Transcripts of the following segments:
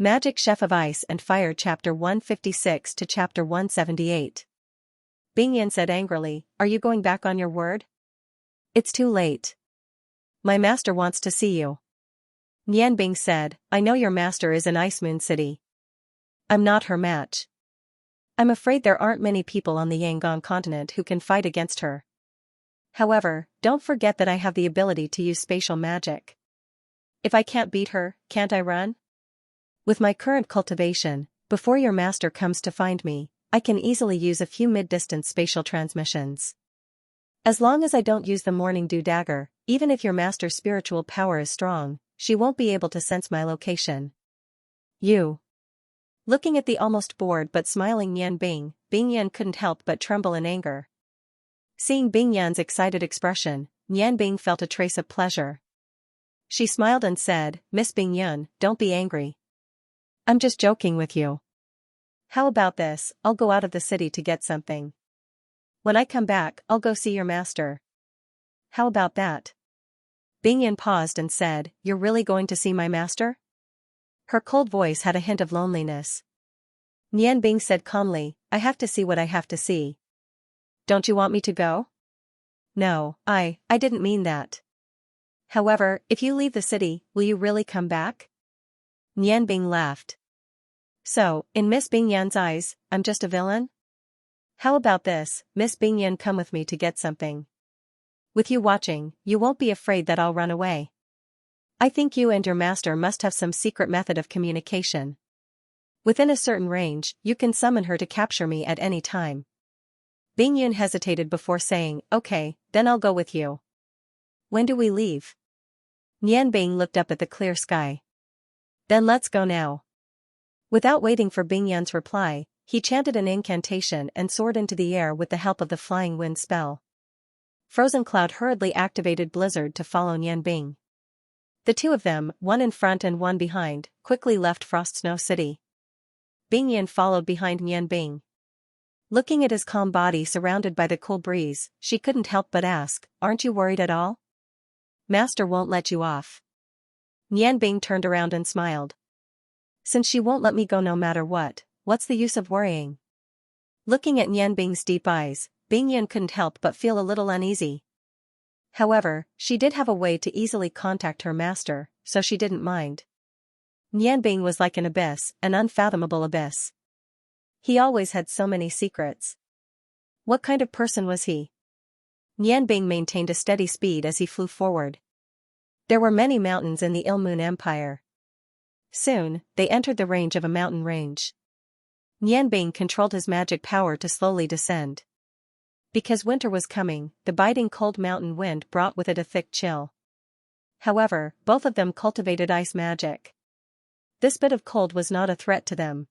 Magic Chef of Ice and Fire Chapter 156 to Chapter 178. Bingyan said angrily, "Are you going back on your word? It's too late. My master wants to see you." Nianbing said, "I know your master is in Ice Moon City. I'm not her match. I'm afraid there aren't many people on the Yangon continent who can fight against her. However, don't forget that I have the ability to use spatial magic. If I can't beat her, can't I run? With my current cultivation, before your master comes to find me, I can easily use a few mid-distance spatial transmissions. As long as I don't use the Morning Dew Dagger, even if your master's spiritual power is strong, she won't be able to sense my location." You. Looking at the almost bored but smiling Nianbing, Bingyan couldn't help but tremble in anger. Seeing Bingyan's excited expression, Nianbing felt a trace of pleasure. She smiled and said, "Miss Bingyan, don't be angry. I'm just joking with you. How about this, I'll go out of the city to get something. When I come back, I'll go see your master. How about that?" Bingyan paused and said, "You're really going to see my master?" Her cold voice had a hint of loneliness. Nianbing said calmly, "I have to see what I have to see. Don't you want me to go?" "No, I didn't mean that. However, if you leave the city, will you really come back?" Nianbing laughed. "So, in Miss Bingyan's eyes, I'm just a villain? How about this, Miss Bingyan, come with me to get something. With you watching, you won't be afraid that I'll run away. I think you and your master must have some secret method of communication. Within a certain range, you can summon her to capture me at any time." Bingyan hesitated before saying, "Okay, then I'll go with you. When do we leave?" Nianbing looked up at the clear sky. "Then let's go now." Without waiting for Bingyan's reply, he chanted an incantation and soared into the air with the help of the flying wind spell. Frozen Cloud hurriedly activated Blizzard to follow Nianbing. The two of them, one in front and one behind, quickly left Frost Snow City. Bingyan followed behind Nianbing. Looking at his calm body surrounded by the cool breeze, she couldn't help but ask, "Aren't you worried at all? Master won't let you off." Nianbing turned around and smiled. "Since she won't let me go no matter what, what's the use of worrying?" Looking at Nianbing's deep eyes, Bingyan couldn't help but feel a little uneasy. However, she did have a way to easily contact her master, so she didn't mind. Nianbing was like an abyss, an unfathomable abyss. He always had so many secrets. What kind of person was he? Nianbing maintained a steady speed as he flew forward. There were many mountains in the Ilmoon Empire. Soon, they entered the range of a mountain range. Nianbing controlled his magic power to slowly descend. Because winter was coming, the biting cold mountain wind brought with it a thick chill. However, both of them cultivated ice magic. This bit of cold was not a threat to them.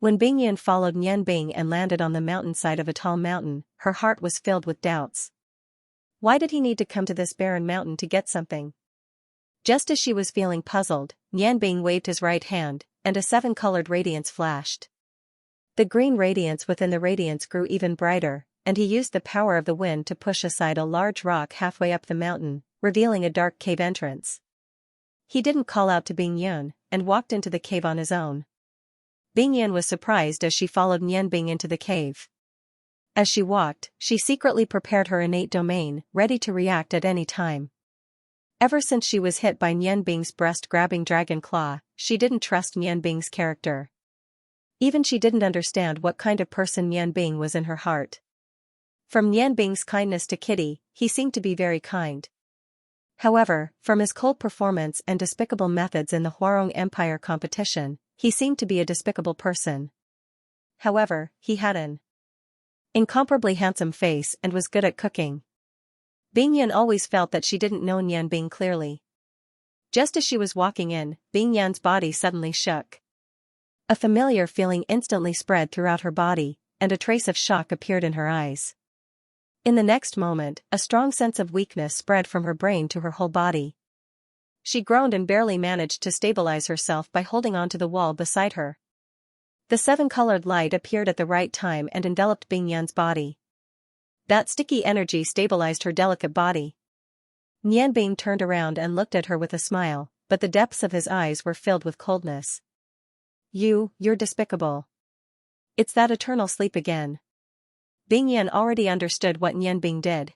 When Bingyan followed Nianbing and landed on the mountainside of a tall mountain, her heart was filled with doubts. Why did he need to come to this barren mountain to get something? Just as she was feeling puzzled, Nianbing waved his right hand, and a seven-colored radiance flashed. The green radiance within the radiance grew even brighter, and he used the power of the wind to push aside a large rock halfway up the mountain, revealing a dark cave entrance. He didn't call out to Bingyan, and walked into the cave on his own. Bingyan was surprised as she followed Nianbing into the cave. As she walked, she secretly prepared her innate domain, ready to react at any time. Ever since she was hit by Nianbing's breast-grabbing dragon claw, she didn't trust Nianbing's character. Even she didn't understand what kind of person Nianbing was in her heart. From Nianbing's kindness to Kitty, he seemed to be very kind. However, from his cold performance and despicable methods in the Huarong Empire competition, he seemed to be a despicable person. However, he had an incomparably handsome face and was good at cooking. Bingyan always felt that she didn't know Nianbing clearly. Just as she was walking in, Bingyan's body suddenly shook. A familiar feeling instantly spread throughout her body, and a trace of shock appeared in her eyes. In the next moment, a strong sense of weakness spread from her brain to her whole body. She groaned and barely managed to stabilize herself by holding onto the wall beside her. The seven-colored light appeared at the right time and enveloped Bingyan's body. That sticky energy stabilized her delicate body. Nianbing turned around and looked at her with a smile, but the depths of his eyes were filled with coldness. You're despicable. It's that eternal sleep again. Bing Yan already understood what Nian Bing did.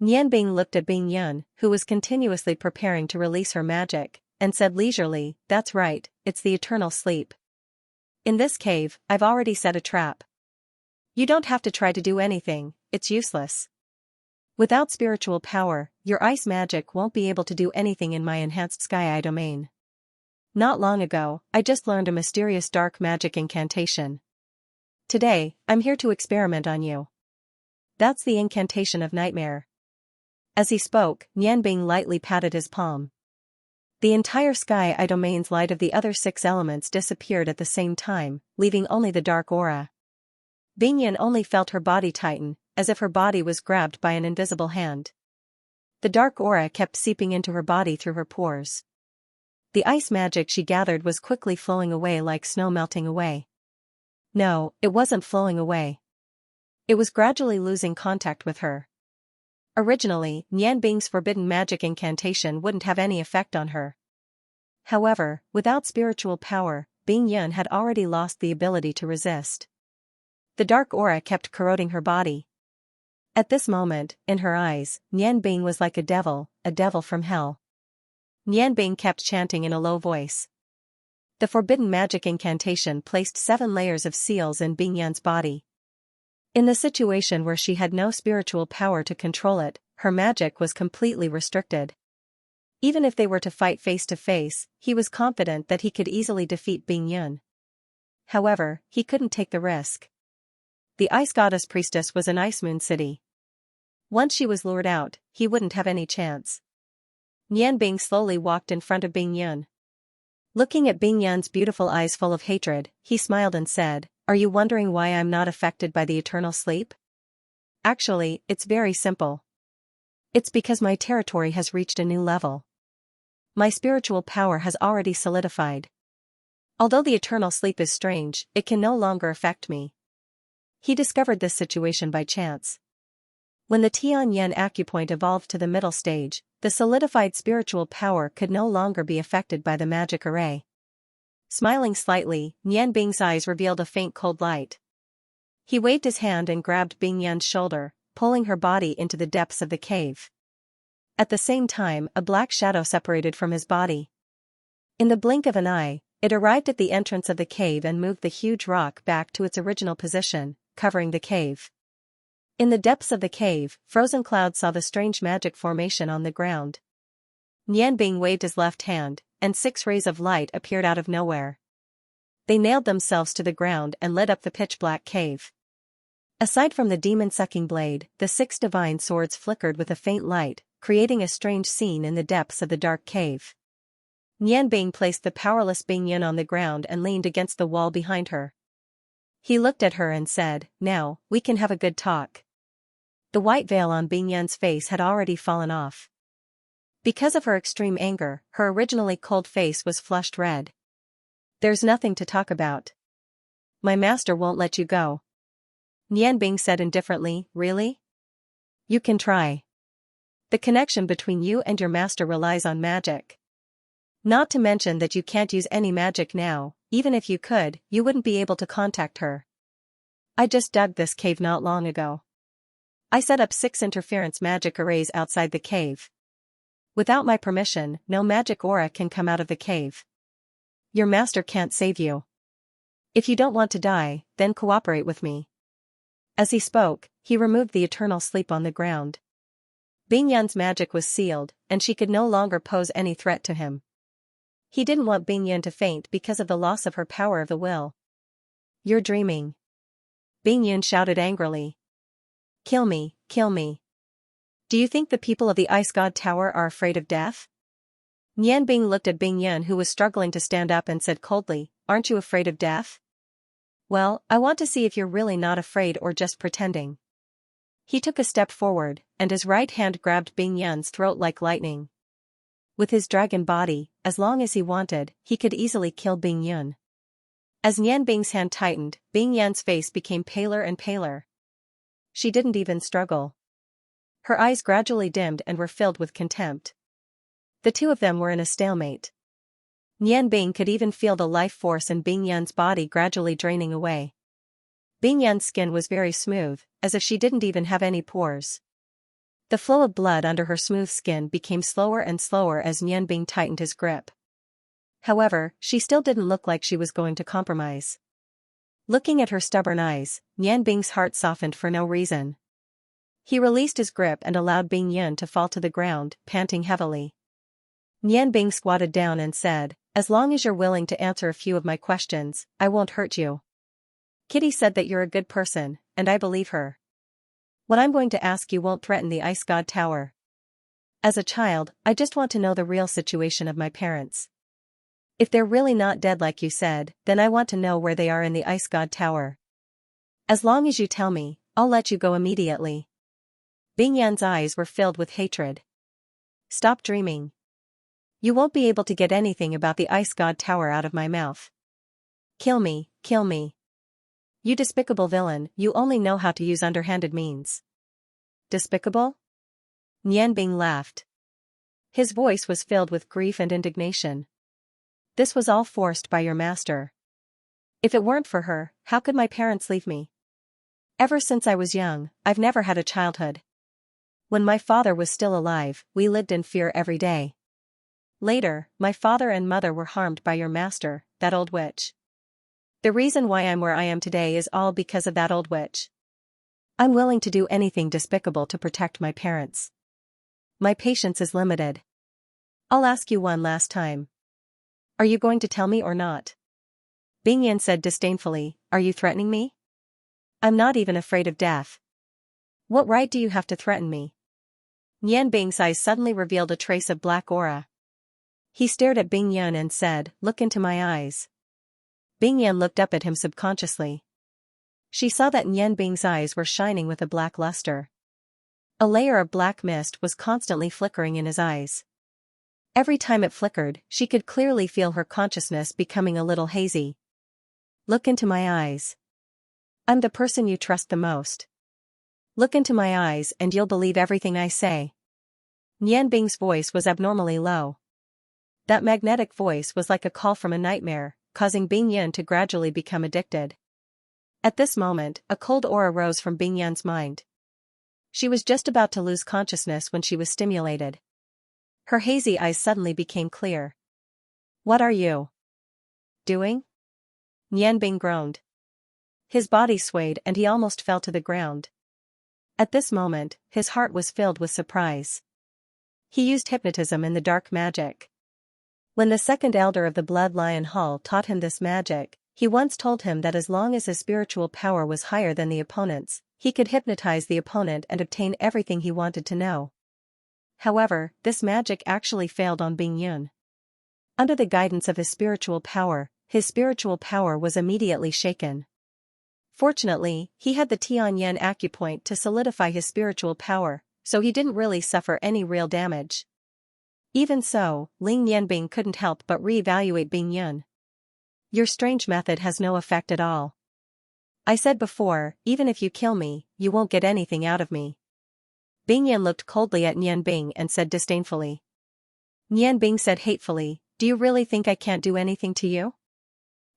Nian Bing looked at Bing Yun, who was continuously preparing to release her magic, and said leisurely, "That's right, it's the eternal sleep. In this cave, I've already set a trap. You don't have to try to do anything, it's useless. Without spiritual power, your ice magic won't be able to do anything in my enhanced Sky Eye domain. Not long ago, I just learned a mysterious dark magic incantation. Today, I'm here to experiment on you. That's the incantation of nightmare." As he spoke, Nian Bing lightly patted his palm. The entire Sky Eye domain's light of the other 6 elements disappeared at the same time, leaving only the dark aura. Bing Yan only felt her body tighten, as if her body was grabbed by an invisible hand. The dark aura kept seeping into her body through her pores. The ice magic she gathered was quickly flowing away like snow melting away. No, it wasn't flowing away. It was gradually losing contact with her. Originally, Nian Bing's forbidden magic incantation wouldn't have any effect on her. However, without spiritual power, Bing Yun had already lost the ability to resist. The dark aura kept corroding her body. At this moment, in her eyes, Nian Bing was like a devil from hell. Nian Bing kept chanting in a low voice. The forbidden magic incantation placed 7 layers of seals in Bing Yan's body. In the situation where she had no spiritual power to control it, her magic was completely restricted. Even if they were to fight face to face, he was confident that he could easily defeat Bing Yun. However, he couldn't take the risk. The ice goddess priestess was in Ice Moon City. Once she was lured out, he wouldn't have any chance. Nian Bing slowly walked in front of Bing Yun. Looking at Bing Yun's beautiful eyes full of hatred, he smiled and said, "Are you wondering why I'm not affected by the eternal sleep? Actually, it's very simple. It's because my territory has reached a new level. My spiritual power has already solidified. Although the eternal sleep is strange, it can no longer affect me." He discovered this situation by chance. When the Tian Yen acupoint evolved to the middle stage, the solidified spiritual power could no longer be affected by the magic array. Smiling slightly, Nian Bing's eyes revealed a faint cold light. He waved his hand and grabbed Bing Yan's shoulder, pulling her body into the depths of the cave. At the same time, a black shadow separated from his body. In the blink of an eye, it arrived at the entrance of the cave and moved the huge rock back to its original position, covering the cave. In the depths of the cave, Frozen Cloud saw the strange magic formation on the ground. Nian Bing waved his left hand, and 6 rays of light appeared out of nowhere. They nailed themselves to the ground and lit up the pitch-black cave. Aside from the demon-sucking blade, the 6 divine swords flickered with a faint light, creating a strange scene in the depths of the dark cave. Nian Bing placed the powerless Bing Yun on the ground and leaned against the wall behind her. He looked at her and said, "Now, we can have a good talk." The white veil on Bing Yun's face had already fallen off. Because of her extreme anger, her originally cold face was flushed red. "There's nothing to talk about. My master won't let you go." Nian Bing said indifferently, "Really? You can try. The connection between you and your master relies on magic. Not to mention that you can't use any magic now, even if you could, you wouldn't be able to contact her. I just dug this cave not long ago. I set up 6 interference magic arrays outside the cave. Without my permission, no magic aura can come out of the cave. Your master can't save you. If you don't want to die, then cooperate with me." As he spoke, he removed the eternal sleep on the ground. Bing Yun's magic was sealed, and she could no longer pose any threat to him. He didn't want Bing Yun to faint because of the loss of her power of the will. "You're dreaming." Bing Yun shouted angrily. Kill me, kill me. Do you think the people of the Ice God Tower are afraid of death?" Nian Bing looked at Bing Yun, who was struggling to stand up, and said coldly, "Aren't you afraid of death? Well, I want to see if you're really not afraid or just pretending." He took a step forward, and his right hand grabbed Bing Yun's throat like lightning. With his dragon body, as long as he wanted, he could easily kill Bing Yun. As Nian Bing's hand tightened, Bing Yun's face became paler and paler. She didn't even struggle. Her eyes gradually dimmed and were filled with contempt. The two of them were in a stalemate. Nian Bing could even feel the life force in Bing Yan's body gradually draining away. Bing Yan's skin was very smooth, as if she didn't even have any pores. The flow of blood under her smooth skin became slower and slower as Nian Bing tightened his grip. However, she still didn't look like she was going to compromise. Looking at her stubborn eyes, Nian Bing's heart softened for no reason. He released his grip and allowed Bing Yan to fall to the ground, panting heavily. Nian Bing squatted down and said, "As long as you're willing to answer a few of my questions, I won't hurt you. Kitty said that you're a good person, and I believe her. What I'm going to ask you won't threaten the Ice God Tower. As a child, I just want to know the real situation of my parents. If they're really not dead like you said, then I want to know where they are in the Ice God Tower. As long as you tell me, I'll let you go immediately." Bing Yan's eyes were filled with hatred. "Stop dreaming. You won't be able to get anything about the Ice God Tower out of my mouth. Kill me, kill me. You despicable villain, you only know how to use underhanded means." "Despicable?" Nian Bing laughed. His voice was filled with grief and indignation. "This was all forced by your master. If it weren't for her, how could my parents leave me? Ever since I was young, I've never had a childhood. When my father was still alive, we lived in fear every day. Later, my father and mother were harmed by your master, that old witch. The reason why I'm where I am today is all because of that old witch. I'm willing to do anything despicable to protect my parents. My patience is limited. I'll ask you one last time. Are you going to tell me or not?" Bing Yan said disdainfully, "Are you threatening me? I'm not even afraid of death. What right do you have to threaten me?" Nian Bing's eyes suddenly revealed a trace of black aura. He stared at Bing Yan and said, "Look into my eyes." Bing Yan looked up at him subconsciously. She saw that Nian Bing's eyes were shining with a black luster. A layer of black mist was constantly flickering in his eyes. Every time it flickered, she could clearly feel her consciousness becoming a little hazy. "Look into my eyes. I'm the person you trust the most. Look into my eyes and you'll believe everything I say." Nian Bing's voice was abnormally low. That magnetic voice was like a call from a nightmare, causing Bing Yan to gradually become addicted. At this moment, a cold aura rose from Bing Yan's mind. She was just about to lose consciousness when she was stimulated. Her hazy eyes suddenly became clear. "What are you doing?" Nian Bing groaned. His body swayed and he almost fell to the ground. At this moment, his heart was filled with surprise. He used hypnotism in the dark magic. When the second elder of the Blood Lion Hall taught him this magic, he once told him that as long as his spiritual power was higher than the opponent's, he could hypnotize the opponent and obtain everything he wanted to know. However, this magic actually failed on Bing Yun. Under the guidance of his spiritual power was immediately shaken. Fortunately, he had the Tianyan acupoint to solidify his spiritual power, so he didn't really suffer any real damage. Even so, Ling Nianbing couldn't help but re-evaluate Bing Yun. "Your strange method has no effect at all. I said before, even if you kill me, you won't get anything out of me." Bing Yan looked coldly at Nianbing and said disdainfully. Nianbing said hatefully, "Do you really think I can't do anything to you?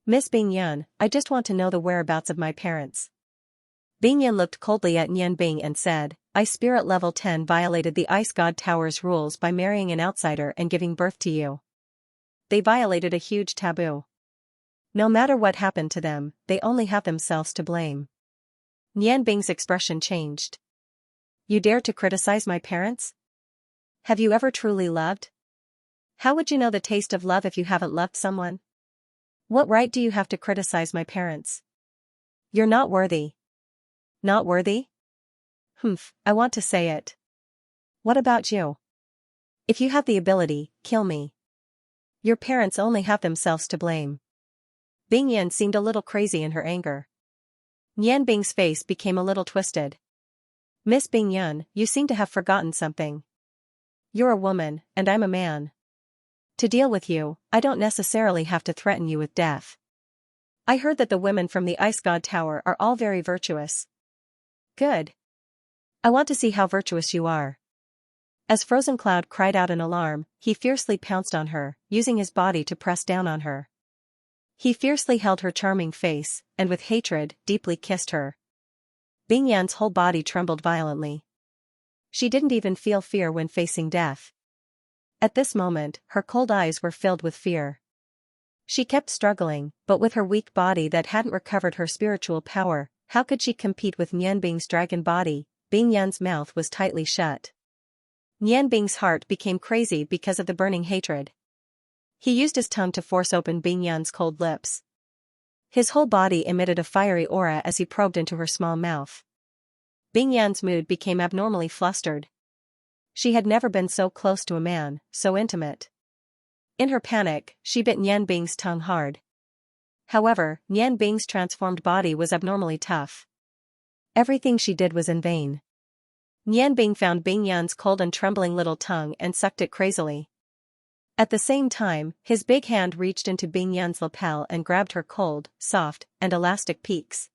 Miss Bing Yan, I just want to know the whereabouts of my parents." Bing Yan looked coldly at Nianbing and said, "Ice Spirit Level 10 violated the Ice God Tower's rules by marrying an outsider and giving birth to you. They violated a huge taboo. No matter what happened to them, they only have themselves to blame." Nianbing's expression changed. "You dare to criticize my parents? Have you ever truly loved? How would you know the taste of love if you haven't loved someone? What right do you have to criticize my parents? You're not worthy." "Not worthy? Humph, I want to say it. What about you? If you have the ability, kill me. Your parents only have themselves to blame." Bing Yan seemed a little crazy in her anger. Nianbing's face became a little twisted. "Miss Bing Yan, you seem to have forgotten something. You're a woman, and I'm a man. To deal with you, I don't necessarily have to threaten you with death. I heard that the women from the Ice God Tower are all very virtuous." "Good. I want to see how virtuous you are." As Frozen Cloud cried out in alarm, he fiercely pounced on her, using his body to press down on her. He fiercely held her charming face, and with hatred, deeply kissed her. Bing Yan's whole body trembled violently. She didn't even feel fear when facing death. At this moment, her cold eyes were filled with fear. She kept struggling, but with her weak body that hadn't recovered her spiritual power, how could she compete with Nianbing's dragon body? Bing Yan's mouth was tightly shut. Nianbing's heart became crazy because of the burning hatred. He used his tongue to force open Bing Yan's cold lips. His whole body emitted a fiery aura as he probed into her small mouth. Bing Yan's mood became abnormally flustered. She had never been so close to a man, so intimate. In her panic, she bit Nianbing's tongue hard. However, Nianbing's transformed body was abnormally tough. Everything she did was in vain. Nianbing found Bing Yan's cold and trembling little tongue and sucked it crazily. At the same time, his big hand reached into Bing Yan's lapel and grabbed her cold, soft, and elastic peaks.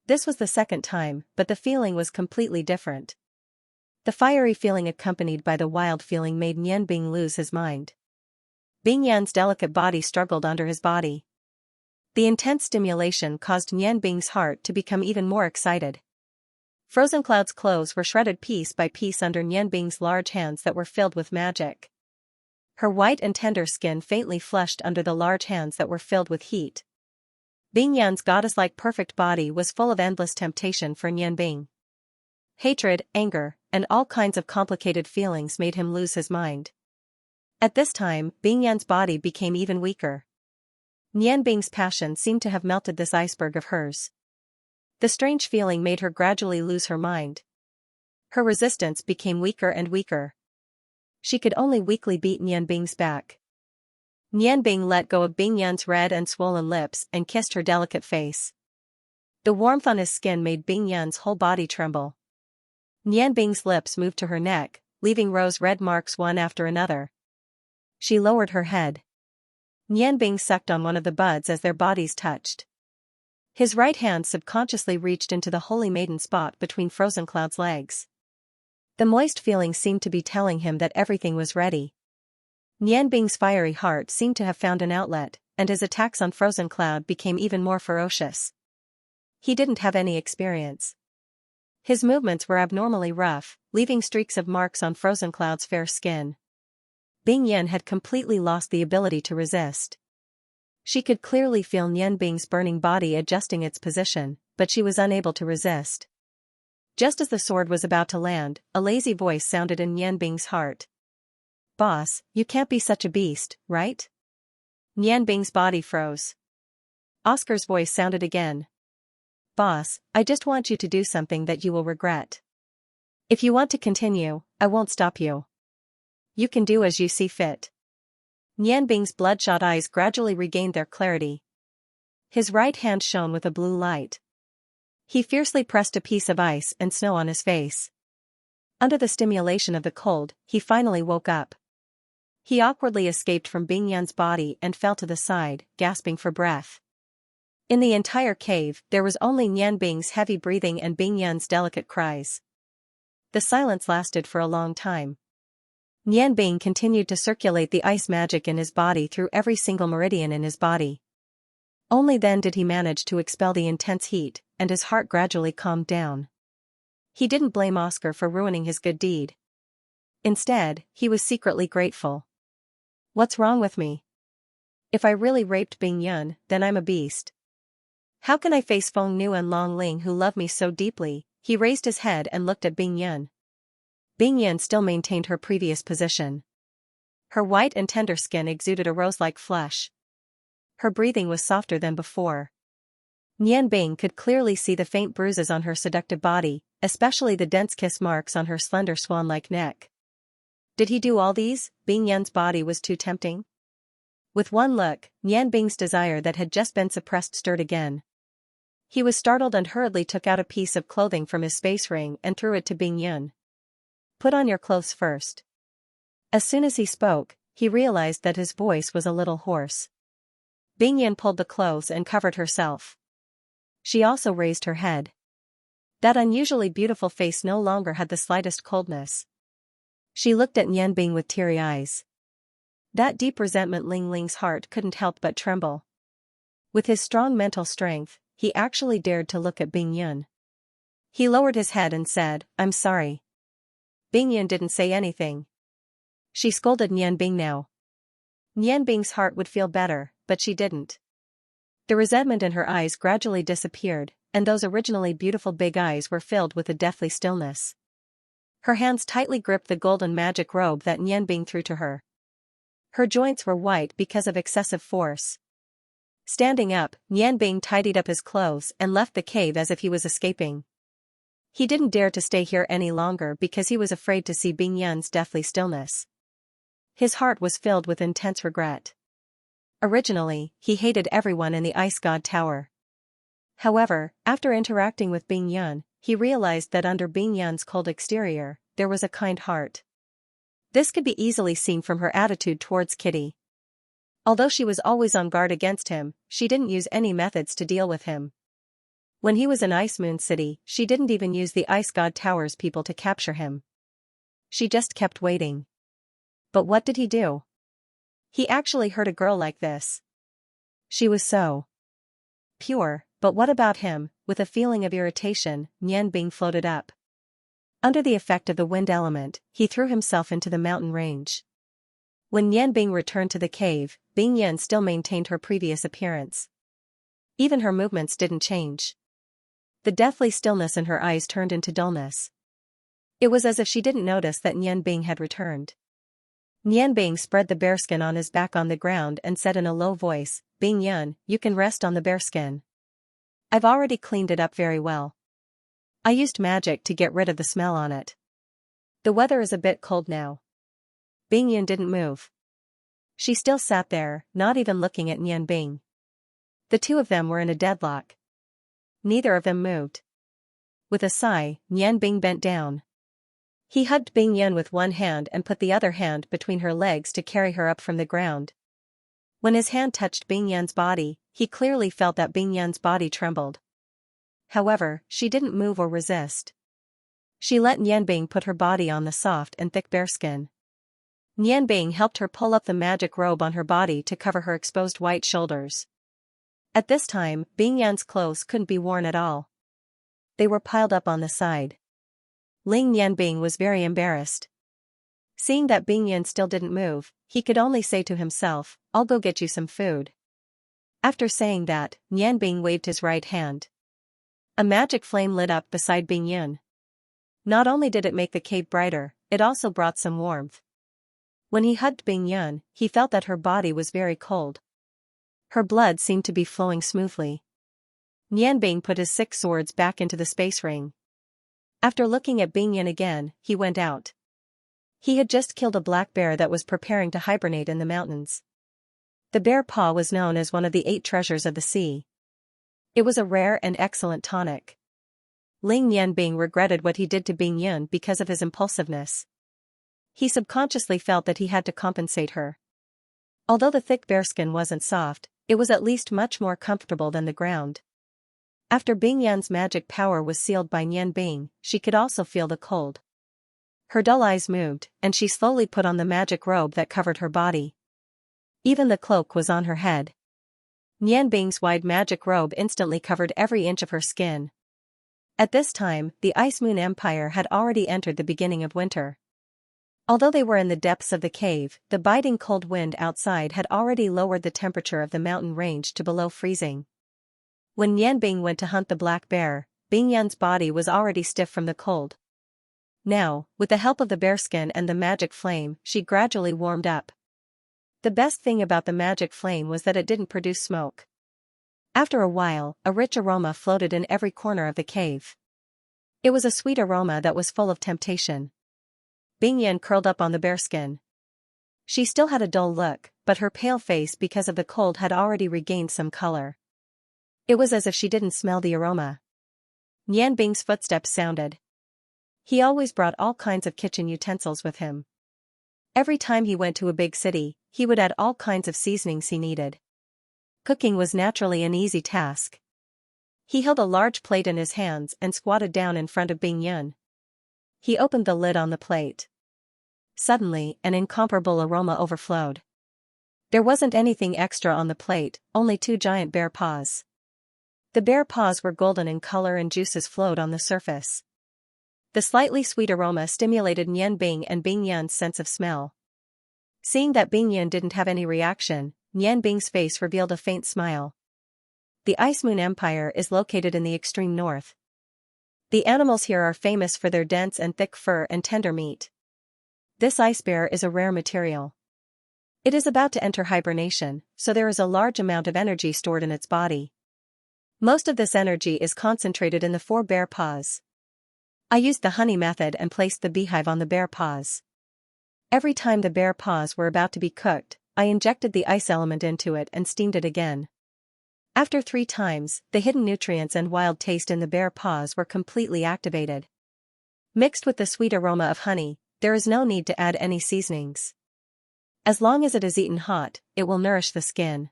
This was the second time, but the feeling was completely different. The fiery feeling accompanied by the wild feeling made Nianbing lose his mind. Bing Yan's delicate body struggled under his body. The intense stimulation caused Nianbing's heart to become even more excited. Frozen Cloud's clothes were shredded piece by piece under Nianbing's large hands that were filled with magic. Her white and tender skin faintly flushed under the large hands that were filled with heat. Bing Yan's goddess-like perfect body was full of endless temptation for Nianbing. Hatred, anger, and all kinds of complicated feelings made him lose his mind. At this time, Bing Yan's body became even weaker. Nianbing's passion seemed to have melted this iceberg of hers. The strange feeling made her gradually lose her mind. Her resistance became weaker and weaker. She could only weakly beat Nianbing's back. Nianbing let go of Bing Yan's red and swollen lips and kissed her delicate face. The warmth on his skin made Bing Yan's whole body tremble. Nianbing's lips moved to her neck, leaving rose-red marks one after another. She lowered her head. Nianbing sucked on one of the buds as their bodies touched. His right hand subconsciously reached into the holy maiden spot between Frozen Cloud's legs. The moist feeling seemed to be telling him that everything was ready. Nianbing's fiery heart seemed to have found an outlet, and his attacks on Frozen Cloud became even more ferocious. He didn't have any experience. His movements were abnormally rough, leaving streaks of marks on Frozen Cloud's fair skin. Bing Yan had completely lost the ability to resist. She could clearly feel Nianbing's burning body adjusting its position, but she was unable to resist. Just as the sword was about to land, a lazy voice sounded in Nianbing's heart. "Boss, you can't be such a beast, right?" Nianbing's body froze. Oscar's voice sounded again. "Boss, I just want you to do something that you will regret. If you want to continue, I won't stop you. You can do as you see fit." Nianbing's bloodshot eyes gradually regained their clarity. His right hand shone with a blue light. He fiercely pressed a piece of ice and snow on his face. Under the stimulation of the cold, he finally woke up. He awkwardly escaped from Bing Yan's body and fell to the side, gasping for breath. In the entire cave, there was only Nianbing's heavy breathing and Bing Yan's delicate cries. The silence lasted for a long time. Nianbing continued to circulate the ice magic in his body through every single meridian in his body. Only then did he manage to expel the intense heat, and his heart gradually calmed down. He didn't blame Oscar for ruining his good deed. Instead, he was secretly grateful. "What's wrong with me? If I really raped Bing Yan, then I'm a beast. How can I face Feng Nu and Long Ling who love me so deeply?" He raised his head and looked at Bing Yan. Bing Yan still maintained her previous position. Her white and tender skin exuded a rose-like flush. Her breathing was softer than before. Nianbing could clearly see the faint bruises on her seductive body, especially the dense kiss marks on her slender swan-like neck. Did he do all these? Bing Yan's body was too tempting. With one look, Nianbing's desire that had just been suppressed stirred again. He was startled and hurriedly took out a piece of clothing from his space ring and threw it to Bing Yan. "Put on your clothes first." As soon as he spoke, he realized that his voice was a little hoarse. Bing Yan pulled the clothes and covered herself. She also raised her head. That unusually beautiful face no longer had the slightest coldness. She looked at Nian Bing with teary eyes. That deep resentment Ling Ling's heart couldn't help but tremble. With his strong mental strength, he actually dared to look at Bing Yun. He lowered his head and said, "I'm sorry." Bing Yun didn't say anything. She scolded Nian Bing now. Nian Bing's heart would feel better, but she didn't. The resentment in her eyes gradually disappeared, and those originally beautiful big eyes were filled with a deathly stillness. Her hands tightly gripped the golden magic robe that Nian Bing threw to her. Her joints were white because of excessive force. Standing up, Nian Bing tidied up his clothes and left the cave as if he was escaping. He didn't dare to stay here any longer because he was afraid to see Bing Yun's deathly stillness. His heart was filled with intense regret. Originally, he hated everyone in the Ice God Tower. However, after interacting with Bing Yun, he realized that under Bing Yun's cold exterior, there was a kind heart. This could be easily seen from her attitude towards Kitty. Although she was always on guard against him, she didn't use any methods to deal with him. When he was in Ice Moon City, she didn't even use the Ice God Tower's people to capture him. She just kept waiting. But what did he do? He actually hurt a girl like this. She was so pure, but what about him? With a feeling of irritation, Nian Bing floated up. Under the effect of the wind element, he threw himself into the mountain range. When Nian Bing returned to the cave, Bing Yun still maintained her previous appearance. Even her movements didn't change. The deathly stillness in her eyes turned into dullness. It was as if she didn't notice that Nian Bing had returned. Nian Bing spread the bearskin on his back on the ground and said in a low voice, "Bing Yun, you can rest on the bearskin. I've already cleaned it up very well. I used magic to get rid of the smell on it. The weather is a bit cold now." Bing Yun didn't move. She still sat there, not even looking at Nian Bing. The two of them were in a deadlock. Neither of them moved. With a sigh, Nian Bing bent down. He hugged Bing Yun with one hand and put the other hand between her legs to carry her up from the ground. When his hand touched Bing Yun's body, he clearly felt that Bing Yun's body trembled. However, she didn't move or resist. She let Nian Bing put her body on the soft and thick bearskin. Nian Bing helped her pull up the magic robe on her body to cover her exposed white shoulders. At this time, Bing Yun's clothes couldn't be worn at all. They were piled up on the side. Nian Bing was very embarrassed. Seeing that Bing Yun still didn't move, he could only say to himself, "I'll go get you some food." After saying that, Nian Bing waved his right hand. A magic flame lit up beside Bing Yun. Not only did it make the cave brighter, it also brought some warmth. When he hugged Bing Yun, he felt that her body was very cold. Her blood seemed to be flowing smoothly. Nian Bing put his 6 swords back into the space ring. After looking at Bing Yun again, he went out. He had just killed a black bear that was preparing to hibernate in the mountains. The bear paw was known as one of the 8 treasures of the sea. It was a rare and excellent tonic. Nian Bing regretted what he did to Bing Yun because of his impulsiveness. He subconsciously felt that he had to compensate her. Although the thick bearskin wasn't soft, it was at least much more comfortable than the ground. After Bing Yun's magic power was sealed by Nian Bing, she could also feel the cold. Her dull eyes moved, and she slowly put on the magic robe that covered her body. Even the cloak was on her head. Nian Bing's wide magic robe instantly covered every inch of her skin. At this time, the Ice Moon Empire had already entered the beginning of winter. Although they were in the depths of the cave, the biting cold wind outside had already lowered the temperature of the mountain range to below freezing. When Nian Bing went to hunt the black bear, Bing Yun's body was already stiff from the cold. Now, with the help of the bearskin and the magic flame, she gradually warmed up. The best thing about the magic flame was that it didn't produce smoke. After a while, a rich aroma floated in every corner of the cave. It was a sweet aroma that was full of temptation. Bing Yun curled up on the bearskin. She still had a dull look, but her pale face because of the cold had already regained some color. It was as if she didn't smell the aroma. Nian Bing's footsteps sounded. He always brought all kinds of kitchen utensils with him. Every time he went to a big city, he would add all kinds of seasonings he needed. Cooking was naturally an easy task. He held a large plate in his hands and squatted down in front of Bing Yun. He opened the lid on the plate. Suddenly, an incomparable aroma overflowed. There wasn't anything extra on the plate, only two giant bear paws. The bear paws were golden in color and juices flowed on the surface. The slightly sweet aroma stimulated Nian Bing and Bing Yan's sense of smell. Seeing that Bing Yan didn't have any reaction, Nian Bing's face revealed a faint smile. The Ice Moon Empire is located in the extreme north. The animals here are famous for their dense and thick fur and tender meat. This ice bear is a rare material. It is about to enter hibernation, so there is a large amount of energy stored in its body. Most of this energy is concentrated in the 4 bear paws. I used the honey method and placed the beehive on the bear paws. Every time the bear paws were about to be cooked, I injected the ice element into it and steamed it again. After 3 times, the hidden nutrients and wild taste in the bear paws were completely activated. Mixed with the sweet aroma of honey, there is no need to add any seasonings. As long as it is eaten hot, it will nourish the skin.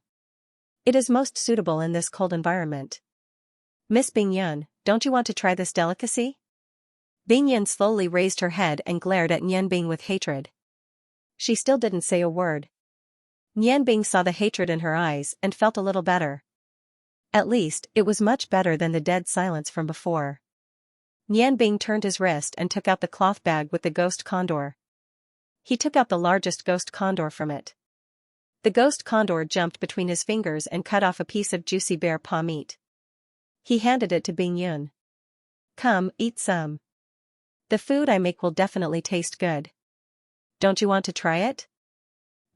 It is most suitable in this cold environment. Miss Bing Yun, don't you want to try this delicacy? Bing Yun slowly raised her head and glared at Nian Bing with hatred. She still didn't say a word. Nian Bing saw the hatred in her eyes and felt a little better. At least, it was much better than the dead silence from before. Nian Bing turned his wrist and took out the cloth bag with the ghost condor. He took out the largest ghost condor from it. The ghost condor jumped between his fingers and cut off a piece of juicy bear paw meat. He handed it to Bing Yun. Come, eat some. The food I make will definitely taste good. Don't you want to try it?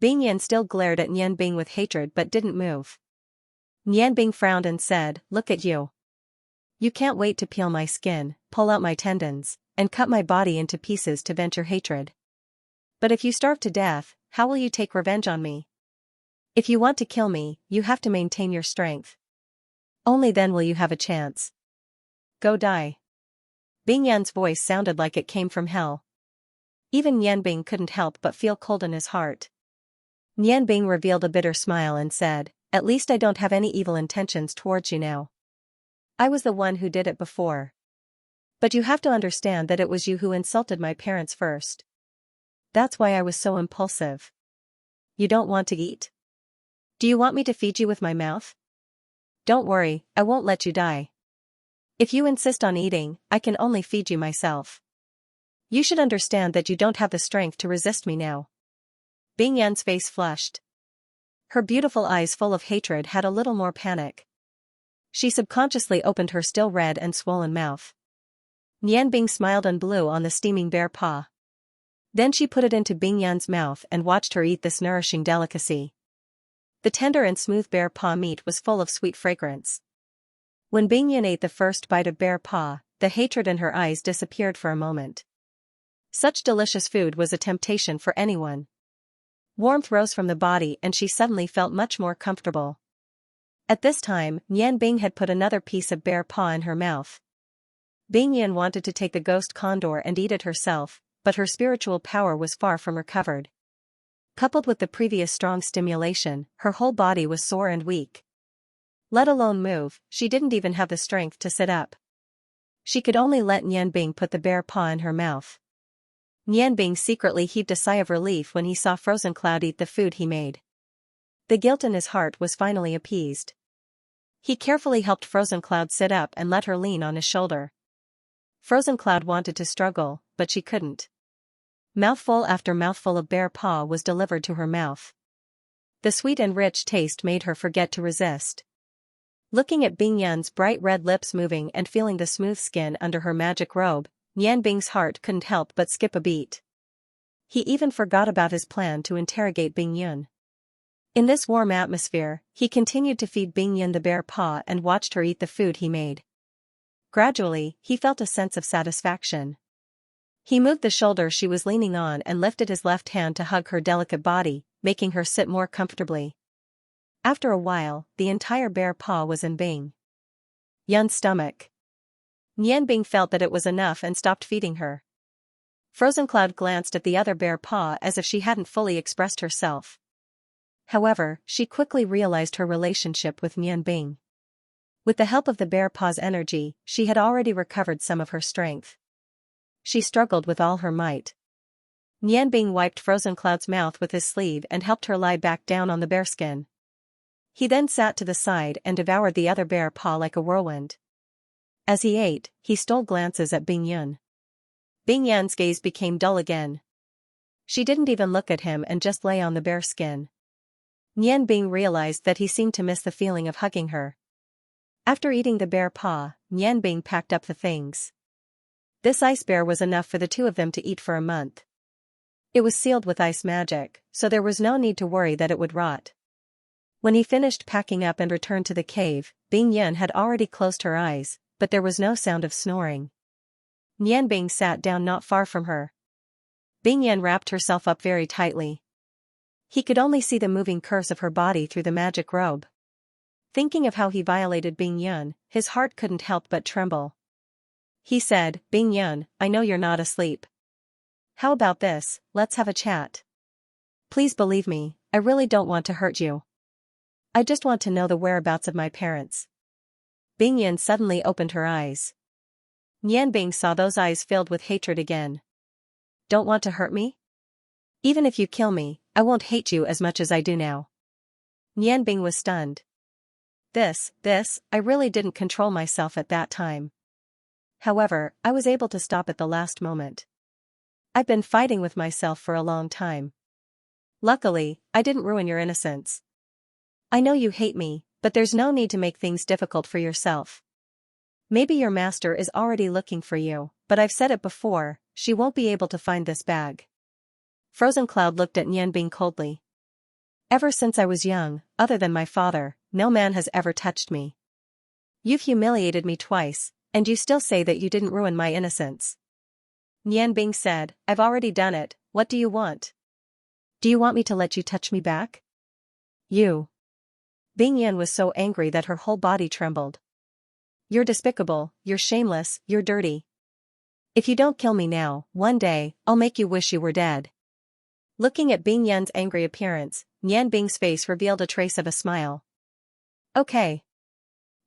Bing Yan still glared at Nian Bing with hatred but didn't move. Nian Bing frowned and said, "Look at you. You can't wait to peel my skin, pull out my tendons, and cut my body into pieces to vent your hatred. But if you starve to death, how will you take revenge on me? If you want to kill me, you have to maintain your strength. Only then will you have a chance. Go die." Bing Yan's voice sounded like it came from hell. Even Nian Bing couldn't help but feel cold in his heart. Nian Bing revealed a bitter smile and said, "At least I don't have any evil intentions towards you now. I was the one who did it before. But you have to understand that it was you who insulted my parents first. That's why I was so impulsive. You don't want to eat? Do you want me to feed you with my mouth? Don't worry, I won't let you die. If you insist on eating, I can only feed you myself. You should understand that you don't have the strength to resist me now." Bing Yan's face flushed. Her beautiful eyes full of hatred had a little more panic. She subconsciously opened her still red and swollen mouth. Nian Bing smiled and blew on the steaming bear paw. Then she put it into Bing Yan's mouth and watched her eat this nourishing delicacy. The tender and smooth bear paw meat was full of sweet fragrance. When Bing Yan ate the first bite of bear paw, the hatred in her eyes disappeared for a moment. Such delicious food was a temptation for anyone. Warmth rose from the body and she suddenly felt much more comfortable. At this time, Nian Bing had put another piece of bear paw in her mouth. Bing Yan wanted to take the ghost condor and eat it herself, but her spiritual power was far from recovered. Coupled with the previous strong stimulation, her whole body was sore and weak. Let alone move, she didn't even have the strength to sit up. She could only let Nian Bing put the bear paw in her mouth. Nian Bing secretly heaved a sigh of relief when he saw Frozen Cloud eat the food he made. The guilt in his heart was finally appeased. He carefully helped Frozen Cloud sit up and let her lean on his shoulder. Frozen Cloud wanted to struggle, but she couldn't. Mouthful after mouthful of bear paw was delivered to her mouth. The sweet and rich taste made her forget to resist. Looking at Bing Yan's bright red lips moving and feeling the smooth skin under her magic robe, Nian Bing's heart couldn't help but skip a beat. He even forgot about his plan to interrogate Bing Yun. In this warm atmosphere, he continued to feed Bing Yun the bear paw and watched her eat the food he made. Gradually, he felt a sense of satisfaction. He moved the shoulder she was leaning on and lifted his left hand to hug her delicate body, making her sit more comfortably. After a while, the entire bear paw was in Bing Yun's stomach. Nian Bing felt that it was enough and stopped feeding her. Frozen Cloud glanced at the other bear paw as if she hadn't fully expressed herself. However, she quickly realized her relationship with Nian Bing. With the help of the bear paw's energy, she had already recovered some of her strength. She struggled with all her might. Nianbing wiped Frozen Cloud's mouth with his sleeve and helped her lie back down on the bearskin. He then sat to the side and devoured the other bear paw like a whirlwind. As he ate, he stole glances at Bing Yun. Bing Yan's gaze became dull again. She didn't even look at him and just lay on the bearskin. Nianbing realized that he seemed to miss the feeling of hugging her. After eating the bear paw, Nianbing packed up the things. This ice bear was enough for the two of them to eat for a month. It was sealed with ice magic, so there was no need to worry that it would rot. When he finished packing up and returned to the cave, Bing Yun had already closed her eyes, but there was no sound of snoring. Nianbing sat down not far from her. Bing Yun wrapped herself up very tightly. He could only see the moving curves of her body through the magic robe. Thinking of how he violated Bing Yun, his heart couldn't help but tremble. He said, "Bing Yun, I know you're not asleep. How about this, let's have a chat. Please believe me, I really don't want to hurt you. I just want to know the whereabouts of my parents." Bing Yun suddenly opened her eyes. Nianbing saw those eyes filled with hatred again. "Don't want to hurt me? Even if you kill me, I won't hate you as much as I do now." Nianbing was stunned. I really didn't control myself at that time. However, I was able to stop at the last moment. I've been fighting with myself for a long time. Luckily, I didn't ruin your innocence. I know you hate me, but there's no need to make things difficult for yourself. Maybe your master is already looking for you, but I've said it before, she won't be able to find this bag. Frozen Cloud looked at Nianbing coldly. Ever since I was young, other than my father, no man has ever touched me. You've humiliated me twice, and you still say that you didn't ruin my innocence. Nianbing said, "I've already done it, what do you want? Do you want me to let you touch me back? You." Bing Yan was so angry that her whole body trembled. "You're despicable, you're shameless, you're dirty. If you don't kill me now, one day, I'll make you wish you were dead." Looking at Bing Yan's angry appearance, Nianbing's face revealed a trace of a smile. "Okay.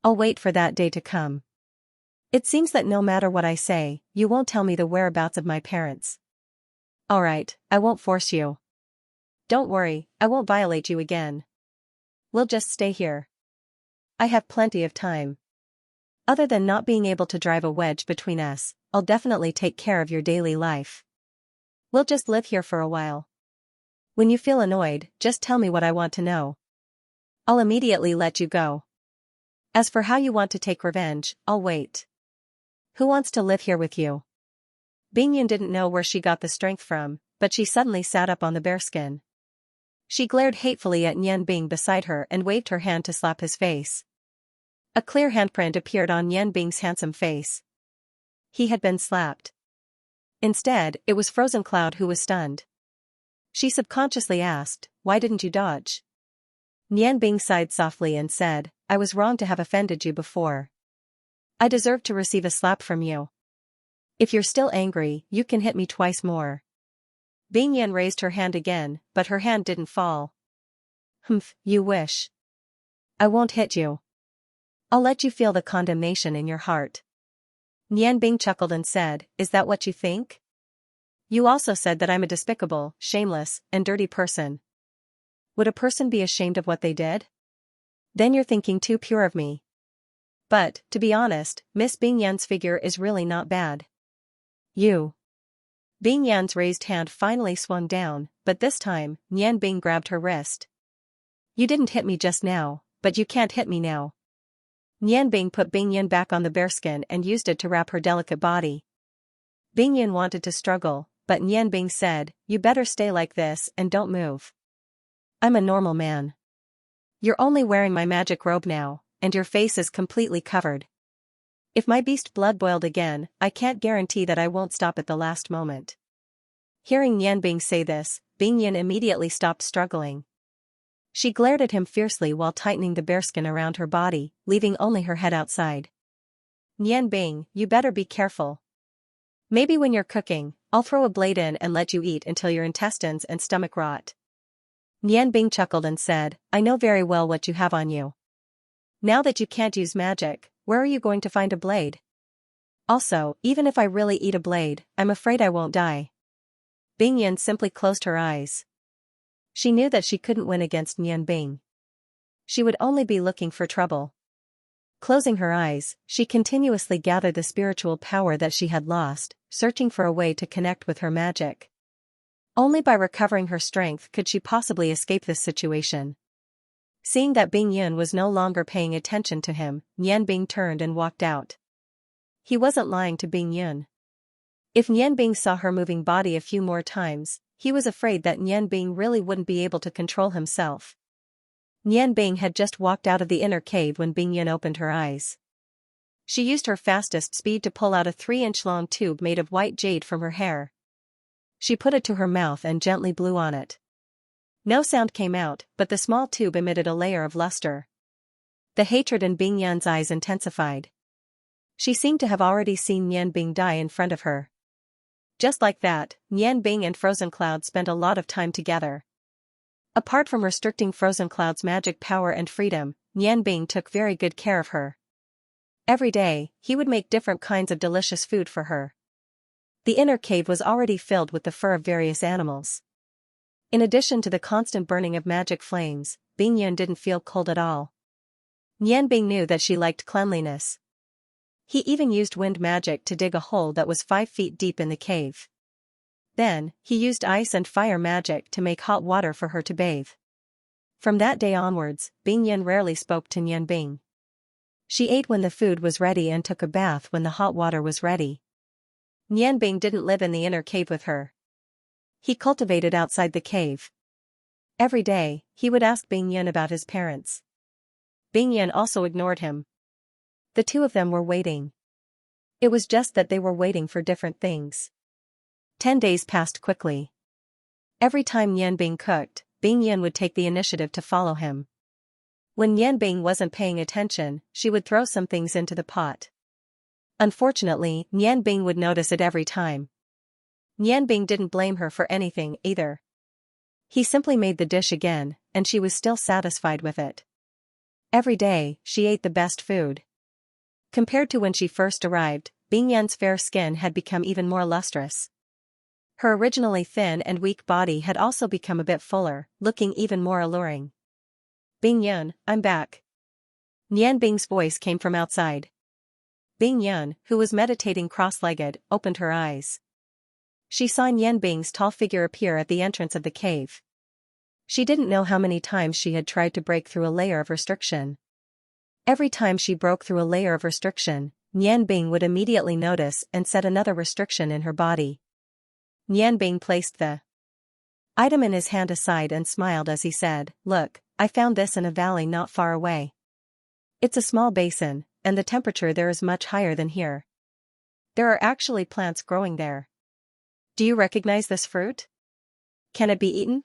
I'll wait for that day to come. It seems that no matter what I say, you won't tell me the whereabouts of my parents. Alright, I won't force you. Don't worry, I won't violate you again. We'll just stay here. I have plenty of time. Other than not being able to drive a wedge between us, I'll definitely take care of your daily life. We'll just live here for a while. When you feel annoyed, just tell me what I want to know. I'll immediately let you go. As for how you want to take revenge, I'll wait. Who wants to live here with you?" Bing Yun didn't know where she got the strength from, but she suddenly sat up on the bearskin. She glared hatefully at Nianbing beside her and waved her hand to slap his face. A clear handprint appeared on Nianbing's handsome face. He had been slapped. Instead, it was Frozen Cloud who was stunned. She subconsciously asked, "Why didn't you dodge?" Nianbing sighed softly and said, "I was wrong to have offended you before. I deserve to receive a slap from you. If you're still angry, you can hit me twice more." Bing Yan raised her hand again, but her hand didn't fall. "Humph, you wish. I won't hit you. I'll let you feel the condemnation in your heart." Nianbing chuckled and said, "Is that what you think? You also said that I'm a despicable, shameless, and dirty person. Would a person be ashamed of what they did? Then you're thinking too pure of me. But, to be honest, Miss Bing Yan's figure is really not bad. You." Bing Yan's raised hand finally swung down, but this time, Nianbing grabbed her wrist. "You didn't hit me just now, but you can't hit me now." Nianbing put Bing Yan back on the bearskin and used it to wrap her delicate body. Bing Yan wanted to struggle, but Nianbing said, "You better stay like this and don't move. I'm a normal man. You're only wearing my magic robe now, and your face is completely covered. If my beast blood boiled again, I can't guarantee that I won't stop at the last moment." Hearing Nianbing say this, Bing Yan immediately stopped struggling. She glared at him fiercely while tightening the bearskin around her body, leaving only her head outside. "Nianbing, you better be careful. Maybe when you're cooking, I'll throw a blade in and let you eat until your intestines and stomach rot." Nianbing chuckled and said, "I know very well what you have on you. Now that you can't use magic, where are you going to find a blade? Also, even if I really eat a blade, I'm afraid I won't die." Bing Yan simply closed her eyes. She knew that she couldn't win against Nian Bing. She would only be looking for trouble. Closing her eyes, she continuously gathered the spiritual power that she had lost, searching for a way to connect with her magic. Only by recovering her strength could she possibly escape this situation. Seeing that Bing Yun was no longer paying attention to him, Nian Bing turned and walked out. He wasn't lying to Bing Yun. If Nian Bing saw her moving body a few more times, he was afraid that Nian Bing really wouldn't be able to control himself. Nian Bing had just walked out of the inner cave when Bing Yun opened her eyes. She used her fastest speed to pull out a 3-inch long tube made of white jade from her hair. She put it to her mouth and gently blew on it. No sound came out, but the small tube emitted a layer of luster. The hatred in Bing Yun's eyes intensified. She seemed to have already seen Nian Bing die in front of her. Just like that, Nian Bing and Frozen Cloud spent a lot of time together. Apart from restricting Frozen Cloud's magic power and freedom, Nian Bing took very good care of her. Every day, he would make different kinds of delicious food for her. The inner cave was already filled with the fur of various animals. In addition to the constant burning of magic flames, Bing Yun didn't feel cold at all. Nian Bing knew that she liked cleanliness. He even used wind magic to dig a hole that was 5 feet deep in the cave. Then, he used ice and fire magic to make hot water for her to bathe. From that day onwards, Bing Yun rarely spoke to Nian Bing. She ate when the food was ready and took a bath when the hot water was ready. Nian Bing didn't live in the inner cave with her. He cultivated outside the cave. Every day, he would ask Bing Yun about his parents. Bing Yun also ignored him. The two of them were waiting. It was just that they were waiting for different things. 10 days passed quickly. Every time Nian Bing cooked, Bing Yun would take the initiative to follow him. When Nian Bing wasn't paying attention, she would throw some things into the pot. Unfortunately, Nian Bing would notice it every time. Nian Bing didn't blame her for anything either. He simply made the dish again, and she was still satisfied with it. Every day, she ate the best food. Compared to when she first arrived, Bing Yun's fair skin had become even more lustrous. Her originally thin and weak body had also become a bit fuller, looking even more alluring. Bing Yun, I'm back. Nian Bing's voice came from outside. Bing Yun, who was meditating cross-legged, opened her eyes. She saw Nian Bing's tall figure appear at the entrance of the cave. She didn't know how many times she had tried to break through a layer of restriction. Every time she broke through a layer of restriction, Nian Bing would immediately notice and set another restriction in her body. Nian Bing placed the item in his hand aside and smiled as he said, "Look, I found this in a valley not far away. It's a small basin, and the temperature there is much higher than here. There are actually plants growing there. Do you recognize this fruit? Can it be eaten?"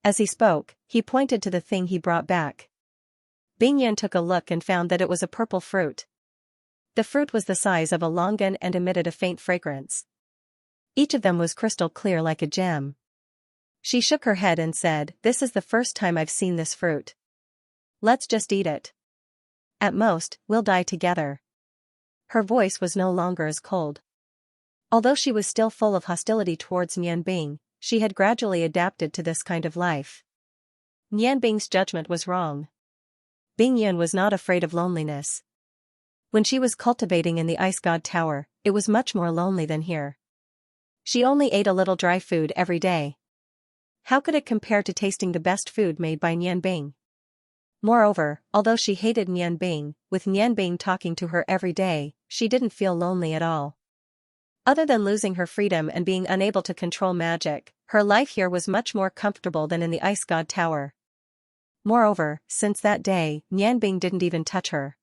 As he spoke, he pointed to the thing he brought back. Bing Yun took a look and found that it was a purple fruit. The fruit was the size of a longan and emitted a faint fragrance. Each of them was crystal clear like a gem. She shook her head and said, "This is the first time I've seen this fruit. Let's just eat it. At most, we'll die together." Her voice was no longer as cold. Although she was still full of hostility towards Nian Bing, she had gradually adapted to this kind of life. Nian Bing's judgment was wrong. Bing Yun was not afraid of loneliness. When she was cultivating in the Ice God Tower, it was much more lonely than here. She only ate a little dry food every day. How could it compare to tasting the best food made by Nian Bing? Moreover, although she hated Nian Bing, with Nian Bing talking to her every day, she didn't feel lonely at all. Other than losing her freedom and being unable to control magic, her life here was much more comfortable than in the Ice God Tower. Moreover, since that day, Nian Bing didn't even touch her.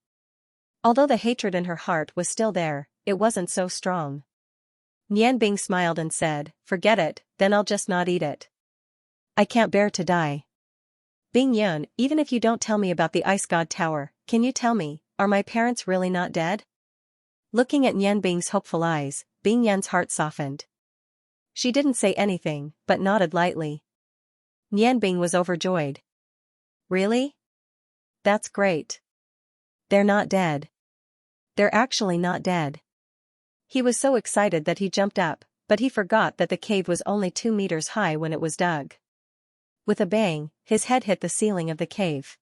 Although the hatred in her heart was still there, it wasn't so strong. Nian Bing smiled and said, "Forget it, then I'll just not eat it. I can't bear to die. Bing Yun, even if you don't tell me about the Ice God Tower, can you tell me, are my parents really not dead?" Looking at Nian Bing's hopeful eyes, Bing Yun's heart softened. She didn't say anything, but nodded lightly. Nian Bing was overjoyed. "Really? That's great. They're not dead. They're actually not dead." He was so excited that he jumped up, but he forgot that the cave was only 2 meters high when it was dug. With a bang, his head hit the ceiling of the cave.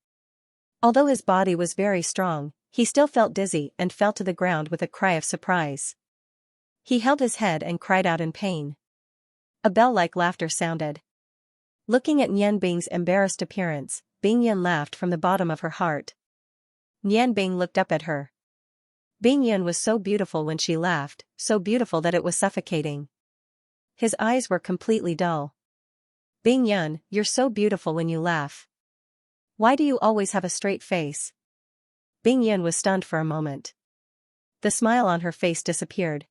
Although his body was very strong, he still felt dizzy and fell to the ground with a cry of surprise. He held his head and cried out in pain. A bell-like laughter sounded. Looking at Nian Bing's embarrassed appearance, Bing Yun laughed from the bottom of her heart. Nian Bing looked up at her. Bing Yun was so beautiful when she laughed, so beautiful that it was suffocating. His eyes were completely dull. Bing Yun, you're so beautiful when you laugh. Why do you always have a straight face? Bing Yun was stunned for a moment. The smile on her face disappeared.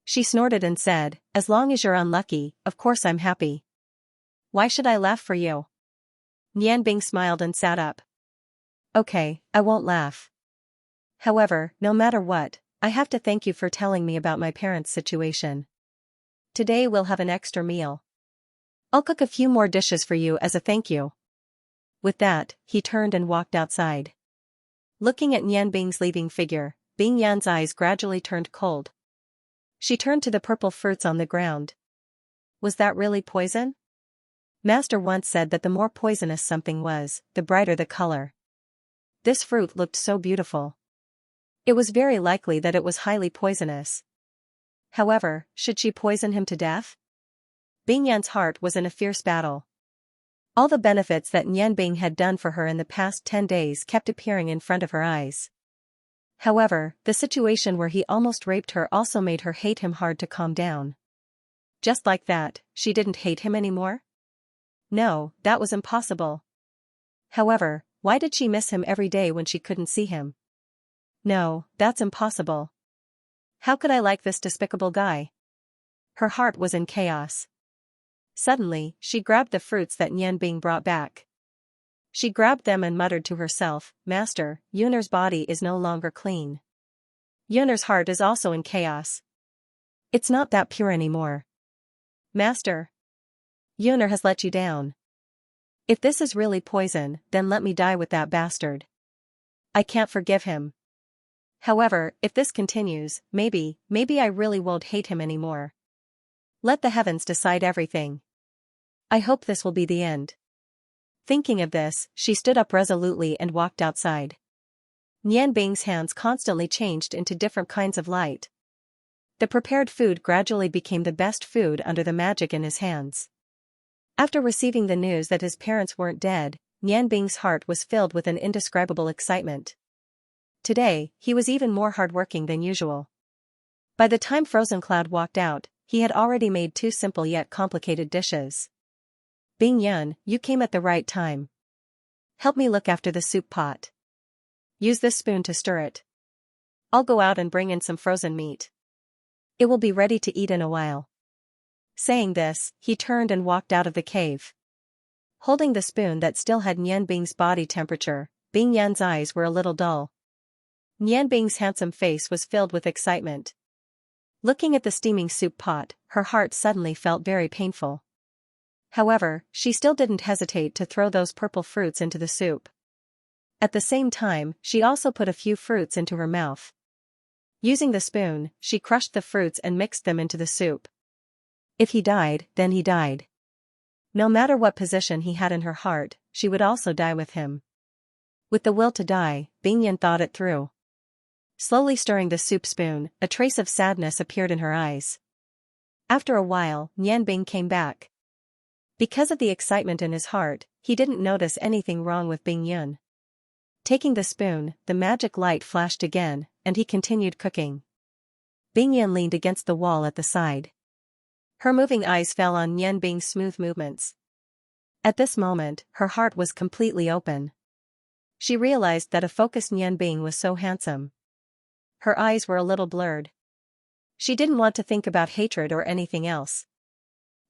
She snorted and said, "As long as you're unlucky, of course I'm happy. Why should I laugh for you?" Nian Bing smiled and sat up. "Okay, I won't laugh. However, no matter what, I have to thank you for telling me about my parents' situation. Today we'll have an extra meal. I'll cook a few more dishes for you as a thank you." With that, he turned and walked outside. Looking at Nian Bing's leaving figure, Bing Yan's eyes gradually turned cold. She turned to the purple fruits on the ground. Was that really poison? Master once said that the more poisonous something was, the brighter the color. This fruit looked so beautiful. It was very likely that it was highly poisonous. However, should she poison him to death? Bing Yan's heart was in a fierce battle. All the benefits that Nian Bing had done for her in the past 10 days kept appearing in front of her eyes. However, the situation where he almost raped her also made her hate him hard to calm down. Just like that, she didn't hate him anymore? No, that was impossible. However, why did she miss him every day when she couldn't see him? No, that's impossible. How could I like this despicable guy? Her heart was in chaos. Suddenly, she grabbed the fruits that Nian Bing brought back. She grabbed them and muttered to herself, "Master, Yun'er's body is no longer clean. Yun'er's heart is also in chaos. It's not that pure anymore. Master, Yun'er has let you down. If this is really poison, then let me die with that bastard. I can't forgive him. However, if this continues, maybe I really won't hate him anymore. Let the heavens decide everything. I hope this will be the end." Thinking of this, she stood up resolutely and walked outside. Nian Bing's hands constantly changed into different kinds of light. The prepared food gradually became the best food under the magic in his hands. After receiving the news that his parents weren't dead, Nian Bing's heart was filled with an indescribable excitement. Today, he was even more hardworking than usual. By the time Frozen Cloud walked out, he had already made 2 simple yet complicated dishes. "Bing Yun, you came at the right time. Help me look after the soup pot. Use this spoon to stir it. I'll go out and bring in some frozen meat. It will be ready to eat in a while." Saying this, he turned and walked out of the cave. Holding the spoon that still had Nian Bing's body temperature, Bing Yan's eyes were a little dull. Nian Bing's handsome face was filled with excitement. Looking at the steaming soup pot, her heart suddenly felt very painful. However, she still didn't hesitate to throw those purple fruits into the soup. At the same time, she also put a few fruits into her mouth. Using the spoon, she crushed the fruits and mixed them into the soup. If he died, then he died. No matter what position he had in her heart, she would also die with him. With the will to die, Bing Yan thought it through. Slowly stirring the soup spoon, a trace of sadness appeared in her eyes. After a while, Nian Bing came back. Because of the excitement in his heart, he didn't notice anything wrong with Bing Yun. Taking the spoon, the magic light flashed again, and he continued cooking. Bing Yun leaned against the wall at the side. Her moving eyes fell on Nian Bing's smooth movements. At this moment, her heart was completely open. She realized that a focused Nian Bing was so handsome. Her eyes were a little blurred. She didn't want to think about hatred or anything else.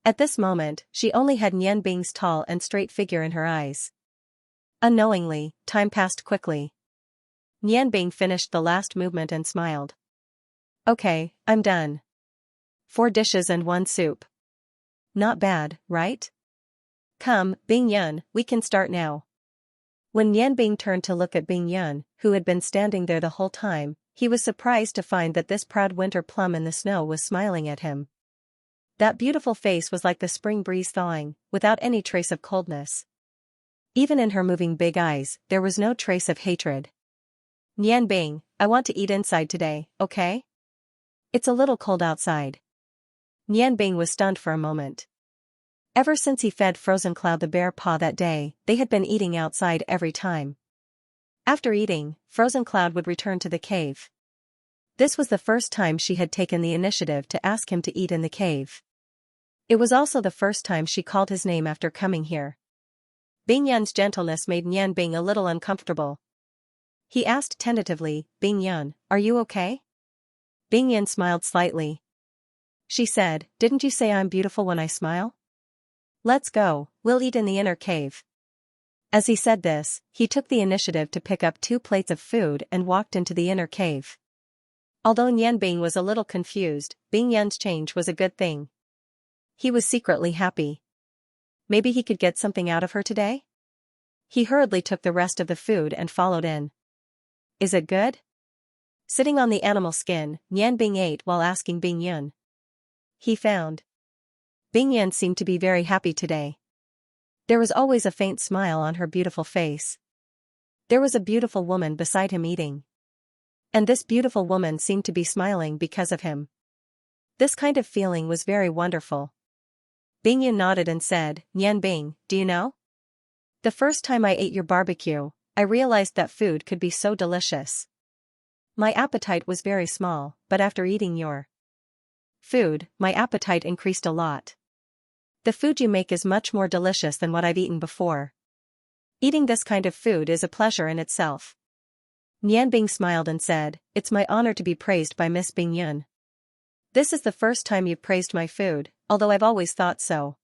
At this moment, she only had Nian Bing's tall and straight figure in her eyes. Unknowingly, time passed quickly. Nian Bing finished the last movement and smiled. "Okay, I'm done. 4 dishes and 1 soup. Not bad, right? Come, Bing Yun, we can start now." When Nian Bing turned to look at Bing Yun, who had been standing there the whole time, he was surprised to find that this proud winter plum in the snow was smiling at him. That beautiful face was like the spring breeze thawing, without any trace of coldness. Even in her moving big eyes, there was no trace of hatred. Nian Bing, I want to eat inside today, okay? It's a little cold outside. Nian Bing was stunned for a moment. Ever since he fed Frozen Cloud the bear paw that day, they had been eating outside every time. After eating, Frozen Cloud would return to the cave. This was the first time she had taken the initiative to ask him to eat in the cave. It was also the first time she called his name after coming here. Bing Yan's gentleness made Nian Bing a little uncomfortable. He asked tentatively, Bing Yan, are you okay? Bing Yan smiled slightly. She said, didn't you say I'm beautiful when I smile? Let's go, we'll eat in the inner cave. As he said this, he took the initiative to pick up 2 plates of food and walked into the inner cave. Although Nian Bing was a little confused, Bing Yan's change was a good thing. He was secretly happy. Maybe he could get something out of her today? He hurriedly took the rest of the food and followed in. Is it good? Sitting on the animal skin, Nian Bing ate while asking Bing Yan. He found. Bing Yan seemed to be very happy today. There was always a faint smile on her beautiful face. There was a beautiful woman beside him eating. And this beautiful woman seemed to be smiling because of him. This kind of feeling was very wonderful. Bing Yan nodded and said, Nian Bing, do you know? The first time I ate your barbecue, I realized that food could be so delicious. My appetite was very small, but after eating your food, my appetite increased a lot. The food you make is much more delicious than what I've eaten before. Eating this kind of food is a pleasure in itself. Nian Bing smiled and said, it's my honor to be praised by Miss Bing Yan. This is the first time you've praised my food, although I've always thought so.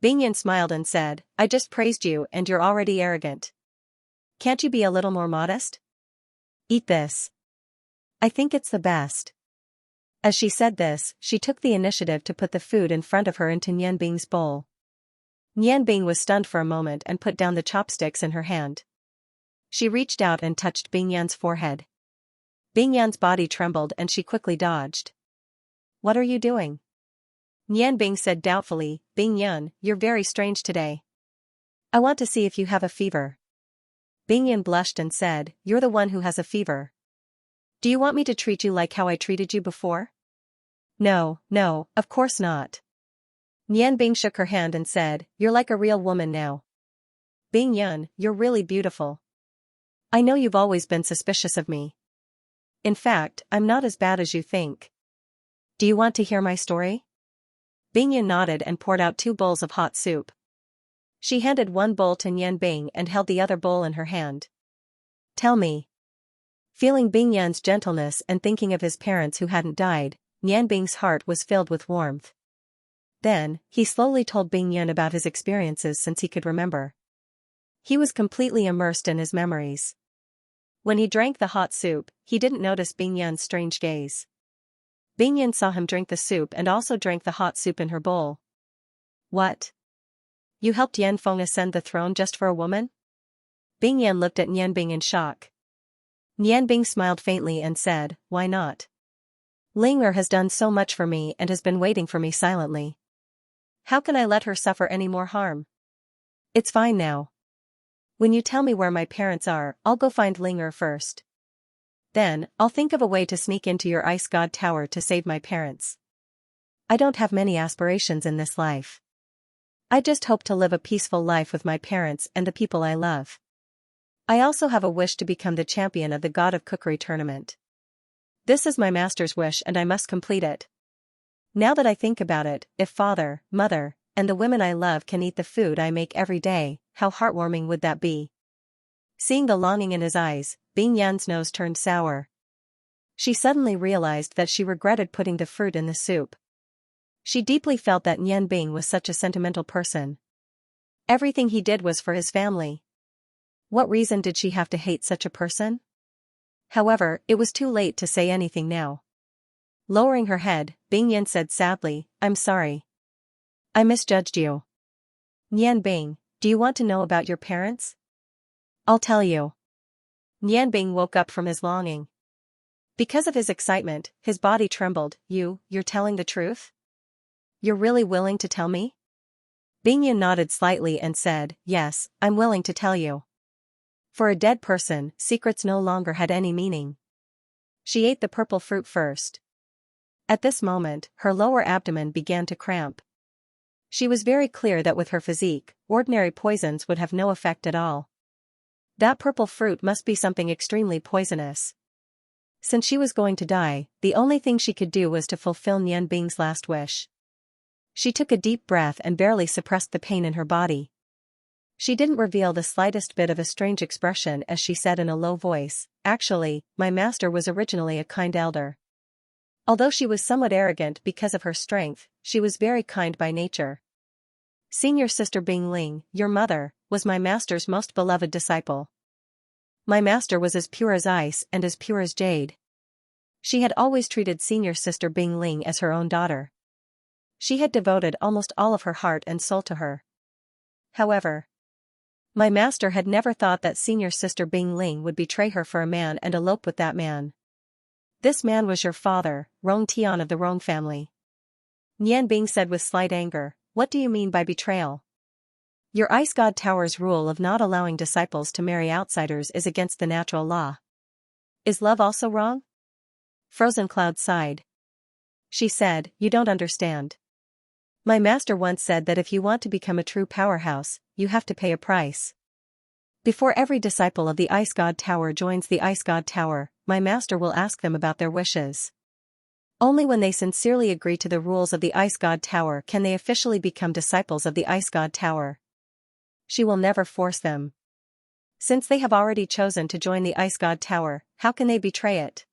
Bing Yan smiled and said, I just praised you and you're already arrogant. Can't you be a little more modest? Eat this. I think it's the best. As she said this, she took the initiative to put the food in front of her into Nian Bing's bowl. Nian Bing was stunned for a moment and put down the chopsticks in her hand. She reached out and touched Bing Yan's forehead. Bing Yan's body trembled and she quickly dodged. What are you doing? Nian Bing said doubtfully, Bing Yan, you're very strange today. I want to see if you have a fever. Bing Yan blushed and said, you're the one who has a fever. Do you want me to treat you like how I treated you before? No, of course not. Nian Bing shook her hand and said, you're like a real woman now. Bing Yan, you're really beautiful. I know you've always been suspicious of me. In fact, I'm not as bad as you think. Do you want to hear my story? Bing Yan nodded and poured out 2 bowls of hot soup. She handed one bowl to Nian Bing and held the other bowl in her hand. Tell me. Feeling Bing Yan's gentleness and thinking of his parents who hadn't died, Nian Bing's heart was filled with warmth. Then, he slowly told Bing Yan about his experiences since he could remember. He was completely immersed in his memories. When he drank the hot soup, he didn't notice Bing Yan's strange gaze. Bing Yan saw him drink the soup and also drank the hot soup in her bowl. What? You helped Yan Feng ascend the throne just for a woman? Bing Yan looked at Nian Bing in shock. Nian Bing smiled faintly and said, why not? Ling Er has done so much for me and has been waiting for me silently. How can I let her suffer any more harm? It's fine now. When you tell me where my parents are, I'll go find Ling Er first. Then, I'll think of a way to sneak into your ice god tower to save my parents. I don't have many aspirations in this life. I just hope to live a peaceful life with my parents and the people I love. I also have a wish to become the champion of the God of Cookery tournament. This is my master's wish and I must complete it. Now that I think about it, if father, mother, and the women I love can eat the food I make every day, how heartwarming would that be? Seeing the longing in his eyes, Bing Yan's nose turned sour. She suddenly realized that she regretted putting the fruit in the soup. She deeply felt that Nian Bing was such a sentimental person. Everything he did was for his family. What reason did she have to hate such a person? However, it was too late to say anything now. Lowering her head, Bing Yan said sadly, I'm sorry. I misjudged you. Nian Bing, do you want to know about your parents? I'll tell you. Nian Bing woke up from his longing. Because of his excitement, his body trembled. You're telling the truth? You're really willing to tell me? Bingyan nodded slightly and said, yes, I'm willing to tell you. For a dead person, secrets no longer had any meaning. She ate the purple fruit first. At this moment, her lower abdomen began to cramp. She was very clear that with her physique, ordinary poisons would have no effect at all. That purple fruit must be something extremely poisonous. Since she was going to die, the only thing she could do was to fulfill Nian Bing's last wish. She took a deep breath and barely suppressed the pain in her body. She didn't reveal the slightest bit of a strange expression as she said in a low voice, actually, my master was originally a kind elder. Although she was somewhat arrogant because of her strength, she was very kind by nature. Senior sister Bing Ling, your mother, was my master's most beloved disciple. My master was as pure as ice and as pure as jade. She had always treated senior sister Bing Ling as her own daughter. She had devoted almost all of her heart and soul to her. However, my master had never thought that senior sister Bing Ling would betray her for a man and elope with that man. This man was your father, Rong Tian of the Rong family. Nian Bing said with slight anger, what do you mean by betrayal? Your Ice God Tower's rule of not allowing disciples to marry outsiders is against the natural law. Is love also wrong? Frozen Cloud sighed. She said, you don't understand. My master once said that if you want to become a true powerhouse, you have to pay a price. Before every disciple of the Ice God Tower joins the Ice God Tower, my master will ask them about their wishes. Only when they sincerely agree to the rules of the Ice God Tower can they officially become disciples of the Ice God Tower. She will never force them. Since they have already chosen to join the Ice God Tower, how can they betray it?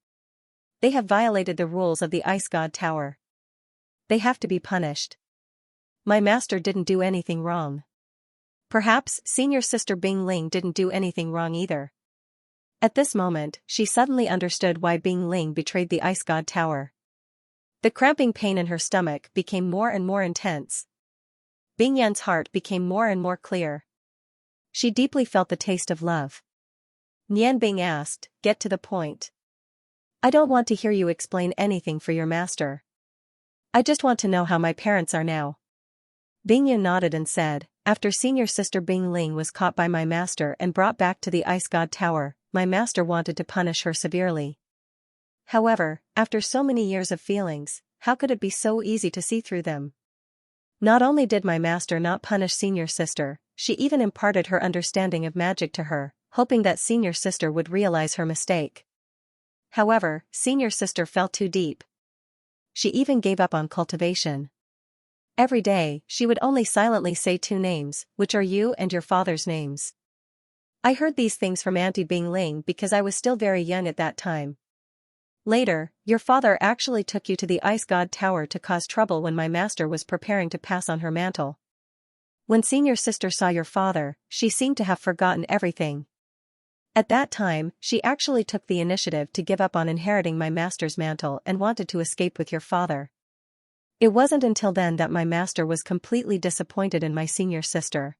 They have violated the rules of the Ice God Tower. They have to be punished. My master didn't do anything wrong. Perhaps senior sister Bing Ling didn't do anything wrong either. At this moment, she suddenly understood why Bing Ling betrayed the Ice God Tower. The cramping pain in her stomach became more and more intense. Bing Yan's heart became more and more clear. She deeply felt the taste of love. Nian Bing asked, get to the point. I don't want to hear you explain anything for your master. I just want to know how my parents are now. Bing Yan nodded and said, after senior sister Bing Ling was caught by my master and brought back to the Ice God Tower, my master wanted to punish her severely. However, after so many years of feelings, how could it be so easy to see through them? Not only did my master not punish senior sister, she even imparted her understanding of magic to her, hoping that senior sister would realize her mistake. However, senior sister fell too deep. She even gave up on cultivation. Every day, she would only silently say two names, which are you and your father's names. I heard these things from Auntie Bing Ling because I was still very young at that time. Later, your father actually took you to the Ice God Tower to cause trouble when my master was preparing to pass on her mantle. When senior sister saw your father, she seemed to have forgotten everything. At that time, she actually took the initiative to give up on inheriting my master's mantle and wanted to escape with your father. It wasn't until then that my master was completely disappointed in my senior sister.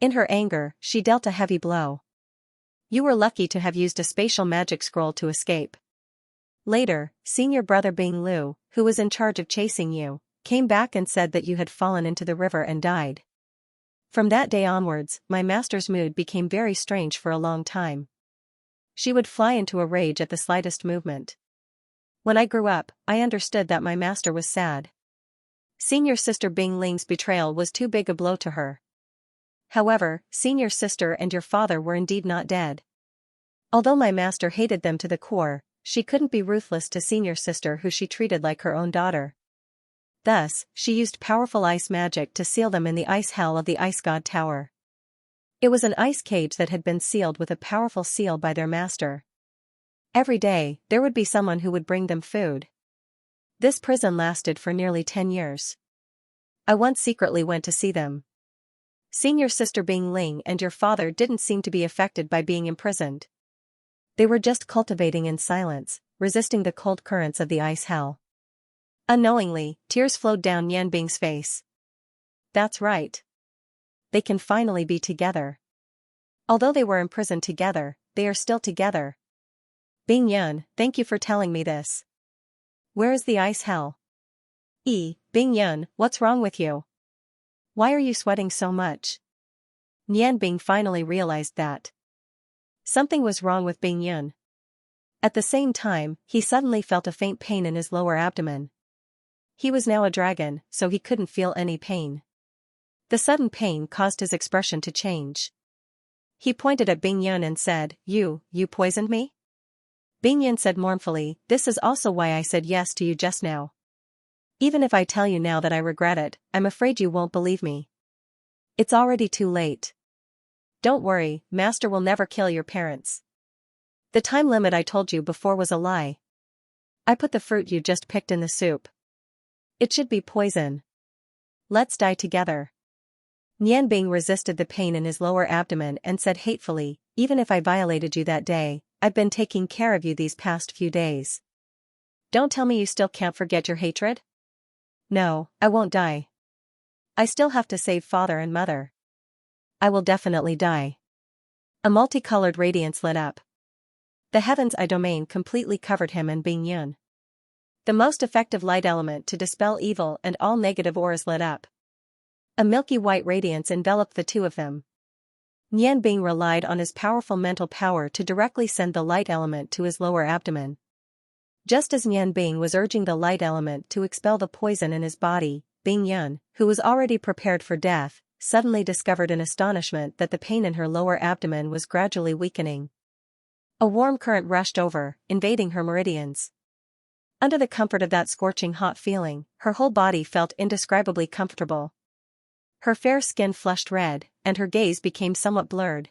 In her anger, she dealt a heavy blow. You were lucky to have used a spatial magic scroll to escape. Later, senior brother Bing Lu, who was in charge of chasing you, came back and said that you had fallen into the river and died. From that day onwards, my master's mood became very strange for a long time. She would fly into a rage at the slightest movement. When I grew up, I understood that my master was sad. Senior sister Bing Ling's betrayal was too big a blow to her. However, senior sister and your father were indeed not dead. Although my master hated them to the core, she couldn't be ruthless to senior sister who she treated like her own daughter. Thus, she used powerful ice magic to seal them in the ice hell of the Ice God Tower. It was an ice cage that had been sealed with a powerful seal by their master. Every day, there would be someone who would bring them food. This prison lasted for nearly 10 years. I once secretly went to see them. Senior sister Bing Ling and your father didn't seem to be affected by being imprisoned. They were just cultivating in silence, resisting the cold currents of the ice hell. Unknowingly, tears flowed down Yan Bing's face. That's right. They can finally be together. Although they were imprisoned together, they are still together. Bing Yan, thank you for telling me this. Where is the ice hell? Bing Yun, what's wrong with you? Why are you sweating so much? Nian Bing finally realized that something was wrong with Bing Yun. At the same time, he suddenly felt a faint pain in his lower abdomen. He was now a dragon, so he couldn't feel any pain. The sudden pain caused his expression to change. He pointed at Bing Yun and said, You poisoned me? Bing Yun said mournfully, This is also why I said yes to you just now. Even if I tell you now that I regret it, I'm afraid you won't believe me. It's already too late. Don't worry, Master will never kill your parents. The time limit I told you before was a lie. I put the fruit you just picked in the soup. It should be poison. Let's die together. Nian Bing resisted the pain in his lower abdomen and said hatefully, Even if I violated you that day, I've been taking care of you these past few days. Don't tell me you still can't forget your hatred? No, I won't die. I still have to save father and mother. I will definitely die. A multicolored radiance lit up. The heaven's eye domain completely covered him and Bing Yun. The most effective light element to dispel evil and all negative auras lit up. A milky white radiance enveloped the two of them. Nian Bing relied on his powerful mental power to directly send the light element to his lower abdomen. Just as Nian Bing was urging the light element to expel the poison in his body, Bing Yun, who was already prepared for death, suddenly discovered in astonishment that the pain in her lower abdomen was gradually weakening. A warm current rushed over, invading her meridians. Under the comfort of that scorching hot feeling, her whole body felt indescribably comfortable. Her fair skin flushed red, and her gaze became somewhat blurred.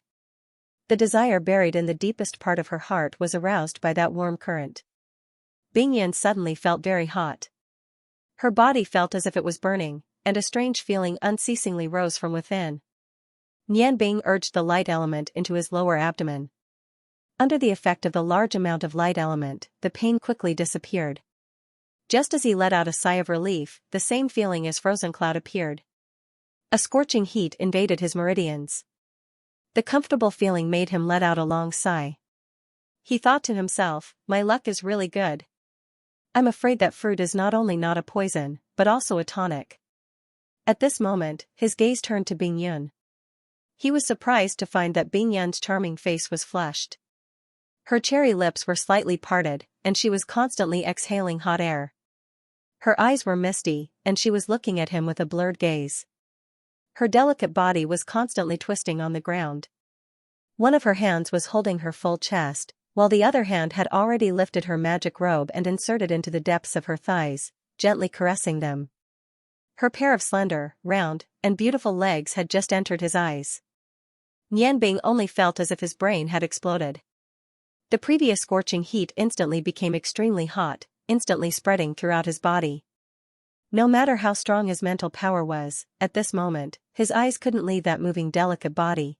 The desire buried in the deepest part of her heart was aroused by that warm current. Bing Yun suddenly felt very hot. Her body felt as if it was burning, and a strange feeling unceasingly rose from within. Nian Bing urged the light element into his lower abdomen. Under the effect of the large amount of light element, the pain quickly disappeared. Just as he let out a sigh of relief, the same feeling as frozen cloud appeared. A scorching heat invaded his meridians. The comfortable feeling made him let out a long sigh. He thought to himself, My luck is really good. I'm afraid that fruit is not only not a poison, but also a tonic. At this moment, his gaze turned to Bing Yun. He was surprised to find that Bing Yun's charming face was flushed. Her cherry lips were slightly parted, and she was constantly exhaling hot air. Her eyes were misty, and she was looking at him with a blurred gaze. Her delicate body was constantly twisting on the ground. One of her hands was holding her full chest, while the other hand had already lifted her magic robe and inserted into the depths of her thighs, gently caressing them. Her pair of slender, round, and beautiful legs had just entered his eyes. Nian Bing only felt as if his brain had exploded. The previous scorching heat instantly became extremely hot, instantly spreading throughout his body. No matter how strong his mental power was, at this moment, his eyes couldn't leave that moving delicate body.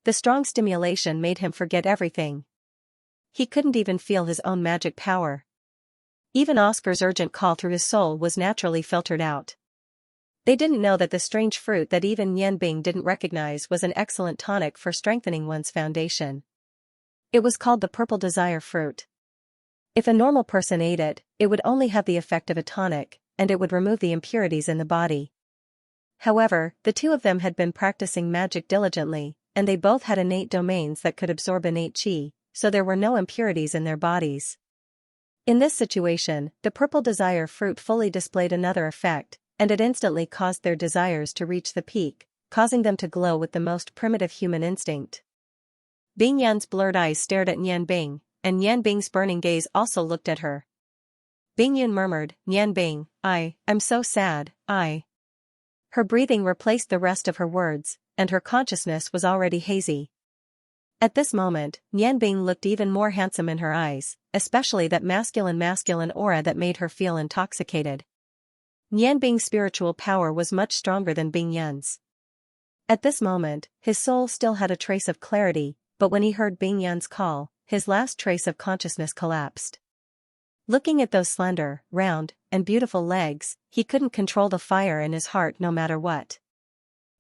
The strong stimulation made him forget everything. He couldn't even feel his own magic power. Even Oscar's urgent call through his soul was naturally filtered out. They didn't know that the strange fruit that even Nian Bing didn't recognize was an excellent tonic for strengthening one's foundation. It was called the purple desire fruit. If a normal person ate it, it would only have the effect of a tonic, and it would remove the impurities in the body. However, the two of them had been practicing magic diligently, and they both had innate domains that could absorb innate qi, so there were no impurities in their bodies. In this situation, the purple desire fruit fully displayed another effect, and it instantly caused their desires to reach the peak, causing them to glow with the most primitive human instinct. Bing Yun's blurred eyes stared at Nian Bing, and Nian Bing's burning gaze also looked at her. Bing Yun murmured, Nian Bing, I'm so sad, Her breathing replaced the rest of her words, and her consciousness was already hazy. At this moment, Nian Bing looked even more handsome in her eyes, especially that masculine aura that made her feel intoxicated. Nian Bing's spiritual power was much stronger than Bing Yun's. At this moment, his soul still had a trace of clarity, but when he heard Bing Yun's call, his last trace of consciousness collapsed. Looking at those slender, round, and beautiful legs, he couldn't control the fire in his heart no matter what.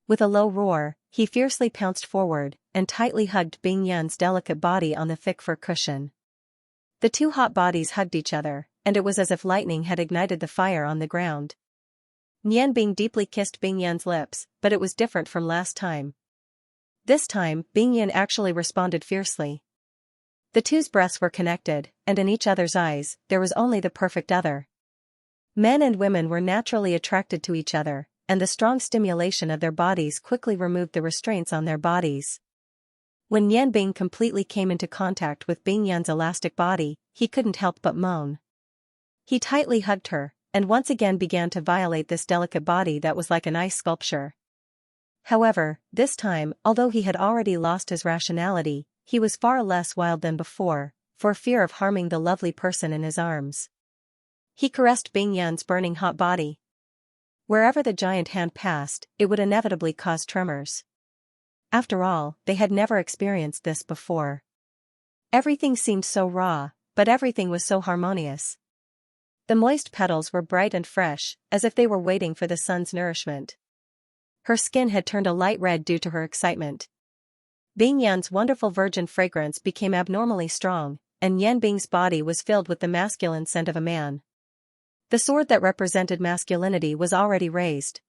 With a low roar, he fiercely pounced forward, and tightly hugged Bing Yun's delicate body on the thick fur cushion. The two hot bodies hugged each other, and it was as if lightning had ignited the fire on the ground. Nian Bing deeply kissed Bing Yan's lips, but it was different from last time. This time, Bing Yan actually responded fiercely. The two's breasts were connected, and in each other's eyes, there was only the perfect other. Men and women were naturally attracted to each other, and the strong stimulation of their bodies quickly removed the restraints on their bodies. When Nian Bing completely came into contact with Bing Yan's elastic body, he couldn't help but moan. He tightly hugged her, and once again began to violate this delicate body that was like an ice sculpture. However, this time, although he had already lost his rationality, he was far less wild than before, for fear of harming the lovely person in his arms. He caressed Bing Yan's burning hot body. Wherever the giant hand passed, it would inevitably cause tremors. After all, they had never experienced this before. Everything seemed so raw, but everything was so harmonious. The moist petals were bright and fresh, as if they were waiting for the sun's nourishment. Her skin had turned a light red due to her excitement. Bing Yan's wonderful virgin fragrance became abnormally strong, and Yan Bing's body was filled with the masculine scent of a man. The sword that represented masculinity was already raised.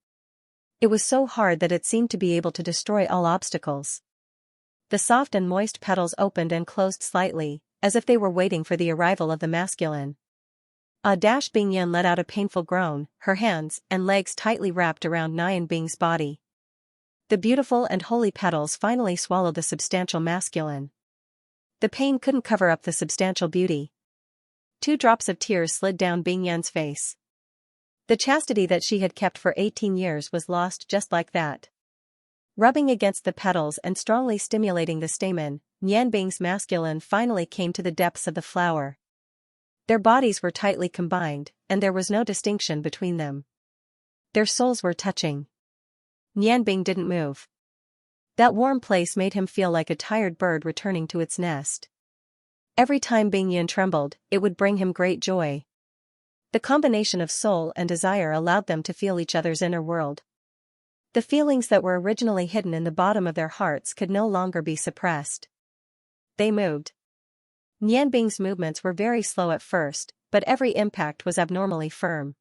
It was so hard that it seemed to be able to destroy all obstacles. The soft and moist petals opened and closed slightly, as if they were waiting for the arrival of the masculine. Bing Yan let out a painful groan, her hands and legs tightly wrapped around Nian Bing's body. The beautiful and holy petals finally swallowed the substantial masculine. The pain couldn't cover up the substantial beauty. 2 drops of tears slid down Bing Yan's face. The chastity that she had kept for 18 years was lost just like that. Rubbing against the petals and strongly stimulating the stamen, Nian Bing's masculine finally came to the depths of the flower. Their bodies were tightly combined, and there was no distinction between them. Their souls were touching. Nian Bing didn't move. That warm place made him feel like a tired bird returning to its nest. Every time Bing Yan trembled, it would bring him great joy. The combination of soul and desire allowed them to feel each other's inner world. The feelings that were originally hidden in the bottom of their hearts could no longer be suppressed. They moved. Nian Bing's movements were very slow at first, but every impact was abnormally firm.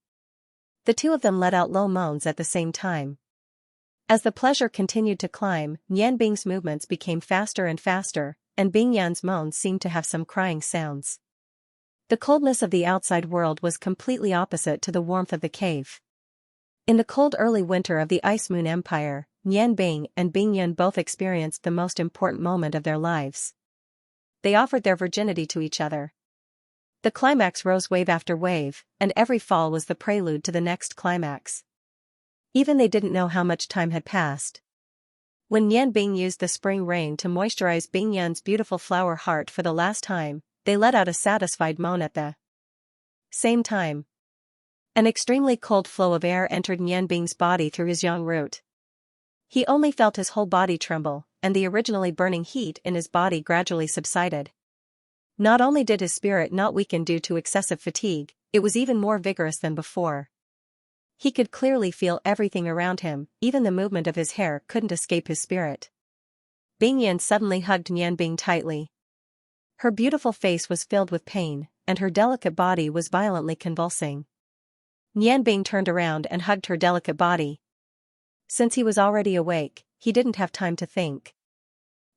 The two of them let out low moans at the same time. As the pleasure continued to climb, Nian Bing's movements became faster and faster, and Bing Yan's moans seemed to have some crying sounds. The coldness of the outside world was completely opposite to the warmth of the cave. In the cold early winter of the Ice Moon Empire, Nian Bing and Bing Yan both experienced the most important moment of their lives. They offered their virginity to each other. The climax rose wave after wave, and every fall was the prelude to the next climax. Even they didn't know how much time had passed. When Nian Bing used the spring rain to moisturize Bing Yan's beautiful flower heart for the last time, they let out a satisfied moan at the same time. An extremely cold flow of air entered Nian Bing's body through his yang root. He only felt his whole body tremble, and the originally burning heat in his body gradually subsided. Not only did his spirit not weaken due to excessive fatigue, it was even more vigorous than before. He could clearly feel everything around him, even the movement of his hair couldn't escape his spirit. Bing Yan suddenly hugged Nian Bing tightly. Her beautiful face was filled with pain, and her delicate body was violently convulsing. Nian Bing turned around and hugged her delicate body. Since he was already awake, he didn't have time to think.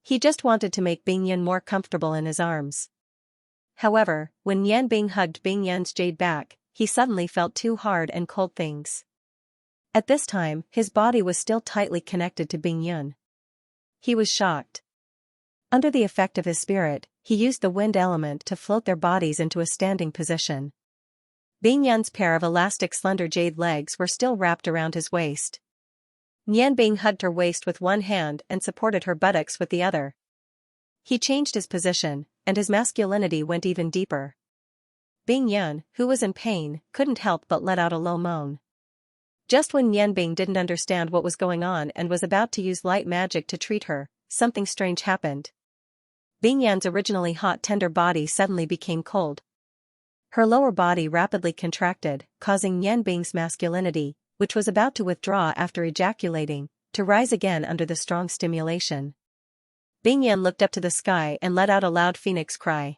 He just wanted to make Bing Yan more comfortable in his arms. However, when Nian Bing hugged Bing Yan's jade back, he suddenly felt 2 hard and cold things. At this time, his body was still tightly connected to Bing Yan. He was shocked. Under the effect of his spirit, he used the wind element to float their bodies into a standing position. Bing Yan's pair of elastic slender jade legs were still wrapped around his waist. Nian Bing hugged her waist with one hand and supported her buttocks with the other. He changed his position, and his masculinity went even deeper. Bing Yan, who was in pain, couldn't help but let out a low moan. Just when Nian Bing didn't understand what was going on and was about to use light magic to treat her, something strange happened. Bing Yan's originally hot tender body suddenly became cold. Her lower body rapidly contracted, causing Nian Bing's masculinity, which was about to withdraw after ejaculating, to rise again under the strong stimulation. Bing Yan looked up to the sky and let out a loud phoenix cry.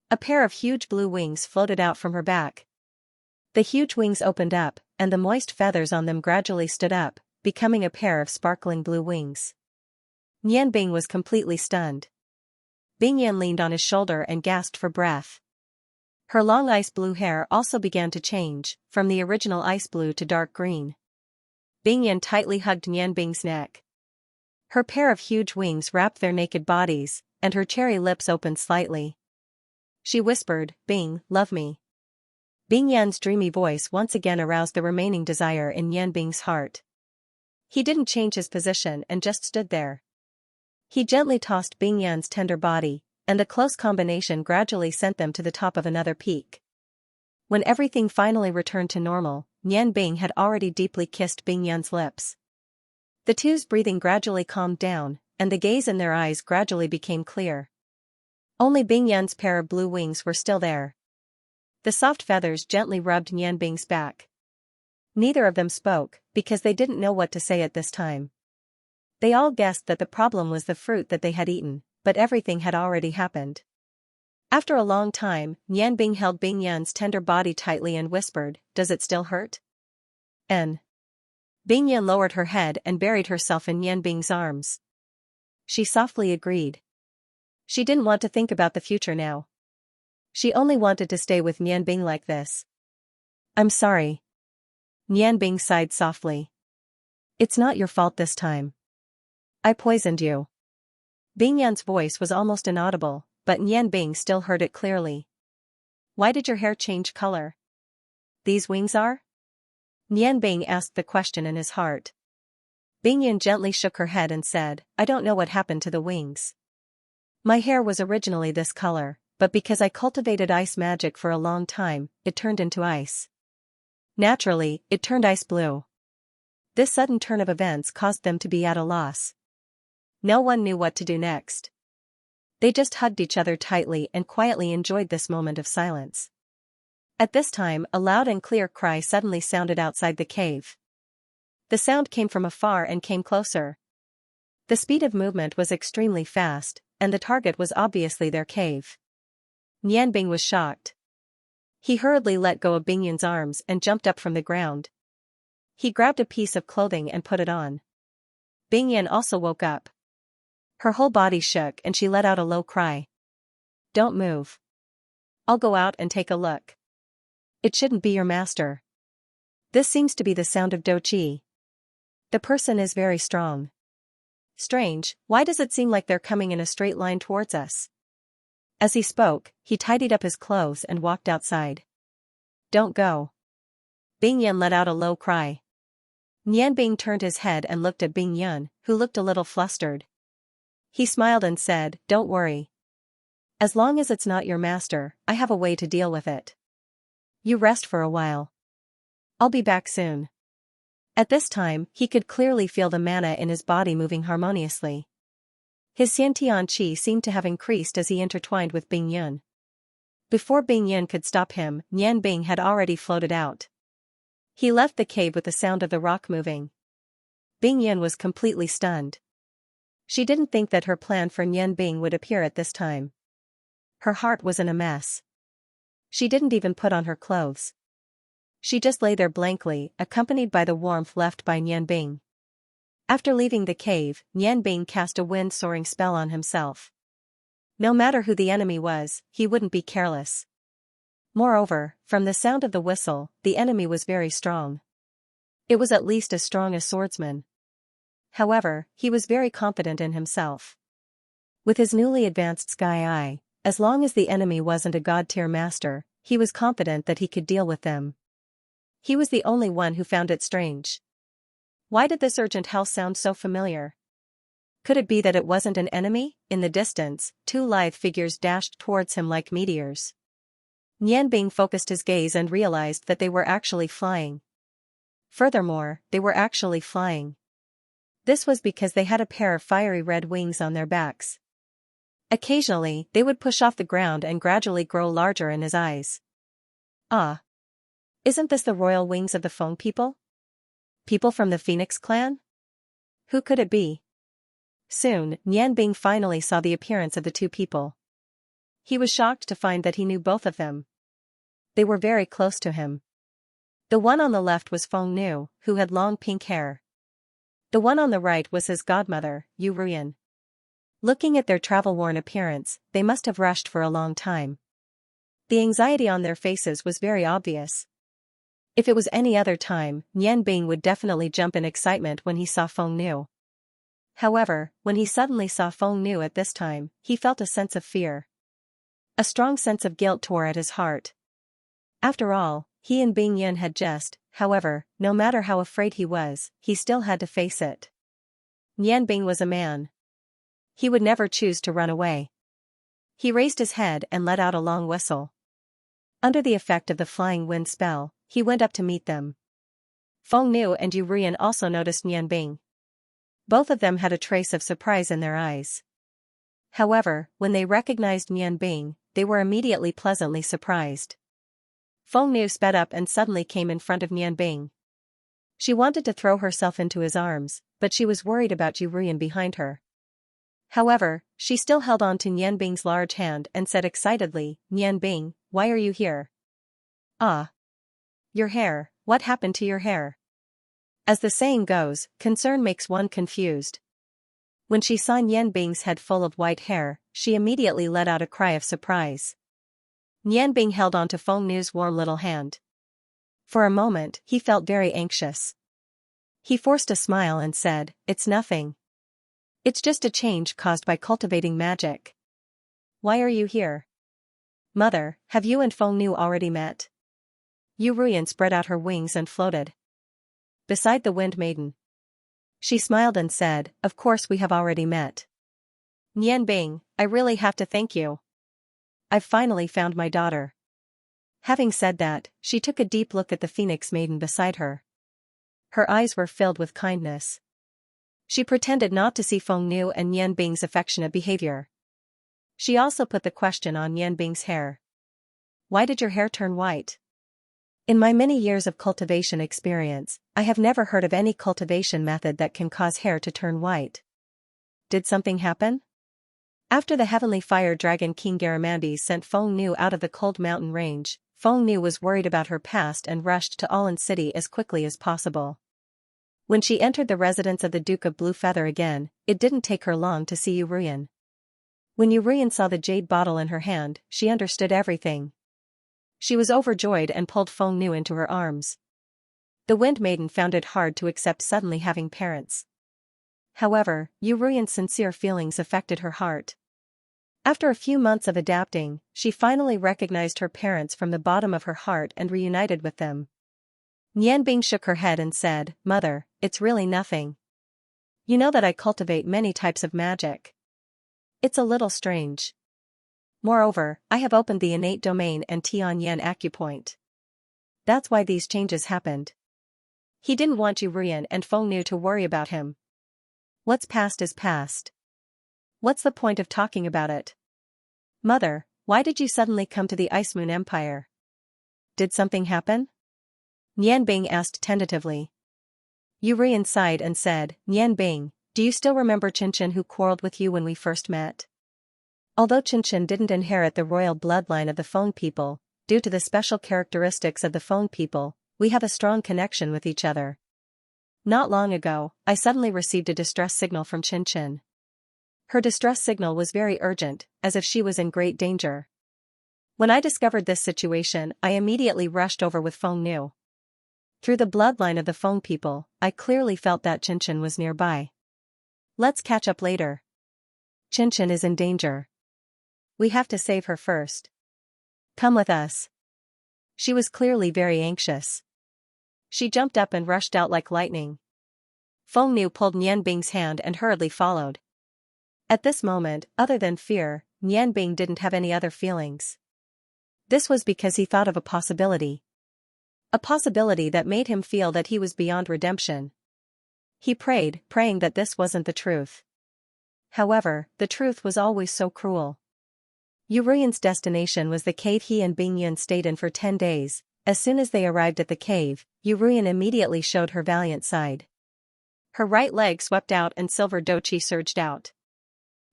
A pair of huge blue wings floated out from her back. The huge wings opened up, and the moist feathers on them gradually stood up, becoming a pair of sparkling blue wings. Nian Bing was completely stunned. Bing Yan leaned on his shoulder and gasped for breath. Her long ice blue hair also began to change, from the original ice blue to dark green. Bing Yan tightly hugged Nian Bing's neck. Her pair of huge wings wrapped their naked bodies, and her cherry lips opened slightly. She whispered, "Bing, love me." Bing Yan's dreamy voice once again aroused the remaining desire in Nian Bing's heart. He didn't change his position and just stood there. He gently tossed Bing Yan's tender body, and the close combination gradually sent them to the top of another peak. When everything finally returned to normal, Nian Bing had already deeply kissed Bing Yan's lips. The two's breathing gradually calmed down, and the gaze in their eyes gradually became clear. Only Bing Yan's pair of blue wings were still there. The soft feathers gently rubbed Nian Bing's back. Neither of them spoke, because they didn't know what to say at this time. They all guessed that the problem was the fruit that they had eaten, but everything had already happened. After a long time, Nian Bing held Bing Yan's tender body tightly and whispered, "Does it still hurt?" "N." Bing Yan lowered her head and buried herself in Nian Bing's arms. She softly agreed. She didn't want to think about the future now. She only wanted to stay with Nian Bing like this. "I'm sorry." Nian Bing sighed softly. "It's not your fault this time. I poisoned you." Bing Yan's voice was almost inaudible, but Nian Bing still heard it clearly. "Why did your hair change color?" "These wings are?" Nian Bing asked the question in his heart. Bing Yan gently shook her head and said, "I don't know what happened to the wings. My hair was originally this color, but because I cultivated ice magic for a long time, it turned into ice. Naturally, it turned ice blue." This sudden turn of events caused them to be at a loss. No one knew what to do next. They just hugged each other tightly and quietly enjoyed this moment of silence. At this time, a loud and clear cry suddenly sounded outside the cave. The sound came from afar and came closer. The speed of movement was extremely fast, and the target was obviously their cave. Nian Bing was shocked. He hurriedly let go of Bing Yan's arms and jumped up from the ground. He grabbed a piece of clothing and put it on. Bing Yan also woke up. Her whole body shook and she let out a low cry. "Don't move. I'll go out and take a look." "It shouldn't be your master. This seems to be the sound of Doqi. The person is very strong. Strange, why does it seem like they're coming in a straight line towards us?" As he spoke, he tidied up his clothes and walked outside. "Don't go." Bing Yan let out a low cry. Nian Bing turned his head and looked at Bing Yan, who looked a little flustered. He smiled and said, "Don't worry. As long as it's not your master, I have a way to deal with it. You rest for a while. I'll be back soon." At this time, he could clearly feel the mana in his body moving harmoniously. His Xiantian qi seemed to have increased as he intertwined with Bing Yan. Before Bing Yan could stop him, Nian Bing had already floated out. He left the cave with the sound of the rock moving. Bing Yan was completely stunned. She didn't think that her plan for Nian Bing would appear at this time. Her heart was in a mess. She didn't even put on her clothes. She just lay there blankly, accompanied by the warmth left by Nian Bing. After leaving the cave, Nian Bing cast a wind-soaring spell on himself. No matter who the enemy was, he wouldn't be careless. Moreover, from the sound of the whistle, the enemy was very strong. It was at least as strong as swordsman. However, he was very confident in himself. With his newly advanced sky eye, as long as the enemy wasn't a god-tier master, he was confident that he could deal with them. He was the only one who found it strange. Why did this urgent hell sound so familiar? Could it be that it wasn't an enemy? In the distance, two lithe figures dashed towards him like meteors. Nian Bing focused his gaze and realized that they were actually flying. Furthermore, they were actually flying. This was because they had a pair of fiery red wings on their backs. Occasionally, they would push off the ground and gradually grow larger in his eyes. Ah! Isn't this the royal wings of the Feng people? People from the Phoenix clan? Who could it be? Soon, Nian Bing finally saw the appearance of the two people. He was shocked to find that he knew both of them. They were very close to him. The one on the left was Feng Nu, who had long pink hair. The one on the right was his godmother, Yu Ruyan. Looking at their travel-worn appearance, they must have rushed for a long time. The anxiety on their faces was very obvious. If it was any other time, Nian Bing would definitely jump in excitement when he saw Feng Nu. However, when he suddenly saw Feng Nu at this time, he felt a sense of fear. A strong sense of guilt tore at his heart. After all, he and Bing Yin had just, however, no matter how afraid he was, he still had to face it. Nian Bing was a man. He would never choose to run away. He raised his head and let out a long whistle. Under the effect of the flying wind spell, he went up to meet them. Feng Nu and Yu Ruyan also noticed Nian Bing. Both of them had a trace of surprise in their eyes. However, when they recognized Nian Bing, they were immediately pleasantly surprised. Feng Nu sped up and suddenly came in front of Nian Bing. She wanted to throw herself into his arms, but she was worried about Yu Ruyan behind her. However, she still held on to Nian Bing's large hand and said excitedly, "Nian Bing, why are you here?" "Ah. Your hair, what happened to your hair?" As the saying goes, concern makes one confused. When she saw Nian Bing's head full of white hair, she immediately let out a cry of surprise. Nian Bing held on to Feng Nu's warm little hand. For a moment, he felt very anxious. He forced a smile and said, "It's nothing. It's just a change caused by cultivating magic." "Why are you here?" "Mother, have you and Feng Nu already met?" Yu Ruyan spread out her wings and floated beside the Wind Maiden. She smiled and said, "Of course we have already met. Nian Bing, I really have to thank you. I've finally found my daughter." Having said that, she took a deep look at the Phoenix Maiden beside her. Her eyes were filled with kindness. She pretended not to see Feng Nu and Nian Bing's affectionate behavior. She also put the question on Nian Bing's hair. "Why did your hair turn white?" "In my many years of cultivation experience, I have never heard of any cultivation method that can cause hair to turn white." "Did something happen?" After the heavenly fire dragon King Garamandes sent Feng Nu out of the cold mountain range, Feng Nu was worried about her past and rushed to Aulin City as quickly as possible. When she entered the residence of the Duke of Blue Feather again, it didn't take her long to see Yu Ruyan. When Yu Ruyan saw the jade bottle in her hand, she understood everything. She was overjoyed and pulled Feng Nu into her arms. The Wind Maiden found it hard to accept suddenly having parents. However, Yu Ruyan's sincere feelings affected her heart. After a few months of adapting, she finally recognized her parents from the bottom of her heart and reunited with them. Nian Bing shook her head and said, "Mother, it's really nothing. You know that I cultivate many types of magic. It's a little strange. Moreover, I have opened the innate domain and Tianyan acupoint. That's why these changes happened." He didn't want Yu Ruyan and Feng Nu to worry about him. What's past is past. What's the point of talking about it? "Mother, why did you suddenly come to the Ice Moon Empire? Did something happen?" Nian Bing asked tentatively. Yu Ruyan sighed and said, "Nian Bing, do you still remember Xianxia who quarreled with you when we first met? Although Xianxia didn't inherit the royal bloodline of the Feng people, due to the special characteristics of the Feng people, we have a strong connection with each other. Not long ago, I suddenly received a distress signal from Xianxia. Her distress signal was very urgent, as if she was in great danger. When I discovered this situation, I immediately rushed over with Feng Nu. Through the bloodline of the Feng people, I clearly felt that Xianxia was nearby. Let's catch up later. Xianxia is in danger. We have to save her first. Come with us." She was clearly very anxious. She jumped up and rushed out like lightning. Feng Nu pulled Nian Bing's hand and hurriedly followed. At this moment, other than fear, Nian Bing didn't have any other feelings. This was because he thought of a possibility. A possibility that made him feel that he was beyond redemption. He praying that this wasn't the truth. However, the truth was always so cruel. Yu Ruyan's destination was the cave he and Bing Yin stayed in for 10 days. As soon as they arrived at the cave, Yu Ruyan immediately showed her valiant side. Her right leg swept out and silver doqi surged out.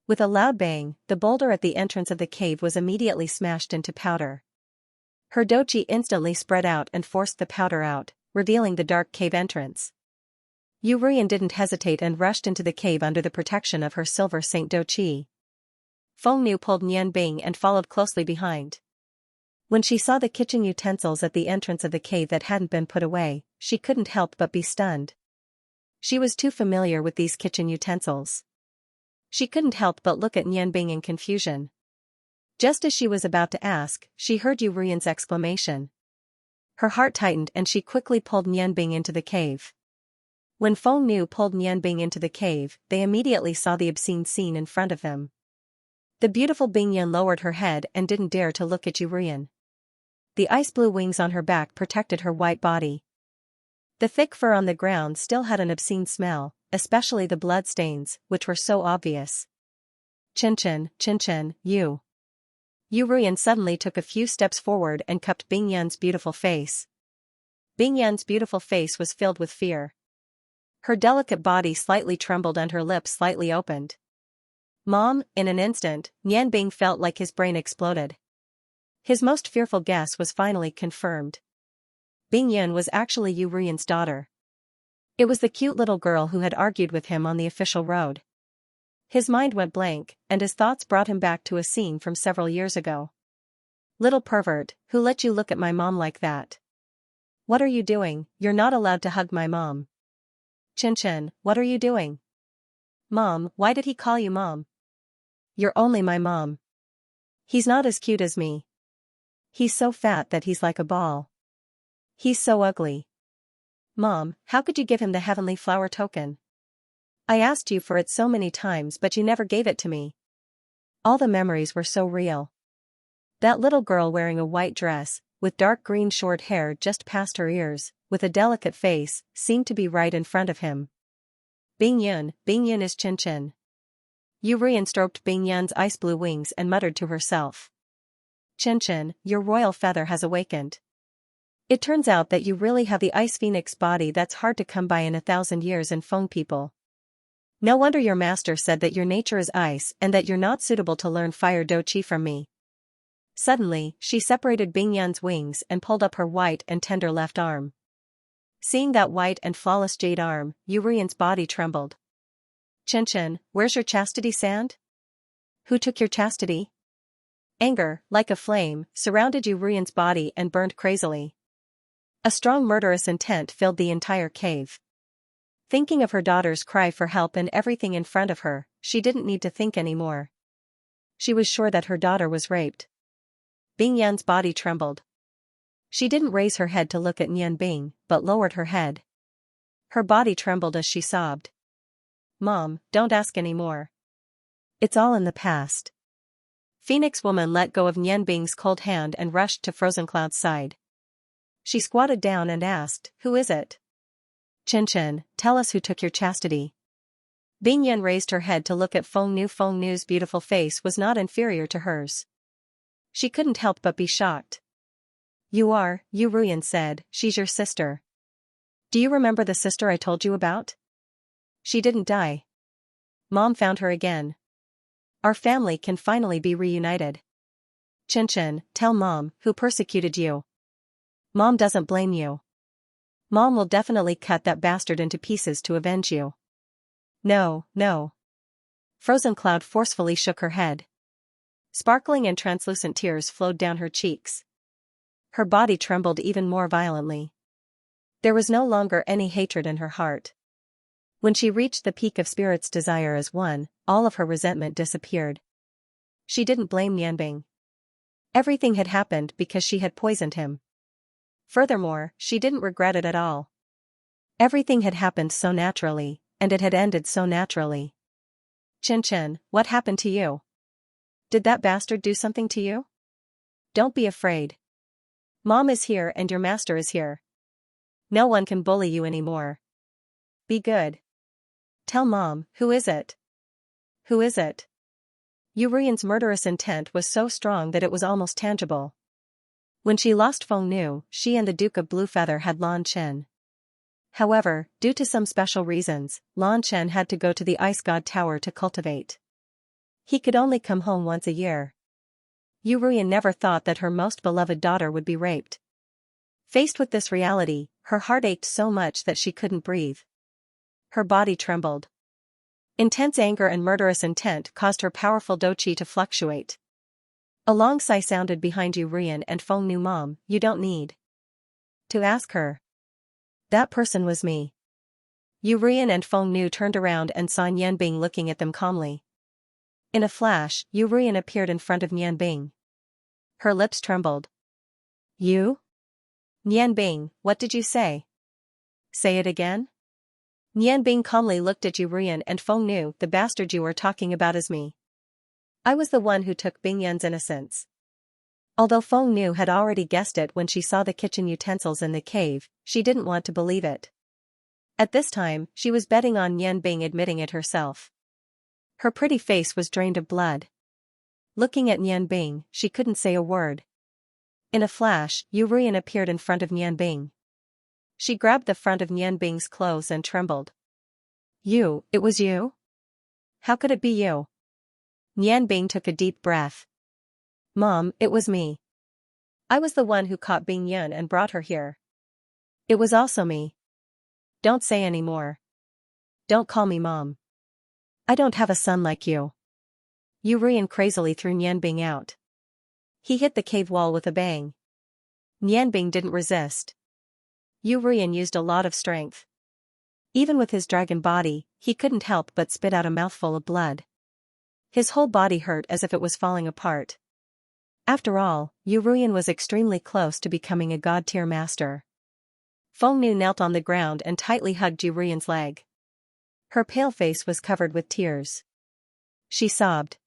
With a loud bang, the boulder at the entrance of the cave was immediately smashed into powder. Her dochi instantly spread out and forced the powder out, revealing the dark cave entrance. Yu Ruyan didn't hesitate and rushed into the cave under the protection of her silver Saint Dochi. Feng Nu pulled Nian Bing and followed closely behind. When she saw the kitchen utensils at the entrance of the cave that hadn't been put away, she couldn't help but be stunned. She was too familiar with these kitchen utensils. She couldn't help but look at Nian Bing in confusion. Just as she was about to ask, she heard Yu Ruyan's exclamation. Her heart tightened and she quickly pulled Nian Bing into the cave. When Feng Nu pulled Nian Bing into the cave, they immediately saw the obscene scene in front of them. The beautiful Bing Yan lowered her head and didn't dare to look at Yu Ruyan. The ice-blue wings on her back protected her white body. The thick fur on the ground still had an obscene smell, especially the blood stains, which were so obvious. Chin, you. Yu Ruyan suddenly took a few steps forward and cupped Bing Yan's beautiful face. Bing Yan's beautiful face was filled with fear. Her delicate body slightly trembled and her lips slightly opened. Mom, in an instant, Nian Bing felt like his brain exploded. His most fearful guess was finally confirmed. Bing Yan was actually Yu Ruyan's daughter. It was the cute little girl who had argued with him on the official road. His mind went blank, and his thoughts brought him back to a scene from several years ago. Little pervert, who let you look at my mom like that? What are you doing? You're not allowed to hug my mom. Chin, what are you doing? Mom, why did he call you mom? You're only my mom. He's not as cute as me. He's so fat that he's like a ball. He's so ugly. Mom, how could you give him the heavenly flower token? I asked you for it so many times but you never gave it to me. All the memories were so real. That little girl wearing a white dress, with dark green short hair just past her ears, with a delicate face, seemed to be right in front of him. Bing Yan is Chin. Yu Ruyan stroked Bing Yan's ice-blue wings and muttered to herself. Chin, your royal feather has awakened. It turns out that you really have the ice phoenix body that's hard to come by in 1,000 years in Feng people. No wonder your master said that your nature is ice and that you're not suitable to learn fire dochi from me. Suddenly, she separated Bing Yan's wings and pulled up her white and tender left arm. Seeing that white and flawless jade arm, Yu Ruyan's body trembled. Chin, where's your chastity sand? Who took your chastity? Anger, like a flame, surrounded Yu Ruyan's body and burned crazily. A strong murderous intent filled the entire cave. Thinking of her daughter's cry for help and everything in front of her, she didn't need to think anymore. She was sure that her daughter was raped. Bing Yan's body trembled. She didn't raise her head to look at Nian Bing, but lowered her head. Her body trembled as she sobbed. Mom, don't ask any more. It's all in the past. Phoenix Woman let go of Nian Bing's cold hand and rushed to Frozen Cloud's side. She squatted down and asked, who is it? Chin, tell us who took your chastity. Bing Yan raised her head to look at Feng Nu. Feng Nu's beautiful face was not inferior to hers. She couldn't help but be shocked. You are, Yu Ruyan said, she's your sister. Do you remember the sister I told you about? She didn't die. Mom found her again. Our family can finally be reunited. Chin, tell Mom, who persecuted you. Mom doesn't blame you. Mom will definitely cut that bastard into pieces to avenge you. No. Frozen Cloud forcefully shook her head. Sparkling and translucent tears flowed down her cheeks. Her body trembled even more violently. There was no longer any hatred in her heart. When she reached the peak of spirit's desire as one, all of her resentment disappeared. She didn't blame Nian Bing. Everything had happened because she had poisoned him. Furthermore, she didn't regret it at all. Everything had happened so naturally, and it had ended so naturally. Chin, what happened to you? Did that bastard do something to you? Don't be afraid. Mom is here and your master is here. No one can bully you anymore. Be good. Tell Mom, who is it? Who is it? Yu Ruyan's murderous intent was so strong that it was almost tangible. When she lost Feng Nu, she and the Duke of Blue Feather had Lan Chen. However, due to some special reasons, Lan Chen had to go to the Ice God Tower to cultivate. He could only come home once a year. Yu Ruyan never thought that her most beloved daughter would be raped. Faced with this reality, her heart ached so much that she couldn't breathe. Her body trembled. Intense anger and murderous intent caused her powerful doqi to fluctuate. A long sigh sounded behind Yu Ruyan and Feng knew, "Mom, you don't need to ask her. That person was me." Yu Ruyan and Feng Nu turned around and saw Nianbing looking at them calmly. In a flash, Yu Ruyan appeared in front of Nianbing. Her lips trembled. "You?" "Nianbing, what did you say?" "Say it again?" Nianbing calmly looked at Yu Ruyan and Feng Nu. "The bastard you are talking about is me. I was the one who took Bingyan's innocence." Although Feng Nu had already guessed it when she saw the kitchen utensils in the cave, she didn't want to believe it. At this time, she was betting on Nianbing admitting it herself. Her pretty face was drained of blood. Looking at Nianbing, she couldn't say a word. In a flash, Yu Ruyan appeared in front of Nianbing. She grabbed the front of Nianbing's clothes and trembled. "You, it was you? How could it be you?" Nianbing took a deep breath. "Mom, it was me. I was the one who caught Bingyun and brought her here. It was also me. Don't say any more. Don't call me Mom. I don't have a son like you." Yu Ruyan crazily threw Nianbing out. He hit the cave wall with a bang. Nianbing didn't resist. Yu Ruyan used a lot of strength. Even with his dragon body, he couldn't help but spit out a mouthful of blood. His whole body hurt as if it was falling apart. After all, Yu Ruyan was extremely close to becoming a god-tier master. Feng Nu knelt on the ground and tightly hugged Yu Ruyan's leg. Her pale face was covered with tears. She sobbed.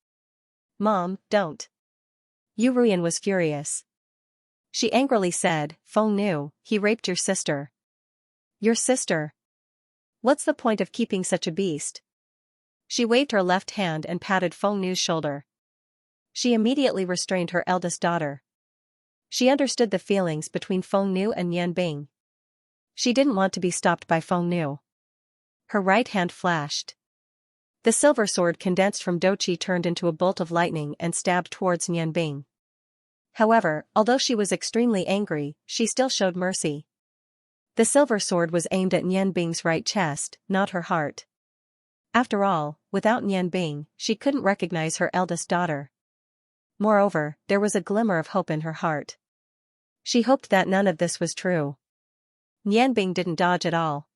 "Mom, don't." Yu Ruyan was furious. She angrily said, "Feng Nu, he raped your sister." "Your sister? What's the point of keeping such a beast?" She waved her left hand and patted Feng Nu's shoulder. She immediately restrained her eldest daughter. She understood the feelings between Feng Nu and Nianbing. She didn't want to be stopped by Feng Nu. Her right hand flashed. The silver sword condensed from doqi turned into a bolt of lightning and stabbed towards Nianbing. However, although she was extremely angry, she still showed mercy. The silver sword was aimed at Nianbing's right chest, not her heart. After all, without Nianbing, she couldn't recognize her eldest daughter. Moreover, there was a glimmer of hope in her heart. She hoped that none of this was true. Nianbing didn't dodge at all.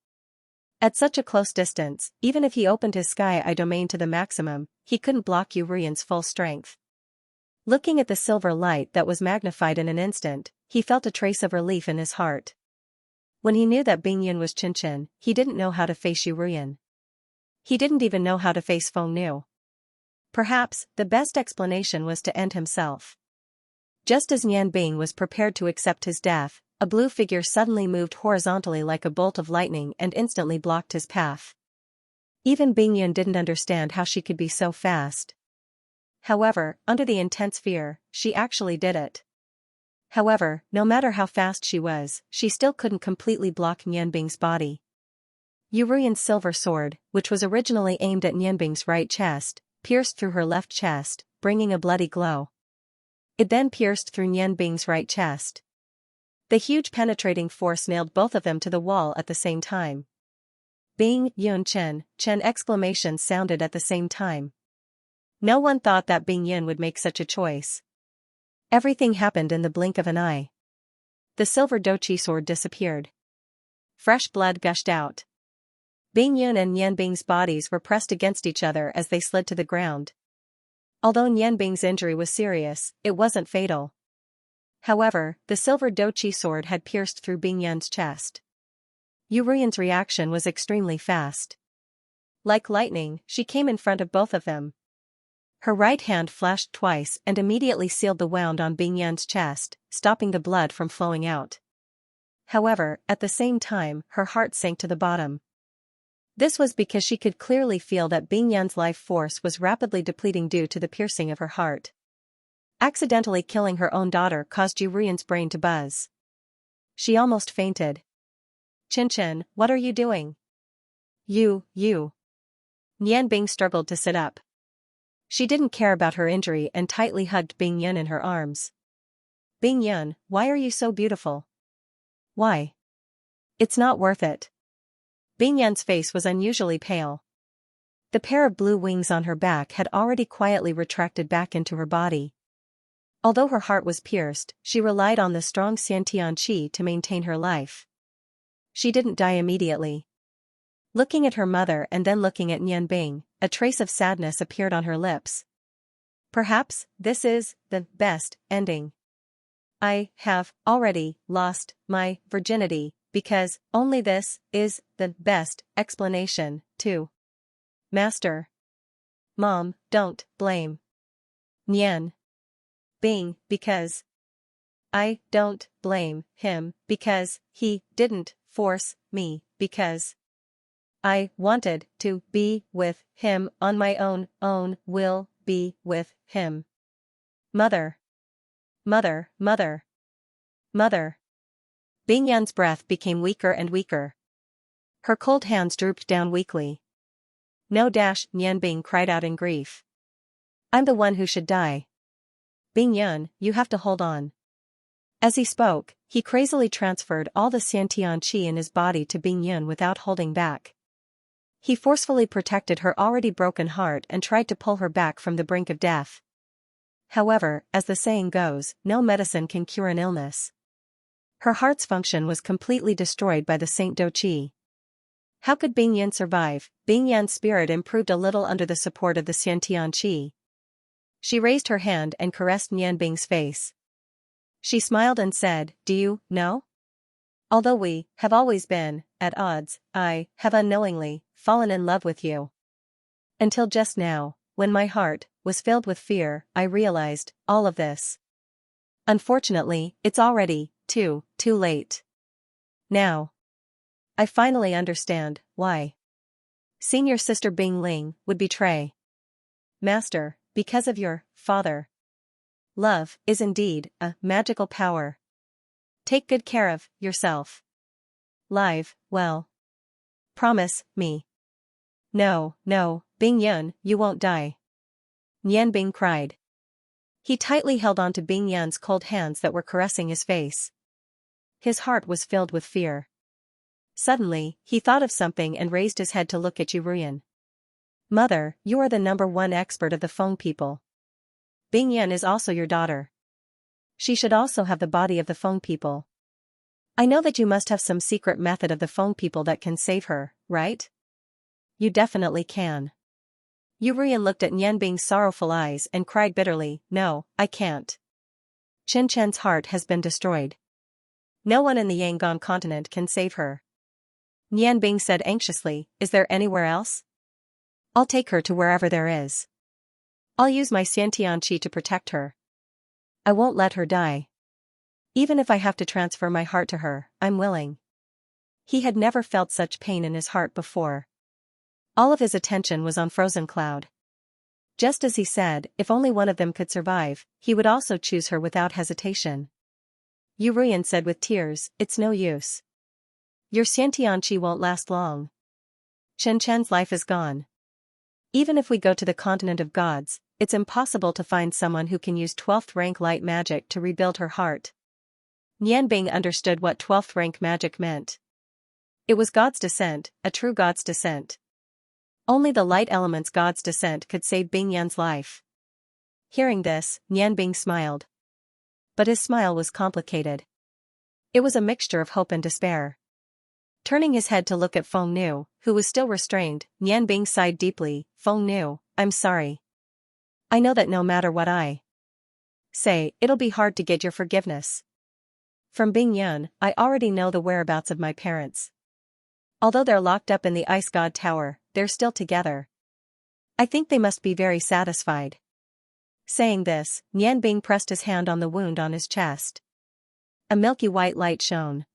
At such a close distance, even if he opened his Sky Eye domain to the maximum, he couldn't block Yu Ruyan's full strength. Looking at the silver light that was magnified in an instant, he felt a trace of relief in his heart. When he knew that Bingyun was Qianxia, he didn't know how to face Yu Ruyan. He didn't even know how to face Feng Nu. Perhaps, the best explanation was to end himself. Just as Nianbing was prepared to accept his death, a blue figure suddenly moved horizontally like a bolt of lightning and instantly blocked his path. Even Bingyun didn't understand how she could be so fast. However, under the intense fear, she actually did it. However, no matter how fast she was, she still couldn't completely block Nianbing's body. Yu Ruyan's silver sword, which was originally aimed at Nianbing's right chest, pierced through her left chest, bringing a bloody glow. It then pierced through Nianbing's right chest. The huge penetrating force nailed both of them to the wall at the same time. Bing, Yun Chen exclamations sounded at the same time. No one thought that Bingyun would make such a choice. Everything happened in the blink of an eye. The silver doqi sword disappeared. Fresh blood gushed out. Bingyun and Nianbing's bodies were pressed against each other as they slid to the ground. Although Nianbing's injury was serious, it wasn't fatal. However, the silver doqi sword had pierced through Bingyun's chest. Yu Ruyan's reaction was extremely fast. Like lightning, she came in front of both of them. Her right hand flashed twice and immediately sealed the wound on Bingyun's chest, stopping the blood from flowing out. However, at the same time, her heart sank to the bottom. This was because she could clearly feel that Bingyun's life force was rapidly depleting due to the piercing of her heart. Accidentally killing her own daughter caused Yu Ruyan's brain to buzz. She almost fainted. "Qianxia, what are you doing?" You. Nianbing struggled to sit up. She didn't care about her injury and tightly hugged Bing Yun in her arms. Bing Yun, why are you so beautiful? Why? It's not worth it. Bing Yun's face was unusually pale. The pair of blue wings on her back had already quietly retracted back into her body. Although her heart was pierced, she relied on the strong Xianxia to maintain her life. She didn't die immediately. Looking at her mother and then looking at Nian Bing, a trace of sadness appeared on her lips. Perhaps this is the best ending. I have already lost my virginity, because only this is the best explanation, too. Master. Mom, don't blame Nian Bing because I don't blame him because he didn't force me because I wanted to be with him on my own will be with him. Mother. Mother, mother. Mother. Bing Yan's breath became weaker and weaker. Her cold hands drooped down weakly. No, Nian Bing cried out in grief. I'm the one who should die. Bing Yun, you have to hold on. As he spoke, he crazily transferred all the Xianxia in his body to Bing Yun without holding back. He forcefully protected her already broken heart and tried to pull her back from the brink of death. However, as the saying goes, no medicine can cure an illness. Her heart's function was completely destroyed by the Saint Do Qi. How could Bing Yun survive? Bing Yan's spirit improved a little under the support of the Xianxia. She raised her hand and caressed Nian Bing's face. She smiled and said, do you know? Although we have always been at odds, I have unknowingly fallen in love with you. Until just now, when my heart was filled with fear, I realized all of this. Unfortunately, it's already too late. Now, I finally understand why Senior Sister Bing Ling would betray Master, because of your father. Love is indeed a magical power. Take good care of yourself. Live, well. Promise me. No, Bing Yun, you won't die. Nian Bing cried. He tightly held on to Bing Yun's cold hands that were caressing his face. His heart was filled with fear. Suddenly, he thought of something and raised his head to look at Yu Ruyan. Mother, you are the #1 expert of the Feng people. Bing Yun is also your daughter. She should also have the body of the Feng people. I know that you must have some secret method of the Feng people that can save her, right? You definitely can. Yu Ruyan looked at Nian Bing's sorrowful eyes and cried bitterly, no, I can't. Chen Chen's heart has been destroyed. No one in the Yangon continent can save her. Nian Bing said anxiously, is there anywhere else? I'll take her to wherever there is. I'll use my Xianxia to protect her. I won't let her die. Even if I have to transfer my heart to her, I'm willing. He had never felt such pain in his heart before. All of his attention was on Frozen Cloud. Just as he said, if only one of them could survive, he would also choose her without hesitation. Yu Ruyan said with tears, it's no use. Your Xianxia won't last long. Chen Chen's life is gone. Even if we go to the continent of gods, it's impossible to find someone who can use 12th rank light magic to rebuild her heart. Nian Bing understood what 12th rank magic meant. It was God's descent, a true God's descent. Only the light element's God's descent could save Bing Yan's life. Hearing this, Nian Bing smiled. But his smile was complicated. It was a mixture of hope and despair. Turning his head to look at Feng Nu, who was still restrained, Nian Bing sighed deeply, Feng Nu, I'm sorry. I know that no matter what I say, it'll be hard to get your forgiveness. From Bing Yun, I already know the whereabouts of my parents. Although they're locked up in the Ice God Tower, they're still together. I think they must be very satisfied. Saying this, Nian Bing pressed his hand on the wound on his chest. A milky white light shone.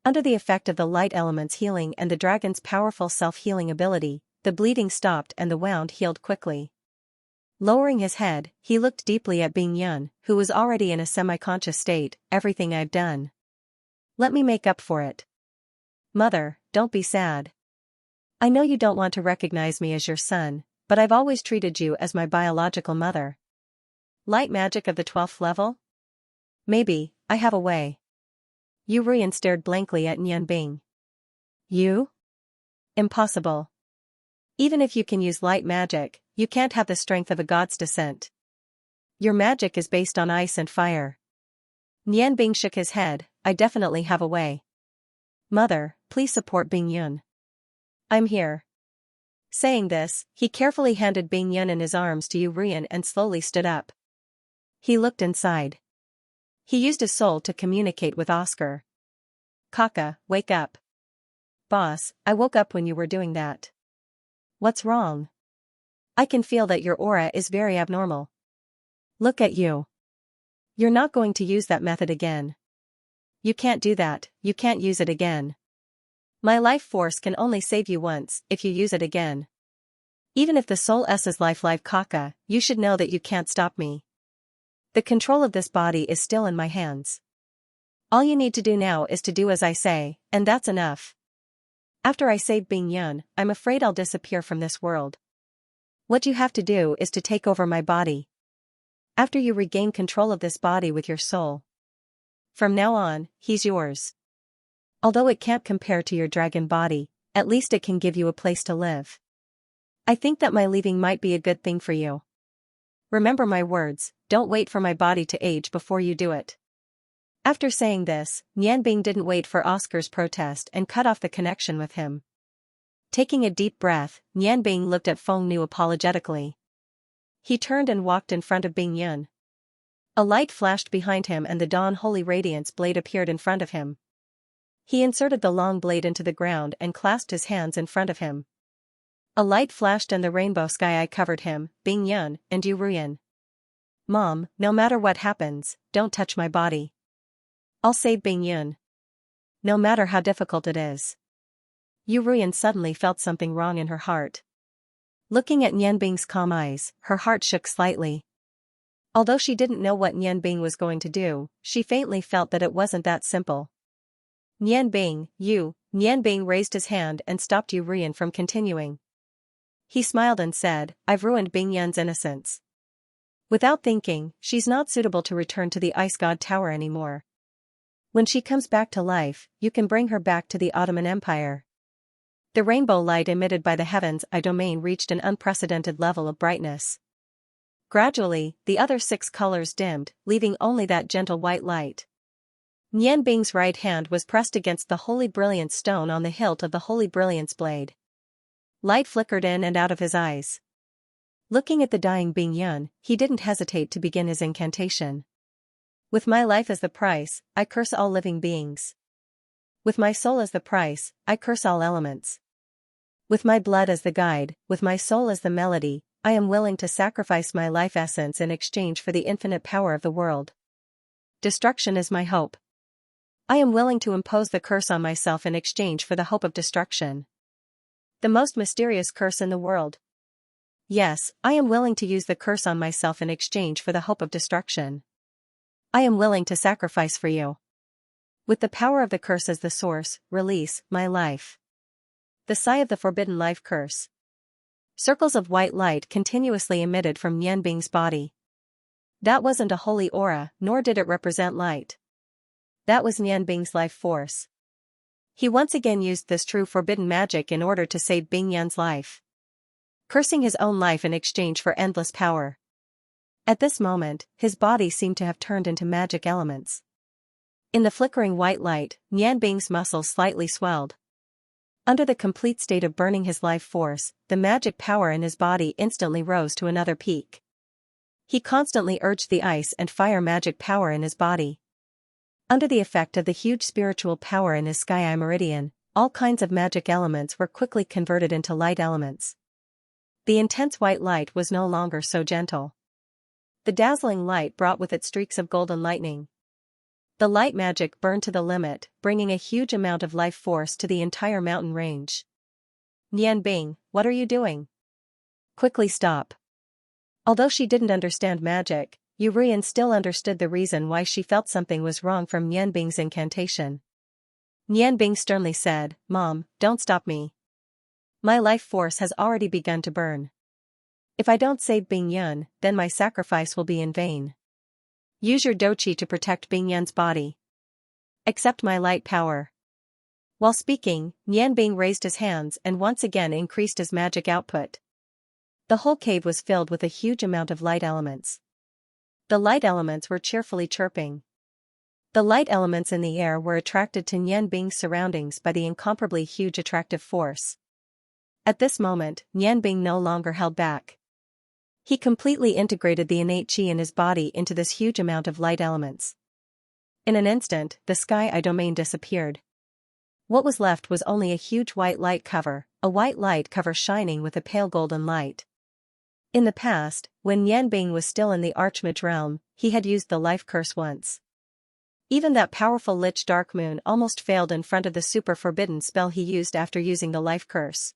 Under the effect of the light element's healing and the dragon's powerful self-healing ability, the bleeding stopped and the wound healed quickly. Lowering his head, he looked deeply at Bing Yun, who was already in a semi-conscious state. Everything I've done. Let me make up for it. Mother, don't be sad. I know you don't want to recognize me as your son, but I've always treated you as my biological mother. Light magic of the 12th level? Maybe, I have a way. Yu Ruyan stared blankly at Nianbing. You? Impossible. Even if you can use light magic, you can't have the strength of a god's descent. Your magic is based on ice and fire. Nianbing shook his head. I definitely have a way. Mother, please support Bing Yun. I'm here. Saying this, he carefully handed Bing Yun in his arms to Yu Ruyan and slowly stood up. He looked inside. He used his soul to communicate with Oscar. Kaka, wake up. Boss, I woke up when you were doing that. What's wrong? I can feel that your aura is very abnormal. Look at you. You're not going to use that method again. You can't do that, you can't use it again. My life force can only save you once, if you use it again. Even if the soul S's life Kaka, you should know that you can't stop me. The control of this body is still in my hands. All you need to do now is to do as I say, and that's enough. After I save Bing Yun, I'm afraid I'll disappear from this world. What you have to do is to take over my body. After you regain control of this body with your soul. From now on, he's yours. Although it can't compare to your dragon body, at least it can give you a place to live. I think that my leaving might be a good thing for you. Remember my words, don't wait for my body to age before you do it. After saying this, Nianbing didn't wait for Oscar's protest and cut off the connection with him. Taking a deep breath, Nianbing looked at Feng Nu apologetically. He turned and walked in front of Bing Yun. A light flashed behind him and the Dawn Holy Radiance blade appeared in front of him. He inserted the long blade into the ground and clasped his hands in front of him. A light flashed and the rainbow sky covered him, Bing Yun, and Yu Ruyan. Mom, no matter what happens, don't touch my body. I'll save Bing Yun. No matter how difficult it is. Yu Ruyan suddenly felt something wrong in her heart. Looking at Nianbing's calm eyes, her heart shook slightly. Although she didn't know what Nianbing was going to do, she faintly felt that it wasn't that simple. Nianbing raised his hand and stopped Yu Ruyan from continuing. He smiled and said, I've ruined Bing Yun's innocence. Without thinking, she's not suitable to return to the Ice God Tower anymore. When she comes back to life, you can bring her back to the Ottoman Empire. The rainbow light emitted by the heavens' domain reached an unprecedented level of brightness. Gradually, the other 6 colors dimmed, leaving only that gentle white light. Nianbing's right hand was pressed against the Holy Brilliance stone on the hilt of the Holy Brilliance blade. Light flickered in and out of his eyes. Looking at the dying Bing Yun, he didn't hesitate to begin his incantation. With my life as the price, I curse all living beings. With my soul as the price, I curse all elements. With my blood as the guide, with my soul as the melody, I am willing to sacrifice my life essence in exchange for the infinite power of the world. Destruction is my hope. I am willing to impose the curse on myself in exchange for the hope of destruction. The most mysterious curse in the world. Yes, I am willing to use the curse on myself in exchange for the hope of destruction. I am willing to sacrifice for you. With the power of the curse as the source, release my life. The sigh of the forbidden life curse. Circles of white light continuously emitted from Nianbing's body. That wasn't a holy aura, nor did it represent light. That was Nianbing's life force. He once again used this true forbidden magic in order to save Bing Yun's life. Cursing his own life in exchange for endless power. At this moment, his body seemed to have turned into magic elements. In the flickering white light, Nianbing's muscles slightly swelled. Under the complete state of burning his life force, the magic power in his body instantly rose to another peak. He constantly urged the ice and fire magic power in his body. Under the effect of the huge spiritual power in his sky-eye meridian, all kinds of magic elements were quickly converted into light elements. The intense white light was no longer so gentle. The dazzling light brought with it streaks of golden lightning. The light magic burned to the limit, bringing a huge amount of life force to the entire mountain range. Nianbing, what are you doing? Quickly stop. Although she didn't understand magic, Yu Ruyan still understood the reason why she felt something was wrong from Nianbing's incantation. Nianbing sternly said, Mom, don't stop me. My life force has already begun to burn. If I don't save Bing Yun, then my sacrifice will be in vain. Use your doqi to protect Bing Yun's body. Accept my light power. While speaking, Nian Bing raised his hands and once again increased his magic output. The whole cave was filled with a huge amount of light elements. The light elements were cheerfully chirping. The light elements in the air were attracted to Nian Bing's surroundings by the incomparably huge attractive force. At this moment, Nian Bing no longer held back. He completely integrated the innate qi in his body into this huge amount of light elements. In an instant, the sky domain disappeared. What was left was only a huge white light cover, a white light cover shining with a pale golden light. In the past, when Nian Bing was still in the Archmage realm, he had used the life curse once. Even that powerful Lich Dark Moon almost failed in front of the super forbidden spell he used after using the life curse.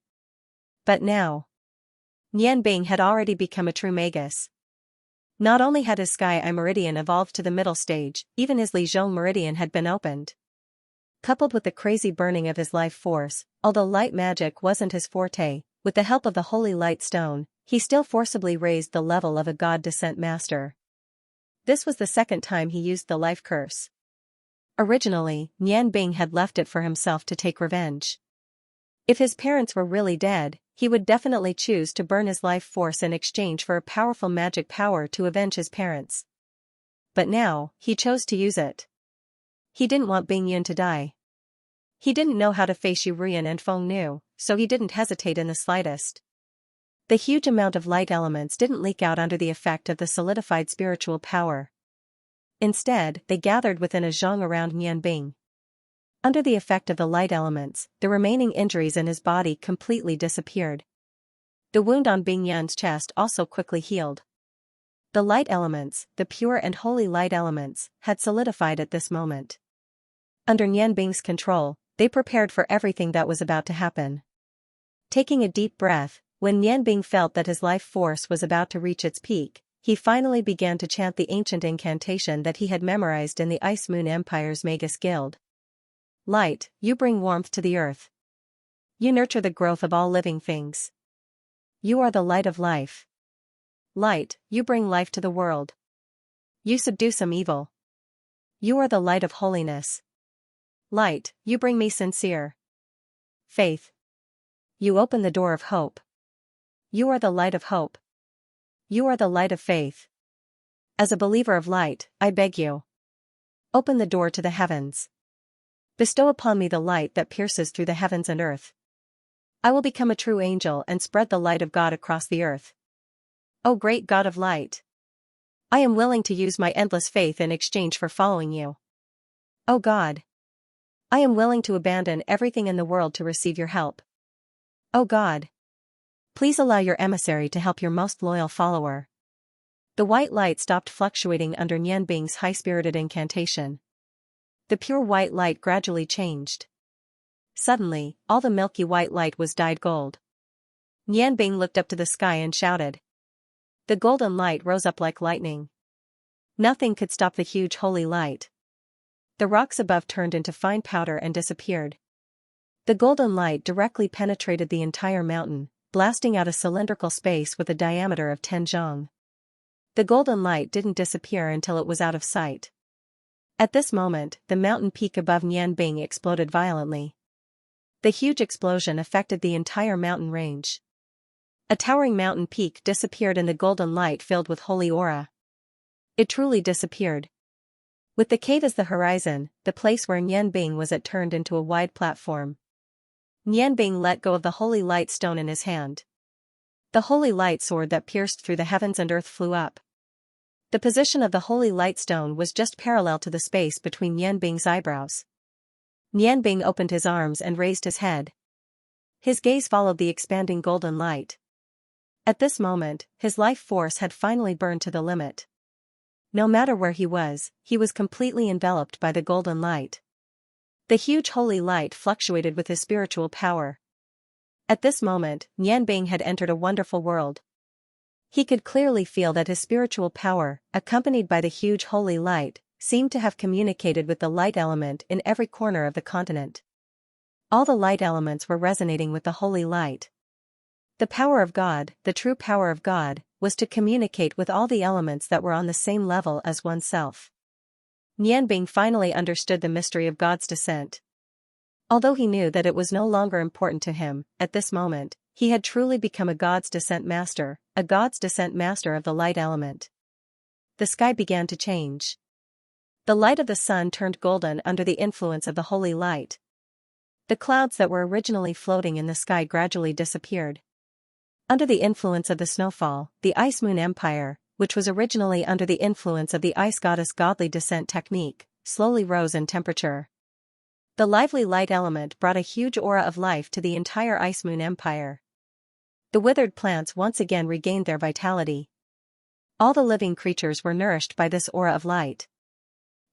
But now, Nian Bing had already become a true magus. Not only had his Sky Eye Meridian evolved to the middle stage, even his Li Zhong Meridian had been opened. Coupled with the crazy burning of his life force, although light magic wasn't his forte, with the help of the Holy Light Stone, he still forcibly raised the level of a God Descent Master. This was the second time he used the life curse. Originally, Nian Bing had left it for himself to take revenge. If his parents were really dead, he would definitely choose to burn his life force in exchange for a powerful magic power to avenge his parents. But now, he chose to use it. He didn't want Bing Yun to die. He didn't know how to face Yu Rian and Feng Nu, so he didn't hesitate in the slightest. The huge amount of light elements didn't leak out under the effect of the solidified spiritual power. Instead, they gathered within a zhong around Nian Bing. Under the effect of the light elements, the remaining injuries in his body completely disappeared. The wound on Bing Yun's chest also quickly healed. The light elements, the pure and holy light elements, had solidified at this moment. Under Nian Bing's control, they prepared for everything that was about to happen. Taking a deep breath, when Nian Bing felt that his life force was about to reach its peak, he finally began to chant the ancient incantation that he had memorized in the Ice Moon Empire's Magus Guild. Light, you bring warmth to the earth. You nurture the growth of all living things. You are the light of life. Light, you bring life to the world. You subdue some evil. You are the light of holiness. Light, you bring me sincere faith. You open the door of hope. You are the light of hope. You are the light of faith. As a believer of light, I beg you. Open the door to the heavens. Bestow upon me the light that pierces through the heavens and earth. I will become a true angel and spread the light of God across the earth. O great God of light! I am willing to use my endless faith in exchange for following you. O God! I am willing to abandon everything in the world to receive your help. O God! Please allow your emissary to help your most loyal follower. The white light stopped fluctuating under Nian Bing's high-spirited incantation. The pure white light gradually changed. Suddenly, all the milky white light was dyed gold. Nian Bing looked up to the sky and shouted. The golden light rose up like lightning. Nothing could stop the huge holy light. The rocks above turned into fine powder and disappeared. The golden light directly penetrated the entire mountain, blasting out a cylindrical space with a diameter of 10 zhong. The golden light didn't disappear until it was out of sight. At this moment, the mountain peak above Nian Bing exploded violently. The huge explosion affected the entire mountain range. A towering mountain peak disappeared in the golden light filled with holy aura. It truly disappeared. With the cave as the horizon, the place where Nian Bing was at turned into a wide platform. Nian Bing let go of the holy light stone in his hand. The holy light sword that pierced through the heavens and earth flew up. The position of the holy light stone was just parallel to the space between Nian Bing's eyebrows. Nian Bing opened his arms and raised his head. His gaze followed the expanding golden light. At this moment, his life force had finally burned to the limit. No matter where he was completely enveloped by the golden light. The huge holy light fluctuated with his spiritual power. At this moment, Nian Bing had entered a wonderful world. He could clearly feel that his spiritual power, accompanied by the huge holy light, seemed to have communicated with the light element in every corner of the continent. All the light elements were resonating with the holy light. The power of God, the true power of God, was to communicate with all the elements that were on the same level as oneself. Nianbing finally understood the mystery of God's descent. Although he knew that it was no longer important to him, at this moment, he had truly become a God's descent master of the light element. The sky began to change. The light of the sun turned golden under the influence of the holy light. The clouds that were originally floating in the sky gradually disappeared. Under the influence of the snowfall, the Ice Moon Empire, which was originally under the influence of the Ice Goddess' godly descent technique, slowly rose in temperature. The lively light element brought a huge aura of life to the entire Ice Moon Empire. The withered plants once again regained their vitality. All the living creatures were nourished by this aura of light.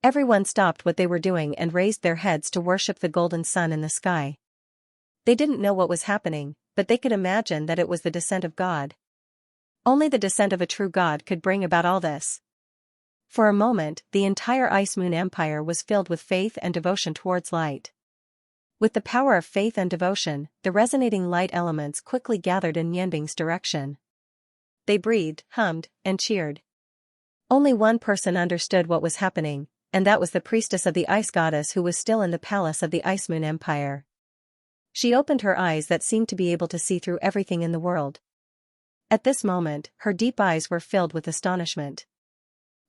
Everyone stopped what they were doing and raised their heads to worship the golden sun in the sky. They didn't know what was happening, but they could imagine that it was the descent of God. Only the descent of a true God could bring about all this. For a moment, the entire Ice Moon Empire was filled with faith and devotion towards light. With the power of faith and devotion, the resonating light elements quickly gathered in Nianbing's direction. They breathed, hummed, and cheered. Only one person understood what was happening, and that was the priestess of the Ice Goddess who was still in the palace of the Ice Moon Empire. She opened her eyes that seemed to be able to see through everything in the world. At this moment, her deep eyes were filled with astonishment.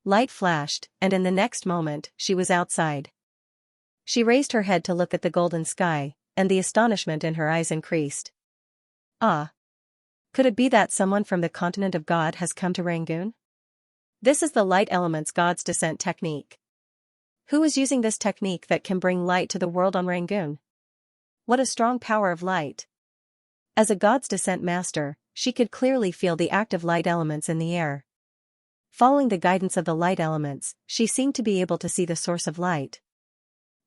Light flashed, and in the next moment, she was outside. She raised her head to look at the golden sky, and the astonishment in her eyes increased. Ah! Could it be that someone from the continent of God has come to Rangoon? This is the light element's God's descent technique. Who is using this technique that can bring light to the world on Rangoon? What a strong power of light! As a God's descent master, she could clearly feel the active light elements in the air. Following the guidance of the light elements, she seemed to be able to see the source of light.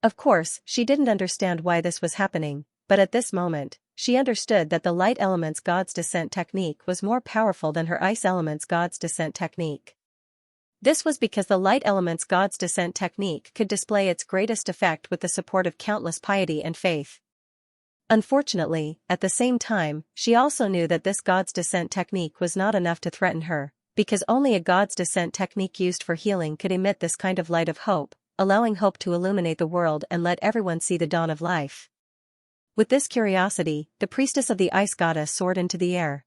Of course, she didn't understand why this was happening, but at this moment, she understood that the light element's God's descent technique was more powerful than her ice element's God's descent technique. This was because the light element's God's descent technique could display its greatest effect with the support of countless piety and faith. Unfortunately, at the same time, she also knew that this God's descent technique was not enough to threaten her, because only a God's descent technique used for healing could emit this kind of light of hope, allowing hope to illuminate the world and let everyone see the dawn of life. With this curiosity, the priestess of the Ice Goddess soared into the air.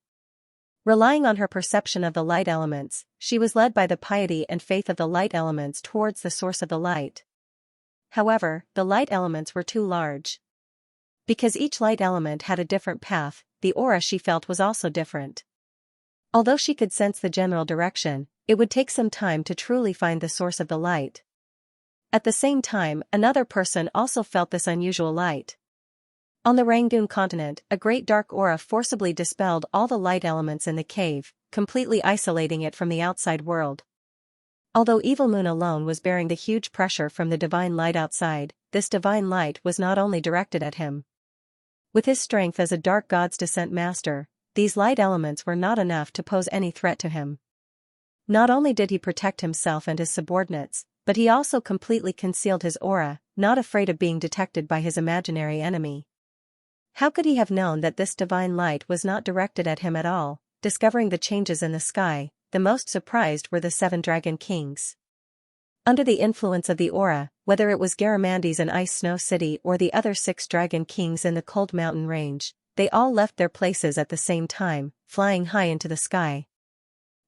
Relying on her perception of the light elements, she was led by the piety and faith of the light elements towards the source of the light. However, the light elements were too large. Because each light element had a different path, the aura she felt was also different. Although she could sense the general direction, it would take some time to truly find the source of the light. At the same time, another person also felt this unusual light. On the Rangoon continent, a great dark aura forcibly dispelled all the light elements in the cave, completely isolating it from the outside world. Although Evil Moon alone was bearing the huge pressure from the divine light outside, this divine light was not only directed at him. With his strength as a dark god's descent master, these light elements were not enough to pose any threat to him. Not only did he protect himself and his subordinates, but he also completely concealed his aura, not afraid of being detected by his imaginary enemy. How could he have known that this divine light was not directed at him at all? Discovering the changes in the sky, the most surprised were the 7 dragon kings. Under the influence of the aura, whether it was Garamandes in Ice Snow City or the other 6 dragon kings in the cold mountain range, they all left their places at the same time, flying high into the sky.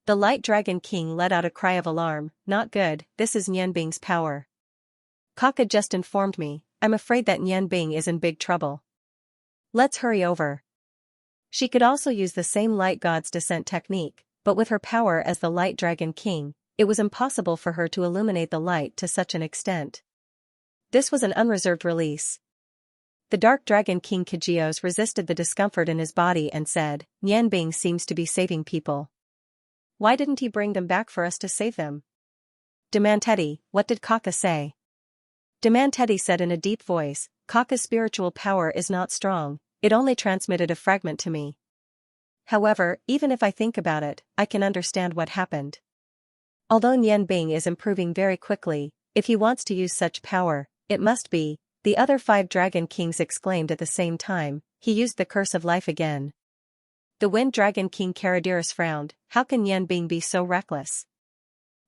The light dragon king let out a cry of alarm. Not good, this is Nianbing's power. Kaka just informed me, I'm afraid that Nianbing is in big trouble. Let's hurry over. She could also use the same light god's descent technique, but with her power as the light dragon king, it was impossible for her to illuminate the light to such an extent. This was an unreserved release. The dark dragon king Kajios resisted the discomfort in his body and said, Nianbing seems to be saving people. Why didn't he bring them back for us to save them? Demanteti, what did Kaka say? Demanteti said in a deep voice, Kaka's spiritual power is not strong, it only transmitted a fragment to me. However, even if I think about it, I can understand what happened. Although Nianbing is improving very quickly, if he wants to use such power, it must be, the other 5 dragon kings exclaimed at the same time, he used the curse of life again. The Wind Dragon King Karadirus frowned. How can Yanbing be so reckless?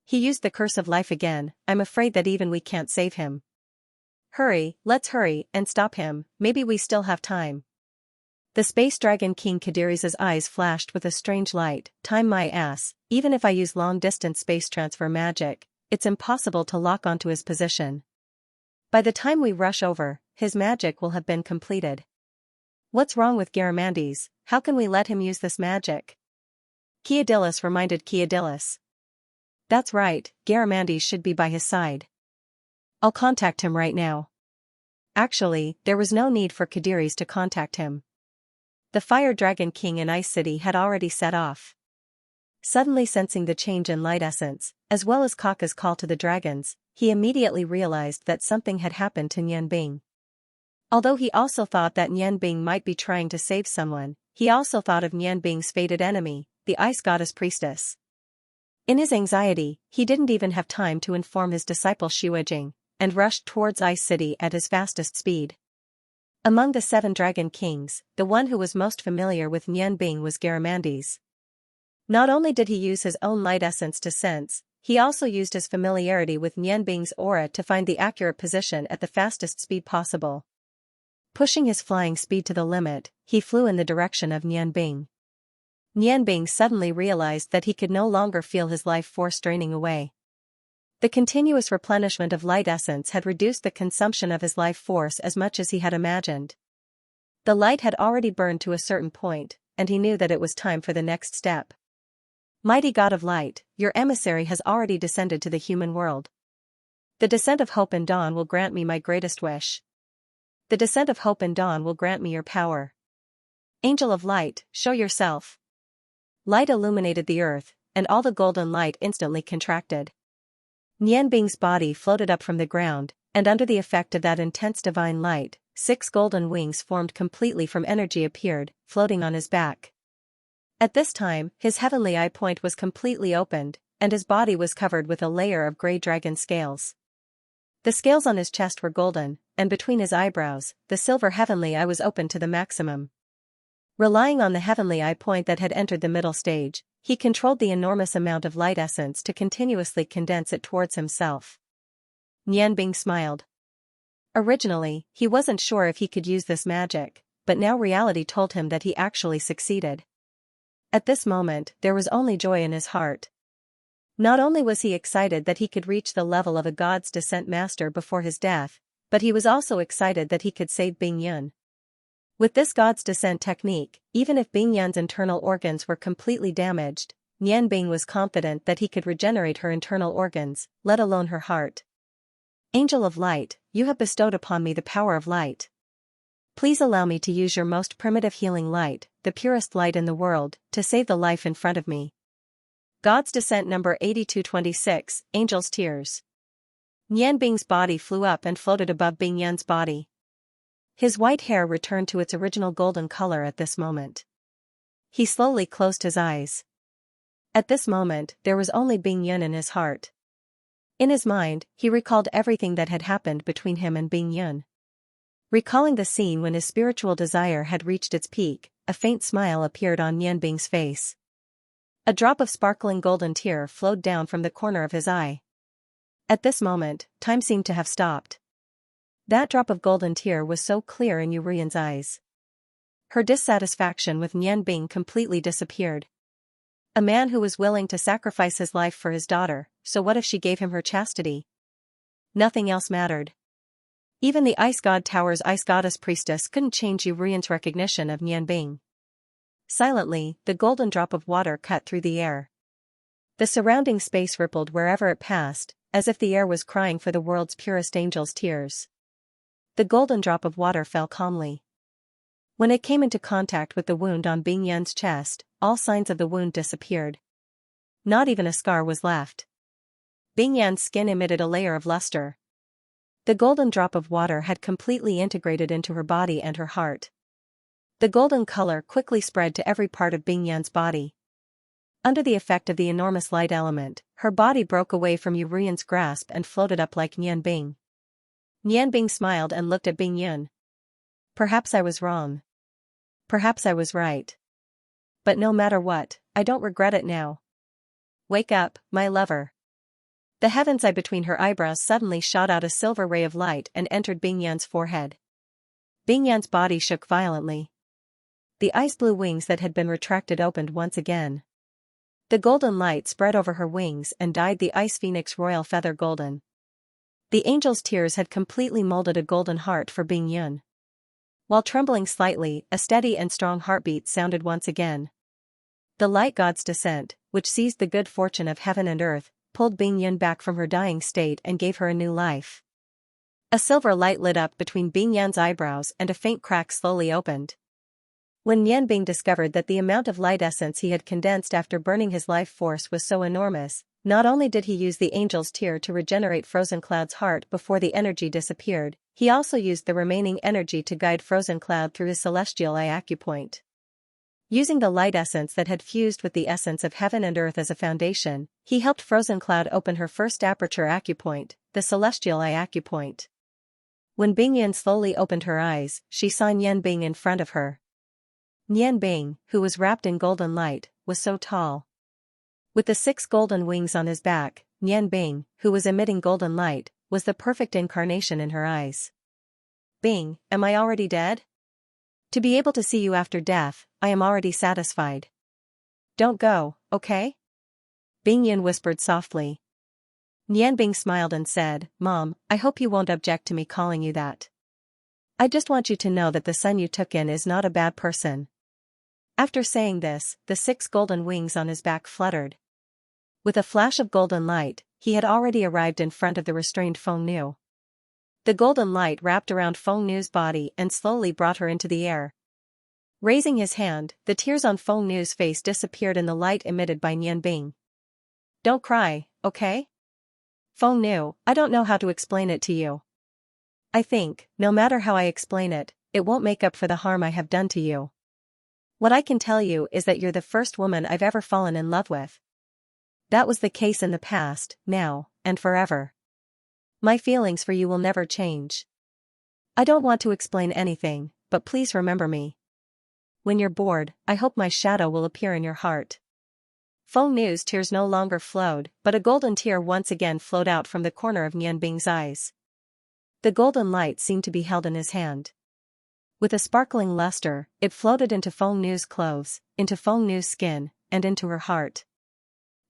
He used the curse of life again. I'm afraid that even we can't save him. Hurry, let's hurry and stop him, maybe we still have time. The Space Dragon King Kadiris's eyes flashed with a strange light. Time my ass, even if I use long-distance space transfer magic, it's impossible to lock onto his position. By the time we rush over, his magic will have been completed. What's wrong with Garamandes? How can we let him use this magic? Keodilus reminded Keodilus. That's right, Garamandes should be by his side. I'll contact him right now. Actually, there was no need for Kadiris to contact him. The Fire Dragon King in Ice City had already set off. Suddenly sensing the change in light essence, as well as Kaka's call to the dragons, he immediately realized that something had happened to Nianbing. Although he also thought that Nianbing might be trying to save someone, he also thought of Nianbing's fated enemy, the Ice Goddess Priestess. In his anxiety, he didn't even have time to inform his disciple Xuejing, and rushed towards Ice City at his fastest speed. Among the 7 Dragon Kings, the one who was most familiar with Nianbing was Garamandes. Not only did he use his own light essence to sense, he also used his familiarity with Nianbing's aura to find the accurate position at the fastest speed possible. Pushing his flying speed to the limit, he flew in the direction of Nianbing. Nianbing suddenly realized that he could no longer feel his life force draining away. The continuous replenishment of light essence had reduced the consumption of his life force as much as he had imagined. The light had already burned to a certain point, and he knew that it was time for the next step. Mighty God of Light, your emissary has already descended to the human world. The descent of hope and dawn will grant me my greatest wish. The descent of hope and dawn will grant me your power. Angel of Light, show yourself. Light illuminated the earth, and all the golden light instantly contracted. Nianbing's body floated up from the ground, and under the effect of that intense divine light, 6 golden wings formed completely from energy appeared, floating on his back. At this time, his heavenly eye point was completely opened, and his body was covered with a layer of grey dragon scales. The scales on his chest were golden, and between his eyebrows, the silver heavenly eye was opened to the maximum. Relying on the heavenly eye point that had entered the middle stage, he controlled the enormous amount of light essence to continuously condense it towards himself. Nianbing smiled. Originally, he wasn't sure if he could use this magic, but now reality told him that he actually succeeded. At this moment, there was only joy in his heart. Not only was he excited that he could reach the level of a God's Descent Master before his death, but he was also excited that he could save Bing Yun. With this God's Descent technique, even if Bing Yun's internal organs were completely damaged, Nianbing was confident that he could regenerate her internal organs, let alone her heart. Angel of Light, you have bestowed upon me the power of light. Please allow me to use your most primitive healing light, the purest light in the world, to save the life in front of me. God's Descent number 8226, Angel's Tears. Nianbing's body flew up and floated above Bing Yun's body. His white hair returned to its original golden color at this moment. He slowly closed his eyes. At this moment, there was only Bing Yun in his heart. In his mind, he recalled everything that had happened between him and Bing Yun. Recalling the scene when his spiritual desire had reached its peak, a faint smile appeared on Nianbing's face. A drop of sparkling golden tear flowed down from the corner of his eye. At this moment, time seemed to have stopped. That drop of golden tear was so clear in Yurian's eyes. Her dissatisfaction with Nianbing completely disappeared. A man who was willing to sacrifice his life for his daughter, so what if she gave him her chastity? Nothing else mattered. Even the Ice God Tower's Ice Goddess Priestess couldn't change Yurian's recognition of Nianbing. Silently, the golden drop of water cut through the air. The surrounding space rippled wherever it passed, as if the air was crying for the world's purest angel's tears. The golden drop of water fell calmly. When it came into contact with the wound on Bing Yun's chest, all signs of the wound disappeared. Not even a scar was left. Bing Yun's skin emitted a layer of luster. The golden drop of water had completely integrated into her body and her heart. The golden color quickly spread to every part of Bing Yun's body. Under the effect of the enormous light element, her body broke away from Yurian's grasp and floated up like Nianbing. Nianbing smiled and looked at Bing Yun. Perhaps I was wrong. Perhaps I was right. But no matter what, I don't regret it now. Wake up, my lover. The heaven's eye between her eyebrows suddenly shot out a silver ray of light and entered Bingyan's forehead. Bingyan's body shook violently. The ice blue wings that had been retracted opened once again. The golden light spread over her wings and dyed the ice phoenix royal feather golden. The angel's tears had completely molded a golden heart for Bingyan. While trembling slightly, a steady and strong heartbeat sounded once again. The light god's descent, which seized the good fortune of heaven and earth, pulled Bingyan back from her dying state and gave her a new life. A silver light lit up between Bingyan's eyebrows and a faint crack slowly opened. When Nianbing discovered that the amount of light essence he had condensed after burning his life force was so enormous, not only did he use the angel's tear to regenerate Frozen Cloud's heart before the energy disappeared, he also used the remaining energy to guide Frozen Cloud through his celestial eye acupoint. Using the light essence that had fused with the essence of heaven and earth as a foundation, he helped Frozen Cloud open her first aperture acupoint, the celestial eye acupoint. When Bingyan slowly opened her eyes, she saw Nianbing in front of her. Nianbing, who was wrapped in golden light, was so tall. With the 6 golden wings on his back, Nianbing, who was emitting golden light, was the perfect incarnation in her eyes. Bing, am I already dead? To be able to see you after death, I am already satisfied. Don't go, okay? Bingyan whispered softly. Nianbing smiled and said, Mom, I hope you won't object to me calling you that. I just want you to know that the son you took in is not a bad person. After saying this, the 6 golden wings on his back fluttered. With a flash of golden light, he had already arrived in front of the restrained Feng Nu. The golden light wrapped around Feng Nu's body and slowly brought her into the air. Raising his hand, the tears on Feng Nu's face disappeared in the light emitted by Nianbing. Don't cry, okay? Feng Nu, I don't know how to explain it to you. I think, no matter how I explain it, it won't make up for the harm I have done to you. What I can tell you is that you're the first woman I've ever fallen in love with. That was the case in the past, now, and forever. My feelings for you will never change. I don't want to explain anything, but please remember me. When you're bored, I hope my shadow will appear in your heart. Feng Nu's tears no longer flowed, but a golden tear once again flowed out from the corner of Nianbing's eyes. The golden light seemed to be held in his hand. With a sparkling luster, it floated into Feng Nu's clothes, into Feng Nu's skin, and into her heart.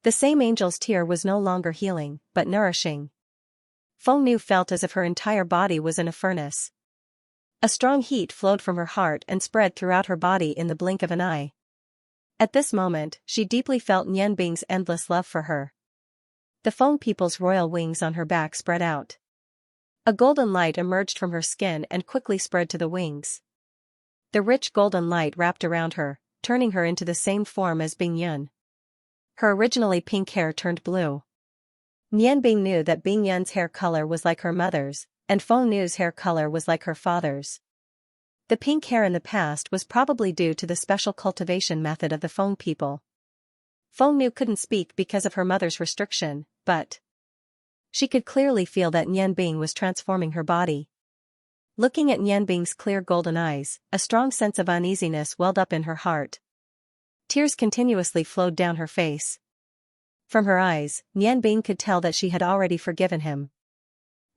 The same angel's tear was no longer healing, but nourishing. Feng Nu felt as if her entire body was in a furnace. A strong heat flowed from her heart and spread throughout her body in the blink of an eye. At this moment, she deeply felt Nianbing's endless love for her. The Feng people's royal wings on her back spread out. A golden light emerged from her skin and quickly spread to the wings. The rich golden light wrapped around her, turning her into the same form as Bingyan. Her originally pink hair turned blue. Nianbing knew that Bingyan's hair color was like her mother's, and Feng Nu's hair color was like her father's. The pink hair in the past was probably due to the special cultivation method of the Feng people. Feng Nu couldn't speak because of her mother's restriction, but she could clearly feel that Nianbing was transforming her body. Looking at Nianbing's clear golden eyes, a strong sense of uneasiness welled up in her heart. Tears continuously flowed down her face. From her eyes, Nianbing could tell that she had already forgiven him.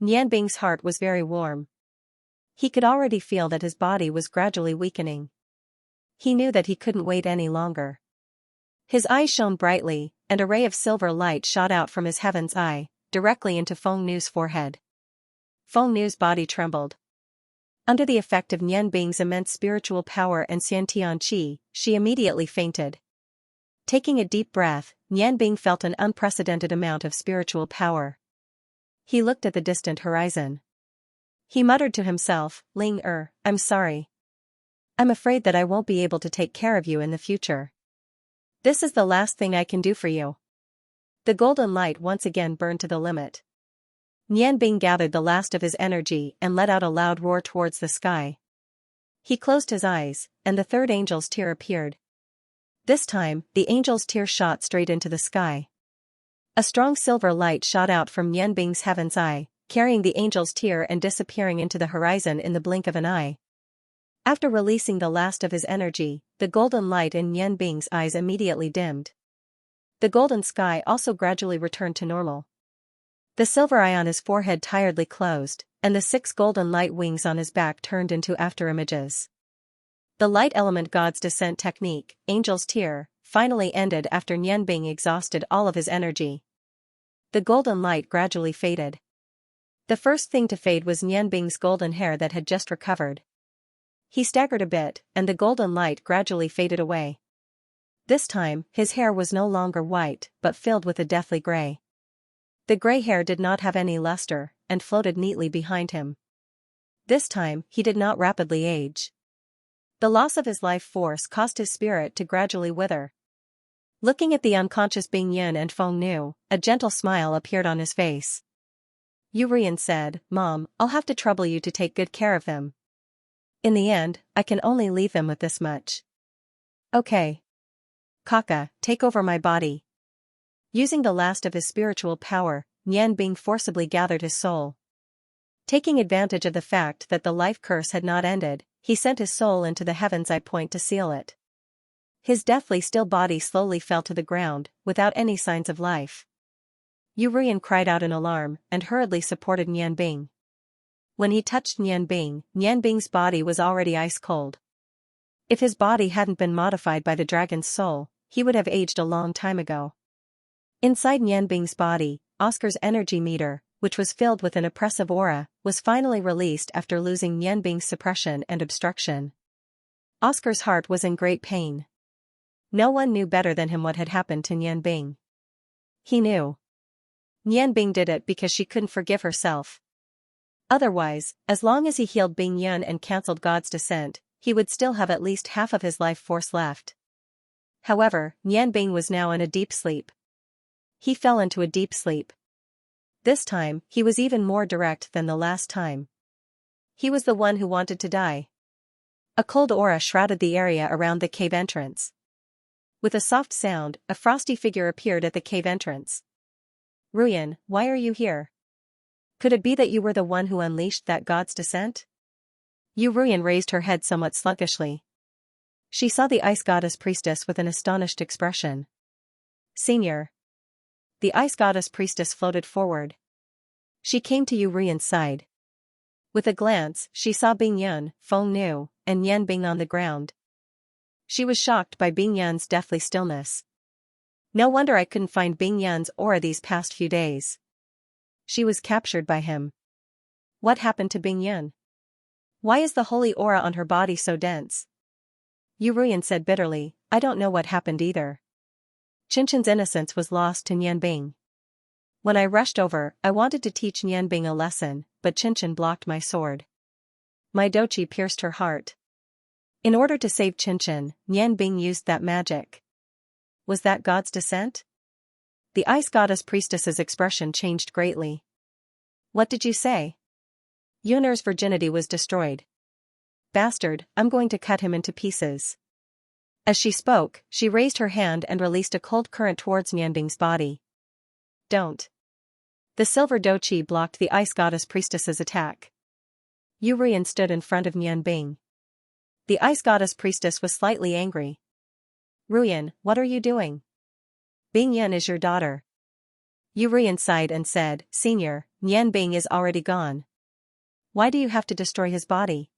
Nianbing's heart was very warm. He could already feel that his body was gradually weakening. He knew that he couldn't wait any longer. His eyes shone brightly, and a ray of silver light shot out from his heaven's eye, directly into Feng Nu's forehead. Feng Nu's body trembled. Under the effect of Nianbing's immense spiritual power and Xiantian qi, she immediately fainted. Taking a deep breath, Nianbing felt an unprecedented amount of spiritual power. He looked at the distant horizon. He muttered to himself, Ling I'm sorry. I'm afraid that I won't be able to take care of you in the future. This is the last thing I can do for you. The golden light once again burned to the limit. Nianbing gathered the last of his energy and let out a loud roar towards the sky. He closed his eyes, and the third angel's tear appeared. This time, the angel's tear shot straight into the sky. A strong silver light shot out from Nianbing's heaven's eye, carrying the angel's tear and disappearing into the horizon in the blink of an eye. After releasing the last of his energy, the golden light in Nian Bing's eyes immediately dimmed. The golden sky also gradually returned to normal. The silver eye on his forehead tiredly closed, and the 6 golden light wings on his back turned into afterimages. The light element god's descent technique, Angel's Tear, finally ended after Nian Bing exhausted all of his energy. The golden light gradually faded. The first thing to fade was Nian Bing's golden hair that had just recovered. He staggered a bit, and the golden light gradually faded away. This time, his hair was no longer white, but filled with a deathly gray. The gray hair did not have any luster, and floated neatly behind him. This time, he did not rapidly age. The loss of his life force caused his spirit to gradually wither. Looking at the unconscious Bing Yun and Feng Nu, a gentle smile appeared on his face. Yu Rian said, "Mom, I'll have to trouble you to take good care of them. In the end, I can only leave them with this much." "Okay. Kaka, take over my body." Using the last of his spiritual power, Nian Bing forcibly gathered his soul. Taking advantage of the fact that the life curse had not ended, he sent his soul into the heaven's eye point to seal it. His deathly still body slowly fell to the ground, without any signs of life. Yu Rian cried out in alarm, and hurriedly supported Nian Bing. When he touched Nian Bing's body was already ice cold. If his body hadn't been modified by the dragon's soul, he would have aged a long time ago. Inside Nian Bing's body, Oscar's energy meter, which was filled with an oppressive aura, was finally released after losing Nian Bing's suppression and obstruction. Oscar's heart was in great pain. No one knew better than him what had happened to Nian Bing. He knew. Nian Bing did it because she couldn't forgive herself. Otherwise, as long as he healed Bing Yun and cancelled God's descent, he would still have at least half of his life force left. However, Nian Bing was now in a deep sleep. He fell into a deep sleep. This time, he was even more direct than the last time. He was the one who wanted to die. A cold aura shrouded the area around the cave entrance. With a soft sound, a frosty figure appeared at the cave entrance. "Ruyan, why are you here? Could it be that you were the one who unleashed that god's descent?" Yu Ruyan raised her head somewhat sluggishly. She saw the ice goddess priestess with an astonished expression. "Senior." The ice goddess priestess floated forward. She came to Yu Ruyan's side. With a glance, she saw Bing Yun, Feng Nu, and Nian Bing on the ground. She was shocked by Bing Yun's deathly stillness. "No wonder I couldn't find Bing Yun's aura these past few days. She was captured by him. What happened to Bing Yun? Why is the holy aura on her body so dense?" Yu Ruyan said bitterly, "I don't know what happened either. Qinchen's innocence was lost to Nian Bing. When I rushed over, I wanted to teach Nian Bing a lesson, but Qinchen blocked my sword. My doqi pierced her heart. In order to save Qinchen, Nian Bing used that magic. Was that God's descent?" The ice goddess priestess's expression changed greatly. "What did you say?" "Yun'er's virginity was destroyed. Bastard, I'm going to cut him into pieces." As she spoke, she raised her hand and released a cold current towards Nian Bing's body. "Don't." The silver doqi blocked the ice goddess priestess's attack. Yu Ruyan stood in front of Nian Bing. The ice goddess priestess was slightly angry. "Ruyan, what are you doing? Bing Yun is your daughter." Yu Ruyan sighed and said, "Senior, Nian Bing is already gone. Why do you have to destroy his body?"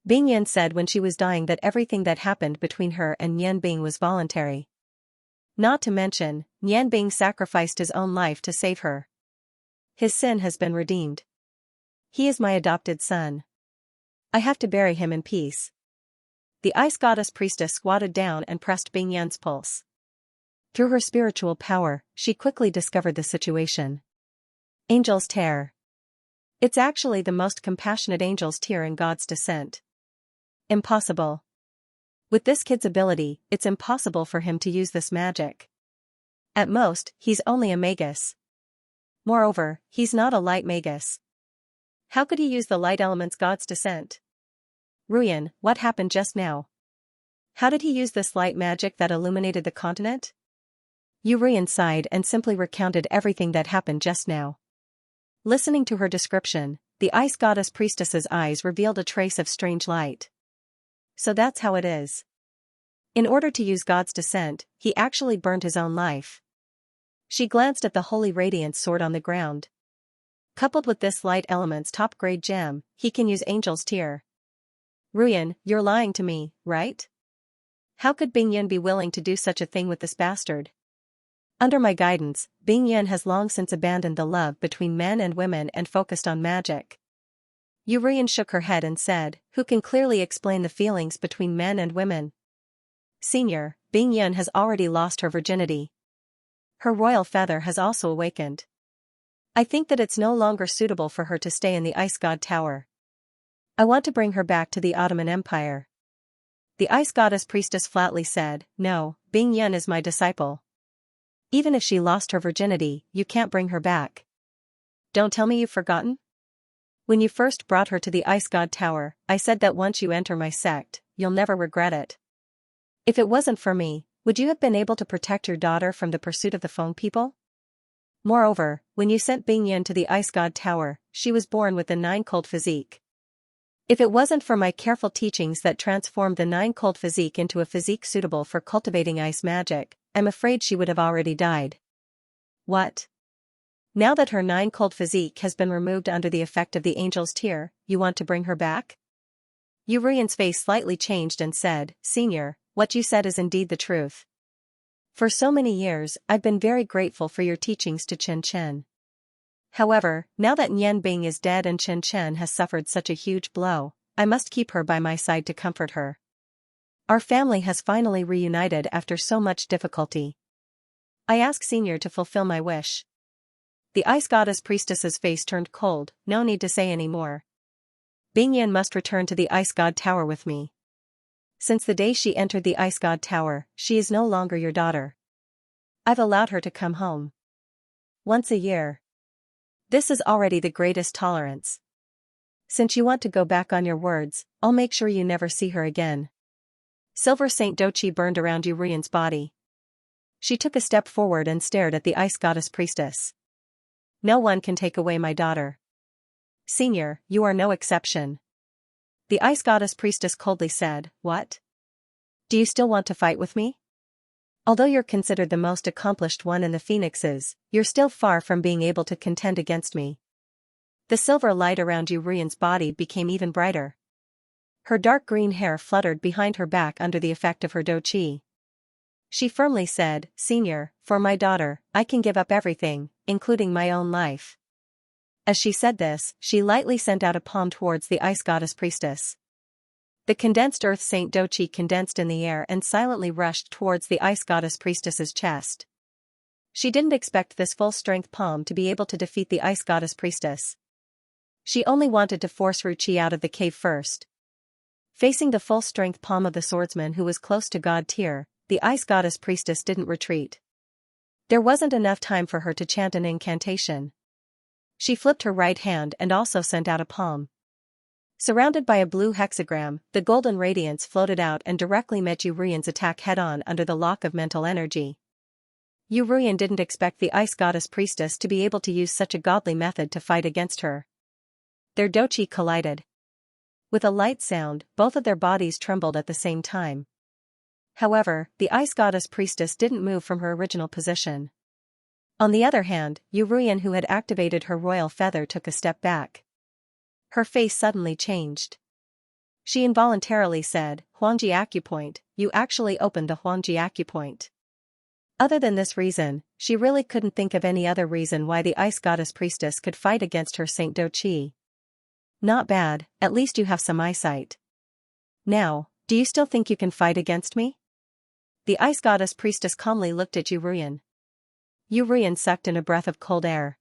Bing Yun said when she was dying that everything that happened between her and Nian Bing was voluntary. Not to mention, Nian Bing sacrificed his own life to save her. His sin has been redeemed. He is my adopted son. I have to bury him in peace. The ice goddess priestess squatted down and pressed Bing Yun's pulse. Through her spiritual power, she quickly discovered the situation. Angel's Tear. It's actually the most compassionate angel's tear in God's descent. Impossible. With this kid's ability, it's impossible for him to use this magic. At most, he's only a magus. Moreover, he's not a light magus. How could he use the light element's God's descent? Ruyan, what happened just now? How did he use this light magic that illuminated the continent? Yu Ruyan sighed and simply recounted everything that happened just now. Listening to her description, the ice goddess priestess's eyes revealed a trace of strange light. So that's how it is. In order to use God's descent, he actually burned his own life. She glanced at the holy radiance sword on the ground. Coupled with this light element's top-grade gem, he can use Angel's Tear. Ruyan, you're lying to me, right? How could Bing Yin be willing to do such a thing with this bastard? Under my guidance, Bing Yin has long since abandoned the love between men and women and focused on magic. Ruyan shook her head and said, who can clearly explain the feelings between men and women? Senior, Bing Yin has already lost her virginity. Her royal feather has also awakened. I think that it's no longer suitable for her to stay in the Ice God Tower. I want to bring her back to the Ottoman Empire. The Ice Goddess Priestess flatly said, no, Bing Yin is my disciple. Even if she lost her virginity, you can't bring her back. Don't tell me you've forgotten? When you first brought her to the Ice God Tower, I said that once you enter my sect, you'll never regret it. If it wasn't for me, would you have been able to protect your daughter from the pursuit of the Feng people? Moreover, when you sent Bing Yin to the Ice God Tower, she was born with the nine-cold physique. If it wasn't for my careful teachings that transformed the nine-cold physique into a physique suitable for cultivating ice magic, I'm afraid she would have already died. What? Now that her nine-cold physique has been removed under the effect of the Angel's Tear, you want to bring her back? Ruyan's face slightly changed and said, Senior, what you said is indeed the truth. For so many years, I've been very grateful for your teachings to Chen Chen. However, now that Nian Bing is dead and Chen Chen has suffered such a huge blow, I must keep her by my side to comfort her. Our family has finally reunited after so much difficulty. I ask Senior to fulfill my wish. The Ice Goddess Priestess's face turned cold, no need to say any more. Bing Yin must return to the Ice God Tower with me. Since the day she entered the Ice God Tower, she is no longer your daughter. I've allowed her to come home once a year. This is already the greatest tolerance. Since you want to go back on your words, I'll make sure you never see her again. Silver Saint Dochi burned around Ruyan's body. She took a step forward and stared at the Ice Goddess Priestess. No one can take away my daughter. Senior, you are no exception. The Ice Goddess Priestess coldly said, what? Do you still want to fight with me? Although you're considered the most accomplished one in the Phoenixes, you're still far from being able to contend against me. The silver light around Ruyan's body became even brighter. Her dark green hair fluttered behind her back under the effect of her Do Chi. She firmly said, Senior, for my daughter, I can give up everything, including my own life. As she said this, she lightly sent out a palm towards the Ice Goddess Priestess. The condensed Earth Saint Dochi condensed in the air and silently rushed towards the Ice Goddess Priestess's chest. She didn't expect this full-strength palm to be able to defeat the Ice Goddess Priestess. She only wanted to force Ru Qi out of the cave first. Facing the full-strength palm of the swordsman who was close to God tier, the Ice Goddess Priestess didn't retreat. There wasn't enough time for her to chant an incantation. She flipped her right hand and also sent out a palm. Surrounded by a blue hexagram, the golden radiance floated out and directly met Ruyan's attack head-on under the lock of mental energy. Ruyan didn't expect the Ice Goddess Priestess to be able to use such a godly method to fight against her. Their dochi collided. With a light sound, both of their bodies trembled at the same time. However, the Ice Goddess Priestess didn't move from her original position. On the other hand, Ruyan, who had activated her royal feather, took a step back. Her face suddenly changed. She involuntarily said, Huangji Acupoint, you actually opened the Huangji Acupoint. Other than this reason, she really couldn't think of any other reason why the Ice Goddess Priestess could fight against her Saint Do Chi. Not bad, at least you have some eyesight. Now, do you still think you can fight against me? The Ice Goddess Priestess calmly looked at Ruyan. Ruyan sucked in a breath of cold air.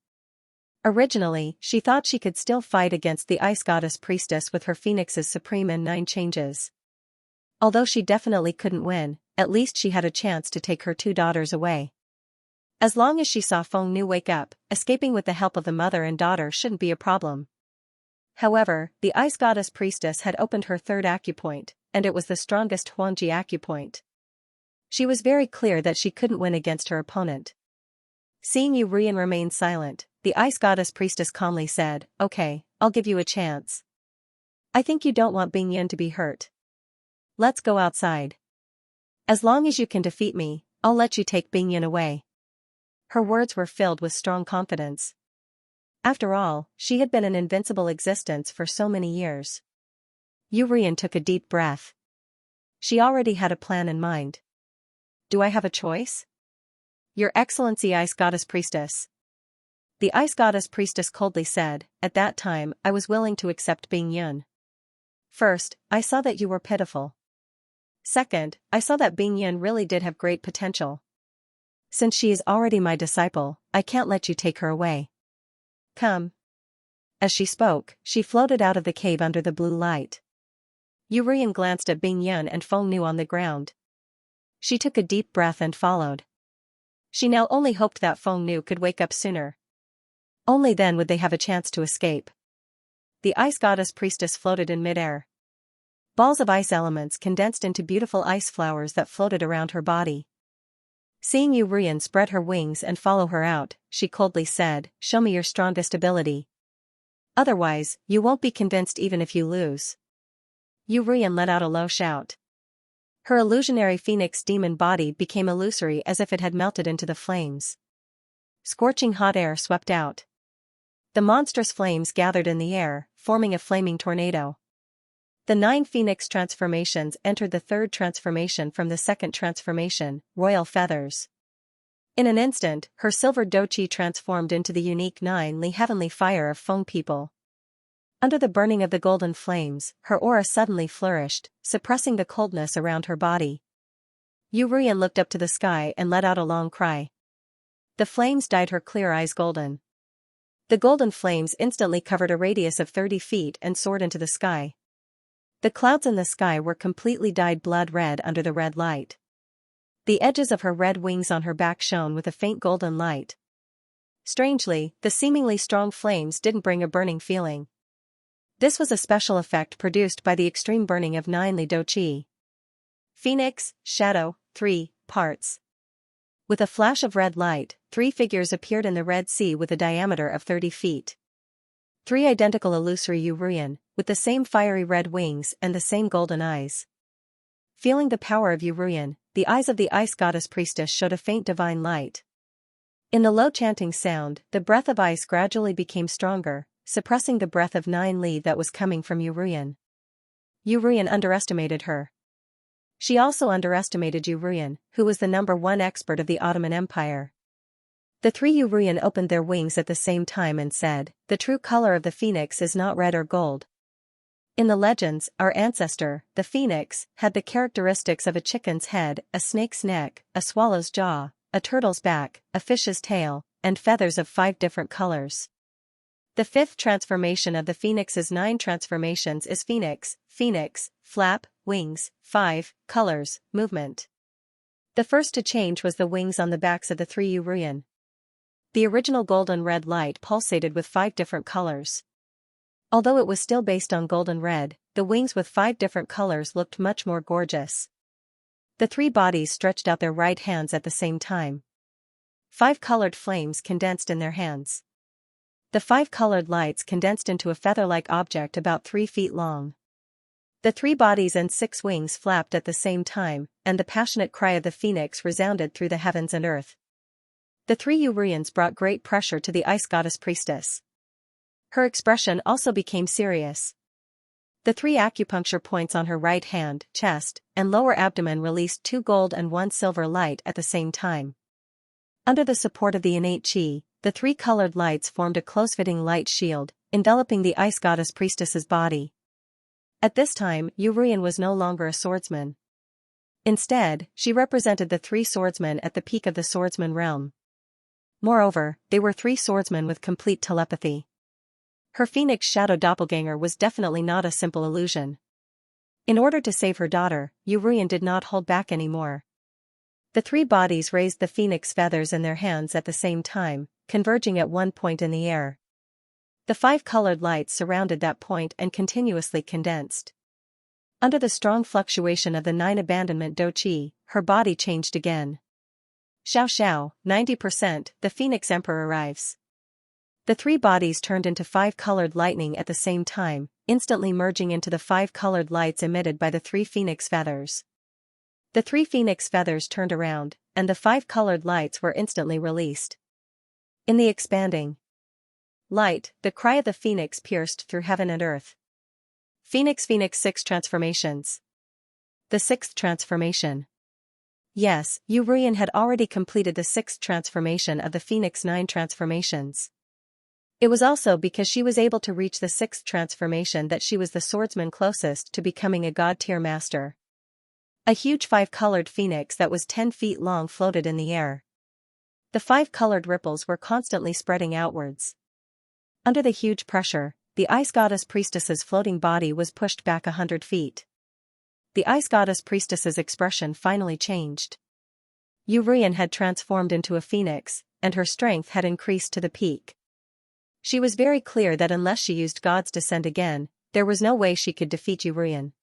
Originally, she thought she could still fight against the Ice Goddess Priestess with her Phoenix's Supreme and 9 changes. Although she definitely couldn't win, at least she had a chance to take her 2 daughters away. As long as she saw Feng Nu wake up, escaping with the help of the mother and daughter shouldn't be a problem. However, the Ice Goddess Priestess had opened her 3rd acupoint, and it was the strongest Huangji acupoint. She was very clear that she couldn't win against her opponent. Seeing Ruyan remain silent, the Ice Goddess Priestess calmly said, Okay, I'll give you a chance. I think you don't want Bing Yin to be hurt. Let's go outside. As long as you can defeat me, I'll let you take Bingyan away. Her words were filled with strong confidence. After all, she had been an invincible existence for so many years. Yurian took a deep breath. She already had a plan in mind. Do I have a choice? Your Excellency, Ice Goddess Priestess. The Ice Goddess Priestess coldly said, at that time I was willing to accept Bingyan. First, I saw that you were pitiful. Second, I saw that Bingyan really did have great potential. Since she is already my disciple, I can't let you take her away. Come. As she spoke, she floated out of the cave under the blue light. Yurian glanced at Bingyan and Feng Nu on the ground. She took a deep breath and followed. She now only hoped that Feng Nu could wake up sooner. Only then would they have a chance to escape. The Ice Goddess Priestess floated in midair. Balls of ice elements condensed into beautiful ice flowers that floated around her body. Seeing Yurian spread her wings and follow her out, she coldly said, "Show me your strongest ability. Otherwise, you won't be convinced even if you lose." Yurian let out a low shout. Her illusionary phoenix demon body became illusory as if it had melted into the flames. Scorching hot air swept out. The monstrous flames gathered in the air, forming a flaming tornado. The 9 phoenix transformations entered the third transformation from the second transformation, Royal Feathers. In an instant, her silver dochi transformed into the unique 9 heavenly fire of Feng people. Under the burning of the golden flames, her aura suddenly flourished, suppressing the coldness around her body. Yurian looked up to the sky and let out a long cry. The flames dyed her clear eyes golden. The golden flames instantly covered a radius of 30 feet and soared into the sky. The clouds in the sky were completely dyed blood red under the red light. The edges of her red wings on her back shone with a faint golden light. Strangely, the seemingly strong flames didn't bring a burning feeling. This was a special effect produced by the extreme burning of 9 Li Do Qi. Phoenix, Shadow, 3 parts. With a flash of red light, 3 figures appeared in the Red Sea with a diameter of 30 feet. 3 identical illusory Yurian, with the same fiery red wings and the same golden eyes. Feeling the power of Yurian, the eyes of the Ice Goddess Priestess showed a faint divine light. In the low chanting sound, the breath of ice gradually became stronger, suppressing the breath of 9 Li that was coming from Yurian. Yurian underestimated her. She also underestimated Yurian, who was the #1 expert of the Ottoman Empire. The 3 Yurian opened their wings at the same time and said, "The true color of the phoenix is not red or gold." In the legends, our ancestor, the phoenix, had the characteristics of a chicken's head, a snake's neck, a swallow's jaw, a turtle's back, a fish's tail, and feathers of 5 different colors. The 5th transformation of the phoenix's 9 transformations is phoenix, flap, wings, 5, colors, movement. The first to change was the wings on the backs of the 3 Yurian. The original golden red light pulsated with 5 different colors. Although it was still based on golden red, the wings with 5 different colors looked much more gorgeous. The 3 bodies stretched out their right hands at the same time. 5 colored flames condensed in their hands. The 5 colored lights condensed into a feather-like object about 3 feet long. The 3 bodies and 6 wings flapped at the same time, and the passionate cry of the phoenix resounded through the heavens and earth. The 3 Yurians brought great pressure to the Ice Goddess Priestess. Her expression also became serious. The 3 acupuncture points on her right hand, chest, and lower abdomen released 2 gold and 1 silver light at the same time. Under the support of the innate chi, the 3 colored lights formed a close-fitting light shield, enveloping the Ice Goddess Priestess's body. At this time, Yurian was no longer a swordsman. Instead, she represented the 3 swordsmen at the peak of the swordsman realm. Moreover, they were 3 swordsmen with complete telepathy. Her phoenix shadow doppelganger was definitely not a simple illusion. In order to save her daughter, Yurian did not hold back anymore. The 3 bodies raised the phoenix feathers in their hands at the same time, converging at one point in the air. The 5 colored lights surrounded that point and continuously condensed. Under the strong fluctuation of the 9 abandonment do chi, her body changed again. Xiao, 90%, the Phoenix Emperor arrives. The 3 bodies turned into 5 colored lightning at the same time, instantly merging into the 5 colored lights emitted by the 3 phoenix feathers. The 3 phoenix feathers turned around, and the 5 colored lights were instantly released. In the expanding light, the cry of the phoenix pierced through heaven and earth. Phoenix 6 transformations. The 6th transformation. Yes, Urian had already completed the 6th transformation of the Phoenix 9 transformations. It was also because she was able to reach the 6th transformation that she was the swordsman closest to becoming a god-tier master. A huge 5-colored phoenix that was 10 feet long floated in the air. The 5-colored ripples were constantly spreading outwards. Under the huge pressure, the ice goddess priestess's floating body was pushed back 100 feet. The ice goddess priestess's expression finally changed. Urian had transformed into a phoenix, and her strength had increased to the peak. She was very clear that unless she used God's descent again, there was no way she could defeat Urian.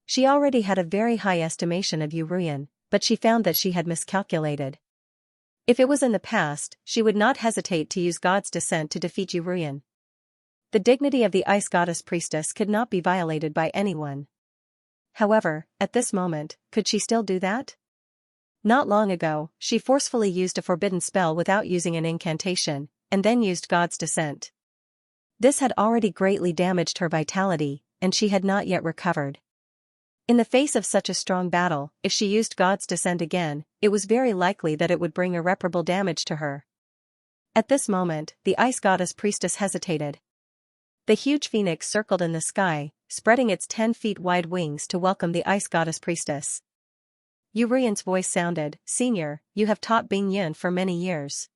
She already had a very high estimation of Urian, but she found that she had miscalculated. If it was in the past, she would not hesitate to use God's descent to defeat Urian. The dignity of the ice goddess priestess could not be violated by anyone. However, at this moment, could she still do that? Not long ago, she forcefully used a forbidden spell without using an incantation, and then used God's descent. This had already greatly damaged her vitality, and she had not yet recovered. In the face of such a strong battle, if she used God's descent again, it was very likely that it would bring irreparable damage to her. At this moment, the ice goddess priestess hesitated. The huge phoenix circled in the sky, spreading its 10 feet wide wings to welcome the ice goddess priestess. Urian's voice sounded, "Senior, you have taught Bing Yun for many years.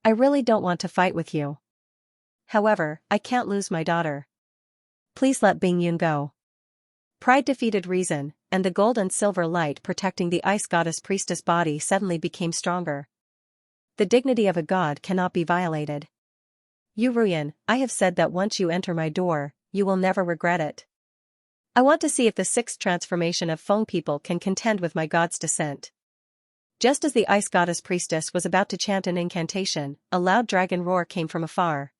I really don't want to fight with you. However, I can't lose my daughter. Please let Bing Yun go." Pride defeated reason, and the gold and silver light protecting the ice goddess priestess body suddenly became stronger. The dignity of a god cannot be violated. Urian, I have said that once you enter my door, you will never regret it. I want to see if the 6th transformation of Feng people can contend with my god's descent. Just as the ice goddess priestess was about to chant an incantation, a loud dragon roar came from afar.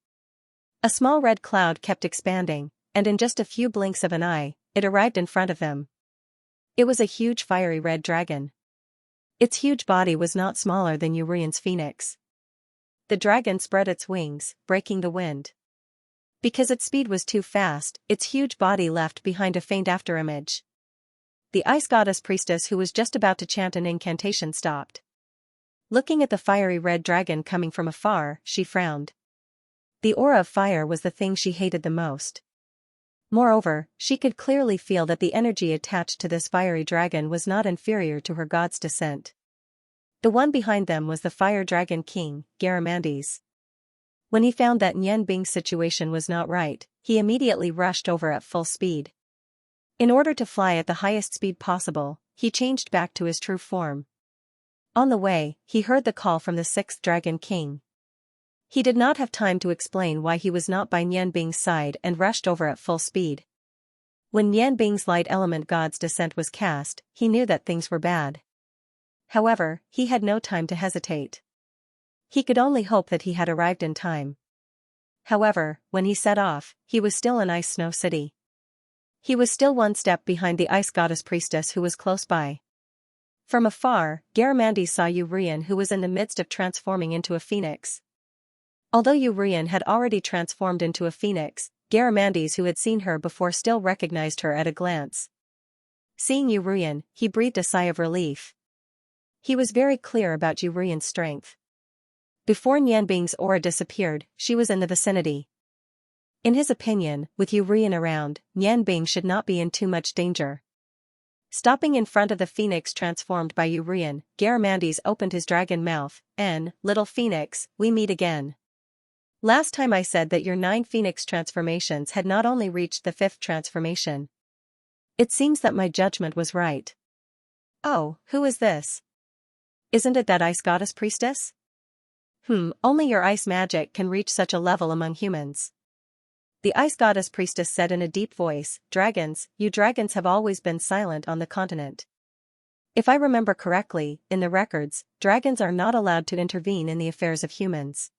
A small red cloud kept expanding, and in just a few blinks of an eye, it arrived in front of them. It was a huge fiery red dragon. Its huge body was not smaller than Urian's phoenix. The dragon spread its wings, breaking the wind. Because its speed was too fast, its huge body left behind a faint afterimage. The ice goddess priestess who was just about to chant an incantation stopped. Looking at the fiery red dragon coming from afar, she frowned. The aura of fire was the thing she hated the most. Moreover, she could clearly feel that the energy attached to this fiery dragon was not inferior to her god's descent. The one behind them was the fire dragon king, Garamandes. When he found that Nian Bing's situation was not right, he immediately rushed over at full speed. In order to fly at the highest speed possible, he changed back to his true form. On the way, he heard the call from the 6th Dragon King. He did not have time to explain why he was not by Nian Bing's side and rushed over at full speed. When Nian Bing's light element god's descent was cast, he knew that things were bad. However, he had no time to hesitate. He could only hope that he had arrived in time. However, when he set off, he was still in Ice Snow City. He was still one step behind the ice goddess priestess who was close by. From afar, Garamandes saw Urian who was in the midst of transforming into a phoenix. Although Urian had already transformed into a phoenix, Garamandes who had seen her before still recognized her at a glance. Seeing Urian, he breathed a sigh of relief. He was very clear about Urian's strength. Before Nian Bing's aura disappeared, she was in the vicinity. In his opinion, with Urian around, Nian Bing should not be in too much danger. Stopping in front of the phoenix transformed by Urian, Garamandes opened his dragon mouth, "Little phoenix, we meet again. Last time I said that your 9 phoenix transformations had not only reached the 5th transformation. It seems that my judgment was right." "Oh, who is this? Isn't it that ice goddess priestess?" Only your ice magic can reach such a level among humans." The ice goddess priestess said in a deep voice, "Dragons, you dragons have always been silent on the continent. If I remember correctly, in the records, dragons are not allowed to intervene in the affairs of humans."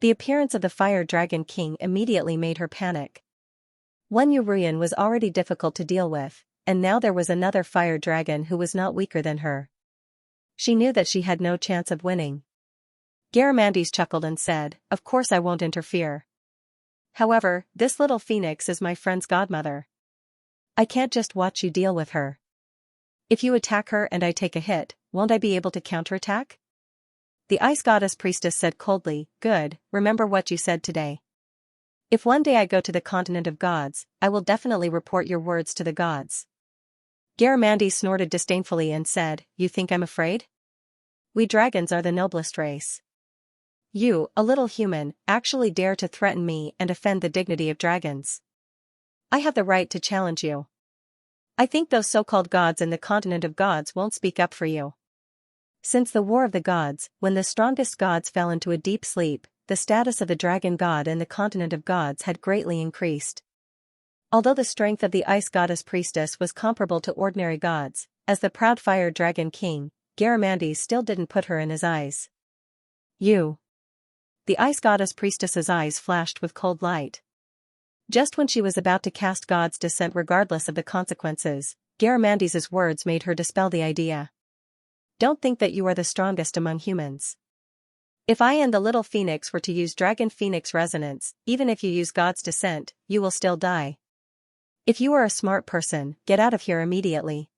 The appearance of the fire dragon king immediately made her panic. One Urian was already difficult to deal with, and now there was another fire dragon who was not weaker than her. She knew that she had no chance of winning. Garamandes chuckled and said, "Of course I won't interfere. However, this little phoenix is my friend's godmother. I can't just watch you deal with her. If you attack her and I take a hit, won't I be able to counterattack?" The ice goddess priestess said coldly, "Good, remember what you said today. If one day I go to the continent of gods, I will definitely report your words to the gods." Garamandes snorted disdainfully and said, "You think I'm afraid? We dragons are the noblest race. You, a little human, actually dare to threaten me and offend the dignity of dragons. I have the right to challenge you. I think those so-called gods in the continent of gods won't speak up for you." Since the War of the Gods, when the strongest gods fell into a deep sleep, the status of the dragon god in the continent of gods had greatly increased. Although the strength of the ice goddess priestess was comparable to ordinary gods, as the proud fire dragon king, Garamandes still didn't put her in his eyes. "You." The ice goddess priestess's eyes flashed with cold light. Just when she was about to cast God's descent regardless of the consequences, Garamandes's words made her dispel the idea. "Don't think that you are the strongest among humans. If I and the little phoenix were to use dragon phoenix resonance, even if you use God's descent, you will still die. If you are a smart person, get out of here immediately.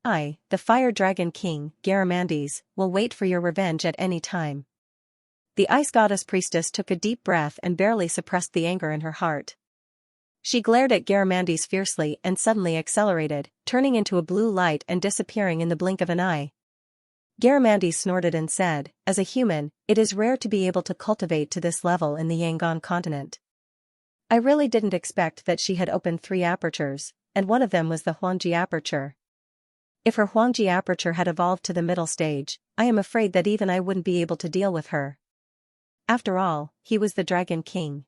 I, the fire dragon king, Garamandes, will wait for your revenge at any time." The ice goddess priestess took a deep breath and barely suppressed the anger in her heart. She glared at Garamandes fiercely and suddenly accelerated, turning into a blue light and disappearing in the blink of an eye. Garamandes snorted and said, "As a human, it is rare to be able to cultivate to this level in the Yangon continent. I really didn't expect that she had opened 3 apertures, and one of them was the Huangji aperture. If her Huangji aperture had evolved to the middle stage, I am afraid that even I wouldn't be able to deal with her." After all, he was the dragon king.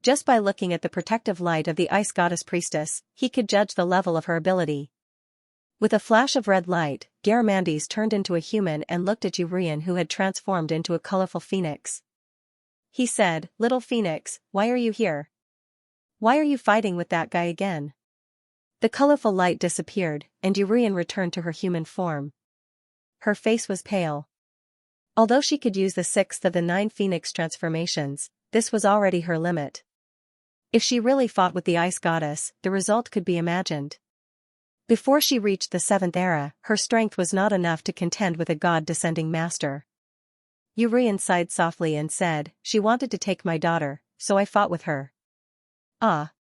Just by looking at the protective light of the ice goddess priestess, he could judge the level of her ability. With a flash of red light, Garamandes turned into a human and looked at Urian, who had transformed into a colorful phoenix. He said, "Little phoenix, why are you here? Why are you fighting with that guy again?" The colorful light disappeared, and Urian returned to her human form. Her face was pale. Although she could use the 6th of the 9 phoenix transformations, this was already her limit. If she really fought with the ice goddess, the result could be imagined. Before she reached the 7th era, her strength was not enough to contend with a god-descending master. Urian sighed softly and said, "She wanted to take my daughter, so I fought with her." "Ah.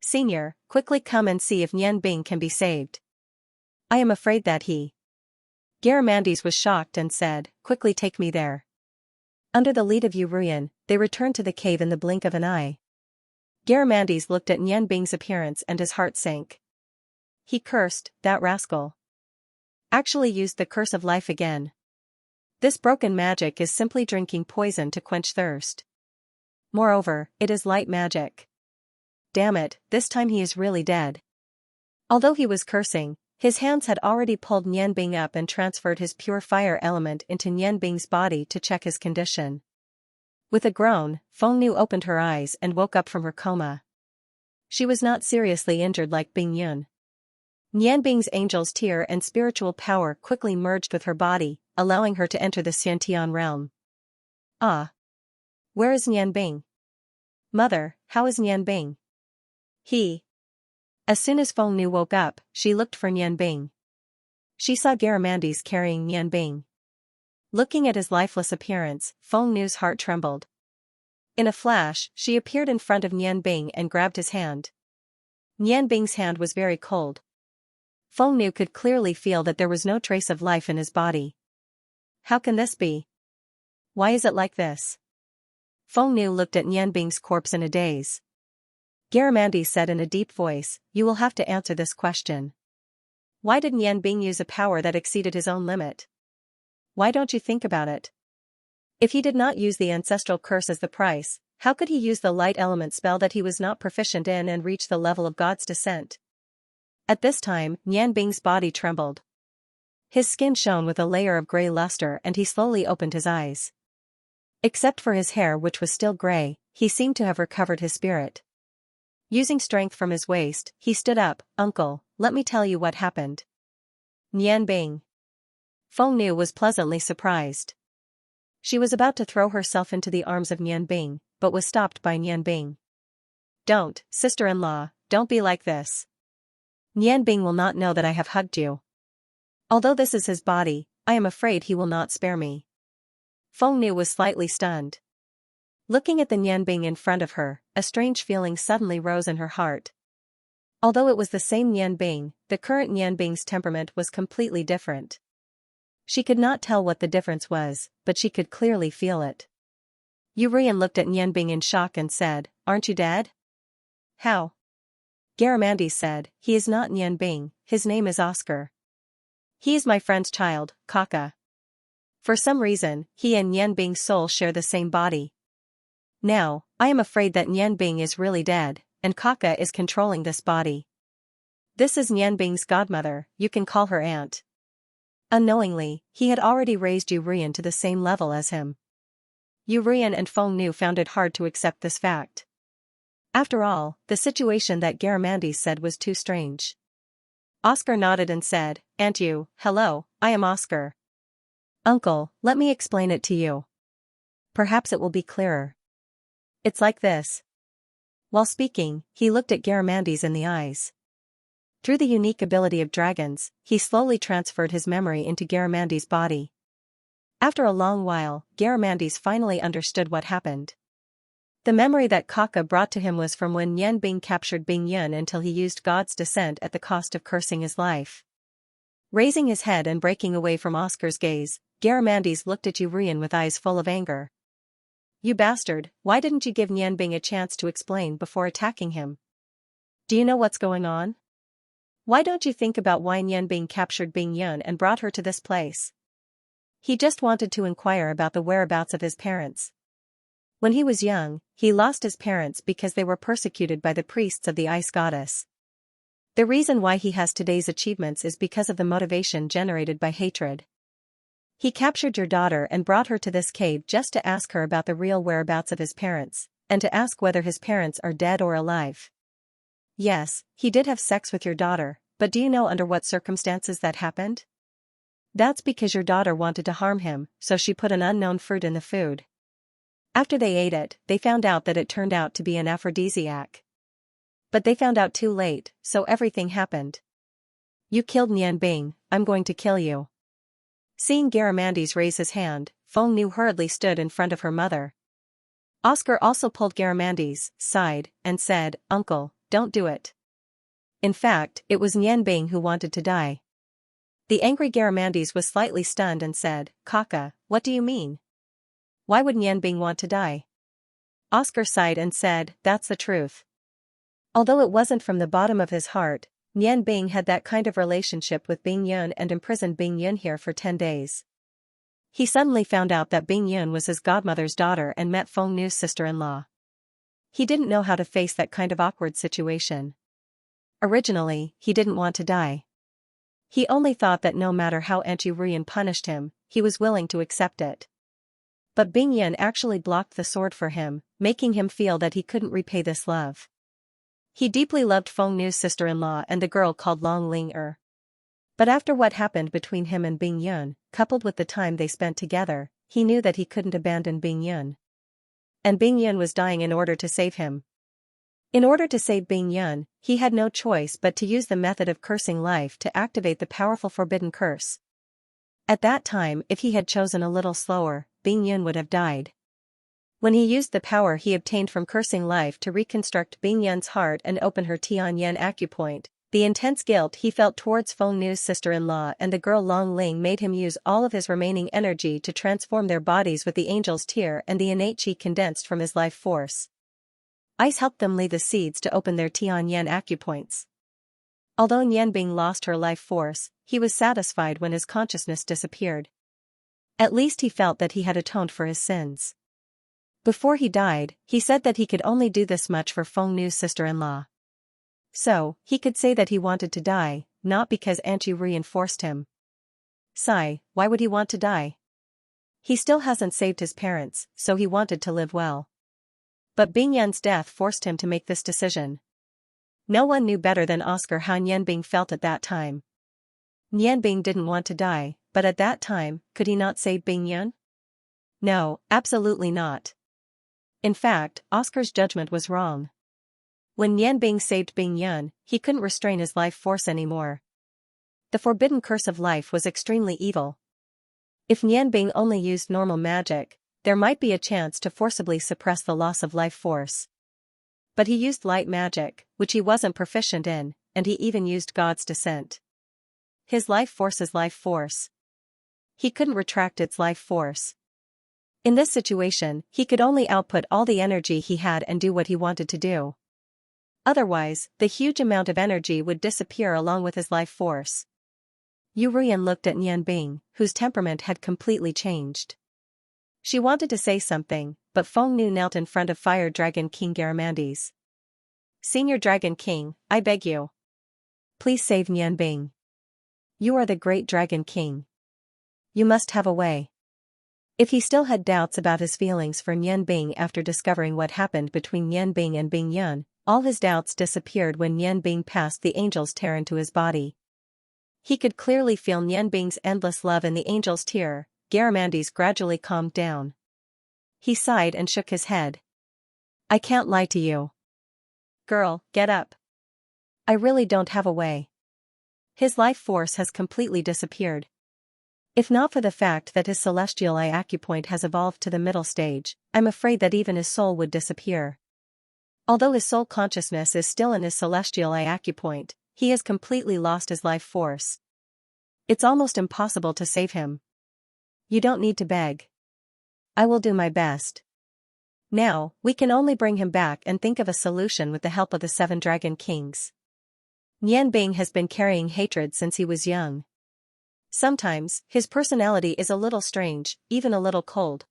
Senior, quickly come and see if Nian Bing can be saved. I am afraid that he..." Garamandes was shocked and said, "Quickly take me there." Under the lead of Urian, they returned to the cave in the blink of an eye. Garamandes looked at Nian Bing's appearance and his heart sank. He cursed, "That rascal actually used the curse of life again. This broken magic is simply drinking poison to quench thirst. Moreover, it is light magic. Damn it, this time he is really dead." Although he was cursing, his hands had already pulled Nian Bing up and transferred his pure fire element into Nian Bing's body to check his condition. With a groan, Feng Nu opened her eyes and woke up from her coma. She was not seriously injured like Bing Yun. Nian Bing's angel's tear and spiritual power quickly merged with her body, allowing her to enter the Xiantian realm. "Ah. Where is Nian Bing? Mother, how is Nian Bing?" As soon as Feng Nu woke up, she looked for Nian Bing. She saw Garamandes carrying Nian Bing. Looking at his lifeless appearance, Feng Nu's heart trembled. In a flash, she appeared in front of Nian Bing and grabbed his hand. Nian Bing's hand was very cold. Feng Nu could clearly feel that there was no trace of life in his body. How can this be? Why is it like this? Feng Nu looked at Nian Bing's corpse in a daze. Garamandes said in a deep voice, "You will have to answer this question. Why did Nian Bing use a power that exceeded his own limit? Why don't you think about it? If he did not use the ancestral curse as the price, how could he use the light element spell that he was not proficient in and reach the level of God's descent?" At this time, Nian Bing's body trembled. His skin shone with a layer of gray luster and he slowly opened his eyes. Except for his hair which was still gray, he seemed to have recovered his spirit. Using strength from his waist, he stood up. "Uncle, let me tell you what happened." Nian Bing. Feng Nu was pleasantly surprised. She was about to throw herself into the arms of Nian Bing, but was stopped by Nian Bing. "Don't, sister-in-law, don't be like this. Nian Bing will not know that I have hugged you. Although this is his body, I am afraid he will not spare me." Feng Nu was slightly stunned. Looking at the Nian Bing in front of her, a strange feeling suddenly rose in her heart. Although it was the same Nian Bing, the current Nian Bing's temperament was completely different. She could not tell what the difference was, but she could clearly feel it. Yu Rian looked at Nian Bing in shock and said, "Aren't you dead?" "How?" Garamandes said, "He is not Nian Bing, his name is Oscar. He is my friend's child, Kaka. For some reason, he and Nian Bing's soul share the same body. Now, I am afraid that Nian Bing is really dead, and Kaka is controlling this body. This is Nian Bing's godmother, you can call her aunt." Unknowingly, he had already raised Yu Rian to the same level as him. Yu Rian and Feng Nu found it hard to accept this fact. After all, the situation that Garamandes said was too strange. Oscar nodded and said, "Aunt Yu, hello, I am Oscar. Uncle, let me explain it to you. Perhaps it will be clearer. It's like this." While speaking, he looked at Garamandes in the eyes. Through the unique ability of dragons, he slowly transferred his memory into Garamandes' body. After a long while, Garamandes finally understood what happened. The memory that Kaka brought to him was from when Nian Bing captured Bing Yun until he used God's descent at the cost of cursing his life. Raising his head and breaking away from Oscar's gaze, Garamandes looked at Yu Rian with eyes full of anger. "You bastard, why didn't you give Nian Bing a chance to explain before attacking him? Do you know what's going on? Why don't you think about why Nian Bing captured Bing Yun and brought her to this place? He just wanted to inquire about the whereabouts of his parents. When he was young, he lost his parents because they were persecuted by the priests of the ice goddess. The reason why he has today's achievements is because of the motivation generated by hatred. He captured your daughter and brought her to this cave just to ask her about the real whereabouts of his parents, and to ask whether his parents are dead or alive. Yes, he did have sex with your daughter, but do you know under what circumstances that happened? That's because your daughter wanted to harm him, so she put an unknown fruit in the food. After they ate it, they found out that it turned out to be an aphrodisiac. But they found out too late, so everything happened. You killed Nian Bing, I'm going to kill you." Seeing Garamandes raise his hand, Feng Nu hurriedly stood in front of her mother. Oscar also pulled Garamandes' side and said, "Uncle, don't do it. In fact, it was Nian Bing who wanted to die." The angry Garamandes was slightly stunned and said, "Kaka, what do you mean? Why would Nian Bing want to die?" Oscar sighed and said, "That's the truth." Although it wasn't from the bottom of his heart, Nian Bing had that kind of relationship with Bing Yun and imprisoned Bing Yun here for 10 days. He suddenly found out that Bing Yun was his godmother's daughter and met Feng Nu's sister-in-law. He didn't know how to face that kind of awkward situation. Originally, he didn't want to die. He only thought that no matter how Aunt Yu Rian punished him, he was willing to accept it. But Bing Yun actually blocked the sword for him, making him feel that he couldn't repay this love. He deeply loved Feng Nu's sister-in-law and the girl called Long Ling. But after what happened between him and Bing Yun, coupled with the time they spent together, he knew that he couldn't abandon Bing Yun. And Bing Yun was dying in order to save him. In order to save Bing Yun, he had no choice but to use the method of cursing life to activate the powerful forbidden curse. At that time, if he had chosen a little slower, Bing Yun would have died. When he used the power he obtained from cursing life to reconstruct Bing Yun's heart and open her Tianyan acupoint, the intense guilt he felt towards Feng Nu's sister-in-law and the girl Long Ling made him use all of his remaining energy to transform their bodies with the angel's tear and the innate qi condensed from his life force. Ice helped them lay the seeds to open their Tianyan acupoints. Although Nian Bing lost her life force, he was satisfied when his consciousness disappeared. At least he felt that he had atoned for his sins. Before he died, he said that he could only do this much for Feng Nu's sister-in-law. So, he could say that he wanted to die, not because Aunt Yu reinforced him. Sigh, why would he want to die? He still hasn't saved his parents, so he wanted to live well. But Bing Yun's death forced him to make this decision. No one knew better than Oscar how Nianbing felt at that time. Nianbing didn't want to die, but at that time, could he not save Bingyun? No, absolutely not. In fact, Oscar's judgment was wrong. When Nianbing saved Bingyun, he couldn't restrain his life force anymore. The forbidden curse of life was extremely evil. If Nianbing only used normal magic, there might be a chance to forcibly suppress the loss of life force. But he used light magic, which he wasn't proficient in, and he even used God's descent. His life force is life force. He couldn't retract its life force. In this situation, he could only output all the energy he had and do what he wanted to do. Otherwise, the huge amount of energy would disappear along with his life force. Yu Ruyan looked at Nianbing, whose temperament had completely changed. She wanted to say something, but Feng Nu knelt in front of Fire Dragon King Garamandes. Senior Dragon King, I beg you. Please save Nianbing. You are the great Dragon King. You must have a way. If he still had doubts about his feelings for Nianbing after discovering what happened between Nianbing and Bingyun, all his doubts disappeared when Nianbing passed the angel's tear into his body. He could clearly feel Nianbing's endless love in the angel's tear. Garamandes gradually calmed down. He sighed and shook his head. I can't lie to you. Girl, get up. I really don't have a way. His life force has completely disappeared. If not for the fact that his celestial eye acupoint has evolved to the middle stage, I'm afraid that even his soul would disappear. Although his soul consciousness is still in his celestial eye acupoint, he has completely lost his life force. It's almost impossible to save him. You don't need to beg. I will do my best. Now, we can only bring him back and think of a solution with the help of the 7 Dragon Kings. Nianbing has been carrying hatred since he was young. Sometimes, his personality is a little strange, even a little cold.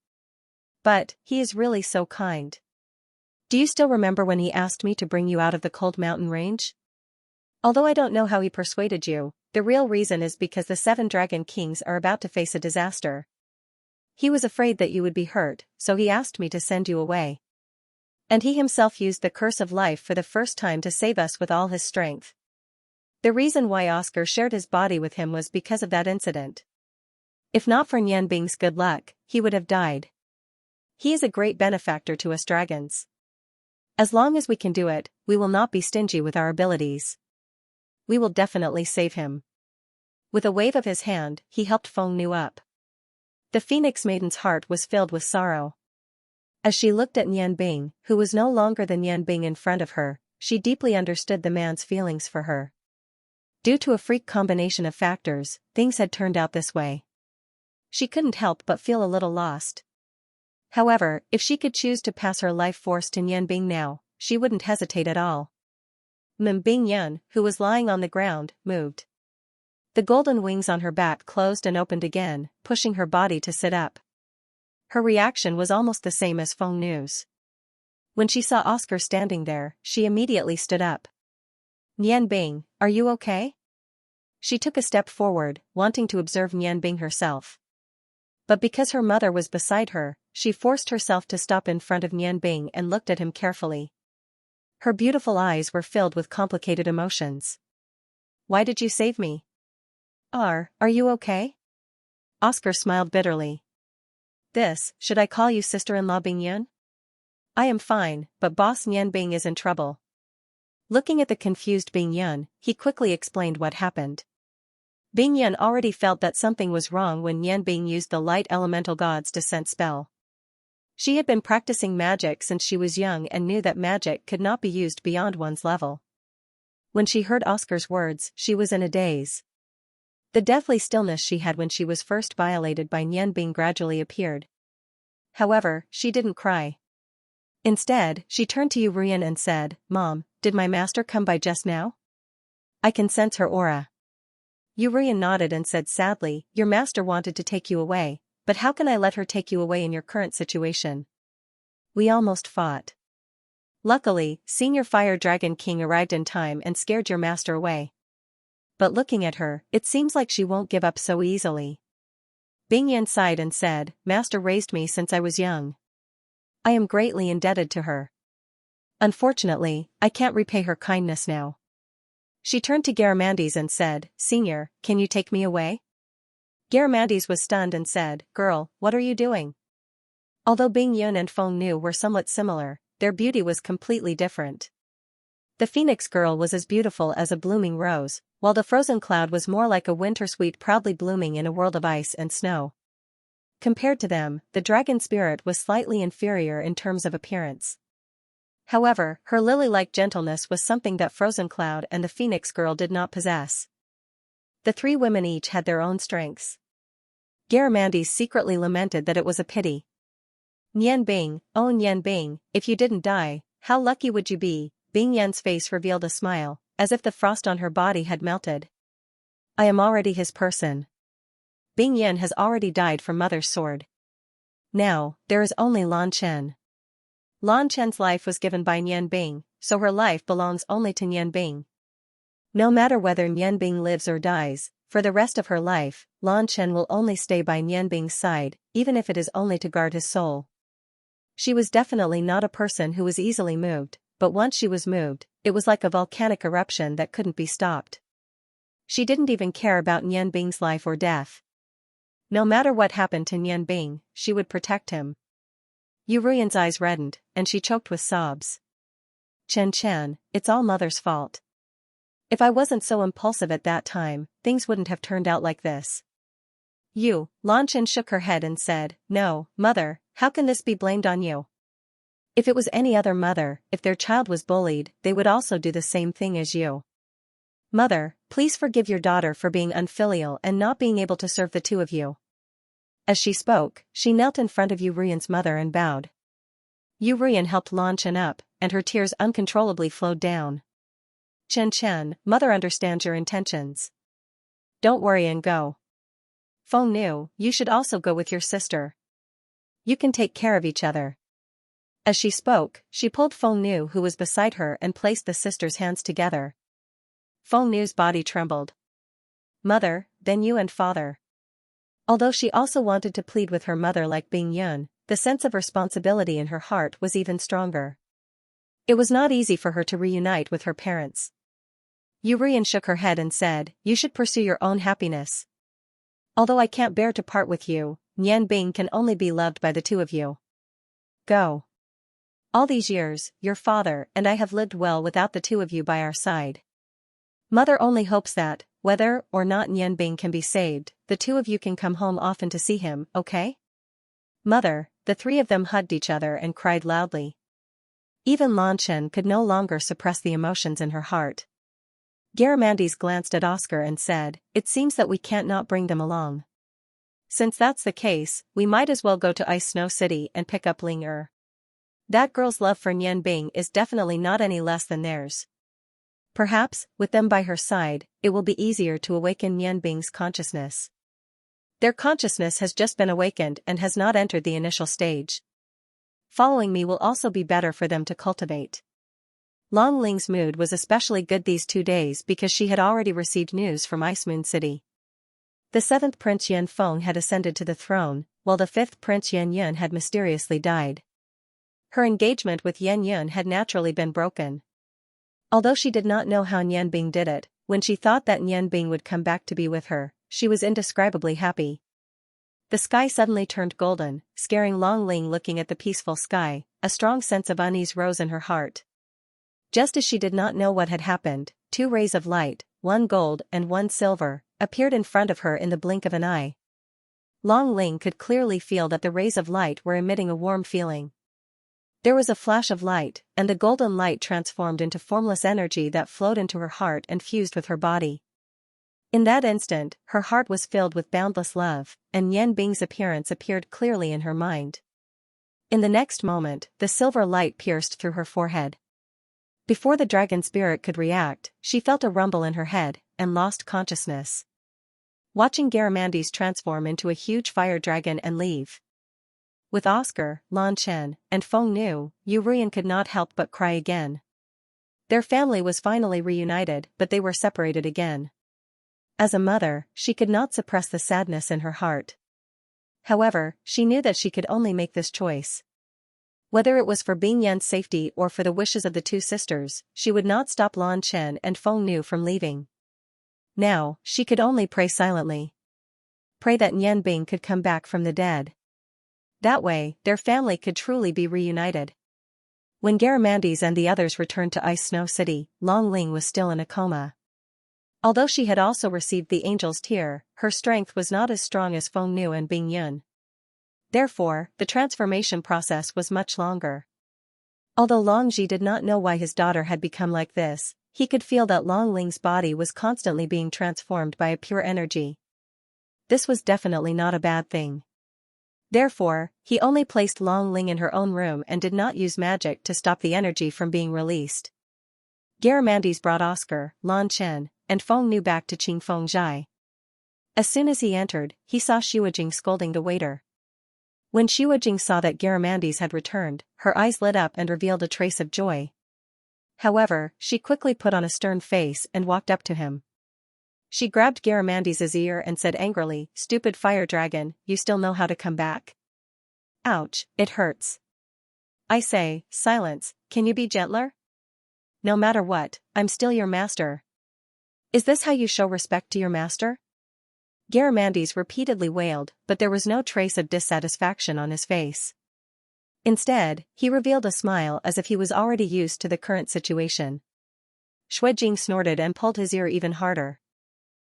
But, he is really so kind. Do you still remember when he asked me to bring you out of the cold mountain range? Although I don't know how he persuaded you, the real reason is because the 7 Dragon Kings are about to face a disaster. He was afraid that you would be hurt, so he asked me to send you away. And he himself used the curse of life for the first time to save us with all his strength. The reason why Oscar shared his body with him was because of that incident. If not for Nianbing's good luck, he would have died. He is a great benefactor to us dragons. As long as we can do it, we will not be stingy with our abilities. We will definitely save him. With a wave of his hand, he helped Feng Nu up. The Phoenix Maiden's heart was filled with sorrow. As she looked at Nianbing, who was no longer the Nianbing in front of her, she deeply understood the man's feelings for her. Due to a freak combination of factors, things had turned out this way. She couldn't help but feel a little lost. However, if she could choose to pass her life force to Nianbing now, she wouldn't hesitate at all. Bingyun, who was lying on the ground, moved. The golden wings on her back closed and opened again, pushing her body to sit up. Her reaction was almost the same as Feng Nu's. When she saw Oscar standing there, she immediately stood up. Nianbing, are you okay? She took a step forward, wanting to observe Nianbing herself. But because her mother was beside her, she forced herself to stop in front of Nianbing and looked at him carefully. Her beautiful eyes were filled with complicated emotions. Why did you save me? Are you okay? Oscar smiled bitterly. Should I call you sister-in-law Bingyun? I am fine, but boss Nianbing is in trouble. Looking at the confused Bingyun, he quickly explained what happened. Bingyun already felt that something was wrong when Nianbing used the light elemental god's descent spell. She had been practicing magic since she was young and knew that magic could not be used beyond one's level. When she heard Oscar's words, she was in a daze. The deathly stillness she had when she was first violated by Nianbing gradually appeared. However, she didn't cry. Instead, she turned to Yu Ruyan and said, Mom, did my master come by just now? I can sense her aura. Yu Ruyan nodded and said sadly, Your master wanted to take you away, but how can I let her take you away in your current situation? We almost fought. Luckily, Senior Fire Dragon King arrived in time and scared your master away. But looking at her, it seems like she won't give up so easily. Bingyun sighed and said, Master raised me since I was young. I am greatly indebted to her. Unfortunately, I can't repay her kindness now. She turned to Garamandes and said, Senior, can you take me away? Garamandes was stunned and said, Girl, what are you doing? Although Bing Yun and Feng Nu were somewhat similar, their beauty was completely different. The Phoenix girl was as beautiful as a blooming rose, while the frozen cloud was more like a winter sweet proudly blooming in a world of ice and snow. Compared to them, the dragon spirit was slightly inferior in terms of appearance. However, her lily-like gentleness was something that Frozen Cloud and the Phoenix girl did not possess. The three women each had their own strengths. Garamandes secretly lamented that it was a pity. Nian Bing, oh Nian Bing, if you didn't die, how lucky would you be? Bing Yan's face revealed a smile, as if the frost on her body had melted. I am already his person. Bing Yan has already died from Mother's sword. Now, there is only Lan Chen. Lan Chen's life was given by Nian Bing, so her life belongs only to Nian Bing. No matter whether Nian Bing lives or dies, for the rest of her life, Lan Chen will only stay by Nian Bing's side, even if it is only to guard his soul. She was definitely not a person who was easily moved, but once she was moved, it was like a volcanic eruption that couldn't be stopped. She didn't even care about Nian Bing's life or death. No matter what happened to Nian Bing, she would protect him. Yu Ruyan's eyes reddened, and she choked with sobs. Chen, it's all Mother's fault. If I wasn't so impulsive at that time, things wouldn't have turned out like this. Lan Chen shook her head and said, No, Mother, how can this be blamed on you? If it was any other mother, if their child was bullied, they would also do the same thing as you. Mother, please forgive your daughter for being unfilial and not being able to serve the two of you. As she spoke, she knelt in front of Yu Ruyan's mother and bowed. Yu Ruyan helped Lan Chen up, and her tears uncontrollably flowed down. Chen, Mother understands your intentions. Don't worry and go. Feng Nu, you should also go with your sister. You can take care of each other. As she spoke, she pulled Feng Nu who was beside her and placed the sisters' hands together. Feng Nu's body trembled. Mother, then you and father. Although she also wanted to plead with her mother like Bing Yun, the sense of responsibility in her heart was even stronger. It was not easy for her to reunite with her parents. Yu Ruyan shook her head and said, You should pursue your own happiness. Although I can't bear to part with you, Nian Bing can only be loved by the two of you. Go. All these years, your father and I have lived well without the two of you by our side. Mother only hopes that, whether or not Nian Bing can be saved, the two of you can come home often to see him, okay? Mother, the three of them hugged each other and cried loudly. Even Lan Chen could no longer suppress the emotions in her heart. Garamandes glanced at Oscar and said, It seems that we can't not bring them along. Since that's the case, we might as well go to Ice Snow City and pick up Ling Er. That girl's love for Nian Bing is definitely not any less than theirs. Perhaps, with them by her side, it will be easier to awaken Nian Bing's consciousness. Their consciousness has just been awakened and has not entered the initial stage. Following me will also be better for them to cultivate. Long Ling's mood was especially good these 2 days because she had already received news from Ice Moon City. The 7th Prince Yan Feng had ascended to the throne, while the 5th Prince Yan Yun had mysteriously died. Her engagement with Yan Yun had naturally been broken. Although she did not know how Nian Bing did it, when she thought that Nian Bing would come back to be with her, she was indescribably happy. The sky suddenly turned golden, scaring Long Ling. Looking at the peaceful sky, a strong sense of unease rose in her heart. Just as she did not know what had happened, 2 rays of light, one gold and one silver, appeared in front of her in the blink of an eye. Long Ling could clearly feel that the rays of light were emitting a warm feeling. There was a flash of light, and the golden light transformed into formless energy that flowed into her heart and fused with her body. In that instant, her heart was filled with boundless love, and Nian Bing's appearance appeared clearly in her mind. In the next moment, the silver light pierced through her forehead. Before the dragon spirit could react, she felt a rumble in her head, and lost consciousness. Watching Garamandes transform into a huge fire dragon and leave. With Oscar, Lan Chen, and Feng Nu, Yu Ruyan could not help but cry again. Their family was finally reunited, but they were separated again. As a mother, she could not suppress the sadness in her heart. However, she knew that she could only make this choice. Whether it was for Bing Yan's safety or for the wishes of the two sisters, she would not stop Lan Chen and Feng Nu from leaving. Now, she could only pray silently. Pray that Nian Bing could come back from the dead. That way, their family could truly be reunited. When Garamandes and the others returned to Ice Snow City, Long Ling was still in a coma. Although she had also received the angel's tear, her strength was not as strong as Feng Nu and Bing Yun. Therefore, the transformation process was much longer. Although Long Ji did not know why his daughter had become like this, he could feel that Long Ling's body was constantly being transformed by a pure energy. This was definitely not a bad thing. Therefore, he only placed Long Ling in her own room and did not use magic to stop the energy from being released. Garamandes brought Oscar, Lan Chen, and Feng Nu back to Qingfeng Zhai. As soon as he entered, he saw Xiujing scolding the waiter. When Xiujing saw that Garamandes had returned, her eyes lit up and revealed a trace of joy. However, she quickly put on a stern face and walked up to him. She grabbed Garamandes's ear and said angrily, "Stupid fire dragon, you still know how to come back? Ouch, it hurts. I say, silence, can you be gentler? No matter what, I'm still your master. Is this how you show respect to your master?" Garamandes repeatedly wailed, but there was no trace of dissatisfaction on his face. Instead, he revealed a smile as if he was already used to the current situation. Xiujing snorted and pulled his ear even harder.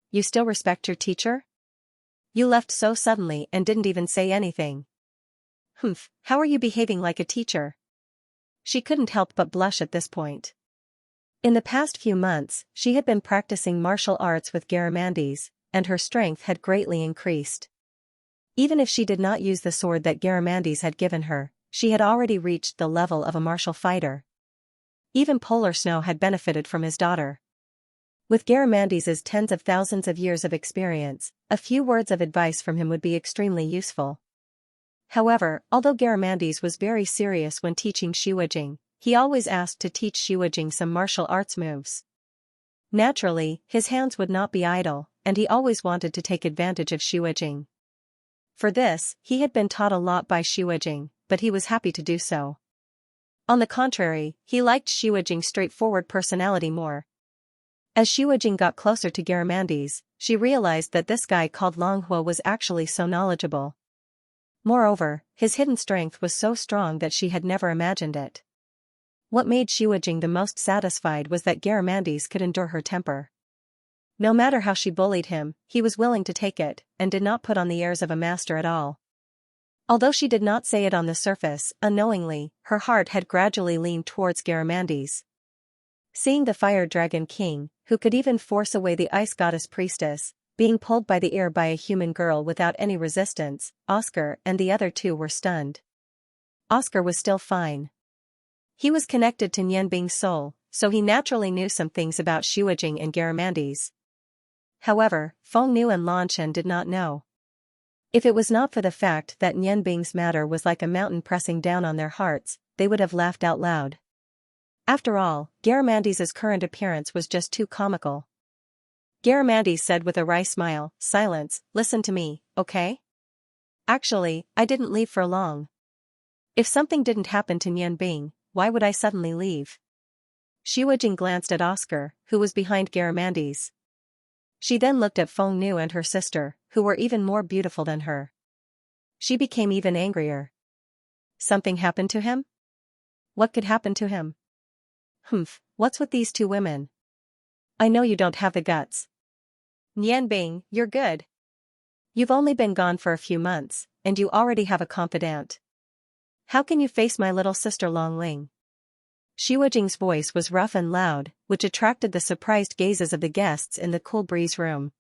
"You still respect your teacher? You left so suddenly and didn't even say anything. Humph, how are you behaving like a teacher?" She couldn't help but blush at this point. In the past few months, she had been practicing martial arts with Garamandes, and her strength had greatly increased. Even if she did not use the sword that Garamandes had given her, she had already reached the level of a martial fighter. Even Polar Snow had benefited from his daughter. With Garamandes's tens of thousands of years of experience, a few words of advice from him would be extremely useful. However, although Garamandes was very serious when teaching Xiujing, he always asked to teach Xiujing some martial arts moves. Naturally, his hands would not be idle, and he always wanted to take advantage of Xiujing. For this, he had been taught a lot by Xiujing, but he was happy to do so. On the contrary, he liked Xiujing's straightforward personality more. As Xiujing got closer to Garamandes, she realized that this guy called Longhua was actually so knowledgeable. Moreover, his hidden strength was so strong that she had never imagined it. What made Xiujing the most satisfied was that Garamandes could endure her temper. No matter how she bullied him, he was willing to take it, and did not put on the airs of a master at all. Although she did not say it on the surface, unknowingly, her heart had gradually leaned towards Garamandes. Seeing the Fire Dragon King, who could even force away the Ice Goddess Priestess, being pulled by the ear by a human girl without any resistance, Oscar and the other two were stunned. Oscar was still fine. He was connected to Nian Bing's soul, so he naturally knew some things about Xiujing and Garamandes. However, Feng Nu and Lan Chen did not know. If it was not for the fact that Nian Bing's matter was like a mountain pressing down on their hearts, they would have laughed out loud. After all, Garamandes's current appearance was just too comical. Garamandes said with a wry smile, "Silence, listen to me, okay? Actually, I didn't leave for long. If something didn't happen to Nian Bing, why would I suddenly leave?" Xiujing glanced at Oscar, who was behind Garamandes. She then looked at Feng Nu and her sister, who were even more beautiful than her. She became even angrier. Something happened to him? What could happen to him? Humph, what's with these two women? I know you don't have the guts. Nian Bing, you're good. You've only been gone for a few months, and you already have a confidant. How can you face my little sister Long Ling? Xiujing's voice was rough and loud, which attracted the surprised gazes of the guests in the cool breeze room.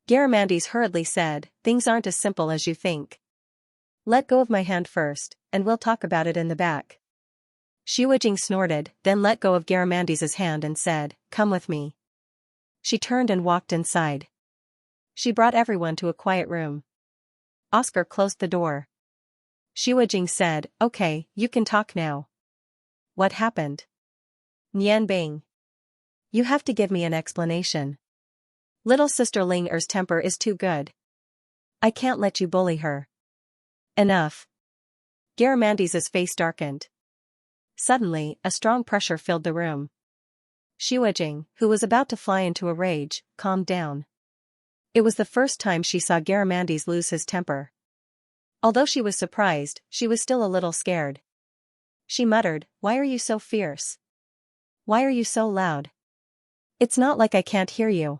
Garamandes hurriedly said, "Things aren't as simple as you think. Let go of my hand first, and we'll talk about it in the back." Xiujing snorted, then let go of Garamandes's hand and said, "Come with me." She turned and walked inside. She brought everyone to a quiet room. Oscar closed the door. Xiujing said, "Okay, you can talk now. What happened?" "Nian Bing. You have to give me an explanation. Little sister Ling Er's temper is too good. I can't let you bully her." "Enough. Garamandes's face darkened. Suddenly, a strong pressure filled the room. Xiaojing, who was about to fly into a rage, calmed down. It was the first time she saw Garamandes lose his temper. Although she was surprised, she was still a little scared. She muttered, "Why are you so fierce? Why are you so loud? It's not like I can't hear you."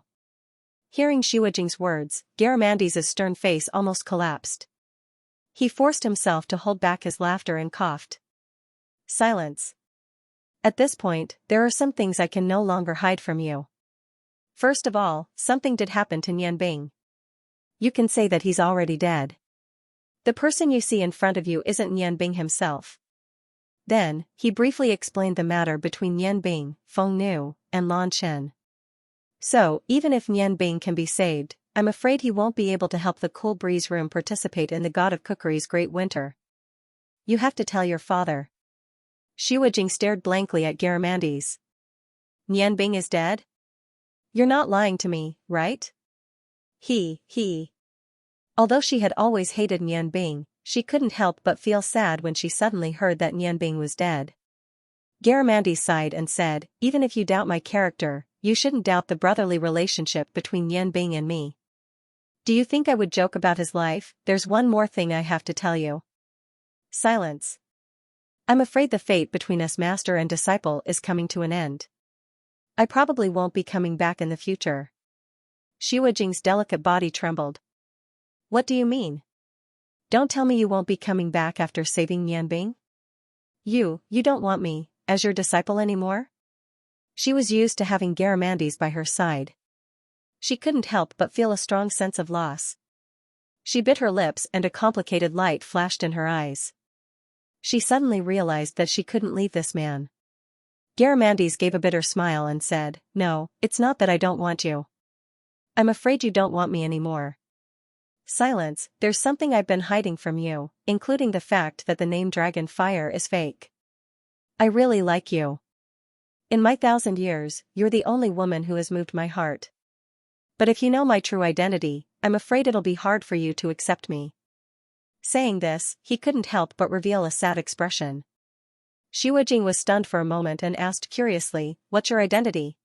Hearing Xiaojing's words, Garamandes's stern face almost collapsed. He forced himself to hold back his laughter and coughed. Silence. At this point, there are some things I can no longer hide from you. First of all, something did happen to Nianbing. You can say that he's already dead. The person you see in front of you isn't Nianbing himself. Then, he briefly explained the matter between Nianbing, Feng Nu, and Lan Chen. So, even if Nianbing can be saved, I'm afraid he won't be able to help the Cool Breeze Room participate in the God of Cookery's Great Winter. You have to tell your father. Xiaojing stared blankly at Garamandes. Nianbing is dead? You're not lying to me, right? He. Although she had always hated Nianbing, she couldn't help but feel sad when she suddenly heard that Nianbing was dead. Garamandes sighed and said, "Even if you doubt my character, you shouldn't doubt the brotherly relationship between Nianbing and me. Do you think I would joke about his life? There's one more thing I have to tell you." Silence. I'm afraid the fate between us master and disciple is coming to an end. I probably won't be coming back in the future. Xiaojing's delicate body trembled. What do you mean? Don't tell me you won't be coming back after saving Nianbing? You don't want me, as your disciple anymore? She was used to having Garamandes by her side. She couldn't help but feel a strong sense of loss. She bit her lips and a complicated light flashed in her eyes. She suddenly realized that she couldn't leave this man. Garamandes gave a bitter smile and said, "No, it's not that I don't want you. I'm afraid you don't want me anymore." Silence. There's something I've been hiding from you, including the fact that the name Dragon Fire is fake. I really like you. In my 1,000 years, you're the only woman who has moved my heart. But if you know my true identity, I'm afraid it'll be hard for you to accept me. Saying this, he couldn't help but reveal a sad expression. Xiaojing was stunned for a moment and asked curiously, "What's your identity?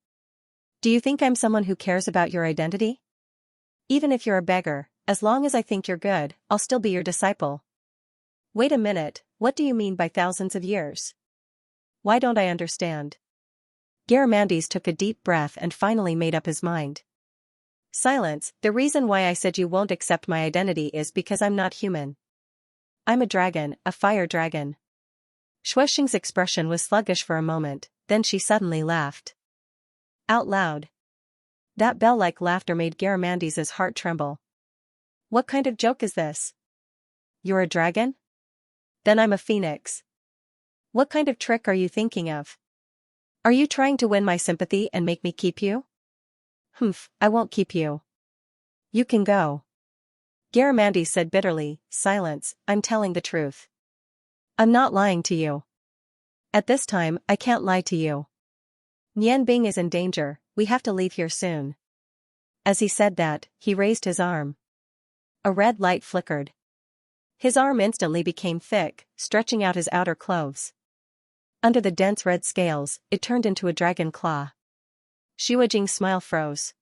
Do you think I'm someone who cares about your identity? Even if you're a beggar, as long as I think you're good, I'll still be your disciple." Wait a minute, what do you mean by thousands of years? Why don't I understand? Garamandes took a deep breath and finally made up his mind. Silence. The reason why I said you won't accept my identity is because I'm not human. I'm a dragon, a fire dragon. Shuexing's expression was sluggish for a moment, then she suddenly laughed. Out loud. That bell-like laughter made Garamandes's heart tremble. What kind of joke is this? You're a dragon? Then I'm a phoenix. What kind of trick are you thinking of? Are you trying to win my sympathy and make me keep you? Humph, I won't keep you. You can go. Garamandes said bitterly, "Silence, I'm telling the truth. I'm not lying to you. At this time, I can't lie to you. Nianbing is in danger, we have to leave here soon." As he said that, he raised his arm. A red light flickered. His arm instantly became thick, stretching out his outer clothes. Under the dense red scales, it turned into a dragon claw. Xiaojing's smile froze.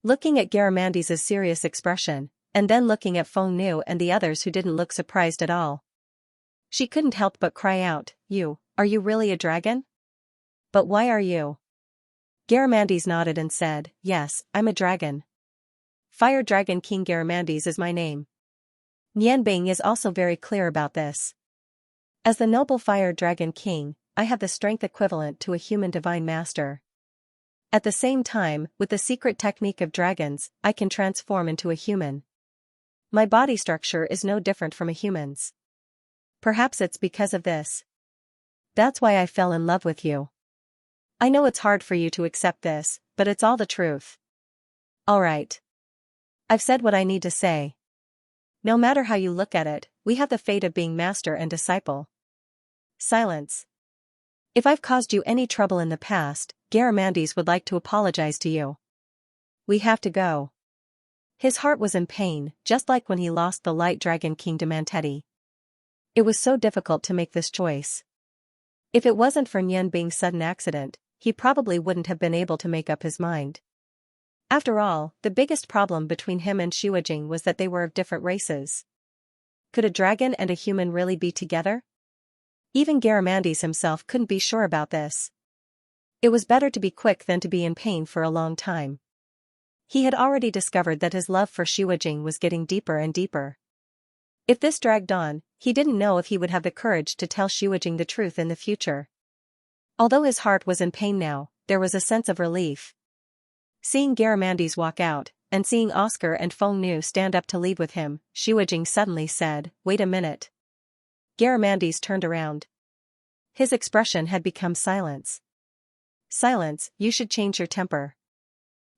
Looking at Garamandes's serious expression, and then looking at Feng Nu and the others who didn't look surprised at all, she couldn't help but cry out, Are you really a dragon? But why are you?" Garamandes nodded and said, "Yes, I'm a dragon. Fire Dragon King Garamandes is my name. Nianbing is also very clear about this. As the noble Fire Dragon King, I have the strength equivalent to a human divine master. At the same time, with the secret technique of dragons, I can transform into a human. My body structure is no different from a human's. Perhaps it's because of this. That's why I fell in love with you. I know it's hard for you to accept this, but it's all the truth. All right. I've said what I need to say. No matter how you look at it, we have the fate of being master and disciple." Silence. "If I've caused you any trouble in the past, Garamandes would like to apologize to you. We have to go." His heart was in pain, just like when he lost the Light Dragon King Demanteti. It was so difficult to make this choice. If it wasn't for Nian Bing's sudden accident, he probably wouldn't have been able to make up his mind. After all, the biggest problem between him and Xiujing was that they were of different races. Could a dragon and a human really be together? Even Garamandes himself couldn't be sure about this. It was better to be quick than to be in pain for a long time. He had already discovered that his love for Xiujing was getting deeper and deeper. If this dragged on, he didn't know if he would have the courage to tell Xiujing the truth in the future. Although his heart was in pain now, there was a sense of relief. Seeing Garamandes walk out, and seeing Oscar and Feng Nu stand up to leave with him, Xiujing suddenly said, "Wait a minute." Garamandes turned around. His expression had become silence. "Silence, you should change your temper.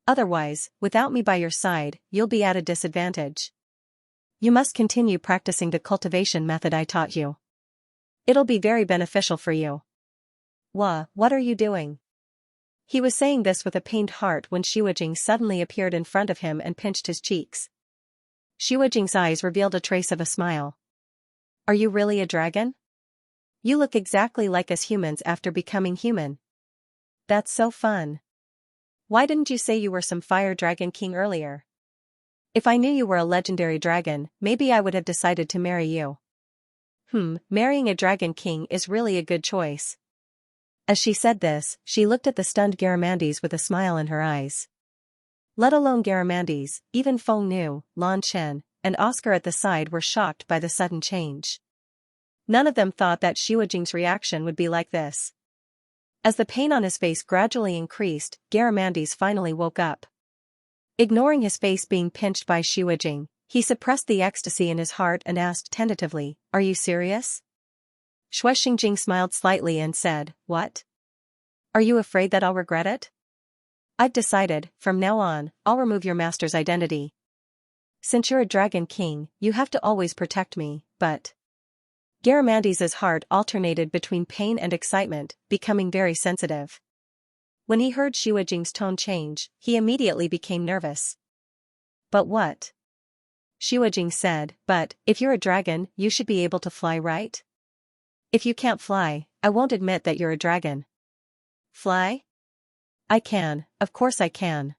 Otherwise, without me by your side, you'll be at a disadvantage. You must continue practicing the cultivation method I taught you. It'll be very beneficial for you." What are you doing?" He was saying this with a pained heart when Xiujing suddenly appeared in front of him and pinched his cheeks. Xiujing's eyes revealed a trace of a smile. "Are you really a dragon? You look exactly like us humans after becoming human. That's so fun. Why didn't you say you were some fire dragon king earlier? If I knew you were a legendary dragon, maybe I would have decided to marry you." Marrying a dragon king is really a good choice." As she said this, she looked at the stunned Garamandes with a smile in her eyes. Let alone Garamandes, even Feng Nu, Lan Chen, and Oscar at the side were shocked by the sudden change. None of them thought that Xiujing's reaction would be like this. As the pain on his face gradually increased, Garamandes finally woke up. Ignoring his face being pinched by Xiujing, he suppressed the ecstasy in his heart and asked tentatively, "Are you serious?" Xiujing smiled slightly and said, "What? Are you afraid that I'll regret it? I've decided, from now on, I'll remove your master's identity. Since you're a dragon king, you have to always protect me, but..." Garamandes's heart alternated between pain and excitement, becoming very sensitive. When he heard Xiujing's tone change, he immediately became nervous. "But what?" Xiujing said, "But, if you're a dragon, you should be able to fly, right? If you can't fly, I won't admit that you're a dragon." "Fly? I can, of course I can.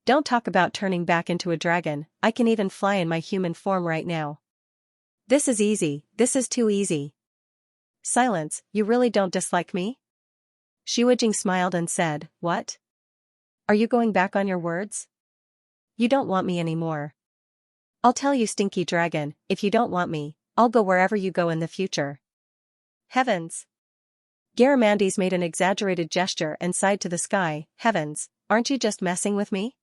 Don't talk about turning back into a dragon, I can even fly in my human form right now. This is easy, this is too easy." "Silence, you really don't dislike me?" Xiujing smiled and said, "What? Are you going back on your words? You don't want me anymore. I'll tell you, stinky dragon, if you don't want me, I'll go wherever you go in the future." "Heavens!" Garamandes made an exaggerated gesture and sighed to the sky. "Heavens, aren't you just messing with me?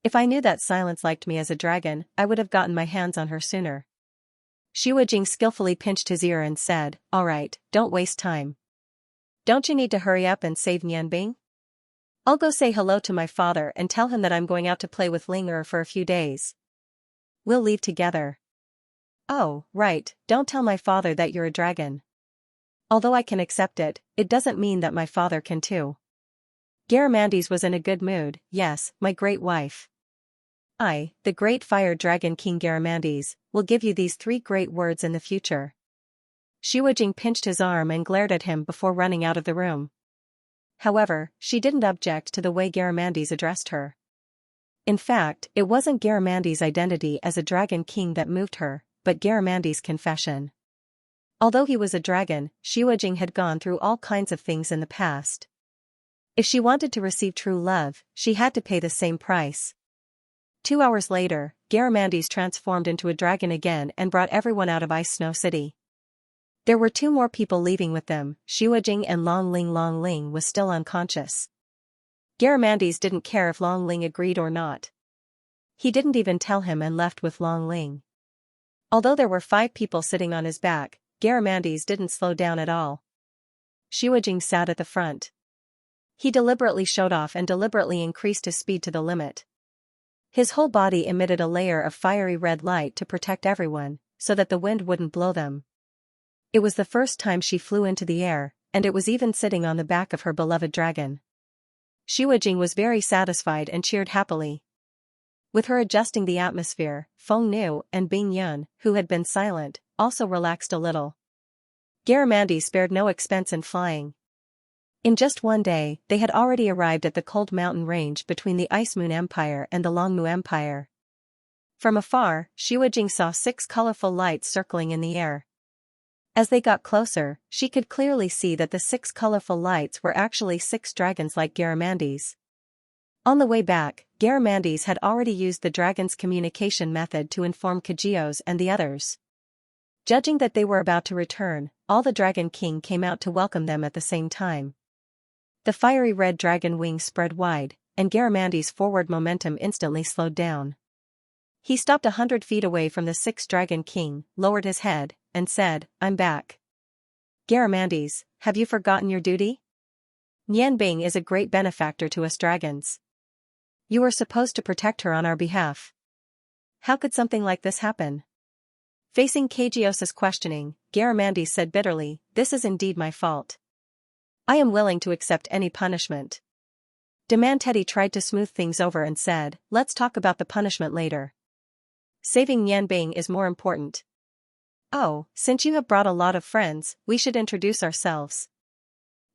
If I knew that Silence liked me as a dragon, I would have gotten my hands on her sooner." Xiujing skillfully pinched his ear and said, "All right, don't waste time. Don't you need to hurry up and save Nianbing? I'll go say hello to my father and tell him that I'm going out to play with Ling for a few days. We'll leave together." "Oh, right, don't tell my father that you're a dragon. Although I can accept it, it doesn't mean that my father can too." Garamandes was in a good mood. "Yes, my great wife. I, the great fire dragon king Garamandes, will give you these 3 great words in the future." Xiujing pinched his arm and glared at him before running out of the room. However, she didn't object to the way Garamandes addressed her. In fact, it wasn't Garamandes' identity as a dragon king that moved her, but Garamandes' confession. Although he was a dragon, Xiujing had gone through all kinds of things in the past. If she wanted to receive true love, she had to pay the same price. 2 hours later, Garamandes transformed into a dragon again and brought everyone out of Ice Snow City. There were 2 more people leaving with them. Xiujing and Long Ling was still unconscious. Garamandes didn't care if Long Ling agreed or not. He didn't even tell him and left with Long Ling. Although there were 5 people sitting on his back, Garamandes didn't slow down at all. Xiujing sat at the front. He deliberately showed off and deliberately increased his speed to the limit. His whole body emitted a layer of fiery red light to protect everyone, so that the wind wouldn't blow them. It was the first time she flew into the air, and it was even sitting on the back of her beloved dragon. Xiujing was very satisfied and cheered happily. With her adjusting the atmosphere, Feng Nu and Bing Yun, who had been silent, also relaxed a little. Garamendi spared no expense in flying. In just one day, they had already arrived at the cold mountain range between the Ice Moon Empire and the Longmu Empire. From afar, Xiujing saw 6 colorful lights circling in the air. As they got closer, she could clearly see that the 6 colorful lights were actually 6 dragons like Garamandi's. On the way back, Garamandi's had already used the dragon's communication method to inform Kajios and the others. Judging that they were about to return, all the Dragon King came out to welcome them at the same time. The fiery red dragon wings spread wide, and Garamandi's forward momentum instantly slowed down. He stopped 100 feet away from the 6th Dragon King, lowered his head, and said, "I'm back." Garamandi's, have you forgotten your duty? Nianbing is a great benefactor to us dragons. You were supposed to protect her on our behalf. How could something like this happen? Facing Kajios' questioning, Garamandi's said bitterly, "This is indeed my fault. I am willing to accept any punishment." Demantedi tried to smooth things over and said, "Let's talk about the punishment later. Saving Nianbing is more important. Oh, since you have brought a lot of friends, we should introduce ourselves.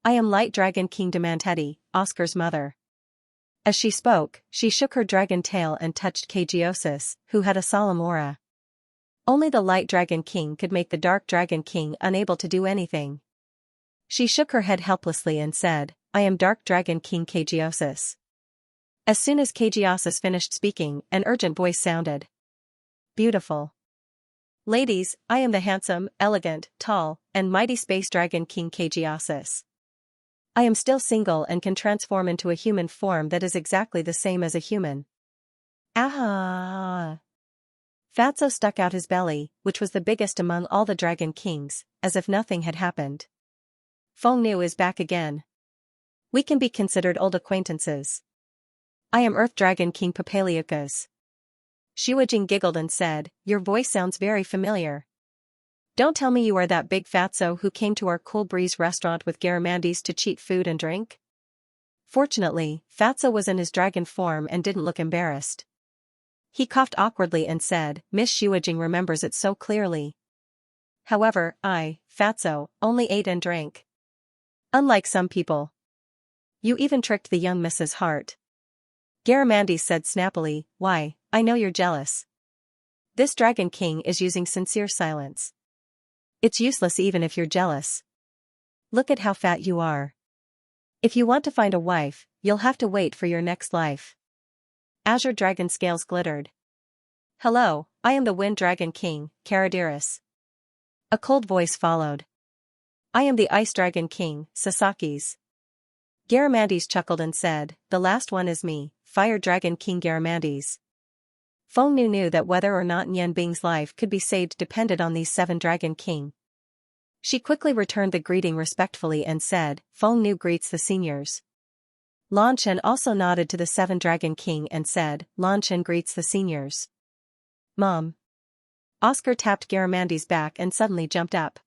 I am Light Dragon King Demantedi, Oscar's mother." As she spoke, she shook her dragon tail and touched Kajios, who had a solemn aura. Only the Light Dragon King could make the Dark Dragon King unable to do anything. She shook her head helplessly and said, "I am Dark Dragon King Kajios." As soon as Kajios finished speaking, an urgent voice sounded. "Beautiful. Ladies, I am the handsome, elegant, tall, and mighty Space Dragon King Kajios. I am still single and can transform into a human form that is exactly the same as a human." Ah! Fatso stuck out his belly, which was the biggest among all the Dragon Kings, as if nothing had happened. Feng Nu is back again. We can be considered old acquaintances. I am Earth Dragon King Papaliukas. Xiujing giggled and said, "Your voice sounds very familiar. Don't tell me you are that big fatso who came to our Cool Breeze restaurant with Garamandi's to cheat food and drink?" Fortunately, Fatso was in his dragon form and didn't look embarrassed. He coughed awkwardly and said, "Miss Xiujing remembers it so clearly. However, I, Fatso, only ate and drank. Unlike some people. You even tricked the young Mrs. Hart." Garamandi said snappily, "Why, I know you're jealous. This Dragon King is using sincere silence. It's useless even if you're jealous. Look at how fat you are. If you want to find a wife, you'll have to wait for your next life." Azure Dragon scales glittered. "Hello, I am the Wind Dragon King, Karadiris." A cold voice followed. "I am the Ice Dragon King, Sasaki's." Garamandi's chuckled and said, "The last one is me, Fire Dragon King Garamandi's." Feng Nu knew that whether or not Nianbing's life could be saved depended on these 7 Dragon King. She quickly returned the greeting respectfully and said, "Feng Nu greets the seniors." Lan Chen also nodded to the 7 Dragon King and said, "Lan Chen greets the seniors." "Mom." Oscar tapped Garamandi's back and suddenly jumped up.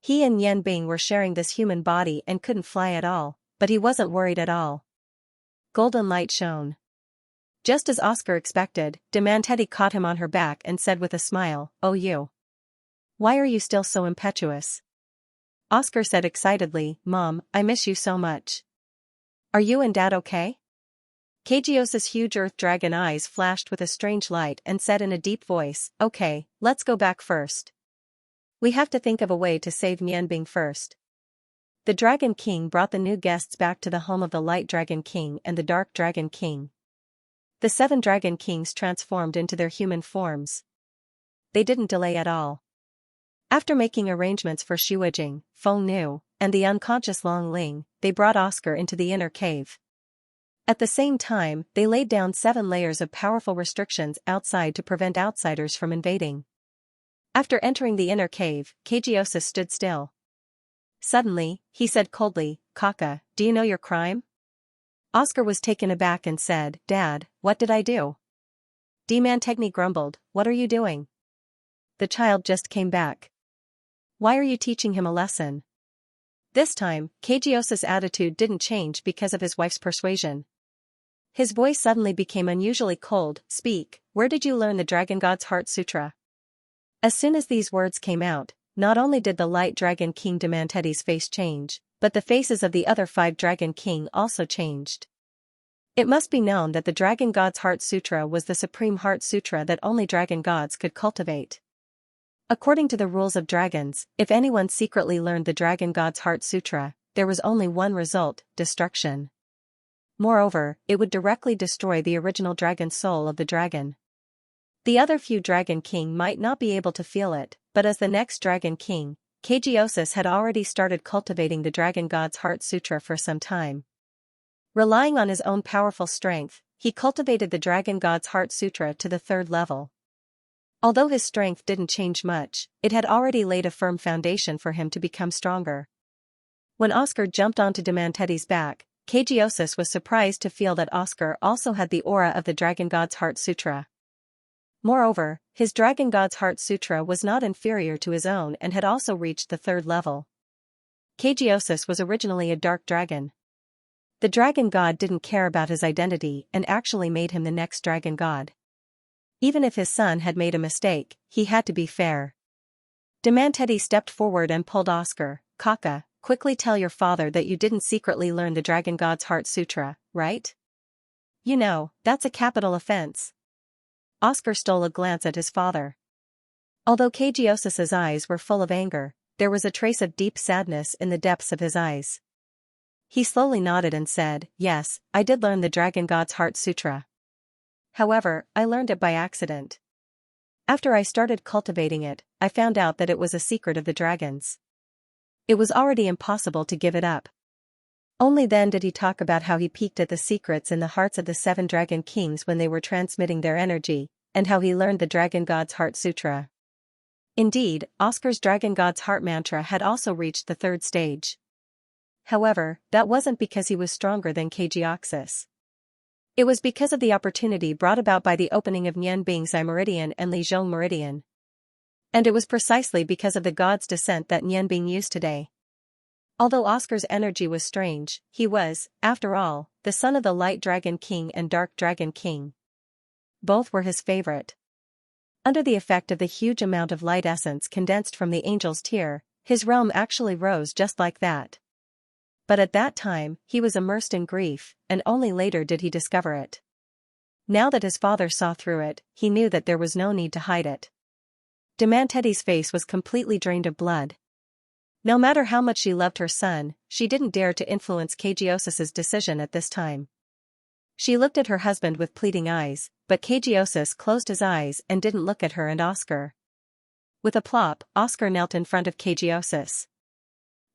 He and Nianbing were sharing this human body and couldn't fly at all, but he wasn't worried at all. Golden light shone. Just as Oscar expected, Demantedi caught him on her back and said with a smile, "Oh you. Why are you still so impetuous?" Oscar said excitedly, "Mom, I miss you so much." "Are you and Dad okay?" Kajios' huge earth dragon eyes flashed with a strange light and said in a deep voice, "Okay, let's go back first. We have to think of a way to save Nianbing first." The Dragon King brought the new guests back to the home of the Light Dragon King and the Dark Dragon King. The 7 Dragon Kings transformed into their human forms. They didn't delay at all. After making arrangements for Xiujing, Feng Nu, and the unconscious Long Ling, they brought Oscar into the inner cave. At the same time, they laid down 7 layers of powerful restrictions outside to prevent outsiders from invading. After entering the inner cave, Kajios stood still. Suddenly, he said coldly, "Kaka, do you know your crime?" Oscar was taken aback and said, "Dad, what did I do?" Demantegni grumbled, "What are you doing? The child just came back. Why are you teaching him a lesson?" This time, Kajios' attitude didn't change because of his wife's persuasion. His voice suddenly became unusually cold. "Speak, where did you learn the Dragon God's Heart Sutra?" As soon as these words came out, not only did the Light Dragon King Demanteti's face change, but the faces of the other 5 Dragon King also changed. It must be known that the Dragon God's Heart Sutra was the supreme Heart Sutra that only Dragon Gods could cultivate. According to the rules of dragons, if anyone secretly learned the Dragon God's Heart Sutra, there was only one result: destruction. Moreover, it would directly destroy the original dragon soul of the dragon. The other few Dragon King might not be able to feel it, but as the next Dragon King, Kagiosis had already started cultivating the Dragon God's Heart Sutra for some time. Relying on his own powerful strength, he cultivated the Dragon God's Heart Sutra to the 3rd level. Although his strength didn't change much, it had already laid a firm foundation for him to become stronger. When Oscar jumped onto Demanteti's back, Kagiosis was surprised to feel that Oscar also had the aura of the Dragon God's Heart Sutra. Moreover, his Dragon God's Heart Sutra was not inferior to his own and had also reached the 3rd level. Kagiosis was originally a dark dragon. The Dragon God didn't care about his identity and actually made him the next Dragon God. Even if his son had made a mistake, he had to be fair. Demanteti stepped forward and pulled Oscar. "Kaka, quickly tell your father that you didn't secretly learn the Dragon God's Heart Sutra, right? You know, that's a capital offense." Oscar stole a glance at his father. Although Kagiosis's eyes were full of anger, there was a trace of deep sadness in the depths of his eyes. He slowly nodded and said, "Yes, I did learn the Dragon God's Heart Sutra. However, I learned it by accident. After I started cultivating it, I found out that it was a secret of the dragons. It was already impossible to give it up." Only then did he talk about how he peeked at the secrets in the hearts of the 7 Dragon Kings when they were transmitting their energy, and how he learned the Dragon God's Heart Sutra. Indeed, Oscar's Dragon God's Heart Mantra had also reached the 3rd stage. However, that wasn't because he was stronger than Kagiosis. It was because of the opportunity brought about by the opening of Nianbingzai Meridian and Lijiang Meridian. And it was precisely because of the god's descent that Nianbing used today. Although Oscar's energy was strange, he was, after all, the son of the Light Dragon King and Dark Dragon King. Both were his favorite. Under the effect of the huge amount of light essence condensed from the angel's tear, his realm actually rose just like that. But at that time, he was immersed in grief, and only later did he discover it. Now that his father saw through it, he knew that there was no need to hide it. Demanteti's face was completely drained of blood. No matter how much she loved her son, she didn't dare to influence Kagiosis's decision at this time. She looked at her husband with pleading eyes, but Kagiosis closed his eyes and didn't look at her and Oscar. With a plop, Oscar knelt in front of Kagiosis.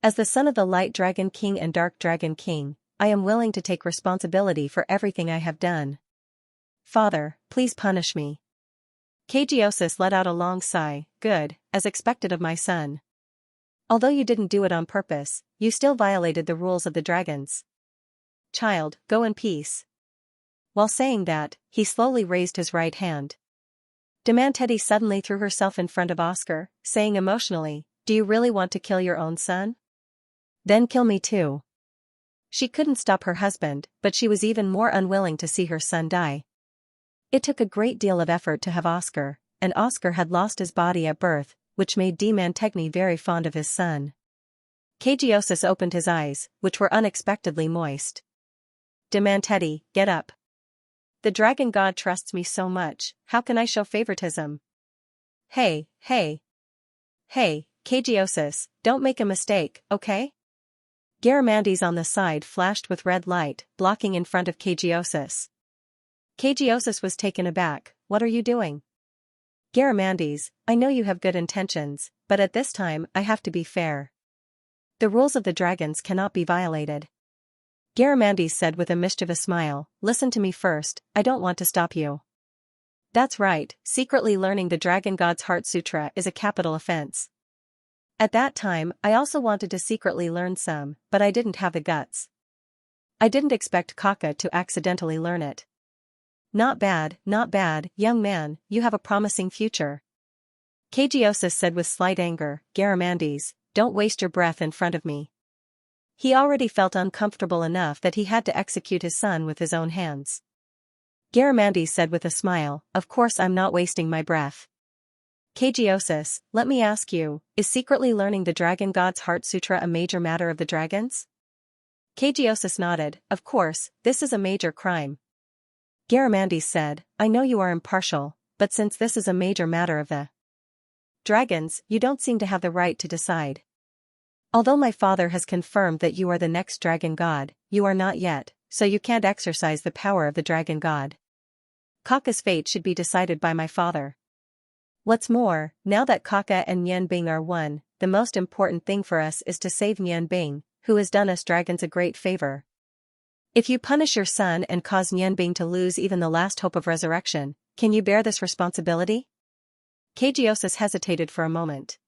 "As the son of the Light Dragon King and Dark Dragon King, I am willing to take responsibility for everything I have done. Father, please punish me." Kagiosis let out a long sigh. "Good, as expected of my son. Although you didn't do it on purpose, you still violated the rules of the dragons. Child, go in peace." While saying that, he slowly raised his right hand. Demanteti suddenly threw herself in front of Oscar, saying emotionally, "Do you really want to kill your own son? Then kill me too." She couldn't stop her husband, but she was even more unwilling to see her son die. It took a great deal of effort to have Oscar, and Oscar had lost his body at birth, which made Demanteti very fond of his son. Kagiosis opened his eyes, which were unexpectedly moist. "Demanteti, get up. The dragon god trusts me so much, how can I show favoritism?" Hey, Kagiosis, don't make a mistake, okay?" Garamandes on the side flashed with red light, blocking in front of Kagiosis. Kagiosis was taken aback. "What are you doing?" "Garamandes, I know you have good intentions, but at this time I have to be fair. The rules of the dragons cannot be violated." Garamandes said with a mischievous smile, "Listen to me first, I don't want to stop you. That's right, secretly learning the Dragon God's Heart Sutra is a capital offense. At that time, I also wanted to secretly learn some, but I didn't have the guts. I didn't expect Kaka to accidentally learn it. Not bad, young man, you have a promising future." Kagiosis said with slight anger, "Garamandes, don't waste your breath in front of me." He already felt uncomfortable enough that he had to execute his son with his own hands. Garamandes said with a smile, "Of course I'm not wasting my breath. Kagiosis, let me ask you, is secretly learning the Dragon God's Heart Sutra a major matter of the dragons? Kagiosis nodded, of course, this is a major crime. Garamandes said, I know you are impartial, but since this is a major matter of the dragons, you don't seem to have the right to decide. Although my father has confirmed that you are the next dragon god, you are not yet, so you can't exercise the power of the dragon god. Kaka's fate should be decided by my father. What's more, now that Kaka and Nianbing are one, the most important thing for us is to save Nianbing, who has done us dragons a great favor. If you punish your son and cause Nianbing to lose even the last hope of resurrection, can you bear this responsibility? Kagiosis hesitated for a moment.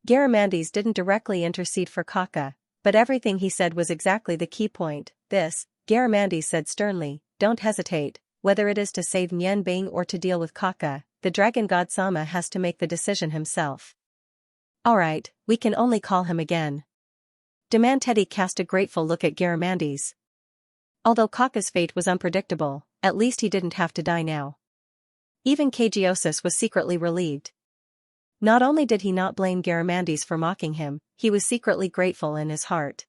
Garamandes didn't directly intercede for Kaka, but everything he said was exactly the key point. This, Garamandes said sternly, don't hesitate, whether it is to save Nianbing or to deal with Kaka, the dragon god Sama has to make the decision himself. Alright, we can only call him again. Demantedi cast a grateful look at Garamandes. Although Kaka's fate was unpredictable, at least he didn't have to die now. Even Kagiosis was secretly relieved. Not only did he not blame Garamandes for mocking him, he was secretly grateful in his heart.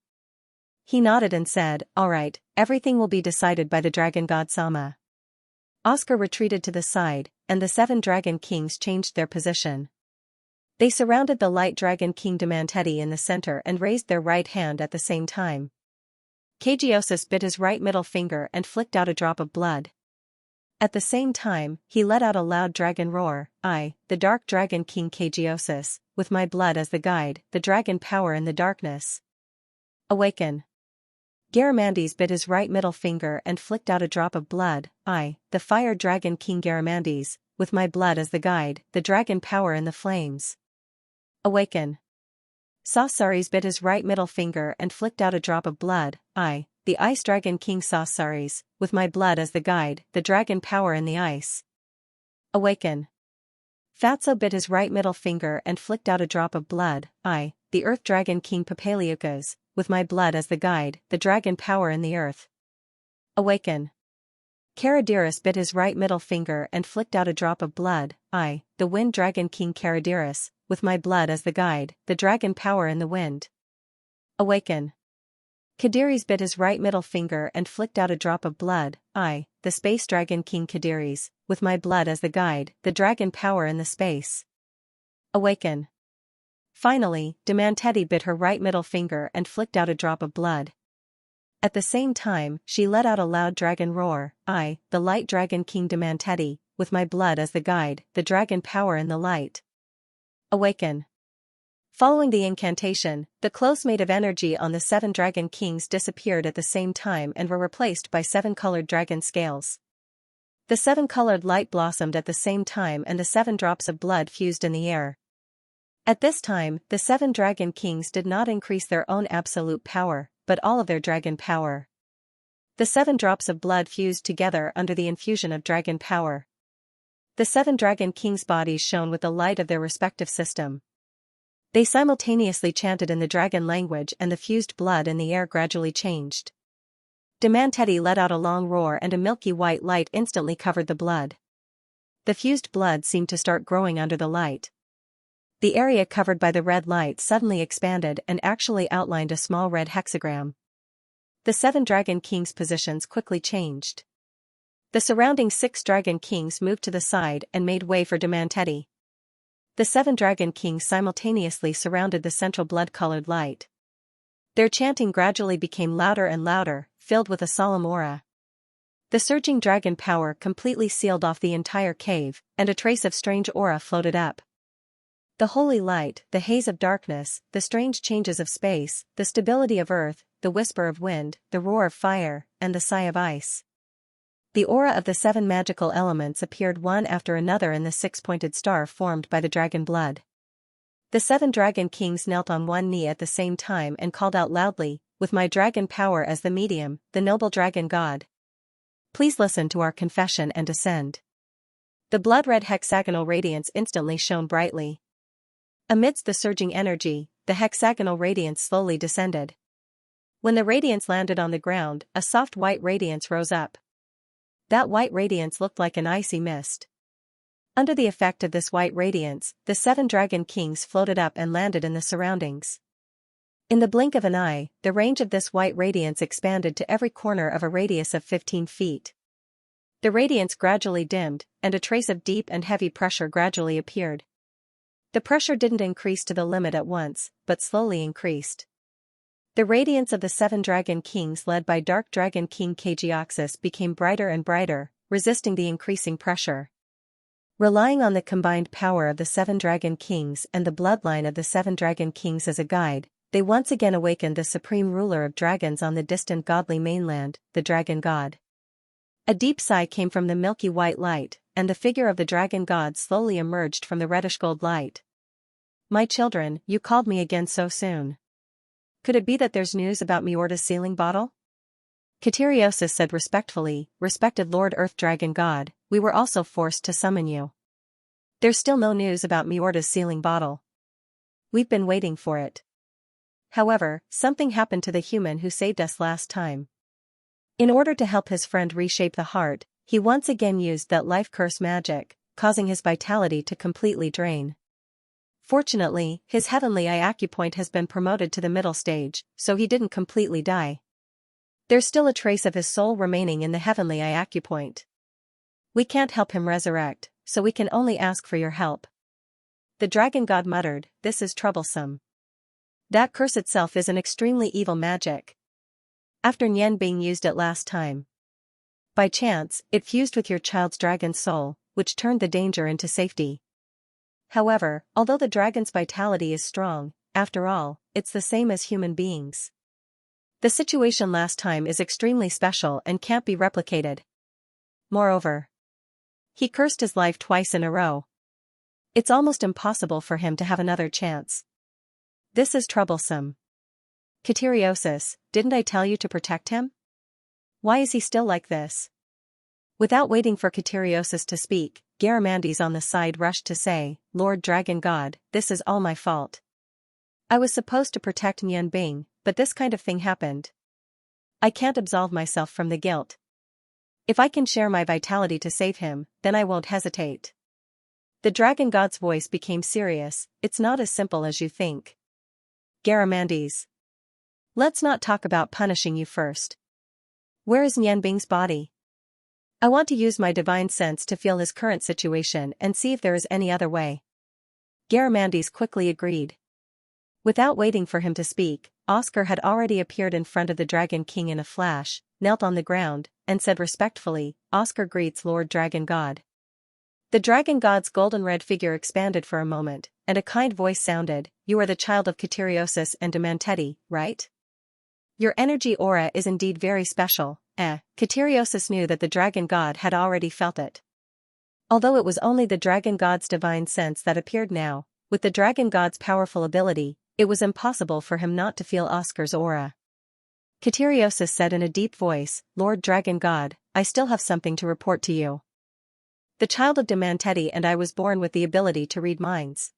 He nodded and said, alright, everything will be decided by the dragon god Sama. Oscar retreated to the side, and the 7 dragon kings changed their position. They surrounded the light dragon king Demantedi in the center and raised their right hand at the same time. Kagiosis bit his right middle finger and flicked out a drop of blood. At the same time, he let out a loud dragon roar, I, the dark dragon king Kagiosis, with my blood as the guide, the dragon power in the darkness. Awaken. Garamandes bit his right middle finger and flicked out a drop of blood, I, the fire dragon king Garamandes, with my blood as the guide, the dragon power in the flames. Awaken. Sasares bit his right middle finger and flicked out a drop of blood, I, the ice dragon king Sasares, with my blood as the guide, the dragon power in the ice. Awaken. Fatso bit his right middle finger and flicked out a drop of blood, I, the earth dragon king Papaliukas, with my blood as the guide, the dragon power in the earth. Awaken. Karadiris bit his right middle finger and flicked out a drop of blood, I, the wind dragon king Karadiris, with my blood as the guide, the dragon power in the wind. Awaken. Kadiris bit his right middle finger and flicked out a drop of blood, I, the space dragon king Kadiris, with my blood as the guide, the dragon power in the space. Awaken. Finally, Demantedi bit her right middle finger and flicked out a drop of blood. At the same time, she let out a loud dragon roar, I, the light dragon king Demantedi, with my blood as the guide, the dragon power in the light. Awaken. Following the incantation, the close mate of energy on the 7 dragon kings disappeared at the same time and were replaced by 7 colored dragon scales. The 7 colored light blossomed at the same time and the 7 drops of blood fused in the air. At this time, the 7 dragon kings did not increase their own absolute power, but all of their dragon power. The 7 drops of blood fused together under the infusion of dragon power. The 7 dragon kings' bodies shone with the light of their respective system. They simultaneously chanted in the dragon language and the fused blood in the air gradually changed. Demantedi let out a long roar and a milky white light instantly covered the blood. The fused blood seemed to start growing under the light. The area covered by the red light suddenly expanded and actually outlined a small red hexagram. The 7 dragon kings' positions quickly changed. The surrounding 6 dragon kings moved to the side and made way for Demantedi. The 7 dragon kings simultaneously surrounded the central blood-colored light. Their chanting gradually became louder and louder, filled with a solemn aura. The surging dragon power completely sealed off the entire cave, and a trace of strange aura floated up. The holy light, the haze of darkness, the strange changes of space, the stability of earth, the whisper of wind, the roar of fire, and the sigh of ice. The aura of the 7 magical elements appeared one after another in the 6-pointed star formed by the dragon blood. The 7 dragon kings knelt on one knee at the same time and called out loudly, with my dragon power as the medium, the noble dragon god. Please listen to our confession and ascend. The blood-red hexagonal radiance instantly shone brightly. Amidst the surging energy, the hexagonal radiance slowly descended. When the radiance landed on the ground, a soft white radiance rose up. That white radiance looked like an icy mist. Under the effect of this white radiance, the 7 dragon kings floated up and landed in the surroundings. In the blink of an eye, the range of this white radiance expanded to every corner of a radius of 15 feet. The radiance gradually dimmed, and a trace of deep and heavy pressure gradually appeared. The pressure didn't increase to the limit at once, but slowly increased. The radiance of the 7 dragon kings led by Dark Dragon King Xianxia became brighter and brighter, resisting the increasing pressure. Relying on the combined power of the 7 dragon kings and the bloodline of the 7 dragon kings as a guide, they once again awakened the supreme ruler of dragons on the distant godly mainland, the dragon god. A deep sigh came from the milky white light, and the figure of the dragon god slowly emerged from the reddish-gold light. "My children, you called me again so soon. Could it be that there's news about Miorda's sealing bottle?" Kateriosis said respectfully, "Respected Lord Earth Dragon God, we were also forced to summon you. There's still no news about Miorda's sealing bottle. We've been waiting for it. However, something happened to the human who saved us last time. In order to help his friend reshape the heart, he once again used that life curse magic, causing his vitality to completely drain. Fortunately, his heavenly eye acupoint has been promoted to the middle stage, so he didn't completely die. There's still a trace of his soul remaining in the heavenly eye acupoint. We can't help him resurrect, so we can only ask for your help." The dragon god muttered, "This is troublesome. That curse itself is an extremely evil magic. After Nian being used it last time, by chance, it fused with your child's dragon soul, which turned the danger into safety. However, although the dragon's vitality is strong, after all, it's the same as human beings. The situation last time is extremely special and can't be replicated. Moreover, he cursed his life twice in a row. It's almost impossible for him to have another chance. This is troublesome. Kateriosis, didn't I tell you to protect him? Why is he still like this?" Without waiting for Kateriosis to speak, Garamandes on the side rushed to say, "Lord Dragon God, this is all my fault. I was supposed to protect Nian Bing, but this kind of thing happened. I can't absolve myself from the guilt. If I can share my vitality to save him, then I won't hesitate." The dragon god's voice became serious. "It's not as simple as you think. Garamandes. Let's not talk about punishing you first. Where is Nian Bing's body? I want to use my divine sense to feel his current situation and see if there is any other way." Garamandes quickly agreed. Without waiting for him to speak, Oscar had already appeared in front of the Dragon King in a flash, knelt on the ground, and said respectfully, "Oscar greets Lord Dragon God." The Dragon God's golden red figure expanded for a moment, and a kind voice sounded, "You are the child of Kateriosis and Demantetti, right? Your energy aura is indeed very special." Kateriosis knew that the Dragon God had already felt it. Although it was only the Dragon God's divine sense that appeared now, with the Dragon God's powerful ability, it was impossible for him not to feel Oscar's aura. Kateriosis said in a deep voice, "Lord Dragon God, I still have something to report to you. The child of Demantetti and I was born with the ability to read minds.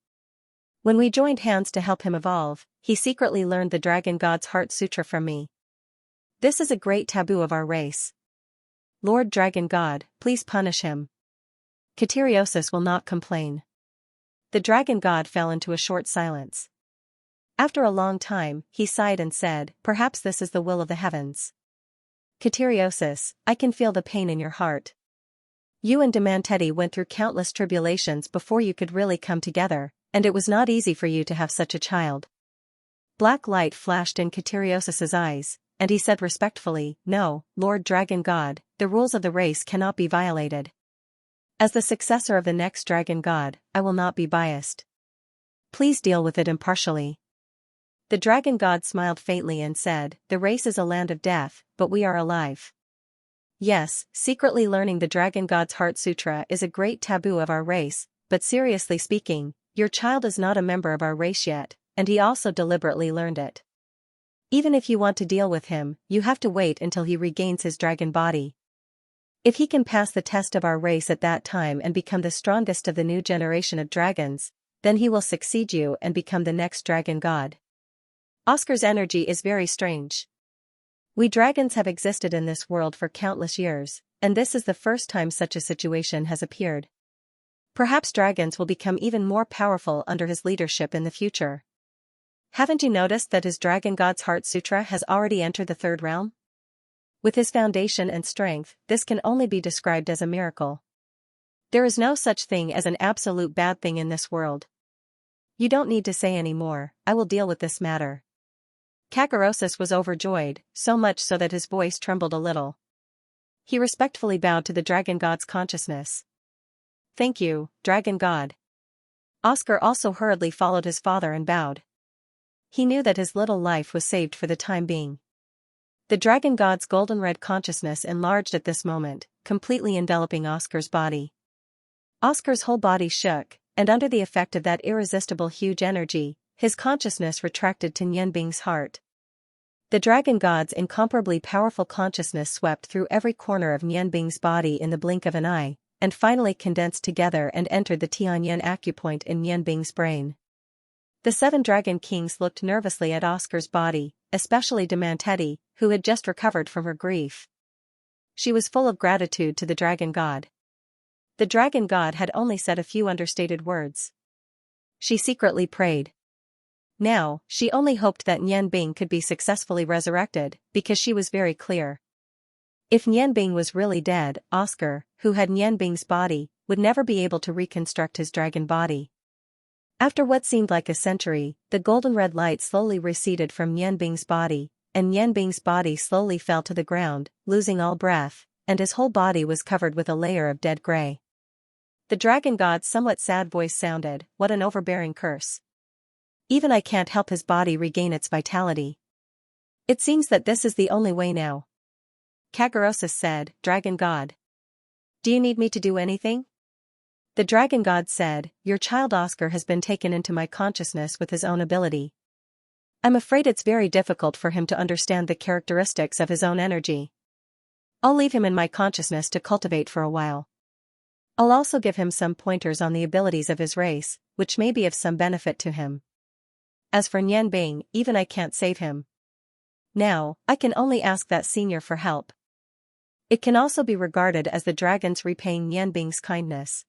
When we joined hands to help him evolve, he secretly learned the Dragon God's Heart Sutra from me. This is a great taboo of our race. Lord Dragon God, please punish him. Kateriosis will not complain." The Dragon God fell into a short silence. After a long time, he sighed and said, "Perhaps this is the will of the heavens. Kateriosis, I can feel the pain in your heart. You and Demantetti went through countless tribulations before you could really come together, and it was not easy for you to have such a child." Black light flashed in Kateriosis's eyes, and he said respectfully, "No, Lord Dragon God, the rules of the race cannot be violated. As the successor of the next Dragon God, I will not be biased. Please deal with it impartially." The Dragon God smiled faintly and said, "The race is a land of death, but we are alive. Yes, secretly learning the Dragon God's Heart Sutra is a great taboo of our race, but seriously speaking, your child is not a member of our race yet, and he also deliberately learned it. Even if you want to deal with him, you have to wait until he regains his dragon body. If he can pass the test of our race at that time and become the strongest of the new generation of dragons, then he will succeed you and become the next Dragon God." Oscar's energy is very strange. We dragons have existed in this world for countless years, and this is the first time such a situation has appeared. Perhaps dragons will become even more powerful under his leadership in the future. Haven't you noticed that his Dragon God's Heart Sutra has already entered the third realm? With his foundation and strength, this can only be described as a miracle. There is no such thing as an absolute bad thing in this world. You don't need to say any more, I will deal with this matter. Kagorosis was overjoyed, so much so that his voice trembled a little. He respectfully bowed to the Dragon God's consciousness. Thank you, Dragon God. Oscar also hurriedly followed his father and bowed. He knew that his little life was saved for the time being. The Dragon God's golden red consciousness enlarged at this moment, completely enveloping Oscar's body. Oscar's whole body shook, and under the effect of that irresistible huge energy, his consciousness retracted to Nianbing's heart. The Dragon God's incomparably powerful consciousness swept through every corner of Nianbing's body in the blink of an eye, and finally condensed together and entered the Tianyan acupoint in Nianbing's brain. The 7 Dragon Kings looked nervously at Oscar's body, especially Demanteti, who had just recovered from her grief. She was full of gratitude to the Dragon God. The Dragon God had only said a few understated words. She secretly prayed. Now, she only hoped that Nianbing could be successfully resurrected, because she was very clear. If Nianbing was really dead, Oscar, who had Nianbing's body, would never be able to reconstruct his dragon body. After what seemed like a century, the golden red light slowly receded from Nianbing's body, and Nianbing's body slowly fell to the ground, losing all breath, and his whole body was covered with a layer of dead gray. The Dragon God's somewhat sad voice sounded, "What an overbearing curse. Even I can't help his body regain its vitality. It seems that this is the only way now." Kagorosis said, "Dragon God. Do you need me to do anything?" The Dragon God said, "Your child Oscar has been taken into my consciousness with his own ability. I'm afraid it's very difficult for him to understand the characteristics of his own energy. I'll leave him in my consciousness to cultivate for a while. I'll also give him some pointers on the abilities of his race, which may be of some benefit to him. As for Nianbing, even I can't save him. Now, I can only ask that senior for help. It can also be regarded as the dragons repaying Nianbing's kindness.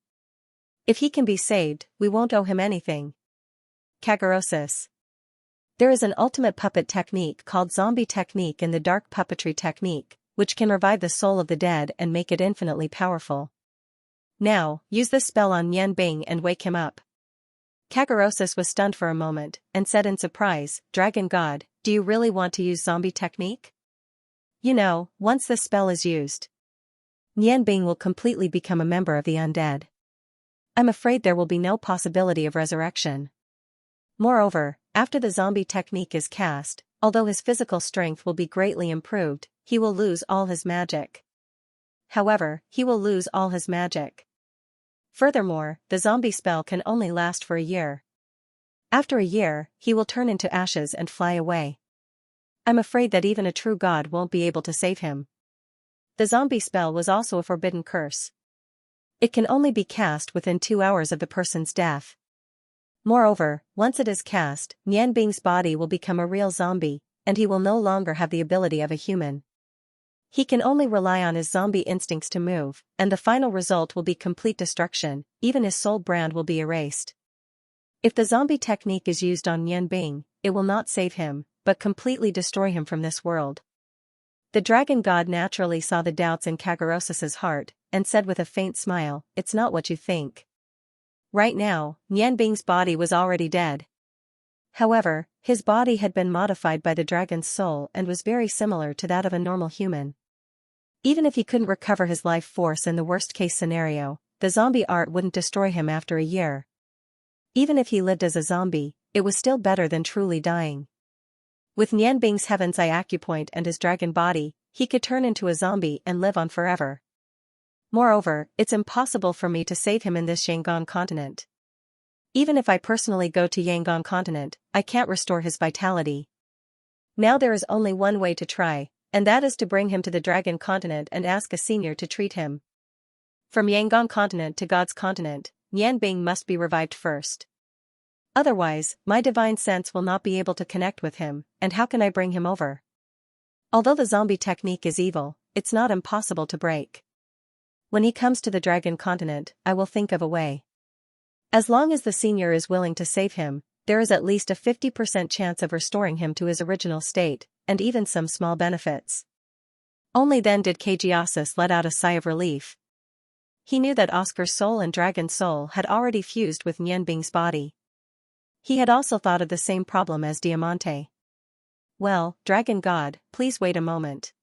If he can be saved, we won't owe him anything." Kagorosis. There is an ultimate puppet technique called zombie technique in the dark puppetry technique, which can revive the soul of the dead and make it infinitely powerful. Now, use this spell on Nianbing and wake him up. Kagorosis was stunned for a moment, and said in surprise, "Dragon God, do you really want to use zombie technique? You know, once this spell is used, Nianbing will completely become a member of the undead. I'm afraid there will be no possibility of resurrection. Moreover, after the zombie technique is cast, although his physical strength will be greatly improved, he will lose all his magic. However, he will lose all his magic. Furthermore, the zombie spell can only last for a year. After a year, he will turn into ashes and fly away. I'm afraid that even a true god won't be able to save him." The zombie spell was also a forbidden curse. It can only be cast within 2 hours of the person's death. Moreover, once it is cast, Nianbing's body will become a real zombie, and he will no longer have the ability of a human. He can only rely on his zombie instincts to move, and the final result will be complete destruction, even his soul brand will be erased. If the zombie technique is used on Nianbing, it will not save him, but completely destroy him from this world. The Dragon God naturally saw the doubts in Kagorosis's heart, and said with a faint smile, "It's not what you think." Right now, Nianbing's body was already dead. However, his body had been modified by the dragon's soul and was very similar to that of a normal human. Even if he couldn't recover his life force in the worst-case scenario, the zombie art wouldn't destroy him after a year. Even if he lived as a zombie, it was still better than truly dying. With Nianbing's Heaven's Eye acupoint and his dragon body, he could turn into a zombie and live on forever. Moreover, it's impossible for me to save him in this Yangon continent. Even if I personally go to Yangon continent, I can't restore his vitality. Now there is only one way to try, and that is to bring him to the Dragon continent and ask a senior to treat him. From Yangon continent to God's continent, Nianbing must be revived first. Otherwise, my divine sense will not be able to connect with him, and how can I bring him over? Although the zombie technique is evil, it's not impossible to break. When he comes to the Dragon continent, I will think of a way. As long as the senior is willing to save him, there is at least a 50% chance of restoring him to his original state, and even some small benefits. Only then did Xianxia let out a sigh of relief. He knew that Oscar's soul and Dragon's soul had already fused with Nianbing's body. He had also thought of the same problem as Diamante. Well, Dragon God, please wait a moment.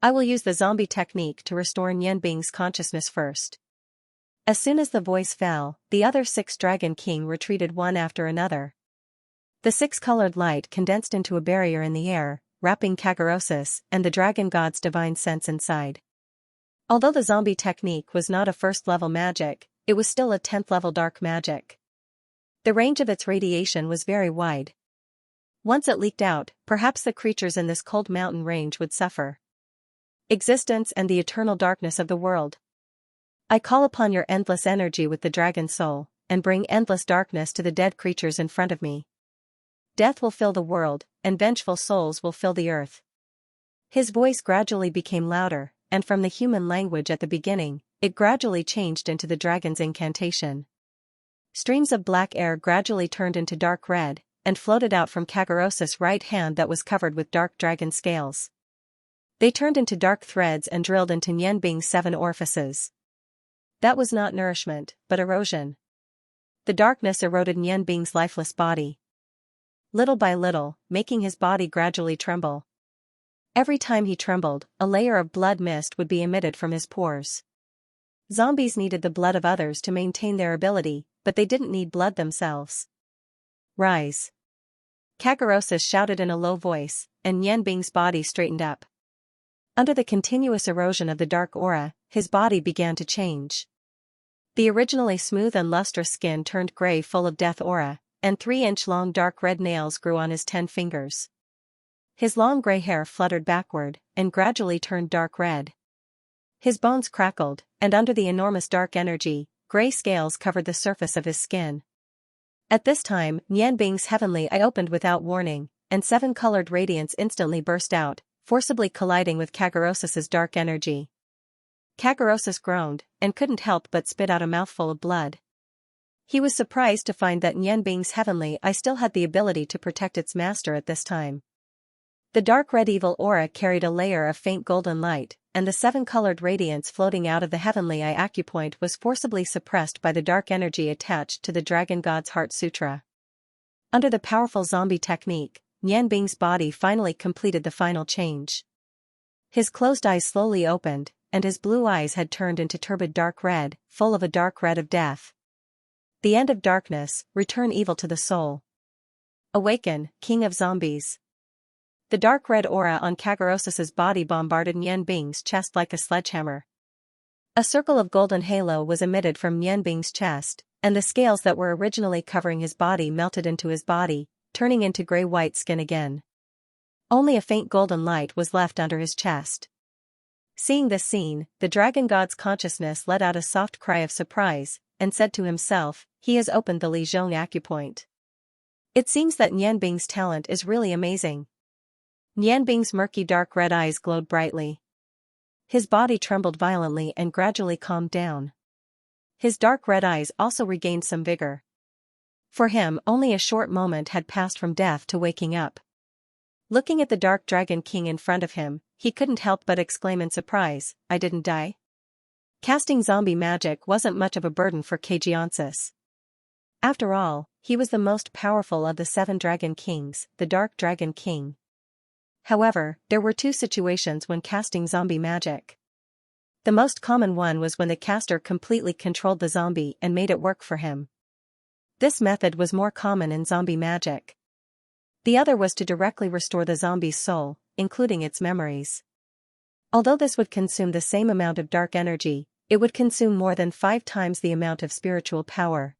I will use the zombie technique to restore Nianbing's consciousness first. As soon as the voice fell, the other 6 Dragon King retreated one after another. The 6-colored light condensed into a barrier in the air, wrapping Kagurasis and the Dragon God's divine sense inside. Although the zombie technique was not a first-level magic, it was still a 10th-level dark magic. The range of its radiation was very wide. Once it leaked out, perhaps the creatures in this cold mountain range would suffer. Existence and the eternal darkness of the world. I call upon your endless energy with the dragon soul, and bring endless darkness to the dead creatures in front of me. Death will fill the world, and vengeful souls will fill the earth. His voice gradually became louder, and from the human language at the beginning, it gradually changed into the dragon's incantation. Streams of black air gradually turned into dark red, and floated out from Kagurasis' right hand that was covered with dark dragon scales. They turned into dark threads and drilled into Nianbing's 7 orifices. That was not nourishment, but erosion. The darkness eroded Nianbing's lifeless body. Little by little, making his body gradually tremble. Every time he trembled, a layer of blood mist would be emitted from his pores. Zombies needed the blood of others to maintain their ability, but they didn't need blood themselves. Rise! Kagurasis shouted in a low voice, and Nianbing's body straightened up. Under the continuous erosion of the dark aura, his body began to change. The originally smooth and lustrous skin turned gray full of death aura, and 3-inch-long dark red nails grew on his 10 fingers. His long gray hair fluttered backward, and gradually turned dark red. His bones crackled, and under the enormous dark energy, gray scales covered the surface of his skin. At this time, Nianbing's heavenly eye opened without warning, and 7-colored radiance instantly burst out, forcibly colliding with Kagurasis' dark energy. Kagurasis groaned, and couldn't help but spit out a mouthful of blood. He was surprised to find that Nianbing's heavenly eye still had the ability to protect its master at this time. The dark red evil aura carried a layer of faint golden light, and the 7-colored radiance floating out of the heavenly eye acupoint was forcibly suppressed by the dark energy attached to the Dragon God's Heart Sutra. Under the powerful zombie technique, Nianbing's body finally completed the final change. His closed eyes slowly opened, and his blue eyes had turned into turbid dark red, full of a dark red of death. The end of darkness, return evil to the soul. Awaken, King of Zombies. The dark red aura on Kagurasis' body bombarded Nianbing's chest like a sledgehammer. A circle of golden halo was emitted from Nianbing's chest, and the scales that were originally covering his body melted into his body, turning into gray-white skin again. Only a faint golden light was left under his chest. Seeing this scene, the Dragon God's consciousness let out a soft cry of surprise, and said to himself, he has opened the Li Zhong acupoint. It seems that Nianbing's talent is really amazing. Nianbing's murky dark red eyes glowed brightly. His body trembled violently and gradually calmed down. His dark red eyes also regained some vigor. For him, only a short moment had passed from death to waking up. Looking at the Dark Dragon King in front of him, he couldn't help but exclaim in surprise, I didn't die? Casting zombie magic wasn't much of a burden for Xianxia. After all, he was the most powerful of the 7 Dragon Kings, the Dark Dragon King. However, there were 2 situations when casting zombie magic. The most common one was when the caster completely controlled the zombie and made it work for him. This method was more common in zombie magic. The other was to directly restore the zombie's soul, including its memories. Although this would consume the same amount of dark energy, it would consume more than 5 times the amount of spiritual power.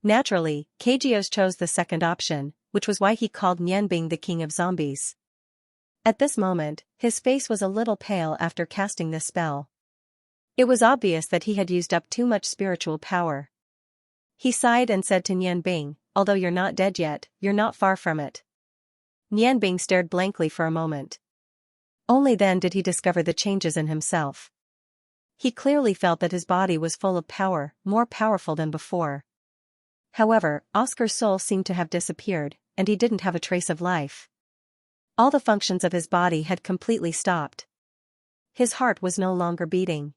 Naturally, Xianxia chose the second option, which was why he called Nianbing the King of Zombies. At this moment, his face was a little pale after casting this spell. It was obvious that he had used up too much spiritual power. He sighed and said to Nianbing, although you're not dead yet, you're not far from it. Nianbing stared blankly for a moment. Only then did he discover the changes in himself. He clearly felt that his body was full of power, more powerful than before. However, Oscar's soul seemed to have disappeared, and he didn't have a trace of life. All the functions of his body had completely stopped. His heart was no longer beating.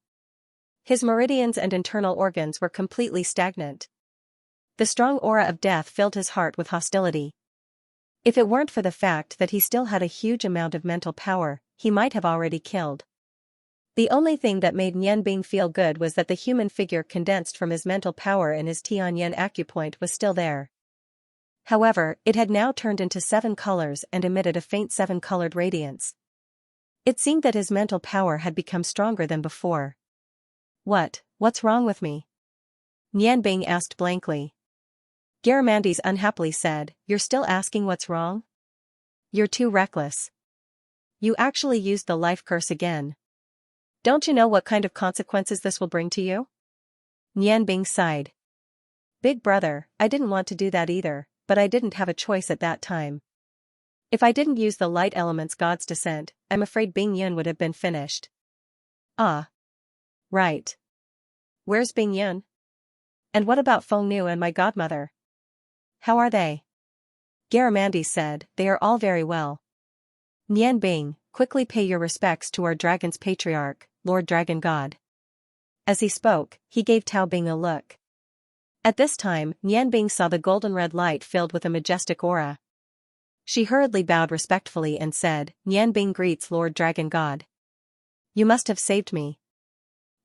His meridians and internal organs were completely stagnant. The strong aura of death filled his heart with hostility. If it weren't for the fact that he still had a huge amount of mental power, he might have already killed. The only thing that made Nianbing feel good was that the human figure condensed from his mental power in his Tianyan acupoint was still there. However, it had now turned into 7 colors and emitted a faint 7-colored radiance. It seemed that his mental power had become stronger than before. What's wrong with me? Nianbing asked blankly. Garamandes unhappily said, "You're still asking what's wrong? You're too reckless. You actually used the life curse again. Don't you know what kind of consequences this will bring to you?" Nianbing sighed. "Big brother, I didn't want to do that either, but I didn't have a choice at that time. If I didn't use the light element's god's descent, I'm afraid Bing Yun would have been finished." "Ah. Right. Where's Bing Yun? And what about Feng Nu and my godmother? How are they?" Garamandes said, "They are all very well. Nianbing, quickly pay your respects to our dragon's patriarch, Lord Dragon God." As he spoke, he gave Tao Bing a look. At this time, Nianbing saw the golden-red light filled with a majestic aura. She hurriedly bowed respectfully and said, "Nianbing greets Lord Dragon God. You must have saved me."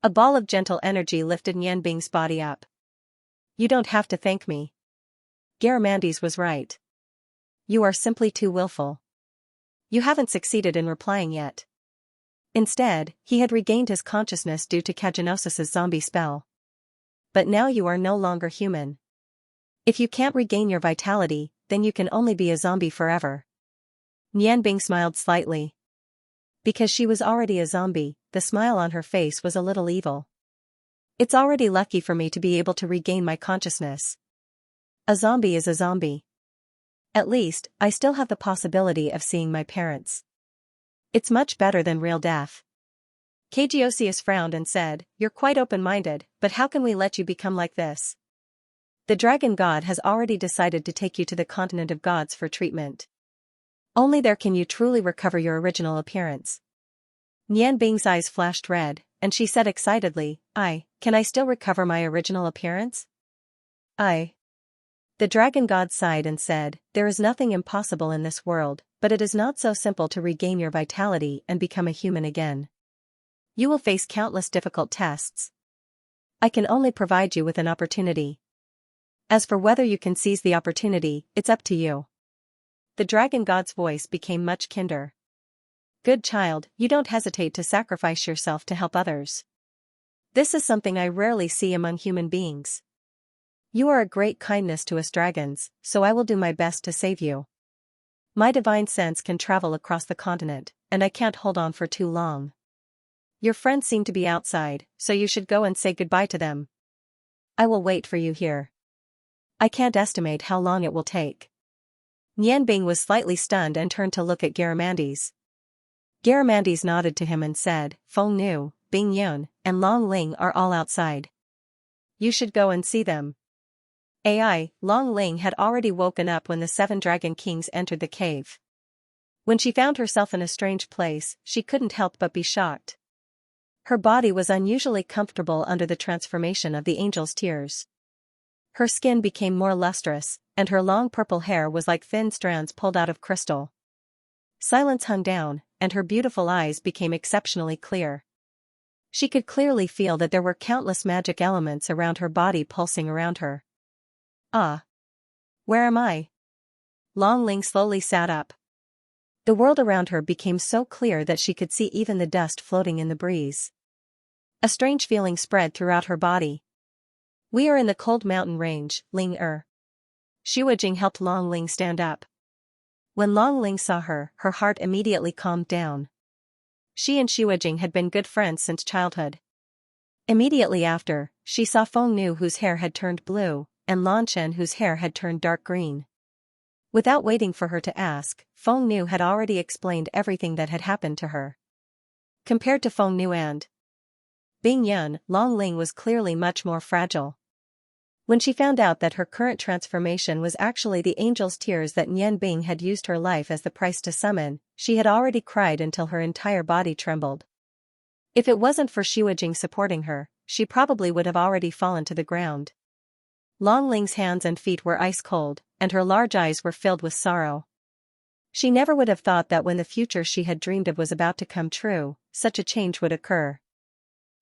A ball of gentle energy lifted Nianbing's body up. "You don't have to thank me." Garamandes was right. "You are simply too willful. You haven't succeeded in replying yet." Instead, he had regained his consciousness due to Kagenosis's zombie spell. "But now you are no longer human. If you can't regain your vitality, then you can only be a zombie forever." Nianbing smiled slightly. Because she was already a zombie, the smile on her face was a little evil. "It's already lucky for me to be able to regain my consciousness. A zombie is a zombie. At least, I still have the possibility of seeing my parents. It's much better than real death." Kageosius frowned and said, "You're quite open-minded, but how can we let you become like this? The dragon god has already decided to take you to the continent of gods for treatment. Only there can you truly recover your original appearance." Nianbing's eyes flashed red, and she said excitedly, Can I still recover my original appearance?" "I." The dragon god sighed and said, "There is nothing impossible in this world, but it is not so simple to regain your vitality and become a human again. You will face countless difficult tests. I can only provide you with an opportunity. As for whether you can seize the opportunity, it's up to you." The dragon god's voice became much kinder. "Good child, you don't hesitate to sacrifice yourself to help others. This is something I rarely see among human beings. You are a great kindness to us dragons, so I will do my best to save you. My divine sense can travel across the continent, and I can't hold on for too long. Your friends seem to be outside, so you should go and say goodbye to them. I will wait for you here. I can't estimate how long it will take." Nianbing was slightly stunned and turned to look at Garamandes. Garamandes nodded to him and said, "Feng Nu, Bing Yun, and Long Ling are all outside. You should go and see them." Long Ling had already woken up when the 7 dragon kings entered the cave. When she found herself in a strange place, she couldn't help but be shocked. Her body was unusually comfortable under the transformation of the angel's tears. Her skin became more lustrous, and her long purple hair was like thin strands pulled out of crystal. Silence hung down, and her beautiful eyes became exceptionally clear. She could clearly feel that there were countless magic elements around her body pulsing around her. "Ah. Where am I?" Long Ling slowly sat up. The world around her became so clear that she could see even the dust floating in the breeze. A strange feeling spread throughout her body. "We are in the cold mountain range, Ling-er." Shuijing helped Long Ling stand up. When Long Ling saw her, her heart immediately calmed down. She and Shuijing had been good friends since childhood. Immediately after, she saw Feng Nu whose hair had turned blue, and Lan Shen whose hair had turned dark green. Without waiting for her to ask, Feng Nu had already explained everything that had happened to her. Compared to Feng Nu and Bing Yun, Long Ling was clearly much more fragile. When she found out that her current transformation was actually the angel's tears that Nian Bing had used her life as the price to summon, she had already cried until her entire body trembled. If it wasn't for Xue Jing supporting her, she probably would have already fallen to the ground. Long Ling's hands and feet were ice cold, and her large eyes were filled with sorrow. She never would have thought that when the future she had dreamed of was about to come true, such a change would occur.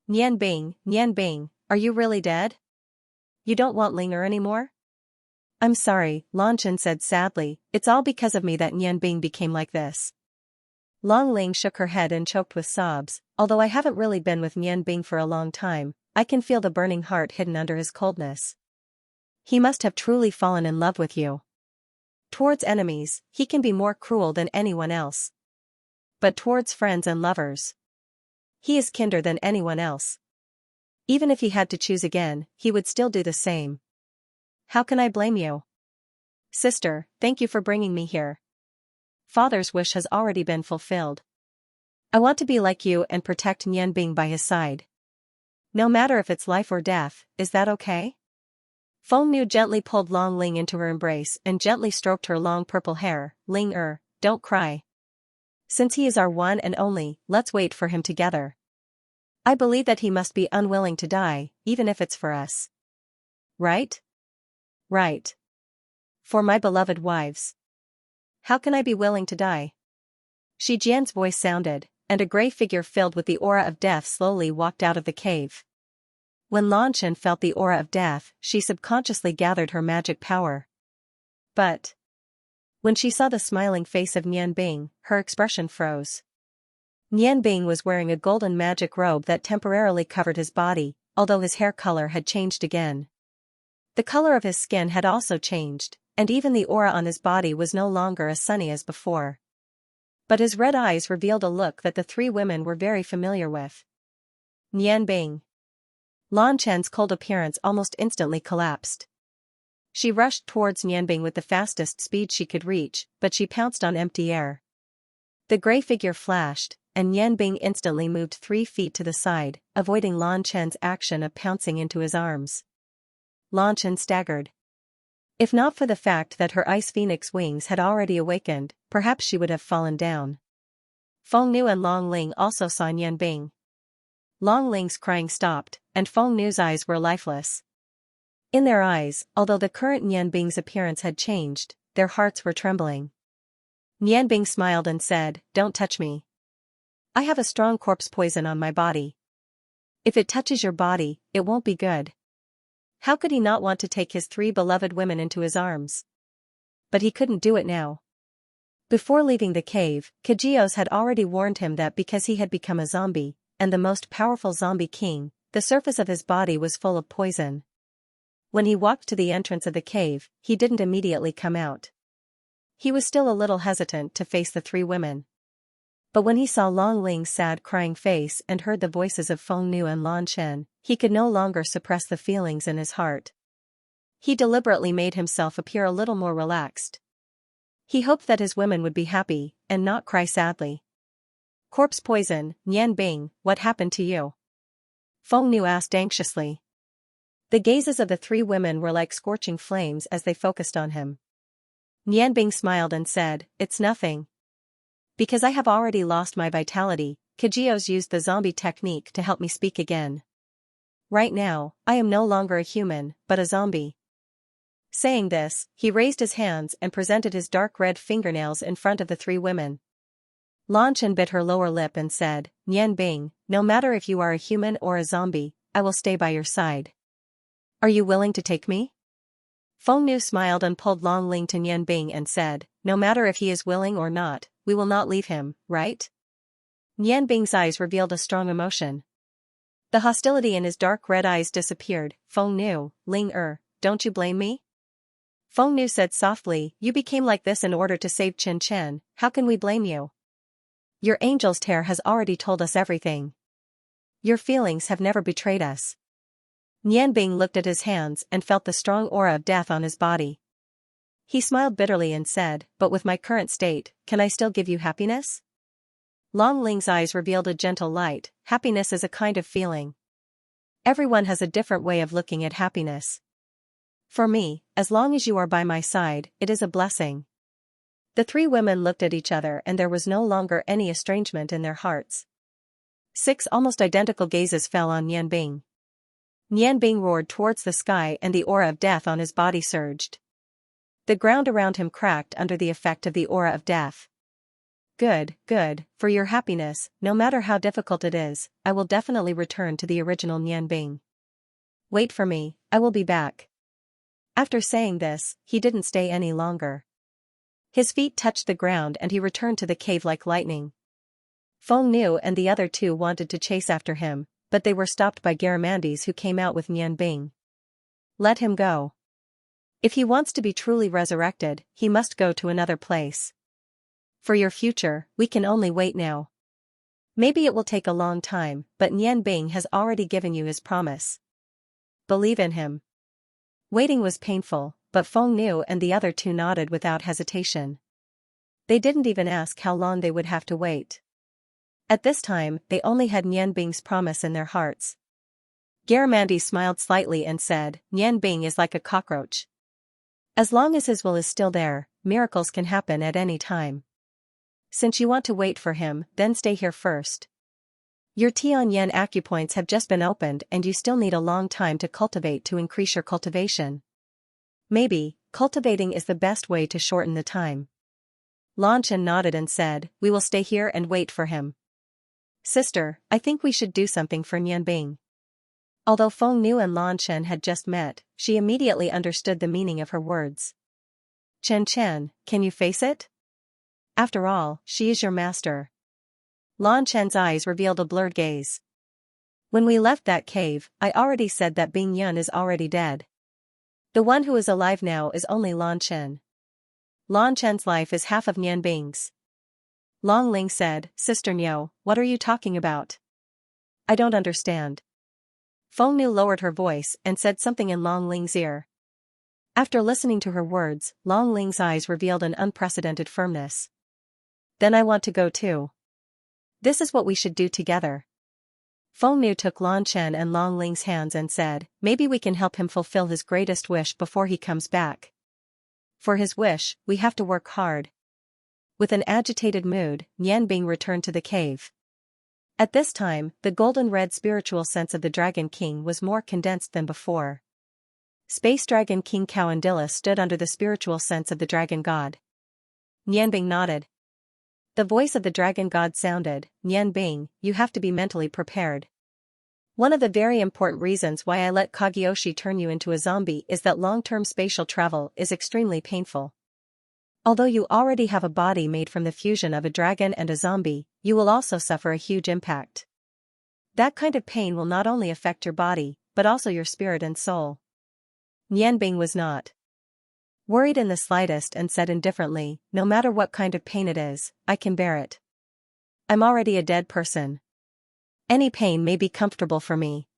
Nian Bing, are you really dead? You don't want Ling anymore? I'm sorry, Lan Chen said sadly, it's all because of me that Nian Bing became like this. Long Ling shook her head and choked with sobs, although I haven't really been with Nian Bing for a long time, I can feel the burning heart hidden under his coldness. He must have truly fallen in love with you. Towards enemies, he can be more cruel than anyone else. But towards friends and lovers, he is kinder than anyone else. Even if he had to choose again, he would still do the same. How can I blame you? Sister, thank you for bringing me here. Father's wish has already been fulfilled. I want to be like you and protect Nian Bing by his side. No matter if it's life or death, is that okay? Feng Nu gently pulled Long Ling into her embrace and gently stroked her long purple hair. Ling don't cry. Since he is our one and only, let's wait for him together. I believe that he must be unwilling to die, even if it's for us. Right? Right. For my beloved wives. How can I be willing to die? Shi Jian's voice sounded, and a gray figure filled with the aura of death slowly walked out of the cave. When Lan Chen felt the aura of death, she subconsciously gathered her magic power. But when she saw the smiling face of Nian Bing, her expression froze. Nian Bing was wearing a golden magic robe that temporarily covered his body, although his hair color had changed again. The color of his skin had also changed, and even the aura on his body was no longer as sunny as before. But his red eyes revealed a look that the three women were very familiar with. Nian Bing. Lan Chen's cold appearance almost instantly collapsed. She rushed towards Nian Bing with the fastest speed she could reach, but she pounced on empty air. The gray figure flashed, and Nian Bing instantly moved 3 feet to the side, avoiding Lan Chen's action of pouncing into his arms. Lan Chen staggered. If not for the fact that her ice phoenix wings had already awakened, perhaps she would have fallen down. Feng Nu and Long Ling also saw Nian Bing. Long Ling's crying stopped, and Feng Nu's eyes were lifeless. In their eyes, although the current Nian Bing's appearance had changed, their hearts were trembling. Nian Bing smiled and said, "Don't touch me. I have a strong corpse poison on my body. If it touches your body, it won't be good." How could he not want to take his 3 beloved women into his arms? But he couldn't do it now. Before leaving the cave, Kajios had already warned him that because he had become a zombie, and the most powerful zombie king, the surface of his body was full of poison. When he walked to the entrance of the cave, he didn't immediately come out. He was still a little hesitant to face the 3 women. But when he saw Long Ling's sad crying face and heard the voices of Feng Nu and Lan Chen, he could no longer suppress the feelings in his heart. He deliberately made himself appear a little more relaxed. He hoped that his women would be happy, and not cry sadly. "Corpse poison, Nian Bing, what happened to you?" Feng Nu asked anxiously. The gazes of the 3 women were like scorching flames as they focused on him. Nian Bing smiled and said, "It's nothing. Because I have already lost my vitality, Kajios used the zombie technique to help me speak again. Right now, I am no longer a human, but a zombie." Saying this, he raised his hands and presented his dark red fingernails in front of the 3 women. Lan Chen bit her lower lip and said, "Nian Bing, no matter if you are a human or a zombie, I will stay by your side. Are you willing to take me?" Feng Nu smiled and pulled Long Ling to Nian Bing and said, "No matter if he is willing or not, we will not leave him, right?" Nian Bing's eyes revealed a strong emotion. The hostility in his dark red eyes disappeared. "Feng Nu, Ling don't you blame me?" Feng Nu said softly, "You became like this in order to save Chen Chen, how can we blame you? Your angel's tear has already told us everything. Your feelings have never betrayed us." Nian Bing looked at his hands and felt the strong aura of death on his body. He smiled bitterly and said, "But with my current state, can I still give you happiness?" Long Ling's eyes revealed a gentle light. Happiness is a kind of feeling. Everyone has a different way of looking at happiness. For me, as long as you are by my side, it is a blessing. The three women looked at each other and there was no longer any estrangement in their hearts. 6 almost identical gazes fell on Nianbing. Nianbing roared towards the sky and the aura of death on his body surged. The ground around him cracked under the effect of the aura of death. Good, good, for your happiness, no matter how difficult it is, I will definitely return to the original Nianbing. Wait for me, I will be back. After saying this, he didn't stay any longer. His feet touched the ground and he returned to the cave like lightning. Feng Nu and the other two wanted to chase after him, but they were stopped by Garamandes who came out with Nianbing. Let him go. If he wants to be truly resurrected, he must go to another place. For your future, we can only wait now. Maybe it will take a long time, but Nianbing has already given you his promise. Believe in him. Waiting was painful, but Feng Nu and the other two nodded without hesitation. They didn't even ask how long they would have to wait. At this time, they only had Nianbing's promise in their hearts. Garamandes smiled slightly and said, Nianbing is like a cockroach. As long as his will is still there, miracles can happen at any time. Since you want to wait for him, then stay here first. Your Tianyan acupoints have just been opened and you still need a long time to cultivate to increase your cultivation. Maybe, cultivating is the best way to shorten the time. Lan Chen nodded and said, we will stay here and wait for him. Sister, I think we should do something for Nianbing. Although Feng Nu and Lan Chen had just met, she immediately understood the meaning of her words. Chen Chen, can you face it? After all, she is your master. Lan Chen's eyes revealed a blurred gaze. When we left that cave, I already said that Bing Yun is already dead. The one who is alive now is only Lan Chen. Lan Chen's life is half of Nianbing's. Long Ling said, Sister Niu, what are you talking about? I don't understand. Feng Nu lowered her voice and said something in Long Ling's ear. After listening to her words, Long Ling's eyes revealed an unprecedented firmness. Then I want to go too. This is what we should do together. Feng Nu took Lan Chen and Long Ling's hands and said, maybe we can help him fulfill his greatest wish before he comes back. For his wish, we have to work hard. With an agitated mood, Nianbing returned to the cave. At this time, the golden-red spiritual sense of the Dragon King was more condensed than before. Space Dragon King Coandilla stood under the spiritual sense of the Dragon God. Nianbing nodded. The voice of the Dragon God sounded, Nianbing, you have to be mentally prepared. One of the very important reasons why I let Kagyoshi turn you into a zombie is that long-term spatial travel is extremely painful. Although you already have a body made from the fusion of a dragon and a zombie, you will also suffer a huge impact. That kind of pain will not only affect your body, but also your spirit and soul. Nianbing was not worried in the slightest and said indifferently, no matter what kind of pain it is, I can bear it. I'm already a dead person. Any pain may be comfortable for me.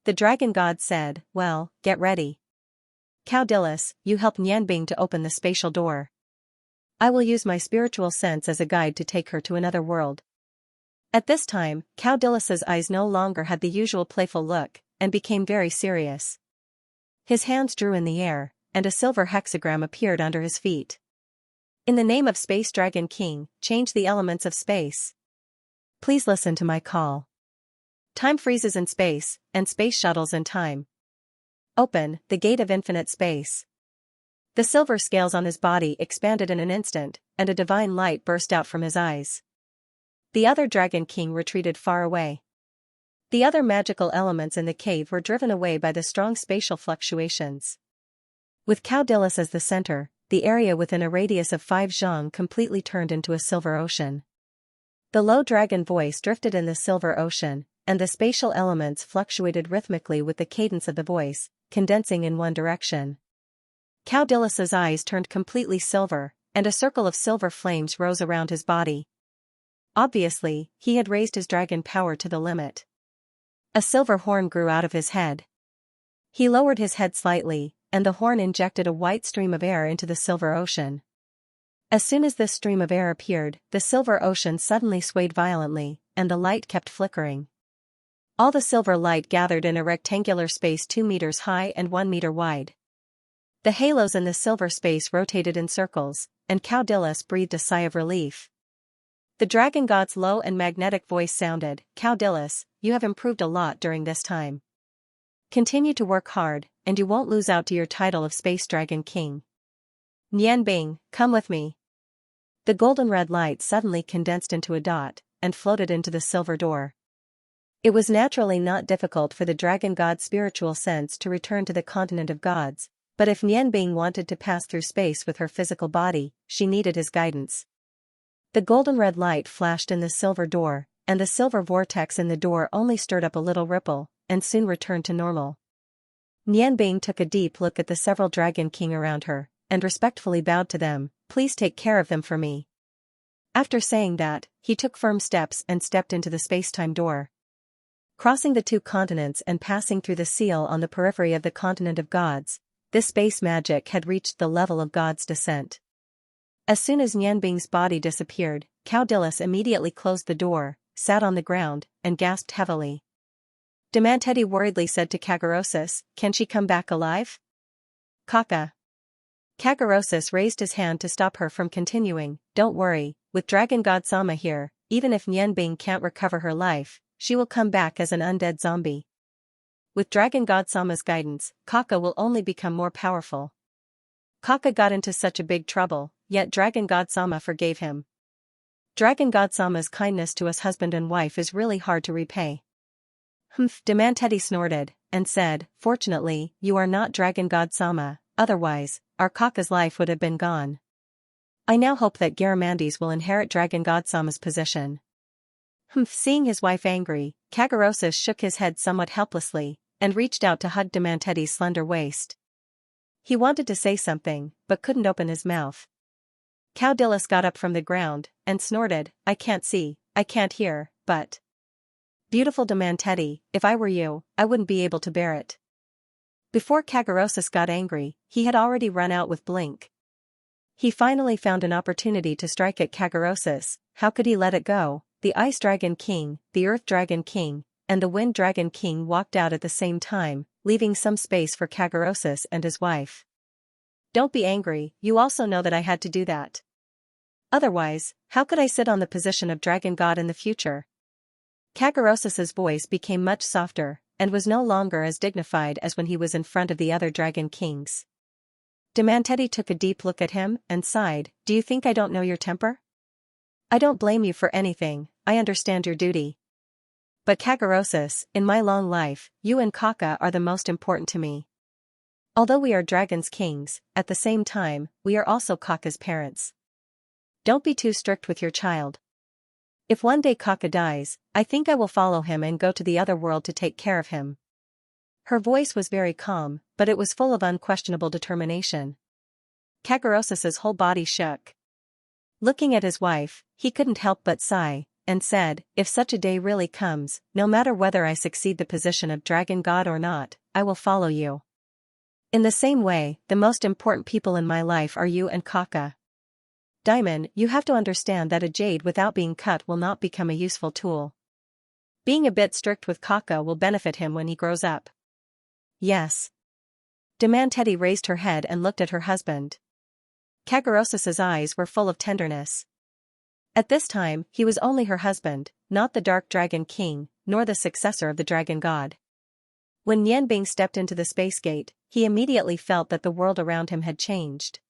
The Dragon God said, well, get ready. Caudillus, you help Nianbing to open the spatial door. I will use my spiritual sense as a guide to take her to another world. At this time, Caudillus's eyes no longer had the usual playful look, and became very serious. His hands drew in the air, and a silver hexagram appeared under his feet. In the name of Space Dragon King, change the elements of space. Please listen to my call. Time freezes in space, and space shuttles in time. Open, the gate of infinite space. The silver scales on his body expanded in an instant, and a divine light burst out from his eyes. The other Dragon King retreated far away. The other magical elements in the cave were driven away by the strong spatial fluctuations. With Caudillus as the center, the area within a radius of 5 zhang completely turned into a silver ocean. The low dragon voice drifted in the silver ocean, and the spatial elements fluctuated rhythmically with the cadence of the voice, condensing in one direction. Caudillus's eyes turned completely silver, and a circle of silver flames rose around his body. Obviously, he had raised his dragon power to the limit. A silver horn grew out of his head. He lowered his head slightly, and the horn injected a white stream of air into the silver ocean. As soon as this stream of air appeared, the silver ocean suddenly swayed violently, and the light kept flickering. All the silver light gathered in a rectangular space 2 meters high and 1 meter wide. The halos in the silver space rotated in circles, and Caudillus breathed a sigh of relief. The dragon god's low and magnetic voice sounded, "Caudillus, you have improved a lot during this time. Continue to work hard, and you won't lose out to your title of Space Dragon King. Nianbing, come with me." The golden red light suddenly condensed into a dot, and floated into the silver door. It was naturally not difficult for the dragon god's spiritual sense to return to the continent of gods, but if Nianbing wanted to pass through space with her physical body, she needed his guidance. The golden red light flashed in the silver door, and the silver vortex in the door only stirred up a little ripple, and soon returned to normal. Nianbing took a deep look at the several dragon king around her, and respectfully bowed to them. "Please take care of them for me." After saying that, he took firm steps and stepped into the space-time door. Crossing the two continents and passing through the seal on the periphery of the continent of gods, this space magic had reached the level of God's descent. As soon as Nianbing's body disappeared, Caudillus immediately closed the door, sat on the ground, and gasped heavily. Demantedi worriedly said to Kagorosus, "Can she come back alive?" "Kaka." Kagorosus raised his hand to stop her from continuing. "Don't worry, with Dragon God Sama here, even if Nianbing can't recover her life, she will come back as an undead zombie. With Dragon God Sama's guidance, Kaka will only become more powerful." Kaka got into such a big trouble, yet Dragon God Sama forgave him. Dragon God Sama's kindness to us husband and wife is really hard to repay. "Humph," Demantedi snorted, and said, "Fortunately, you are not Dragon God Sama, otherwise, our Kaka's life would have been gone. I now hope that Garamandes will inherit Dragon God Sama's position." Humph. Seeing his wife angry, Kagorosus shook his head somewhat helplessly, and reached out to hug Demantedi's slender waist. He wanted to say something, but couldn't open his mouth. Caudillus got up from the ground, and snorted, "I can't see, I can't hear, but..." "Beautiful Demantedi, if I were you, I wouldn't be able to bear it." Before Kagorosus got angry, he had already run out with Blink. He finally found an opportunity to strike at Kagorosus. How could he let it go? The Ice Dragon King, the Earth Dragon King, and the Wind Dragon King walked out at the same time, leaving some space for Kagorosus and his wife. "Don't be angry, you also know that I had to do that. Otherwise, how could I sit on the position of Dragon God in the future?" Kagorosus's voice became much softer, and was no longer as dignified as when he was in front of the other dragon kings. Demantedi took a deep look at him and sighed, "Do you think I don't know your temper? I don't blame you for anything, I understand your duty. But Kagorosus, in my long life, you and Kaka are the most important to me. Although we are dragons kings, at the same time, we are also Kaka's parents. Don't be too strict with your child. If one day Kaka dies, I think I will follow him and go to the other world to take care of him." Her voice was very calm, but it was full of unquestionable determination. Kagorosus's whole body shook. Looking at his wife, he couldn't help but sigh, and said, "If such a day really comes, no matter whether I succeed the position of Dragon God or not, I will follow you. In the same way, the most important people in my life are you and Kaka. Diamond, you have to understand that a jade without being cut will not become a useful tool. Being a bit strict with Kaka will benefit him when he grows up." "Yes." Demantedi raised her head and looked at her husband. Kagorosus's eyes were full of tenderness. At this time, he was only her husband, not the Dark Dragon King, nor the successor of the Dragon God. When Nianbing stepped into the space gate, he immediately felt that the world around him had changed.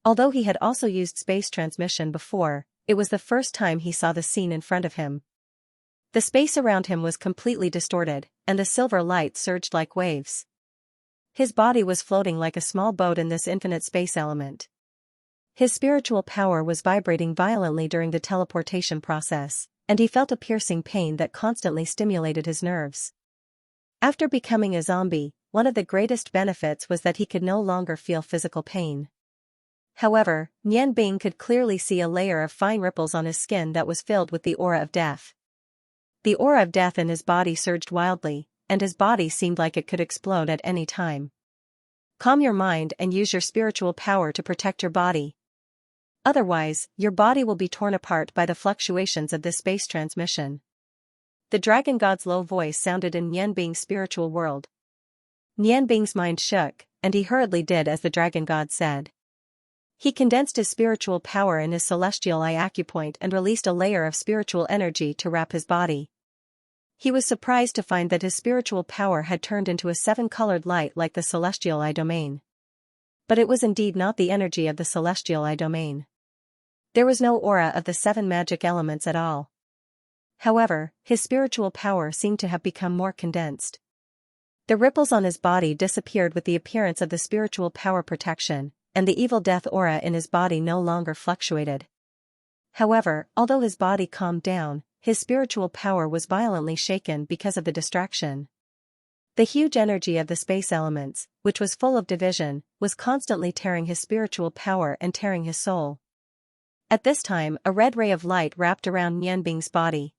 Although he had also used space transmission before, it was the first time he saw the scene in front of him. The space around him was completely distorted, and the silver light surged like waves. His body was floating like a small boat in this infinite space element. His spiritual power was vibrating violently during the teleportation process, and he felt a piercing pain that constantly stimulated his nerves. After becoming a zombie, one of the greatest benefits was that he could no longer feel physical pain. However, Nianbing could clearly see a layer of fine ripples on his skin that was filled with the aura of death. The aura of death in his body surged wildly, and his body seemed like it could explode at any time. Calm your mind and use your spiritual power to protect your body. Otherwise, your body will be torn apart by the fluctuations of this space transmission." The dragon god's low voice sounded in Nianbing's spiritual world. Nianbing's mind shook, and he hurriedly did as the dragon god said. He condensed his spiritual power in his celestial eye acupoint and released a layer of spiritual energy to wrap his body. He was surprised to find that his spiritual power had turned into a seven-colored light like the celestial eye domain. But it was indeed not the energy of the celestial eye domain. There was no aura of the seven magic elements at all. However, his spiritual power seemed to have become more condensed. The ripples on his body disappeared with the appearance of the spiritual power protection, and the evil death aura in his body no longer fluctuated. However, although his body calmed down, his spiritual power was violently shaken because of the distraction. The huge energy of the space elements, which was full of division, was constantly tearing his spiritual power and tearing his soul. At this time, a red ray of light wrapped around Nianbing's body.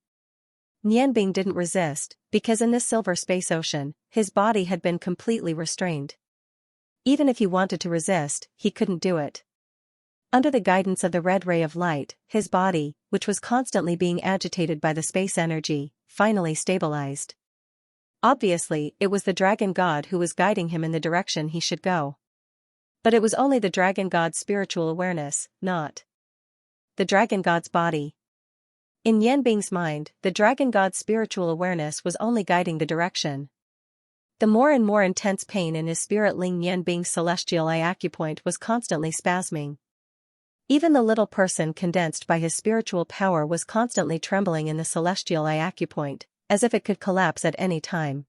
Nianbing didn't resist, because in this silver space ocean, his body had been completely restrained. Even if he wanted to resist, he couldn't do it. Under the guidance of the red ray of light, his body, which was constantly being agitated by the space energy, finally stabilized. Obviously, it was the dragon god who was guiding him in the direction he should go. But it was only the dragon god's spiritual awareness, not the dragon god's body. In Nianbing's mind, the dragon god's spiritual awareness was only guiding the direction. The more and more intense pain in his spirit Ling Nianbing's celestial eye acupoint was constantly spasming. Even the little person condensed by his spiritual power was constantly trembling in the celestial eye acupoint, as if it could collapse at any time.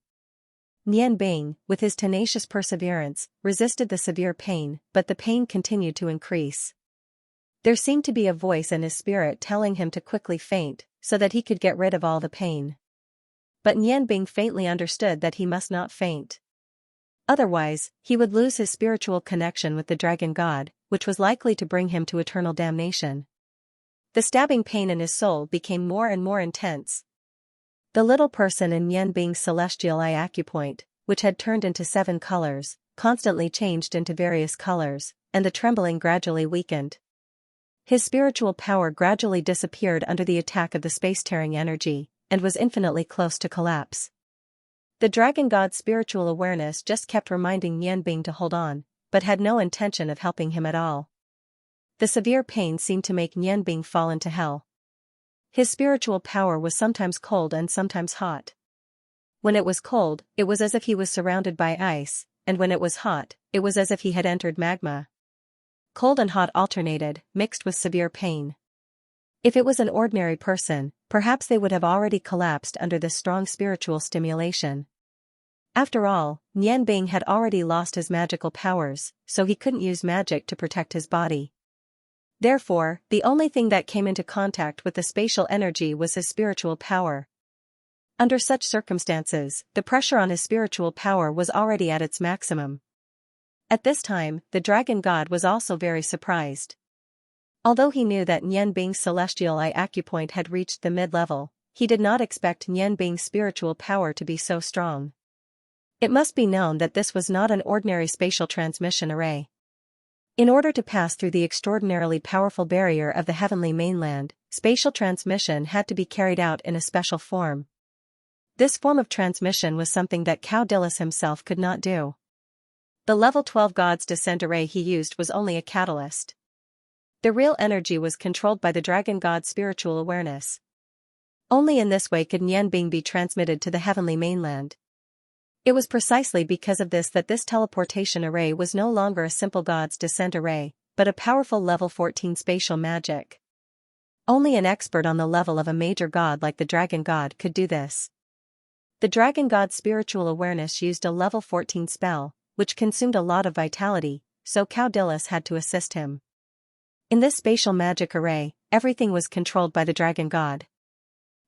Nianbing, with his tenacious perseverance, resisted the severe pain, but the pain continued to increase. There seemed to be a voice in his spirit telling him to quickly faint, so that he could get rid of all the pain. But Nianbing faintly understood that he must not faint. Otherwise, he would lose his spiritual connection with the dragon god, which was likely to bring him to eternal damnation. The stabbing pain in his soul became more and more intense. The little person in Nianbing's celestial eye acupoint, which had turned into 7 colors, constantly changed into various colors, and the trembling gradually weakened. His spiritual power gradually disappeared under the attack of the space-tearing energy, and was infinitely close to collapse. The dragon god's spiritual awareness just kept reminding Nianbing to hold on, but had no intention of helping him at all. The severe pain seemed to make Nianbing fall into hell. His spiritual power was sometimes cold and sometimes hot. When it was cold, it was as if he was surrounded by ice, and when it was hot, it was as if he had entered magma. Cold and hot alternated, mixed with severe pain. If it was an ordinary person, perhaps they would have already collapsed under this strong spiritual stimulation. After all, Nianbing had already lost his magical powers, so he couldn't use magic to protect his body. Therefore, the only thing that came into contact with the spatial energy was his spiritual power. Under such circumstances, the pressure on his spiritual power was already at its maximum. At this time, the dragon god was also very surprised. Although he knew that Nianbing's celestial eye acupoint had reached the mid-level, he did not expect Nianbing's spiritual power to be so strong. It must be known that this was not an ordinary spatial transmission array. In order to pass through the extraordinarily powerful barrier of the heavenly mainland, spatial transmission had to be carried out in a special form. This form of transmission was something that Caudillus himself could not do. The level 12 God's descent array he used was only a catalyst. The real energy was controlled by the dragon god's spiritual awareness. Only in this way could Nianbing be transmitted to the heavenly mainland. It was precisely because of this that this teleportation array was no longer a simple God's descent array, but a powerful level 14 spatial magic. Only an expert on the level of a major god like the dragon god could do this. The dragon god's spiritual awareness used a level 14 spell, which consumed a lot of vitality, so Caudillus had to assist him. In this spatial magic array, everything was controlled by the dragon god.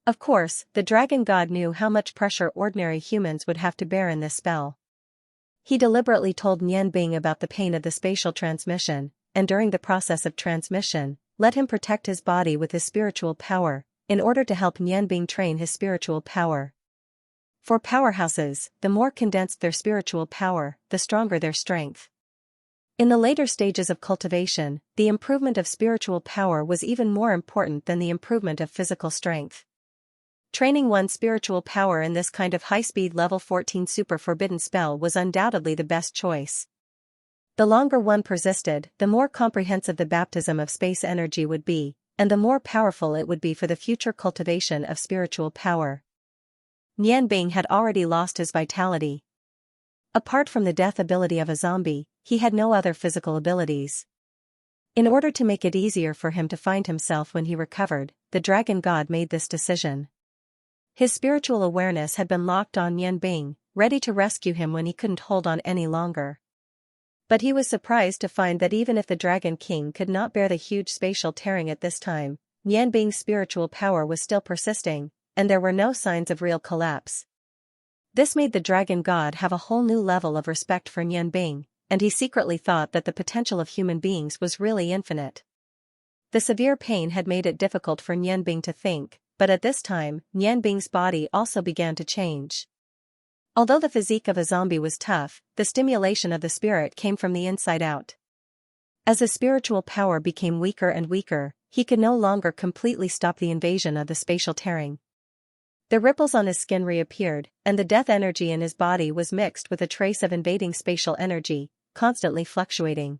Of course, the dragon god knew how much pressure ordinary humans would have to bear in this spell. He deliberately told Nianbing about the pain of the spatial transmission, and during the process of transmission, let him protect his body with his spiritual power, in order to help Nianbing train his spiritual power. For powerhouses, the more condensed their spiritual power, the stronger their strength. In the later stages of cultivation, the improvement of spiritual power was even more important than the improvement of physical strength. Training one's spiritual power in this kind of high-speed level 14 super forbidden spell was undoubtedly the best choice. The longer one persisted, the more comprehensive the baptism of space energy would be, and the more powerful it would be for the future cultivation of spiritual power. Nian Bing had already lost his vitality. Apart from the death ability of a zombie, he had no other physical abilities. In order to make it easier for him to find himself when he recovered, the dragon god made this decision. His spiritual awareness had been locked on Nian Bing, ready to rescue him when he couldn't hold on any longer. But he was surprised to find that even if the Dragon King could not bear the huge spatial tearing at this time, Nian Bing's spiritual power was still persisting, and there were no signs of real collapse. This made the Dragon God have a whole new level of respect for Nian Bing, and he secretly thought that the potential of human beings was really infinite. The severe pain had made it difficult for Nian Bing to think, but at this time, Nian Bing's body also began to change. Although the physique of a zombie was tough, the stimulation of the spirit came from the inside out. As his spiritual power became weaker and weaker, he could no longer completely stop the invasion of the spatial tearing. The ripples on his skin reappeared, and the death energy in his body was mixed with a trace of invading spatial energy, constantly fluctuating.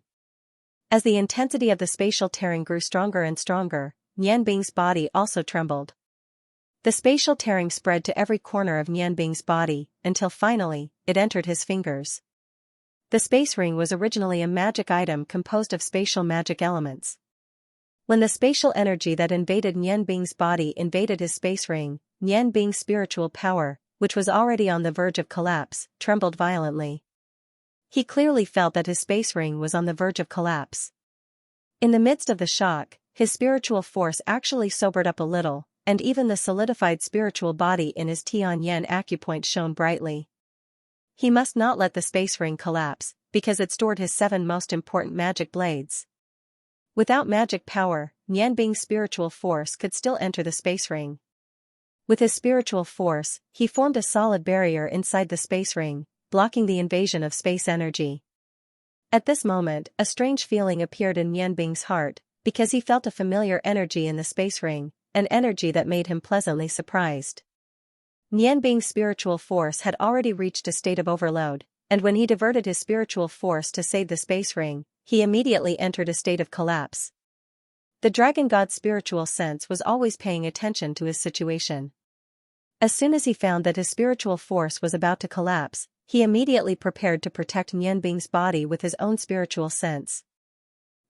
As the intensity of the spatial tearing grew stronger and stronger, Nian Bing's body also trembled. The spatial tearing spread to every corner of Nian Bing's body, until finally, it entered his fingers. The space ring was originally a magic item composed of spatial magic elements. When the spatial energy that invaded Nian Bing's body invaded his space ring, Nian Bing's spiritual power, which was already on the verge of collapse, trembled violently. He clearly felt that his space ring was on the verge of collapse. In the midst of the shock, his spiritual force actually sobered up a little, and even the solidified spiritual body in his Tianyan acupoint shone brightly. He must not let the space ring collapse, because it stored his 7 most important magic blades. Without magic power, Nian Bing's spiritual force could still enter the space ring. With his spiritual force, he formed a solid barrier inside the space ring, blocking the invasion of space energy. At this moment, a strange feeling appeared in Nian Bing's heart, because he felt a familiar energy in the space ring, an energy that made him pleasantly surprised. Nian Bing's spiritual force had already reached a state of overload, and when he diverted his spiritual force to save the space ring, he immediately entered a state of collapse. The Dragon God's spiritual sense was always paying attention to his situation. As soon as he found that his spiritual force was about to collapse, he immediately prepared to protect Nian Bing's body with his own spiritual sense.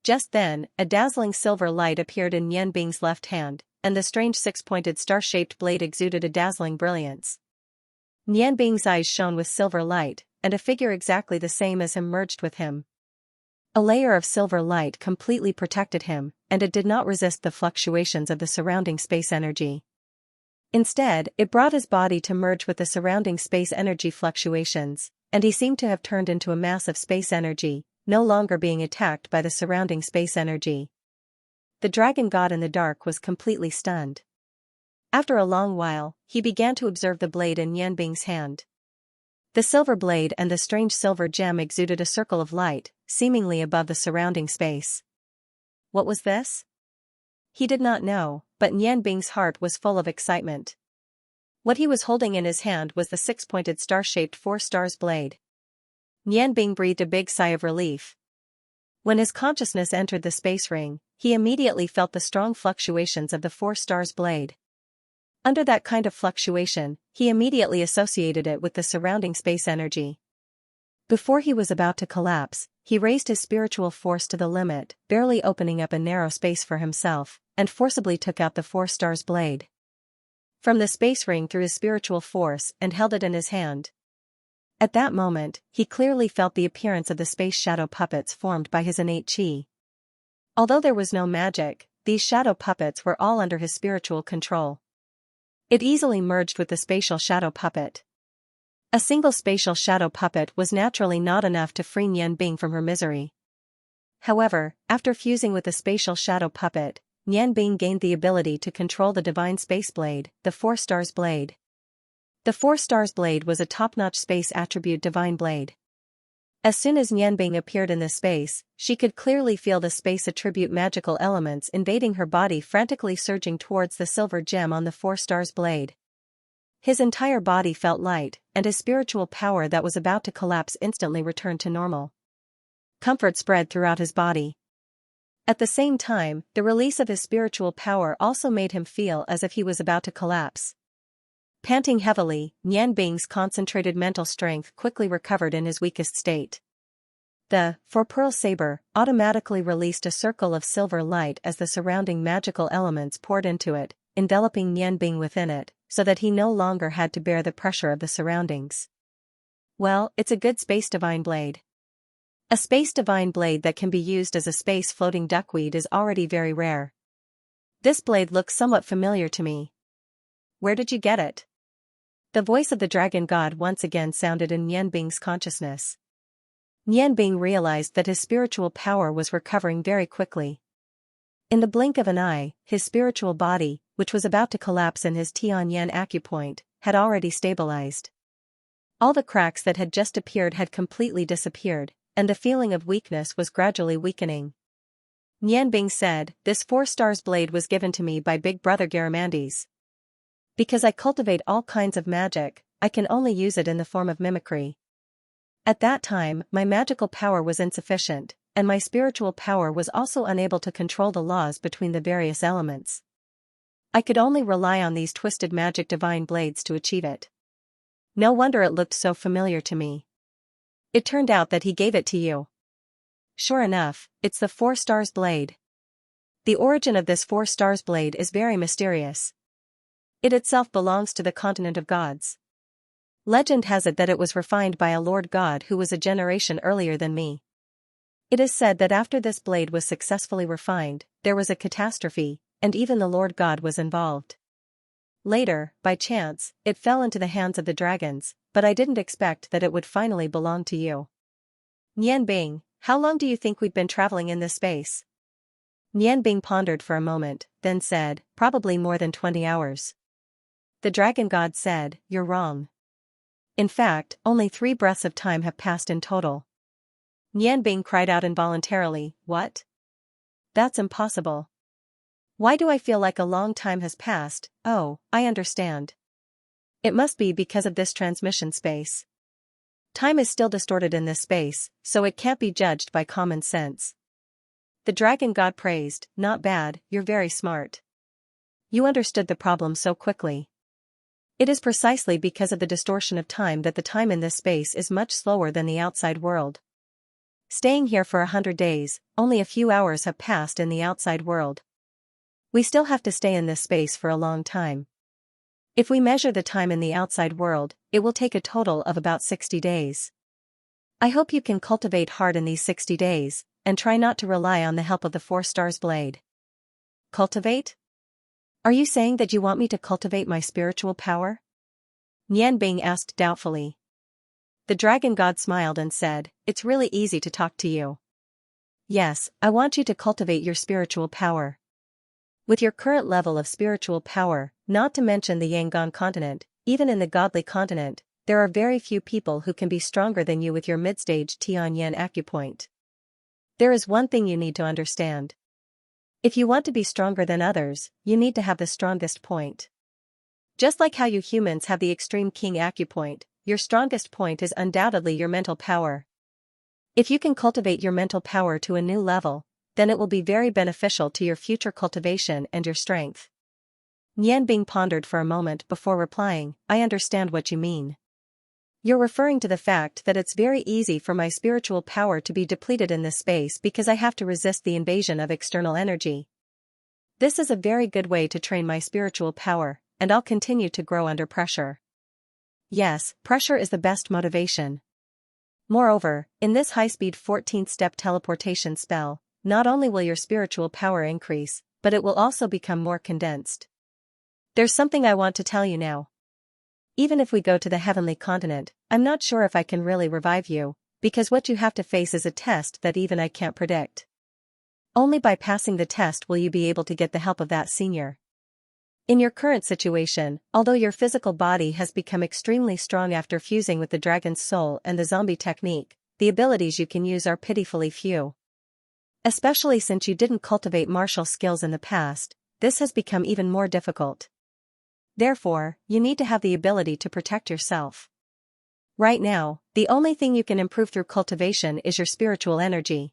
Just then, a dazzling silver light appeared in Nian Bing's left hand, and the strange 6-pointed star-shaped blade exuded a dazzling brilliance. Nian Bing's eyes shone with silver light, and a figure exactly the same as him merged with him. A layer of silver light completely protected him, and it did not resist the fluctuations of the surrounding space energy. Instead, it brought his body to merge with the surrounding space energy fluctuations, and he seemed to have turned into a mass of space energy, no longer being attacked by the surrounding space energy. The Dragon God in the dark was completely stunned. After a long while, he began to observe the blade in Nian Bing's hand. The silver blade and the strange silver gem exuded a circle of light, seemingly above the surrounding space. What was this? He did not know, but Nian Bing's heart was full of excitement. What he was holding in his hand was the 6-pointed star-shaped 4 stars blade. Nian Bing breathed a big sigh of relief. When his consciousness entered the space ring, he immediately felt the strong fluctuations of the 4 stars blade. Under that kind of fluctuation, he immediately associated it with the surrounding space energy. Before he was about to collapse, he raised his spiritual force to the limit, barely opening up a narrow space for himself, and forcibly took out the 4 stars blade from the space ring through his spiritual force and held it in his hand. At that moment, he clearly felt the appearance of the space shadow puppets formed by his innate chi. Although there was no magic, these shadow puppets were all under his spiritual control. It easily merged with the spatial shadow puppet. A single spatial shadow puppet was naturally not enough to free Nian Bing from her misery. However, after fusing with the spatial shadow puppet, Nian Bing gained the ability to control the divine space blade, the 4 stars blade. The 4 stars blade was a top-notch space attribute divine blade. As soon as Nian Bing appeared in this space, she could clearly feel the space attribute magical elements invading her body, frantically surging towards the silver gem on the 4 stars blade. His entire body felt light, and his spiritual power that was about to collapse instantly returned to normal. Comfort spread throughout his body. At the same time, the release of his spiritual power also made him feel as if he was about to collapse. Panting heavily, Nian Bing's concentrated mental strength quickly recovered in his weakest state. The four-pearl saber automatically released a circle of silver light as the surrounding magical elements poured into it, enveloping Nian Bing within it, so that he no longer had to bear the pressure of the surroundings. Well, it's a good space divine blade. A space divine blade that can be used as a space floating duckweed is already very rare. This blade looks somewhat familiar to me. Where did you get it? The voice of the dragon god once again sounded in Nian Bing's consciousness. Nian Bing realized that his spiritual power was recovering very quickly. In the blink of an eye, his spiritual body, which was about to collapse in his Tianyan acupoint, had already stabilized. All the cracks that had just appeared had completely disappeared, and the feeling of weakness was gradually weakening. Nian Bing said, "This 4-stars blade was given to me by Big Brother Garamandes. Because I cultivate all kinds of magic, I can only use it in the form of mimicry. At that time, my magical power was insufficient, and my spiritual power was also unable to control the laws between the various elements. I could only rely on these twisted magic divine blades to achieve it. No wonder it looked so familiar to me. It turned out that he gave it to you. Sure enough, it's the 4-stars blade. The origin of this 4-stars blade is very mysterious. It itself belongs to the continent of gods. Legend has it that it was refined by a Lord God who was a generation earlier than me. It is said that after this blade was successfully refined, there was a catastrophe, and even the Lord God was involved. Later, by chance, it fell into the hands of the dragons, but I didn't expect that it would finally belong to you. Nian Bing, how long do you think we've been traveling in this space?" Nian Bing pondered for a moment, then said, "Probably more than 20 hours. The dragon god said, "You're wrong. In fact, only 3 breaths of time have passed in total." Nian Bing cried out involuntarily, "What? That's impossible. Why do I feel like a long time has passed?" "Oh, I understand. It must be because of this transmission space. Time is still distorted in this space, so it can't be judged by common sense." The dragon god praised, "Not bad, you're very smart. You understood the problem so quickly. It is precisely because of the distortion of time that the time in this space is much slower than the outside world. Staying here for 100 days, only a few hours have passed in the outside world. We still have to stay in this space for a long time. If we measure the time in the outside world, it will take a total of about 60 days. I hope you can cultivate hard in these 60 days, and try not to rely on the help of the 4-stars blade." Cultivate? Are you saying that you want me to cultivate my spiritual power? Nian Bing asked doubtfully. The dragon god smiled and said, "It's really easy to talk to you. Yes, I want you to cultivate your spiritual power. With your current level of spiritual power, not to mention the Yangon continent, even in the godly continent, there are very few people who can be stronger than you with your mid-stage Tianyan acupoint. There is one thing you need to understand. If you want to be stronger than others, you need to have the strongest point. Just like how you humans have the extreme king acupoint, your strongest point is undoubtedly your mental power. If you can cultivate your mental power to a new level, then it will be very beneficial to your future cultivation and your strength." Nian Bing pondered for a moment before replying, "I understand what you mean. You're referring to the fact that it's very easy for my spiritual power to be depleted in this space because I have to resist the invasion of external energy. This is a very good way to train my spiritual power, and I'll continue to grow under pressure." Yes, pressure is the best motivation. Moreover, in this high-speed 14th-step teleportation spell, not only will your spiritual power increase, but it will also become more condensed. There's something I want to tell you now. Even if we go to the heavenly continent, I'm not sure if I can really revive you, because what you have to face is a test that even I can't predict. Only by passing the test will you be able to get the help of that senior. In your current situation, although your physical body has become extremely strong after fusing with the dragon's soul and the zombie technique, the abilities you can use are pitifully few. Especially since you didn't cultivate martial skills in the past, this has become even more difficult. Therefore, you need to have the ability to protect yourself. Right now, the only thing you can improve through cultivation is your spiritual energy.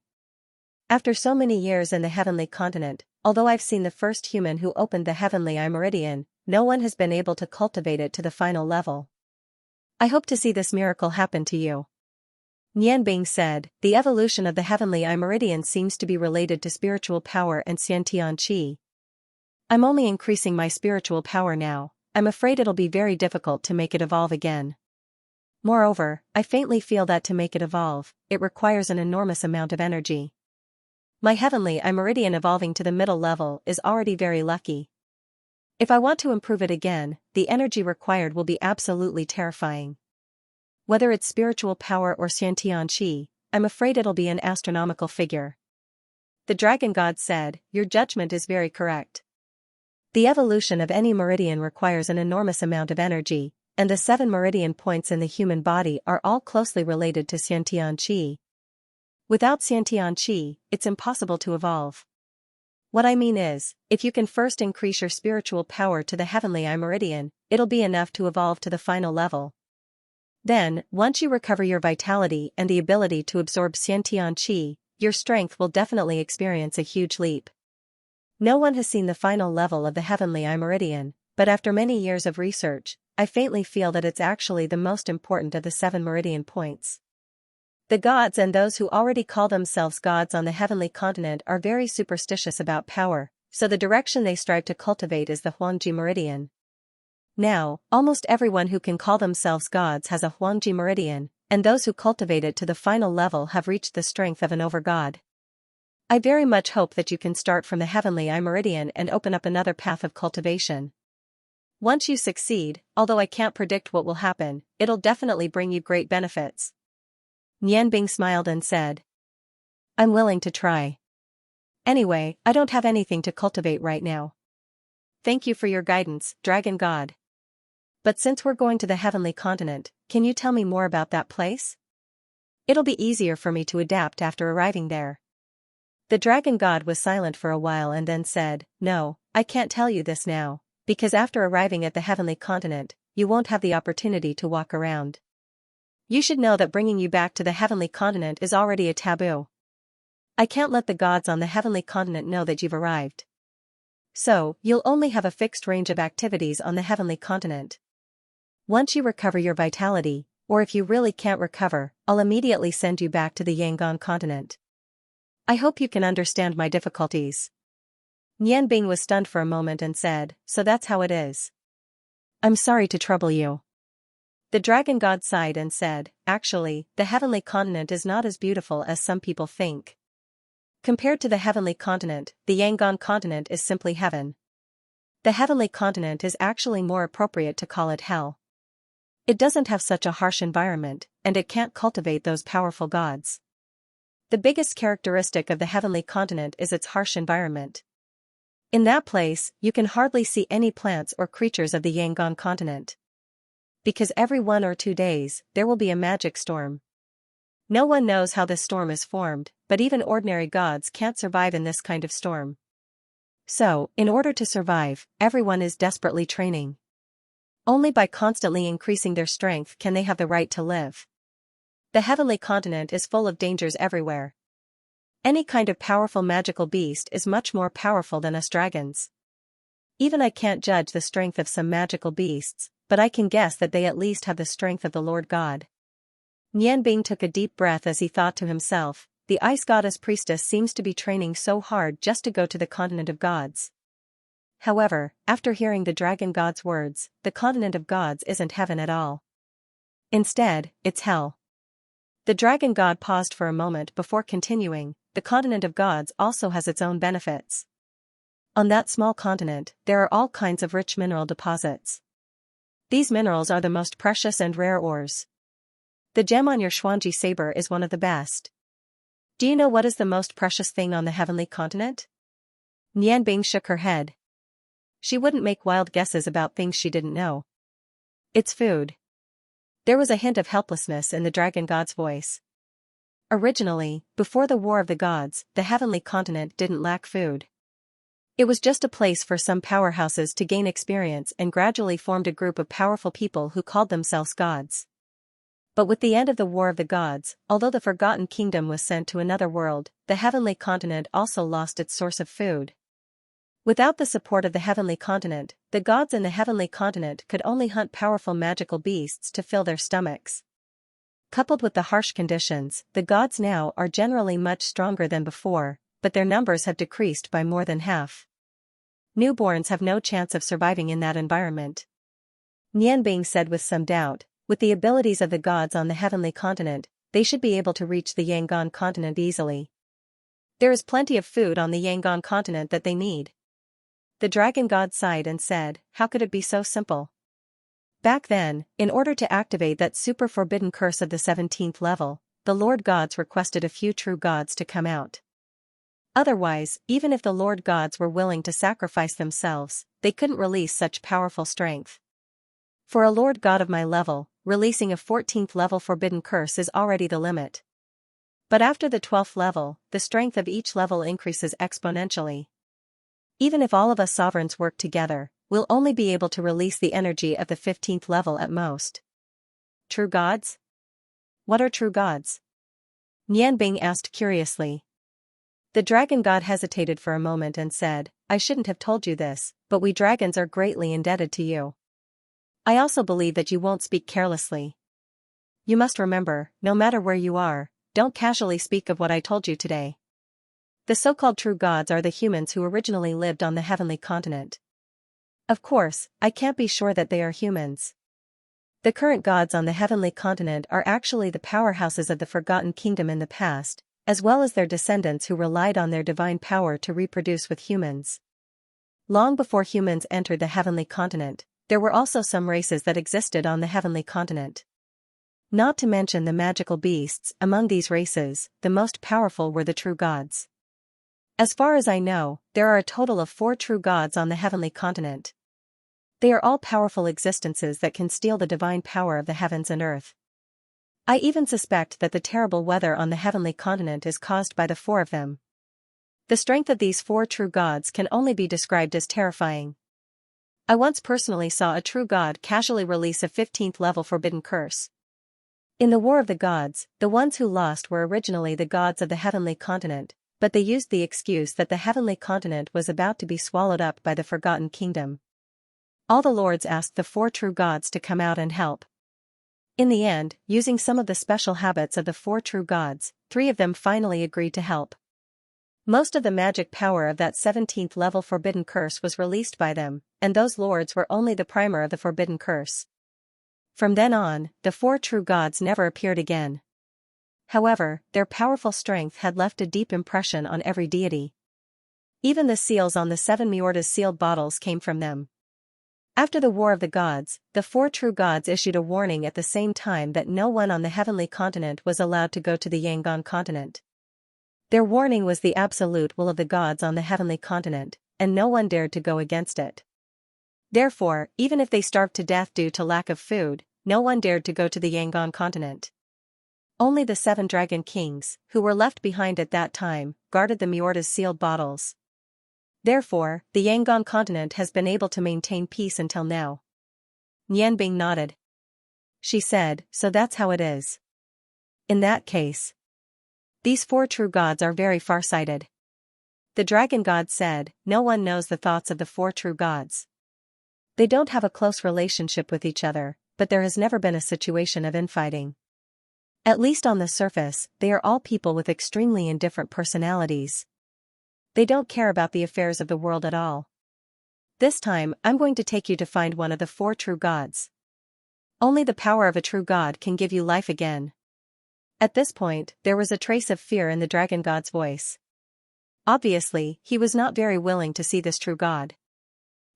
After so many years in the heavenly continent, although I've seen the first human who opened the heavenly eye meridian, no one has been able to cultivate it to the final level. I hope to see this miracle happen to you. Nianbing said, the evolution of the heavenly eye meridian seems to be related to spiritual power and Xianxia. I'm only increasing my spiritual power now. I'm afraid it'll be very difficult to make it evolve again. Moreover, I faintly feel that to make it evolve, it requires an enormous amount of energy. My heavenly eye meridian evolving to the middle level is already very lucky. If I want to improve it again, the energy required will be absolutely terrifying. Whether it's spiritual power or Xianxia, I'm afraid it'll be an astronomical figure. The dragon god said, your judgment is very correct. The evolution of any meridian requires an enormous amount of energy, and the 7 meridian points in the human body are all closely related to Xianxia. Without Xianxia, it's impossible to evolve. What I mean is, if you can first increase your spiritual power to the heavenly eye meridian, it'll be enough to evolve to the final level. Then, once you recover your vitality and the ability to absorb Xianxia, your strength will definitely experience a huge leap. No one has seen the final level of the heavenly eye meridian, but after many years of research, I faintly feel that it's actually the most important of the 7 meridian points. The gods and those who already call themselves gods on the heavenly continent are very superstitious about power, so the direction they strive to cultivate is the Huangji meridian. Now, almost everyone who can call themselves gods has a Huangji meridian, and those who cultivate it to the final level have reached the strength of an overgod. I very much hope that you can start from the heavenly eye meridian and open up another path of cultivation. Once you succeed, although I can't predict what will happen, it'll definitely bring you great benefits. Nianbing smiled and said, I'm willing to try. Anyway, I don't have anything to cultivate right now. Thank you for your guidance, Dragon God. But since we're going to the heavenly continent, can you tell me more about that place? It'll be easier for me to adapt after arriving there. The Dragon God was silent for a while and then said, no, I can't tell you this now, because after arriving at the heavenly continent, you won't have the opportunity to walk around. You should know that bringing you back to the heavenly continent is already a taboo. I can't let the gods on the heavenly continent know that you've arrived. So, you'll only have a fixed range of activities on the heavenly continent. Once you recover your vitality, or if you really can't recover, I'll immediately send you back to the Yangon continent. I hope you can understand my difficulties. Nianbing was stunned for a moment and said, so that's how it is. I'm sorry to trouble you. The dragon god sighed and said, actually, the heavenly continent is not as beautiful as some people think. Compared to the heavenly continent, the Yangon continent is simply heaven. The heavenly continent is actually more appropriate to call it hell. It doesn't have such a harsh environment, and it can't cultivate those powerful gods. The biggest characteristic of the heavenly continent is its harsh environment. In that place, you can hardly see any plants or creatures of the Yangon continent. Because every 1 or 2 days, there will be a magic storm. No one knows how this storm is formed, but even ordinary gods can't survive in this kind of storm. So, in order to survive, everyone is desperately training. Only by constantly increasing their strength can they have the right to live. The heavenly continent is full of dangers everywhere. Any kind of powerful magical beast is much more powerful than us dragons. Even I can't judge the strength of some magical beasts, but I can guess that they at least have the strength of the Lord God. Nianbing took a deep breath as he thought to himself, the ice goddess priestess seems to be training so hard just to go to the continent of gods. However, after hearing the dragon god's words, the continent of gods isn't heaven at all. Instead, it's hell. The dragon god paused for a moment before continuing, the continent of gods also has its own benefits. On that small continent, there are all kinds of rich mineral deposits. These minerals are the most precious and rare ores. The gem on your Xuanji saber is one of the best. Do you know what is the most precious thing on the heavenly continent? Nianbing shook her head. She wouldn't make wild guesses about things she didn't know. It's food. There was a hint of helplessness in the dragon god's voice. Originally, before the War of the Gods, the heavenly continent didn't lack food. It was just a place for some powerhouses to gain experience and gradually formed a group of powerful people who called themselves gods. But with the end of the War of the Gods, although the Forgotten Kingdom was sent to another world, the heavenly continent also lost its source of food. Without the support of the heavenly continent, the gods in the heavenly continent could only hunt powerful magical beasts to fill their stomachs. Coupled with the harsh conditions, the gods now are generally much stronger than before, but their numbers have decreased by more than half. Newborns have no chance of surviving in that environment. Nianbing said with some doubt, with the abilities of the gods on the heavenly continent, they should be able to reach the Yangon continent easily. There is plenty of food on the Yangon continent that they need. The dragon god sighed and said, how could it be so simple? Back then, in order to activate that super forbidden curse of the 17th level, the Lord Gods requested a few true gods to come out. Otherwise, even if the Lord Gods were willing to sacrifice themselves, they couldn't release such powerful strength. For a Lord God of my level, releasing a 14th level forbidden curse is already the limit. But after the 12th level, the strength of each level increases exponentially. Even if all of us sovereigns work together, we'll only be able to release the energy of the 15th level at most. True gods? What are true gods? Nianbing asked curiously. The dragon god hesitated for a moment and said, I shouldn't have told you this, but we dragons are greatly indebted to you. I also believe that you won't speak carelessly. You must remember, no matter where you are, don't casually speak of what I told you today. The so-called true gods are the humans who originally lived on the heavenly continent. Of course, I can't be sure that they are humans. The current gods on the heavenly continent are actually the powerhouses of the Forgotten Kingdom in the past, as well as their descendants who relied on their divine power to reproduce with humans. Long before humans entered the heavenly continent, there were also some races that existed on the heavenly continent. Not to mention the magical beasts, among these races, the most powerful were the true gods. As far as I know, there are a total of 4 true gods on the heavenly continent. They are all powerful existences that can steal the divine power of the heavens and earth. I even suspect that the terrible weather on the heavenly continent is caused by the 4 of them. The strength of these 4 true gods can only be described as terrifying. I once personally saw a true god casually release a 15th level forbidden curse. In the War of the Gods, the ones who lost were originally the gods of the heavenly continent, but they used the excuse that the heavenly continent was about to be swallowed up by the Forgotten Kingdom. All the lords asked the 4 true gods to come out and help. In the end, using some of the special habits of the 4 true gods, 3 of them finally agreed to help. Most of the magic power of that 17th level forbidden curse was released by them, and those lords were only the primer of the forbidden curse. From then on, the 4 true gods never appeared again. However, their powerful strength had left a deep impression on every deity. Even the seals on the 7 Miorda's sealed bottles came from them. After the War of the Gods, the 4 true gods issued a warning at the same time that no one on the heavenly continent was allowed to go to the Yangon continent. Their warning was the absolute will of the gods on the heavenly continent, and no one dared to go against it. Therefore, even if they starved to death due to lack of food, no one dared to go to the Yangon continent. Only the 7 dragon kings, who were left behind at that time, guarded the Miorda's sealed bottles. Therefore, the Yangon continent has been able to maintain peace until now. Nianbing nodded. She said, so that's how it is. In that case, these 4 true gods are very far-sighted. The dragon god said, no one knows the thoughts of the 4 true gods. They don't have a close relationship with each other, but there has never been a situation of infighting. At least on the surface, they are all people with extremely indifferent personalities. They don't care about the affairs of the world at all. This time, I'm going to take you to find one of the 4 true gods. Only the power of a true god can give you life again. At this point, there was a trace of fear in the dragon god's voice. Obviously, he was not very willing to see this true god.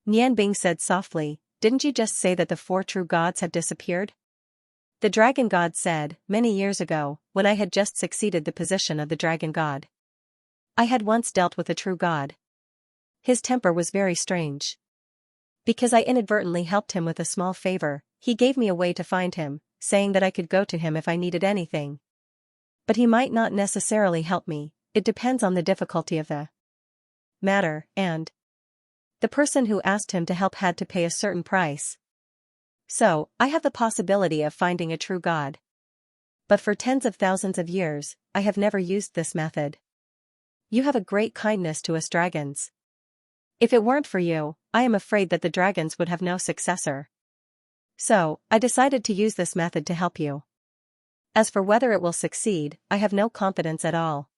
Nianbing said softly, didn't you just say that the 4 true gods have disappeared? The dragon god said, many years ago, when I had just succeeded the position of the dragon god. I had once dealt with a true god. His temper was very strange. Because I inadvertently helped him with a small favor, he gave me a way to find him, saying that I could go to him if I needed anything. But he might not necessarily help me, it depends on the difficulty of the matter, and the person who asked him to help had to pay a certain price. So, I have the possibility of finding a true god. but for tens of thousands of years, I have never used this method. You have a great kindness to us dragons. If it weren't for you, I am afraid that the dragons would have no successor. So, I decided to use this method to help you. As for whether it will succeed, I have no confidence at all.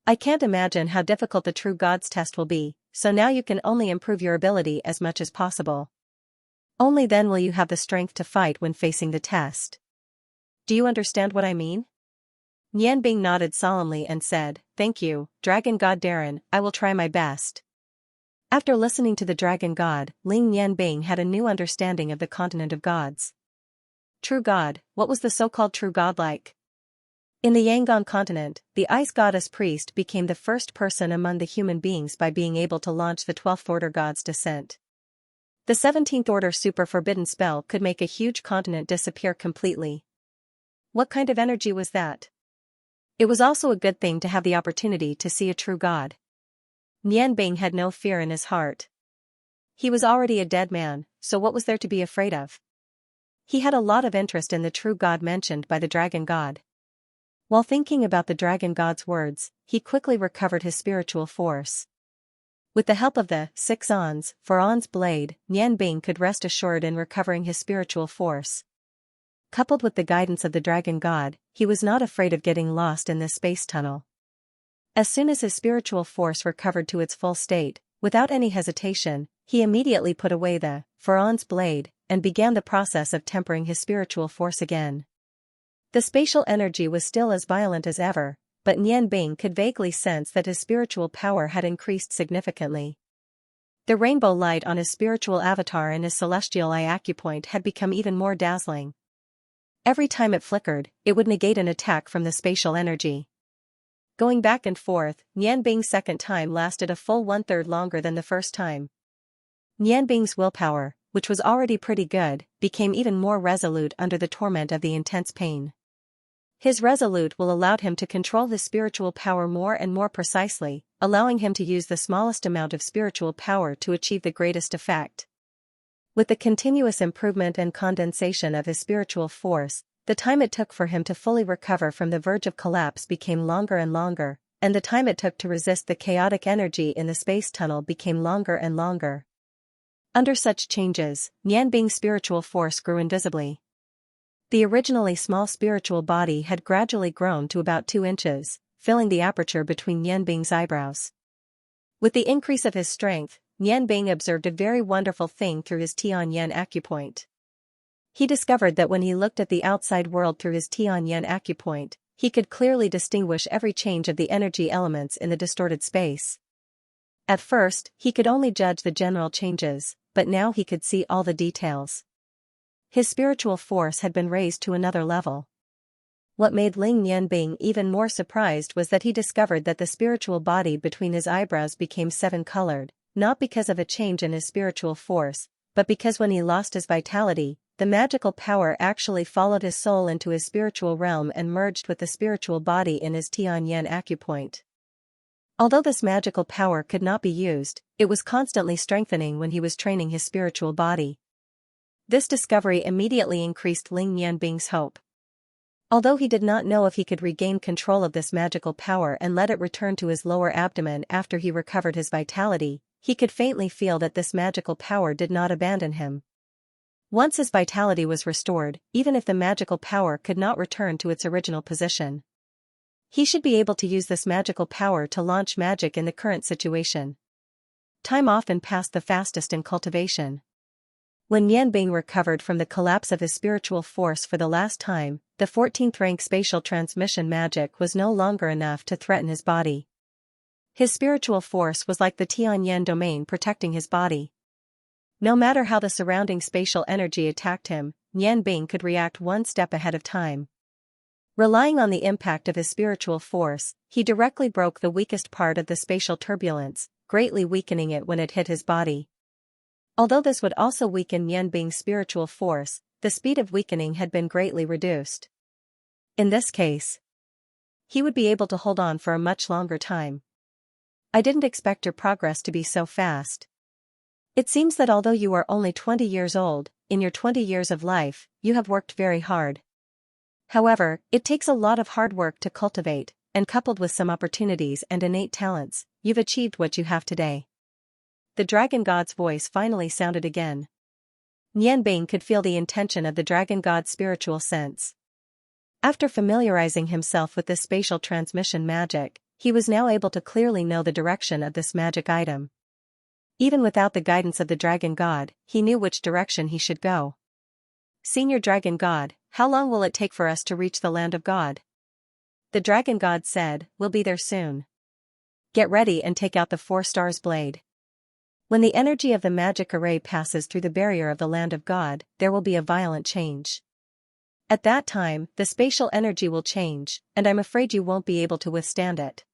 I can't imagine how difficult the true God's test will be, so now you can only improve your ability as much as possible. Only then will you have the strength to fight when facing the test. Do you understand what I mean? Nianbing nodded solemnly and said, "Thank you, Dragon God Darren, I will try my best." After listening to the Dragon God, Ling Nianbing had a new understanding of the continent of gods. True God, what was the so-called true God like? In the Yangon continent, the ice goddess priest became the first person among the human beings by being able to launch the 12th order god's descent. The 17th order super forbidden spell could make a huge continent disappear completely. What kind of energy was that? It was also a good thing to have the opportunity to see a true god. Nianbing had no fear in his heart. He was already a dead man, so what was there to be afraid of? He had a lot of interest in the true god mentioned by the dragon god. While thinking about the dragon god's words, he quickly recovered his spiritual force. With the help of the 6 ons for On's blade, Nianbing could rest assured in recovering his spiritual force. Coupled with the guidance of the dragon god, he was not afraid of getting lost in this space tunnel. As soon as his spiritual force recovered to its full state, without any hesitation, he immediately put away the On's blade and began the process of tempering his spiritual force again. The spatial energy was still as violent as ever, but Nianbing could vaguely sense that his spiritual power had increased significantly. The rainbow light on his spiritual avatar and his celestial eye acupoint had become even more dazzling. Every time it flickered, it would negate an attack from the spatial energy. Going back and forth, Nianbing's second time lasted a full 1/3 longer than the first time. Nianbing's willpower, which was already pretty good, became even more resolute under the torment of the intense pain. His resolute will allowed him to control his spiritual power more and more precisely, allowing him to use the smallest amount of spiritual power to achieve the greatest effect. With the continuous improvement and condensation of his spiritual force, the time it took for him to fully recover from the verge of collapse became longer and longer, and the time it took to resist the chaotic energy in the space tunnel became longer and longer. Under such changes, Nianbing's spiritual force grew invisibly. The originally small spiritual body had gradually grown to about 2 inches, filling the aperture between Nianbing's eyebrows. With the increase of his strength, Nianbing observed a very wonderful thing through his Tianyan acupoint. He discovered that when he looked at the outside world through his Tianyan acupoint, he could clearly distinguish every change of the energy elements in the distorted space. At first, he could only judge the general changes, but now he could see all the details. His spiritual force had been raised to another level. What made Ling Nianbing even more surprised was that he discovered that the spiritual body between his eyebrows became 7-colored, not because of a change in his spiritual force, but because when he lost his vitality, the magical power actually followed his soul into his spiritual realm and merged with the spiritual body in his Tianyan acupoint. Although this magical power could not be used, it was constantly strengthening when he was training his spiritual body. This discovery immediately increased Ling Nianbing's hope. Although he did not know if he could regain control of this magical power and let it return to his lower abdomen after he recovered his vitality, he could faintly feel that this magical power did not abandon him. Once his vitality was restored, even if the magical power could not return to its original position, he should be able to use this magical power to launch magic in the current situation. Time often passed the fastest in cultivation. When Nianbing recovered from the collapse of his spiritual force for the last time, the 14th rank spatial transmission magic was no longer enough to threaten his body. His spiritual force was like the Tianyan domain protecting his body. No matter how the surrounding spatial energy attacked him, Nianbing could react one step ahead of time. Relying on the impact of his spiritual force, he directly broke the weakest part of the spatial turbulence, greatly weakening it when it hit his body. Although this would also weaken Nianbing's spiritual force, the speed of weakening had been greatly reduced. In this case, he would be able to hold on for a much longer time. I didn't expect your progress to be so fast. It seems that although you are only 20 years old, in your 20 years of life, you have worked very hard. However, it takes a lot of hard work to cultivate, and coupled with some opportunities and innate talents, you've achieved what you have today. The dragon god's voice finally sounded again. Nianbing could feel the intention of the dragon god's spiritual sense. After familiarizing himself with this spatial transmission magic, he was now able to clearly know the direction of this magic item. Even without the guidance of the dragon god, he knew which direction he should go. Senior Dragon God, how long will it take for us to reach the land of God? The dragon god said, we'll be there soon. Get ready and take out the 4 stars blade. When the energy of the magic array passes through the barrier of the land of God, there will be a violent change. At that time, the spatial energy will change, and I'm afraid you won't be able to withstand it.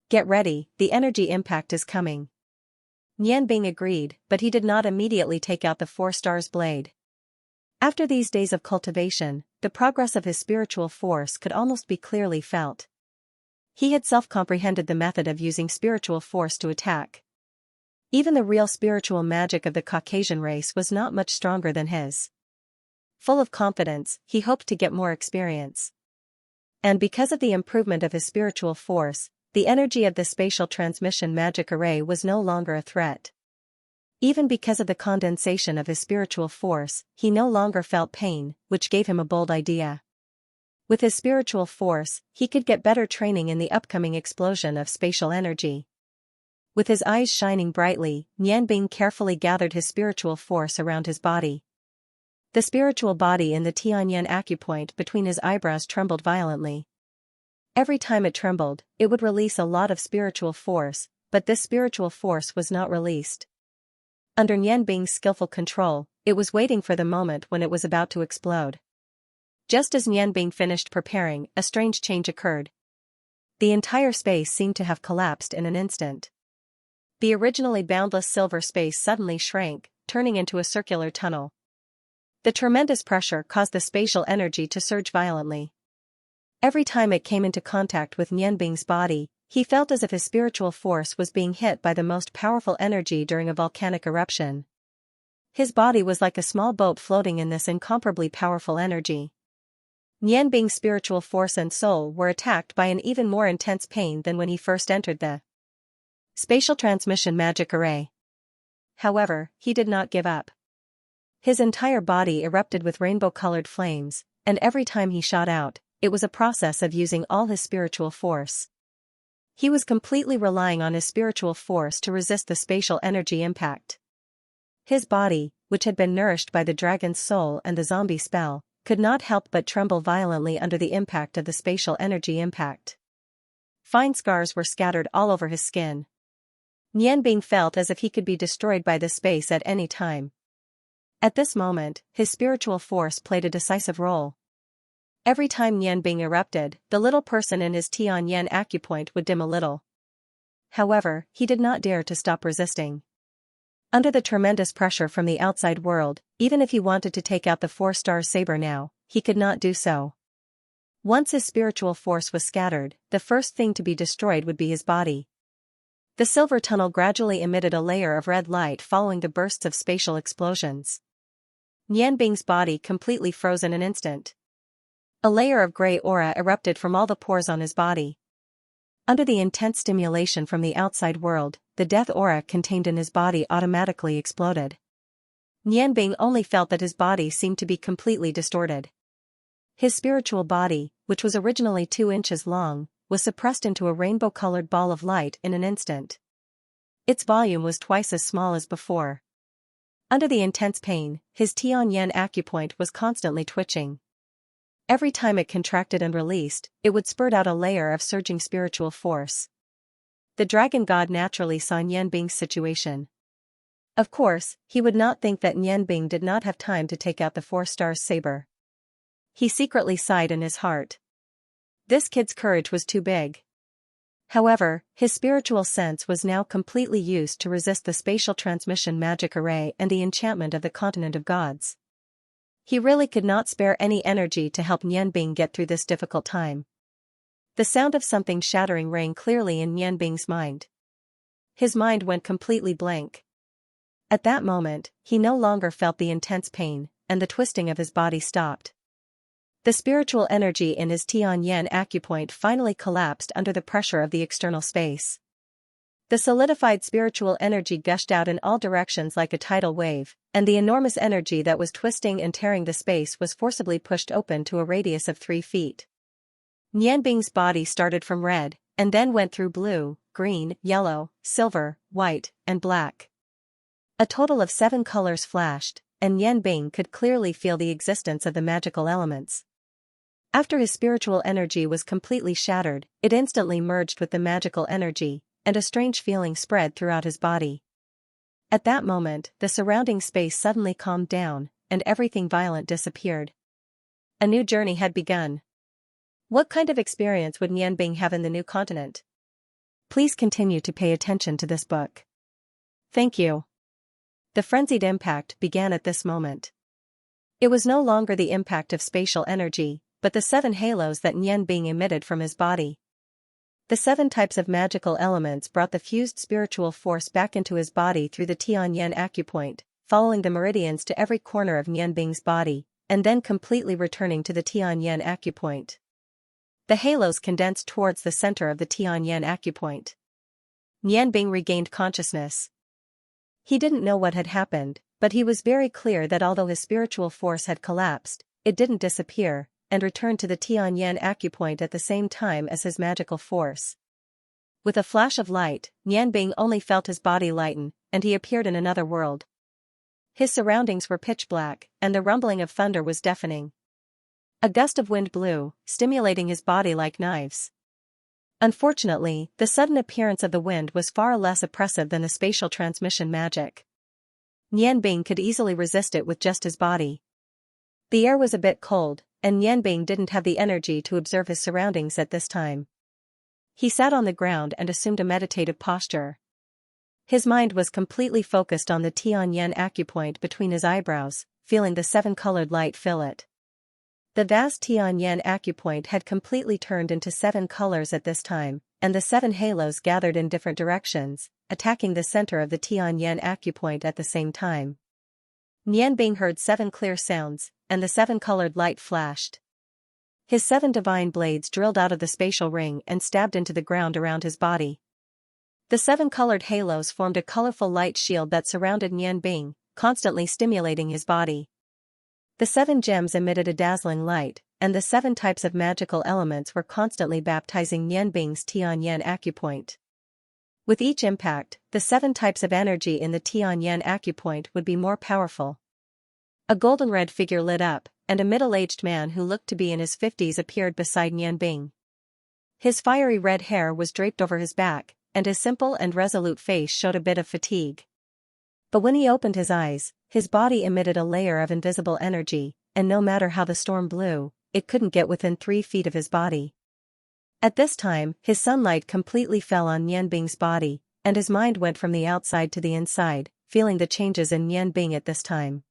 Get ready, the energy impact is coming. Nianbing agreed, but he did not immediately take out the 4 stars blade. After these days of cultivation, the progress of his spiritual force could almost be clearly felt. He had self-comprehended the method of using spiritual force to attack. Even the real spiritual magic of the Caucasian race was not much stronger than his. Full of confidence, he hoped to get more experience. And because of the improvement of his spiritual force, the energy of the spatial transmission magic array was no longer a threat. Even because of the condensation of his spiritual force, he no longer felt pain, which gave him a bold idea. With his spiritual force, he could get better training in the upcoming explosion of spatial energy. With his eyes shining brightly, Nianbing carefully gathered his spiritual force around his body. The spiritual body in the Tianyan acupoint between his eyebrows trembled violently. Every time it trembled, it would release a lot of spiritual force, but this spiritual force was not released. Under Nianbing's skillful control, it was waiting for the moment when it was about to explode. Just as Nianbing finished preparing, a strange change occurred. The entire space seemed to have collapsed in an instant. The originally boundless silver space suddenly shrank, turning into a circular tunnel. The tremendous pressure caused the spatial energy to surge violently. Every time it came into contact with Nianbing's body, he felt as if his spiritual force was being hit by the most powerful energy during a volcanic eruption. His body was like a small boat floating in this incomparably powerful energy. Nianbing's spiritual force and soul were attacked by an even more intense pain than when he first entered the spatial transmission magic array. However, he did not give up. His entire body erupted with rainbow-colored flames, and every time he shot out, it was a process of using all his spiritual force. He was completely relying on his spiritual force to resist the spatial energy impact. His body, which had been nourished by the dragon's soul and the zombie spell, could not help but tremble violently under the impact of the spatial energy impact. Fine scars were scattered all over his skin. Nianbing felt as if he could be destroyed by this space at any time. At this moment, his spiritual force played a decisive role. Every time Nianbing erupted, the little person in his Tianyan acupoint would dim a little. However, he did not dare to stop resisting. Under the tremendous pressure from the outside world, even if he wanted to take out the 4-star saber now, he could not do so. Once his spiritual force was scattered, the first thing to be destroyed would be his body. The silver tunnel gradually emitted a layer of red light following the bursts of spatial explosions. Nianbing's body completely froze in an instant. A layer of gray aura erupted from all the pores on his body. Under the intense stimulation from the outside world, the death aura contained in his body automatically exploded. Nianbing only felt that his body seemed to be completely distorted. His spiritual body, which was originally 2 inches long, was suppressed into a rainbow-colored ball of light in an instant. Its volume was twice as small as before. Under the intense pain, his Tianyan acupoint was constantly twitching. Every time it contracted and released, it would spurt out a layer of surging spiritual force. The dragon god naturally saw Nianbing's situation. Of course, he would not think that Nianbing did not have time to take out the 4-star saber. He secretly sighed in his heart. This kid's courage was too big. However, his spiritual sense was now completely used to resist the spatial transmission magic array and the enchantment of the continent of gods. He really could not spare any energy to help Nianbing get through this difficult time. The sound of something shattering rang clearly in Nianbing's mind. His mind went completely blank. At that moment, he no longer felt the intense pain, and the twisting of his body stopped. The spiritual energy in his Tianyan acupoint finally collapsed under the pressure of the external space. The solidified spiritual energy gushed out in all directions like a tidal wave, and the enormous energy that was twisting and tearing the space was forcibly pushed open to a radius of 3 feet. Nianbing's body started from red, and then went through blue, green, yellow, silver, white, and black. A total of 7 colors flashed, and Nianbing could clearly feel the existence of the magical elements. After his spiritual energy was completely shattered, it instantly merged with the magical energy, and a strange feeling spread throughout his body. At that moment, the surrounding space suddenly calmed down, and everything violent disappeared. A new journey had begun. What kind of experience would Nianbing have in the new continent? Please continue to pay attention to this book. Thank you. The frenzied impact began at this moment. It was no longer the impact of spatial energy, but the 7 halos that Nianbing emitted from his body. The 7 types of magical elements brought the fused spiritual force back into his body through the Tianyan acupoint, following the meridians to every corner of Nianbing's body, and then completely returning to the Tianyan acupoint. The halos condensed towards the center of the Tianyan acupoint. Nianbing regained consciousness. He didn't know what had happened, but he was very clear that although his spiritual force had collapsed, it didn't disappear, and returned to the Tianyan acupoint at the same time as his magical force. With a flash of light, Nianbing only felt his body lighten, and he appeared in another world. His surroundings were pitch black, and the rumbling of thunder was deafening. A gust of wind blew, stimulating his body like knives. Unfortunately, the sudden appearance of the wind was far less oppressive than the spatial transmission magic. Nianbing could easily resist it with just his body. The air was a bit cold, and Nianbing didn't have the energy to observe his surroundings at this time. He sat on the ground and assumed a meditative posture. His mind was completely focused on the Tianyan acupoint between his eyebrows, feeling the 7-colored light fill it. The vast Tianyan acupoint had completely turned into 7 colors at this time, and the 7 halos gathered in different directions, attacking the center of the Tianyan acupoint at the same time. Nianbing heard 7 clear sounds, and the 7-colored light flashed. His 7 divine blades drilled out of the spatial ring and stabbed into the ground around his body. The 7-colored halos formed a colorful light shield that surrounded Nianbing, constantly stimulating his body. The 7 gems emitted a dazzling light, and the 7 types of magical elements were constantly baptizing Nianbing's Tianyan acupoint. With each impact, the 7 types of energy in the Tianyan acupoint would be more powerful. A golden red figure lit up, and a middle-aged man who looked to be in his 50s appeared beside Nianbing. His fiery red hair was draped over his back, and his simple and resolute face showed a bit of fatigue. But when he opened his eyes, his body emitted a layer of invisible energy, and no matter how the storm blew, it couldn't get within 3 feet of his body. At this time, his sunlight completely fell on Nianbing's body, and his mind went from the outside to the inside, feeling the changes in Nianbing at this time.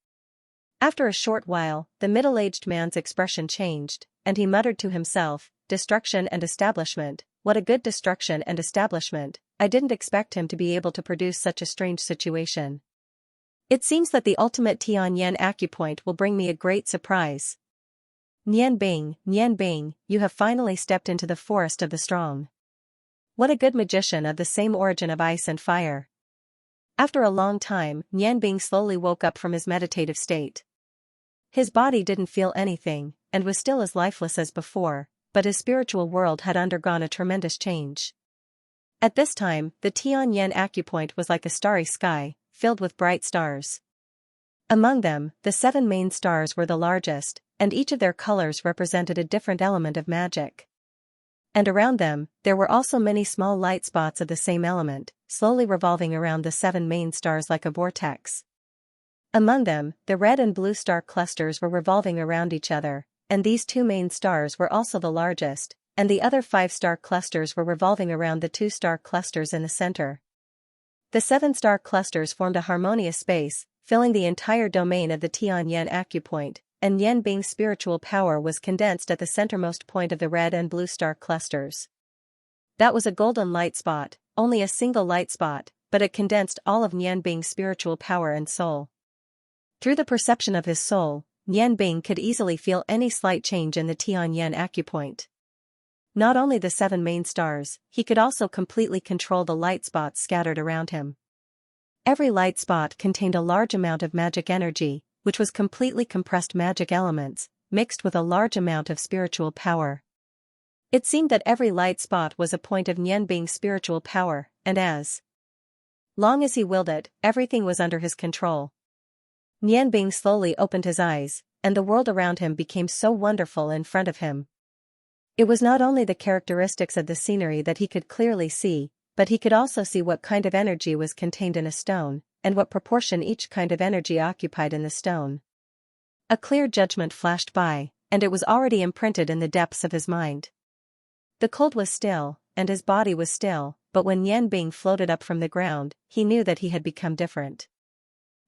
After a short while, the middle-aged man's expression changed, and he muttered to himself, "Destruction and establishment, what a good destruction and establishment, I didn't expect him to be able to produce such a strange situation. It seems that the ultimate Tianyan acupoint will bring me a great surprise. Nianbing, Nianbing, you have finally stepped into the forest of the strong. What a good magician of the same origin of ice and fire." After a long time, Nianbing slowly woke up from his meditative state. His body didn't feel anything, and was still as lifeless as before, but his spiritual world had undergone a tremendous change. At this time, the Tianyan acupoint was like a starry sky, filled with bright stars. Among them, the 7 main stars were the largest, and each of their colors represented a different element of magic. And around them, there were also many small light spots of the same element, slowly revolving around the 7 main stars like a vortex. Among them, the red and blue star clusters were revolving around each other, and these 2 main stars were also the largest, and the other 5 star clusters were revolving around the 2 star clusters in the center. The 7 star clusters formed a harmonious space, filling the entire domain of the Tianyan acupoint, and Nianbing's spiritual power was condensed at the centermost point of the red and blue star clusters. That was a golden light spot, only a single light spot, but it condensed all of Nianbing's spiritual power and soul. Through the perception of his soul, Nian Bing could easily feel any slight change in the Tianyan acupoint. Not only the 7 main stars, he could also completely control the light spots scattered around him. Every light spot contained a large amount of magic energy, which was completely compressed magic elements, mixed with a large amount of spiritual power. It seemed that every light spot was a point of Nian Bing's spiritual power, and as long as he willed it, everything was under his control. Nian Bing slowly opened his eyes, and the world around him became so wonderful in front of him. It was not only the characteristics of the scenery that he could clearly see, but he could also see what kind of energy was contained in a stone, and what proportion each kind of energy occupied in the stone. A clear judgment flashed by, and it was already imprinted in the depths of his mind. The cold was still, and his body was still, but when Nian Bing floated up from the ground, he knew that he had become different.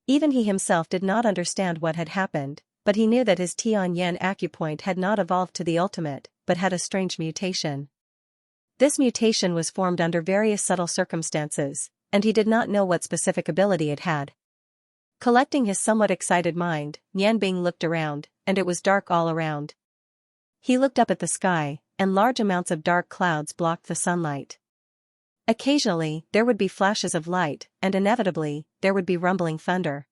Even he himself did not understand what had happened, but he knew that his Tianyan acupoint had not evolved to the ultimate, but had a strange mutation. This mutation was formed under various subtle circumstances, and he did not know what specific ability it had. Collecting his somewhat excited mind, Nian Bing looked around, and it was dark all around. He looked up at the sky, and large amounts of dark clouds blocked the sunlight. Occasionally, there would be flashes of light, and inevitably, there would be rumbling thunder.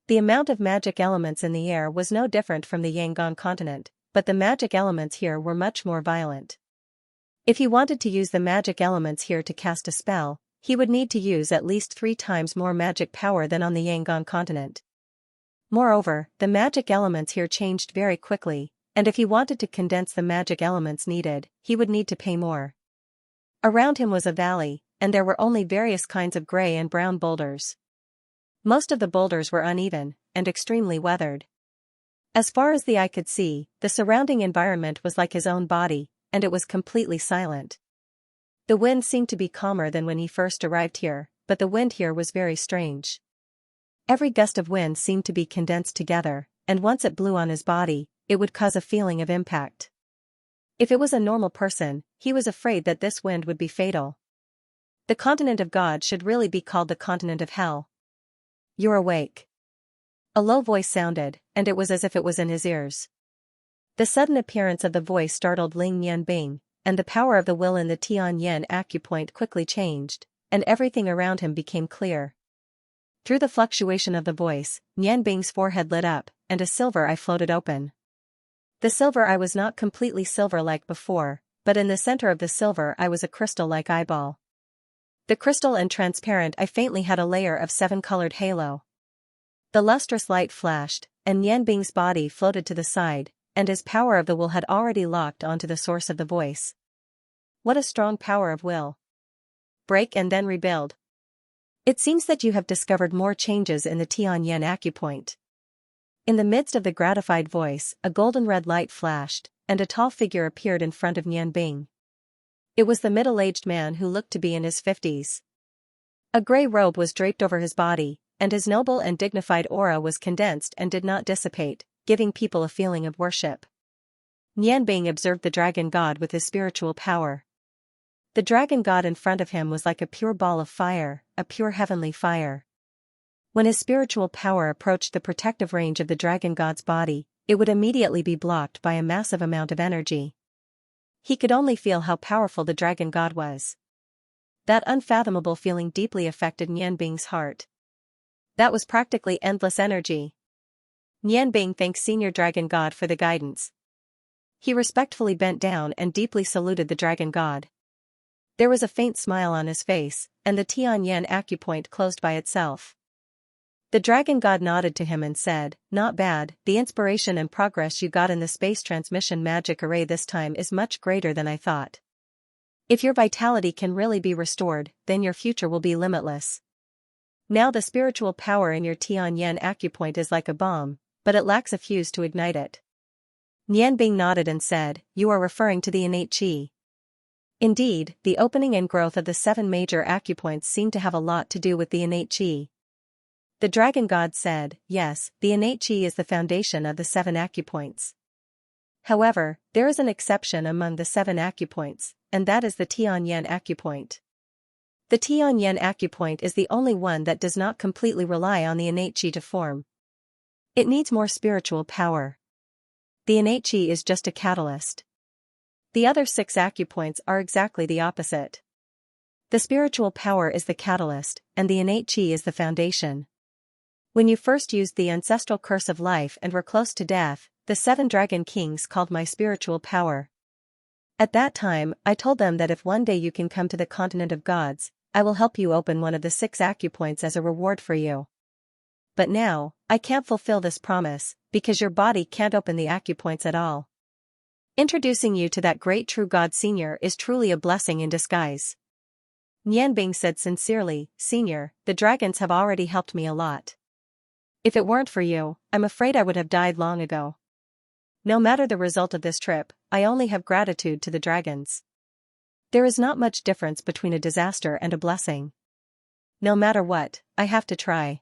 The amount of magic elements in the air was no different from the Yangon continent, but the magic elements here were much more violent. If he wanted to use the magic elements here to cast a spell, he would need to use at least 3 times more magic power than on the Yangon continent. Moreover, the magic elements here changed very quickly, and if he wanted to condense the magic elements needed, he would need to pay more. Around him was a valley, and there were only various kinds of gray and brown boulders. Most of the boulders were uneven, and extremely weathered. As far as the eye could see, the surrounding environment was like his own body, and it was completely silent. The wind seemed to be calmer than when he first arrived here, but the wind here was very strange. Every gust of wind seemed to be condensed together, and once it blew on his body, it would cause a feeling of impact. If it was a normal person, he was afraid that this wind would be fatal. The continent of God should really be called the continent of hell. "You're awake." A low voice sounded, and it was as if it was in his ears. The sudden appearance of the voice startled Ling Nian Bing, and the power of the will in the Tianyan acupoint quickly changed, and everything around him became clear. Through the fluctuation of the voice, Nian Bing's forehead lit up, and a silver eye floated open. The silver eye was not completely silver like before, but in the center of the silver eye was a crystal-like eyeball. The crystal and transparent eye faintly had a layer of 7-colored halo. The lustrous light flashed, and Nian Bing's body floated to the side, and his power of the will had already locked onto the source of the voice. What a strong power of will. Break and then rebuild. It seems that you have discovered more changes in the Tianyan acupoint. In the midst of the gratified voice, a golden-red light flashed, and a tall figure appeared in front of Nian Bing. It was the middle-aged man who looked to be in his 50s. A gray robe was draped over his body, and his noble and dignified aura was condensed and did not dissipate, giving people a feeling of worship. Nian Bing observed the dragon god with his spiritual power. The dragon god in front of him was like a pure ball of fire, a pure heavenly fire. When his spiritual power approached the protective range of the dragon god's body, it would immediately be blocked by a massive amount of energy. He could only feel how powerful the dragon god was. That unfathomable feeling deeply affected Nian Bing's heart. That was practically endless energy. Nian Bing thanked Senior Dragon God for the guidance. He respectfully bent down and deeply saluted the dragon god. There was a faint smile on his face, and the Tianyan acupoint closed by itself. The dragon god nodded to him and said, "Not bad, the inspiration and progress you got in the space transmission magic array this time is much greater than I thought. If your vitality can really be restored, then your future will be limitless. Now the spiritual power in your Tianyan acupoint is like a bomb, but it lacks a fuse to ignite it." Nian Bing nodded and said, "You are referring to the innate qi." Indeed, the opening and growth of the 7 major acupoints seemed to have a lot to do with the innate qi. The dragon god said, "Yes, the innate qi is the foundation of the 7 acupoints. However, there is an exception among the 7 acupoints, and that is the Tianyan acupoint. The Tianyan acupoint is the only one that does not completely rely on the innate qi to form. It needs more spiritual power. The innate chi is just a catalyst. The other 6 acupoints are exactly the opposite. The spiritual power is the catalyst, and the innate chi is the foundation. When you first used the ancestral curse of life and were close to death, the 7 dragon kings called my spiritual power. At that time, I told them that if one day you can come to the continent of gods, I will help you open one of the 6 acupoints as a reward for you. But now, I can't fulfill this promise, because your body can't open the acupoints at all. Introducing you to that great true God Senior is truly a blessing in disguise. Nianbing said sincerely, Senior, the dragons have already helped me a lot. If it weren't for you, I'm afraid I would have died long ago. No matter the result of this trip, I only have gratitude to the dragons. There is not much difference between a disaster and a blessing. No matter what, I have to try.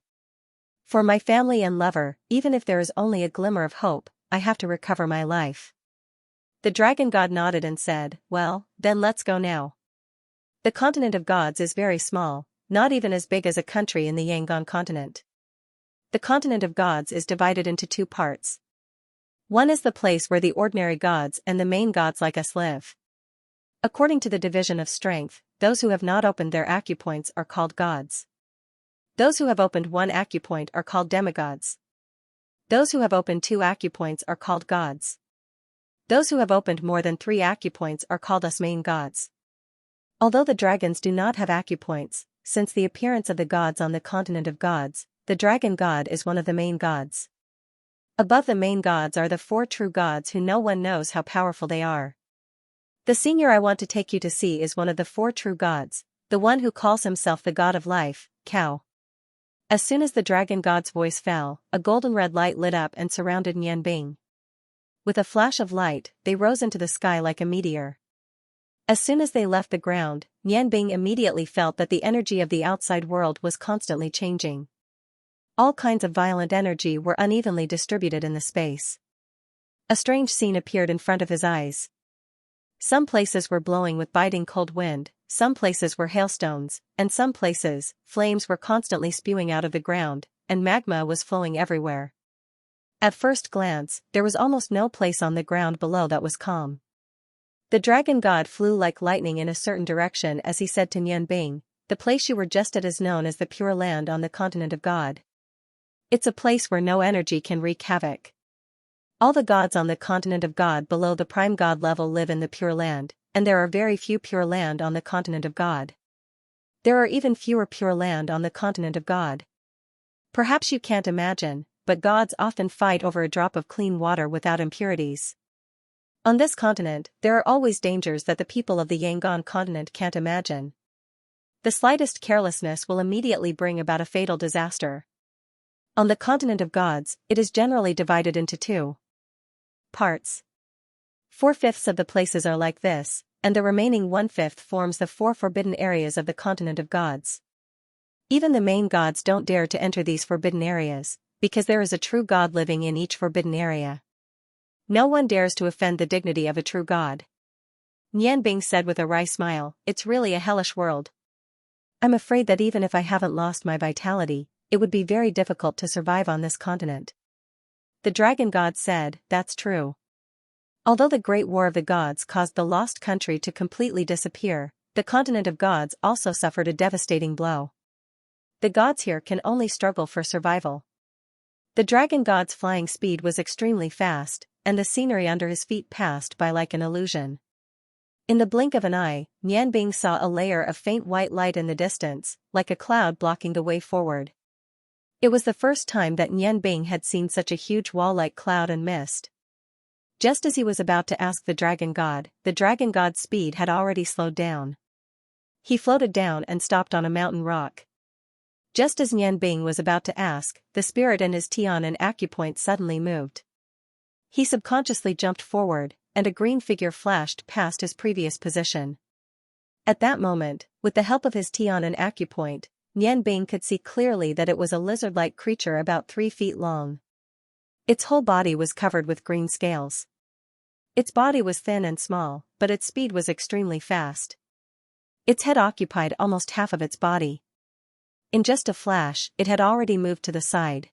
For my family and lover, even if there is only a glimmer of hope, I have to recover my life. The dragon god nodded and said, Well, then let's go now. The continent of gods is very small, not even as big as a country in the Yangon continent. The continent of gods is divided into 2 parts. One is the place where the ordinary gods and the main gods like us live. According to the division of strength, those who have not opened their acupoints are called gods. Those who have opened 1 acupoint are called demigods. Those who have opened 2 acupoints are called gods. Those who have opened more than 3 acupoints are called us main gods. Although the dragons do not have acupoints, since the appearance of the gods on the continent of gods, the dragon god is one of the main gods. Above the main gods are the 4 true gods who no one knows how powerful they are. The senior I want to take you to see is one of the 4 true gods, the one who calls himself the god of life, Cow. As soon as the dragon god's voice fell, a golden red light lit up and surrounded Nianbing. With a flash of light, they rose into the sky like a meteor. As soon as they left the ground, Nianbing immediately felt that the energy of the outside world was constantly changing. All kinds of violent energy were unevenly distributed in the space. A strange scene appeared in front of his eyes. Some places were blowing with biting cold wind, some places were hailstones, and some places, flames were constantly spewing out of the ground, and magma was flowing everywhere. At first glance, there was almost no place on the ground below that was calm. The dragon god flew like lightning in a certain direction as he said to Nianbing, The place you were just at is known as the Pure Land on the continent of God. It's a place where no energy can wreak havoc. All the gods on the continent of God below the prime god level live in the Pure Land, and there are very few Pure Land on the continent of God. There are even fewer Pure Land on the continent of God. Perhaps you can't imagine, but gods often fight over a drop of clean water without impurities. On this continent, there are always dangers that the people of the Yangon continent can't imagine. The slightest carelessness will immediately bring about a fatal disaster. On the continent of gods, it is generally divided into 2 parts. 4/5 of the places are like this, and the remaining 1/5 forms the 4 forbidden areas of the continent of gods. Even the main gods don't dare to enter these forbidden areas, because there is a true god living in each forbidden area. No one dares to offend the dignity of a true god. Nianbing said with a wry smile, It's really a hellish world. I'm afraid that even if I haven't lost my vitality, it would be very difficult to survive on this continent. The dragon god said, That's true. Although the Great War of the Gods caused the lost country to completely disappear, the continent of gods also suffered a devastating blow. The gods here can only struggle for survival. The dragon god's flying speed was extremely fast, and the scenery under his feet passed by like an illusion. In the blink of an eye, Nianbing saw a layer of faint white light in the distance, like a cloud blocking the way forward. It was the first time that Nianbing had seen such a huge wall-like cloud and mist. Just as he was about to ask the dragon god's speed had already slowed down. He floated down and stopped on a mountain rock. Just as Nianbing was about to ask, the spirit in his Tian and acupoint suddenly moved. He subconsciously jumped forward, and a green figure flashed past his previous position. At that moment, with the help of his Tian and acupoint, Nianbing could see clearly that it was a lizard-like creature about 3 feet long. Its whole body was covered with green scales. Its body was thin and small, but its speed was extremely fast. Its head occupied almost half of its body. In just a flash, it had already moved to the side.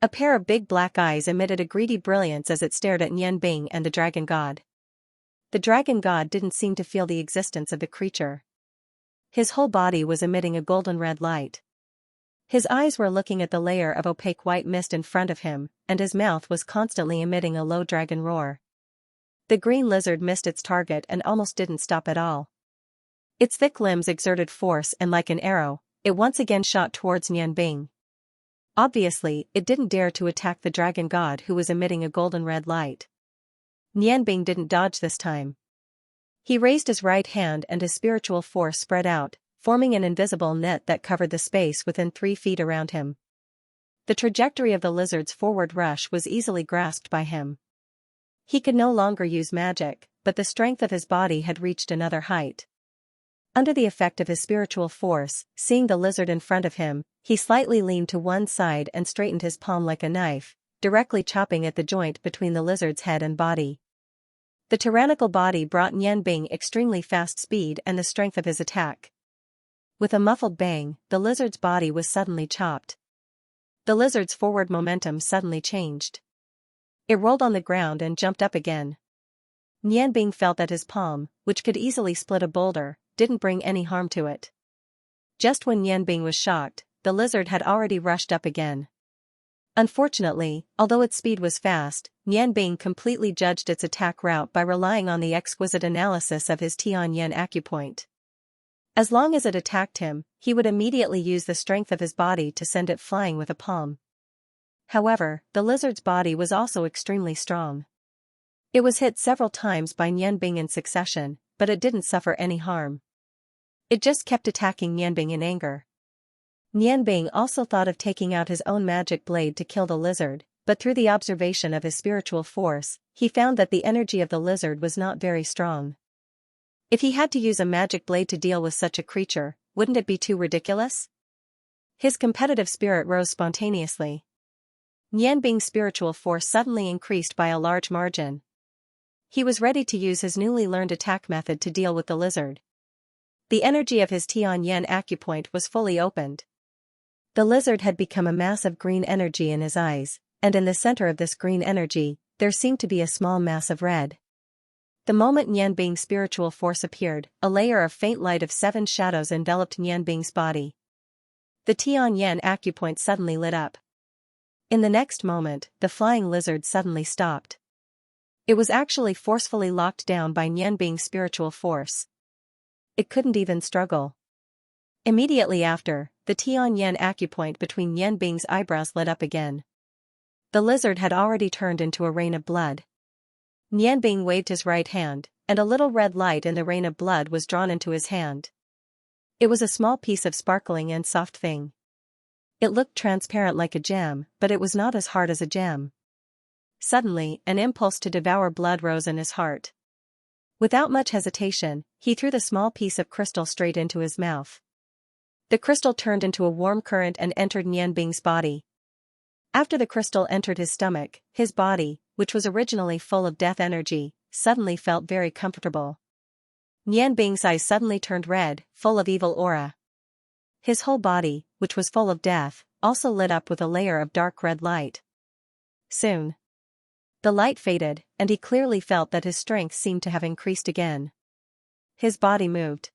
A pair of big black eyes emitted a greedy brilliance as it stared at Nian Bing and the dragon god. The dragon god didn't seem to feel the existence of the creature. His whole body was emitting a golden red light. His eyes were looking at the layer of opaque white mist in front of him, and his mouth was constantly emitting a low dragon roar. The green lizard missed its target and almost didn't stop at all. Its thick limbs exerted force and like an arrow, it once again shot towards Nian Bing. Obviously, it didn't dare to attack the dragon god who was emitting a golden red light. Nian Bing didn't dodge this time. He raised his right hand and his spiritual force spread out, forming an invisible net that covered the space within 3 feet around him. The trajectory of the lizard's forward rush was easily grasped by him. He could no longer use magic, but the strength of his body had reached another height. Under the effect of his spiritual force, seeing the lizard in front of him, he slightly leaned to one side and straightened his palm like a knife, directly chopping at the joint between the lizard's head and body. The tyrannical body brought Nian Bing extremely fast speed and the strength of his attack. With a muffled bang, the lizard's body was suddenly chopped. The lizard's forward momentum suddenly changed. It rolled on the ground and jumped up again. Nian Bing felt that his palm, which could easily split a boulder, didn't bring any harm to it. Just when Nian Bing was shocked, the lizard had already rushed up again. Unfortunately, although its speed was fast, Nian Bing completely judged its attack route by relying on the exquisite analysis of his Tianyan acupoint. As long as it attacked him, he would immediately use the strength of his body to send it flying with a palm. However, the lizard's body was also extremely strong. It was hit several times by Nian Bing in succession, but it didn't suffer any harm. It just kept attacking Nian Bing in anger. Nian Bing also thought of taking out his own magic blade to kill the lizard, but through the observation of his spiritual force, he found that the energy of the lizard was not very strong. If he had to use a magic blade to deal with such a creature, wouldn't it be too ridiculous? His competitive spirit rose spontaneously. Nian Bing's spiritual force suddenly increased by a large margin. He was ready to use his newly learned attack method to deal with the lizard. The energy of his Tianyan acupoint was fully opened. The lizard had become a mass of green energy in his eyes, and in the center of this green energy, there seemed to be a small mass of red. The moment Nian Bing's spiritual force appeared, a layer of faint light of 7 shadows enveloped Nian Bing's body. The Tianyan acupoint suddenly lit up. In the next moment, the flying lizard suddenly stopped. It was actually forcefully locked down by Nian Bing's spiritual force. It couldn't even struggle. Immediately after, the Tianyan acupoint between Nian Bing's eyebrows lit up again. The lizard had already turned into a rain of blood. Nian Bing waved his right hand, and a little red light in the rain of blood was drawn into his hand. It was a small piece of sparkling and soft thing. It looked transparent like a gem, but it was not as hard as a gem. Suddenly, an impulse to devour blood rose in his heart. Without much hesitation, he threw the small piece of crystal straight into his mouth. The crystal turned into a warm current and entered Nian Bing's body. After the crystal entered his stomach, his body, which was originally full of death energy, suddenly felt very comfortable. Nian Bing's eyes suddenly turned red, full of evil aura. His whole body, which was full of death, also lit up with a layer of dark red light. Soon, the light faded, and he clearly felt that his strength seemed to have increased again. His body moved.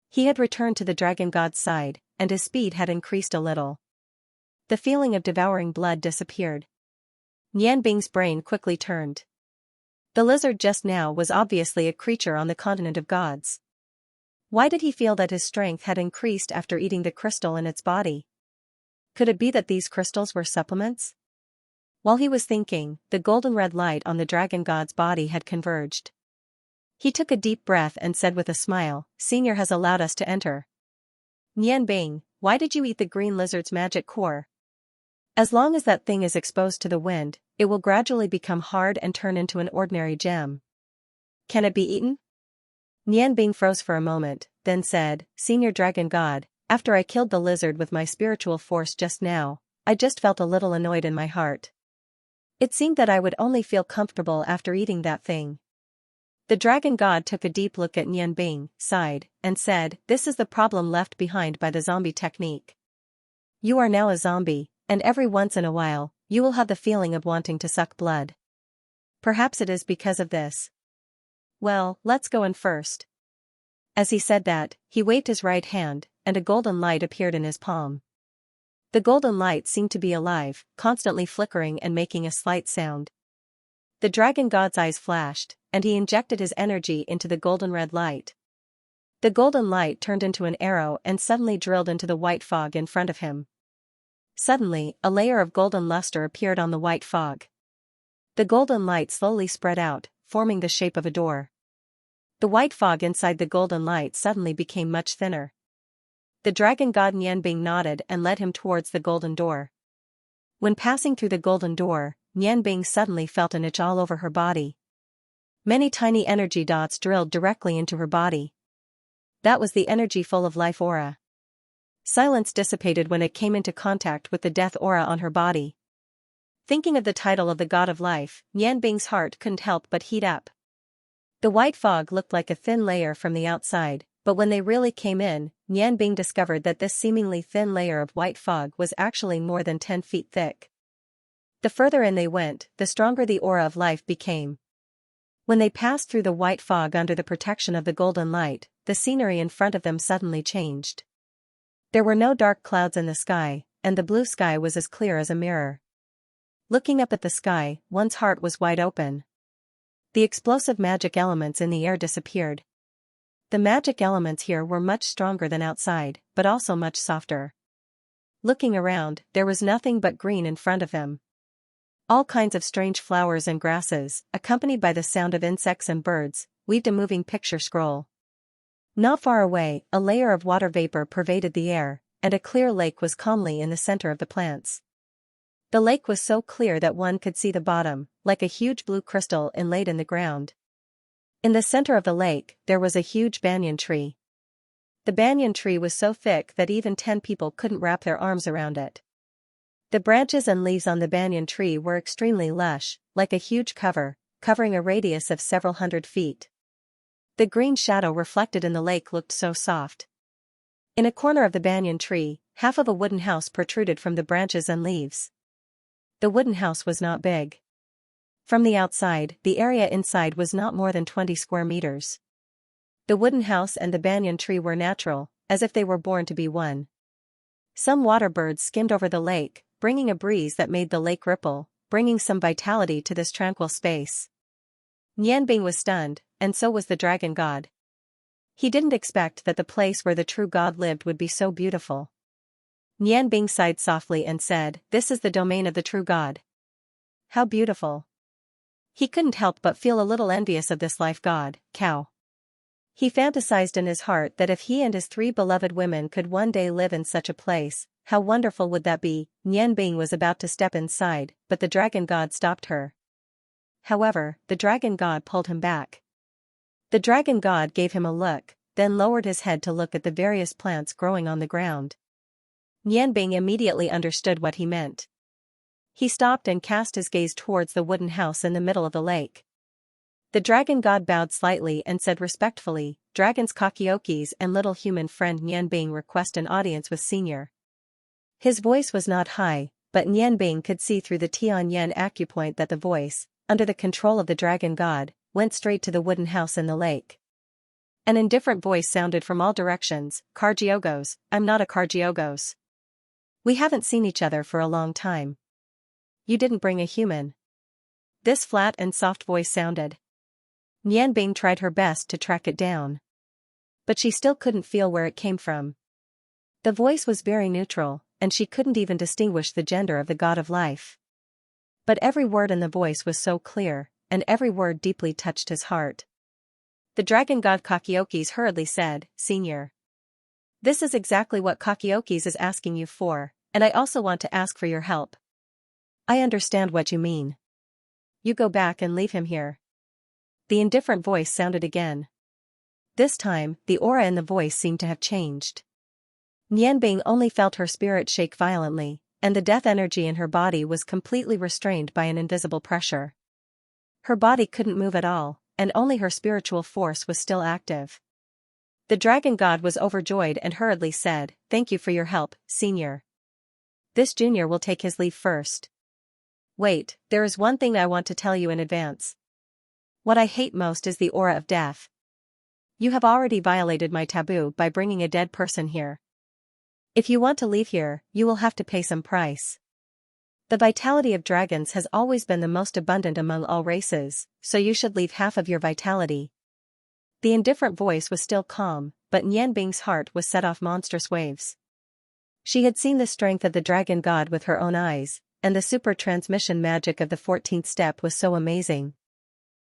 He had returned to the dragon god's side, and his speed had increased a little. The feeling of devouring blood disappeared. Nian Bing's brain quickly turned. The lizard just now was obviously a creature on the continent of gods. Why did he feel that his strength had increased after eating the crystal in its body? Could it be that these crystals were supplements? While he was thinking, the golden red light on the dragon god's body had converged. He took a deep breath and said with a smile, "Senior has allowed us to enter." "Nian Bing, why did you eat the green lizard's magic core?" "As long as that thing is exposed to the wind, it will gradually become hard and turn into an ordinary gem." "Can it be eaten?" Nian Bing froze for a moment, then said, "Senior Dragon God, after I killed the lizard with my spiritual force just now, I just felt a little annoyed in my heart. It seemed that I would only feel comfortable after eating that thing." The Dragon God took a deep look at Nian Bing, sighed, and said, "This is the problem left behind by the zombie technique. You are now a zombie, and every once in a while, you will have the feeling of wanting to suck blood. Perhaps it is because of this. Well, let's go in first. As he said that, he waved his right hand, and a golden light appeared in his palm. The golden light seemed to be alive, constantly flickering and making a slight sound. The dragon god's eyes flashed, and he injected his energy into the golden red light. The golden light turned into an arrow and suddenly drilled into the white fog in front of him. Suddenly, a layer of golden luster appeared on the white fog. The golden light slowly spread out, forming the shape of a door. The white fog inside the golden light suddenly became much thinner. The dragon god Nianbing nodded and led him towards the golden door. When passing through the golden door, Nianbing suddenly felt an itch all over her body. Many tiny energy dots drilled directly into her body. That was the energy full of life aura. Silence dissipated when it came into contact with the death aura on her body. Thinking of the title of the god of life, Nianbing's heart couldn't help but heat up. The white fog looked like a thin layer from the outside, but when they really came in, Nianbing discovered that this seemingly thin layer of white fog was actually more than 10 feet thick. The further in they went, the stronger the aura of life became. When they passed through the white fog under the protection of the golden light, the scenery in front of them suddenly changed. There were no dark clouds in the sky, and the blue sky was as clear as a mirror. Looking up at the sky, one's heart was wide open. The explosive magic elements in the air disappeared. The magic elements here were much stronger than outside, but also much softer. Looking around, there was nothing but green in front of them. All kinds of strange flowers and grasses, accompanied by the sound of insects and birds, weaved a moving picture scroll. Not far away, a layer of water vapor pervaded the air, and a clear lake was calmly in the center of the plants. The lake was so clear that one could see the bottom, like a huge blue crystal inlaid in the ground. In the center of the lake, there was a huge banyan tree. The banyan tree was so thick that even 10 people couldn't wrap their arms around it. The branches and leaves on the banyan tree were extremely lush, like a huge covering a radius of several hundred feet. The green shadow reflected in the lake looked so soft. In a corner of the banyan tree, half of a wooden house protruded from the branches and leaves. The wooden house was not big. From the outside, the area inside was not more than 20 square meters. The wooden house and the banyan tree were natural, as if they were born to be one. Some water birds skimmed over the lake, bringing a breeze that made the lake ripple, bringing some vitality to this tranquil space. Nianbing was stunned, and so was the dragon god. He didn't expect that the place where the true god lived would be so beautiful. Nianbing sighed softly and said, "This is the domain of the true god. How beautiful." He couldn't help but feel a little envious of this life god, Cow. He fantasized in his heart that if he and his 3 beloved women could one day live in such a place, how wonderful would that be. Nianbing was about to step inside, but the dragon god stopped her. However, the dragon god pulled him back. The dragon god gave him a look, then lowered his head to look at the various plants growing on the ground. Nianbing immediately understood what he meant. He stopped and cast his gaze towards the wooden house in the middle of the lake. The dragon god bowed slightly and said respectfully, "Dragons Kakioki's and little human friend Nianbing request an audience with Senior." His voice was not high, but Nianbing could see through the Tianyan acupoint that the voice, under the control of the dragon god, went straight to the wooden house in the lake. An indifferent voice sounded from all directions, "Kargiogos, I'm not a Kargiogos. We haven't seen each other for a long time. You didn't bring a human." This flat and soft voice sounded. Nianbing tried her best to track it down. But she still couldn't feel where it came from. The voice was very neutral, and she couldn't even distinguish the gender of the god of life. But every word in the voice was so clear, and every word deeply touched his heart. The dragon god Kakiokis hurriedly said, "Senior. This is exactly what Kakiokis is asking you for, and I also want to ask for your help. I understand what you mean. You go back and leave him here." The indifferent voice sounded again. This time, the aura in the voice seemed to have changed. Nianbing only felt her spirit shake violently, and the death energy in her body was completely restrained by an invisible pressure. Her body couldn't move at all, and only her spiritual force was still active. The dragon god was overjoyed and hurriedly said, "Thank you for your help, Senior. This junior will take his leave first." Wait, there is one thing I want to tell you in advance. What I hate most is the aura of death. You have already violated my taboo by bringing a dead person here. If you want to leave here, you will have to pay some price. The vitality of dragons has always been the most abundant among all races, so you should leave half of your vitality. The indifferent voice was still calm, but Nian Bing's heart was set off monstrous waves. She had seen the strength of the dragon god with her own eyes, and the super transmission magic of the 14th step was so amazing.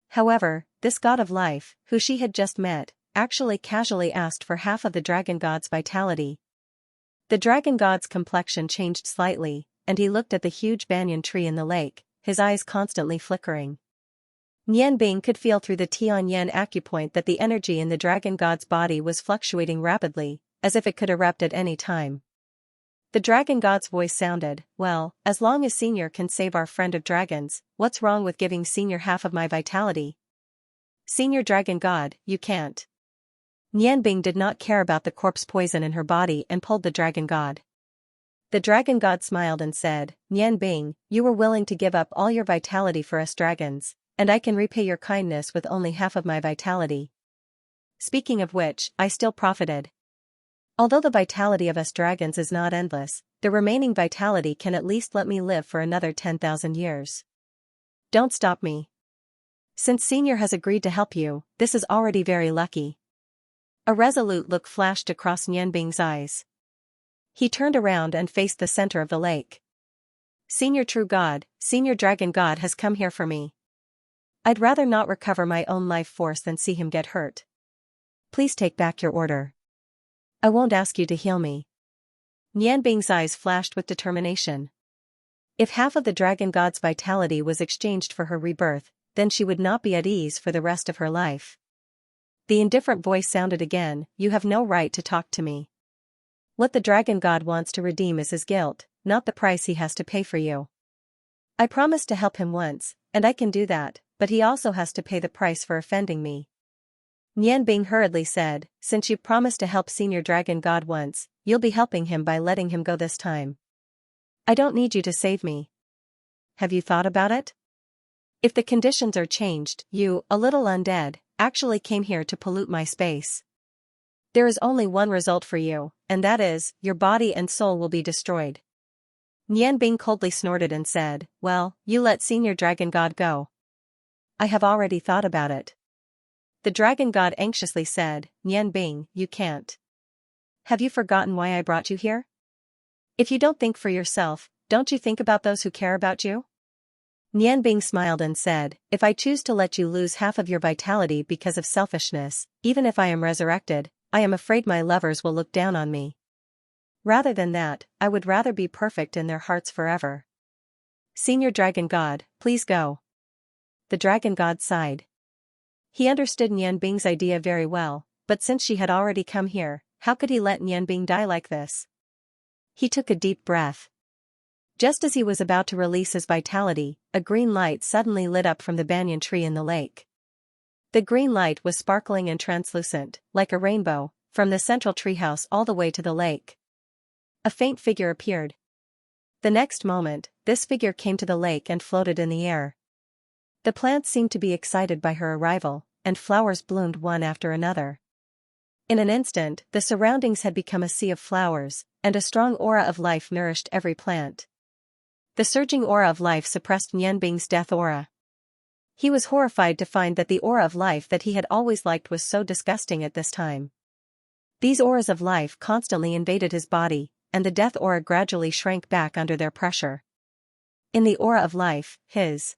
However, this god of life, who she had just met, actually casually asked for half of the dragon god's vitality. The dragon god's complexion changed slightly, and he looked at the huge banyan tree in the lake, his eyes constantly flickering. Nian Bing could feel through the Tianyan acupoint that the energy in the dragon god's body was fluctuating rapidly, as if it could erupt at any time. The dragon god's voice sounded, well, as long as Senior can save our friend of dragons, what's wrong with giving Senior half of my vitality? Senior dragon god, you can't. Nian Bing did not care about the corpse poison in her body and pulled the dragon god. The dragon god smiled and said, Nian Bing, you were willing to give up all your vitality for us dragons, and I can repay your kindness with only half of my vitality. Speaking of which, I still profited. Although the vitality of us dragons is not endless, the remaining vitality can at least let me live for another 10,000 years. Don't stop me. Since Senior has agreed to help you, this is already very lucky. A resolute look flashed across Nian Bing's eyes. He turned around and faced the center of the lake. Senior True God, Senior Dragon God has come here for me. I'd rather not recover my own life force than see him get hurt. Please take back your order. I won't ask you to heal me. Nian Bing's eyes flashed with determination. If half of the dragon god's vitality was exchanged for her rebirth, then she would not be at ease for the rest of her life. The indifferent voice sounded again, you have no right to talk to me. What the dragon god wants to redeem is his guilt, not the price he has to pay for you. I promised to help him once, and I can do that, but he also has to pay the price for offending me. Nian Bing hurriedly said, since you promised to help Senior Dragon God once, you'll be helping him by letting him go this time. I don't need you to save me. Have you thought about it? If the conditions are changed, you, a little undead, actually came here to pollute my space. There is only one result for you, and that is, your body and soul will be destroyed. Nian Bing coldly snorted and said, well, you let Senior Dragon God go. I have already thought about it. The dragon god anxiously said, Nian Bing, you can't. Have you forgotten why I brought you here? If you don't think for yourself, don't you think about those who care about you? Nian Bing smiled and said, if I choose to let you lose half of your vitality because of selfishness, even if I am resurrected, I am afraid my lovers will look down on me. Rather than that, I would rather be perfect in their hearts forever. Senior Dragon God, please go. The dragon god sighed. He understood Nian Bing's idea very well, but since she had already come here, how could he let Nian Bing die like this? He took a deep breath. Just as he was about to release his vitality, a green light suddenly lit up from the banyan tree in the lake. The green light was sparkling and translucent, like a rainbow, from the central treehouse all the way to the lake. A faint figure appeared. The next moment, this figure came to the lake and floated in the air. The plants seemed to be excited by her arrival, and flowers bloomed one after another. In an instant, the surroundings had become a sea of flowers, and a strong aura of life nourished every plant. The surging aura of life suppressed Nian Bing's death aura. He was horrified to find that the aura of life that he had always liked was so disgusting at this time. These auras of life constantly invaded his body, and the death aura gradually shrank back under their pressure. In the aura of life, his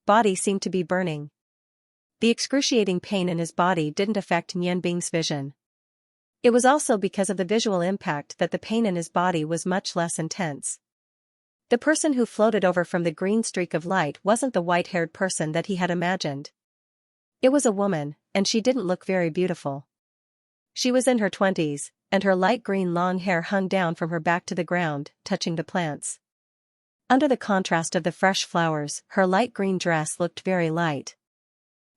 body seemed to be burning. The excruciating pain in his body didn't affect Nian Bing's vision. It was also because of the visual impact that the pain in his body was much less intense. The person who floated over from the green streak of light wasn't the white-haired person that he had imagined. It was a woman, and she didn't look very beautiful. She was in her 20s, and her light green long hair hung down from her back to the ground, touching the plants. Under the contrast of the fresh flowers, her light green dress looked very light.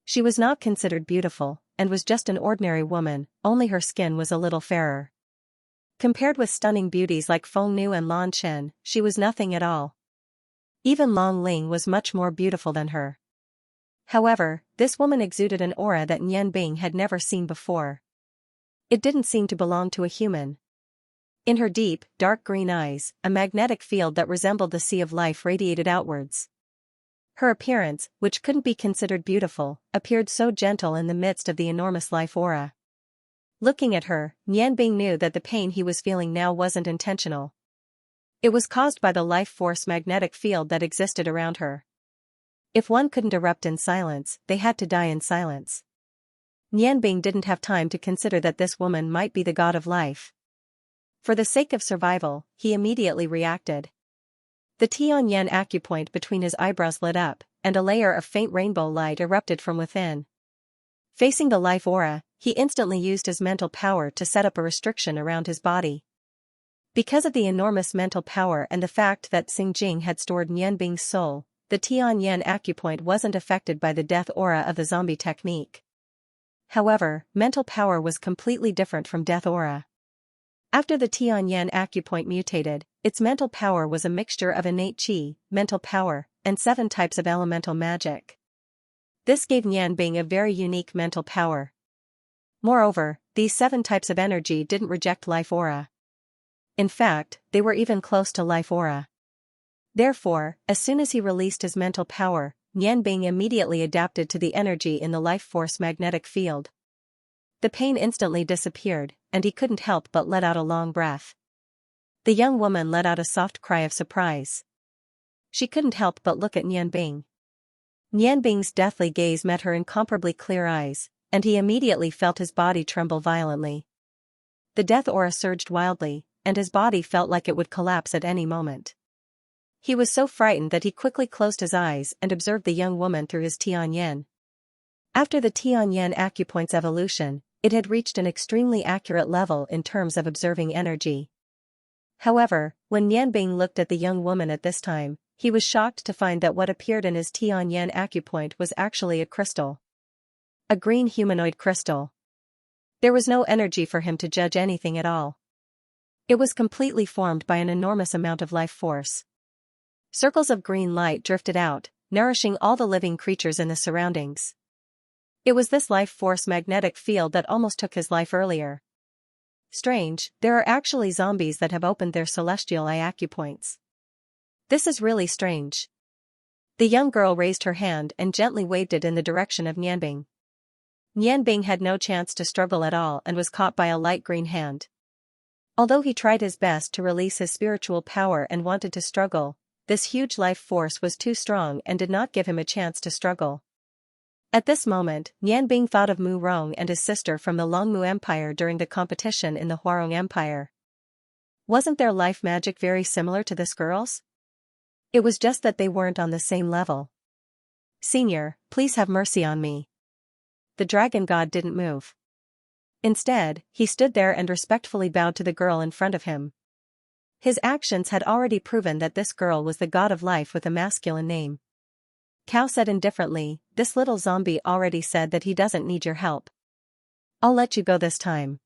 She was not considered beautiful, and was just an ordinary woman, only her skin was a little fairer. Compared with stunning beauties like Feng Nu and Lan Chen, she was nothing at all. Even Long Ling was much more beautiful than her. However, this woman exuded an aura that Nian Bing had never seen before. It didn't seem to belong to a human. In her deep, dark green eyes, a magnetic field that resembled the sea of life radiated outwards. Her appearance, which couldn't be considered beautiful, appeared so gentle in the midst of the enormous life aura. Looking at her, Nian Bing knew that the pain he was feeling now wasn't intentional. It was caused by the life force magnetic field that existed around her. If one couldn't erupt in silence, they had to die in silence. Nian Bing didn't have time to consider that this woman might be the god of life. For the sake of survival, he immediately reacted. The Tianyan acupoint between his eyebrows lit up, and a layer of faint rainbow light erupted from within. Facing the life aura, he instantly used his mental power to set up a restriction around his body. Because of the enormous mental power and the fact that Xingjing had stored Nian Bing's soul, the Tianyan acupoint wasn't affected by the death aura of the zombie technique. However, mental power was completely different from death aura. After the Tianyan acupoint mutated, its mental power was a mixture of innate qi, mental power, and 7 types of elemental magic. This gave Nian Bing a very unique mental power. Moreover, these 7 types of energy didn't reject life aura. In fact, they were even close to life aura. Therefore, as soon as he released his mental power, Nian Bing immediately adapted to the energy in the life force magnetic field. The pain instantly disappeared, and he couldn't help but let out a long breath. The young woman let out a soft cry of surprise. She couldn't help but look at Nian Bing. Nian Bing's deathly gaze met her incomparably clear eyes, and he immediately felt his body tremble violently. The death aura surged wildly, and his body felt like it would collapse at any moment. He was so frightened that he quickly closed his eyes and observed the young woman through his Tianyan. After the Tianyan acupoint's evolution, it had reached an extremely accurate level in terms of observing energy. However, when Nian Bing looked at the young woman at this time, he was shocked to find that what appeared in his Tianyan acupoint was actually a crystal. A green humanoid crystal. There was no energy for him to judge anything at all. It was completely formed by an enormous amount of life force. Circles of green light drifted out, nourishing all the living creatures in the surroundings. It was this life force magnetic field that almost took his life earlier. Strange, there are actually zombies that have opened their celestial eye acupoints. This is really strange. The young girl raised her hand and gently waved it in the direction of Nian Bing. Nian Bing had no chance to struggle at all and was caught by a light green hand. Although he tried his best to release his spiritual power and wanted to struggle, this huge life force was too strong and did not give him a chance to struggle. At this moment, Nian Bing thought of Mu Rong and his sister from the Longmu Empire during the competition in the Huarong Empire. Wasn't their life magic very similar to this girl's? It was just that they weren't on the same level. "Senior, please have mercy on me." The dragon god didn't move. Instead, he stood there and respectfully bowed to the girl in front of him. His actions had already proven that this girl was the god of life with a masculine name. Cao said indifferently, "This little zombie already said that he doesn't need your help. I'll let you go this time.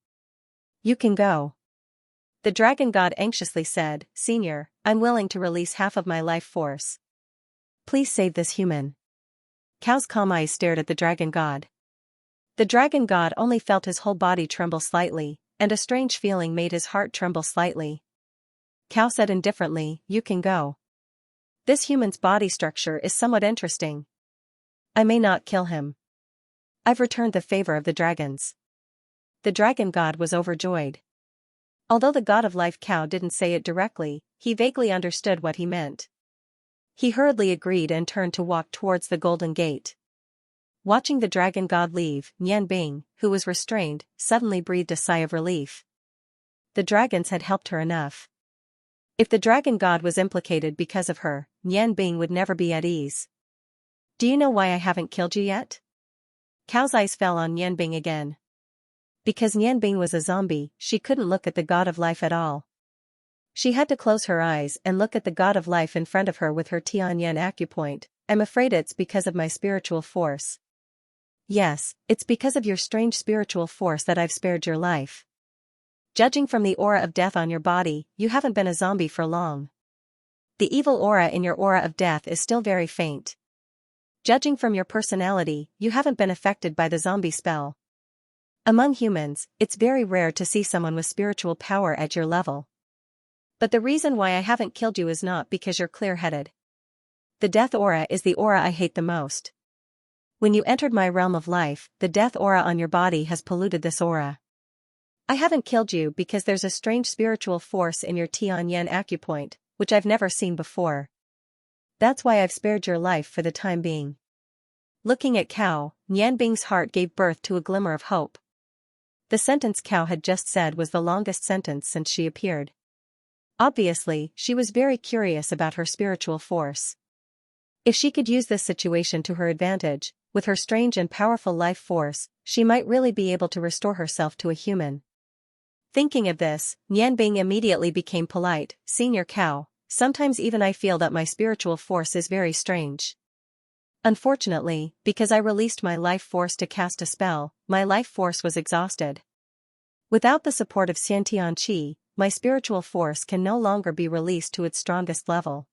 You can go." The dragon god anxiously said, "Senior, I'm willing to release half of my life force. Please save this human." Cao's calm eyes stared at the dragon god. The dragon god only felt his whole body tremble slightly, and a strange feeling made his heart tremble slightly. Cao said indifferently, "You can go. This human's body structure is somewhat interesting. I may not kill him. I've returned the favor of the dragons." The dragon god was overjoyed. Although the god of life Cao didn't say it directly, he vaguely understood what he meant. He hurriedly agreed and turned to walk towards the golden gate. Watching the dragon god leave, Nian Bing, who was restrained, suddenly breathed a sigh of relief. The dragons had helped her enough. If the dragon god was implicated because of her, Nian Bing would never be at ease. "Do you know why I haven't killed you yet?" Cao's eyes fell on Nian Bing again. Because Nian Bing was a zombie, she couldn't look at the god of life at all. She had to close her eyes and look at the god of life in front of her with her Tianyan acupoint. "I'm afraid it's because of my spiritual force." "Yes, it's because of your strange spiritual force that I've spared your life. Judging from the aura of death on your body, you haven't been a zombie for long." The evil aura in your aura of death is still very faint. Judging from your personality, you haven't been affected by the zombie spell. Among humans, it's very rare to see someone with spiritual power at your level. But the reason why I haven't killed you is not because you're clear-headed. The death aura is the aura I hate the most. When you entered my realm of life, the death aura on your body has polluted this aura. I haven't killed you because there's a strange spiritual force in your Tianyan acupoint, which I've never seen before. That's why I've spared your life for the time being. Looking at Cao, Nianbing's heart gave birth to a glimmer of hope. The sentence Cao had just said was the longest sentence since she appeared. Obviously, she was very curious about her spiritual force. If she could use this situation to her advantage, with her strange and powerful life force, she might really be able to restore herself to a human. Thinking of this, Nianbing immediately became polite. Senior Cao, sometimes even I feel that my spiritual force is very strange. Unfortunately, because I released my life force to cast a spell, my life force was exhausted. Without the support of Xiantian Qi, my spiritual force can no longer be released to its strongest level.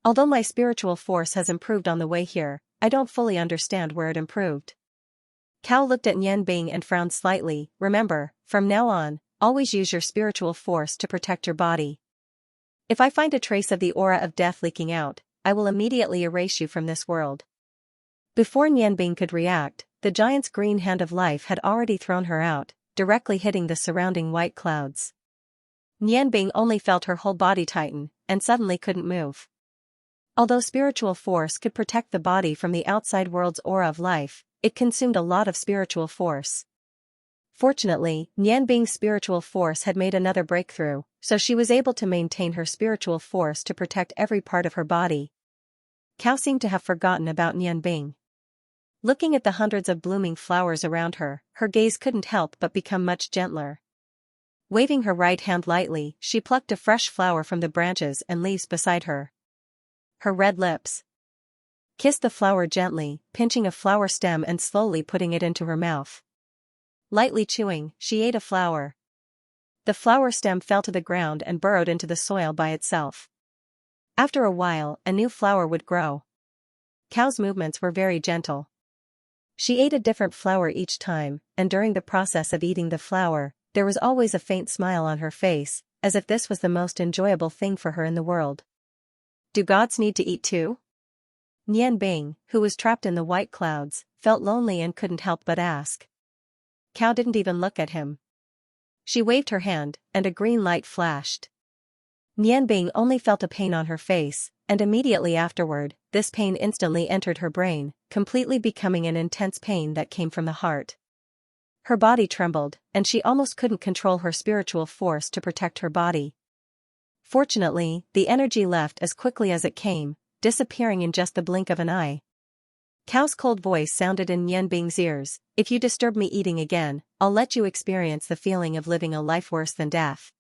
Although my spiritual force has improved on the way here, I don't fully understand where it improved. Cao looked at Nianbing and frowned slightly. Remember, from now on, always use your spiritual force to protect your body. If I find a trace of the aura of death leaking out, I will immediately erase you from this world. Before Nianbing could react, the giant's green hand of life had already thrown her out, directly hitting the surrounding white clouds. Nianbing only felt her whole body tighten, and suddenly couldn't move. Although spiritual force could protect the body from the outside world's aura of life, it consumed a lot of spiritual force. Fortunately, Nianbing's spiritual force had made another breakthrough, so she was able to maintain her spiritual force to protect every part of her body. Cao seemed to have forgotten about Nianbing. Looking at the hundreds of blooming flowers around her, her gaze couldn't help but become much gentler. Waving her right hand lightly, she plucked a fresh flower from the branches and leaves beside her. Her red lips kissed the flower gently, pinching a flower stem and slowly putting it into her mouth. Lightly chewing, she ate a flower. The flower stem fell to the ground and burrowed into the soil by itself. After a while, a new flower would grow. Cao's movements were very gentle. She ate a different flower each time, and during the process of eating the flower, there was always a faint smile on her face, as if this was the most enjoyable thing for her in the world. Do gods need to eat too? Nianbing, who was trapped in the white clouds, felt lonely and couldn't help but ask. Cao didn't even look at him. She waved her hand, and a green light flashed. Nianbing only felt a pain on her face, and immediately afterward, this pain instantly entered her brain, completely becoming an intense pain that came from the heart. Her body trembled, and she almost couldn't control her spiritual force to protect her body. Fortunately, the energy left as quickly as it came, disappearing in just the blink of an eye. Cao's cold voice sounded in Nianbing's ears. If you disturb me eating again, I'll let you experience the feeling of living a life worse than death.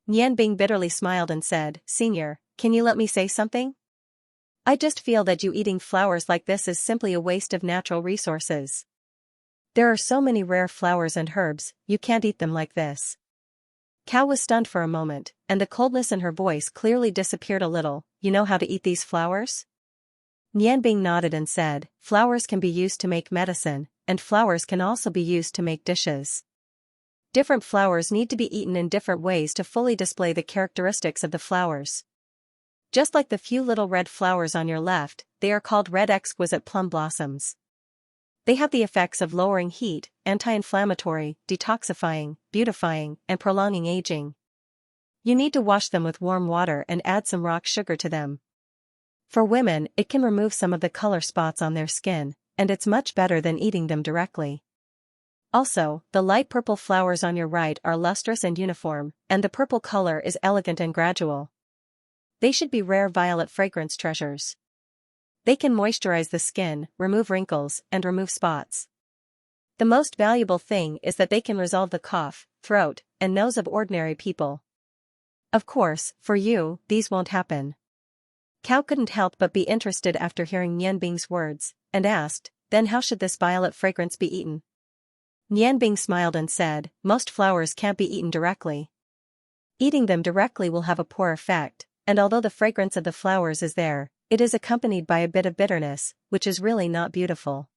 Nianbing bitterly smiled and said, Senior, can you let me say something? I just feel that you eating flowers like this is simply a waste of natural resources. There are so many rare flowers and herbs, you can't eat them like this. Cao was stunned for a moment, and the coldness in her voice clearly disappeared a little. You know how to eat these flowers? Nianbing nodded and said, flowers can be used to make medicine, and flowers can also be used to make dishes. Different flowers need to be eaten in different ways to fully display the characteristics of the flowers. Just like the few little red flowers on your left, they are called red exquisite plum blossoms. They have the effects of lowering heat, anti-inflammatory, detoxifying, beautifying, and prolonging aging. You need to wash them with warm water and add some rock sugar to them. For women, it can remove some of the color spots on their skin, and it's much better than eating them directly. Also, the light purple flowers on your right are lustrous and uniform, and the purple color is elegant and gradual. They should be rare violet fragrance treasures. They can moisturize the skin, remove wrinkles, and remove spots. The most valuable thing is that they can resolve the cough, throat, and nose of ordinary people. Of course, for you, these won't happen. Cao couldn't help but be interested after hearing Nianbing's words, and asked, then how should this violet fragrance be eaten? Nianbing smiled and said, most flowers can't be eaten directly. Eating them directly will have a poor effect, and although the fragrance of the flowers is there, it is accompanied by a bit of bitterness, which is really not beautiful.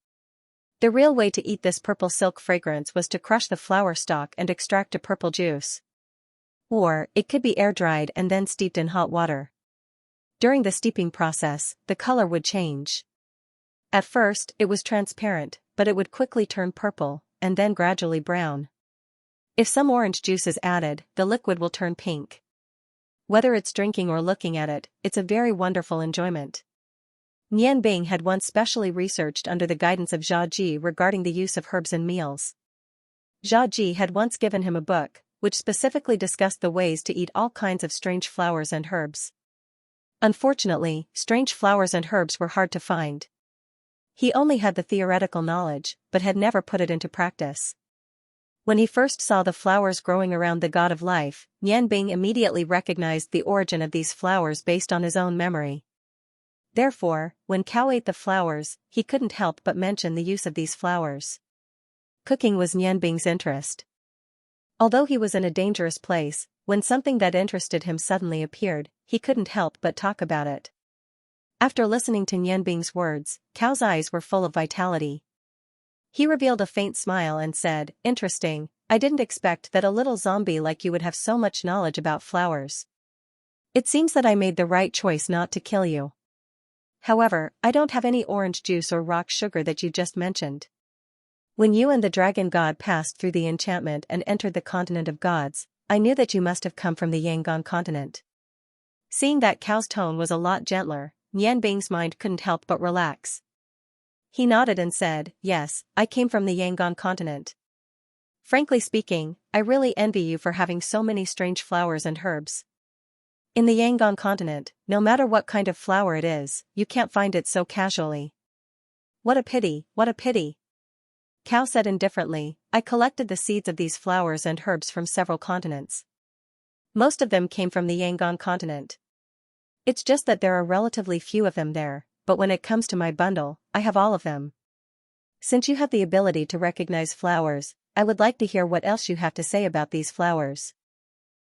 The real way to eat this purple silk fragrance was to crush the flower stalk and extract a purple juice. Or, it could be air-dried and then steeped in hot water. During the steeping process, the color would change. At first, it was transparent, but it would quickly turn purple, and then gradually brown. If some orange juice is added, the liquid will turn pink. Whether it's drinking or looking at it, it's a very wonderful enjoyment. Nian Bing had once specially researched under the guidance of Zha Ji regarding the use of herbs in meals. Zha Ji had once given him a book, which specifically discussed the ways to eat all kinds of strange flowers and herbs. Unfortunately, strange flowers and herbs were hard to find. He only had the theoretical knowledge, but had never put it into practice. When he first saw the flowers growing around the god of life, Nian Bing immediately recognized the origin of these flowers based on his own memory. Therefore, when Cao ate the flowers, he couldn't help but mention the use of these flowers. Cooking was Nian Bing's interest. Although he was in a dangerous place, when something that interested him suddenly appeared, he couldn't help but talk about it. After listening to Nian Bing's words, Cao's eyes were full of vitality. He revealed a faint smile and said, "Interesting, I didn't expect that a little zombie like you would have so much knowledge about flowers. It seems that I made the right choice not to kill you. However, I don't have any orange juice or rock sugar that you just mentioned. When you and the dragon god passed through the enchantment and entered the continent of gods, I knew that you must have come from the Yangon continent." Seeing that Cao's tone was a lot gentler, Nian Bing's mind couldn't help but relax. He nodded and said, "Yes, I came from the Yangon continent. Frankly speaking, I really envy you for having so many strange flowers and herbs. In the Yangon continent, no matter what kind of flower it is, you can't find it so casually." "What a pity, what a pity." Cao said indifferently, "I collected the seeds of these flowers and herbs from several continents. Most of them came from the Yangon continent. It's just that there are relatively few of them there, but when it comes to my bundle, I have all of them. Since you have the ability to recognize flowers, I would like to hear what else you have to say about these flowers."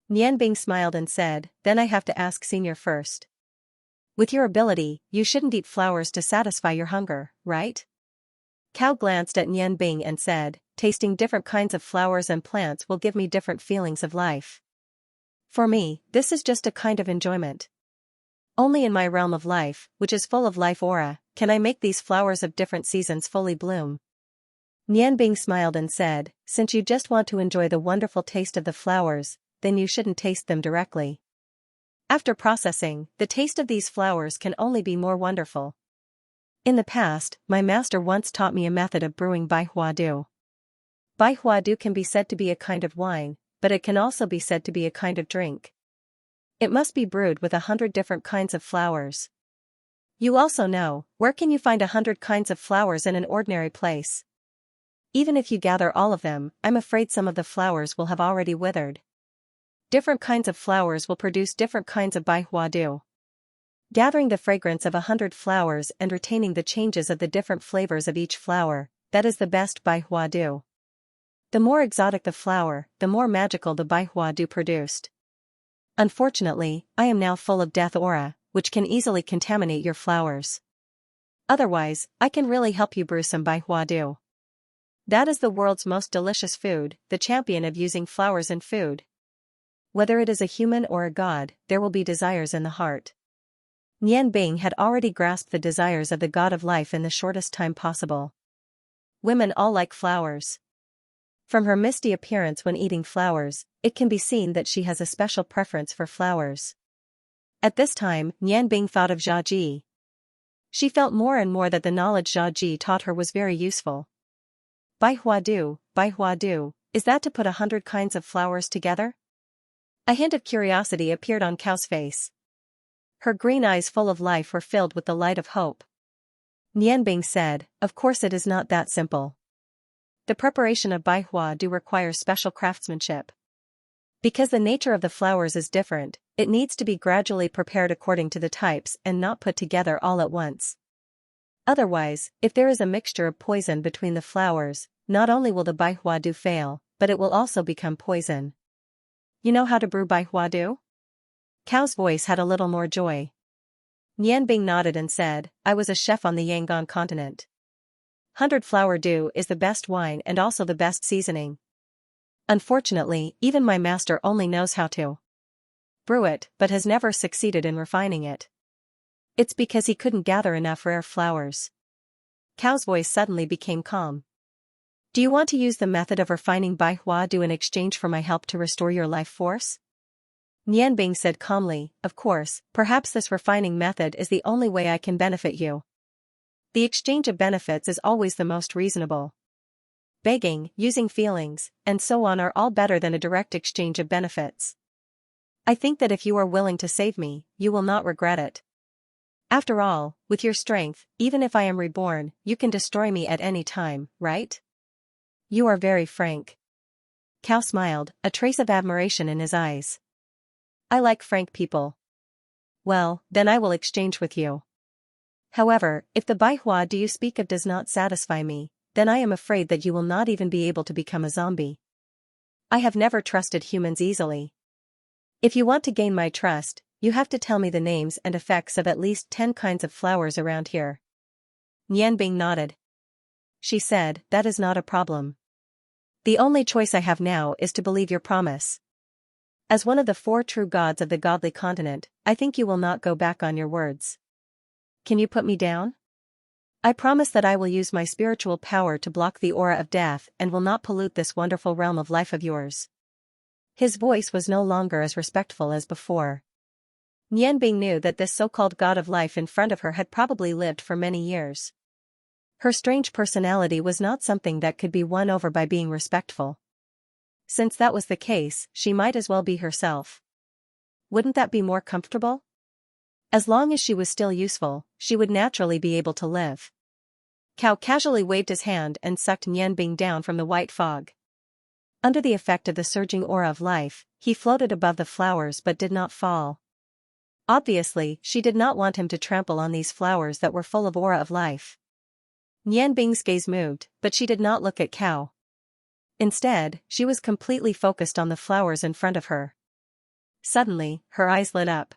Nian Bing smiled and said, "Then I have to ask Senior first. With your ability, you shouldn't eat flowers to satisfy your hunger, right?" Cao glanced at Nian Bing and said, "Tasting different kinds of flowers and plants will give me different feelings of life. For me, this is just a kind of enjoyment. Only in my realm of life, which is full of life aura, can I make these flowers of different seasons fully bloom." Nian Bing smiled and said, "Since you just want to enjoy the wonderful taste of the flowers, then you shouldn't taste them directly. After processing, the taste of these flowers can only be more wonderful. In the past, my master once taught me a method of brewing Bai Hua Du. Bai Hua Du can be said to be a kind of wine, but it can also be said to be a kind of drink. It must be brewed with 100 different kinds of flowers. You also know, where can you find 100 kinds of flowers in an ordinary place? Even if you gather all of them, I'm afraid some of the flowers will have already withered. Different kinds of flowers will produce different kinds of Bai Hua Du. Gathering the fragrance of 100 flowers and retaining the changes of the different flavors of each flower, that is the best Bai Hua Du. The more exotic the flower, the more magical the Bai Hua Du produced. Unfortunately, I am now full of death aura, which can easily contaminate your flowers. Otherwise, I can really help you brew some Bai Hua Du. That is the world's most delicious food, the champion of using flowers in food. Whether it is a human or a god, there will be desires in the heart." Nian Bing had already grasped the desires of the god of life in the shortest time possible. Women all like flowers. From her misty appearance when eating flowers, it can be seen that she has a special preference for flowers. At this time, Nian Bing thought of Zha Ji. She felt more and more that the knowledge Zha Ji taught her was very useful. Bai Hua Du, is that to put 100 kinds of flowers together? A hint of curiosity appeared on Cao's face. Her green eyes full of life were filled with the light of hope. Nian Bing said, "Of course it is not that simple. The preparation of Bai Hua Du requires special craftsmanship. Because the nature of the flowers is different, it needs to be gradually prepared according to the types and not put together all at once. Otherwise, if there is a mixture of poison between the flowers, not only will the Bai Hua Du fail, but it will also become poison. You know how to brew Bai Hua Du?" Cow's voice had a little more joy. Nianbing nodded and said, I was a chef on the Yangon continent. 100-flower dew is the best wine and also the best seasoning. Unfortunately, even my master only knows how to brew it, but has never succeeded in refining it. It's because he couldn't gather enough rare flowers. Cow's voice suddenly became calm. Do you want to use the method of refining Baihua dew in exchange for my help to restore your life force? Nianbing said calmly, of course, perhaps this refining method is the only way I can benefit you. The exchange of benefits is always the most reasonable. Begging, using feelings, and so on are all better than a direct exchange of benefits. I think that if you are willing to save me, you will not regret it. After all, with your strength, even if I am reborn, you can destroy me at any time, right? You are very frank. Cow smiled, a trace of admiration in his eyes. I like frank people. Well, then I will exchange with you. However, if the Baihua dew you speak of does not satisfy me, then I am afraid that you will not even be able to become a zombie. I have never trusted humans easily. If you want to gain my trust, you have to tell me the names and effects of at least 10 kinds of flowers around here. Nianbing nodded. She said, that is not a problem. The only choice I have now is to believe your promise. As one of the 4 true gods of the godly continent, I think you will not go back on your words. Can you put me down? I promise that I will use my spiritual power to block the aura of death and will not pollute this wonderful realm of life of yours. His voice was no longer as respectful as before. Nianbing knew that this so-called god of life in front of her had probably lived for many years. Her strange personality was not something that could be won over by being respectful. Since that was the case, she might as well be herself. Wouldn't that be more comfortable? As long as she was still useful, she would naturally be able to live. Cow casually waved his hand and sucked Nianbing down from the white fog. Under the effect of the surging aura of life, he floated above the flowers but did not fall. Obviously, she did not want him to trample on these flowers that were full of aura of life. Nianbing's gaze moved, but she did not look at Cow. Instead, she was completely focused on the flowers in front of her. Suddenly, her eyes lit up.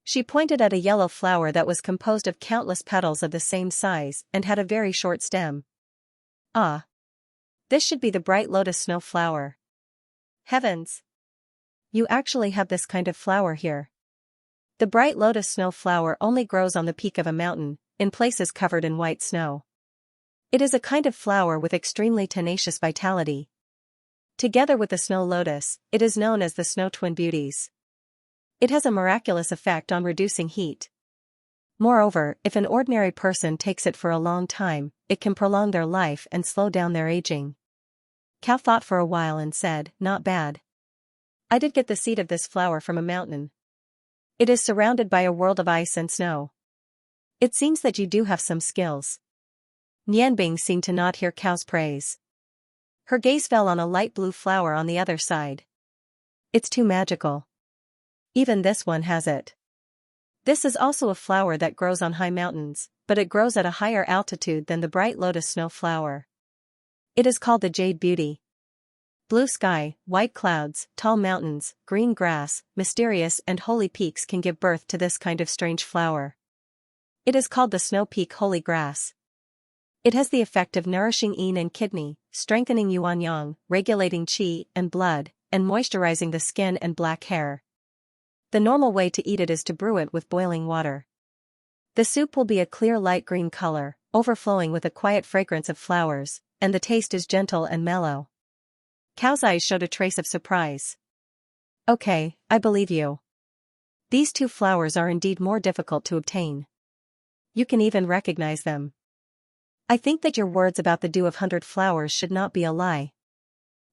She pointed at a yellow flower that was composed of countless petals of the same size and had a very short stem. Ah! This should be the bright lotus snow flower. Heavens! You actually have this kind of flower here. The bright lotus snow flower only grows on the peak of a mountain, in places covered in white snow. It is a kind of flower with extremely tenacious vitality. Together with the snow lotus, it is known as the snow twin beauties. It has a miraculous effect on reducing heat. Moreover, if an ordinary person takes it for a long time, it can prolong their life and slow down their aging. Cow thought for a while and said, not bad. I did get the seed of this flower from a mountain. It is surrounded by a world of ice and snow. It seems that you do have some skills. Nianbing seemed to not hear Cow's praise. Her gaze fell on a light blue flower on the other side. It's too magical. Even this one has it. This is also a flower that grows on high mountains, but it grows at a higher altitude than the bright lotus snow flower. It is called the Jade Beauty. Blue sky, white clouds, tall mountains, green grass, mysterious and holy peaks can give birth to this kind of strange flower. It is called the Snow Peak Holy Grass. It has the effect of nourishing yin and kidney, strengthening yuan yang, regulating qi and blood, and moisturizing the skin and black hair. The normal way to eat it is to brew it with boiling water. The soup will be a clear light green color, overflowing with a quiet fragrance of flowers, and the taste is gentle and mellow. Cow's eyes showed a trace of surprise. Okay, I believe you. These 2 flowers are indeed more difficult to obtain. You can even recognize them. I think that your words about the dew of 100 flowers should not be a lie.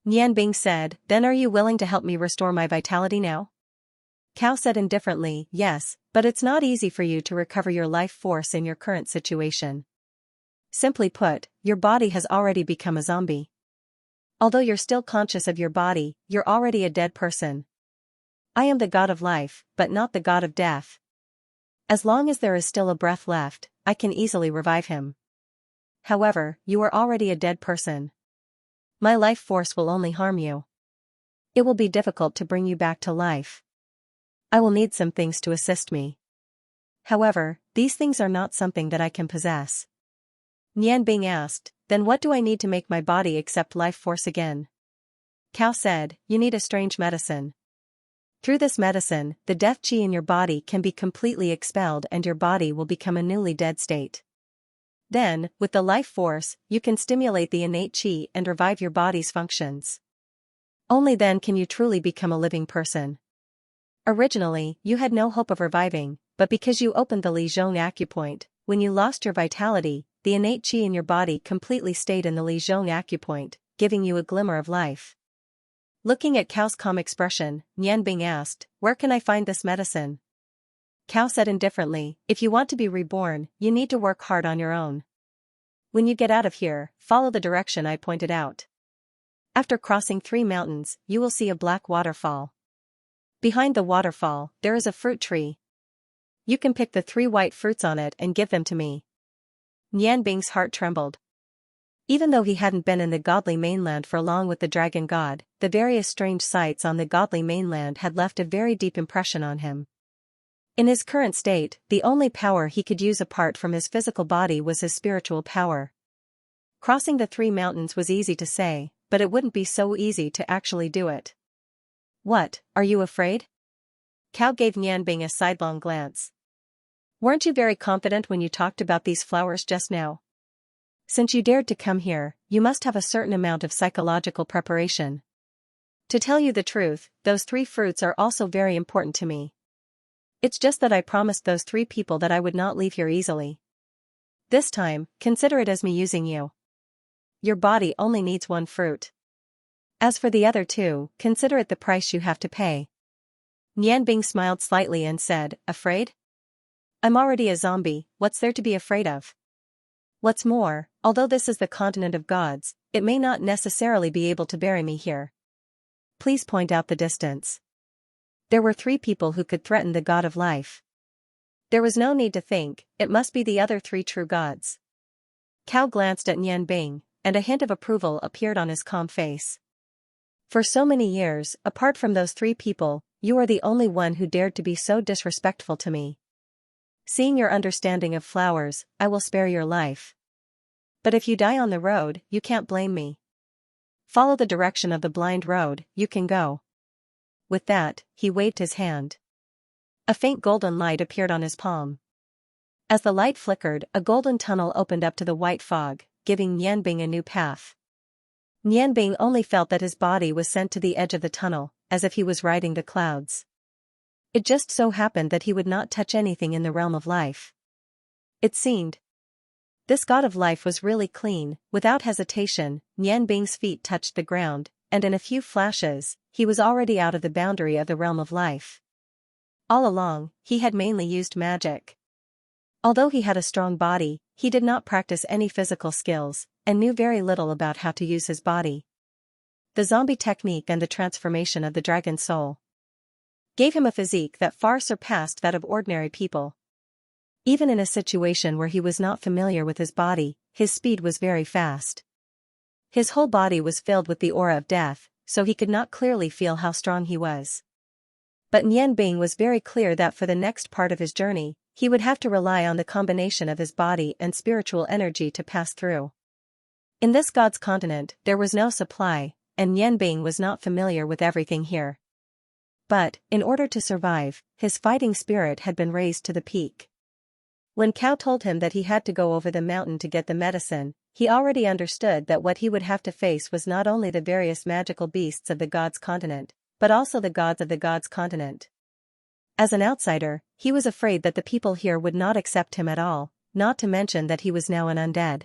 Nianbing said, then are you willing to help me restore my vitality now? Cow said indifferently, yes, but it's not easy for you to recover your life force in your current situation. Simply put, your body has already become a zombie. Although you're still conscious of your body, you're already a dead person. I am the god of life, but not the god of death. As long as there is still a breath left, I can easily revive him. However, you are already a dead person. My life force will only harm you. It will be difficult to bring you back to life. I will need some things to assist me. However, these things are not something that I can possess. Nian Bing asked, then what do I need to make my body accept life force again? Cao said, you need a strange medicine. Through this medicine, the death qi in your body can be completely expelled and your body will become a newly dead state. Then, with the life force, you can stimulate the innate qi and revive your body's functions. Only then can you truly become a living person. Originally, you had no hope of reviving, but because you opened the Li Zhong acupoint, when you lost your vitality, the innate qi in your body completely stayed in the Li Zhong acupoint, giving you a glimmer of life. Looking at Cao's calm expression, Nian Bing asked, where can I find this medicine? Cao said indifferently, if you want to be reborn, you need to work hard on your own. When you get out of here, follow the direction I pointed out. After crossing 3 mountains, you will see a black waterfall. Behind the waterfall, there is a fruit tree. You can pick the 3 white fruits on it and give them to me. Nian Bing's heart trembled. Even though he hadn't been in the godly mainland for long with the dragon god, the various strange sights on the godly mainland had left a very deep impression on him. In his current state, the only power he could use apart from his physical body was his spiritual power. Crossing the 3 mountains was easy to say, but it wouldn't be so easy to actually do it. What, are you afraid? Cao gave Nian Bing a sidelong glance. Weren't you very confident when you talked about these flowers just now? Since you dared to come here, you must have a certain amount of psychological preparation. To tell you the truth, those 3 fruits are also very important to me. It's just that I promised those 3 people that I would not leave here easily. This time, consider it as me using you. Your body only needs 1 fruit. As for the other 2, consider it the price you have to pay. Nian Bing smiled slightly and said, afraid? I'm already a zombie, what's there to be afraid of? What's more, although this is the continent of gods, it may not necessarily be able to bury me here. Please point out the distance. There were 3 people who could threaten the god of life. There was no need to think, it must be the other 3 true gods. Cao glanced at Nian Bing, and a hint of approval appeared on his calm face. For so many years, apart from those 3 people, you are the only one who dared to be so disrespectful to me. Seeing your understanding of flowers, I will spare your life. But if you die on the road, you can't blame me. Follow the direction of the blind road, you can go. With that, he waved his hand. A faint golden light appeared on his palm. As the light flickered, a golden tunnel opened up to the white fog, giving Nian Bing a new path. Nian Bing only felt that his body was sent to the edge of the tunnel, as if he was riding the clouds. It just so happened that he would not touch anything in the realm of life. It seemed. This god of life was really clean. Without hesitation, Nian Bing's feet touched the ground, and in a few flashes, he was already out of the boundary of the realm of life. All along, he had mainly used magic. Although he had a strong body, he did not practice any physical skills, and knew very little about how to use his body. The zombie technique and the transformation of the dragon soul gave him a physique that far surpassed that of ordinary people. Even in a situation where he was not familiar with his body, his speed was very fast. His whole body was filled with the aura of death, so he could not clearly feel how strong he was. But Nian Bing was very clear that for the next part of his journey, he would have to rely on the combination of his body and spiritual energy to pass through. In this god's continent, there was no supply, and Nian Bing was not familiar with everything here. But, in order to survive, his fighting spirit had been raised to the peak. When Cao told him that he had to go over the mountain to get the medicine, he already understood that what he would have to face was not only the various magical beasts of the god's continent, but also the gods of the god's continent. As an outsider, he was afraid that the people here would not accept him at all, not to mention that he was now an undead.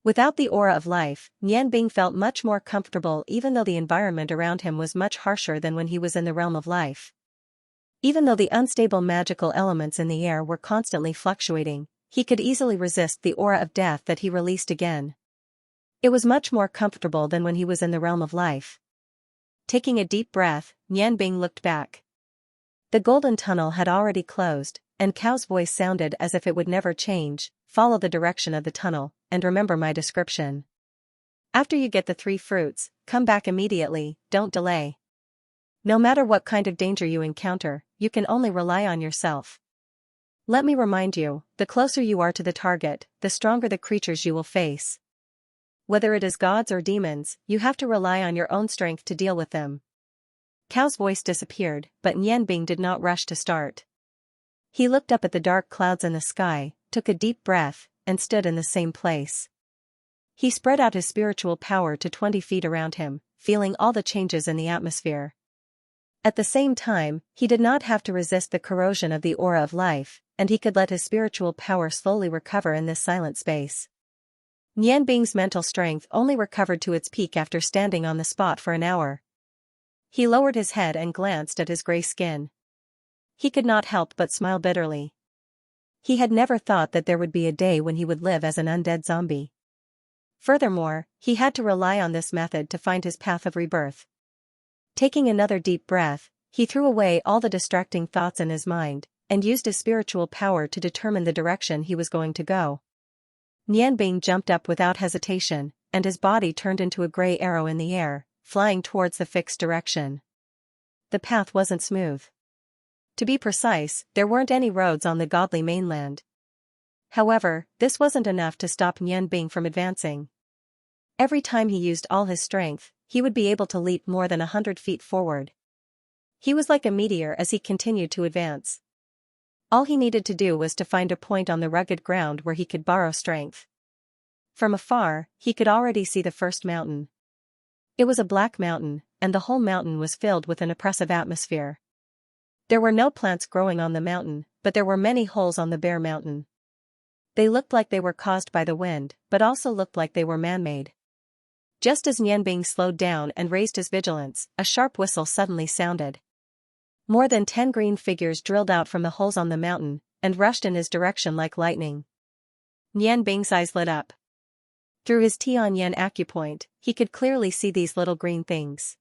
Without the aura of life, Nian Bing felt much more comfortable even though the environment around him was much harsher than when he was in the realm of life. Even though the unstable magical elements in the air were constantly fluctuating, he could easily resist the aura of death that he released again. It was much more comfortable than when he was in the realm of life. Taking a deep breath, Nian Bing looked back. The golden tunnel had already closed, and Cao's voice sounded as if it would never change. Follow the direction of the tunnel, and remember my description. After you get the 3 fruits, come back immediately, don't delay. No matter what kind of danger you encounter, you can only rely on yourself. Let me remind you, the closer you are to the target, the stronger the creatures you will face. Whether it is gods or demons, you have to rely on your own strength to deal with them. Cao's voice disappeared, but Nianbing did not rush to start. He looked up at the dark clouds in the sky, took a deep breath, and stood in the same place. He spread out his spiritual power to 20 feet around him, feeling all the changes in the atmosphere. At the same time, he did not have to resist the corrosion of the aura of life, and he could let his spiritual power slowly recover in this silent space. Nianbing's mental strength only recovered to its peak after standing on the spot for an hour. He lowered his head and glanced at his gray skin. He could not help but smile bitterly. He had never thought that there would be a day when he would live as an undead zombie. Furthermore, he had to rely on this method to find his path of rebirth. Taking another deep breath, he threw away all the distracting thoughts in his mind, and used his spiritual power to determine the direction he was going to go. Nianbing jumped up without hesitation, and his body turned into a gray arrow in the air, flying towards the fixed direction. The path wasn't smooth. To be precise, there weren't any roads on the godly mainland. However, this wasn't enough to stop Nianbing from advancing. Every time he used all his strength, he would be able to leap more than 100 feet forward. He was like a meteor as he continued to advance. All he needed to do was to find a point on the rugged ground where he could borrow strength. From afar, he could already see the first mountain. It was a black mountain, and the whole mountain was filled with an oppressive atmosphere. There were no plants growing on the mountain, but there were many holes on the bare mountain. They looked like they were caused by the wind, but also looked like they were man-made. Just as Nianbing slowed down and raised his vigilance, a sharp whistle suddenly sounded. More than 10 green figures drilled out from the holes on the mountain, and rushed in his direction like lightning. Nianbing's eyes lit up. Through his Tianyan acupoint, he could clearly see these little green things.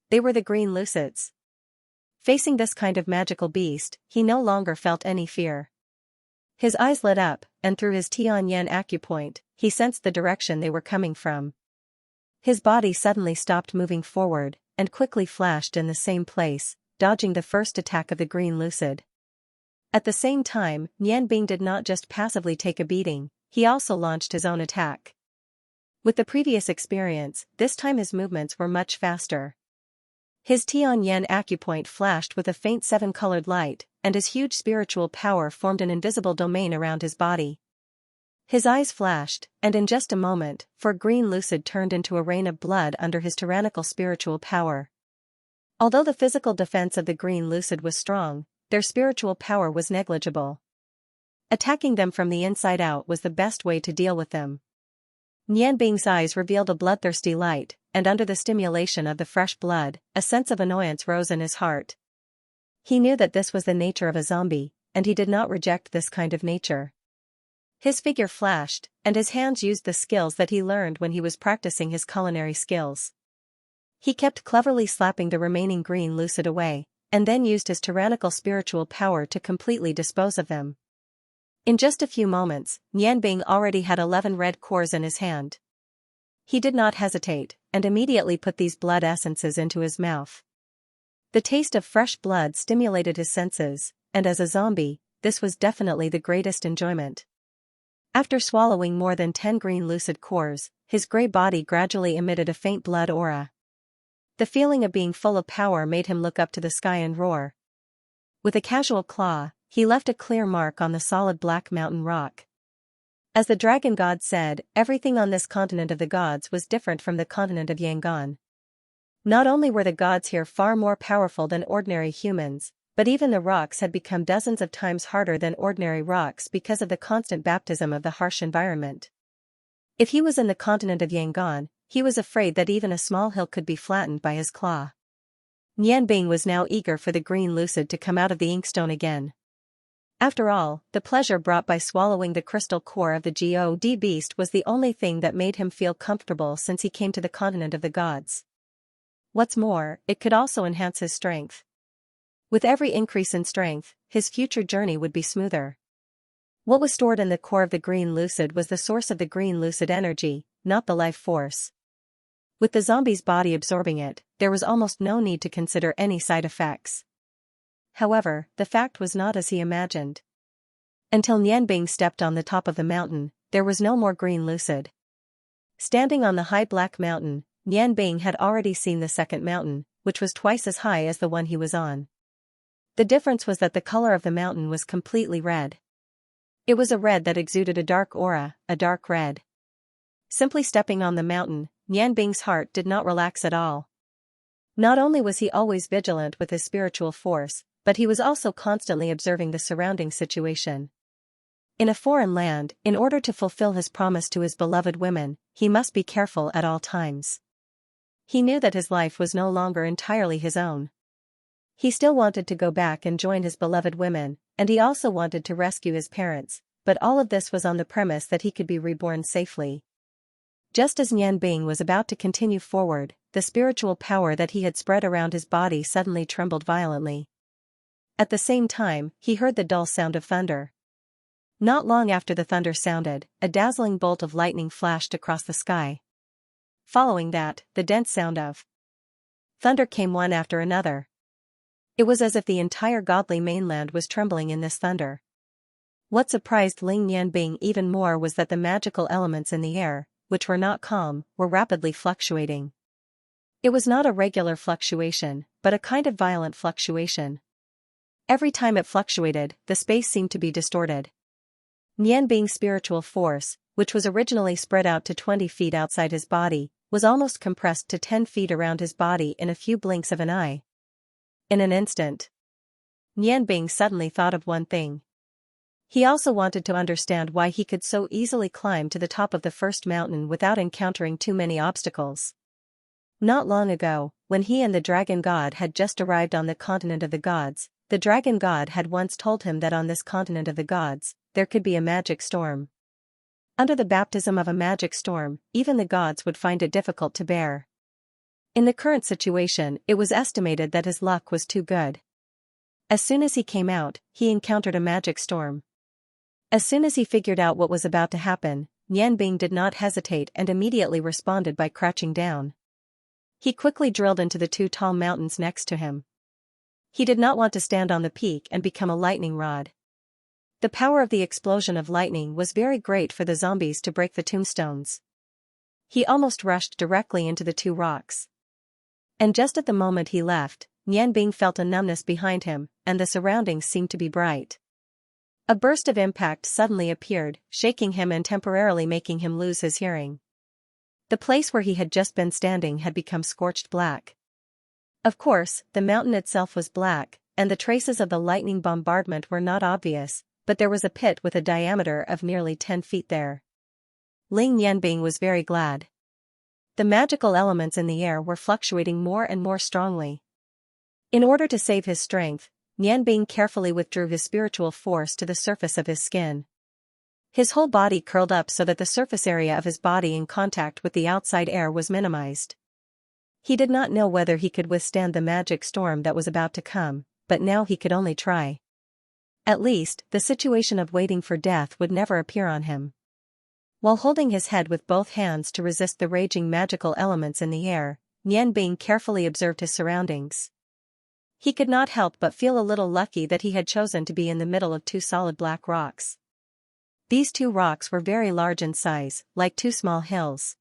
They were the green lucids. Facing this kind of magical beast, he no longer felt any fear. His eyes lit up, and through his Tianyan acupoint, he sensed the direction they were coming from. His body suddenly stopped moving forward, and quickly flashed in the same place, dodging the first attack of the green lucid. At the same time, Nianbing did not just passively take a beating, he also launched his own attack. With the previous experience, this time his movements were much faster. His Tianyan acupoint flashed with a faint 7-colored light, and his huge spiritual power formed an invisible domain around his body. His eyes flashed, and in just a moment, for green lucid turned into a rain of blood under his tyrannical spiritual power. Although the physical defense of the green lucid was strong, their spiritual power was negligible. Attacking them from the inside out was the best way to deal with them. Nianbing's eyes revealed a bloodthirsty light, and under the stimulation of the fresh blood, a sense of annoyance rose in his heart. He knew that this was the nature of a zombie, and he did not reject this kind of nature. His figure flashed, and his hands used the skills that he learned when he was practicing his culinary skills. He kept cleverly slapping the remaining green lucid away, and then used his tyrannical spiritual power to completely dispose of them. In just a few moments, Nianbing already had 11 red cores in his hand. He did not hesitate, and immediately put these blood essences into his mouth. The taste of fresh blood stimulated his senses, and as a zombie, this was definitely the greatest enjoyment. After swallowing more than 10 green lucid cores, his gray body gradually emitted a faint blood aura. The feeling of being full of power made him look up to the sky and roar. With a casual claw, he left a clear mark on the solid black mountain rock. As the dragon god said, everything on this continent of the gods was different from the continent of Yangon. Not only were the gods here far more powerful than ordinary humans, but even the rocks had become dozens of times harder than ordinary rocks because of the constant baptism of the harsh environment. If he was in the continent of Yangon, he was afraid that even a small hill could be flattened by his claw. Nianbing was now eager for the green lucid to come out of the inkstone again. After all, the pleasure brought by swallowing the crystal core of the god beast was the only thing that made him feel comfortable since he came to the continent of the gods. What's more, it could also enhance his strength. With every increase in strength, his future journey would be smoother. What was stored in the core of the green lucid was the source of the green lucid energy, not the life force. With the zombie's body absorbing it, there was almost no need to consider any side effects. However, the fact was not as he imagined. Until Nianbing stepped on the top of the mountain, there was no more green lucid. Standing on the high black mountain, Nianbing had already seen the second mountain, which was twice as high as the one he was on. The difference was that the color of the mountain was completely red. It was a red that exuded a dark aura, a dark red. Simply stepping on the mountain, Nianbing's heart did not relax at all. Not only was he always vigilant with his spiritual force, but he was also constantly observing the surrounding situation. In a foreign land, in order to fulfill his promise to his beloved women, he must be careful at all times. He knew that his life was no longer entirely his own. He still wanted to go back and join his beloved women, and he also wanted to rescue his parents, but all of this was on the premise that he could be reborn safely. Just as Nianbing was about to continue forward, the spiritual power that he had spread around his body suddenly trembled violently. At the same time, he heard the dull sound of thunder. Not long after the thunder sounded, a dazzling bolt of lightning flashed across the sky. Following that, the dense sound of thunder came one after another. It was as if the entire godly mainland was trembling in this thunder. What surprised Ling Nianbing even more was that the magical elements in the air, which were not calm, were rapidly fluctuating. It was not a regular fluctuation, but a kind of violent fluctuation. Every time it fluctuated, the space seemed to be distorted. Nianbing's spiritual force, which was originally spread out to 20 feet outside his body, was almost compressed to 10 feet around his body in a few blinks of an eye. In an instant, Nianbing suddenly thought of one thing. He also wanted to understand why he could so easily climb to the top of the first mountain without encountering too many obstacles. Not long ago, when he and the dragon god had just arrived on the continent of the gods, the dragon god had once told him that on this continent of the gods, there could be a magic storm. Under the baptism of a magic storm, even the gods would find it difficult to bear. In the current situation, it was estimated that his luck was too good. As soon as he came out, he encountered a magic storm. As soon as he figured out what was about to happen, Nianbing did not hesitate and immediately responded by crouching down. He quickly drilled into the two tall mountains next to him. He did not want to stand on the peak and become a lightning rod. The power of the explosion of lightning was very great for the zombies to break the tombstones. He almost rushed directly into the two rocks. And just at the moment he left, Nianbing felt a numbness behind him, and the surroundings seemed to be bright. A burst of impact suddenly appeared, shaking him and temporarily making him lose his hearing. The place where he had just been standing had become scorched black. Of course, the mountain itself was black, and the traces of the lightning bombardment were not obvious, but there was a pit with a diameter of nearly 10 feet there. Ling Nianbing was very glad. The magical elements in the air were fluctuating more and more strongly. In order to save his strength, Nianbing carefully withdrew his spiritual force to the surface of his skin. His whole body curled up so that the surface area of his body in contact with the outside air was minimized. He did not know whether he could withstand the magic storm that was about to come, but now he could only try. At least, the situation of waiting for death would never appear on him. While holding his head with both hands to resist the raging magical elements in the air, Nianbing carefully observed his surroundings. He could not help but feel a little lucky that he had chosen to be in the middle of two solid black rocks. These two rocks were very large in size, like two small hills.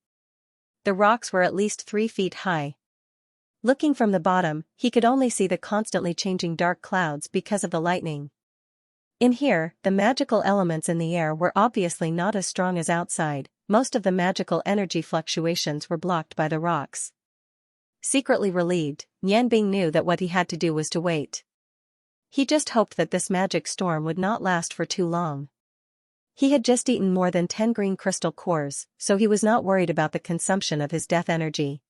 The rocks were at least 3 feet high. Looking from the bottom, he could only see the constantly changing dark clouds because of the lightning. In here, the magical elements in the air were obviously not as strong as outside. Most of the magical energy fluctuations were blocked by the rocks. Secretly relieved, Nianbing knew that what he had to do was to wait. He just hoped that this magic storm would not last for too long. He had just eaten more than 10 green crystal cores, so he was not worried about the consumption of his death energy.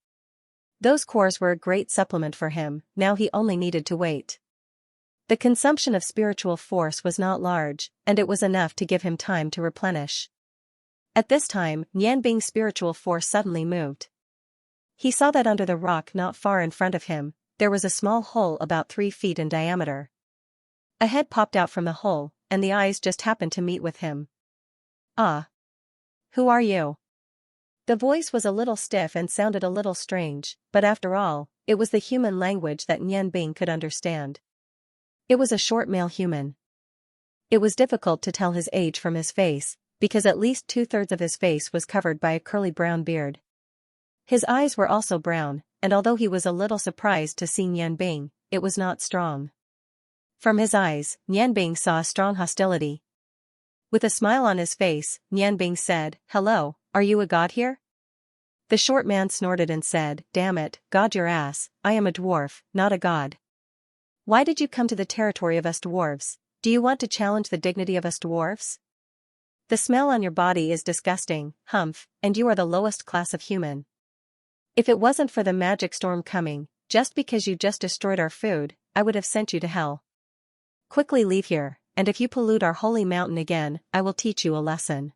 Those cores were a great supplement for him, now he only needed to wait. The consumption of spiritual force was not large, and it was enough to give him time to replenish. At this time, Nianbing's spiritual force suddenly moved. He saw that under the rock not far in front of him, there was a small hole about 3 feet in diameter. A head popped out from the hole, and the eyes just happened to meet with him. "Ah! Who are you?" The voice was a little stiff and sounded a little strange, but after all, it was the human language that Nian Bing could understand. It was a short male human. It was difficult to tell his age from his face, because at least 2/3 of his face was covered by a curly brown beard. His eyes were also brown, and although he was a little surprised to see Nian Bing, it was not strong. From his eyes, Nian Bing saw a strong hostility. With a smile on his face, Nian Bing said, "Hello, are you a god here?" The short man snorted and said, "Damn it, god your ass, I am a dwarf, not a god. Why did you come to the territory of us dwarves? Do you want to challenge the dignity of us dwarves? The smell on your body is disgusting, humph, and you are the lowest class of human. If it wasn't for the magic storm coming, just because you just destroyed our food, I would have sent you to hell. Quickly leave here, and if you pollute our holy mountain again, I will teach you a lesson."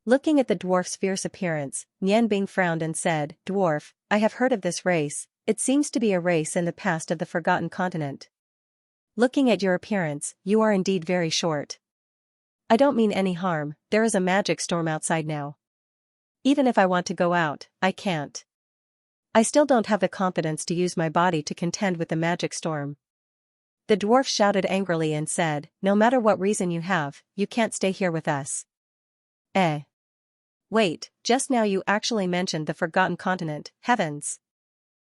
Looking at the dwarf's fierce appearance, Nian Bing frowned and said, "Dwarf, I have heard of this race, it seems to be a race in the past of the Forgotten Continent. Looking at your appearance, you are indeed very short. I don't mean any harm, there is a magic storm outside now. Even if I want to go out, I can't. I still don't have the confidence to use my body to contend with the magic storm." The dwarf shouted angrily and said, "No matter what reason you have, you can't stay here with us." Eh? Wait, just now you actually mentioned the Forgotten Continent, heavens.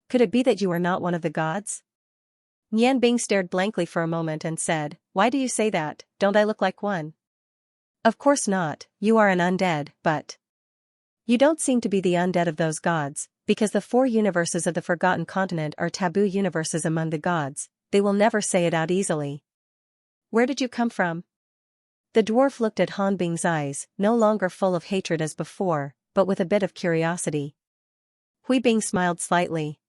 Could it be that you are not one of the gods? Nian Bing stared blankly for a moment and said, "Why do you say that, don't I look like one?" "Of course not, you are an undead, but you don't seem to be the undead of those gods, because the 4 universes of the Forgotten Continent are taboo universes among the gods, they will never say it out easily. Where did you come from?" The dwarf looked at Han Bing's eyes, no longer full of hatred as before, but with a bit of curiosity. Hui Bing smiled slightly.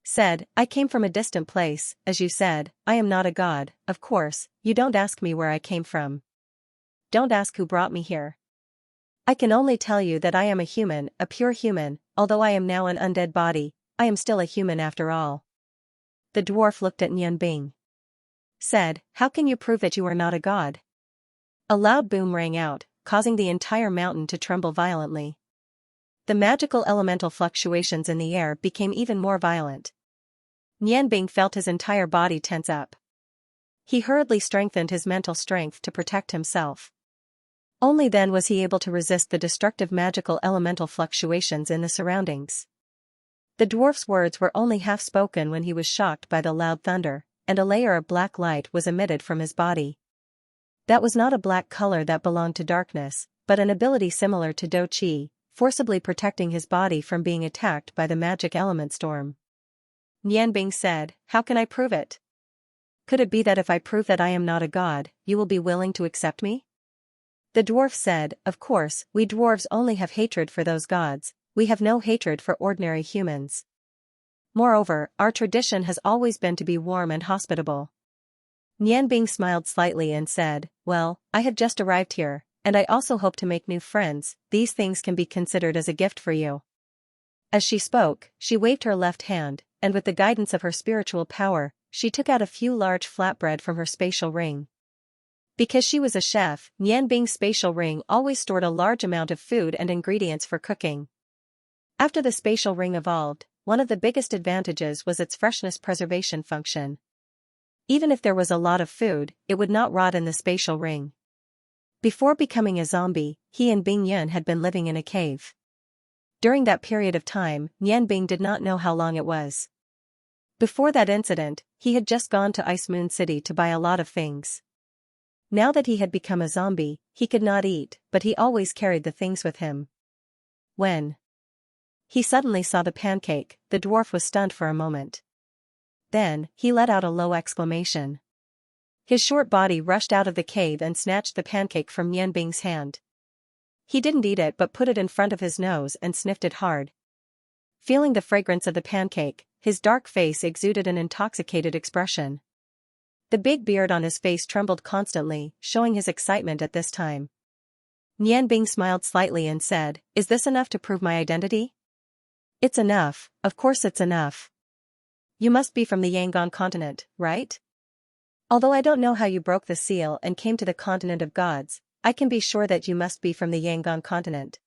Said, "I came from a distant place, as you said, I am not a god, of course, you don't ask me where I came from. Don't ask who brought me here. I can only tell you that I am a human, a pure human, although I am now an undead body, I am still a human after all." The dwarf looked at Nian Bing. Said, "How can you prove that you are not a god?" A loud boom rang out, causing the entire mountain to tremble violently. The magical elemental fluctuations in the air became even more violent. Nian Bing felt his entire body tense up. He hurriedly strengthened his mental strength to protect himself. Only then was he able to resist the destructive magical elemental fluctuations in the surroundings. The dwarf's words were only half spoken when he was shocked by the loud thunder, and a layer of black light was emitted from his body. That was not a black color that belonged to darkness, but an ability similar to Do Qi, forcibly protecting his body from being attacked by the magic element storm. Nian Bing said, "How can I prove it? Could it be that if I prove that I am not a god, you will be willing to accept me?" The dwarf said, "Of course, we dwarves only have hatred for those gods, we have no hatred for ordinary humans. Moreover, our tradition has always been to be warm and hospitable." Nian Bing smiled slightly and said, "Well, I have just arrived here, and I also hope to make new friends, these things can be considered as a gift for you." As she spoke, she waved her left hand, and with the guidance of her spiritual power, she took out a few large flatbread from her spatial ring. Because she was a chef, Nian Bing's spatial ring always stored a large amount of food and ingredients for cooking. After the spatial ring evolved, one of the biggest advantages was its freshness preservation function. Even if there was a lot of food, it would not rot in the spatial ring. Before becoming a zombie, he and Bing Yun had been living in a cave. During that period of time, Nian Bing did not know how long it was. Before that incident, he had just gone to Ice Moon City to buy a lot of things. Now that he had become a zombie, he could not eat, but he always carried the things with him. When he suddenly saw the pancake, the dwarf was stunned for a moment. Then, he let out a low exclamation. His short body rushed out of the cave and snatched the pancake from Nian Bing's hand. He didn't eat it but put it in front of his nose and sniffed it hard. Feeling the fragrance of the pancake, his dark face exuded an intoxicated expression. The big beard on his face trembled constantly, showing his excitement at this time. Nian Bing smiled slightly and said, "Is this enough to prove my identity?" "It's enough, of course it's enough. You must be from the Yangon continent, right? Although I don't know how you broke the seal and came to the continent of gods, I can be sure that you must be from the Yangon continent."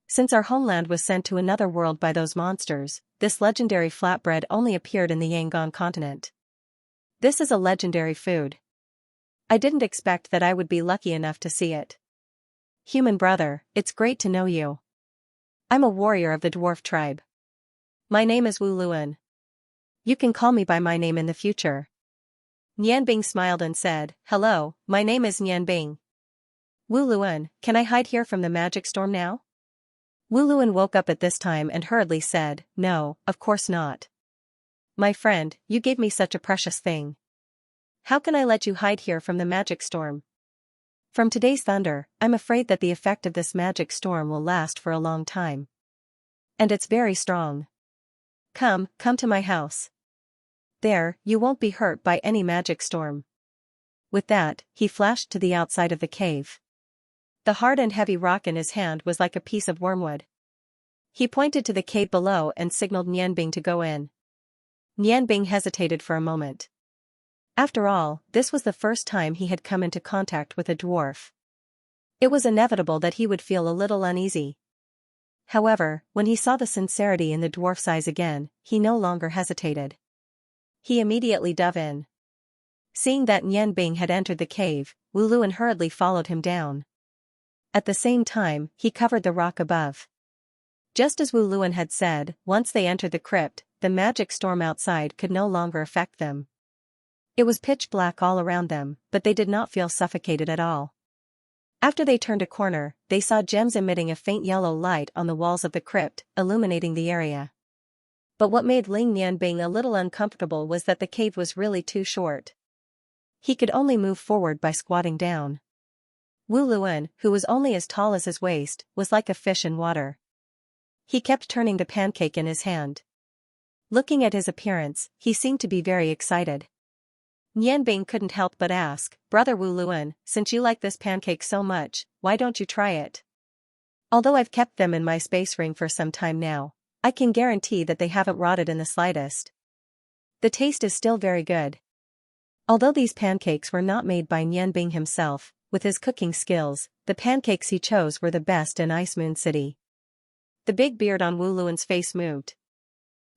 Since our homeland was sent to another world by those monsters, this legendary flatbread only appeared in the Yangon continent. This is a legendary food. I didn't expect that I would be lucky enough to see it. Human brother, it's great to know you. I'm a warrior of the dwarf tribe. My name is Wu Luan. You can call me by my name in the future. Nianbing smiled and said, "Hello, my name is Nianbing. Wu Luan, can I hide here from the magic storm now?" Wu Luan woke up at this time and hurriedly said, "No, of course not. My friend, you gave me such a precious thing. How can I let you hide here from the magic storm? From today's thunder, I'm afraid that the effect of this magic storm will last for a long time. And it's very strong. Come to my house. There, you won't be hurt by any magic storm." With that, he flashed to the outside of the cave. The hard and heavy rock in his hand was like a piece of wormwood. He pointed to the cave below and signaled Nianbing to go in. Nianbing hesitated for a moment. After all, this was the first time he had come into contact with a dwarf. It was inevitable that he would feel a little uneasy. However, when he saw the sincerity in the dwarf's eyes again, he no longer hesitated. He immediately dove in. Seeing that Nianbing had entered the cave, Wu Luan hurriedly followed him down. At the same time, he covered the rock above. Just as Wu Luan had said, once they entered the crypt, the magic storm outside could no longer affect them. It was pitch black all around them, but they did not feel suffocated at all. After they turned a corner, they saw gems emitting a faint yellow light on the walls of the crypt, illuminating the area. But what made Ling Nianbing a little uncomfortable was that the cave was really too short. He could only move forward by squatting down. Wu Luan, who was only as tall as his waist, was like a fish in water. He kept turning the pancake in his hand. Looking at his appearance, he seemed to be very excited. Nianbing couldn't help but ask, "Brother Wu Luan, since you like this pancake so much, why don't you try it? Although I've kept them in my space ring for some time now, I can guarantee that they haven't rotted in the slightest. The taste is still very good." Although these pancakes were not made by Nianbing himself, with his cooking skills, the pancakes he chose were the best in Ice Moon City. The big beard on Wu Luan's face moved.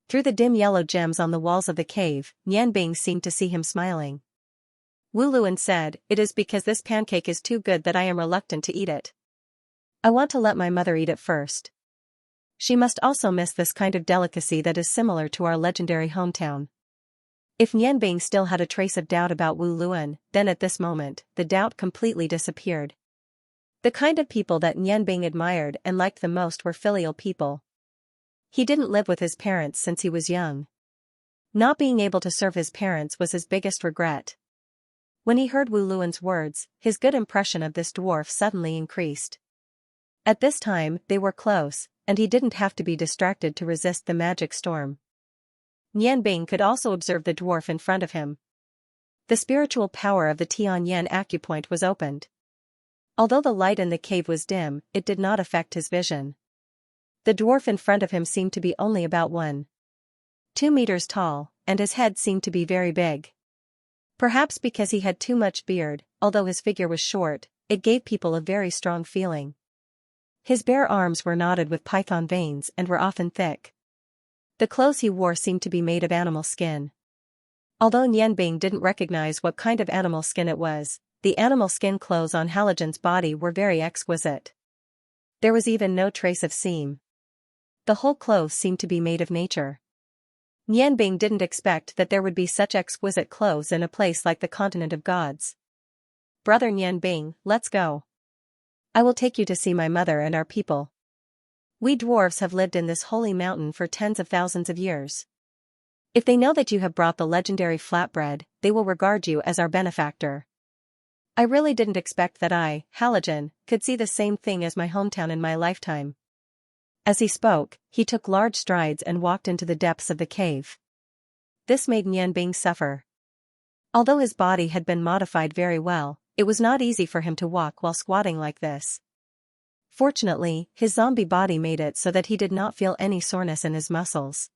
Through the dim yellow gems on the walls of the cave, Nianbing seemed to see him smiling. Wu Luan said, "It is because this pancake is too good that I am reluctant to eat it. I want to let my mother eat it first. She must also miss this kind of delicacy that is similar to our legendary hometown." If Nianbing still had a trace of doubt about Wu Luan, then at this moment, the doubt completely disappeared. The kind of people that Nianbing admired and liked the most were filial people. He didn't live with his parents since he was young. Not being able to serve his parents was his biggest regret. When he heard Wu Luan's words, his good impression of this dwarf suddenly increased. At this time, they were close, and he didn't have to be distracted to resist the magic storm. Nianbing could also observe the dwarf in front of him. The spiritual power of the Tianyan acupoint was opened. Although the light in the cave was dim, it did not affect his vision. The dwarf in front of him seemed to be only about 1.2 meters tall, and his head seemed to be very big. Perhaps because he had too much beard, although his figure was short, it gave people a very strong feeling. His bare arms were knotted with python veins and were often thick. The clothes he wore seemed to be made of animal skin. Although Nianbing didn't recognize what kind of animal skin it was, the animal skin clothes on Halogen's body were very exquisite. There was even no trace of seam. The whole clothes seemed to be made of nature. Nianbing didn't expect that there would be such exquisite clothes in a place like the continent of gods. "Brother Nianbing, let's go. I will take you to see my mother and our people. We dwarves have lived in this holy mountain for tens of thousands of years. If they know that you have brought the legendary flatbread, they will regard you as our benefactor. I really didn't expect that I, Halogen, could see the same thing as my hometown in my lifetime." As he spoke, he took large strides and walked into the depths of the cave. This made Nianbing suffer. Although his body had been modified very well, it was not easy for him to walk while squatting like this. Fortunately, his zombie body made it so that he did not feel any soreness in his muscles.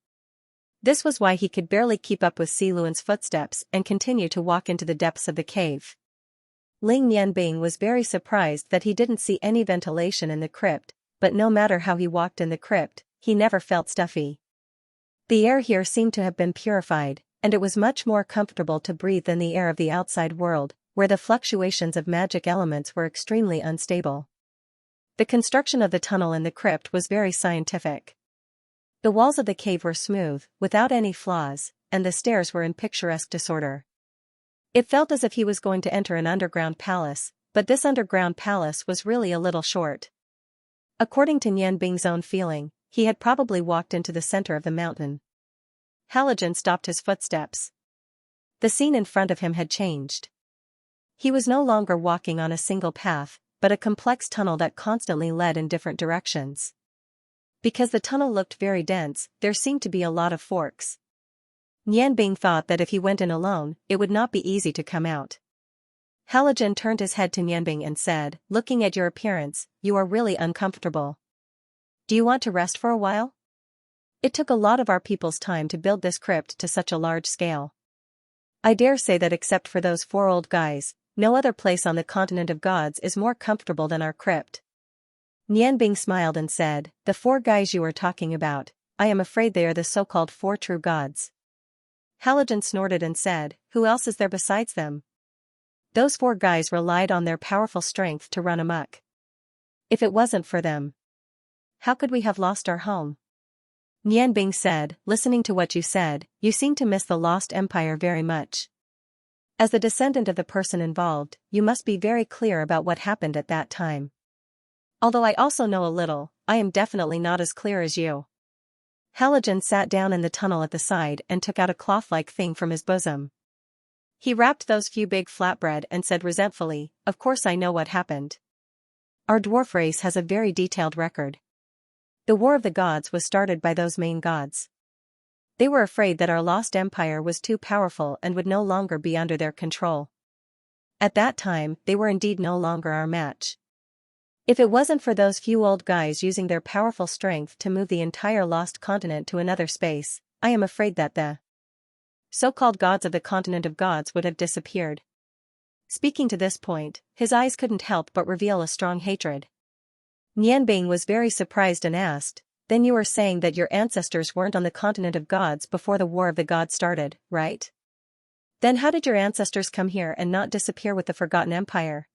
This was why he could barely keep up with Si Luan's footsteps and continue to walk into the depths of the cave. Ling Nianbing was very surprised that he didn't see any ventilation in the crypt, but no matter how he walked in the crypt, he never felt stuffy. The air here seemed to have been purified, and it was much more comfortable to breathe than the air of the outside world, where the fluctuations of magic elements were extremely unstable. The construction of the tunnel in the crypt was very scientific. The walls of the cave were smooth, without any flaws, and the stairs were in picturesque disorder. It felt as if he was going to enter an underground palace, but this underground palace was really a little short. According to Nian Bing's own feeling, he had probably walked into the center of the mountain. Halogen stopped his footsteps. The scene in front of him had changed. He was no longer walking on a single path, but a complex tunnel that constantly led in different directions. Because the tunnel looked very dense, there seemed to be a lot of forks. Nian Bing thought that if he went in alone, it would not be easy to come out. Halogen turned his head to Nian Bing and said, "Looking at your appearance, you are really uncomfortable. Do you want to rest for a while? It took a lot of our people's time to build this crypt to such a large scale. I dare say that except for those 4 old guys, no other place on the continent of gods is more comfortable than our crypt." Nian Bing smiled and said, "The 4 guys you are talking about, I am afraid they are the so-called 4 true gods." Halogen snorted and said, "Who else is there besides them? Those 4 guys relied on their powerful strength to run amok. If it wasn't for them, how could we have lost our home?" Nian Bing said, "Listening to what you said, you seem to miss the Lost Empire very much. As the descendant of the person involved, you must be very clear about what happened at that time. Although I also know a little, I am definitely not as clear as you." Halogen sat down in the tunnel at the side and took out a cloth-like thing from his bosom. He wrapped those few big flatbread and said resentfully, "Of course I know what happened. Our dwarf race has a very detailed record. The War of the Gods was started by those main gods. They were afraid that our lost empire was too powerful and would no longer be under their control. At that time, they were indeed no longer our match. If it wasn't for those few old guys using their powerful strength to move the entire lost continent to another space, I am afraid that the so-called gods of the continent of gods would have disappeared." Speaking to this point, his eyes couldn't help but reveal a strong hatred. Nian Bing was very surprised and asked, "Then you are saying that your ancestors weren't on the continent of gods before the War of the Gods started, right? Then how did your ancestors come here and not disappear with the Forgotten Empire?"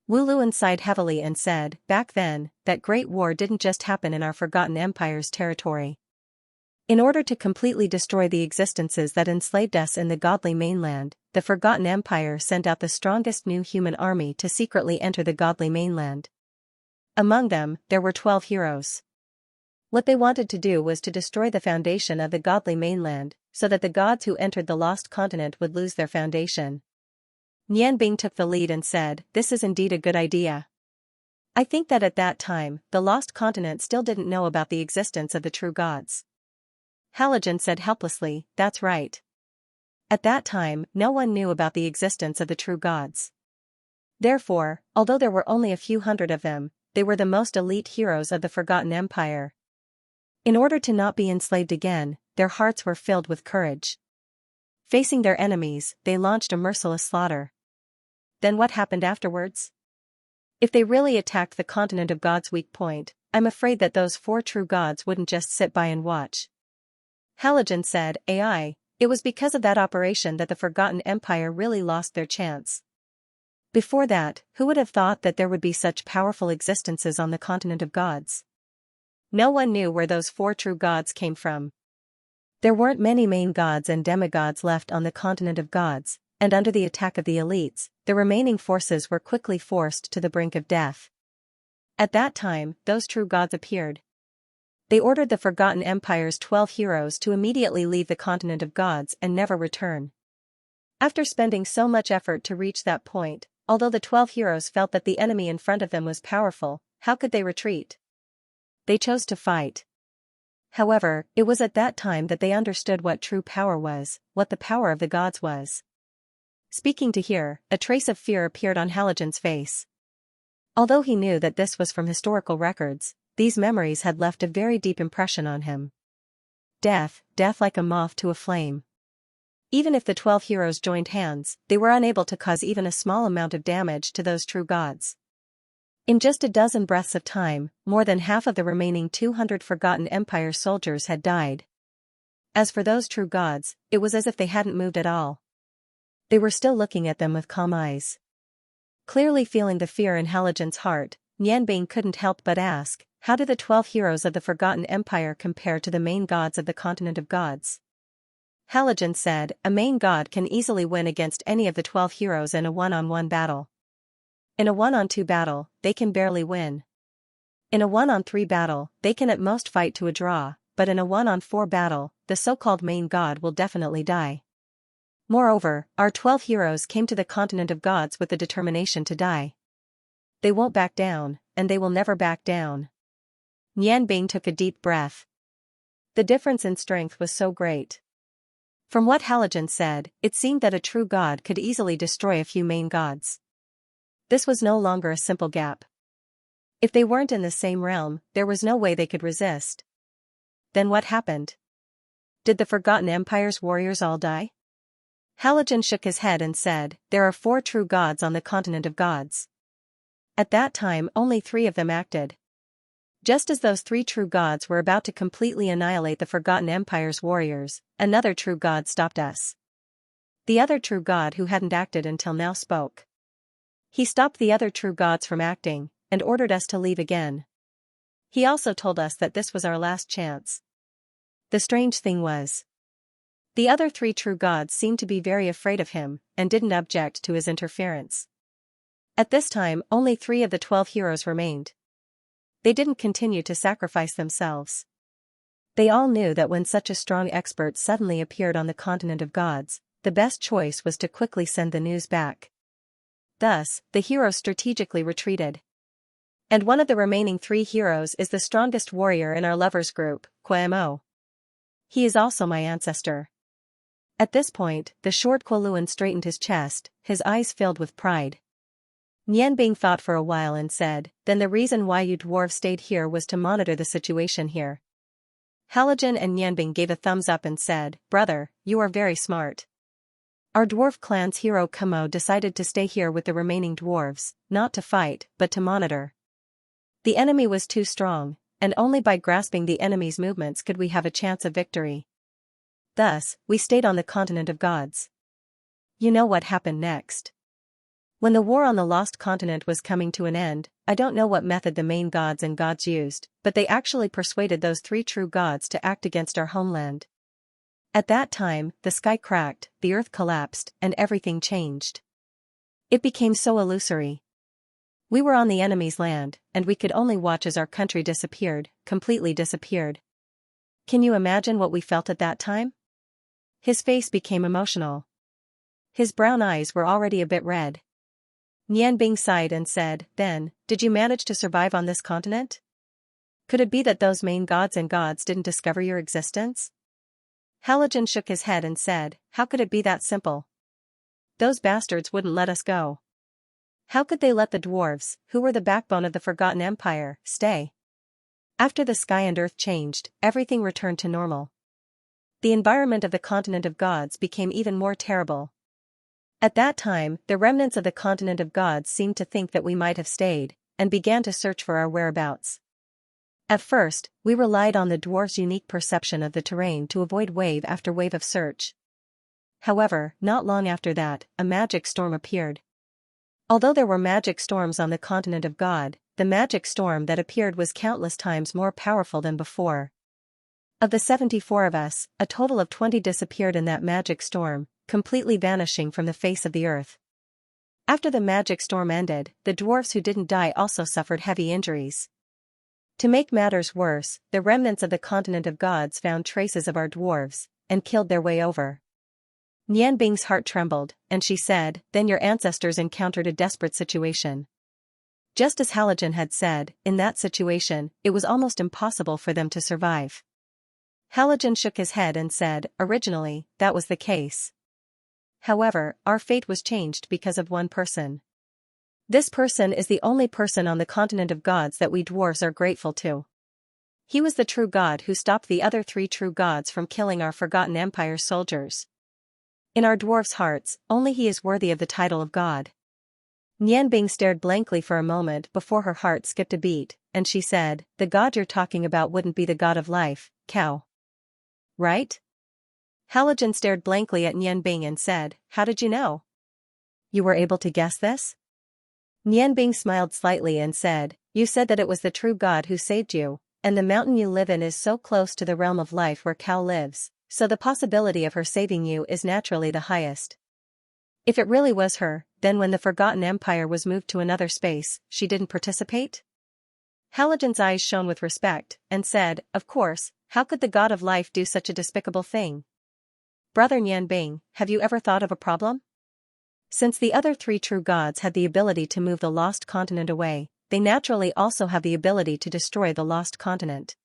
Wu Luan sighed heavily and said, "Back then, that great war didn't just happen in our Forgotten Empire's territory. In order to completely destroy the existences that enslaved us in the godly mainland, the Forgotten Empire sent out the strongest new human army to secretly enter the godly mainland. Among them, there were 12 heroes. What they wanted to do was to destroy the foundation of the godly mainland, so that the gods who entered the lost continent would lose their foundation." Nian Bing took the lead and said, "This is indeed a good idea. I think that at that time, the lost continent still didn't know about the existence of the true gods." Halogen said helplessly, "That's right. At that time, no one knew about the existence of the true gods. Therefore, although there were only a few hundred of them, they were the most elite heroes of the Forgotten Empire. In order to not be enslaved again, their hearts were filled with courage. Facing their enemies, they launched a merciless slaughter. Then what happened afterwards? If they really attacked the continent of God's weak point, I'm afraid that those 4 true gods wouldn't just sit by and watch." Halogen said, "AI, it was because of that operation that the Forgotten Empire really lost their chance. Before that, who would have thought that there would be such powerful existences on the continent of gods? No one knew where those 4 true gods came from. There weren't many main gods and demigods left on the continent of gods, and under the attack of the elites, the remaining forces were quickly forced to the brink of death. At that time, those true gods appeared. They ordered the Forgotten Empire's 12 heroes to immediately leave the continent of gods and never return. After spending so much effort to reach that point, although the 12 heroes felt that the enemy in front of them was powerful, how could they retreat? They chose to fight. However, it was at that time that they understood what true power was, what the power of the gods was." Speaking to here, a trace of fear appeared on Halogen's face. Although he knew that this was from historical records, these memories had left a very deep impression on him. Death like a moth to a flame. Even if the 12 heroes joined hands, they were unable to cause even a small amount of damage to those true gods. In just a dozen breaths of time, more than half of the remaining 200 Forgotten Empire soldiers had died. As for those true gods, it was as if they hadn't moved at all. They were still looking at them with calm eyes. Clearly feeling the fear in Halogen's heart, Nianbing couldn't help but ask, how do the 12 heroes of the Forgotten Empire compare to the main gods of the continent of gods? Halogen said, a main god can easily win against any of the 12 heroes in a one-on-one battle. In a one-on-two battle, they can barely win. In a one-on-three battle, they can at most fight to a draw, but in a one-on-four battle, the so-called main god will definitely die. Moreover, our 12 heroes came to the continent of gods with the determination to die. They won't back down, and they will never back down. Nianbing took a deep breath. The difference in strength was so great. From what Halogen said, it seemed that a true god could easily destroy a few main gods. This was no longer a simple gap. If they weren't in the same realm, there was no way they could resist. Then what happened? Did the Forgotten Empire's warriors all die? Halogen shook his head and said, there are 4 true gods on the continent of gods. At that time only 3 of them acted. Just as those 3 true gods were about to completely annihilate the Forgotten Empire's warriors, another true god stopped us. The other true god who hadn't acted until now spoke. He stopped the other true gods from acting, and ordered us to leave again. He also told us that this was our last chance. The strange thing was, the other 3 true gods seemed to be very afraid of him, and didn't object to his interference. At this time only 3 of the 12 heroes remained. They didn't continue to sacrifice themselves. They all knew that when such a strong expert suddenly appeared on the continent of gods, the best choice was to quickly send the news back. Thus, the heroes strategically retreated. And one of the remaining 3 heroes is the strongest warrior in our lovers group, Quamo. He is also my ancestor. At this point, the short Koluan straightened his chest, his eyes filled with pride. Nianbing thought for a while and said, then the reason why you dwarves stayed here was to monitor the situation here. Halogen and Nianbing gave a thumbs up and said, brother, you are very smart. Our dwarf clan's hero Kamo decided to stay here with the remaining dwarves, not to fight, but to monitor. The enemy was too strong, and only by grasping the enemy's movements could we have a chance of victory. Thus, we stayed on the continent of gods. You know what happened next. When the war on the lost continent was coming to an end, I don't know what method the main gods and gods used, but they actually persuaded those 3 true gods to act against our homeland. At that time, the sky cracked, the earth collapsed, and everything changed. It became so illusory. We were on the enemy's land, and we could only watch as our country disappeared, completely disappeared. Can you imagine what we felt at that time? His face became emotional. His brown eyes were already a bit red. Nianbing sighed and said, then, did you manage to survive on this continent? Could it be that those main gods and gods didn't discover your existence? Halogen shook his head and said, how could it be that simple? Those bastards wouldn't let us go. How could they let the dwarves, who were the backbone of the Forgotten Empire, stay? After the sky and earth changed, everything returned to normal. The environment of the continent of gods became even more terrible. At that time, the remnants of the continent of gods seemed to think that we might have stayed, and began to search for our whereabouts. At first, we relied on the dwarves' unique perception of the terrain to avoid wave after wave of search. However, not long after that, a magic storm appeared. Although there were magic storms on the continent of God, the magic storm that appeared was countless times more powerful than before. Of the 74 of us, a total of 20 disappeared in that magic storm, completely vanishing from the face of the earth. After the magic storm ended, the dwarves who didn't die also suffered heavy injuries. To make matters worse, the remnants of the continent of gods found traces of our dwarves, and killed their way over. Nianbing's heart trembled, and she said, then your ancestors encountered a desperate situation. Just as Halogen had said, in that situation, it was almost impossible for them to survive. Halogen shook his head and said, originally, that was the case. However, our fate was changed because of one person. This person is the only person on the continent of gods that we dwarves are grateful to. He was the true god who stopped the other 3 true gods from killing our Forgotten Empire soldiers. In our dwarves' hearts, only he is worthy of the title of god. Nianbing stared blankly for a moment before her heart skipped a beat, and she said, "The god you're talking about wouldn't be the god of life, cow. Right?" Halogen stared blankly at Nianbing and said, "How did you know? You were able to guess this?" Nianbing smiled slightly and said, "You said that it was the true god who saved you, and the mountain you live in is so close to the realm of life where Cow lives, so the possibility of her saving you is naturally the highest. If it really was her, then when the Forgotten Empire was moved to another space, she didn't participate?" Halogen's eyes shone with respect, and said, "Of course, how could the god of life do such a despicable thing? Brother Nianbing, have you ever thought of a problem? Since the other three true gods had the ability to move the lost continent away, they naturally also have the ability to destroy the lost continent.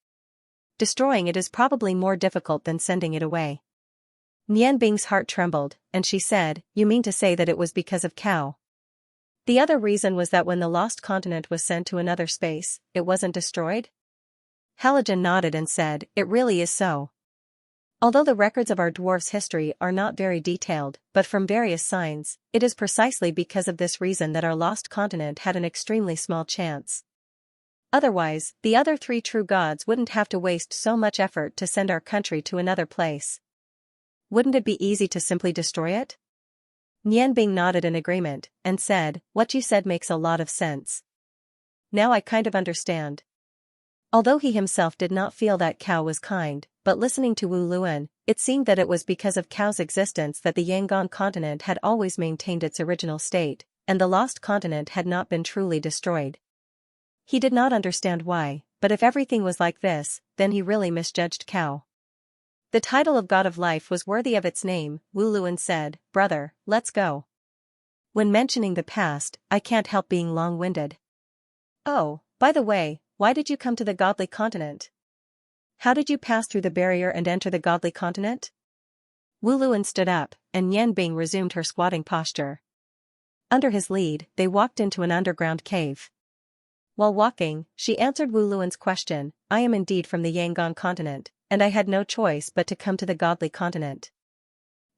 Destroying it is probably more difficult than sending it away." Nianbing's heart trembled, and she said, "You mean to say that it was because of Cow? The other reason was that when the lost continent was sent to another space, it wasn't destroyed?" Halogen nodded and said, "It really is so. Although the records of our dwarf's history are not very detailed, but from various signs, it is precisely because of this reason that our lost continent had an extremely small chance. Otherwise, the other three true gods wouldn't have to waste so much effort to send our country to another place. Wouldn't it be easy to simply destroy it?" Nianbing nodded in agreement, and said, "What you said makes a lot of sense. Now I kind of understand." Although he himself did not feel that Cow was kind, but listening to Wu Luan, it seemed that it was because of Cow's existence that the Yangon continent had always maintained its original state, and the lost continent had not been truly destroyed. He did not understand why, but if everything was like this, then he really misjudged Cow. The title of God of Life was worthy of its name, Wu Luan said, "Brother, let's go. When mentioning the past, I can't help being long-winded. Oh, by the way, why did you come to the godly continent? How did you pass through the barrier and enter the godly continent?" Wu Luan stood up, and Nianbing resumed her squatting posture. Under his lead, they walked into an underground cave. While walking, she answered Wu Luan's question, "I am indeed from the Yangon continent, and I had no choice but to come to the godly continent.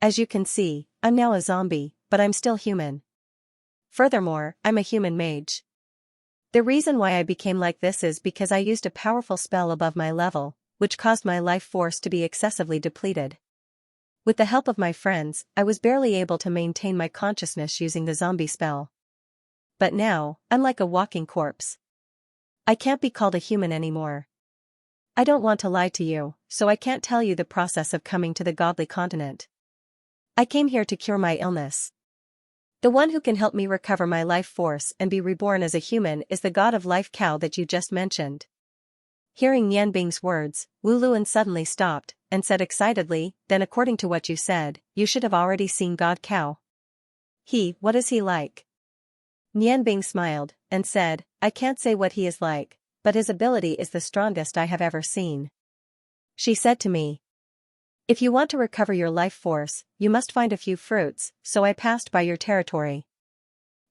As you can see, I'm now a zombie, but I'm still human. Furthermore, I'm a human mage. The reason why I became like this is because I used a powerful spell above my level, which caused my life force to be excessively depleted. With the help of my friends, I was barely able to maintain my consciousness using the zombie spell. But now, I'm like a walking corpse. I can't be called a human anymore. I don't want to lie to you, so I can't tell you the process of coming to the godly continent. I came here to cure my illness. The one who can help me recover my life force and be reborn as a human is the god of life Cow that you just mentioned." Hearing Nianbing's words, Wu Luan suddenly stopped, and said excitedly, "Then according to what you said, you should have already seen God Cow. What is he like?" Nianbing smiled, and said, "I can't say what he is like, but his ability is the strongest I have ever seen. She said to me, 'If you want to recover your life force, you must find a few fruits,' so I passed by your territory."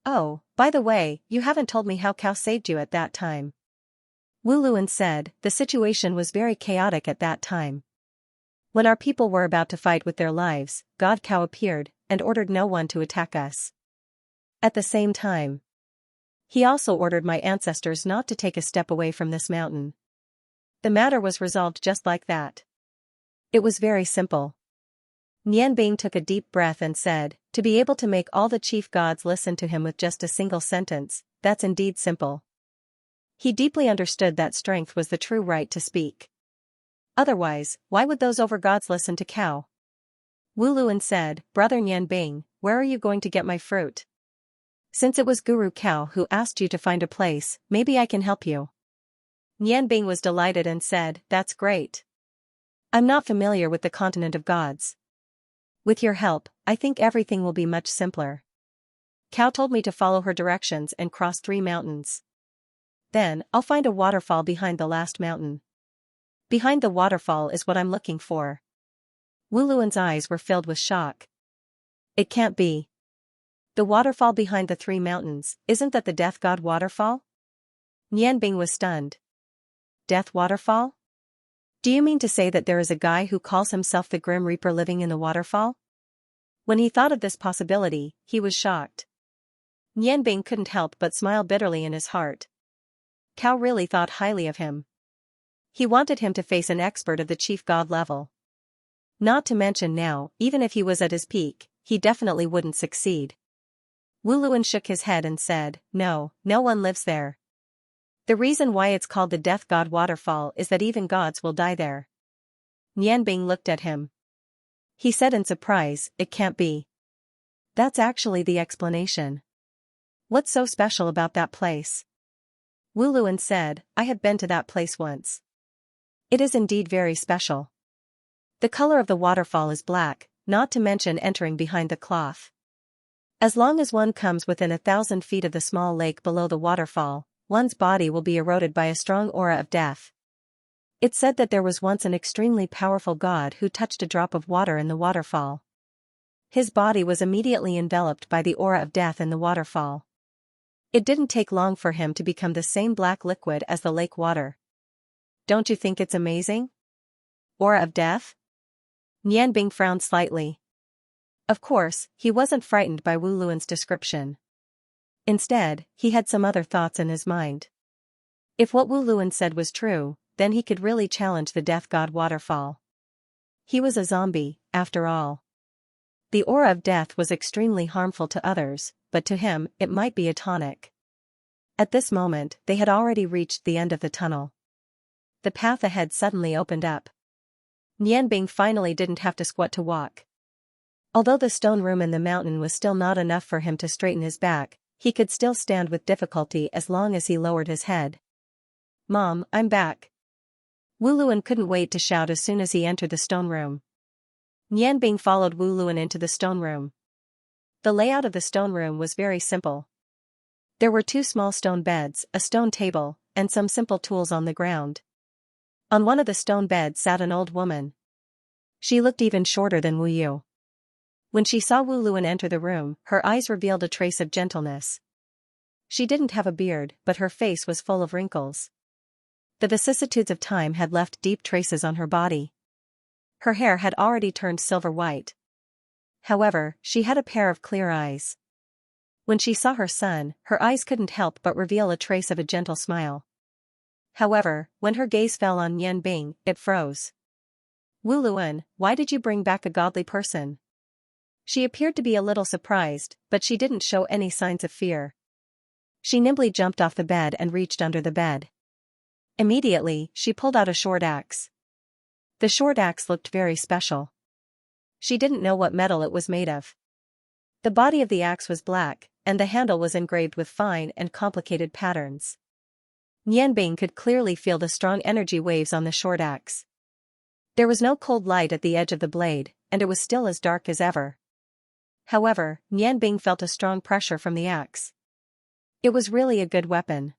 "Oh, by the way, you haven't told me how Cow saved you at that time." Wu Luan said, "The situation was very chaotic at that time. When our people were about to fight with their lives, God Cow appeared, and ordered no one to attack us. At the same time, he also ordered my ancestors not to take a step away from this mountain. The matter was resolved just like that. It was very simple." Nianbing took a deep breath and said, "To be able to make all the chief gods listen to him with just a single sentence, that's indeed simple." He deeply understood that strength was the true right to speak. Otherwise, why would those over-gods listen to Cow? Wu Luan said, "Brother Nianbing, where are you going to get my fruit? Since it was Guru Cow who asked you to find a place, maybe I can help you." Nianbing was delighted and said, "That's great. I'm not familiar with the continent of gods. With your help, I think everything will be much simpler." Cow told me to follow her directions and cross 3 mountains. Then, I'll find a waterfall behind the last mountain. Behind the waterfall is what I'm looking for." Wu Luan's eyes were filled with shock. "It can't be. The waterfall behind the 3 mountains, isn't that the Death God waterfall?" Nianbing was stunned. "Death waterfall? Do you mean to say that there is a guy who calls himself the Grim Reaper living in the waterfall?" When he thought of this possibility, he was shocked. Nianbing couldn't help but smile bitterly in his heart. Cao really thought highly of him. He wanted him to face an expert of the chief god level. Not to mention now, even if he was at his peak, he definitely wouldn't succeed. Wu Luan shook his head and said, "No, no one lives there. The reason why it's called the Death God Waterfall is that even gods will die there." Nianbing looked at him. He said in surprise, "It can't be. That's actually the explanation. What's so special about that place?" Wu Luan said, "I have been to that place once. It is indeed very special. The color of the waterfall is black, not to mention entering behind the cloth. As long as one comes within 1,000 feet of the small lake below the waterfall, one's body will be eroded by a strong aura of death. It's said that there was once an extremely powerful god who touched a drop of water in the waterfall. His body was immediately enveloped by the aura of death in the waterfall. It didn't take long for him to become the same black liquid as the lake water. Don't you think it's amazing? Aura of death?" Nianbing frowned slightly. Of course, he wasn't frightened by Wu Luan's description. Instead, he had some other thoughts in his mind. If what Wu Luan said was true, then he could really challenge the Death God Waterfall. He was a zombie, after all. The aura of death was extremely harmful to others, but to him, it might be a tonic. At this moment, they had already reached the end of the tunnel. The path ahead suddenly opened up. Nianbing finally didn't have to squat to walk. Although the stone room in the mountain was still not enough for him to straighten his back, he could still stand with difficulty as long as he lowered his head. "Mom, I'm back." Wu Luan couldn't wait to shout as soon as he entered the stone room. Nianbing followed Wu Luan into the stone room. The layout of the stone room was very simple. There were 2 small stone beds, a stone table, and some simple tools on the ground. On one of the stone beds sat an old woman. She looked even shorter than Wu Yu. When she saw Wu Luan enter the room, her eyes revealed a trace of gentleness. She didn't have a beard, but her face was full of wrinkles. The vicissitudes of time had left deep traces on her body. Her hair had already turned silver white. However, she had a pair of clear eyes. When she saw her son, her eyes couldn't help but reveal a trace of a gentle smile. However, when her gaze fell on Nianbing, it froze. "Wu Luan, why did you bring back a godly person?" She appeared to be a little surprised, but she didn't show any signs of fear. She nimbly jumped off the bed and reached under the bed. Immediately, she pulled out a short axe. The short axe looked very special. She didn't know what metal it was made of. The body of the axe was black, and the handle was engraved with fine and complicated patterns. Nianbing could clearly feel the strong energy waves on the short axe. There was no cold light at the edge of the blade, and it was still as dark as ever. However, Nianbing felt a strong pressure from the axe. It was really a good weapon.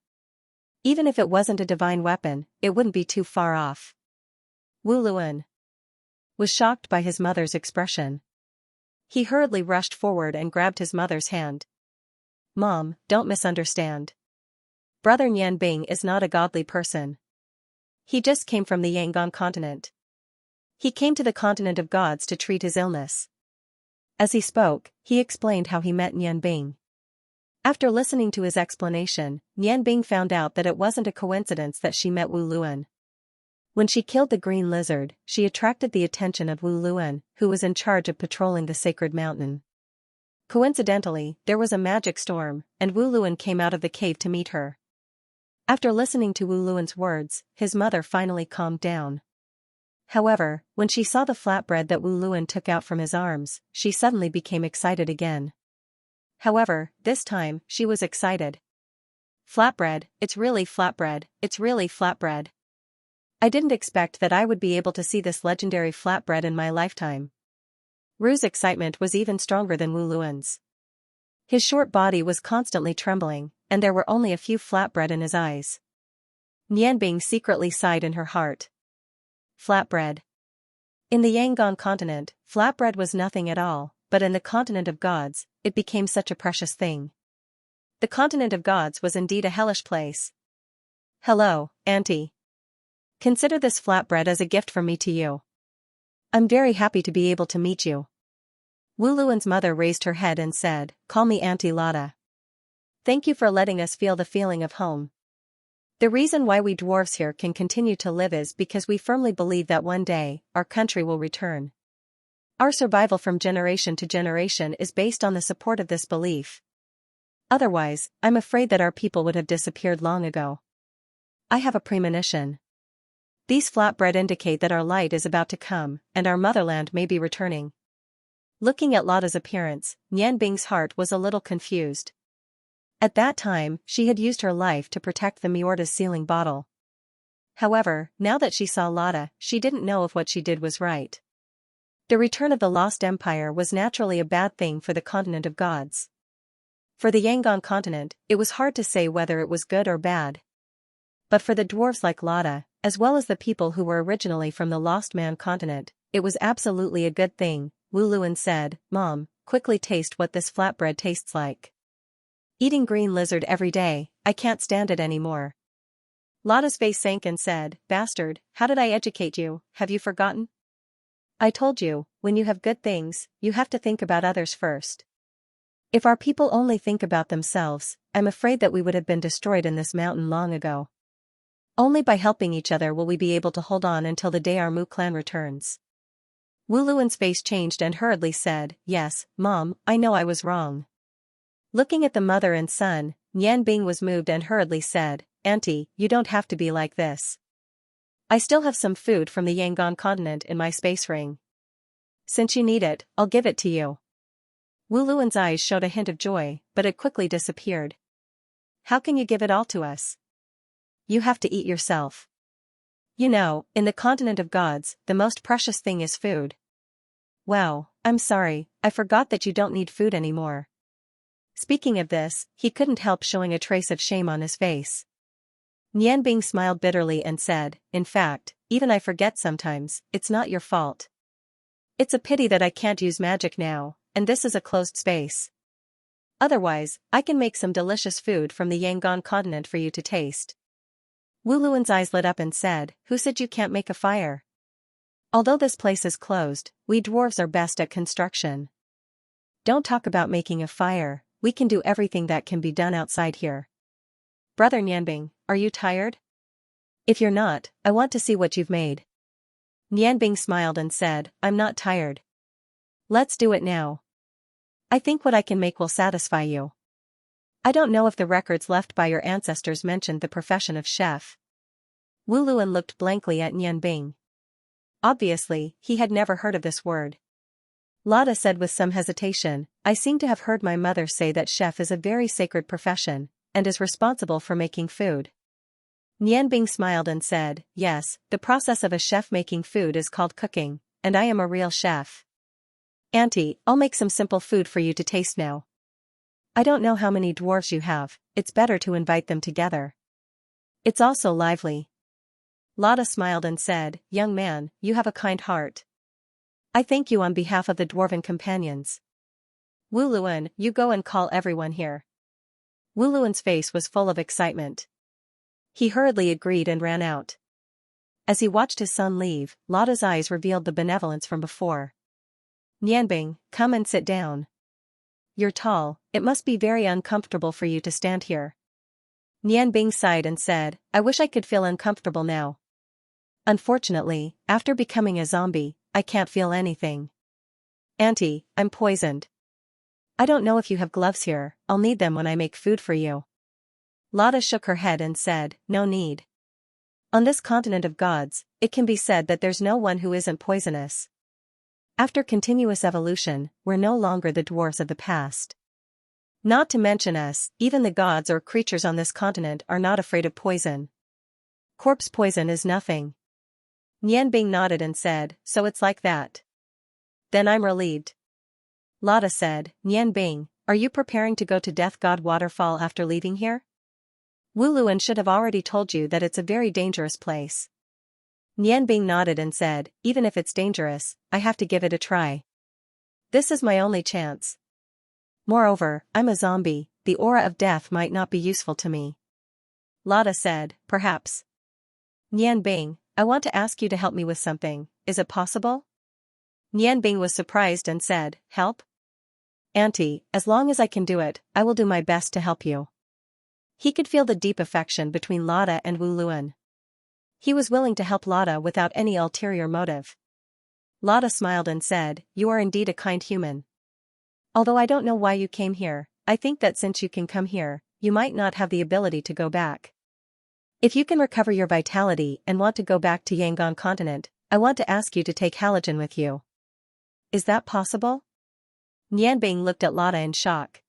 Even if it wasn't a divine weapon, it wouldn't be too far off. Wu Luan was shocked by his mother's expression. He hurriedly rushed forward and grabbed his mother's hand. "Mom, don't misunderstand. Brother Nianbing is not a godly person. He just came from the Yangon continent. He came to the continent of gods to treat his illness." As he spoke, he explained how he met Nianbing. After listening to his explanation, Nianbing found out that it wasn't a coincidence that she met Wu Luan. When she killed the green lizard, she attracted the attention of Wu Luan, who was in charge of patrolling the sacred mountain. Coincidentally, there was a magic storm, and Wu Luan came out of the cave to meet her. After listening to Wu Luan's words, his mother finally calmed down. However, when she saw the flatbread that Wu Luan took out from his arms, she suddenly became excited again. However, this time, she was excited. "Flatbread, it's really flatbread, it's really flatbread. I didn't expect that I would be able to see this legendary flatbread in my lifetime." Ru's excitement was even stronger than Wu Luan's. His short body was constantly trembling, and there were only a few flatbread in his eyes. Nianbing secretly sighed in her heart. Flatbread. In the Yangon continent, flatbread was nothing at all, but in the continent of gods, it became such a precious thing. The continent of gods was indeed a hellish place. "Hello, Auntie. Consider this flatbread as a gift from me to you. I'm very happy to be able to meet you." Wu Luan's mother raised her head and said, "Call me Auntie Lada." Thank you for letting us feel the feeling of home. The reason why we dwarves here can continue to live is because we firmly believe that one day, our country will return. Our survival from generation to generation is based on the support of this belief. Otherwise, I'm afraid that our people would have disappeared long ago. I have a premonition. These flatbread indicate that our light is about to come, and our motherland may be returning. Looking at Lotta's appearance, Nian Bing's heart was a little confused. At that time, she had used her life to protect the Miorda's sealing bottle. However, now that she saw Lotta, she didn't know if what she did was right. The return of the Lost Empire was naturally a bad thing for the continent of gods. For the Yangon continent, it was hard to say whether it was good or bad. But for the dwarves like Lotta, as well as the people who were originally from the Lost Man continent, it was absolutely a good thing. Wu Luan said, "Mom, quickly taste what this flatbread tastes like. Eating green lizard every day, I can't stand it anymore." Lotta's face sank and said, "Bastard, how did I educate you, have you forgotten? I told you, when you have good things, you have to think about others first. If our people only think about themselves, I'm afraid that we would have been destroyed in this mountain long ago. Only by helping each other will we be able to hold on until the day our Mu clan returns." Wu Luan's face changed and hurriedly said, "Yes, Mom, I know I was wrong." Looking at the mother and son, Nian Bing was moved and hurriedly said, "Auntie, you don't have to be like this. I still have some food from the Yangon continent in my space ring. Since you need it, I'll give it to you." Wu Luan's eyes showed a hint of joy, but it quickly disappeared. "How can you give it all to us? You have to eat yourself. You know, in the continent of gods, the most precious thing is food." "Wow, I'm sorry, I forgot that you don't need food anymore." Speaking of this, he couldn't help showing a trace of shame on his face. Nian Bing smiled bitterly and said, "In fact, even I forget sometimes, it's not your fault. It's a pity that I can't use magic now, and this is a closed space. Otherwise, I can make some delicious food from the Yangon continent for you to taste." Wu Luan's eyes lit up and said, "Who said you can't make a fire? Although this place is closed, we dwarves are best at construction. Don't talk about making a fire, we can do everything that can be done outside here. Brother Nianbing, are you tired? If you're not, I want to see what you've made." Nianbing smiled and said, "I'm not tired. Let's do it now. I think what I can make will satisfy you. I don't know if the records left by your ancestors mentioned the profession of chef." Wu Luan looked blankly at Nianbing. Obviously, he had never heard of this word. Lotta said with some hesitation, "I seem to have heard my mother say that chef is a very sacred profession, and is responsible for making food." Nianbing smiled and said, "Yes, the process of a chef making food is called cooking, and I am a real chef. Auntie, I'll make some simple food for you to taste now. I don't know how many dwarves you have, it's better to invite them together. It's also lively." Lotta smiled and said, "Young man, you have a kind heart. I thank you on behalf of the dwarven companions. Wu Luan, you go and call everyone here." Wu Luan's face was full of excitement. He hurriedly agreed and ran out. As he watched his son leave, Lotta's eyes revealed the benevolence from before. "Nianbing, come and sit down. You're tall, it must be very uncomfortable for you to stand here." Nianbing sighed and said, "I wish I could feel uncomfortable now. Unfortunately, after becoming a zombie, I can't feel anything. Auntie, I'm poisoned. I don't know if you have gloves here, I'll need them when I make food for you." Lotta shook her head and said, "No need. On this continent of gods, it can be said that there's no one who isn't poisonous. After continuous evolution, we're no longer the dwarves of the past. Not to mention us, even the gods or creatures on this continent are not afraid of poison. Corpse poison is nothing." Nianbing nodded and said, "So it's like that. Then I'm relieved." Lotta said, "Nianbing, are you preparing to go to Death God Waterfall after leaving here? Wu Luan should have already told you that it's a very dangerous place." Nianbing nodded and said, "Even if it's dangerous, I have to give it a try. This is my only chance. Moreover, I'm a zombie, the aura of death might not be useful to me." Lotta said, "Perhaps. Nianbing, I want to ask you to help me with something, is it possible?" Nianbing was surprised and said, "Help? Auntie, as long as I can do it, I will do my best to help you. He could feel the deep affection between Lotta and Wu Luan. He was willing to help Lotta without any ulterior motive. Lotta smiled and said, "You are indeed a kind human. Although I don't know why you came here, I think that since you can come here, you might not have the ability to go back. If you can recover your vitality and want to go back to Yangon continent, I want to ask you to take Halogen with you. Is that possible?" Nianbing looked at Lotta in shock.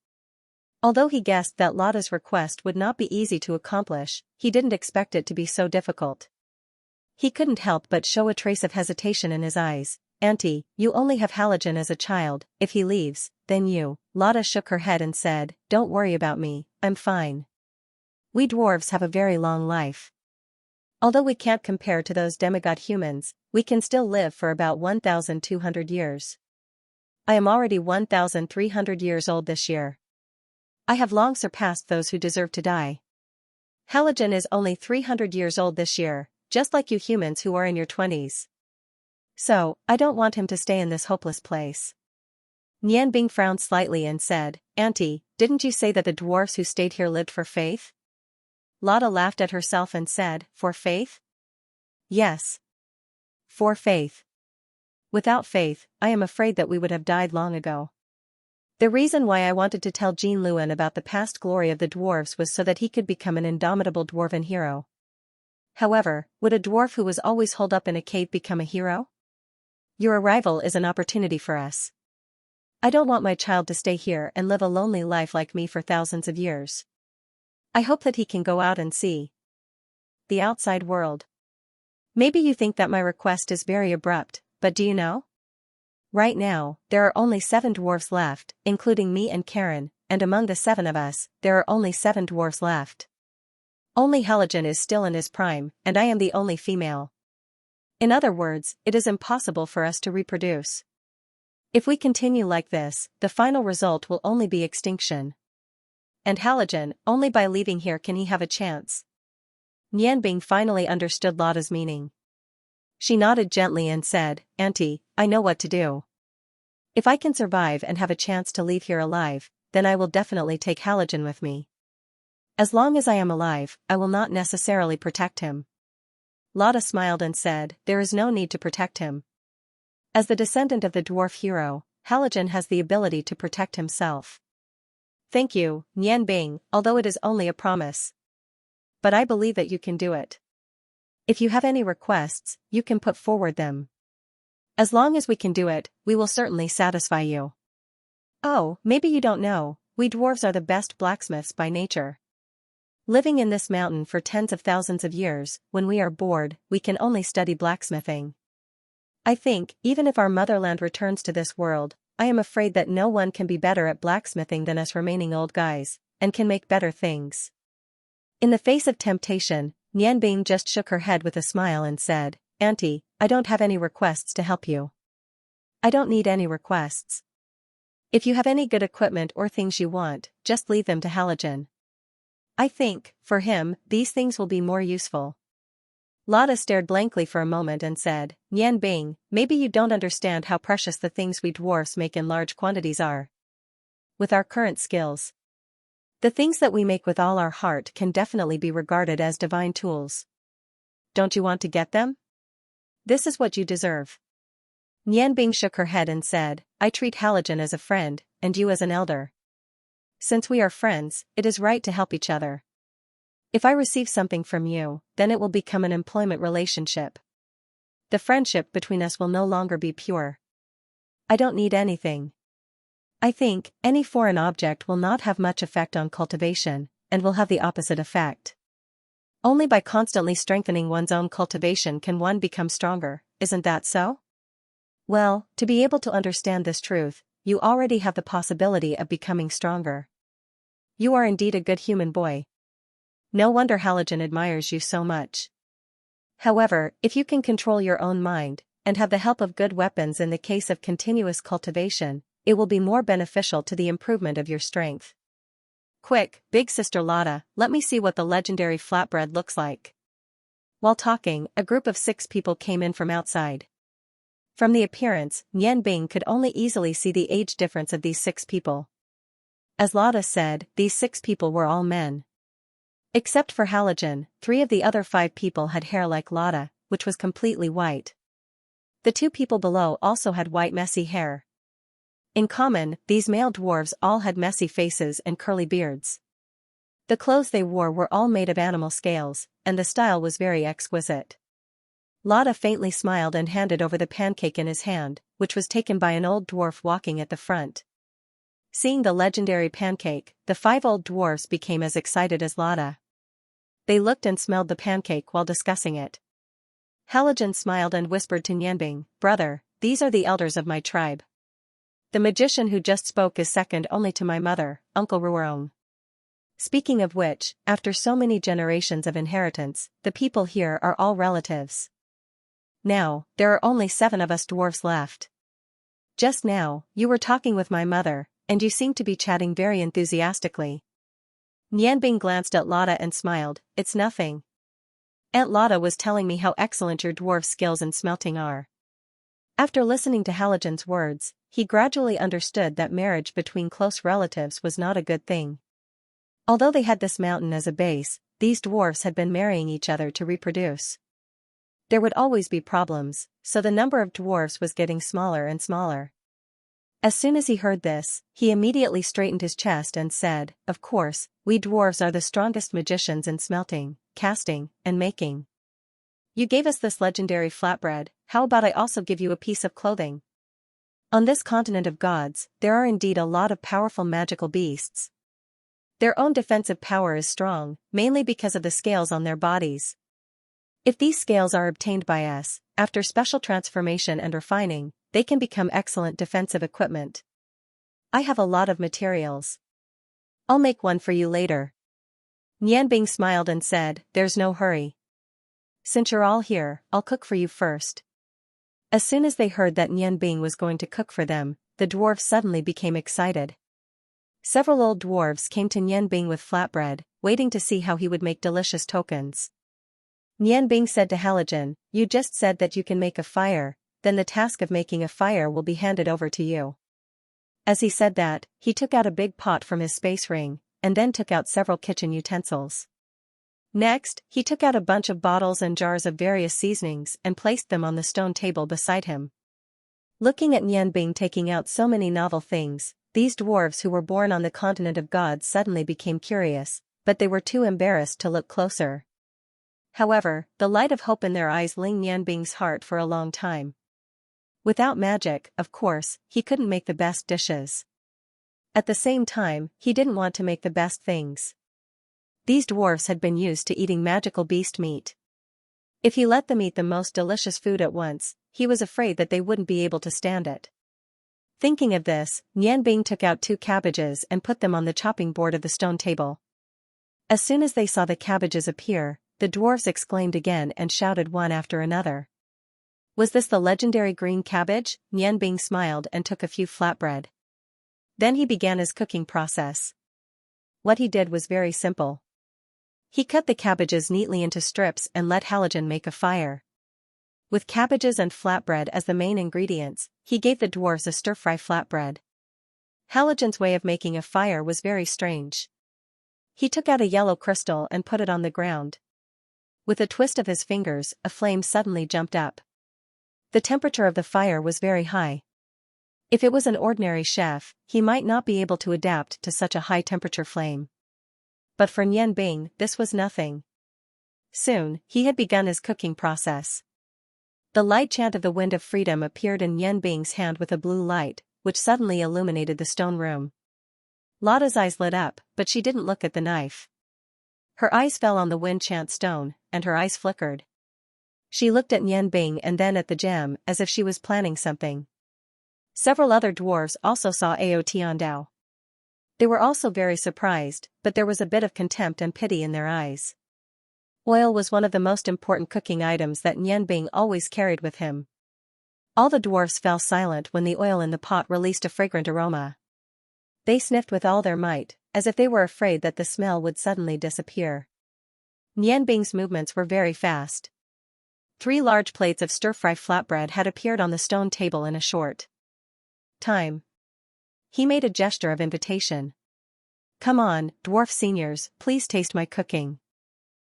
Although he guessed that Lotta's request would not be easy to accomplish, he didn't expect it to be so difficult. He couldn't help but show a trace of hesitation in his eyes. "Auntie, you only have Halogen as a child, if he leaves, then you." Lotta shook her head and said, "Don't worry about me, I'm fine. We dwarves have a very long life. Although we can't compare to those demigod humans, we can still live for about 1,200 years. I am already 1,300 years old this year. I have long surpassed those who deserve to die. Halogen is only 300 years old this year, just like you humans who are in your 20s. So, I don't want him to stay in this hopeless place." Nianbing frowned slightly and said, "Auntie, didn't you say that the dwarfs who stayed here lived for faith?" Lotta laughed at herself and said, "For faith?" "Yes. For faith. Without faith, I am afraid that we would have died long ago. The reason why I wanted to tell Jean Luan about the past glory of the dwarves was so that he could become an indomitable dwarven hero. However, would a dwarf who was always holed up in a cave become a hero? Your arrival is an opportunity for us. I don't want my child to stay here and live a lonely life like me for thousands of years. I hope that he can go out and see the outside world. Maybe you think that my request is very abrupt, but do you know? Right now, there are only 7 dwarfs left, including me and Karen, and among the 7 of us, there are only 7 dwarfs left. Only Halogen is still in his prime, and I am the only female. In other words, it is impossible for us to reproduce. If we continue like this, the final result will only be extinction. And Halogen, only by leaving here can he have a chance." Nianbing finally understood Lotta's meaning. She nodded gently and said, "Auntie, I know what to do. If I can survive and have a chance to leave here alive, then I will definitely take Halogen with me. As long as I am alive, I will not necessarily protect him." Lotta smiled and said, "There is no need to protect him. As the descendant of the dwarf hero, Halogen has the ability to protect himself." "Thank you, Nianbing, although it is only a promise. But I believe that you can do it. If you have any requests, you can put forward them. As long as we can do it, we will certainly satisfy you. Oh, maybe you don't know, we dwarves are the best blacksmiths by nature. Living in this mountain for tens of thousands of years, when we are bored, we can only study blacksmithing. I think, even if our motherland returns to this world, I am afraid that no one can be better at blacksmithing than us remaining old guys, and can make better things." In the face of temptation, Nianbing just shook her head with a smile and said, "Auntie, I don't have any requests to help you. I don't need any requests. If you have any good equipment or things you want, just leave them to Halogen. I think, for him, these things will be more useful." Lotta stared blankly for a moment and said, "Nianbing, maybe you don't understand how precious the things we dwarfs make in large quantities are. With our current skills, the things that we make with all our heart can definitely be regarded as divine tools. Don't you want to get them? This is what you deserve." Nianbing shook her head and said, "I treat Halogen as a friend, and you as an elder. Since we are friends, it is right to help each other. If I receive something from you, then it will become an employment relationship. The friendship between us will no longer be pure. I don't need anything. I think, any foreign object will not have much effect on cultivation, and will have the opposite effect. Only by constantly strengthening one's own cultivation can one become stronger, isn't that so? Well, to be able to understand this truth, you already have the possibility of becoming stronger. You are indeed a good human boy. No wonder Halogen admires you so much. However, if you can control your own mind, and have the help of good weapons in the case of continuous cultivation, it will be more beneficial to the improvement of your strength. Quick, big sister Lotta, let me see what the legendary flatbread looks like." While talking, a group of 6 people came in from outside. From the appearance, Nian Bing could only easily see the age difference of these 6 people. As Lotta said, these 6 people were all men. Except for Halogen, 3 of the other 5 people had hair like Lotta, which was completely white. The 2 people below also had white messy hair. In common, these male dwarves all had messy faces and curly beards. The clothes they wore were all made of animal scales, and the style was very exquisite. Lotta faintly smiled and handed over the pancake in his hand, which was taken by an old dwarf walking at the front. Seeing the legendary pancake, the 5 old dwarfs became as excited as Lotta. They looked and smelled the pancake while discussing it. Halogen smiled and whispered to Nianbing, "Brother, these are the elders of my tribe. The magician who just spoke is second only to my mother, Uncle Ruorong. Speaking of which, after so many generations of inheritance, the people here are all relatives. Now, there are only 7 of us dwarfs left. Just now, you were talking with my mother, and you seemed to be chatting very enthusiastically." Nianbing glanced at Lotta and smiled, "It's nothing. Aunt Lotta was telling me how excellent your dwarf skills in smelting are." After listening to Halogen's words, he gradually understood that marriage between close relatives was not a good thing. Although they had this mountain as a base, these dwarfs had been marrying each other to reproduce. There would always be problems, so the number of dwarfs was getting smaller and smaller. As soon as he heard this, he immediately straightened his chest and said, "Of course, we dwarves are the strongest magicians in smelting, casting, and making. You gave us this legendary flatbread, how about I also give you a piece of clothing? On this continent of gods, there are indeed a lot of powerful magical beasts. Their own defensive power is strong, mainly because of the scales on their bodies. If these scales are obtained by us, after special transformation and refining, they can become excellent defensive equipment. I have a lot of materials. I'll make one for you later." Nianbing smiled and said, "There's no hurry. Since you're all here, I'll cook for you first." As soon as they heard that Nianbing was going to cook for them, the dwarfs suddenly became excited. Several old dwarves came to Nianbing with flatbread, waiting to see how he would make delicious tokens. Nianbing said to Halogen, "You just said that you can make a fire, then the task of making a fire will be handed over to you." As he said that, he took out a big pot from his space ring, and then took out several kitchen utensils. Next, he took out a bunch of bottles and jars of various seasonings and placed them on the stone table beside him. Looking at Nianbing taking out so many novel things, these dwarves who were born on the continent of gods suddenly became curious, but they were too embarrassed to look closer. However, the light of hope in their eyes lit Nianbing's heart for a long time. Without magic, of course, he couldn't make the best dishes. At the same time, he didn't want to make the best things. These dwarfs had been used to eating magical beast meat. If he let them eat the most delicious food at once, he was afraid that they wouldn't be able to stand it. Thinking of this, Nianbing took out 2 cabbages and put them on the chopping board of the stone table. As soon as they saw the cabbages appear, the dwarfs exclaimed again and shouted one after another. Was this the legendary green cabbage? Nianbing smiled and took a few flatbread. Then he began his cooking process. What he did was very simple. He cut the cabbages neatly into strips and let Halogen make a fire. With cabbages and flatbread as the main ingredients, he gave the dwarfs a stir-fry flatbread. Halogen's way of making a fire was very strange. He took out a yellow crystal and put it on the ground. With a twist of his fingers, a flame suddenly jumped up. The temperature of the fire was very high. If it was an ordinary chef, he might not be able to adapt to such a high-temperature flame. But for Nianbing, this was nothing. Soon, he had begun his cooking process. The light chant of the Wind of Freedom appeared in Nianbing's hand with a blue light, which suddenly illuminated the stone room. Lotta's eyes lit up, but she didn't look at the knife. Her eyes fell on the wind chant stone, and her eyes flickered. She looked at Nianbing and then at the gem as if she was planning something. Several other dwarves also saw Aotiandao. They were also very surprised, but there was a bit of contempt and pity in their eyes. Oil was one of the most important cooking items that Nianbing always carried with him. All the dwarfs fell silent when the oil in the pot released a fragrant aroma. They sniffed with all their might, as if they were afraid that the smell would suddenly disappear. Nianbing's movements were very fast. 3 large plates of stir-fry flatbread had appeared on the stone table in a short time. He made a gesture of invitation. "Come on, dwarf seniors, please taste my cooking."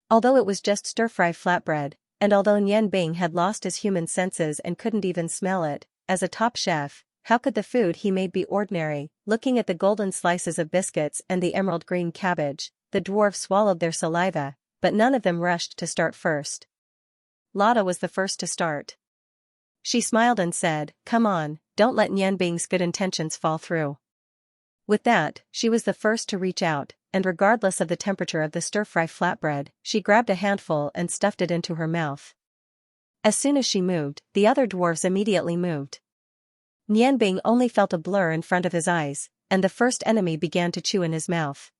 Although it was just stir-fry flatbread, and although Nian Bing had lost his human senses and couldn't even smell it, as a top chef, how could the food he made be ordinary? Looking at the golden slices of biscuits and the emerald green cabbage, the dwarves swallowed their saliva, but none of them rushed to start first. Lotta was the first to start. She smiled and said, "Come on, don't let Nian Bing's good intentions fall through." With that, she was the first to reach out, and regardless of the temperature of the stir-fry flatbread, she grabbed a handful and stuffed it into her mouth. As soon as she moved, the other dwarves immediately moved. Nian Bing only felt a blur in front of his eyes, and the first enemy began to chew in his mouth.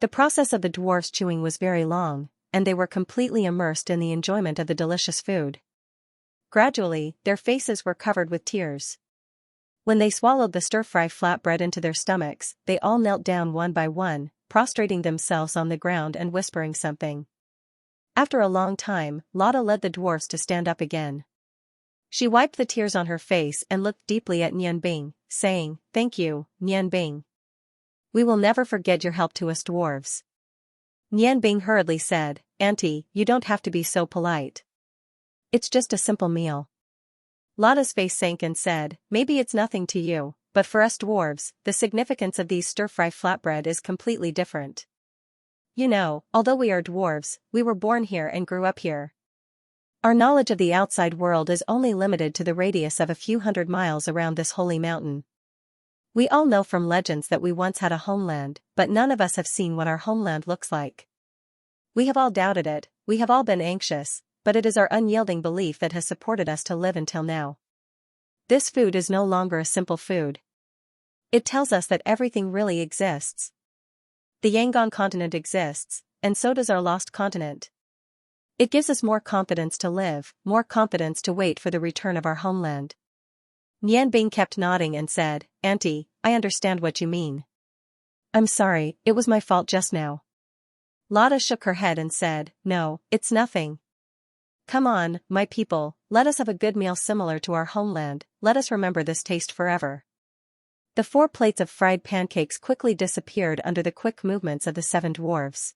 The process of the dwarves chewing was very long, and they were completely immersed in the enjoyment of the delicious food. Gradually, their faces were covered with tears. When they swallowed the stir-fry flatbread into their stomachs, they all knelt down one by one, prostrating themselves on the ground and whispering something. After a long time, Lotta led the dwarfs to stand up again. She wiped the tears on her face and looked deeply at Nian Bing, saying, "Thank you, Nian Bing. We will never forget your help to us dwarves." Nian Bing hurriedly said, "Auntie, you don't have to be so polite. It's just a simple meal." Lotta's face sank and said, "Maybe it's nothing to you, but for us dwarves, the significance of these stir-fry flatbread is completely different. You know, although we are dwarves, we were born here and grew up here. Our knowledge of the outside world is only limited to the radius of a few hundred miles around this holy mountain. We all know from legends that we once had a homeland, but none of us have seen what our homeland looks like. We have all doubted it, we have all been anxious, but it is our unyielding belief that has supported us to live until now. This food is no longer a simple food. It tells us that everything really exists. The Yangon continent exists, and so does our lost continent. It gives us more confidence to live, more confidence to wait for the return of our homeland." Nian Bing kept nodding and said, "Auntie, I understand what you mean. I'm sorry, it was my fault just now." Lotta shook her head and said, "No, it's nothing. Come on, my people, let us have a good meal similar to our homeland, let us remember this taste forever." The 4 plates of fried pancakes quickly disappeared under the quick movements of the 7 dwarves.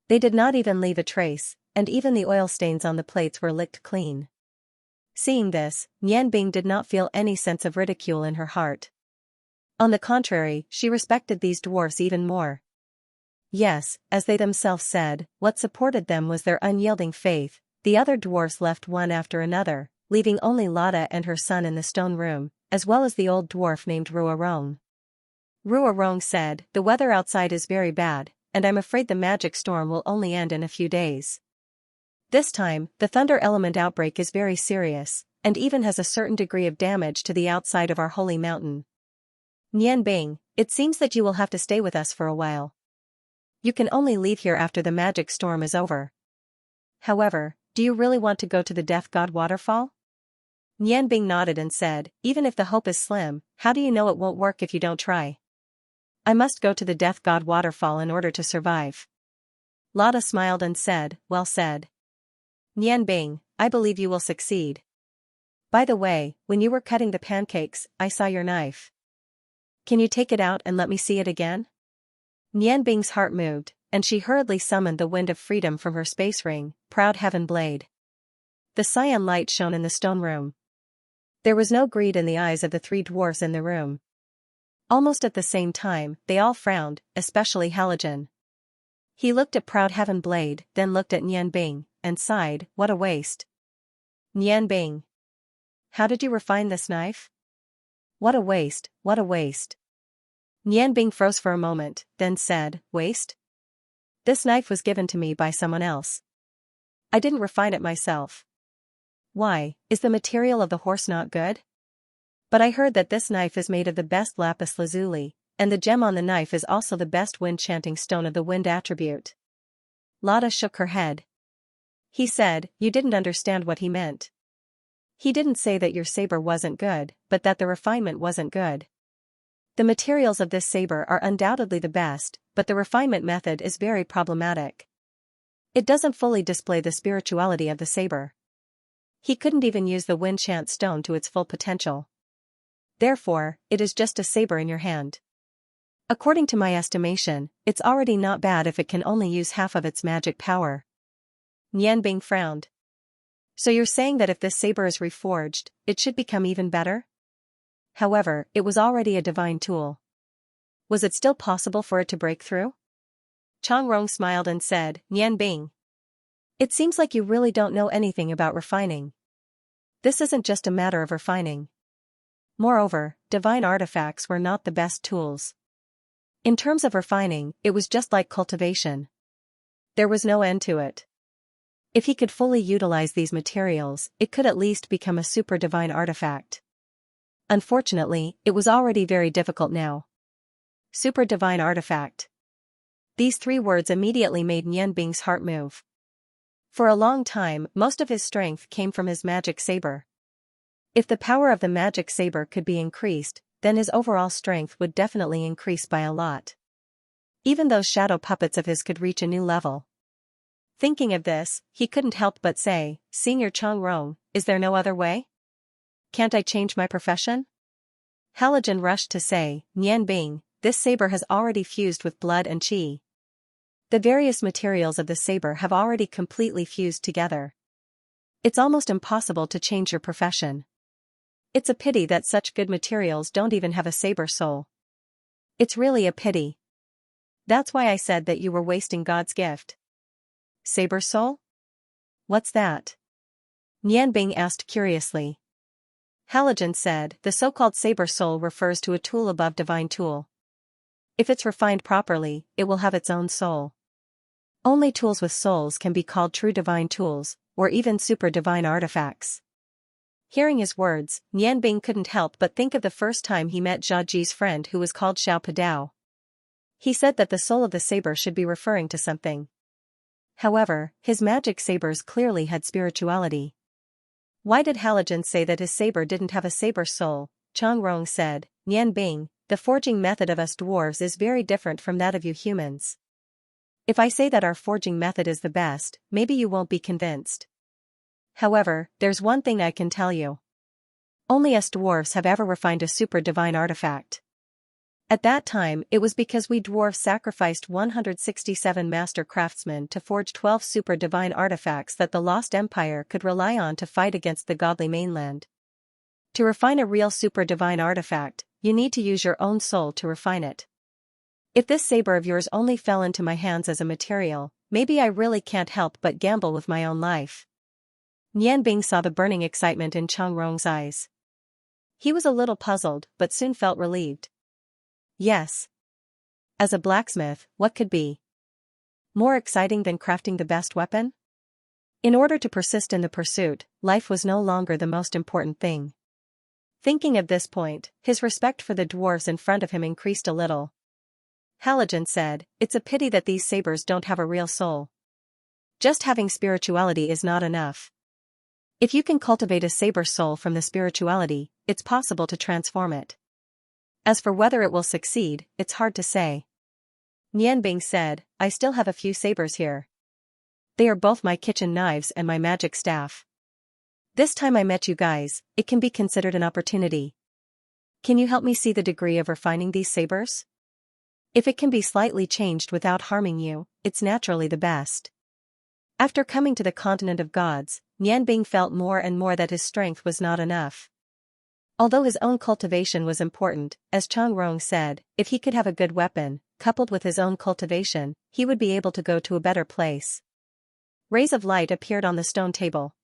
They did not even leave a trace, and even the oil stains on the plates were licked clean. Seeing this, Nian Bing did not feel any sense of ridicule in her heart. On the contrary, she respected these dwarves even more. Yes, as they themselves said, what supported them was their unyielding faith. The other dwarves left one after another, leaving only Lotta and her son in the stone room, as well as the old dwarf named Ruarong. Ruarong said, "The weather outside is very bad, and I'm afraid the magic storm will only end in a few days. This time, the thunder element outbreak is very serious, and even has a certain degree of damage to the outside of our holy mountain. Nian Bing, it seems that you will have to stay with us for a while. You can only leave here after the magic storm is over. However, do you really want to go to the Death God waterfall?" Nian Bing nodded and said, "Even if the hope is slim, how do you know it won't work if you don't try? I must go to the Death God waterfall in order to survive." Lotta smiled and said, "Well said. Nian Bing, I believe you will succeed. By the way, when you were cutting the pancakes, I saw your knife. Can you take it out and let me see it again?" Nian Bing's heart moved, and she hurriedly summoned the wind of freedom from her space ring, Proud Heaven Blade. The cyan light shone in the stone room. There was no greed in the eyes of the 3 dwarfs in the room. Almost at the same time, they all frowned, especially Halogen. He looked at Proud Heaven Blade, then looked at Nian Bing, and sighed, "What a waste. Nian Bing. How did you refine this knife? What a waste, what a waste." Nian Bing froze for a moment, then said, "Waste? This knife was given to me by someone else. I didn't refine it myself. Why, is the material of the horse not good? But I heard that this knife is made of the best lapis lazuli, and the gem on the knife is also the best wind-chanting stone of the wind attribute." Lotta shook her head. He said, "You didn't understand what he meant. He didn't say that your saber wasn't good, but that the refinement wasn't good. The materials of this saber are undoubtedly the best, but the refinement method is very problematic. It doesn't fully display the spirituality of the saber. He couldn't even use the Winchant stone to its full potential. Therefore, it is just a saber in your hand. According to my estimation, it's already not bad if it can only use half of its magic power. Nianbing frowned. So you're saying that if this saber is reforged, it should become even better? However, it was already a divine tool. Was it still possible for it to break through? Changrong smiled and said, Nianbing. It seems like you really don't know anything about refining. This isn't just a matter of refining. Moreover, divine artifacts were not the best tools. In terms of refining, it was just like cultivation. There was no end to it. If he could fully utilize these materials, it could at least become a super divine artifact. Unfortunately, it was already very difficult now. Super divine artifact. These three words immediately made Nianbing's heart move. For a long time, most of his strength came from his magic saber. If the power of the magic saber could be increased, then his overall strength would definitely increase by a lot. Even those shadow puppets of his could reach a new level. Thinking of this, he couldn't help but say, Senior Changrong, is there no other way? Can't I change my profession? Halogen rushed to say, Nianbing, this saber has already fused with blood and qi. The various materials of the saber have already completely fused together. It's almost impossible to change your profession. It's a pity that such good materials don't even have a saber soul. It's really a pity. That's why I said that you were wasting God's gift. Saber soul? What's that? Nianbing asked curiously. Halogen said, the so-called saber soul refers to a tool above divine tool. If it's refined properly, it will have its own soul. Only tools with souls can be called true divine tools, or even super divine artifacts. Hearing his words, Nianbing couldn't help but think of the first time he met Jia Ji's friend who was called Xiao Padao. He said that the soul of the saber should be referring to something. However, his magic sabers clearly had spirituality. Why did Halogen say that his saber didn't have a saber soul? Changrong said, Nianbing, the forging method of us dwarves is very different from that of you humans. If I say that our forging method is the best, maybe you won't be convinced. However, there's one thing I can tell you. Only us dwarves have ever refined a super divine artifact. At that time, it was because we dwarves sacrificed 167 master craftsmen to forge 12 super divine artifacts that the Lost Empire could rely on to fight against the godly mainland. To refine a real super divine artifact, you need to use your own soul to refine it. If this saber of yours only fell into my hands as a material, maybe I really can't help but gamble with my own life. Nianbing saw the burning excitement in Changrong's eyes. He was a little puzzled, but soon felt relieved. Yes. As a blacksmith, what could be more exciting than crafting the best weapon? In order to persist in the pursuit, life was no longer the most important thing. Thinking of this point, his respect for the dwarves in front of him increased a little. Halogen said, it's a pity that these sabers don't have a real soul. Just having spirituality is not enough. If you can cultivate a saber soul from the spirituality, it's possible to transform it. As for whether it will succeed, it's hard to say. Nianbing said, I still have a few sabers here. They are both my kitchen knives and my magic staff. This time I met you guys, it can be considered an opportunity. Can you help me see the degree of refining these sabers? If it can be slightly changed without harming you, it's naturally the best. After coming to the continent of gods, Nianbing felt more and more that his strength was not enough. Although his own cultivation was important, as Changrong said, if he could have a good weapon, coupled with his own cultivation, he would be able to go to a better place. Rays of light appeared on the stone table.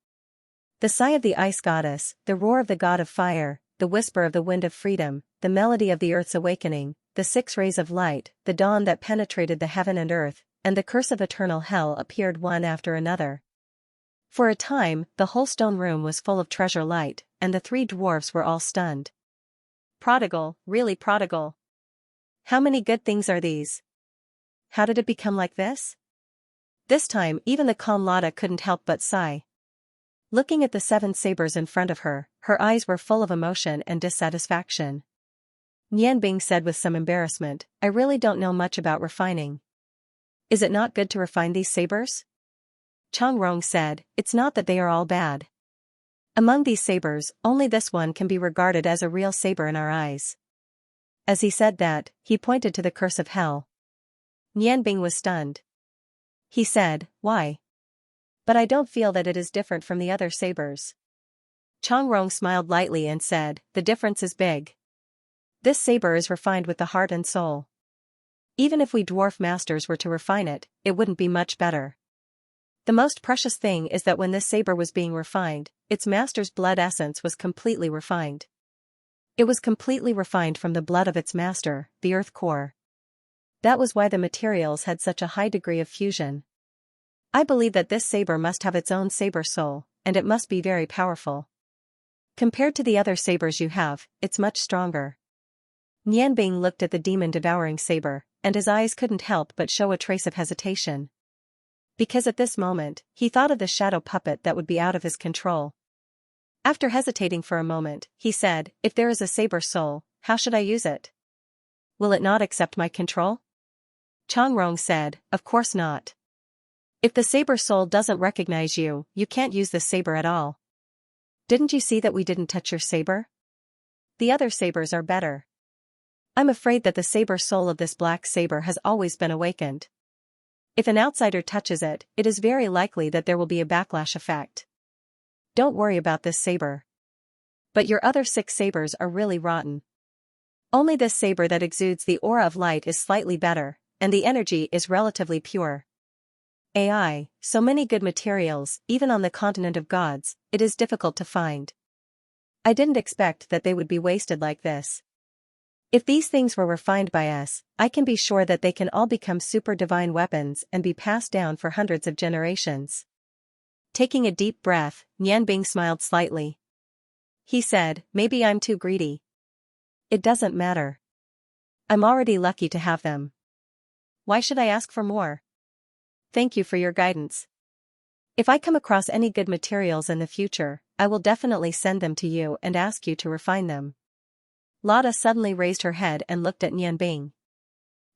The sigh of the ice goddess, the roar of the god of fire, the whisper of the wind of freedom, the melody of the earth's awakening, the 6 rays of light, the dawn that penetrated the heaven and earth, and the curse of eternal hell appeared one after another. For a time, the whole stone room was full of treasure light, and the 3 dwarfs were all stunned. Prodigal, really prodigal. How many good things are these? How did it become like this? This time even the calm Lotta couldn't help but sigh. Looking at the 7 sabers in front of her, her eyes were full of emotion and dissatisfaction. Nianbing said with some embarrassment, I really don't know much about refining. Is it not good to refine these sabers? Changrong said, it's not that they are all bad. Among these sabers, only this one can be regarded as a real saber in our eyes. As he said that, he pointed to the curse of hell. Nianbing was stunned. He said, "Why? But I don't feel that it is different from the other sabers." Changrong smiled lightly and said, "The difference is big. This saber is refined with the heart and soul. Even if we dwarf masters were to refine it, it wouldn't be much better. The most precious thing is that when this saber was being refined, its master's blood essence was completely refined. It was completely refined from the blood of its master, the earth core. That was why the materials had such a high degree of fusion. I believe that this saber must have its own saber soul, and it must be very powerful. Compared to the other sabers you have, it's much stronger." Nianbing looked at the demon-devouring saber, and his eyes couldn't help but show a trace of hesitation. Because at this moment, he thought of the shadow puppet that would be out of his control. After hesitating for a moment, he said, "If there is a saber soul, how should I use it? Will it not accept my control?" Changrong said, "Of course not. If the saber soul doesn't recognize you, you can't use the saber at all. Didn't you see that we didn't touch your saber? The other sabers are better. I'm afraid that the saber soul of this black saber has always been awakened. If an outsider touches it, it is very likely that there will be a backlash effect. Don't worry about this saber. But your other 6 sabers are really rotten. Only this saber that exudes the aura of light is slightly better, and the energy is relatively pure. AI, so many good materials, even on the continent of gods, it is difficult to find. I didn't expect that they would be wasted like this. If these things were refined by us, I can be sure that they can all become super divine weapons and be passed down for hundreds of generations." Taking a deep breath, Nianbing smiled slightly. He said, "Maybe I'm too greedy. It doesn't matter. I'm already lucky to have them. Why should I ask for more? Thank you for your guidance. If I come across any good materials in the future, I will definitely send them to you and ask you to refine them." Lada suddenly raised her head and looked at Nianbing.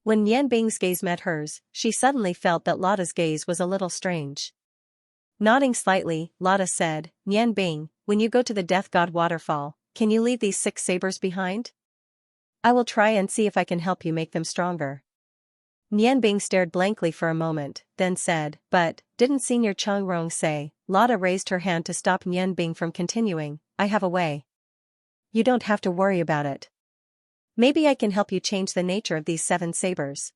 When Nianbing's gaze met hers, she suddenly felt that Lada's gaze was a little strange. Nodding slightly, Lada said, "Nianbing, when you go to the Death God waterfall, can you leave these 6 sabers behind? I will try and see if I can help you make them stronger." Nianbing stared blankly for a moment, then said, "But, didn't Senior Changrong say?" Lada raised her hand to stop Nianbing from continuing, "I have a way. You don't have to worry about it. Maybe I can help you change the nature of these 7 sabers.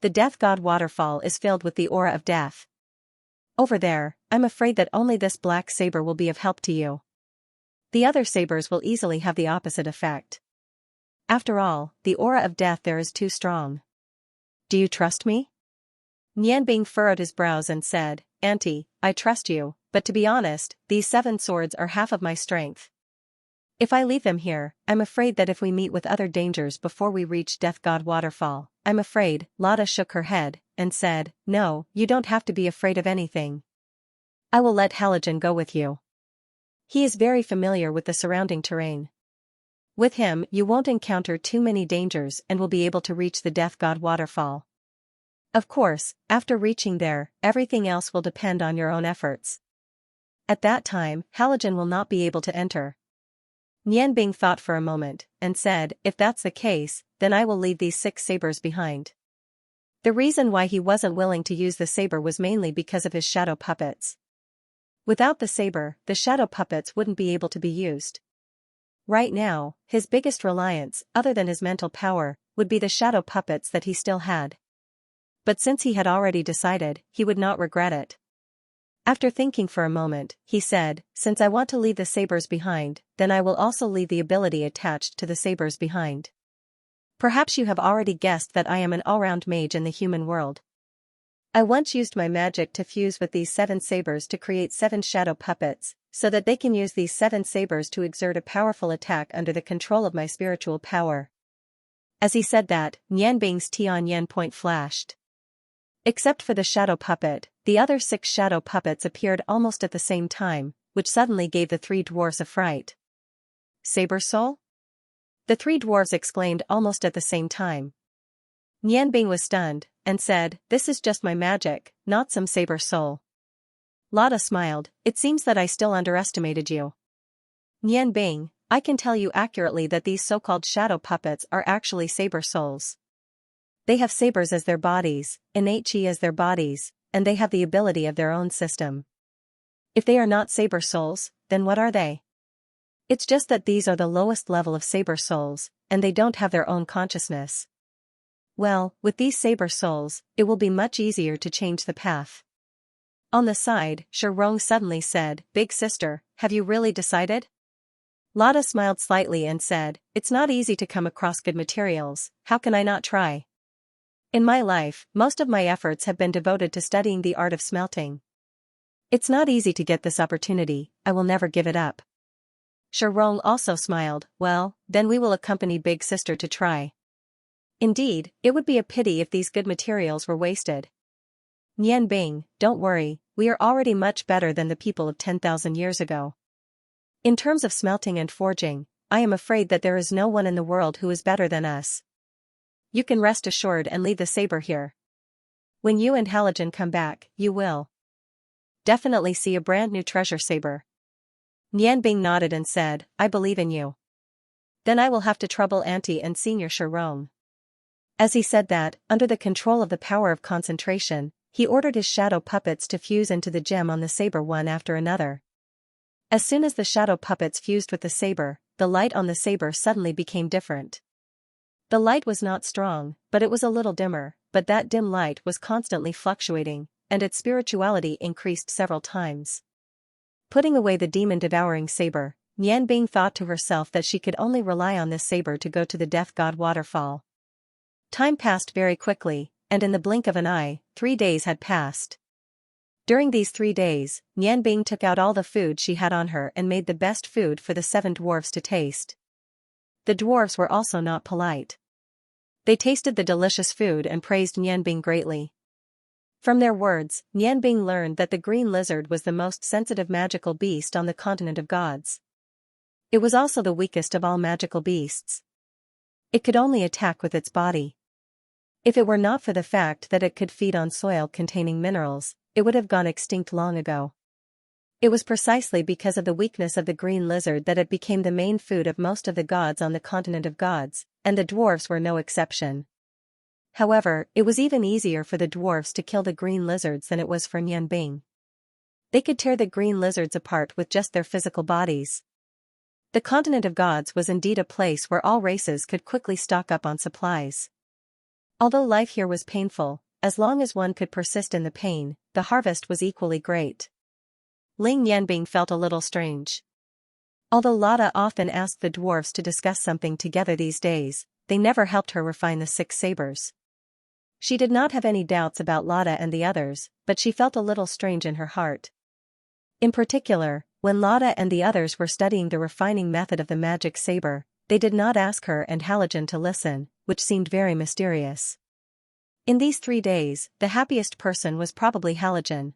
The Death God waterfall is filled with the aura of death. Over there, I'm afraid that only this black saber will be of help to you. The other sabers will easily have the opposite effect. After all, the aura of death there is too strong. Do you trust me?" Nianbing furrowed his brows and said, "Auntie, I trust you, but to be honest, these 7 swords are half of my strength. If I leave them here, I'm afraid that if we meet with other dangers before we reach Death God waterfall, I'm afraid." Lada shook her head, and said, "No, you don't have to be afraid of anything. I will let Halogen go with you. He is very familiar with the surrounding terrain. With him you won't encounter too many dangers and will be able to reach the Death God waterfall. Of course, after reaching there, everything else will depend on your own efforts. At that time, Halogen will not be able to enter." Nianbing thought for a moment, and said, "If that's the case, then I will leave these 6 sabers behind." The reason why he wasn't willing to use the saber was mainly because of his shadow puppets. Without the saber, the shadow puppets wouldn't be able to be used. Right now, his biggest reliance, other than his mental power, would be the shadow puppets that he still had. But since he had already decided, he would not regret it. After thinking for a moment, he said, "Since I want to leave the sabers behind, then I will also leave the ability attached to the sabers behind. Perhaps you have already guessed that I am an all-round mage in the human world. I once used my magic to fuse with these 7 sabers to create 7 shadow puppets, so that they can use these 7 sabers to exert a powerful attack under the control of my spiritual power." As he said that, Nianbing's Tianyan point flashed. Except for the shadow puppet, the other 6 shadow puppets appeared almost at the same time, which suddenly gave the 3 dwarfs a fright. "Saber soul?" the 3 dwarfs exclaimed almost at the same time. Nianbing was stunned, and said, "This is just my magic, not some saber soul." Lotta smiled, it seems that I still underestimated you. Nian Bing, I can tell you accurately that these so-called shadow puppets are actually saber souls. They have sabers as their bodies, innate chi as their bodies, and they have the ability of their own system. If they are not saber souls, then what are they? It's just that these are the lowest level of saber souls, and they don't have their own consciousness. Well, with these saber souls, it will be much easier to change the path. On the side, Shirong suddenly said, Big sister, have you really decided? Lotta smiled slightly and said, it's not easy to come across good materials, how can I not try? In my life, most of my efforts have been devoted to studying the art of smelting. It's not easy to get this opportunity, I will never give it up. Shirong also smiled, well, then we will accompany Big Sister to try. Indeed, it would be a pity if these good materials were wasted. Nian Bing, don't worry, we are already much better than the people of 10,000 years ago. In terms of smelting and forging, I am afraid that there is no one in the world who is better than us. You can rest assured and leave the saber here. When you and Halogen come back, you will definitely see a brand new treasure saber. Nian Bing nodded and said, I believe in you. Then I will have to trouble Auntie and Senior Shirong. As he said that, under the control of the power of concentration, he ordered his shadow puppets to fuse into the gem on the saber one after another. As soon as the shadow puppets fused with the saber, the light on the saber suddenly became different. The light was not strong, but it was a little dimmer, but that dim light was constantly fluctuating, and its spirituality increased several times. Putting away the demon-devouring saber, Nian Bing thought to herself that she could only rely on this saber to go to the Death God waterfall. Time passed very quickly, and in the blink of an eye, 3 days had passed. During these 3 days, Nian Bing took out all the food she had on her and made the best food for the 7 dwarfs to taste. The dwarfs were also not polite. They tasted the delicious food and praised Nian Bing greatly. From their words, Nian Bing learned that the green lizard was the most sensitive magical beast on the continent of gods. It was also the weakest of all magical beasts. It could only attack with its body. If it were not for the fact that it could feed on soil containing minerals, it would have gone extinct long ago. It was precisely because of the weakness of the green lizard that it became the main food of most of the gods on the continent of gods, and the dwarfs were no exception. However, it was even easier for the dwarfs to kill the green lizards than it was for Nian Bing. They could tear the green lizards apart with just their physical bodies. The continent of gods was indeed a place where all races could quickly stock up on supplies. Although life here was painful, as long as one could persist in the pain, the harvest was equally great. Ling Yanbing felt a little strange. Although Lotta often asked the dwarfs to discuss something together these days, they never helped her refine the 6 sabers. She did not have any doubts about Lotta and the others, but she felt a little strange in her heart. In particular, when Lotta and the others were studying the refining method of the magic saber, they did not ask her and Halogen to listen, which seemed very mysterious. In these 3 days, the happiest person was probably Halogen.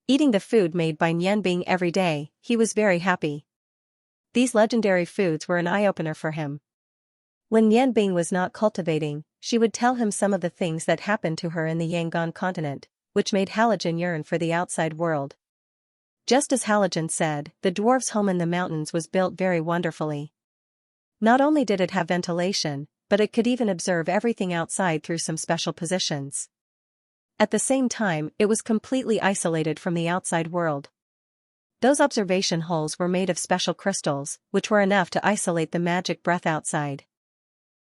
Eating the food made by Nianbing every day, he was very happy. These legendary foods were an eye-opener for him. When Nianbing was not cultivating, she would tell him some of the things that happened to her in the Yangon continent, which made Halogen yearn for the outside world. Just as Halogen said, the dwarf's home in the mountains was built very wonderfully. Not only did it have ventilation, but it could even observe everything outside through some special positions. At the same time, it was completely isolated from the outside world. Those observation holes were made of special crystals, which were enough to isolate the magic breath outside.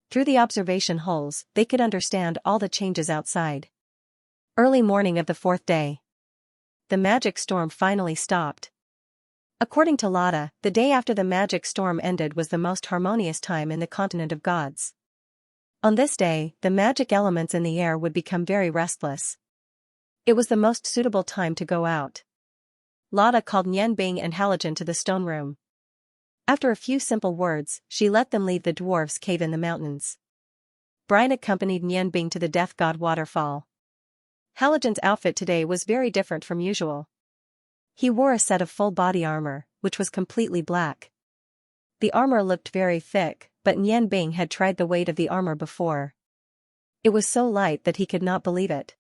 Through the observation holes, they could understand all the changes outside. Early morning of the 4th day. The magic storm finally stopped. According to Lotta, the day after the magic storm ended was the most harmonious time in the continent of gods. On this day, the magic elements in the air would become very restless. It was the most suitable time to go out. Lotta called Nianbing and Halogen to the stone room. After a few simple words, she let them leave the dwarf's cave in the mountains. Brian accompanied Nianbing to the Death God waterfall. Halogen's outfit today was very different from usual. He wore a set of full body armor, which was completely black. The armor looked very thick, but Nianbing had tried the weight of the armor before. It was so light that he could not believe it.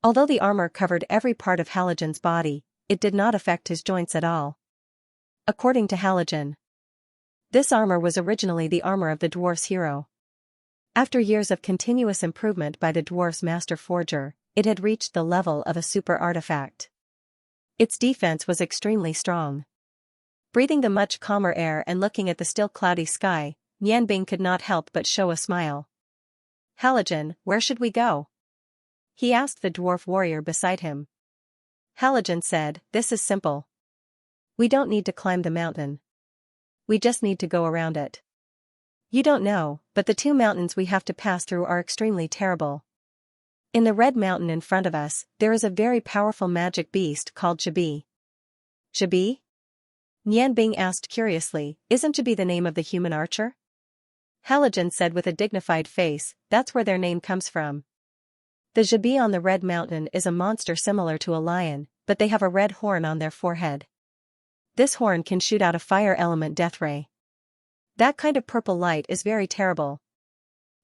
Although the armor covered every part of Halogen's body, it did not affect his joints at all. According to Halogen, this armor was originally the armor of the dwarf's hero. After years of continuous improvement by the dwarf's master forger, it had reached the level of a super artifact. Its defense was extremely strong. Breathing the much calmer air and looking at the still cloudy sky, Nianbing could not help but show a smile. Halogen, where should we go? He asked the dwarf warrior beside him. Halogen said, this is simple. We don't need to climb the mountain. We just need to go around it. You don't know, but the two mountains we have to pass through are extremely terrible. In the red mountain in front of us, there is a very powerful magic beast called Xiabi. Xiabi? Nianbing asked curiously, isn't Xiabi the name of the human archer? Halogen said with a dignified face, that's where their name comes from. The Xiabi on the red mountain is a monster similar to a lion, but they have a red horn on their forehead. This horn can shoot out a fire element death ray. That kind of purple light is very terrible.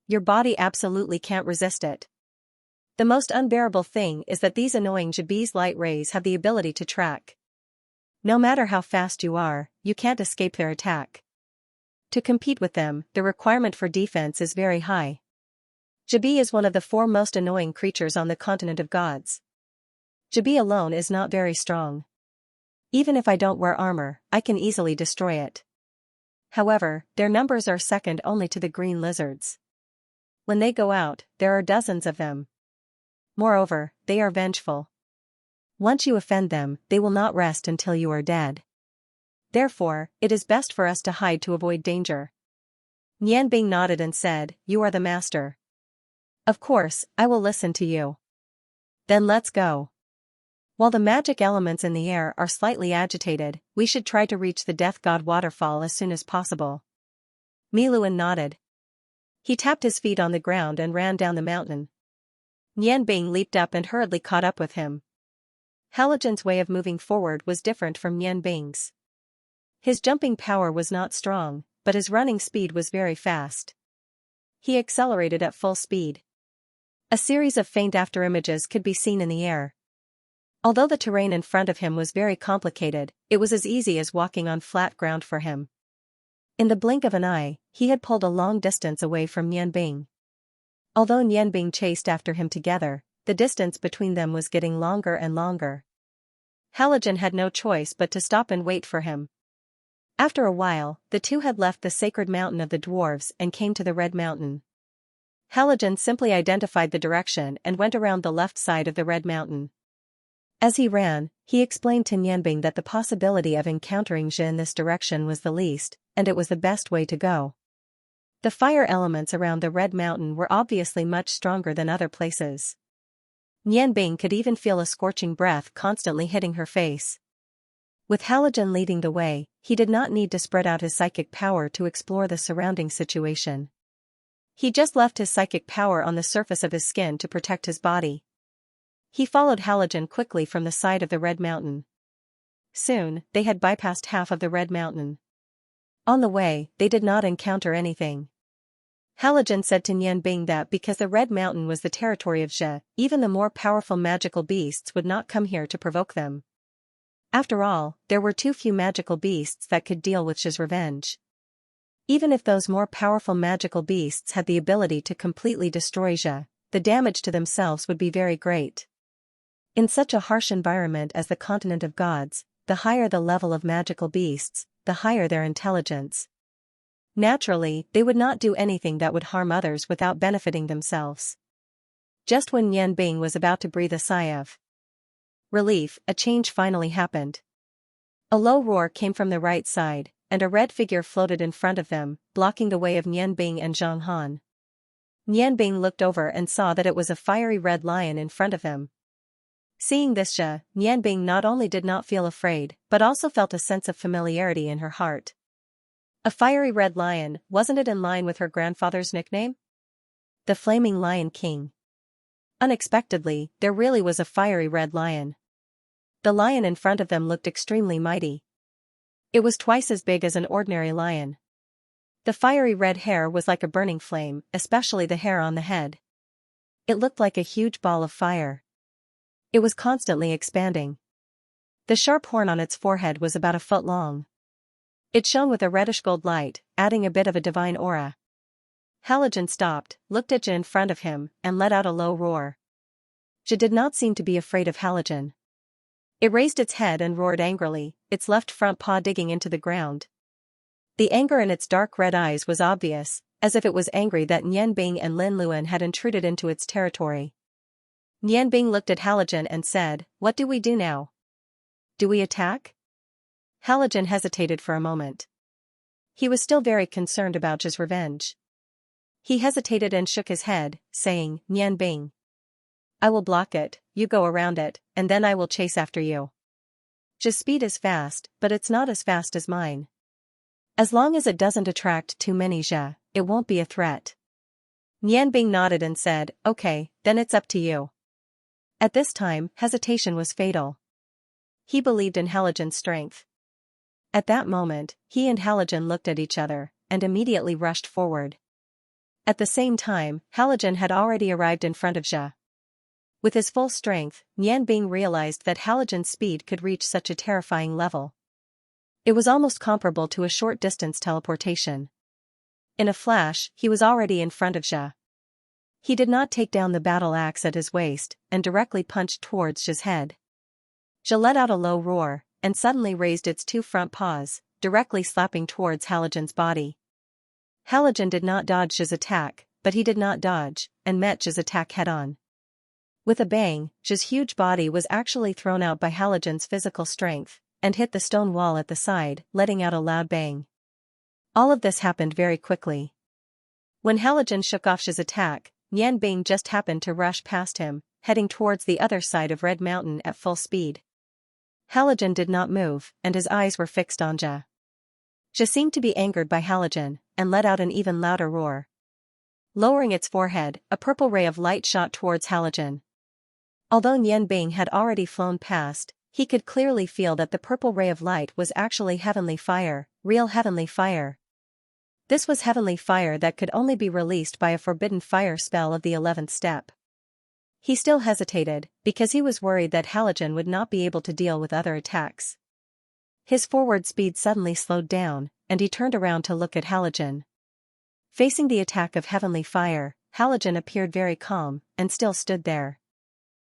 Your body absolutely can't resist it. The most unbearable thing is that these annoying Xiabi's light rays have the ability to track. No matter how fast you are, you can't escape their attack. To compete with them, the requirement for defense is very high. Xiabi is one of the 4 most annoying creatures on the continent of gods. Xiabi alone is not very strong. Even if I don't wear armor, I can easily destroy it. However, their numbers are second only to the green lizards. When they go out, there are dozens of them. Moreover, they are vengeful. Once you offend them, they will not rest until you are dead. Therefore, it is best for us to hide to avoid danger. Nianbing nodded and said, you are the master. Of course, I will listen to you. Then let's go. While the magic elements in the air are slightly agitated, we should try to reach the Death God waterfall as soon as possible. Miluan nodded. He tapped his feet on the ground and ran down the mountain. Nianbing leaped up and hurriedly caught up with him. Halogen's way of moving forward was different from Nianbing's. His jumping power was not strong, but his running speed was very fast. He accelerated at full speed. A series of faint afterimages could be seen in the air. Although the terrain in front of him was very complicated, it was as easy as walking on flat ground for him. In the blink of an eye, he had pulled a long distance away from Nianbing. Although Nianbing chased after him together, the distance between them was getting longer and longer. Halogen had no choice but to stop and wait for him. After a while, the two had left the sacred mountain of the dwarves and came to the red mountain. Halogen simply identified the direction and went around the left side of the red mountain. As he ran, he explained to Nianbing that the possibility of encountering Xia in this direction was the least, and it was the best way to go. The fire elements around the red mountain were obviously much stronger than other places. Nianbing could even feel a scorching breath constantly hitting her face. With Halogen leading the way, he did not need to spread out his psychic power to explore the surrounding situation. He just left his psychic power on the surface of his skin to protect his body. He followed Halogen quickly from the side of the red mountain. Soon, they had bypassed half of the red mountain. On the way, they did not encounter anything. Halogen said to Nianbing that because the red mountain was the territory of Xia, even the more powerful magical beasts would not come here to provoke them. After all, there were too few magical beasts that could deal with Xia's revenge. Even if those more powerful magical beasts had the ability to completely destroy Xia, the damage to themselves would be very great. In such a harsh environment as the continent of gods, the higher the level of magical beasts, the higher their intelligence. Naturally, they would not do anything that would harm others without benefiting themselves. Just when Nianbing was about to breathe a sigh of relief, a change finally happened. A low roar came from the right side, and a red figure floated in front of them, blocking the way of Nianbing and Zhang Han. Nianbing looked over and saw that it was a fiery red lion in front of them. Seeing this Xia, Nianbing not only did not feel afraid, but also felt a sense of familiarity in her heart. A fiery red lion, wasn't it in line with her grandfather's nickname? The Flaming Lion King. Unexpectedly, there really was a fiery red lion. The lion in front of them looked extremely mighty. It was twice as big as an ordinary lion. The fiery red hair was like a burning flame, especially the hair on the head. It looked like a huge ball of fire. It was constantly expanding. The sharp horn on its forehead was about a foot long. It shone with a reddish-gold light, adding a bit of a divine aura. Halogen stopped, looked at Zhe in front of him, and let out a low roar. Zhe did not seem to be afraid of Halogen. It raised its head and roared angrily, its left front paw digging into the ground. The anger in its dark red eyes was obvious, as if it was angry that Nian Bing and Lin Luan had intruded into its territory. Nian Bing looked at Halogen and said, "What do we do now? Do we attack?" Halogen hesitated for a moment. He was still very concerned about Zhe's revenge. He hesitated and shook his head, saying, "Nian Bing, I will block it, you go around it, and then I will chase after you. Zhe's speed is fast, but it's not as fast as mine. As long as it doesn't attract too many Zhe, it won't be a threat." Nian Bing nodded and said, "Okay, then it's up to you." At this time, hesitation was fatal. He believed in Halogen's strength. At that moment, he and Halogen looked at each other, and immediately rushed forward. At the same time, Halogen had already arrived in front of Zhe. With his full strength, Nian Bing realized that Halogen's speed could reach such a terrifying level. It was almost comparable to a short-distance teleportation. In a flash, he was already in front of Zhe. He did not take down the battle axe at his waist, and directly punched towards Zhe's head. Zhe let out a low roar, and suddenly raised its two front paws, directly slapping towards Halogen's body. Halogen did not dodge Zhe's attack, but he did not dodge, and met Zhe's attack head-on. With a bang, Zhe's huge body was actually thrown out by Halogen's physical strength, and hit the stone wall at the side, letting out a loud bang. All of this happened very quickly. When Halogen shook off Zhe's attack, Nian Bing just happened to rush past him, heading towards the other side of Red Mountain at full speed. Halogen did not move, and his eyes were fixed on Zhe. Zhe seemed to be angered by Halogen, and let out an even louder roar. Lowering its forehead, a purple ray of light shot towards Halogen. Although Nian Bing had already flown past, he could clearly feel that the purple ray of light was actually heavenly fire, real heavenly fire. This was heavenly fire that could only be released by a forbidden fire spell of the 11th step. He still hesitated, because he was worried that Halogen would not be able to deal with other attacks. His forward speed suddenly slowed down, and he turned around to look at Halogen. Facing the attack of heavenly fire, Halogen appeared very calm, and still stood there.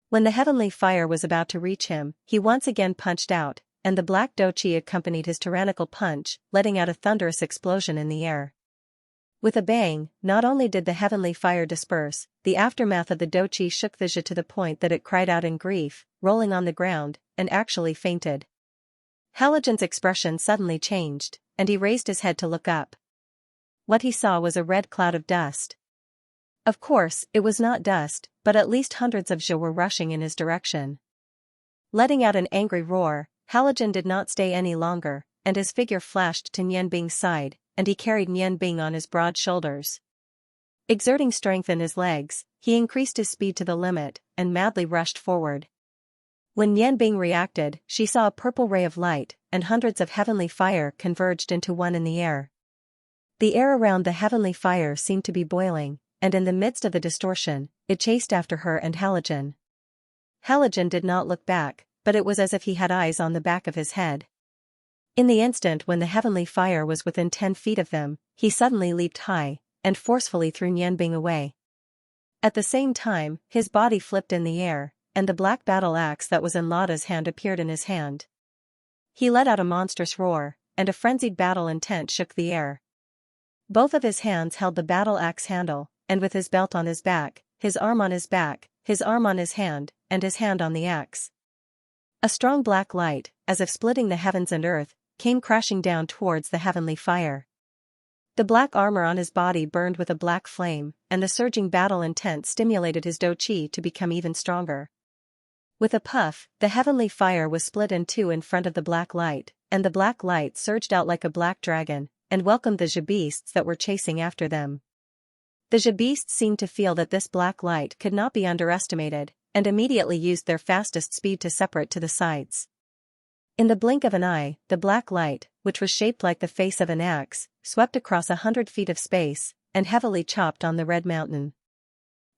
When the heavenly fire was about to reach him, he once again punched out, and the black doqi accompanied his tyrannical punch, letting out a thunderous explosion in the air. With a bang, not only did the heavenly fire disperse, the aftermath of the doqi shook the Zhe to the point that it cried out in grief, rolling on the ground, and actually fainted. Halogen's expression suddenly changed, and he raised his head to look up. What he saw was a red cloud of dust. Of course, it was not dust, but at least hundreds of Zhe were rushing in his direction. Letting out an angry roar, Halogen did not stay any longer, and his figure flashed to Nian Bing's side, and he carried Nian Bing on his broad shoulders. Exerting strength in his legs, he increased his speed to the limit, and madly rushed forward. When Nian Bing reacted, she saw a purple ray of light, and hundreds of heavenly fire converged into one in the air. The air around the heavenly fire seemed to be boiling, and in the midst of the distortion, it chased after her and Halogen. Halogen did not look back, but it was as if he had eyes on the back of his head. In the instant when the heavenly fire was within 10 feet of them, he suddenly leaped high, and forcefully threw Nian Bing away. At the same time, his body flipped in the air, and the black battle axe that was in Lada's hand appeared in his hand. He let out a monstrous roar, and a frenzied battle intent shook the air. Both of his hands held the battle axe handle, and with his belt on his back, his arm on his back, his arm on his hand, and his hand on the axe. A strong black light, as if splitting the heavens and earth, came crashing down towards the heavenly fire. The black armor on his body burned with a black flame, and the surging battle intent stimulated his doqi to become even stronger. With a puff, the heavenly fire was split in two in front of the black light, and the black light surged out like a black dragon, and welcomed the Zhe beasts that were chasing after them. The Zhe beasts seemed to feel that this black light could not be underestimated, and immediately used their fastest speed to separate to the sides. In the blink of an eye, the black light, which was shaped like the face of an axe, swept across 100 feet of space, and heavily chopped on the Red Mountain.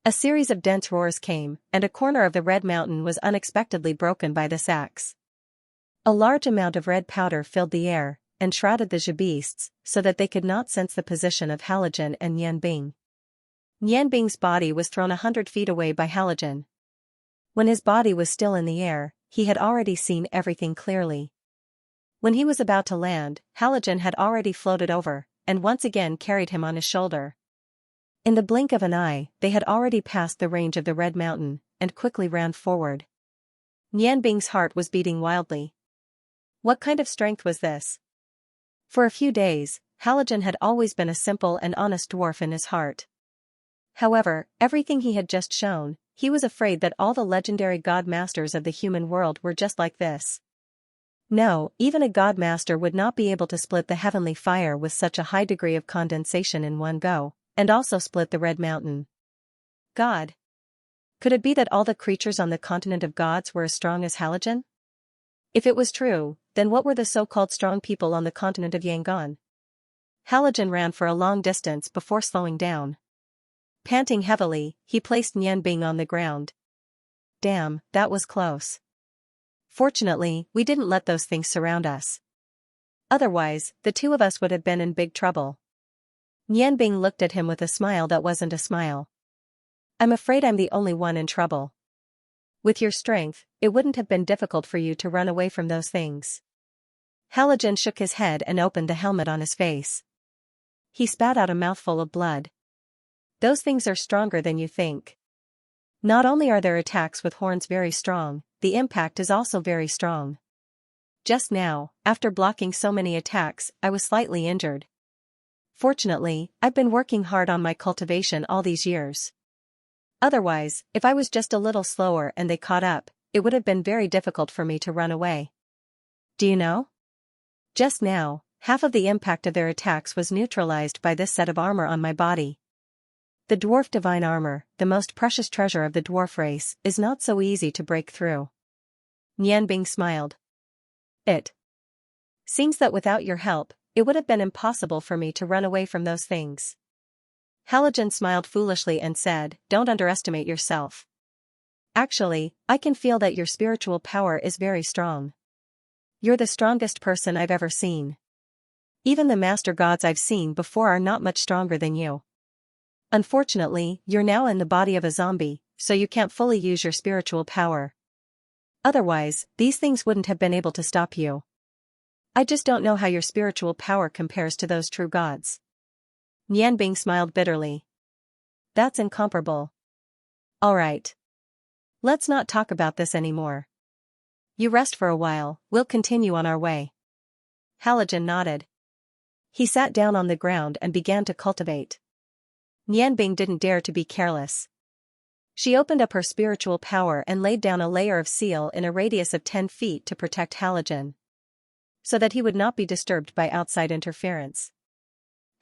A series of dense roars came, and a corner of the Red Mountain was unexpectedly broken by this axe. A large amount of red powder filled the air and shrouded the beasts so that they could not sense the position of Halogen and Nianbing. Nianbing's body was thrown 100 feet away by Halogen. When his body was still in the air, he had already seen everything clearly. When he was about to land, Halogen had already floated over and once again carried him on his shoulder. In the blink of an eye, they had already passed the range of the Red Mountain and quickly ran forward. Nianbing's heart was beating wildly. What kind of strength was this? For a few days, Halogen had always been a simple and honest dwarf in his heart. However, everything he had just shown, he was afraid that all the legendary god masters of the human world were just like this. No, even a god master would not be able to split the heavenly fire with such a high degree of condensation in one go, and also split the Red Mountain. God. Could it be that all the creatures on the continent of gods were as strong as Halogen? If it was true, then what were the so-called strong people on the continent of Yangon? Halogen ran for a long distance before slowing down. Panting heavily, he placed Nianbing on the ground. Damn, that was close. Fortunately, we didn't let those things surround us. Otherwise, the two of us would have been in big trouble. Nianbing looked at him with a smile that wasn't a smile. I'm afraid I'm the only one in trouble. With your strength, it wouldn't have been difficult for you to run away from those things. Halogen shook his head and opened the helmet on his face. He spat out a mouthful of blood. Those things are stronger than you think. Not only are their attacks with horns very strong, the impact is also very strong. Just now, after blocking so many attacks, I was slightly injured. Fortunately, I've been working hard on my cultivation all these years. Otherwise, if I was just a little slower and they caught up, it would have been very difficult for me to run away. Do you know? Just now, half of the impact of their attacks was neutralized by this set of armor on my body. The dwarf divine armor, the most precious treasure of the dwarf race, is not so easy to break through. Nianbing smiled. It seems that without your help, it would have been impossible for me to run away from those things. Halogen smiled foolishly and said, Don't underestimate yourself. Actually, I can feel that your spiritual power is very strong. You're the strongest person I've ever seen. Even the master gods I've seen before are not much stronger than you. Unfortunately, you're now in the body of a zombie, so you can't fully use your spiritual power. Otherwise, these things wouldn't have been able to stop you. I just don't know how your spiritual power compares to those true gods. Nianbing smiled bitterly. That's incomparable. Alright. Let's not talk about this anymore. You rest for a while, we'll continue on our way. Halogen nodded. He sat down on the ground and began to cultivate. Nianbing didn't dare to be careless. She opened up her spiritual power and laid down a layer of seal in a radius of 10 feet to protect Halogen, so that he would not be disturbed by outside interference.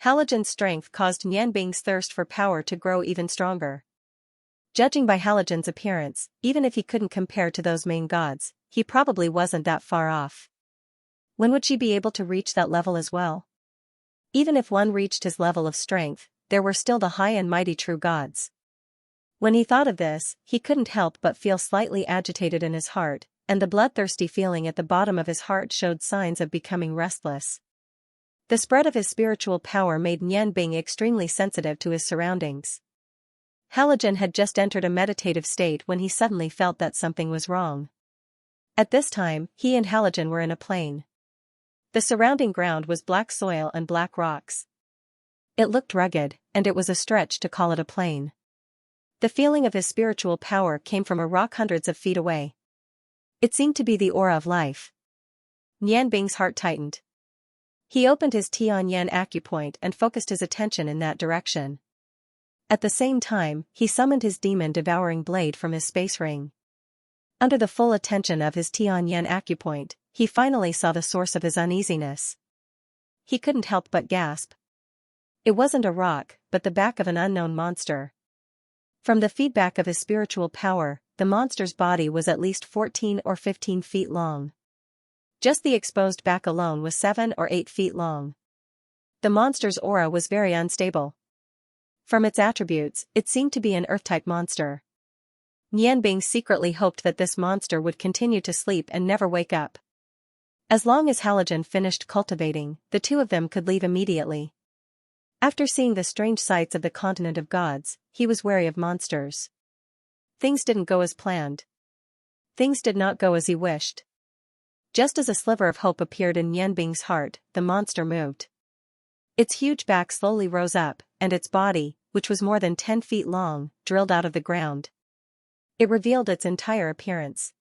Halogen's strength caused Nianbing's thirst for power to grow even stronger. Judging by Halogen's appearance, even if he couldn't compare to those main gods, he probably wasn't that far off. When would she be able to reach that level as well? Even if one reached his level of strength, there were still the high and mighty true gods. When he thought of this, he couldn't help but feel slightly agitated in his heart, and the bloodthirsty feeling at the bottom of his heart showed signs of becoming restless. The spread of his spiritual power made Nianbing extremely sensitive to his surroundings. Halogen had just entered a meditative state when he suddenly felt that something was wrong. At this time, he and Halogen were in a plain. The surrounding ground was black soil and black rocks. It looked rugged, and it was a stretch to call it a plain. The feeling of his spiritual power came from a rock hundreds of feet away. It seemed to be the aura of life. Nianbing's heart tightened. He opened his Tianyan acupoint and focused his attention in that direction. At the same time, he summoned his demon-devouring blade from his space ring. Under the full attention of his Tianyan acupoint, he finally saw the source of his uneasiness. He couldn't help but gasp. It wasn't a rock, but the back of an unknown monster. From the feedback of his spiritual power, the monster's body was at least 14 or 15 feet long. Just the exposed back alone was 7 or 8 feet long. The monster's aura was very unstable. From its attributes, it seemed to be an Earth-type monster. Nianbing secretly hoped that this monster would continue to sleep and never wake up. As long as Halogen finished cultivating, the two of them could leave immediately. After seeing the strange sights of the continent of gods, he was wary of monsters. Things didn't go as planned. Things did not go as he wished. Just as a sliver of hope appeared in Yanbing's heart, the monster moved. Its huge back slowly rose up, and its body, which was more than 10 feet long, drilled out of the ground. It revealed its entire appearance.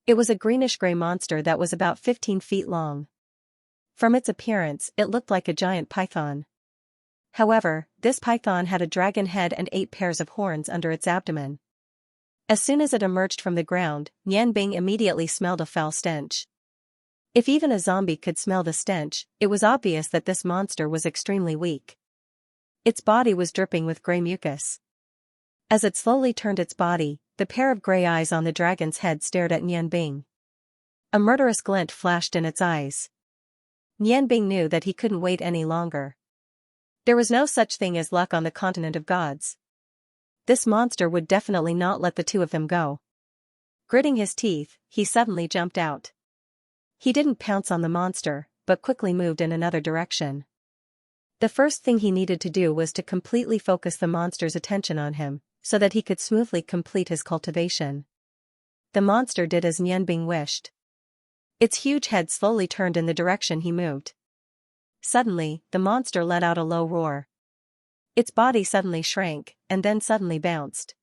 It was a greenish-gray monster that was about 15 feet long. From its appearance, it looked like a giant python. However, this python had a dragon head and 8 pairs of horns under its abdomen. As soon as it emerged from the ground, Yanbing immediately smelled a foul stench. If even a zombie could smell the stench, it was obvious that this monster was extremely weak. Its body was dripping with gray mucus. As it slowly turned its body, the pair of gray eyes on the dragon's head stared at Yanbing. A murderous glint flashed in its eyes. Yanbing knew that he couldn't wait any longer. There was no such thing as luck on the continent of gods. This monster would definitely not let the two of them go. Gritting his teeth, he suddenly jumped out. He didn't pounce on the monster, but quickly moved in another direction. The first thing he needed to do was to completely focus the monster's attention on him, so that he could smoothly complete his cultivation. The monster did as Yanbing wished. Its huge head slowly turned in the direction he moved. Suddenly, the monster let out a low roar. Its body suddenly shrank, and then suddenly bounced.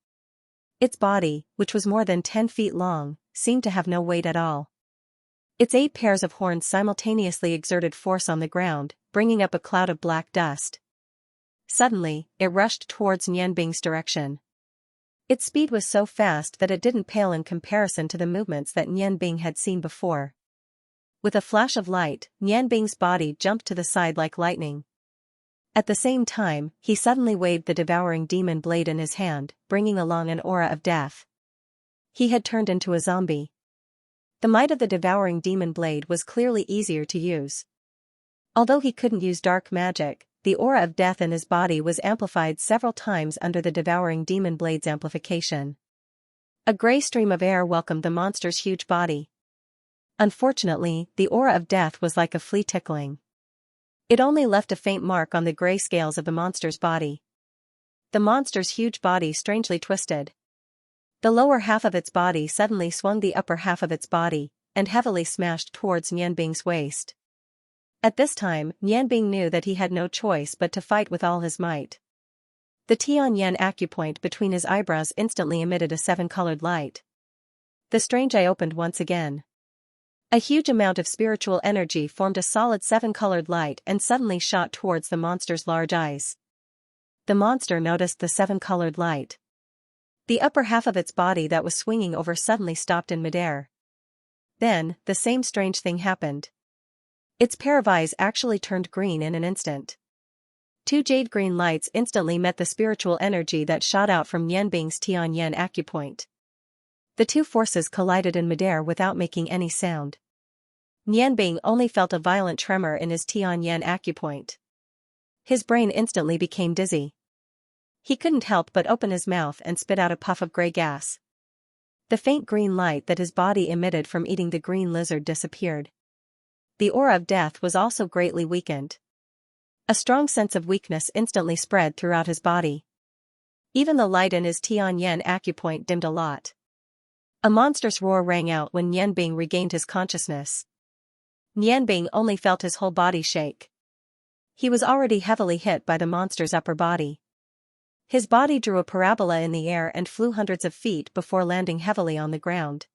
Its body, which was more than 10 feet long, seemed to have no weight at all. Its 8 pairs of horns simultaneously exerted force on the ground, bringing up a cloud of black dust. Suddenly, it rushed towards Yanbing's direction. Its speed was so fast that it didn't pale in comparison to the movements that Yanbing had seen before. With a flash of light, Yanbing's body jumped to the side like lightning. At the same time, he suddenly waved the devouring demon blade in his hand, bringing along an aura of death. He had turned into a zombie. The might of the devouring demon blade was clearly easier to use. Although he couldn't use dark magic, the aura of death in his body was amplified several times under the devouring demon blade's amplification. A gray stream of air welcomed the monster's huge body. Unfortunately, the aura of death was like a flea tickling. It only left a faint mark on the gray scales of the monster's body. The monster's huge body strangely twisted. The lower half of its body suddenly swung the upper half of its body, and heavily smashed towards Yanbing's waist. At this time, Yanbing knew that he had no choice but to fight with all his might. The Tianyan acupoint between his eyebrows instantly emitted a 7-colored light. The strange eye opened once again. A huge amount of spiritual energy formed a solid 7-colored light and suddenly shot towards the monster's large eyes. The monster noticed the 7-colored light. The upper half of its body that was swinging over suddenly stopped in midair. Then, the same strange thing happened. Its pair of eyes actually turned green in an instant. 2 jade-green lights instantly met the spiritual energy that shot out from Yanbing's Tianyan acupoint. The two forces collided in midair without making any sound. Yanbing only felt a violent tremor in his Tianyan acupoint. His brain instantly became dizzy. He couldn't help but open his mouth and spit out a puff of gray gas. The faint green light that his body emitted from eating the green lizard disappeared. The aura of death was also greatly weakened. A strong sense of weakness instantly spread throughout his body. Even the light in his Tianyan acupoint dimmed a lot. A monstrous roar rang out when Yanbing regained his consciousness. Yanbing only felt his whole body shake. He was already heavily hit by the monster's upper body. His body drew a parabola in the air and flew hundreds of feet before landing heavily on the ground.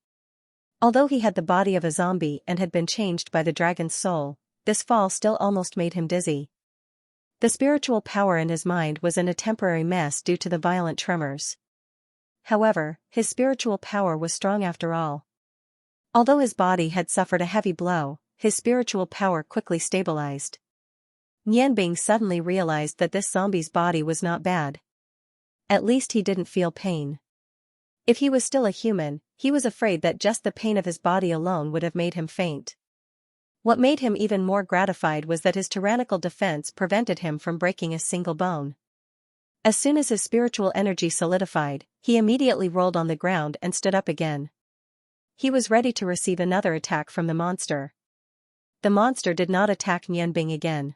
Although he had the body of a zombie and had been changed by the dragon's soul, this fall still almost made him dizzy. The spiritual power in his mind was in a temporary mess due to the violent tremors. However, his spiritual power was strong after all. Although his body had suffered a heavy blow, his spiritual power quickly stabilized. Yanbing suddenly realized that this zombie's body was not bad. At least he didn't feel pain. If he was still a human, he was afraid that just the pain of his body alone would have made him faint. What made him even more gratified was that his tyrannical defense prevented him from breaking a single bone. As soon as his spiritual energy solidified, he immediately rolled on the ground and stood up again. He was ready to receive another attack from the monster. the monster did not attack Nianbing again.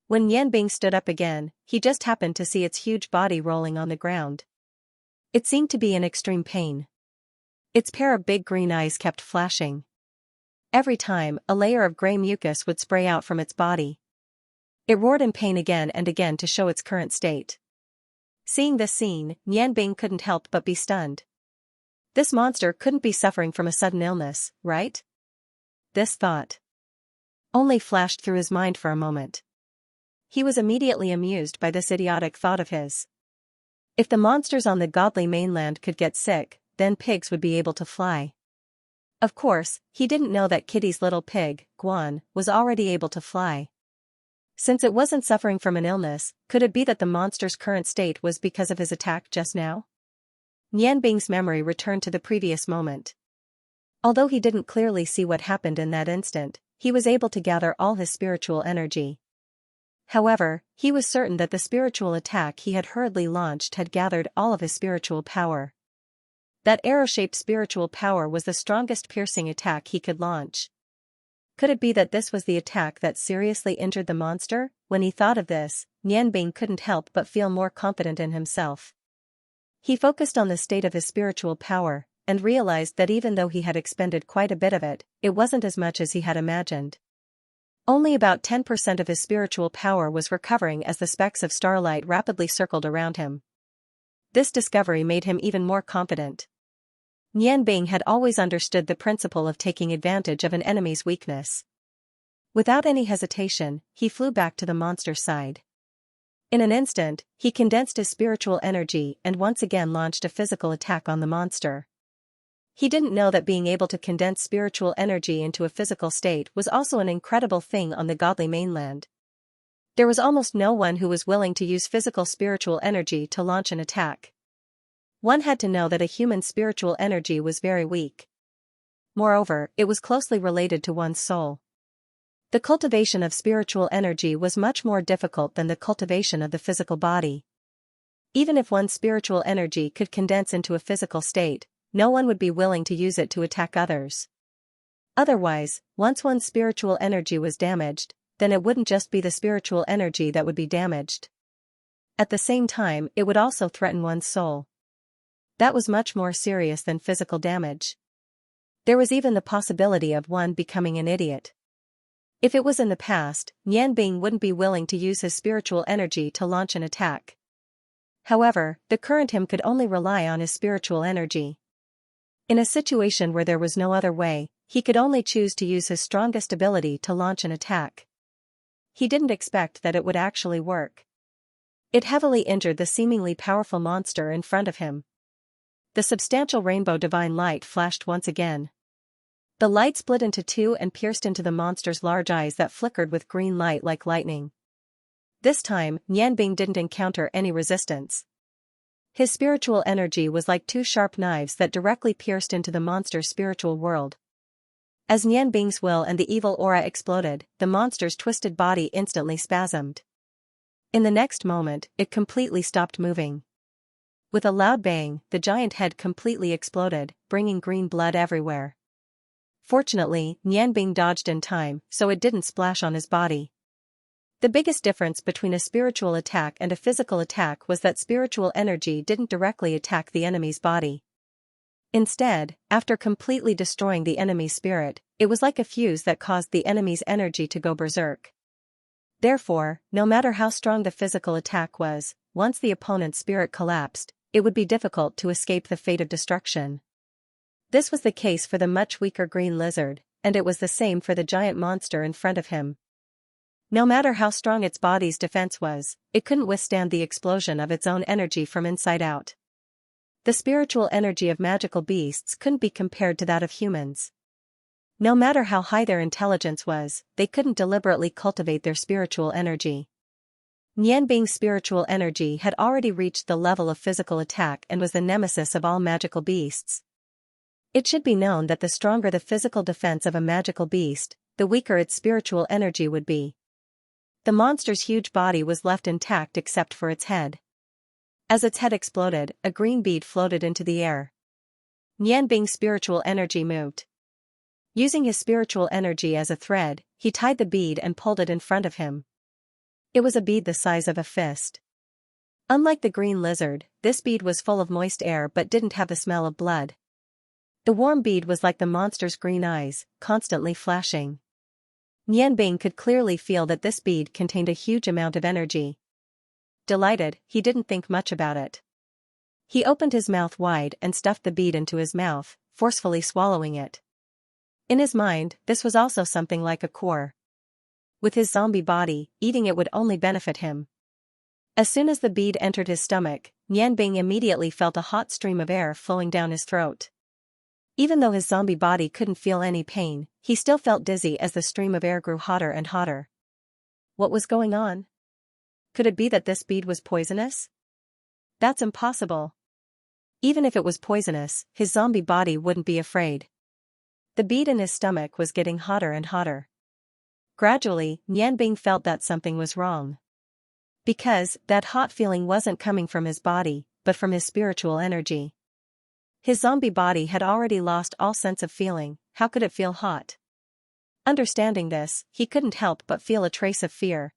When Nianbing stood up again, he just happened to see its huge body rolling on the ground. It seemed to be in extreme pain. Its pair of big green eyes kept flashing. Every time, a layer of gray mucus would spray out from its body. It roared in pain again and again to show its current state. Seeing this scene, Nianbing couldn't help but be stunned. This monster couldn't be suffering from a sudden illness, right? This thought only flashed through his mind for a moment. He was immediately amused by this idiotic thought of his. If the monsters on the godly mainland could get sick, then pigs would be able to fly. Of course, he didn't know that Kitty's little pig, Guan, was already able to fly. Since it wasn't suffering from an illness, could it be that the monster's current state was because of his attack just now? Nianbing's memory returned to the previous moment. Although he didn't clearly see what happened in that instant, he was able to gather all his spiritual energy. However, he was certain that the spiritual attack he had hurriedly launched had gathered all of his spiritual power. That arrow-shaped spiritual power was the strongest piercing attack he could launch. Could it be that this was the attack that seriously injured the monster? When he thought of this, Nianbing couldn't help but feel more confident in himself. He focused on the state of his spiritual power, and realized that even though he had expended quite a bit of it, it wasn't as much as he had imagined. Only about 10% of his spiritual power was recovering as the specks of starlight rapidly circled around him. This discovery made him even more confident. Nianbing had always understood the principle of taking advantage of an enemy's weakness. Without any hesitation, he flew back to the monster's side. In an instant, he condensed his spiritual energy and once again launched a physical attack on the monster. He didn't know that being able to condense spiritual energy into a physical state was also an incredible thing on the godly mainland. There was almost no one who was willing to use physical spiritual energy to launch an attack. One had to know that a human's spiritual energy was very weak. Moreover, it was closely related to one's soul. The cultivation of spiritual energy was much more difficult than the cultivation of the physical body. Even if one's spiritual energy could condense into a physical state, no one would be willing to use it to attack others. Otherwise, once one's spiritual energy was damaged, then it wouldn't just be the spiritual energy that would be damaged. At the same time, it would also threaten one's soul. That was much more serious than physical damage. There was even the possibility of one becoming an idiot. If it was in the past, Nianbing wouldn't be willing to use his spiritual energy to launch an attack. However, the current him could only rely on his spiritual energy. In a situation where there was no other way, he could only choose to use his strongest ability to launch an attack. He didn't expect that it would actually work. It heavily injured the seemingly powerful monster in front of him. The substantial rainbow divine light flashed once again. The light split into two and pierced into the monster's large eyes that flickered with green light like lightning. This time, Nianbing didn't encounter any resistance. His spiritual energy was like two sharp knives that directly pierced into the monster's spiritual world. As Nianbing's will and the evil aura exploded, the monster's twisted body instantly spasmed. In the next moment, it completely stopped moving. With a loud bang, the giant head completely exploded, bringing green blood everywhere. Fortunately, Nianbing dodged in time, so it didn't splash on his body. The biggest difference between a spiritual attack and a physical attack was that spiritual energy didn't directly attack the enemy's body. Instead, after completely destroying the enemy's spirit, it was like a fuse that caused the enemy's energy to go berserk. Therefore, no matter how strong the physical attack was, once the opponent's spirit collapsed, it would be difficult to escape the fate of destruction. This was the case for the much weaker green lizard, and it was the same for the giant monster in front of him. No matter how strong its body's defense was, it couldn't withstand the explosion of its own energy from inside out. The spiritual energy of magical beasts couldn't be compared to that of humans. No matter how high their intelligence was, they couldn't deliberately cultivate their spiritual energy. Nianbing's spiritual energy had already reached the level of physical attack and was the nemesis of all magical beasts. It should be known that the stronger the physical defense of a magical beast, the weaker its spiritual energy would be. The monster's huge body was left intact except for its head. As its head exploded, a green bead floated into the air. Nianbing's spiritual energy moved. Using his spiritual energy as a thread, he tied the bead and pulled it in front of him. It was a bead the size of a fist. Unlike the green lizard, this bead was full of moist air but didn't have the smell of blood. The warm bead was like the monster's green eyes, constantly flashing. Nianbing could clearly feel that this bead contained a huge amount of energy. Delighted, he didn't think much about it. He opened his mouth wide and stuffed the bead into his mouth, forcefully swallowing it. In his mind, this was also something like a core. With his zombie body, eating it would only benefit him. As soon as the bead entered his stomach, Nianbing immediately felt a hot stream of air flowing down his throat. Even though his zombie body couldn't feel any pain, he still felt dizzy as the stream of air grew hotter and hotter. What was going on? Could it be that this bead was poisonous? That's impossible. Even if it was poisonous, his zombie body wouldn't be afraid. The bead in his stomach was getting hotter and hotter. Gradually, Nianbing felt that something was wrong. Because that hot feeling wasn't coming from his body, but from his spiritual energy. His zombie body had already lost all sense of feeling, how could it feel hot? Understanding this, he couldn't help but feel a trace of fear.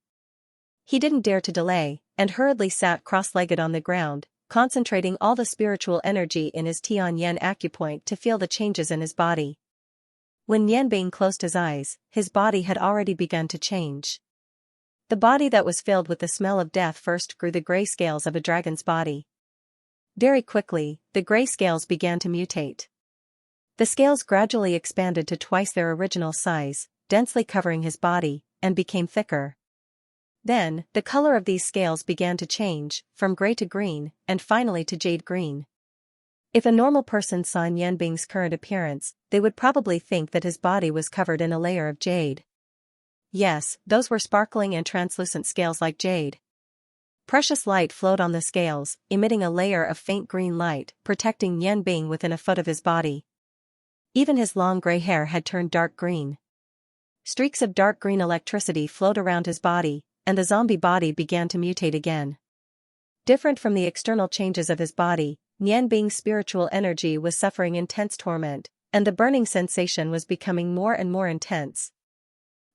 He didn't dare to delay, and hurriedly sat cross-legged on the ground, concentrating all the spiritual energy in his Tianyan acupoint to feel the changes in his body. When Nianbing closed his eyes, his body had already begun to change. The body that was filled with the smell of death first grew the gray scales of a dragon's body. Very quickly, the gray scales began to mutate. The scales gradually expanded to twice their original size, densely covering his body, and became thicker. Then, the color of these scales began to change, from gray to green, and finally to jade green. If a normal person saw Nianbing's current appearance, they would probably think that his body was covered in a layer of jade. Yes, those were sparkling and translucent scales like jade. Precious light flowed on the scales, emitting a layer of faint green light, protecting Nianbing within a foot of his body. Even his long gray hair had turned dark green. Streaks of dark green electricity flowed around his body, and the zombie body began to mutate again. Different from the external changes of his body, Nianbing's spiritual energy was suffering intense torment, and the burning sensation was becoming more and more intense.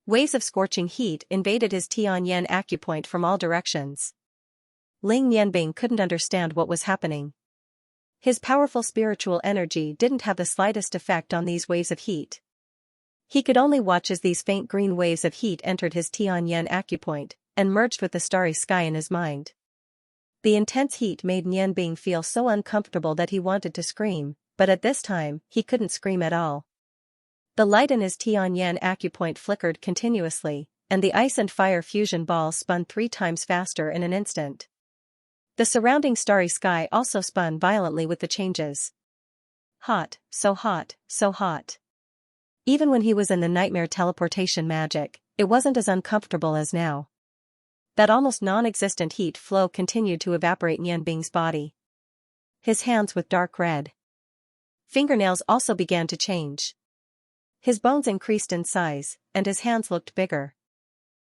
Waves of scorching heat invaded his Tianyan acupoint from all directions. Ling Nianbing couldn't understand what was happening. His powerful spiritual energy didn't have the slightest effect on these waves of heat. He could only watch as these faint green waves of heat entered his Tianyan acupoint, and merged with the starry sky in his mind. The intense heat made Nianbing feel so uncomfortable that he wanted to scream, but at this time, he couldn't scream at all. The light in his Tianyan acupoint flickered continuously, and the ice and fire fusion balls spun 3 times faster in an instant. The surrounding starry sky also spun violently with the changes. Hot, so hot, so hot. Even when he was in the nightmare teleportation magic, it wasn't as uncomfortable as now. That almost non-existent heat flow continued to evaporate Nianbing's body. His hands with dark red fingernails also began to change. His bones increased in size, and his hands looked bigger.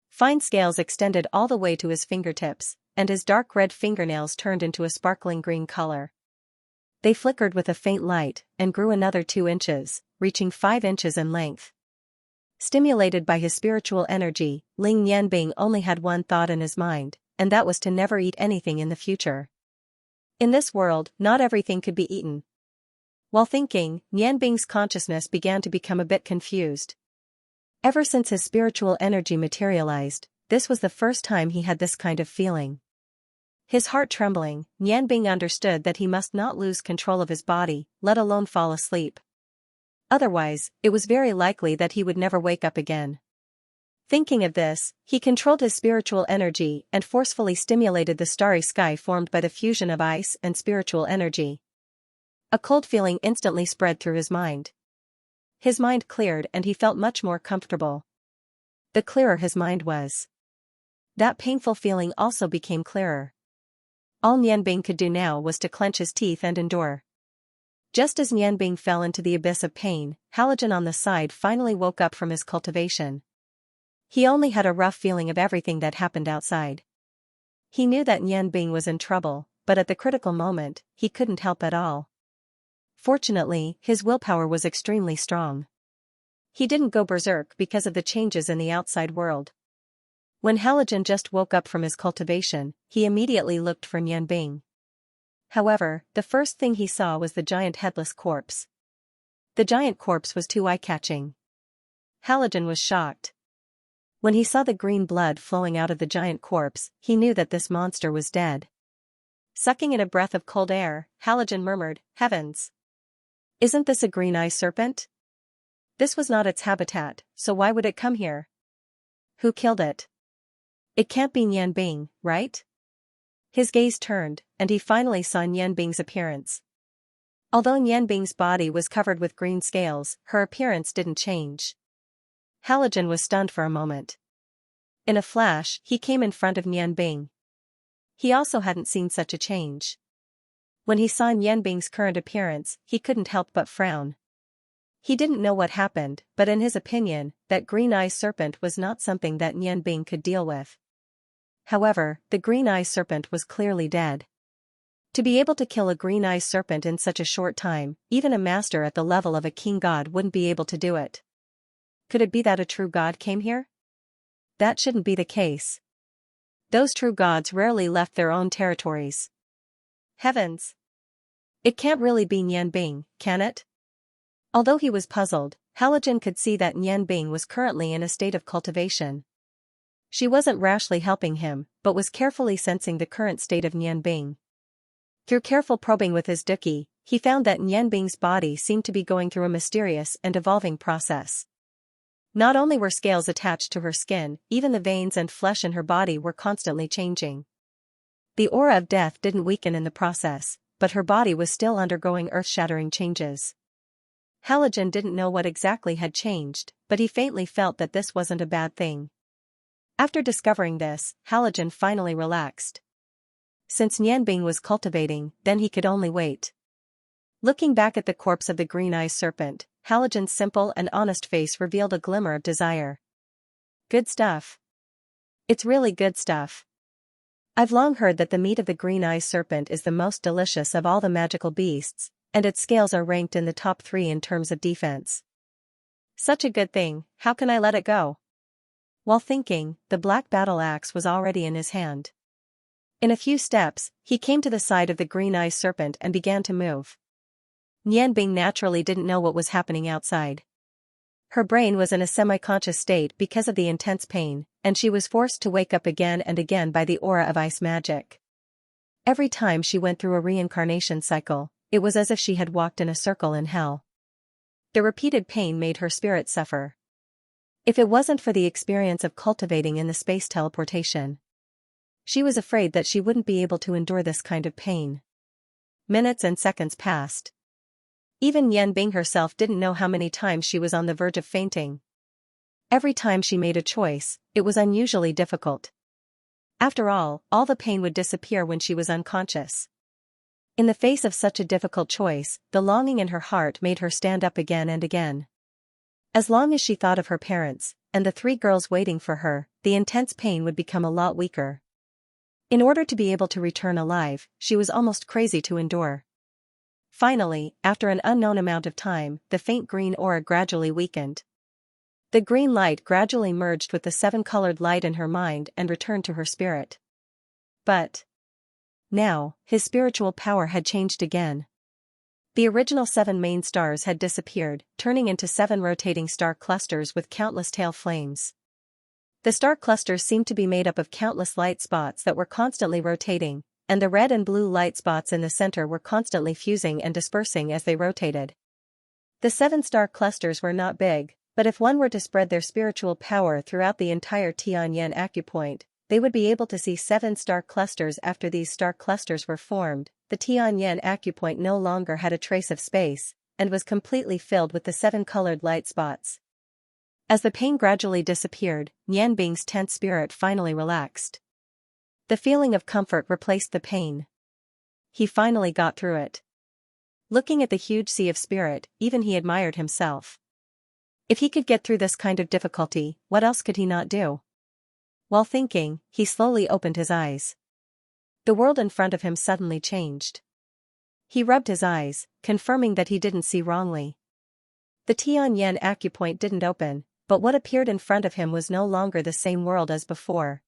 Fine scales extended all the way to his fingertips, and his dark red fingernails turned into a sparkling green color. They flickered with a faint light, and grew another 2 inches, reaching 5 inches in length. Stimulated by his spiritual energy, Ling Nianbing only had one thought in his mind, and that was to never eat anything in the future. In this world, not everything could be eaten. While thinking, Nianbing's consciousness began to become a bit confused. Ever since his spiritual energy materialized, this was the first time he had this kind of feeling. His heart trembling, Nianbing understood that he must not lose control of his body, let alone fall asleep. Otherwise, it was very likely that he would never wake up again. Thinking of this, he controlled his spiritual energy and forcefully stimulated the starry sky formed by the fusion of ice and spiritual energy. A cold feeling instantly spread through his mind. His mind cleared and he felt much more comfortable. The clearer his mind was, that painful feeling also became clearer. All Nianbing could do now was to clench his teeth and endure. Just as Nianbing fell into the abyss of pain, Halogen on the side finally woke up from his cultivation. He only had a rough feeling of everything that happened outside. He knew that Nianbing was in trouble, but at the critical moment, he couldn't help at all. Fortunately, his willpower was extremely strong. He didn't go berserk because of the changes in the outside world. When Halogen just woke up from his cultivation, he immediately looked for Nianbing. However, the first thing he saw was the giant headless corpse. The giant corpse was too eye-catching. Halogen was shocked. When he saw the green blood flowing out of the giant corpse, he knew that this monster was dead. Sucking in a breath of cold air, Halogen murmured, "Heavens! Isn't this a green-eye serpent? This was not its habitat, so why would it come here? Who killed it? It can't be Nianbing, right?" His gaze turned, and he finally saw Nianbing's appearance. Although Nianbing's body was covered with green scales, her appearance didn't change. Halogen was stunned for a moment. In a flash, he came in front of Nianbing. He also hadn't seen such a change. When he saw Nianbing's current appearance, he couldn't help but frown. He didn't know what happened, but in his opinion, that green-eye serpent was not something that Nianbing could deal with. However, the green-eye serpent was clearly dead. To be able to kill a green-eye serpent in such a short time, even a master at the level of a king god wouldn't be able to do it. Could it be that a true god came here? That shouldn't be the case. Those true gods rarely left their own territories. Heavens! It can't really be Nianbing, can it? Although he was puzzled, Halogen could see that Nianbing was currently in a state of cultivation. She wasn't rashly helping him, but was carefully sensing the current state of Nianbing. Through careful probing with his Duki, he found that Nianbing's body seemed to be going through a mysterious and evolving process. Not only were scales attached to her skin, even the veins and flesh in her body were constantly changing. The aura of death didn't weaken in the process, but her body was still undergoing earth-shattering changes. Halogen didn't know what exactly had changed, but he faintly felt that this wasn't a bad thing. After discovering this, Halogen finally relaxed. Since Nianbing was cultivating, then he could only wait. Looking back at the corpse of the green-eye serpent, Halogen's simple and honest face revealed a glimmer of desire. Good stuff. It's really good stuff. I've long heard that the meat of the green-eye serpent is the most delicious of all the magical beasts, and its scales are ranked in the top 3 in terms of defense. Such a good thing, how can I let it go? While thinking, the black battle axe was already in his hand. In a few steps, he came to the side of the green-eye serpent and began to move. Nianbing naturally didn't know what was happening outside. Her brain was in a semi-conscious state because of the intense pain, and she was forced to wake up again and again by the aura of ice magic. Every time she went through a reincarnation cycle, it was as if she had walked in a circle in hell. The repeated pain made her spirit suffer. If it wasn't for the experience of cultivating in the space teleportation, she was afraid that she wouldn't be able to endure this kind of pain. Minutes and seconds passed. Even Nianbing herself didn't know how many times she was on the verge of fainting. Every time she made a choice, it was unusually difficult. After all the pain would disappear when she was unconscious. In the face of such a difficult choice, the longing in her heart made her stand up again and again. As long as she thought of her parents, and the 3 girls waiting for her, the intense pain would become a lot weaker. In order to be able to return alive, she was almost crazy to endure. Finally, after an unknown amount of time, the faint green aura gradually weakened. The green light gradually merged with the 7-colored light in her mind and returned to her spirit. But now, his spiritual power had changed again. The original 7 main stars had disappeared, turning into 7 rotating star clusters with countless tail flames. The star clusters seemed to be made up of countless light spots that were constantly rotating, and the red and blue light spots in the center were constantly fusing and dispersing as they rotated. The 7 star clusters were not big, but if one were to spread their spiritual power throughout the entire Tianyan acupoint, they would be able to see 7 star clusters. After these star clusters were formed, the Tianyan acupoint no longer had a trace of space, and was completely filled with the 7-colored light spots. As the pain gradually disappeared, Nianbing's tense spirit finally relaxed. The feeling of comfort replaced the pain. He finally got through it. Looking at the huge sea of spirit, even he admired himself. If he could get through this kind of difficulty, what else could he not do? While thinking, he slowly opened his eyes. The world in front of him suddenly changed. He rubbed his eyes, confirming that he didn't see wrongly. The Tianyan acupoint didn't open, but what appeared in front of him was no longer the same world as before.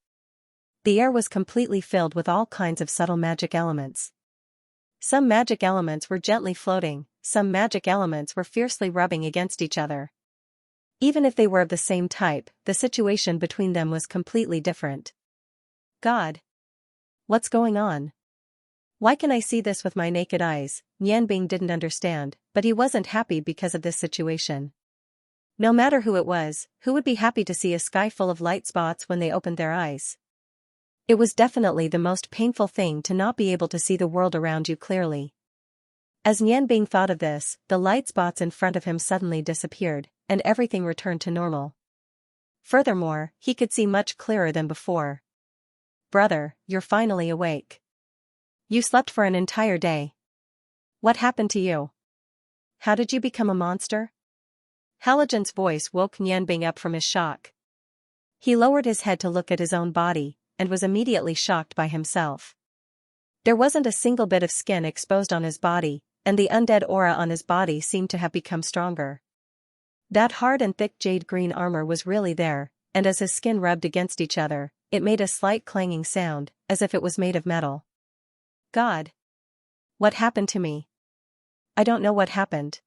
The air was completely filled with all kinds of subtle magic elements. Some magic elements were gently floating, some magic elements were fiercely rubbing against each other. Even if they were of the same type, the situation between them was completely different. God! What's going on? Why can I see this with my naked eyes? Nianbing didn't understand, but he wasn't happy because of this situation. No matter who it was, who would be happy to see a sky full of light spots when they opened their eyes? It was definitely the most painful thing to not be able to see the world around you clearly. As Nianbing thought of this, the light spots in front of him suddenly disappeared, and everything returned to normal. Furthermore, he could see much clearer than before. Brother, you're finally awake. You slept for an entire day. What happened to you? How did you become a monster? Halogen's voice woke Nianbing up from his shock. He lowered his head to look at his own body, and was immediately shocked by himself. There wasn't a single bit of skin exposed on his body, and the undead aura on his body seemed to have become stronger. That hard and thick jade-green armor was really there, and as his skin rubbed against each other, it made a slight clanging sound, as if it was made of metal. God! What happened to me? I don't know what happened.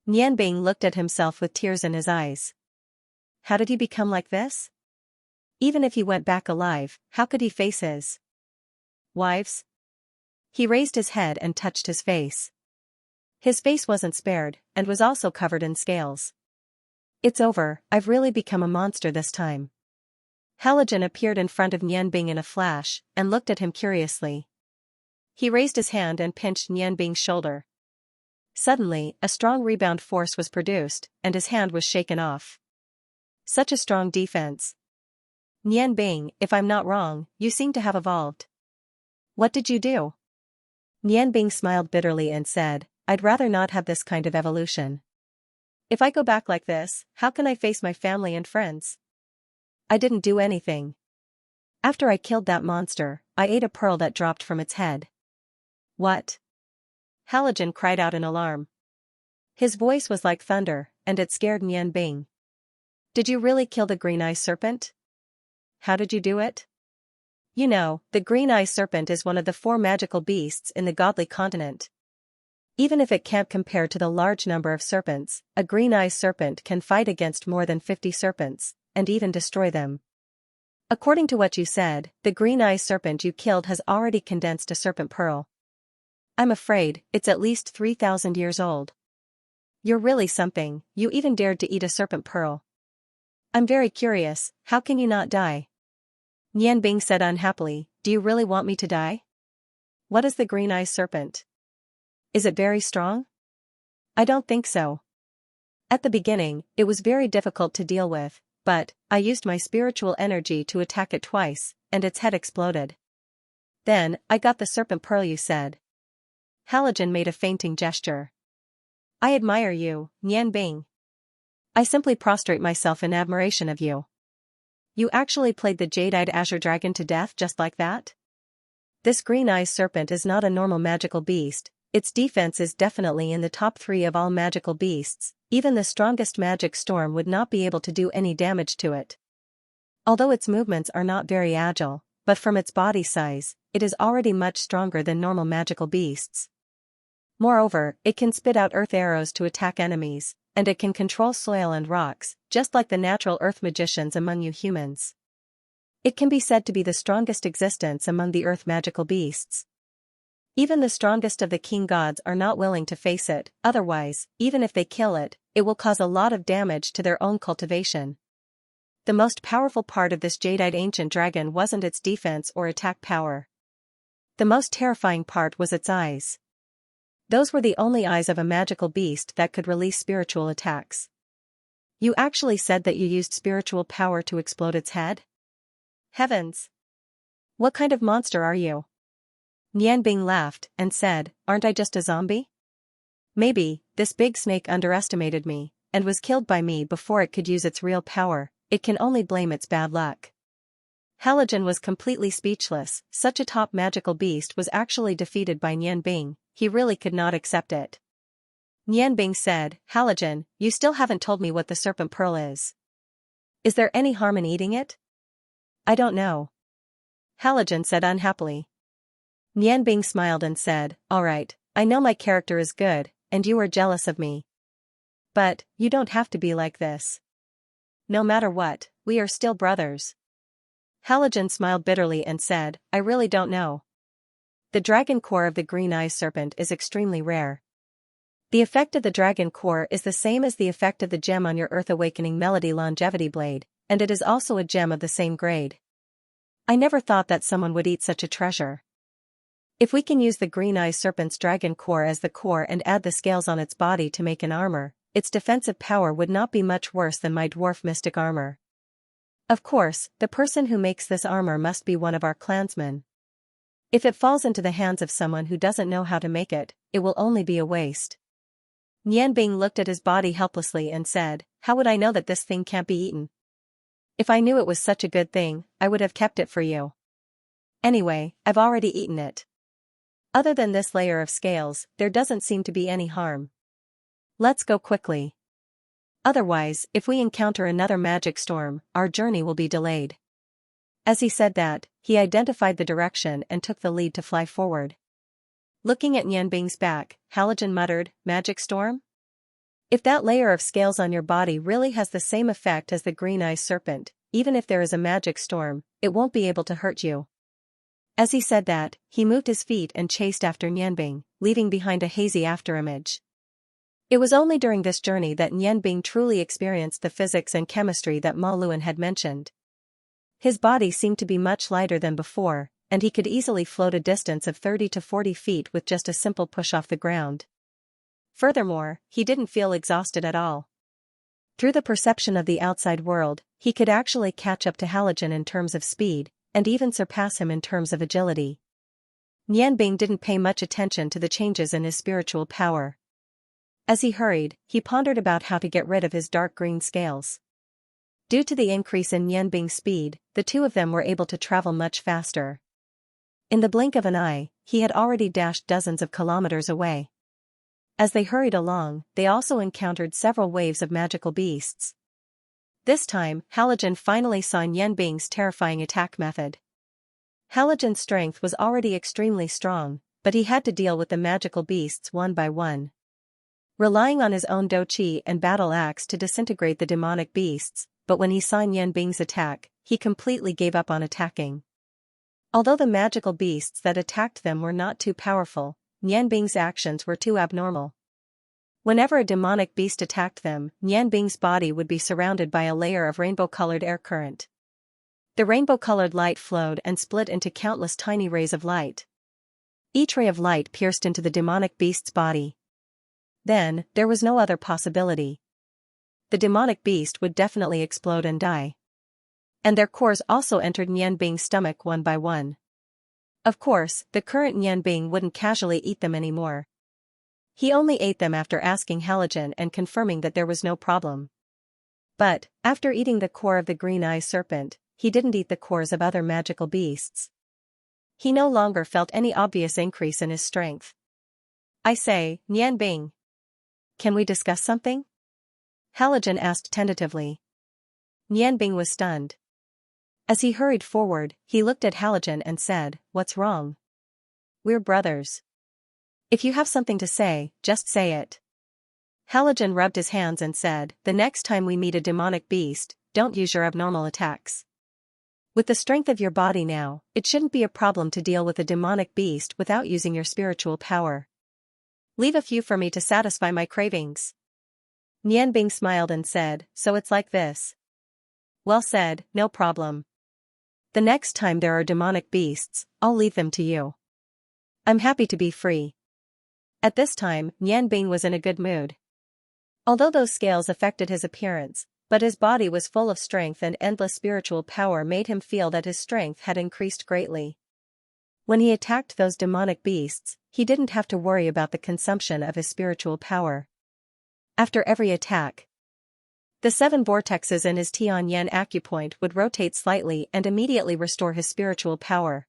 Nianbing looked at himself with tears in his eyes. How did he become like this? Even if he went back alive, how could he face his wives? He raised his head and touched his face. His face wasn't spared, and was also covered in scales. It's over, I've really become a monster this time. Halogen appeared in front of Nianbing in a flash, and looked at him curiously. He raised his hand and pinched Nianbing's shoulder. Suddenly, a strong rebound force was produced, and his hand was shaken off. Such a strong defense. Nianbing, if I'm not wrong, you seem to have evolved. What did you do? Nianbing smiled bitterly and said, I'd rather not have this kind of evolution. If I go back like this, how can I face my family and friends? I didn't do anything. After I killed that monster, I ate a pearl that dropped from its head. What? Halogen cried out in alarm. His voice was like thunder, and it scared Nianbing. Did you really kill the green-eye serpent? How did you do it? You know, the green-eye serpent is one of the 4 magical beasts in the godly continent. Even if it can't compare to the large number of serpents, a green-eye serpent can fight against more than 50 serpents, and even destroy them. According to what you said, the green-eye serpent you killed has already condensed a serpent pearl. I'm afraid, it's at least 3,000 years old. You're really something, you even dared to eat a serpent pearl. I'm very curious, how can you not die? Nianbing said unhappily, do you really want me to die? What is the green-eye serpent? Is it very strong? I don't think so. At the beginning, it was very difficult to deal with, but I used my spiritual energy to attack it twice, and its head exploded. Then, I got the serpent pearl you said. Halogen made a fainting gesture. I admire you, Nianbing. I simply prostrate myself in admiration of you. You actually played the jade-eyed azure dragon to death just like that? This green-eye serpent is not a normal magical beast, its defense is definitely in the top 3 of all magical beasts, even the strongest magic storm would not be able to do any damage to it. Although its movements are not very agile, but from its body size, it is already much stronger than normal magical beasts. Moreover, it can spit out earth arrows to attack enemies, and it can control soil and rocks, just like the natural earth magicians among you humans. It can be said to be the strongest existence among the earth magical beasts. Even the strongest of the king gods are not willing to face it, otherwise, even if they kill it, it will cause a lot of damage to their own cultivation. The most powerful part of this jade-eyed ancient dragon wasn't its defense or attack power. The most terrifying part was its eyes. Those were the only eyes of a magical beast that could release spiritual attacks. You actually said that you used spiritual power to explode its head? Heavens! What kind of monster are you? Nianbing laughed and said, aren't I just a zombie? Maybe, this big snake underestimated me, and was killed by me before it could use its real power, it can only blame its bad luck. Halogen was completely speechless, such a top magical beast was actually defeated by Nianbing, he really could not accept it. Nianbing said, Halogen, you still haven't told me what the serpent pearl is. Is there any harm in eating it? I don't know. Halogen said unhappily. Nianbing smiled and said, alright, I know my character is good, and you are jealous of me. But, you don't have to be like this. No matter what, we are still brothers. Halogen smiled bitterly and said, I really don't know. The dragon core of the green-eyed serpent is extremely rare. The effect of the dragon core is the same as the effect of the gem on your Earth Awakening Melody Longevity Blade, and it is also a gem of the same grade. I never thought that someone would eat such a treasure. If we can use the green-eyed serpent's dragon core as the core and add the scales on its body to make an armor, its defensive power would not be much worse than my dwarf mystic armor. Of course, the person who makes this armor must be one of our clansmen. If it falls into the hands of someone who doesn't know how to make it, it will only be a waste. Nianbing looked at his body helplessly and said, how would I know that this thing can't be eaten? If I knew it was such a good thing, I would have kept it for you. Anyway, I've already eaten it. Other than this layer of scales, there doesn't seem to be any harm. Let's go quickly. Otherwise, if we encounter another magic storm, our journey will be delayed. As he said that, he identified the direction and took the lead to fly forward. Looking at Nianbing's back, Halogen muttered, magic storm? If that layer of scales on your body really has the same effect as the green-eyed serpent, even if there is a magic storm, it won't be able to hurt you. As he said that, he moved his feet and chased after Nianbing, leaving behind a hazy afterimage. It was only during this journey that Nianbing truly experienced the physics and chemistry that Ma Luan had mentioned. His body seemed to be much lighter than before, and he could easily float a distance of 30 to 40 feet with just a simple push off the ground. Furthermore, he didn't feel exhausted at all. Through the perception of the outside world, he could actually catch up to Halogen in terms of speed, and even surpass him in terms of agility. Nianbing didn't pay much attention to the changes in his spiritual power. As he hurried, he pondered about how to get rid of his dark green scales. Due to the increase in Nianbing's speed, the two of them were able to travel much faster. In the blink of an eye, he had already dashed dozens of kilometers away. As they hurried along, they also encountered several waves of magical beasts. This time, Halogen finally saw Nianbing's terrifying attack method. Halogen's strength was already extremely strong, but he had to deal with the magical beasts one by one. Relying on his own douqi and battle axe to disintegrate the demonic beasts, but when he saw Nianbing's attack, he completely gave up on attacking. Although the magical beasts that attacked them were not too powerful, Nianbing's actions were too abnormal. Whenever a demonic beast attacked them, Nianbing's body would be surrounded by a layer of rainbow-colored air current. The rainbow-colored light flowed and split into countless tiny rays of light. Each ray of light pierced into the demonic beast's body. Then, there was no other possibility. The demonic beast would definitely explode and die. And their cores also entered Nianbing's stomach one by one. Of course, the current Nianbing wouldn't casually eat them anymore. He only ate them after asking Halogen and confirming that there was no problem. But, after eating the core of the green-eyed serpent, he didn't eat the cores of other magical beasts. He no longer felt any obvious increase in his strength. I say, Nianbing. Can we discuss something? Halogen asked tentatively. Nianbing was stunned. As he hurried forward, he looked at Halogen and said, what's wrong? We're brothers. If you have something to say, just say it. Halogen rubbed his hands and said, the next time we meet a demonic beast, don't use your abnormal attacks. With the strength of your body now, it shouldn't be a problem to deal with a demonic beast without using your spiritual power. Leave a few for me to satisfy my cravings. Nianbing smiled and said, so it's like this. Well said, no problem. The next time there are demonic beasts, I'll leave them to you. I'm happy to be free. At this time, Nianbing was in a good mood. Although those scales affected his appearance, but his body was full of strength and endless spiritual power made him feel that his strength had increased greatly. When he attacked those demonic beasts, he didn't have to worry about the consumption of his spiritual power. After every attack, the 7 vortexes in his Tianyan acupoint would rotate slightly and immediately restore his spiritual power.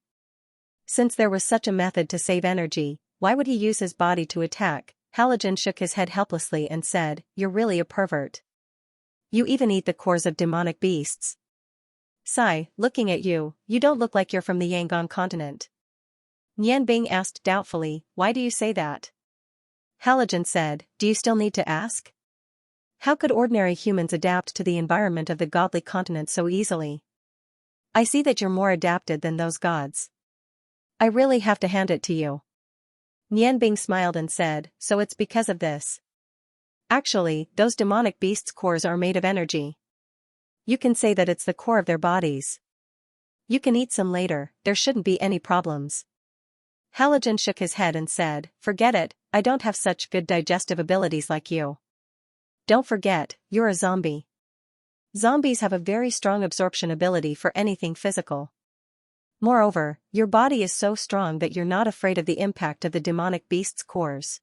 Since there was such a method to save energy, why would he use his body to attack? Halogen shook his head helplessly and said, "You're really a pervert. You even eat the cores of demonic beasts." Sigh, looking at you, you don't look like you're from the Yangon continent. Nian Bing asked doubtfully, "Why do you say that?" Halogen said, "Do you still need to ask? How could ordinary humans adapt to the environment of the godly continent so easily? I see that you're more adapted than those gods. I really have to hand it to you." Nian Bing smiled and said, "So it's because of this. Actually, those demonic beasts' cores are made of energy. You can say that it's the core of their bodies. You can eat some later, there shouldn't be any problems." Halogen shook his head and said, "Forget it, I don't have such good digestive abilities like you. Don't forget, you're a zombie. Zombies have a very strong absorption ability for anything physical. Moreover, your body is so strong that you're not afraid of the impact of the demonic beast's cores.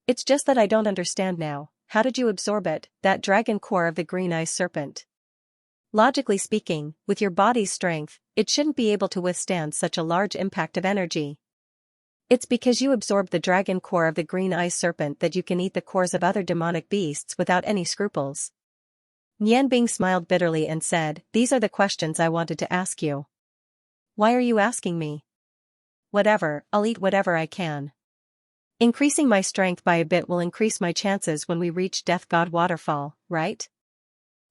It's just that I don't understand now, how did you absorb it, that dragon core of the green-eyed serpent? Logically speaking, with your body's strength, it shouldn't be able to withstand such a large impact of energy. It's because you absorbed the dragon core of the green-eyed serpent that you can eat the cores of other demonic beasts without any scruples." Nian Bing smiled bitterly and said, "These are the questions I wanted to ask you. Why are you asking me? Whatever, I'll eat whatever I can. Increasing my strength by a bit will increase my chances when we reach Death God Waterfall, right?"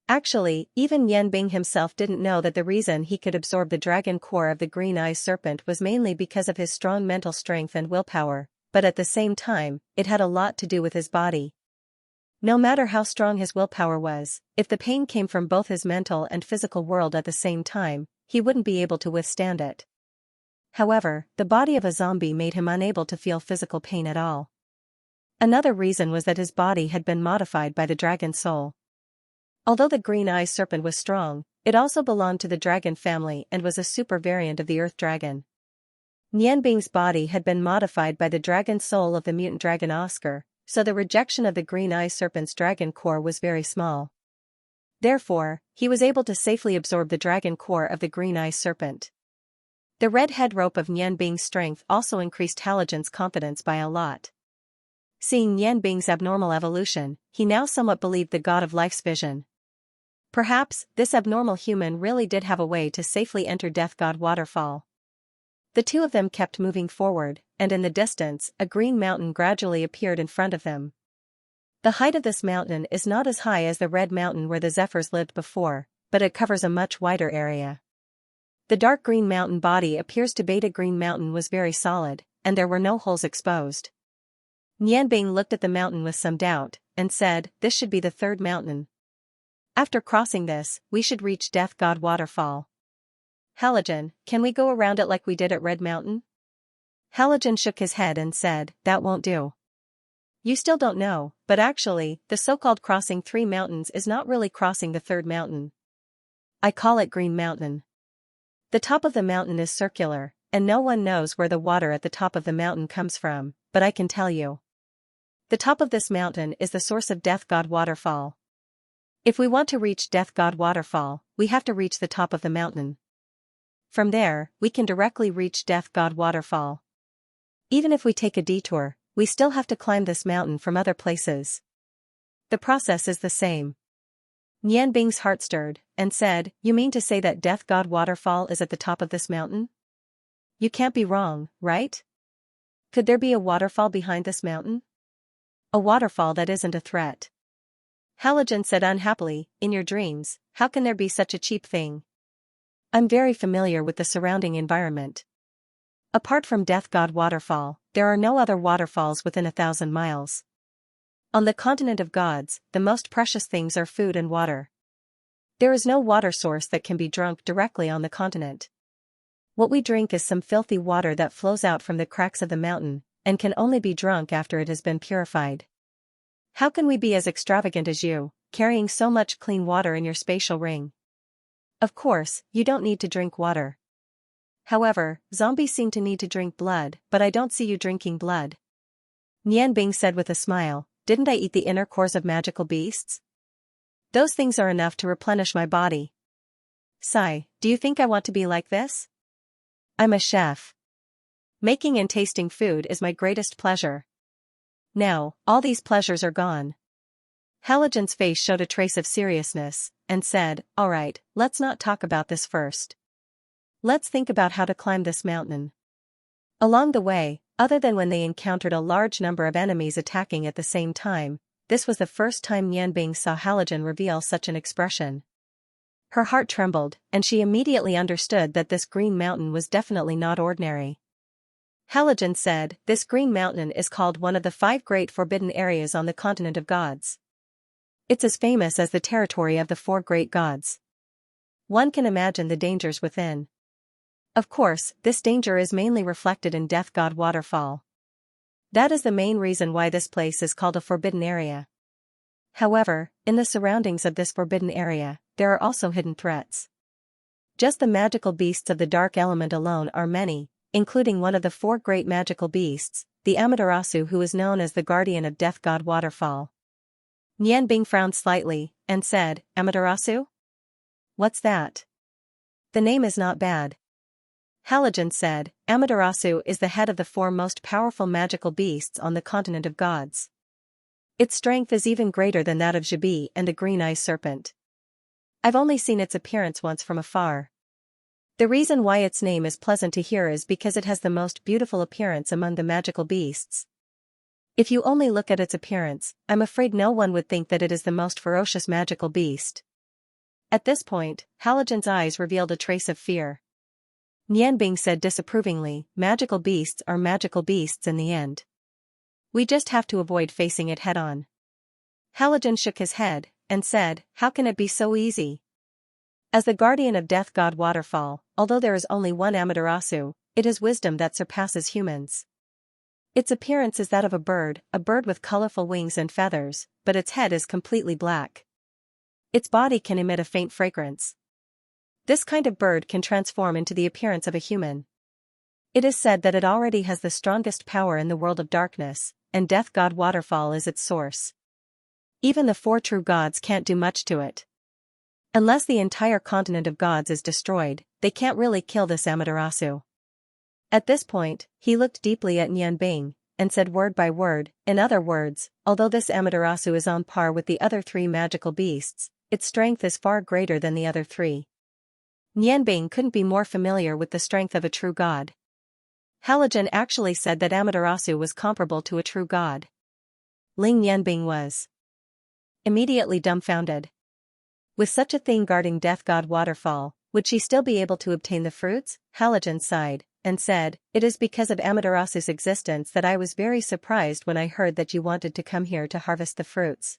Actually, even Yan Bing himself didn't know that the reason he could absorb the dragon core of the green-eyed serpent was mainly because of his strong mental strength and willpower, but at the same time, it had a lot to do with his body. No matter how strong his willpower was, if the pain came from both his mental and physical world at the same time, he wouldn't be able to withstand it. However, the body of a zombie made him unable to feel physical pain at all. Another reason was that his body had been modified by the dragon soul. Although the green-eyed serpent was strong, it also belonged to the dragon family and was a super variant of the earth dragon. Nian Bing's body had been modified by the dragon soul of the mutant dragon Oscar, so the rejection of the green-eyed serpent's dragon core was very small. Therefore, he was able to safely absorb the dragon core of the green-eyed serpent. The red head rope of Nian Bing's strength also increased Halogen's confidence by a lot. Seeing Nian Bing's abnormal evolution, he now somewhat believed the god of life's vision. Perhaps, this abnormal human really did have a way to safely enter Death God Waterfall. The two of them kept moving forward, and in the distance, a green mountain gradually appeared in front of them. The height of this mountain is not as high as the red mountain where the Zephyrs lived before, but it covers a much wider area. The dark green mountain body appears to Beta Green Mountain was very solid, and there were no holes exposed. Nian Bing looked at the mountain with some doubt, and said, "This should be the third mountain. After crossing this, we should reach Death God Waterfall. Halogen, can we go around it like we did at Red Mountain?" Halogen shook his head and said, "That won't do. You still don't know, but actually, the so-called crossing 3 mountains is not really crossing the third mountain. I call it Green Mountain. The top of the mountain is circular, and no one knows where the water at the top of the mountain comes from, but I can tell you. The top of this mountain is the source of Death God Waterfall. If we want to reach Death God Waterfall, we have to reach the top of the mountain. From there, we can directly reach Death God Waterfall. Even if we take a detour, we still have to climb this mountain from other places. The process is the same." Nian Bing's heart stirred, and said, "You mean to say that Death God Waterfall is at the top of this mountain? You can't be wrong, right? Could there be a waterfall behind this mountain? A waterfall that isn't a threat?" Halogen said unhappily, "In your dreams, how can there be such a cheap thing? I'm very familiar with the surrounding environment. Apart from Death God Waterfall, there are no other waterfalls within 1,000 miles. On the continent of gods, the most precious things are food and water. There is no water source that can be drunk directly on the continent. What we drink is some filthy water that flows out from the cracks of the mountain, and can only be drunk after it has been purified. How can we be as extravagant as you, carrying so much clean water in your spatial ring? Of course, you don't need to drink water. However, zombies seem to need to drink blood, but I don't see you drinking blood." Nian Bing said with a smile, "Didn't I eat the inner cores of magical beasts? Those things are enough to replenish my body. Sigh, do you think I want to be like this? I'm a chef. Making and tasting food is my greatest pleasure. Now, all these pleasures are gone. Halogen's face showed a trace of seriousness, and said, "Alright, let's not talk about this first. Let's think about how to climb this mountain." Along the way, other than when they encountered a large number of enemies attacking at the same time, this was the first time Nianbing saw Halogen reveal such an expression. Her heart trembled, and she immediately understood that this green mountain was definitely not ordinary. Halogen said, "This green mountain is called one of the 5 great forbidden areas on the continent of gods. It's as famous as the territory of the 4 great gods. One can imagine the dangers within. Of course, this danger is mainly reflected in Death God Waterfall. That is the main reason why this place is called a forbidden area. However, in the surroundings of this forbidden area, there are also hidden threats. Just the magical beasts of the dark element alone are many, including one of the 4 great magical beasts, the Amaterasu, who is known as the guardian of Death God Waterfall." Nianbing frowned slightly, and said, "Amaterasu? What's that? The name is not bad." Halogen said, "Amaterasu is the head of the 4 most powerful magical beasts on the continent of gods. Its strength is even greater than that of Jibi and the green-eyed serpent. I've only seen its appearance once from afar. The reason why its name is pleasant to hear is because it has the most beautiful appearance among the magical beasts. If you only look at its appearance, I'm afraid no one would think that it is the most ferocious magical beast." At this point, Halogen's eyes revealed a trace of fear. Nianbing said disapprovingly, "Magical beasts are magical beasts in the end. We just have to avoid facing it head-on." Halogen shook his head, and said, "How can it be so easy? As the guardian of Death God Waterfall, although there is only one Amaterasu, it is wisdom that surpasses humans. Its appearance is that of a bird with colorful wings and feathers, but its head is completely black. Its body can emit a faint fragrance. This kind of bird can transform into the appearance of a human. It is said that it already has the strongest power in the world of darkness, and Death God Waterfall is its source. Even the 4 true gods can't do much to it. Unless the entire continent of gods is destroyed, they can't really kill this Amaterasu." At this point, he looked deeply at Nianbing, and said word by word, "In other words, although this Amaterasu is on par with the other 3 magical beasts, its strength is far greater than the other 3. Nianbing couldn't be more familiar with the strength of a true god. Halogen actually said that Amaterasu was comparable to a true god. Ling Nianbing was immediately dumbfounded. With such a thing guarding Death God Waterfall, would she still be able to obtain the fruits? Halogen sighed, and said, "It is because of Amaterasu's existence that I was very surprised when I heard that you wanted to come here to harvest the fruits.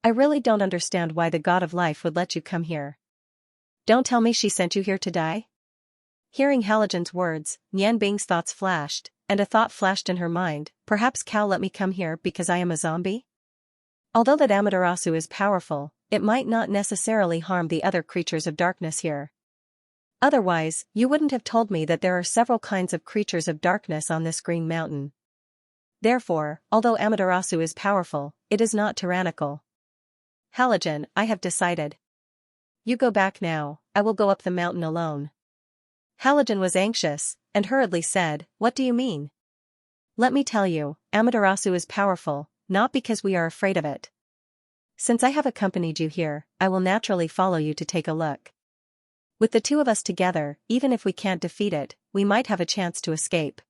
I really don't understand why the god of life would let you come here. Don't tell me she sent you here to die?" Hearing Halogen's words, Nianbing's thoughts flashed, and a thought flashed in her mind, "Perhaps Cal let me come here because I am a zombie? Although that Amaterasu is powerful, it might not necessarily harm the other creatures of darkness here. Otherwise, you wouldn't have told me that there are several kinds of creatures of darkness on this green mountain. Therefore, although Amaterasu is powerful, it is not tyrannical. Halogen, I have decided. You go back now, I will go up the mountain alone." Halogen was anxious, and hurriedly said, "What do you mean?" "Let me tell you, Amaterasu is powerful, not because we are afraid of it. Since I have accompanied you here, I will naturally follow you to take a look. With the 2 of us together, even if we can't defeat it, we might have a chance to escape."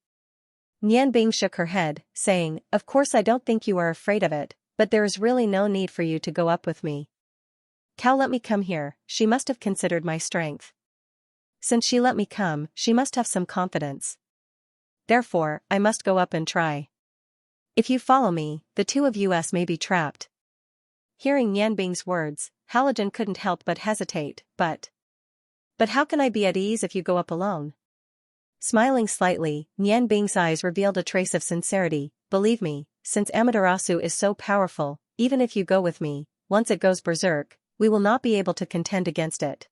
Nianbing shook her head, saying, "Of course I don't think you are afraid of it, but there is really no need for you to go up with me. Cal let me come here, she must have considered my strength. Since she let me come, she must have some confidence. Therefore, I must go up and try. If you follow me, the 2 of us may be trapped." Hearing Nianbing's words, Halogen couldn't help but hesitate, But how can I be at ease if you go up alone?" Smiling slightly, Nianbing's eyes revealed a trace of sincerity, "Believe me, since Amaterasu is so powerful, even if you go with me, once it goes berserk, we will not be able to contend against it.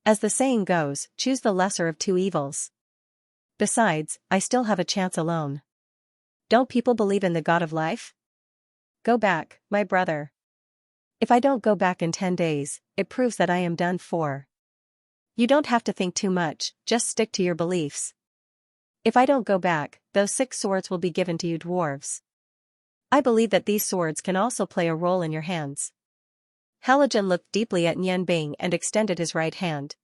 As the saying goes, choose the lesser of 2 evils. Besides, I still have a chance alone. Don't people believe in the god of life? Go back, my brother. If I don't go back in 10 days, it proves that I am done for. You don't have to think too much, just stick to your beliefs. If I don't go back, those 6 swords will be given to you dwarves. I believe that these swords can also play a role in your hands. Halogen looked deeply at Nianbing and extended his right hand.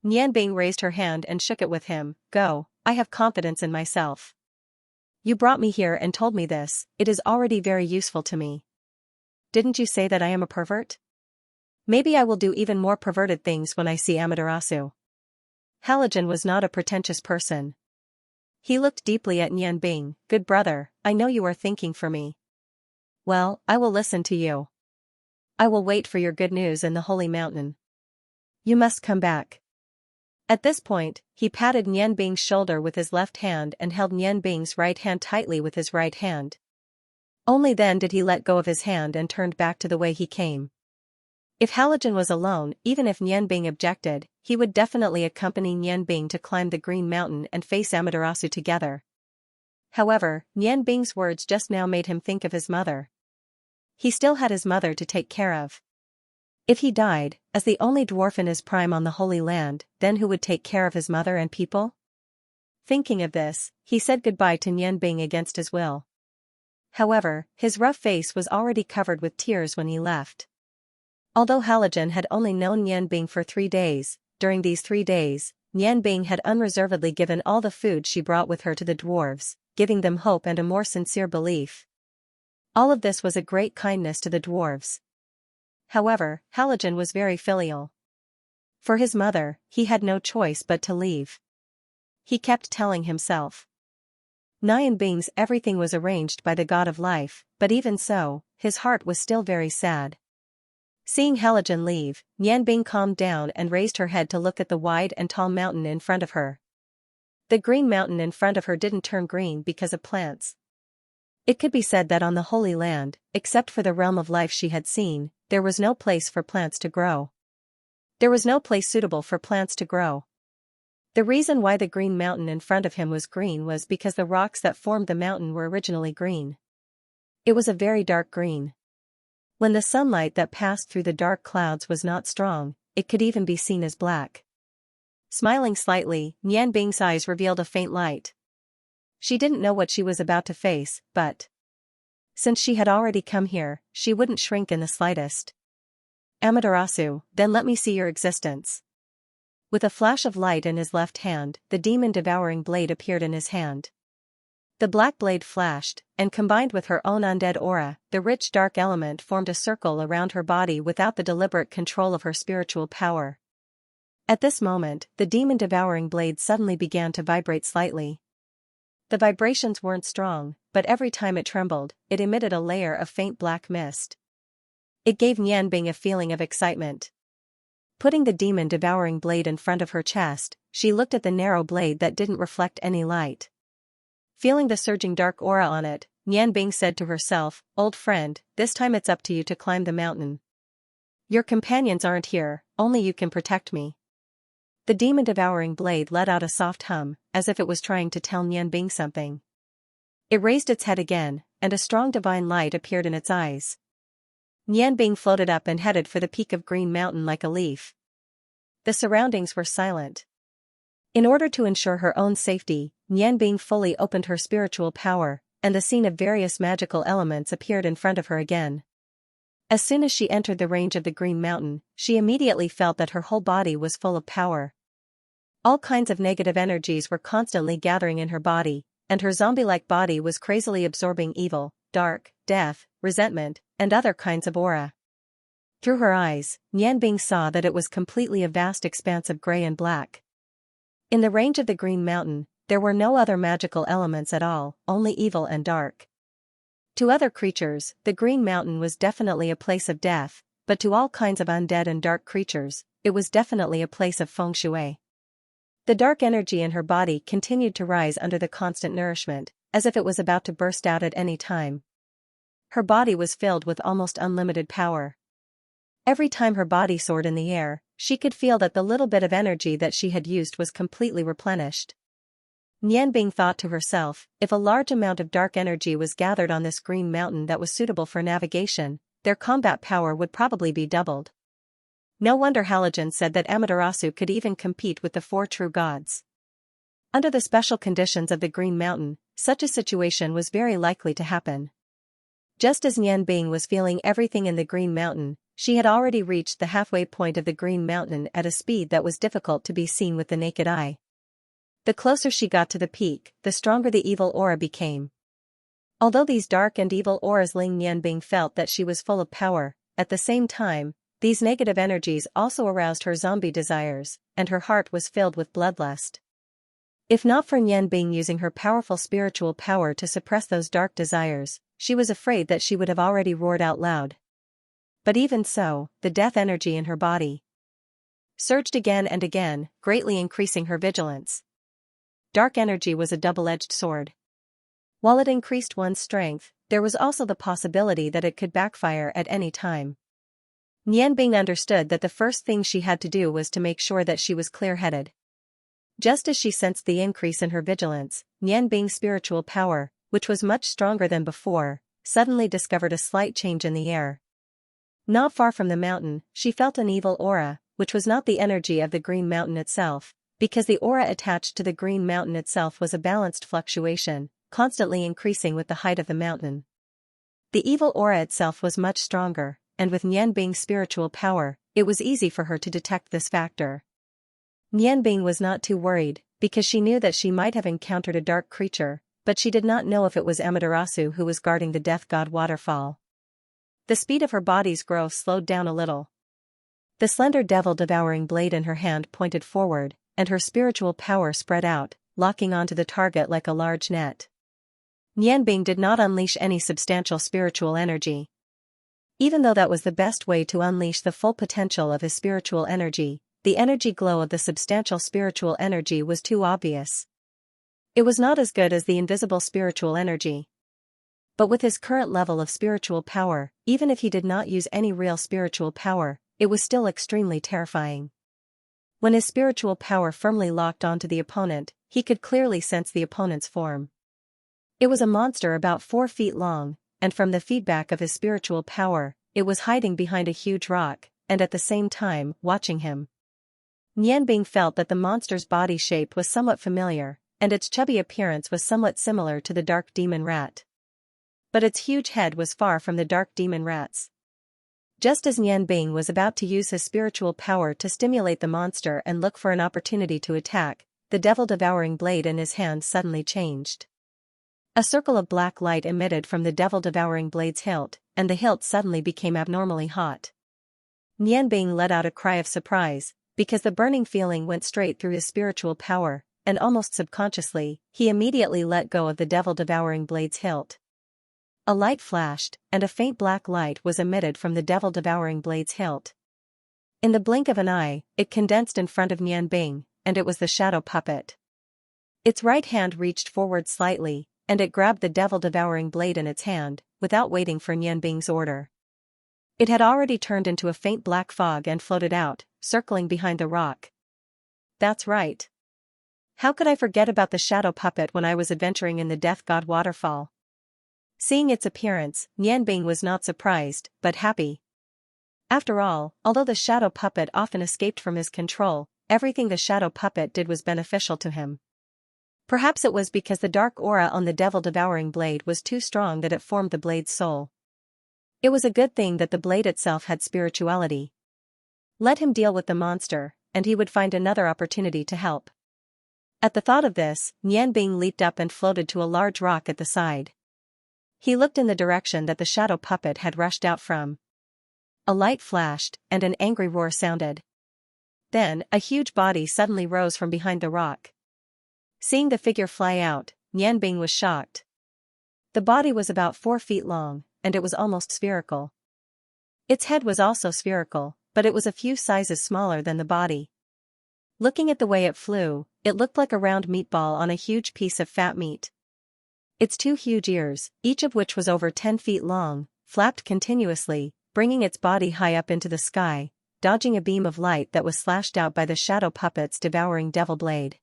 Nianbing raised her hand and shook it with him. Go, I have confidence in myself. You brought me here and told me this, it is already very useful to me. Didn't you say that I am a pervert? Maybe I will do even more perverted things when I see Amaterasu. Halogen was not a pretentious person. He looked deeply at Nianbing. Good brother, I know you are thinking for me. Well, I will listen to you. I will wait for your good news in the holy mountain. You must come back. At this point, he patted Nianbing's shoulder with his left hand and held Nianbing's right hand tightly with his right hand. Only then did he let go of his hand and turned back to the way he came. If Halogen was alone, even if Nianbing objected, he would definitely accompany Nianbing to climb the Green Mountain and face Amaterasu together. However, Nianbing's words just now made him think of his mother. He still had his mother to take care of. If he died, as the only dwarf in his prime on the Holy Land, then who would take care of his mother and people? Thinking of this, he said goodbye to Nianbing against his will. However, his rough face was already covered with tears when he left. Although Halogen had only known Nianbing for 3 days, during these 3 days, Nianbing had unreservedly given all the food she brought with her to the dwarves, giving them hope and a more sincere belief. All of this was a great kindness to the dwarves. However, Halogen was very filial. For his mother, he had no choice but to leave. He kept telling himself. Nianbing's everything was arranged by the god of life, but even so, his heart was still very sad. Seeing Halogen leave, Nianbing calmed down and raised her head to look at the wide and tall mountain in front of her. The green mountain in front of her didn't turn green because of plants. It could be said that on the Holy Land, except for the realm of life she had seen, there was no place for plants to grow. There was no place suitable for plants to grow. The reason why the green mountain in front of him was green was because the rocks that formed the mountain were originally green. It was a very dark green. When the sunlight that passed through the dark clouds was not strong, it could even be seen as black. Smiling slightly, Nianbing's eyes revealed a faint light. She didn't know what she was about to face, but since she had already come here, she wouldn't shrink in the slightest. Amaterasu, then let me see your existence. With a flash of light in his left hand, the demon-devouring blade appeared in his hand. The black blade flashed, and combined with her own undead aura, the rich dark element formed a circle around her body without the deliberate control of her spiritual power. At this moment, the demon-devouring blade suddenly began to vibrate slightly. The vibrations weren't strong, but every time it trembled, it emitted a layer of faint black mist. It gave Nianbing a feeling of excitement. Putting the demon-devouring blade in front of her chest, she looked at the narrow blade that didn't reflect any light. Feeling the surging dark aura on it, Nianbing said to herself, "Old friend, this time it's up to you to climb the mountain. Your companions aren't here, only you can protect me." The demon-devouring blade let out a soft hum, as if it was trying to tell Nianbing something. It raised its head again, and a strong divine light appeared in its eyes. Nianbing floated up and headed for the peak of Green Mountain like a leaf. The surroundings were silent. In order to ensure her own safety, Nianbing fully opened her spiritual power, and the scene of various magical elements appeared in front of her again. As soon as she entered the range of the Green Mountain, she immediately felt that her whole body was full of power. All kinds of negative energies were constantly gathering in her body, and her zombie-like body was crazily absorbing evil, dark, death, resentment, and other kinds of aura. Through her eyes, Nianbing saw that it was completely a vast expanse of gray and black. In the range of the Green Mountain, there were no other magical elements at all, only evil and dark. To other creatures, the Green Mountain was definitely a place of death, but to all kinds of undead and dark creatures, it was definitely a place of feng shui. The dark energy in her body continued to rise under the constant nourishment, as if it was about to burst out at any time. Her body was filled with almost unlimited power. Every time her body soared in the air, she could feel that the little bit of energy that she had used was completely replenished. Nianbing thought to herself, if a large amount of dark energy was gathered on this Green Mountain that was suitable for navigation, their combat power would probably be doubled. No wonder Halogen said that Amaterasu could even compete with the 4 true gods. Under the special conditions of the Green Mountain, such a situation was very likely to happen. Just as Nian Bing was feeling everything in the Green Mountain, she had already reached the halfway point of the Green Mountain at a speed that was difficult to be seen with the naked eye. The closer she got to the peak, the stronger the evil aura became. Although these dark and evil auras Ling Nianbing felt that she was full of power, at the same time, these negative energies also aroused her zombie desires, and her heart was filled with bloodlust. If not for Nianbing using her powerful spiritual power to suppress those dark desires, she was afraid that she would have already roared out loud. But even so, the death energy in her body surged again and again, greatly increasing her vigilance. Dark energy was a double-edged sword. While it increased one's strength, there was also the possibility that it could backfire at any time. Nianbing understood that the first thing she had to do was to make sure that she was clear-headed. Just as she sensed the increase in her vigilance, Nianbing's spiritual power, which was much stronger than before, suddenly discovered a slight change in the air. Not far from the mountain, she felt an evil aura, which was not the energy of the Green Mountain itself, because the aura attached to the Green Mountain itself was a balanced fluctuation, constantly increasing with the height of the mountain. The evil aura itself was much stronger, and with Nianbing's spiritual power, it was easy for her to detect this factor. Nianbing was not too worried, because she knew that she might have encountered a dark creature, but she did not know if it was Amaterasu who was guarding the Death God waterfall. The speed of her body's growth slowed down a little. The slender devil-devouring blade in her hand pointed forward, and her spiritual power spread out, locking onto the target like a large net. Nianbing did not unleash any substantial spiritual energy. Even though that was the best way to unleash the full potential of his spiritual energy, the energy glow of the substantial spiritual energy was too obvious. It was not as good as the invisible spiritual energy. But with his current level of spiritual power, even if he did not use any real spiritual power, it was still extremely terrifying. When his spiritual power firmly locked onto the opponent, he could clearly sense the opponent's form. It was a monster about 4 feet long, and from the feedback of his spiritual power, it was hiding behind a huge rock, and at the same time, watching him. Nianbing felt that the monster's body shape was somewhat familiar, and its chubby appearance was somewhat similar to the dark demon rat. But its huge head was far from the dark demon rat's. Just as Nianbing was about to use his spiritual power to stimulate the monster and look for an opportunity to attack, the devil-devouring blade in his hand suddenly changed. A circle of black light emitted from the devil-devouring blade's hilt, and the hilt suddenly became abnormally hot. Nianbing let out a cry of surprise, because the burning feeling went straight through his spiritual power, and almost subconsciously, he immediately let go of the devil-devouring blade's hilt. A light flashed, and a faint black light was emitted from the devil-devouring blade's hilt. In the blink of an eye, it condensed in front of Nianbing, and it was the shadow puppet. Its right hand reached forward slightly, and it grabbed the devil-devouring blade in its hand, without waiting for Nianbing's order. It had already turned into a faint black fog and floated out, circling behind the rock. That's right. How could I forget about the shadow puppet when I was adventuring in the Death God waterfall? Seeing its appearance, Nianbing was not surprised, but happy. After all, although the shadow puppet often escaped from his control, everything the shadow puppet did was beneficial to him. Perhaps it was because the dark aura on the devil-devouring blade was too strong that it formed the blade's soul. It was a good thing that the blade itself had spirituality. Let him deal with the monster, and he would find another opportunity to help. At the thought of this, Nianbing leaped up and floated to a large rock at the side. He looked in the direction that the shadow puppet had rushed out from. A light flashed, and an angry roar sounded. Then, a huge body suddenly rose from behind the rock. Seeing the figure fly out, Nianbing was shocked. The body was about 4 feet long, and it was almost spherical. Its head was also spherical, but it was a few sizes smaller than the body. Looking at the way it flew, it looked like a round meatball on a huge piece of fat meat. Its 2 huge ears, each of which was over 10 feet long, flapped continuously, bringing its body high up into the sky, dodging a beam of light that was slashed out by the shadow puppet's devouring devil blade.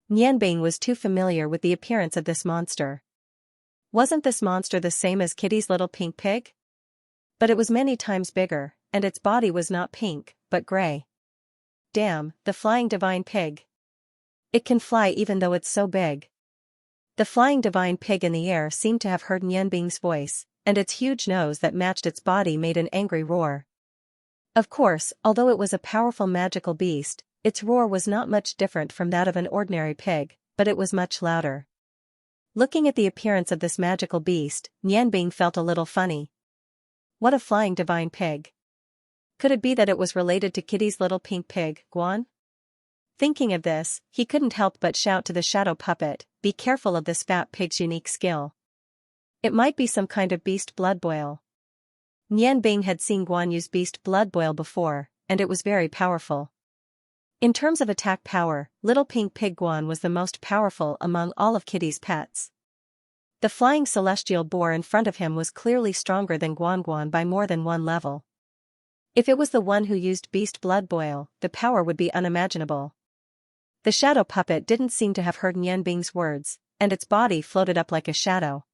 Nianbing was too familiar with the appearance of this monster. Wasn't this monster the same as Kitty's little pink pig? But it was many times bigger, and its body was not pink, but gray. Damn, the flying divine pig. It can fly even though it's so big. The flying divine pig in the air seemed to have heard Nianbing's voice, and its huge nose that matched its body made an angry roar. Of course, although it was a powerful magical beast, its roar was not much different from that of an ordinary pig, but it was much louder. Looking at the appearance of this magical beast, Nianbing felt a little funny. What a flying divine pig! Could it be that it was related to Kitty's little pink pig, Guan? Thinking of this, he couldn't help but shout to the shadow puppet, "Be careful of this fat pig's unique skill. It might be some kind of beast blood boil." Nianbing had seen Guan use beast blood boil before, and it was very powerful. In terms of attack power, little pink pig Guan was the most powerful among all of Kitty's pets. The flying celestial boar in front of him was clearly stronger than Guan by more than one level. If it was the one who used beast blood boil, the power would be unimaginable. The shadow puppet didn't seem to have heard Nianbing's words, and its body floated up like a shadow.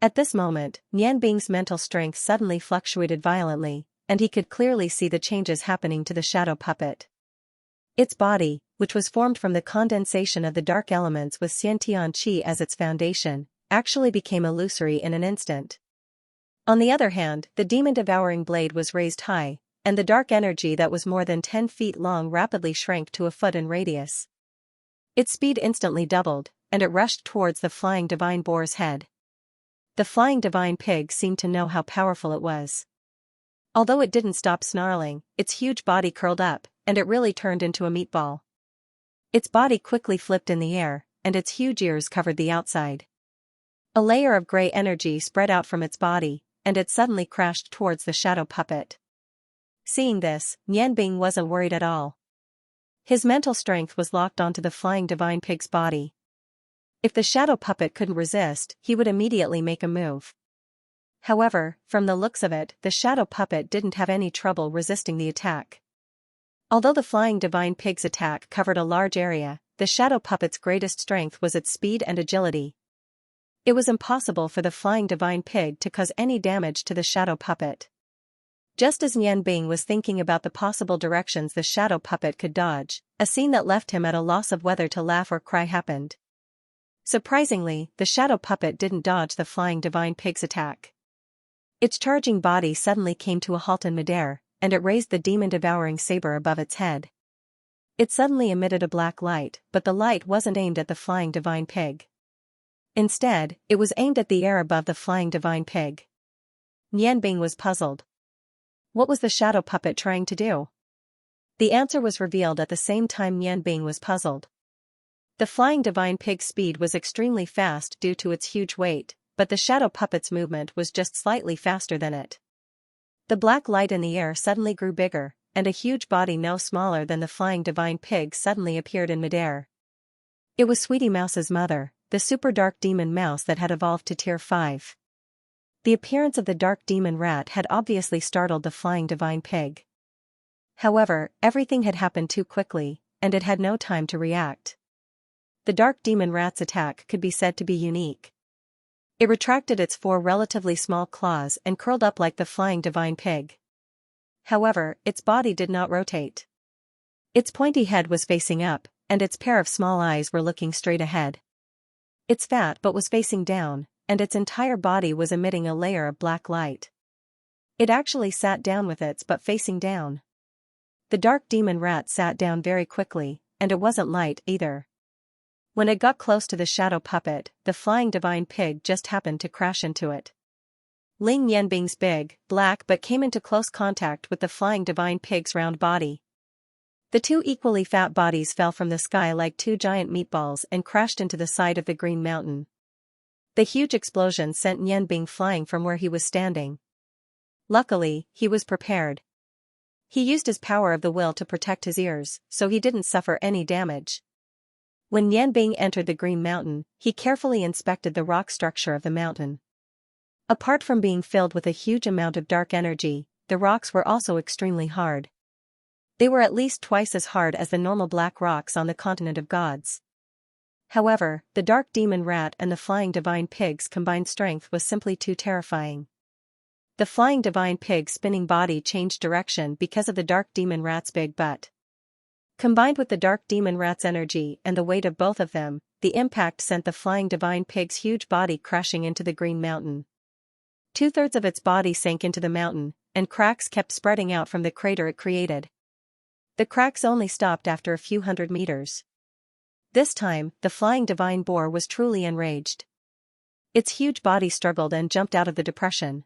At this moment, Nianbing's mental strength suddenly fluctuated violently, and he could clearly see the changes happening to the shadow puppet. Its body, which was formed from the condensation of the dark elements with Xianxia as its foundation, actually became illusory in an instant. On the other hand, the demon-devouring blade was raised high, and the dark energy that was more than 10 feet long rapidly shrank to a foot in radius. Its speed instantly doubled, and it rushed towards the flying divine boar's head. The flying divine pig seemed to know how powerful it was. Although it didn't stop snarling, its huge body curled up, and it really turned into a meatball. Its body quickly flipped in the air, and its huge ears covered the outside. A layer of gray energy spread out from its body, and it suddenly crashed towards the shadow puppet. Seeing this, Nianbing wasn't worried at all. His mental strength was locked onto the flying divine pig's body. If the shadow puppet couldn't resist, he would immediately make a move. However, from the looks of it, the shadow puppet didn't have any trouble resisting the attack. Although the flying divine pig's attack covered a large area, the shadow puppet's greatest strength was its speed and agility. It was impossible for the flying divine pig to cause any damage to the shadow puppet. Just as Nianbing was thinking about the possible directions the shadow puppet could dodge, a scene that left him at a loss of whether to laugh or cry happened. Surprisingly, the shadow puppet didn't dodge the flying divine pig's attack. Its charging body suddenly came to a halt in midair, and it raised the demon-devouring saber above its head. It suddenly emitted a black light, but the light wasn't aimed at the flying divine pig. Instead, it was aimed at the air above the flying divine pig. Nianbing was puzzled. What was the shadow puppet trying to do? The answer was revealed at the same time Nianbing was puzzled. The flying divine pig's speed was extremely fast due to its huge weight, but the shadow puppet's movement was just slightly faster than it. The black light in the air suddenly grew bigger, and a huge body no smaller than the flying divine pig suddenly appeared in midair. It was Sweetie Mouse's mother, the super dark demon mouse that had evolved to Tier 5. The appearance of the dark demon rat had obviously startled the flying divine pig. However, everything had happened too quickly, and it had no time to react. The dark demon rat's attack could be said to be unique. It retracted its 4 relatively small claws and curled up like the flying divine pig. However, its body did not rotate. Its pointy head was facing up, and its pair of small eyes were looking straight ahead. Its fat butt was facing down, and its entire body was emitting a layer of black light. It actually sat down with its butt facing down. The dark demon rat sat down very quickly, and it wasn't light either. When it got close to the shadow puppet, the flying divine pig just happened to crash into it. Ling Yanbing's big, black butt came into close contact with the flying divine pig's round body. The 2 equally fat bodies fell from the sky like 2 giant meatballs and crashed into the side of the green mountain. The huge explosion sent Nianbing flying from where he was standing. Luckily, he was prepared. He used his power of the will to protect his ears, so he didn't suffer any damage. When Nianbing entered the green mountain, he carefully inspected the rock structure of the mountain. Apart from being filled with a huge amount of dark energy, the rocks were also extremely hard. They were at least twice as hard as the normal black rocks on the continent of gods. However, the dark demon rat and the flying divine pig's combined strength was simply too terrifying. The flying divine pig's spinning body changed direction because of the dark demon rat's big butt. Combined with the dark demon rat's energy and the weight of both of them, the impact sent the flying divine pig's huge body crashing into the green mountain. 2/3 of its body sank into the mountain, and cracks kept spreading out from the crater it created. The cracks only stopped after a few hundred meters. This time, the flying divine boar was truly enraged. Its huge body struggled and jumped out of the depression.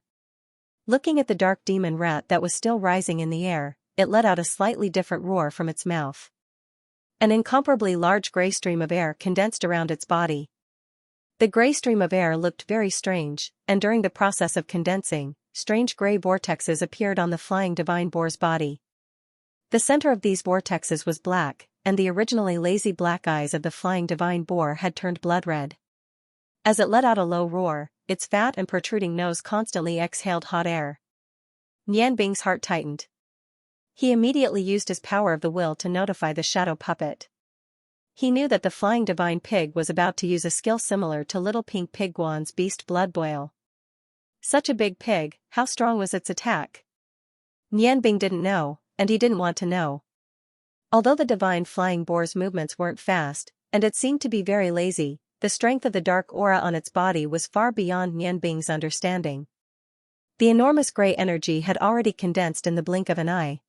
Looking at the dark demon rat that was still rising in the air, it let out a slightly different roar from its mouth. An incomparably large gray stream of air condensed around its body. The gray stream of air looked very strange, and during the process of condensing, strange gray vortexes appeared on the flying divine boar's body. The center of these vortexes was black, and the originally lazy black eyes of the flying divine boar had turned blood red. As it let out a low roar, its fat and protruding nose constantly exhaled hot air. Nian Bing's heart tightened. He immediately used his power of the will to notify the shadow puppet. He knew that the flying divine pig was about to use a skill similar to Little Pink Pig Guan's beast blood boil. Such a big pig, how strong was its attack? Nian Bing didn't know, and he didn't want to know. Although the divine flying boar's movements weren't fast, and it seemed to be very lazy, the strength of the dark aura on its body was far beyond Nian Bing's understanding. The enormous gray energy had already condensed in the blink of an eye.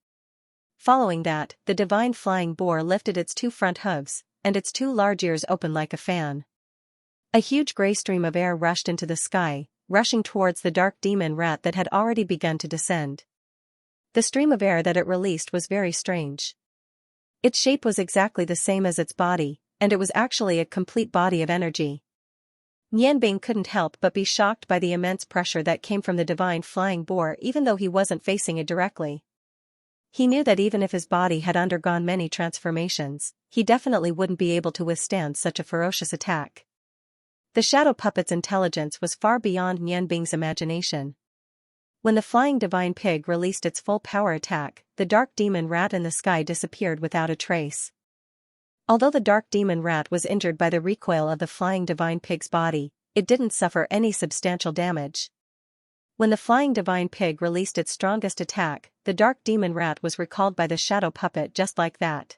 Following that, the divine flying boar lifted its 2 front hooves, and its 2 large ears opened like a fan. A huge gray stream of air rushed into the sky, rushing towards the dark demon rat that had already begun to descend. The stream of air that it released was very strange. Its shape was exactly the same as its body, and it was actually a complete body of energy. Nian Bing couldn't help but be shocked by the immense pressure that came from the divine flying boar even though he wasn't facing it directly. He knew that even if his body had undergone many transformations, he definitely wouldn't be able to withstand such a ferocious attack. The shadow puppet's intelligence was far beyond Nian Bing's imagination. When the flying divine pig released its full power attack, the dark demon rat in the sky disappeared without a trace. Although the dark demon rat was injured by the recoil of the flying divine pig's body, it didn't suffer any substantial damage. When the flying divine pig released its strongest attack, the dark demon rat was recalled by the shadow puppet just like that.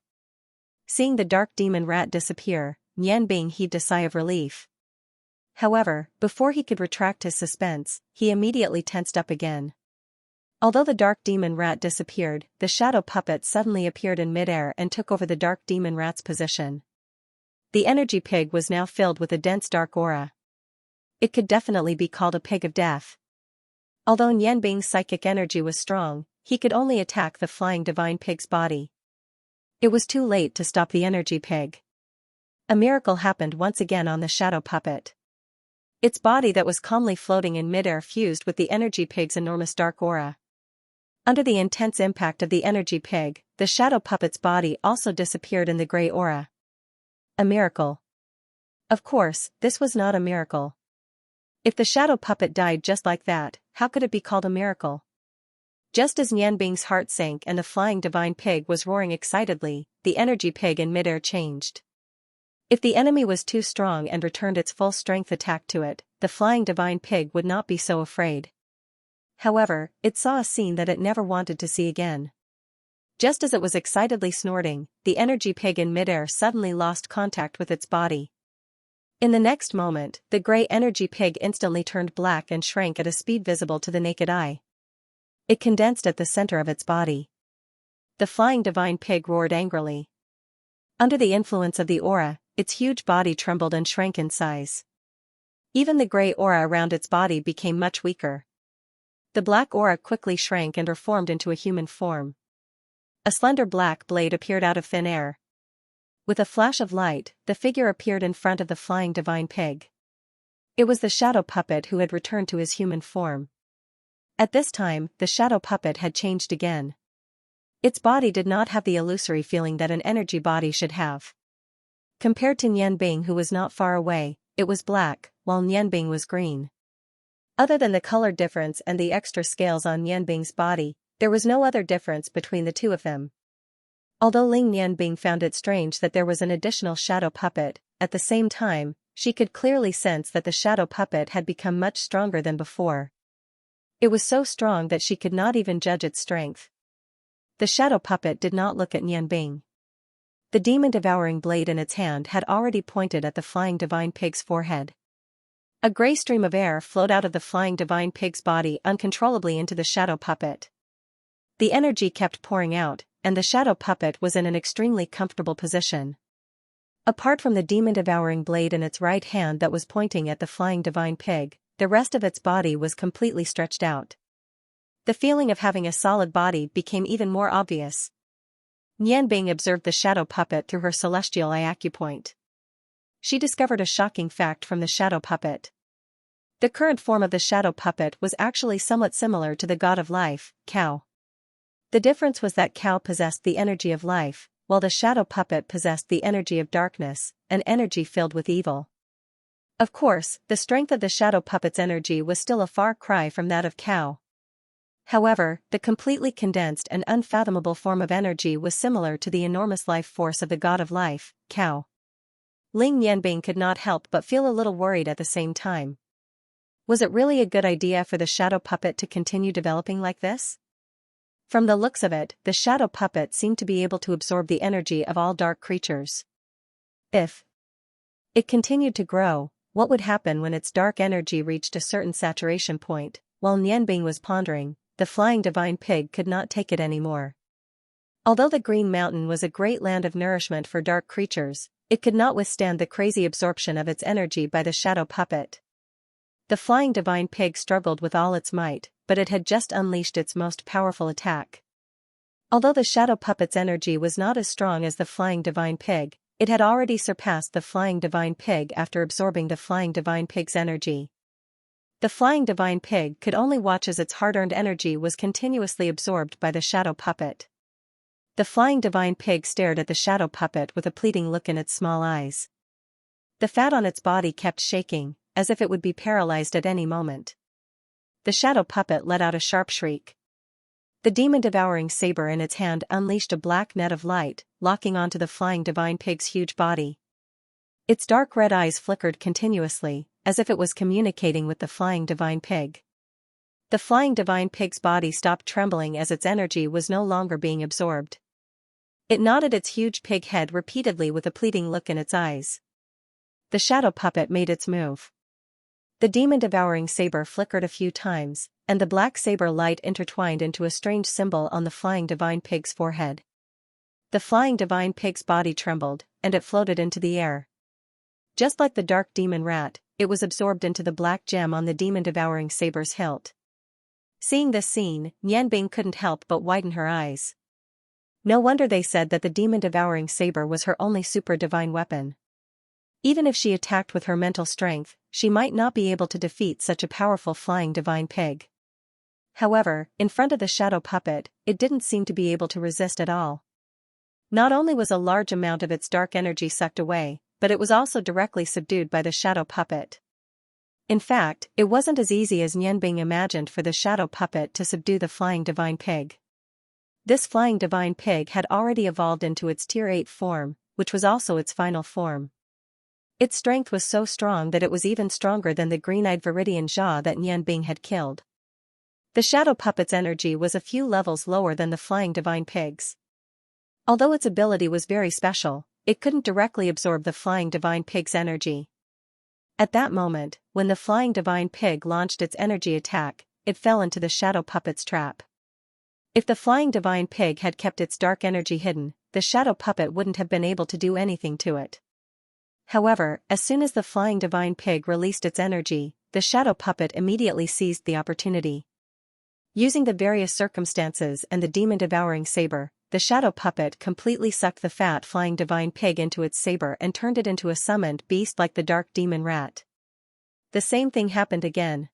Seeing the dark demon rat disappear, Nian Bing heaved a sigh of relief. However, before he could retract his suspense, he immediately tensed up again. Although the dark demon rat disappeared, the shadow puppet suddenly appeared in midair and took over the dark demon rat's position. The energy pig was now filled with a dense dark aura. It could definitely be called a pig of death. Although Nian Bing's psychic energy was strong, he could only attack the flying divine pig's body. It was too late to stop the energy pig. A miracle happened once again on the shadow puppet. Its body that was calmly floating in midair fused with the energy pig's enormous dark aura. Under the intense impact of the energy pig, the shadow puppet's body also disappeared in the gray aura. A miracle. Of course, this was not a miracle. If the shadow puppet died just like that, how could it be called a miracle? Just as Nian Bing's heart sank and the flying divine pig was roaring excitedly, the energy pig in midair changed. If the enemy was too strong and returned its full strength attack to it, the flying divine pig would not be so afraid. However, it saw a scene that it never wanted to see again. Just as it was excitedly snorting, the energy pig in midair suddenly lost contact with its body. In the next moment, the gray energy pig instantly turned black and shrank at a speed visible to the naked eye. It condensed at the center of its body. The flying divine pig roared angrily. Under the influence of the aura, its huge body trembled and shrank in size. Even the gray aura around its body became much weaker. The black aura quickly shrank and reformed into a human form. A slender black blade appeared out of thin air. With a flash of light, the figure appeared in front of the flying divine pig. It was the shadow puppet who had returned to his human form. At this time, the shadow puppet had changed again. Its body did not have the illusory feeling that an energy body should have. Compared to Nian Bing, who was not far away, it was black, while Nian Bing was green. Other than the color difference and the extra scales on Nian Bing's body, there was no other difference between the two of them. Although Ling Nian Bing found it strange that there was an additional shadow puppet, at the same time, she could clearly sense that the shadow puppet had become much stronger than before. It was so strong that she could not even judge its strength. The shadow puppet did not look at Nian Bing. The demon-devouring blade in its hand had already pointed at the flying divine pig's forehead. A gray stream of air flowed out of the flying divine pig's body uncontrollably into the shadow puppet. The energy kept pouring out, and the shadow puppet was in an extremely comfortable position. Apart from the demon-devouring blade in its right hand that was pointing at the flying divine pig, the rest of its body was completely stretched out. The feeling of having a solid body became even more obvious. Nianbing observed the shadow puppet through her celestial eye acupoint. She discovered a shocking fact from the shadow puppet. The current form of the shadow puppet was actually somewhat similar to the god of life, Cao. The difference was that Cao possessed the energy of life, while the shadow puppet possessed the energy of darkness, an energy filled with evil. Of course, the strength of the shadow puppet's energy was still a far cry from that of Cao. However, the completely condensed and unfathomable form of energy was similar to the enormous life force of the god of life, Cao. Ling Nianbing could not help but feel a little worried at the same time. Was it really a good idea for the shadow puppet to continue developing like this? From the looks of it, the shadow puppet seemed to be able to absorb the energy of all dark creatures. If it continued to grow, what would happen when its dark energy reached a certain saturation point? While Nianbing was pondering, the flying divine pig could not take it anymore. Although the Green Mountain was a great land of nourishment for dark creatures, it could not withstand the crazy absorption of its energy by the shadow puppet. The flying divine pig struggled with all its might, but it had just unleashed its most powerful attack. Although the shadow puppet's energy was not as strong as the flying divine pig, it had already surpassed the flying divine pig after absorbing the flying divine pig's energy. The flying divine pig could only watch as its hard-earned energy was continuously absorbed by the shadow puppet. The flying divine pig stared at the shadow puppet with a pleading look in its small eyes. The fat on its body kept shaking, as if it would be paralyzed at any moment. The shadow puppet let out a sharp shriek. The demon-devouring saber in its hand unleashed a black net of light, locking onto the flying divine pig's huge body. Its dark red eyes flickered continuously, as if it was communicating with the flying divine pig. The flying divine pig's body stopped trembling as its energy was no longer being absorbed. It nodded its huge pig head repeatedly with a pleading look in its eyes. The shadow puppet made its move. The demon-devouring saber flickered a few times, and the black saber light intertwined into a strange symbol on the flying divine pig's forehead. The flying divine pig's body trembled, and it floated into the air. Just like the dark demon rat, it was absorbed into the black gem on the demon-devouring saber's hilt. Seeing this scene, Nianbing couldn't help but widen her eyes. No wonder they said that the demon-devouring saber was her only super-divine weapon. Even if she attacked with her mental strength, she might not be able to defeat such a powerful flying divine pig. However, in front of the shadow puppet, it didn't seem to be able to resist at all. Not only was a large amount of its dark energy sucked away, but it was also directly subdued by the shadow puppet. In fact, it wasn't as easy as Nianbing imagined for the shadow puppet to subdue the flying divine pig. This flying divine pig had already evolved into its Tier 8 form, which was also its final form. Its strength was so strong that it was even stronger than the green-eyed Viridian Jia that Nianbing had killed. The shadow puppet's energy was a few levels lower than the flying divine pig's. Although its ability was very special, it couldn't directly absorb the flying divine pig's energy. At that moment, when the flying divine pig launched its energy attack, it fell into the shadow puppet's trap. If the flying divine pig had kept its dark energy hidden, the shadow puppet wouldn't have been able to do anything to it. However, as soon as the flying divine pig released its energy, the shadow puppet immediately seized the opportunity. Using the various circumstances and the demon-devouring saber, the shadow puppet completely sucked the fat flying divine pig into its saber and turned it into a summoned beast like the dark demon rat. The same thing happened again.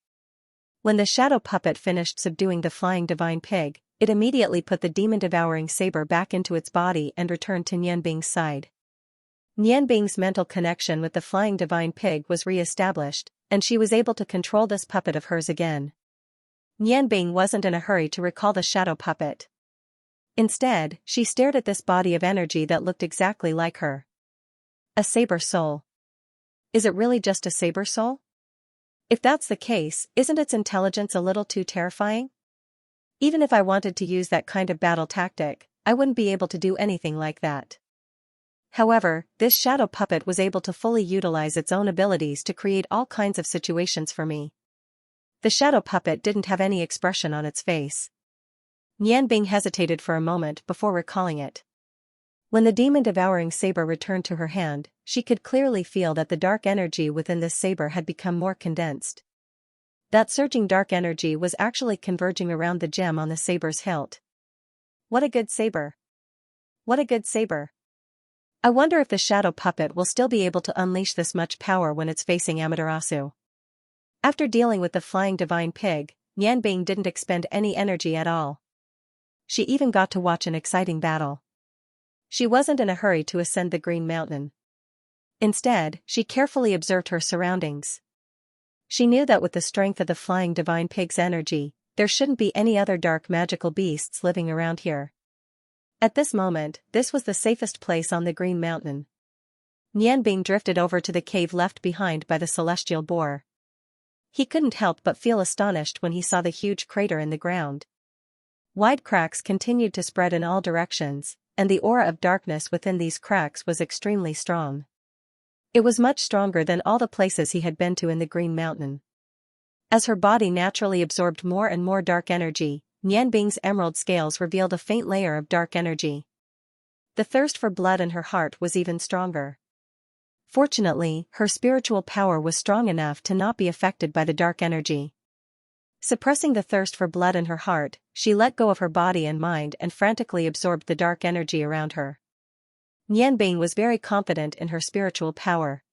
When the shadow puppet finished subduing the flying divine pig, it immediately put the demon-devouring saber back into its body and returned to Nianbing's side. Nianbing's mental connection with the flying divine pig was re-established, and she was able to control this puppet of hers again. Nianbing wasn't in a hurry to recall the shadow puppet. Instead, she stared at this body of energy that looked exactly like her. A saber soul. Is it really just a saber soul? If that's the case, isn't its intelligence a little too terrifying? Even if I wanted to use that kind of battle tactic, I wouldn't be able to do anything like that. However, this shadow puppet was able to fully utilize its own abilities to create all kinds of situations for me. The shadow puppet didn't have any expression on its face. Nianbing hesitated for a moment before recalling it. When the demon-devouring saber returned to her hand, she could clearly feel that the dark energy within this saber had become more condensed. That surging dark energy was actually converging around the gem on the saber's hilt. What a good saber! What a good saber! I wonder if the shadow puppet will still be able to unleash this much power when it's facing Amaterasu. After dealing with the flying divine pig, Nianbing didn't expend any energy at all. She even got to watch an exciting battle. She wasn't in a hurry to ascend the Green Mountain. Instead, she carefully observed her surroundings. She knew that with the strength of the flying divine pig's energy, there shouldn't be any other dark magical beasts living around here. At this moment, this was the safest place on the Green Mountain. Nianbing drifted over to the cave left behind by the celestial boar. He couldn't help but feel astonished when he saw the huge crater in the ground. Wide cracks continued to spread in all directions, and the aura of darkness within these cracks was extremely strong. It was much stronger than all the places he had been to in the Green Mountain. As her body naturally absorbed more and more dark energy, Nianbing's emerald scales revealed a faint layer of dark energy. The thirst for blood in her heart was even stronger. Fortunately, her spiritual power was strong enough to not be affected by the dark energy. Suppressing the thirst for blood in her heart, she let go of her body and mind and frantically absorbed the dark energy around her. Nianbing was very confident in her spiritual power.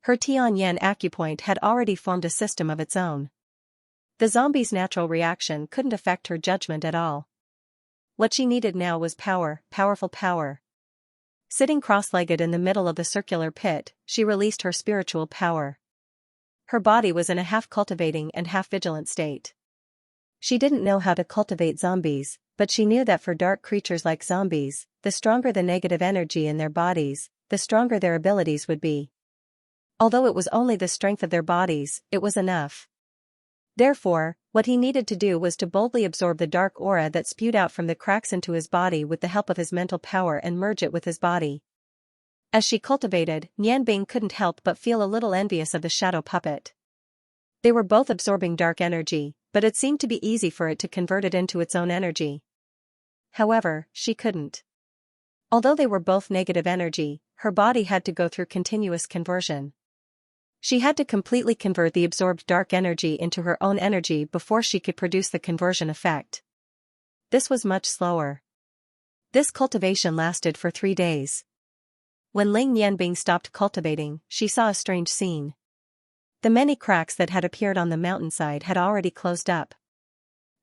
Her Tianyan acupoint had already formed a system of its own. The zombie's natural reaction couldn't affect her judgment at all. What she needed now was power, powerful power. Sitting cross-legged in the middle of the circular pit, she released her spiritual power. Her body was in a half-cultivating and half-vigilant state. She didn't know how to cultivate zombies, but she knew that for dark creatures like zombies, the stronger the negative energy in their bodies, the stronger their abilities would be. Although it was only the strength of their bodies, it was enough. Therefore, what he needed to do was to boldly absorb the dark aura that spewed out from the cracks into his body with the help of his mental power and merge it with his body. As she cultivated, Nianbing couldn't help but feel a little envious of the shadow puppet. They were both absorbing dark energy, but it seemed to be easy for it to convert it into its own energy. However, she couldn't. Although they were both negative energy, her body had to go through continuous conversion. She had to completely convert the absorbed dark energy into her own energy before she could produce the conversion effect. This was much slower. This cultivation lasted for 3 days. When Ling Nianbing stopped cultivating, she saw a strange scene. The many cracks that had appeared on the mountainside had already closed up.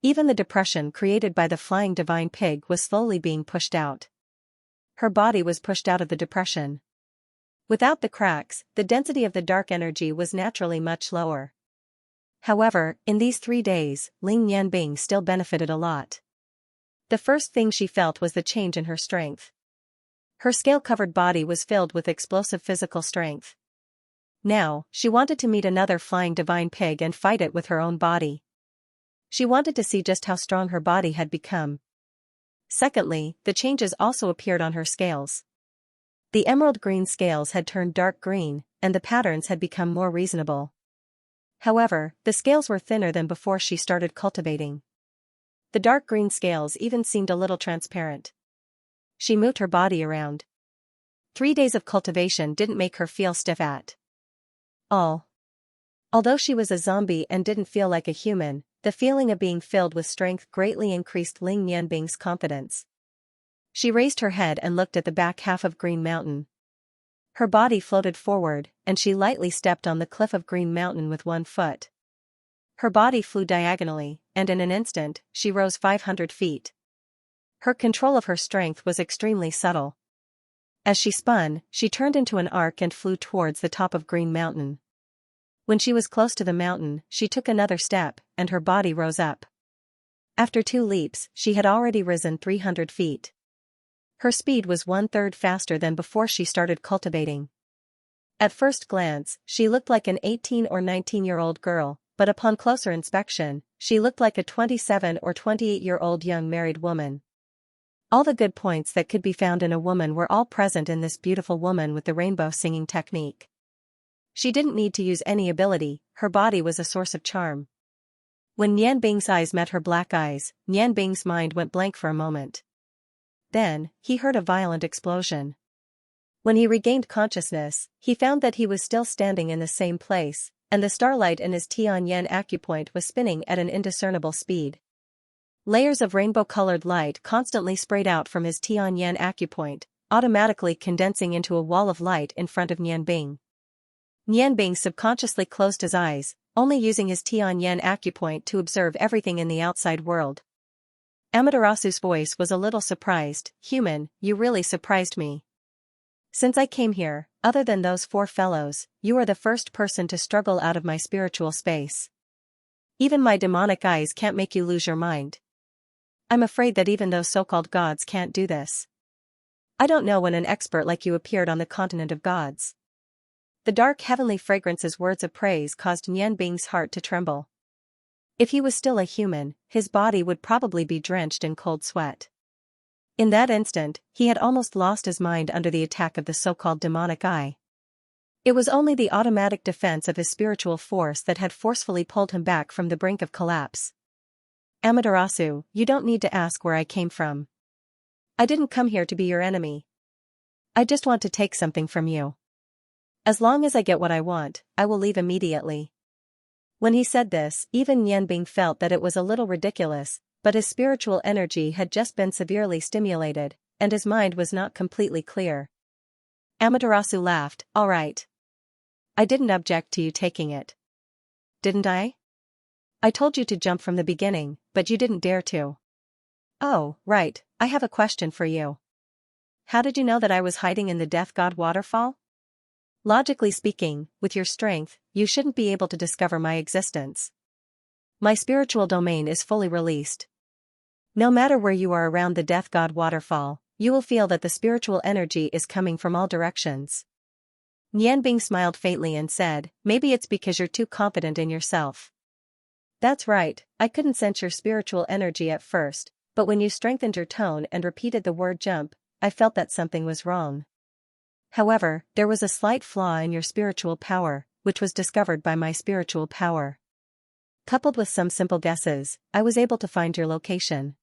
Even the depression created by the flying divine pig was slowly being pushed out. Her body was pushed out of the depression. Without the cracks, the density of the dark energy was naturally much lower. However, in these 3 days, Ling Nianbing still benefited a lot. The first thing she felt was the change in her strength. Her scale-covered body was filled with explosive physical strength. Now, she wanted to meet another flying divine pig and fight it with her own body. She wanted to see just how strong her body had become. Secondly, the changes also appeared on her scales. The emerald green scales had turned dark green, and the patterns had become more reasonable. However, the scales were thinner than before she started cultivating. The dark green scales even seemed a little transparent. She moved her body around. 3 days of cultivation didn't make her feel stiff at all. Although she was a zombie and didn't feel like a human, the feeling of being filled with strength greatly increased Ling Nianbing's confidence. She raised her head and looked at the back half of Green Mountain. Her body floated forward, and she lightly stepped on the cliff of Green Mountain with one foot. Her body flew diagonally, and in an instant, she rose 500 feet. Her control of her strength was extremely subtle. As she spun, she turned into an arc and flew towards the top of Green Mountain. When she was close to the mountain, she took another step, and her body rose up. After 2 leaps, she had already risen 300 feet. Her speed was 1/3 faster than before she started cultivating. At first glance, she looked like an 18 or 19-year-old girl, but upon closer inspection, she looked like a 27 or 28-year-old young married woman. All the good points that could be found in a woman were all present in this beautiful woman with the rainbow singing technique. She didn't need to use any ability, her body was a source of charm. When Nian Bing's eyes met her black eyes, Nian Bing's mind went blank for a moment. Then, he heard a violent explosion. When he regained consciousness, he found that he was still standing in the same place, and the starlight in his Tianyan acupoint was spinning at an indiscernible speed. Layers of rainbow-colored light constantly sprayed out from his Tianyan acupoint, automatically condensing into a wall of light in front of Nian Bing. Nian Bing subconsciously closed his eyes, only using his Tianyan acupoint to observe everything in the outside world. Amaterasu's voice was a little surprised. "Human, you really surprised me. Since I came here, other than those 4 fellows, you are the first person to struggle out of my spiritual space. Even my demonic eyes can't make you lose your mind. I'm afraid that even those so-called gods can't do this. I don't know when an expert like you appeared on the continent of gods." The dark heavenly fragrance's words of praise caused Nian Bing's heart to tremble. If he was still a human, his body would probably be drenched in cold sweat. In that instant, he had almost lost his mind under the attack of the so-called demonic eye. It was only the automatic defense of his spiritual force that had forcefully pulled him back from the brink of collapse. "Amaterasu, you don't need to ask where I came from. I didn't come here to be your enemy. I just want to take something from you. As long as I get what I want, I will leave immediately." When he said this, even Nian Bing felt that it was a little ridiculous, but his spiritual energy had just been severely stimulated, and his mind was not completely clear. Amaterasu laughed. "All right. I didn't object to you taking it. Didn't I? I told you to jump from the beginning, but you didn't dare to." "Oh, right, I have a question for you. How did you know that I was hiding in the Death God waterfall? Logically speaking, with your strength, you shouldn't be able to discover my existence. My spiritual domain is fully released. No matter where you are around the Death God waterfall, you will feel that the spiritual energy is coming from all directions." Nian Bing smiled faintly and said, "Maybe it's because you're too confident in yourself." "That's right, I couldn't sense your spiritual energy at first, but when you strengthened your tone and repeated the word jump, I felt that something was wrong. However, there was a slight flaw in your spiritual power, which was discovered by my spiritual power. Coupled with some simple guesses, I was able to find your location."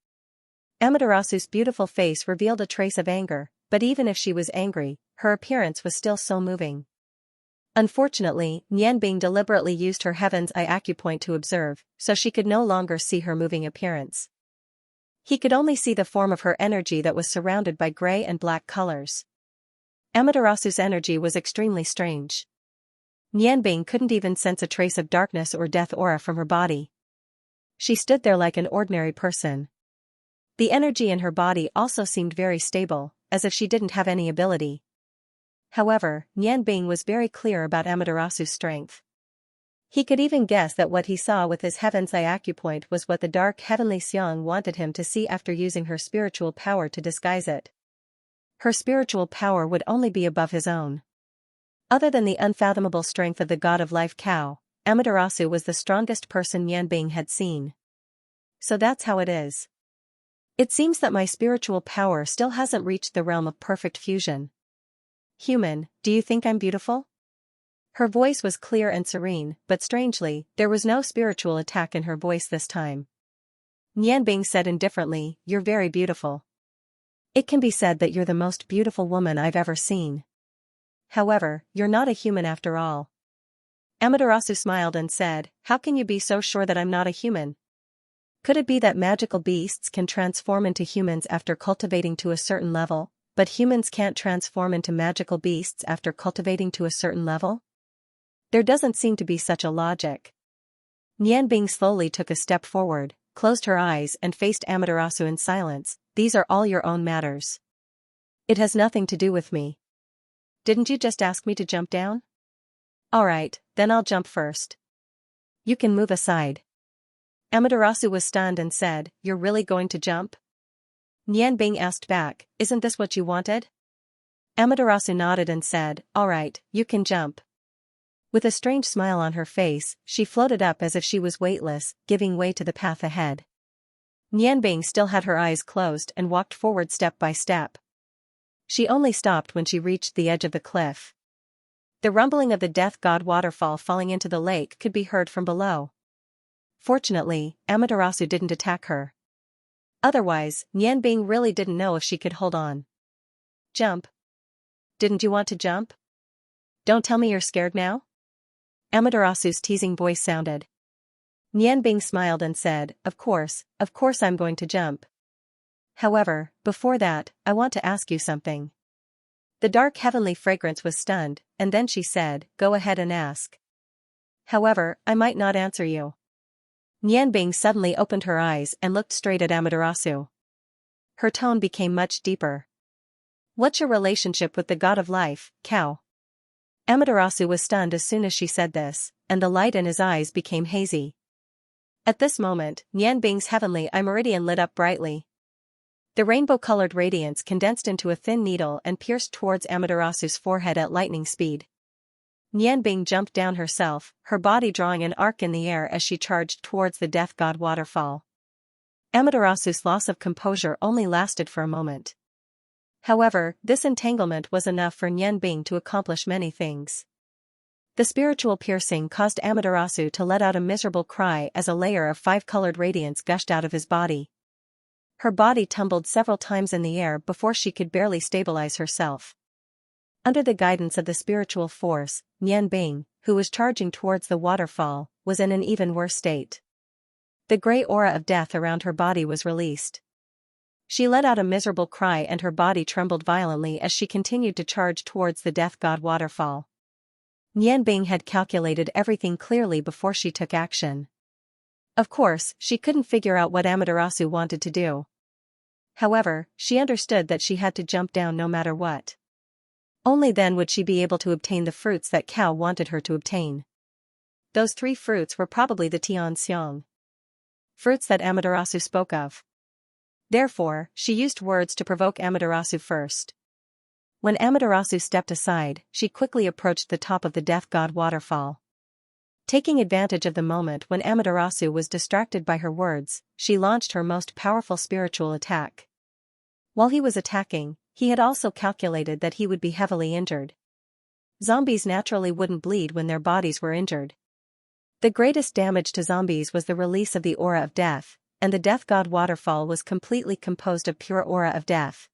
Amaterasu's beautiful face revealed a trace of anger, but even if she was angry, her appearance was still so moving. Unfortunately, Nian Bing deliberately used her Heaven's Eye acupoint to observe, so she could no longer see her moving appearance. He could only see the form of her energy that was surrounded by gray and black colors. Amaterasu's energy was extremely strange. Nian Bing couldn't even sense a trace of darkness or death aura from her body. She stood there like an ordinary person. The energy in her body also seemed very stable, as if she didn't have any ability. However, Nian Bing was very clear about Amaterasu's strength. He could even guess that what he saw with his Heaven's Eye acupoint was what the dark heavenly Xiang wanted him to see after using her spiritual power to disguise it. Her spiritual power would only be above his own. Other than the unfathomable strength of the god of life cow, Amaterasu was the strongest person Nian Bing had seen. So that's how it is. It seems that my spiritual power still hasn't reached the realm of perfect fusion. Human, do you think I'm beautiful? Her voice was clear and serene, but strangely, there was no spiritual attack in her voice this time. Nian Bing said indifferently, "You're very beautiful. It can be said that you're the most beautiful woman I've ever seen. However, you're not a human after all." Amaterasu smiled and said, "How can you be so sure that I'm not a human? Could it be that magical beasts can transform into humans after cultivating to a certain level, but humans can't transform into magical beasts after cultivating to a certain level? There doesn't seem to be such a logic." Nian Bing slowly took a step forward, closed her eyes and faced Amaterasu in silence. "These are all your own matters. It has nothing to do with me. Didn't you just ask me to jump down? Alright, then I'll jump first. You can move aside." Amaterasu was stunned and said, "You're really going to jump?" Nian Bing asked back, "Isn't this what you wanted?" Amaterasu nodded and said, "Alright, you can jump." With a strange smile on her face, she floated up as if she was weightless, giving way to the path ahead. Nianbing still had her eyes closed and walked forward step by step. She only stopped when she reached the edge of the cliff. The rumbling of the death god waterfall falling into the lake could be heard from below. Fortunately, Amaterasu didn't attack her. Otherwise, Nianbing really didn't know if she could hold on. Jump. Didn't you want to jump? Don't tell me you're scared now? Amaterasu's teasing voice sounded. Nianbing smiled and said, of course I'm going to jump. However, before that, I want to ask you something. The dark heavenly fragrance was stunned, and then she said, go ahead and ask. However, I might not answer you. Nianbing suddenly opened her eyes and looked straight at Amaterasu. Her tone became much deeper. What's your relationship with the god of life, Cow? Amaterasu was stunned as soon as she said this, and the light in his eyes became hazy. At this moment, Nianbing's heavenly eye meridian lit up brightly. The rainbow-colored radiance condensed into a thin needle and pierced towards Amaterasu's forehead at lightning speed. Nianbing jumped down herself, her body drawing an arc in the air as she charged towards the death god waterfall. Amaterasu's loss of composure only lasted for a moment. However, this entanglement was enough for Nianbing to accomplish many things. The spiritual piercing caused Amaterasu to let out a miserable cry as a layer of five-colored radiance gushed out of his body. Her body tumbled several times in the air before she could barely stabilize herself. Under the guidance of the spiritual force, Nianbing, who was charging towards the waterfall, was in an even worse state. The gray aura of death around her body was released. She let out a miserable cry and her body trembled violently as she continued to charge towards the death god waterfall. Nianbing had calculated everything clearly before she took action. Of course, she couldn't figure out what Amaterasu wanted to do. However, she understood that she had to jump down no matter what. Only then would she be able to obtain the fruits that Cow wanted her to obtain. Those 3 fruits were probably the Xianxia fruits that Amaterasu spoke of. Therefore, she used words to provoke Amaterasu first. When Amaterasu stepped aside, she quickly approached the top of the death god waterfall. Taking advantage of the moment when Amaterasu was distracted by her words, she launched her most powerful spiritual attack. While he was attacking, he had also calculated that he would be heavily injured. Zombies naturally wouldn't bleed when their bodies were injured. The greatest damage to zombies was the release of the aura of death, and the death god waterfall was completely composed of pure aura of death.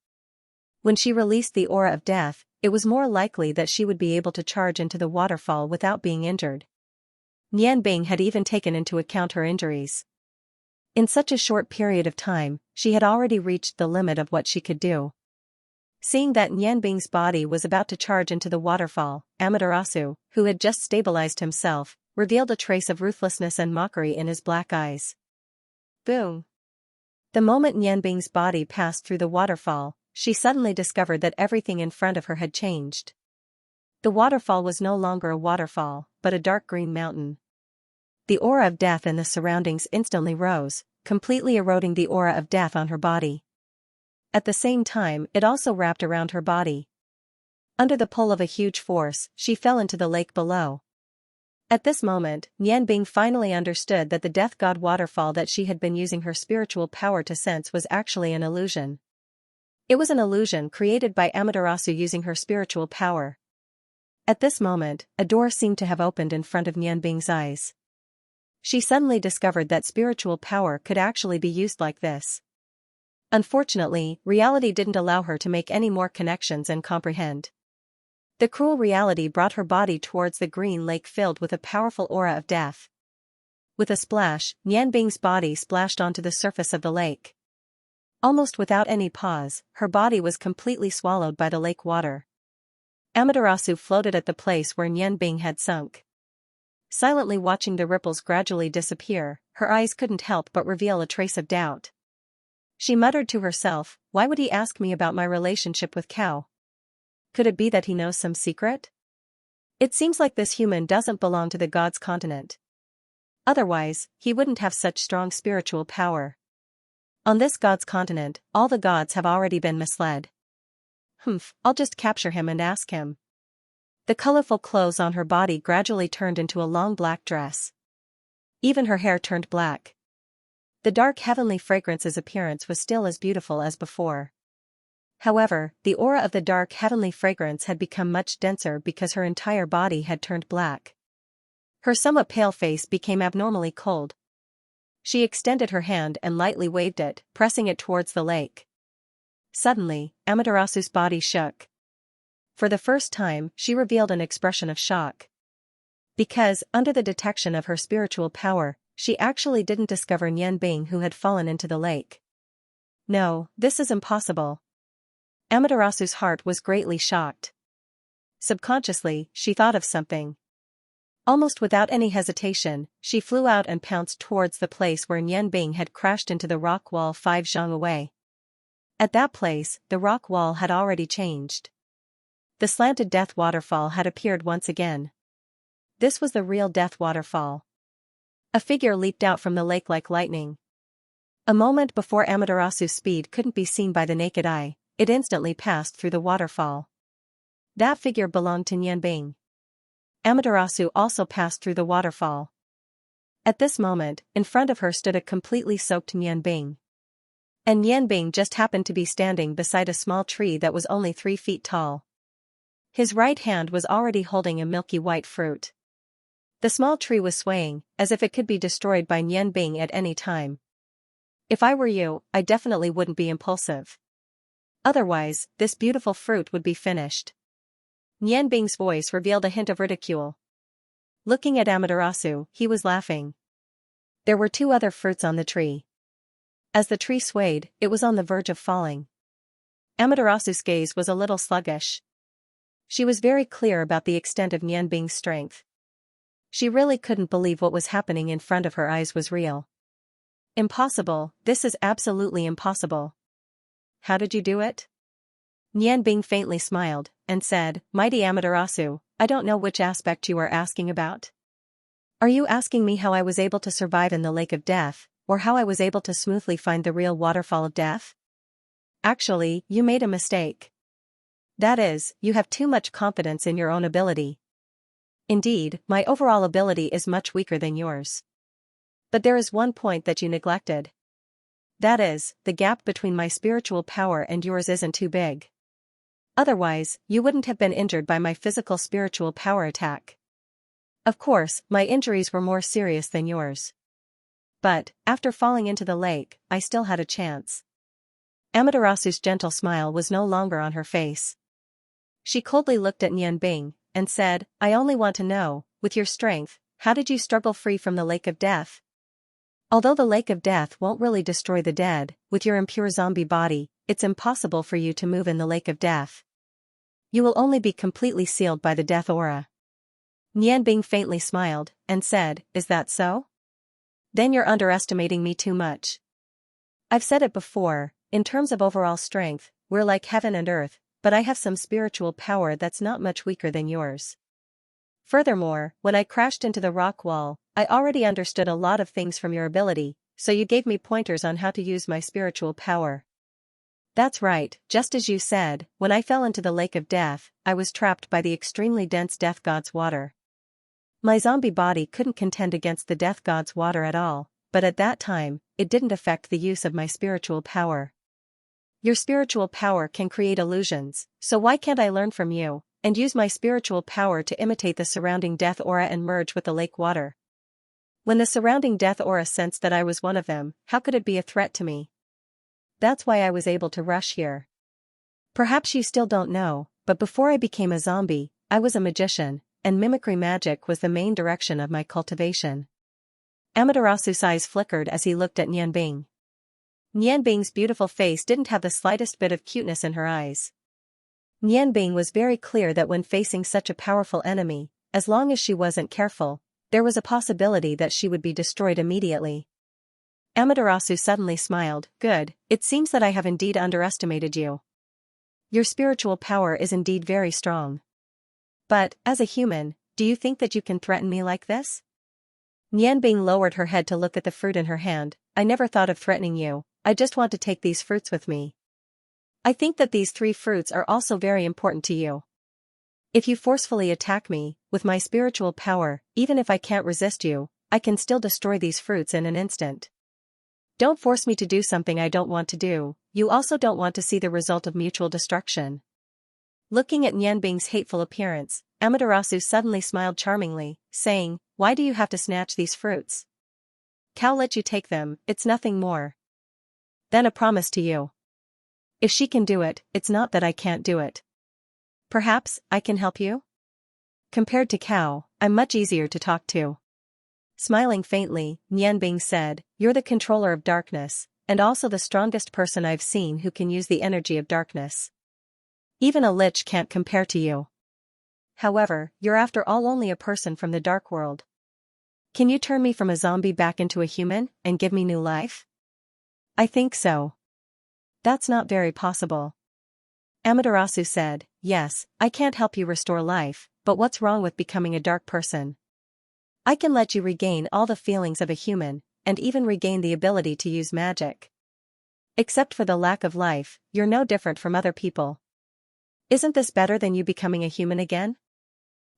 When she released the aura of death, it was more likely that she would be able to charge into the waterfall without being injured. Nianbing had even taken into account her injuries. In such a short period of time, she had already reached the limit of what she could do. Seeing that Nianbing's body was about to charge into the waterfall, Amaterasu, who had just stabilized himself, revealed a trace of ruthlessness and mockery in his black eyes. Boom! The moment Nianbing's body passed through the waterfall, she suddenly discovered that everything in front of her had changed. The waterfall was no longer a waterfall, but a dark green mountain. The aura of death in the surroundings instantly rose, completely eroding the aura of death on her body. At the same time, it also wrapped around her body. Under the pull of a huge force, she fell into the lake below. At this moment, Nianbing finally understood that the death god waterfall that she had been using her spiritual power to sense was actually an illusion. It was an illusion created by Amaterasu using her spiritual power. At this moment, a door seemed to have opened in front of Nianbing's eyes. She suddenly discovered that spiritual power could actually be used like this. Unfortunately, reality didn't allow her to make any more connections and comprehend. The cruel reality brought her body towards the green lake filled with a powerful aura of death. With a splash, Nianbing's body splashed onto the surface of the lake. Almost without any pause, her body was completely swallowed by the lake water. Amaterasu floated at the place where Nianbing had sunk. Silently watching the ripples gradually disappear, her eyes couldn't help but reveal a trace of doubt. She muttered to herself, why would he ask me about my relationship with Cow? Could it be that he knows some secret? It seems like this human doesn't belong to the gods' continent. Otherwise, he wouldn't have such strong spiritual power. On this god's continent, all the gods have already been misled. I'll just capture him and ask him. The colorful clothes on her body gradually turned into a long black dress. Even her hair turned black. The dark heavenly fragrance's appearance was still as beautiful as before. However, the aura of the dark heavenly fragrance had become much denser because her entire body had turned black. Her somewhat pale face became abnormally cold. She extended her hand and lightly waved it, pressing it towards the lake. Suddenly, Amaterasu's body shook. For the first time, she revealed an expression of shock. Because, under the detection of her spiritual power, she actually didn't discover Nianbing who had fallen into the lake. No, this is impossible. Amaterasu's heart was greatly shocked. Subconsciously, she thought of something. Almost without any hesitation, she flew out and pounced towards the place where Nianbing had crashed into the rock wall 5 zhang away. At that place, the rock wall had already changed. The slanted death waterfall had appeared once again. This was the real death waterfall. A figure leaped out from the lake like lightning. A moment before Amaterasu's speed couldn't be seen by the naked eye, it instantly passed through the waterfall. That figure belonged to Nianbing. Amaterasu also passed through the waterfall. At this moment, in front of her stood a completely soaked Nianbing. And Nianbing just happened to be standing beside a small tree that was only 3 feet tall. His right hand was already holding a milky white fruit. The small tree was swaying, as if it could be destroyed by Nianbing at any time. If I were you, I definitely wouldn't be impulsive. Otherwise, this beautiful fruit would be finished. Nianbing's voice revealed a hint of ridicule. Looking at Amaterasu, he was laughing. There were 2 other fruits on the tree. As the tree swayed, it was on the verge of falling. Amaterasu's gaze was a little sluggish. She was very clear about the extent of Nianbing's strength. She really couldn't believe what was happening in front of her eyes was real. Impossible, this is absolutely impossible. How did you do it? Nianbing faintly smiled, and said, Mighty Amaterasu, I don't know which aspect you are asking about. Are you asking me how I was able to survive in the Lake of Death, or how I was able to smoothly find the real waterfall of death? Actually, you made a mistake. That is, you have too much confidence in your own ability. Indeed, my overall ability is much weaker than yours. But there is one point that you neglected. That is, the gap between my spiritual power and yours isn't too big. Otherwise, you wouldn't have been injured by my physical spiritual power attack. Of course, my injuries were more serious than yours. But, after falling into the lake, I still had a chance. Amaterasu's gentle smile was no longer on her face. She coldly looked at Nianbing, and said, I only want to know, with your strength, how did you struggle free from the Lake of Death? Although the Lake of Death won't really destroy the dead, with your impure zombie body, it's impossible for you to move in the Lake of Death. You will only be completely sealed by the death aura. Nianbing faintly smiled, and said, Is that so? Then you're underestimating me too much. I've said it before, in terms of overall strength, we're like heaven and earth, but I have some spiritual power that's not much weaker than yours. Furthermore, when I crashed into the rock wall, I already understood a lot of things from your ability, so you gave me pointers on how to use my spiritual power. That's right, just as you said, when I fell into the Lake of Death, I was trapped by the extremely dense Death God's water. My zombie body couldn't contend against the Death God's water at all, but at that time, it didn't affect the use of my spiritual power. Your spiritual power can create illusions, so why can't I learn from you, and use my spiritual power to imitate the surrounding death aura and merge with the lake water? When the surrounding death aura sensed that I was one of them, how could it be a threat to me? That's why I was able to rush here. Perhaps you still don't know, but before I became a zombie, I was a magician, and mimicry magic was the main direction of my cultivation. Amaterasu's eyes flickered as he looked at Nianbing. Nianbing's beautiful face didn't have the slightest bit of cuteness in her eyes. Nianbing was very clear that when facing such a powerful enemy, as long as she wasn't careful, there was a possibility that she would be destroyed immediately. Amaterasu suddenly smiled, Good, it seems that I have indeed underestimated you. Your spiritual power is indeed very strong. But, as a human, do you think that you can threaten me like this? Nianbing lowered her head to look at the fruit in her hand. I never thought of threatening you, I just want to take these fruits with me. I think that these 3 fruits are also very important to you. If you forcefully attack me, with my spiritual power, even if I can't resist you, I can still destroy these fruits in an instant. Don't force me to do something I don't want to do. You also don't want to see the result of mutual destruction. Looking at Nianbing's hateful appearance, Amaterasu suddenly smiled charmingly, saying, "Why do you have to snatch these fruits? Cow let you take them, it's nothing more than a promise to you. If she can do it, it's not that I can't do it. Perhaps I can help you? Compared to Cow, I'm much easier to talk to." Smiling faintly, Nianbing said, "You're the controller of darkness, and also the strongest person I've seen who can use the energy of darkness. Even a lich can't compare to you. However, you're after all only a person from the dark world. Can you turn me from a zombie back into a human, and give me new life?" "I think so." "That's not very possible." Amaterasu said, "Yes, I can't help you restore life, but what's wrong with becoming a dark person? I can let you regain all the feelings of a human, and even regain the ability to use magic. Except for the lack of life, you're no different from other people. Isn't this better than you becoming a human again?"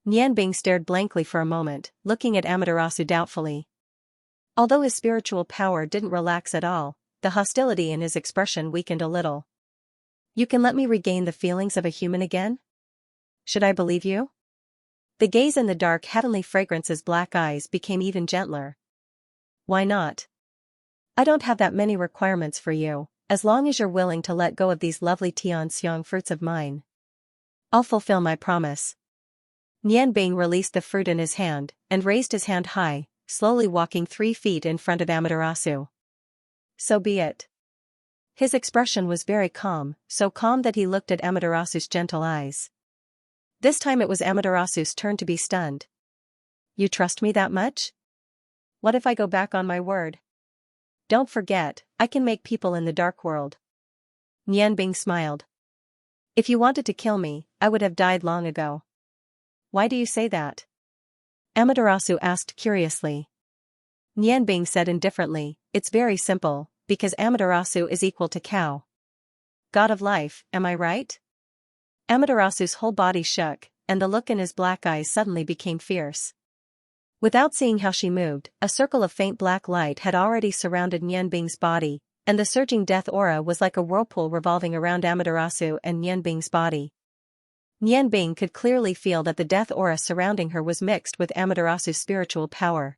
Nianbing stared blankly for a moment, looking at Amaterasu doubtfully. Although his spiritual power didn't relax at all, the hostility in his expression weakened a little. "You can let me regain the feelings of a human again? Should I believe you?" The gaze in the dark heavenly fragrance's black eyes became even gentler. "Why not? I don't have that many requirements for you, as long as you're willing to let go of these lovely Xianxia fruits of mine. I'll fulfill my promise." Nianbing released the fruit in his hand, and raised his hand high, slowly walking 3 feet in front of Amaterasu. "So be it." His expression was very calm, so calm that he looked at Amaterasu's gentle eyes. This time it was Amaterasu's turn to be stunned. "You trust me that much? What if I go back on my word? Don't forget, I can make people in the dark world." Nianbing smiled. "If you wanted to kill me, I would have died long ago." "Why do you say that?" Amaterasu asked curiously. Nianbing said indifferently, "It's very simple, because Amaterasu is equal to Cow. God of life, am I right?" Amaterasu's whole body shook, and the look in his black eyes suddenly became fierce. Without seeing how she moved, a circle of faint black light had already surrounded Nianbing's body, and the surging death aura was like a whirlpool revolving around Amaterasu and Nianbing's body. Nianbing could clearly feel that the death aura surrounding her was mixed with Amaterasu's spiritual power.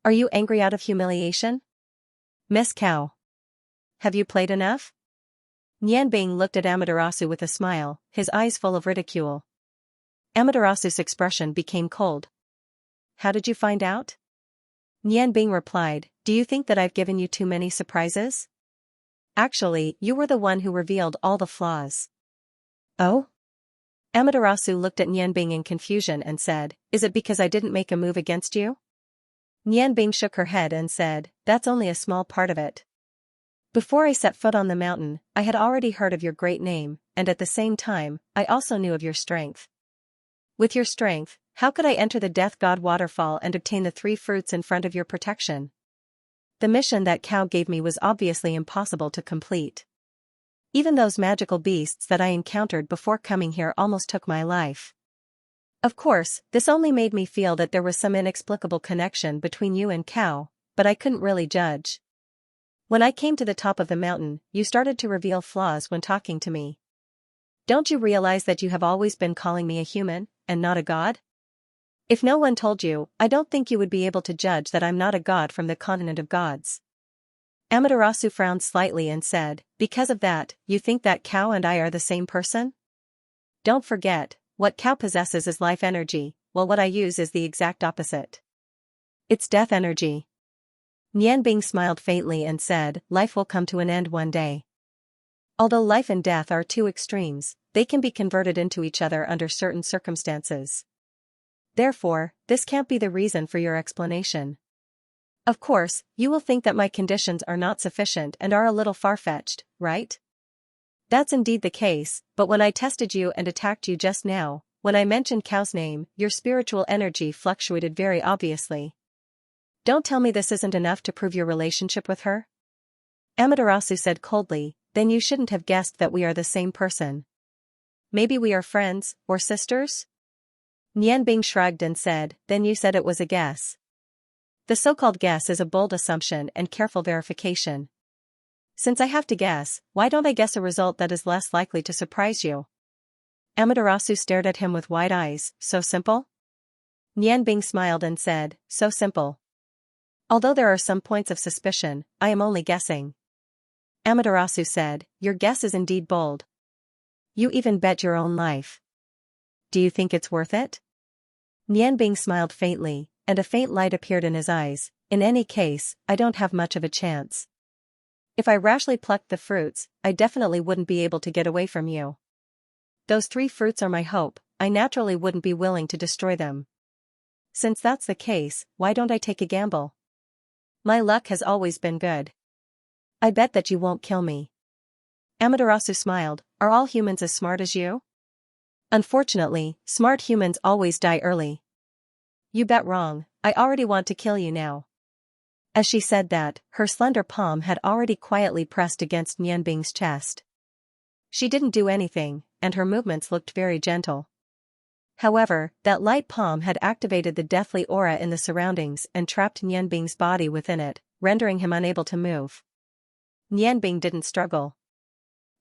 "Are you angry out of humiliation? Miss Cow? Have you played enough?" Nianbing looked at Amaterasu with a smile, his eyes full of ridicule. Amaterasu's expression became cold. "How did you find out?" Nianbing replied, "Do you think that I've given you too many surprises? Actually, you were the one who revealed all the flaws." "Oh?" Amaterasu looked at Nianbing in confusion and said, "Is it because I didn't make a move against you?" Nianbing shook her head and said, "That's only a small part of it. Before I set foot on the mountain, I had already heard of your great name, and at the same time, I also knew of your strength. With your strength, how could I enter the Death God waterfall and obtain the 3 fruits in front of your protection? The mission that Cow gave me was obviously impossible to complete. Even those magical beasts that I encountered before coming here almost took my life. Of course, this only made me feel that there was some inexplicable connection between you and Cow, but I couldn't really judge. When I came to the top of the mountain, you started to reveal flaws when talking to me. Don't you realize that you have always been calling me a human, and not a god? If no one told you, I don't think you would be able to judge that I'm not a god from the continent of gods." Amaterasu frowned slightly and said, "Because of that, you think that Cow and I are the same person? Don't forget, what Cow possesses is life energy, while what I use is the exact opposite. It's death energy." Nianbing smiled faintly and said, "Life will come to an end one day. Although life and death are 2 extremes, they can be converted into each other under certain circumstances. Therefore, this can't be the reason for your explanation. Of course, you will think that my conditions are not sufficient and are a little far-fetched, right? That's indeed the case, but when I tested you and attacked you just now, when I mentioned Cow's name, your spiritual energy fluctuated very obviously. Don't tell me this isn't enough to prove your relationship with her?" Amaterasu said coldly, "Then you shouldn't have guessed that we are the same person. Maybe we are friends, or sisters?" Nianbing shrugged and said, "Then you said it was a guess." The so-called guess is a bold assumption and careful verification. Since I have to guess, why don't I guess a result that is less likely to surprise you? Amaterasu stared at him with wide eyes. So simple? Nianbing smiled and said, so simple. Although there are some points of suspicion, I am only guessing. Amaterasu said, your guess is indeed bold. You even bet your own life. Do you think it's worth it? Nianbing smiled faintly, and a faint light appeared in his eyes. In any case, I don't have much of a chance. If I rashly plucked the fruits, I definitely wouldn't be able to get away from you. Those 3 fruits are my hope, I naturally wouldn't be willing to destroy them. Since that's the case, why don't I take a gamble? My luck has always been good. I bet that you won't kill me. Amaterasu smiled, are all humans as smart as you? Unfortunately, smart humans always die early. You bet wrong, I already want to kill you now. As she said that, her slender palm had already quietly pressed against Nianbing's chest. She didn't do anything, and her movements looked very gentle. However, that light palm had activated the deathly aura in the surroundings and trapped Nianbing's body within it, rendering him unable to move. Nianbing didn't struggle.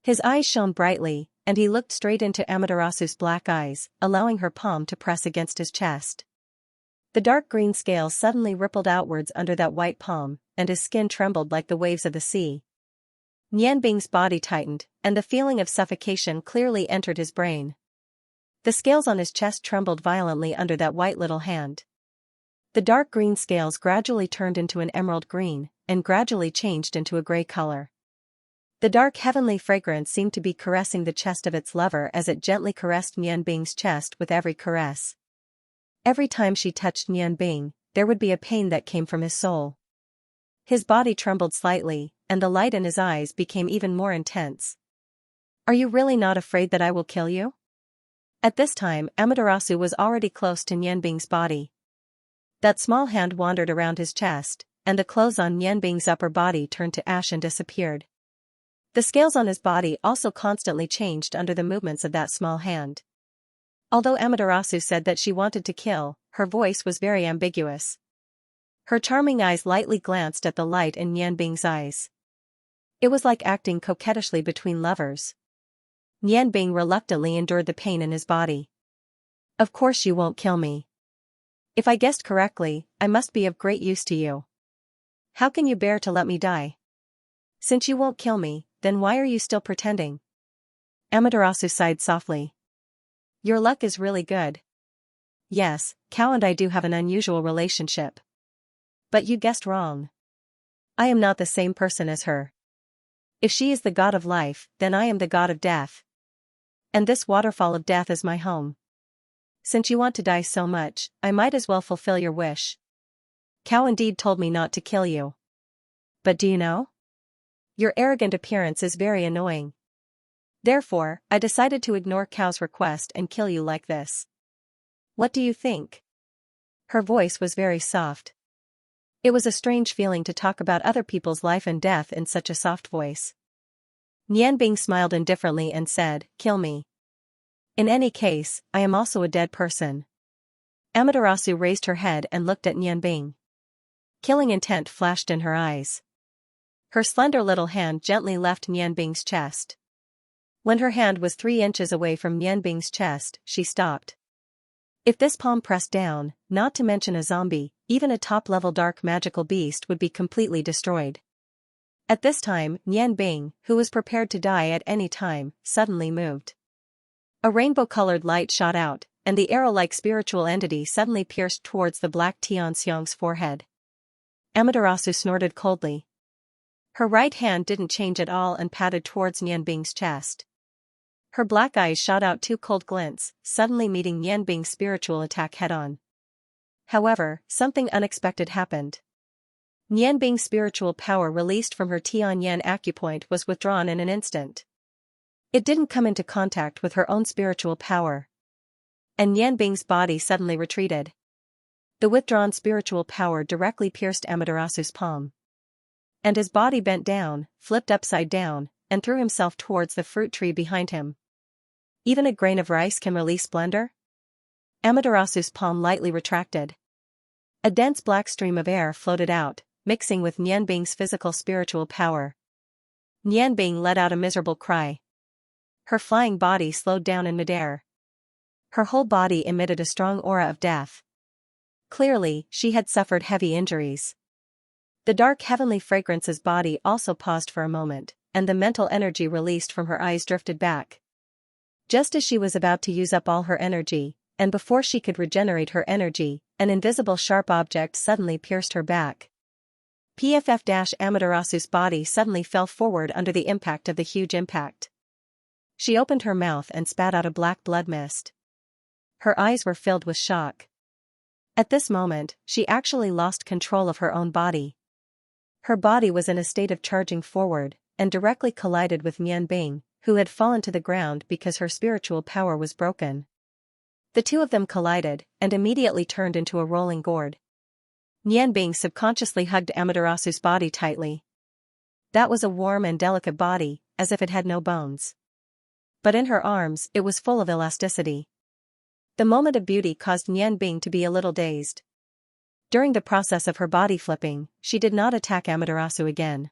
His eyes shone brightly, and he looked straight into Amaterasu's black eyes, allowing her palm to press against his chest. The dark green scales suddenly rippled outwards under that white palm, and his skin trembled like the waves of the sea. Nianbing's body tightened, and the feeling of suffocation clearly entered his brain. The scales on his chest trembled violently under that white little hand. The dark green scales gradually turned into an emerald green, and gradually changed into a gray color. The dark heavenly fragrance seemed to be caressing the chest of its lover as it gently caressed Nianbing's chest with every caress. Every time she touched Nianbing, there would be a pain that came from his soul. His body trembled slightly, and the light in his eyes became even more intense. Are you really not afraid that I will kill you? At this time, Amaterasu was already close to Nianbing's body. That small hand wandered around his chest, and the clothes on Nianbing's upper body turned to ash and disappeared. The scales on his body also constantly changed under the movements of that small hand. Although Amaterasu said that she wanted to kill, her voice was very ambiguous. Her charming eyes lightly glanced at the light in Nianbing's eyes. It was like acting coquettishly between lovers. Nianbing reluctantly endured the pain in his body. Of course you won't kill me. If I guessed correctly, I must be of great use to you. How can you bear to let me die? Since you won't kill me, then why are you still pretending? Amaterasu sighed softly. Your luck is really good. Yes, Cow and I do have an unusual relationship. But you guessed wrong. I am not the same person as her. If she is the god of life, then I am the god of death. And this waterfall of death is my home. Since you want to die so much, I might as well fulfill your wish. Cow indeed told me not to kill you. But do you know? Your arrogant appearance is very annoying. Therefore, I decided to ignore Cow's request and kill you like this. What do you think? Her voice was very soft. It was a strange feeling to talk about other people's life and death in such a soft voice. Nianbing smiled indifferently and said, kill me. In any case, I am also a dead person. Amaterasu raised her head and looked at Nianbing. Killing intent flashed in her eyes. Her slender little hand gently left Nianbing's chest. When her hand was 3 inches away from Nianbing's chest, she stopped. If this palm pressed down, not to mention a zombie, even a top-level dark magical beast would be completely destroyed. At this time, Nianbing, who was prepared to die at any time, suddenly moved. A rainbow-colored light shot out, and the arrow-like spiritual entity suddenly pierced towards the black Xianxia's forehead. Amaterasu snorted coldly. Her right hand didn't change at all and patted towards Nianbing's chest. Her black eyes shot out 2 cold glints, suddenly meeting Nianbing's spiritual attack head-on. However, something unexpected happened. Nianbing's spiritual power released from her Tianyan acupoint was withdrawn in an instant. It didn't come into contact with her own spiritual power. And Nianbing's body suddenly retreated. The withdrawn spiritual power directly pierced Amaterasu's palm. And his body bent down, flipped upside down, and threw himself towards the fruit tree behind him. Even a grain of rice can release splendor? Amaterasu's palm lightly retracted. A dense black stream of air floated out, mixing with Nianbing's physical spiritual power. Nianbing let out a miserable cry. Her flying body slowed down in midair. Her whole body emitted a strong aura of death. Clearly, she had suffered heavy injuries. The dark heavenly fragrance's body also paused for a moment, and the mental energy released from her eyes drifted back. Just as she was about to use up all her energy, and before she could regenerate her energy, an invisible sharp object suddenly pierced her back. Amaterasu's body suddenly fell forward under the impact of the huge impact. She opened her mouth and spat out a black blood mist. Her eyes were filled with shock. At this moment, she actually lost control of her own body. Her body was in a state of charging forward, and directly collided with Nianbing, who had fallen to the ground because her spiritual power was broken. The two of them collided, and immediately turned into a rolling gourd. Nianbing subconsciously hugged Amaterasu's body tightly. That was a warm and delicate body, as if it had no bones. But in her arms, it was full of elasticity. The moment of beauty caused Nianbing to be a little dazed. During the process of her body flipping, she did not attack Amaterasu again.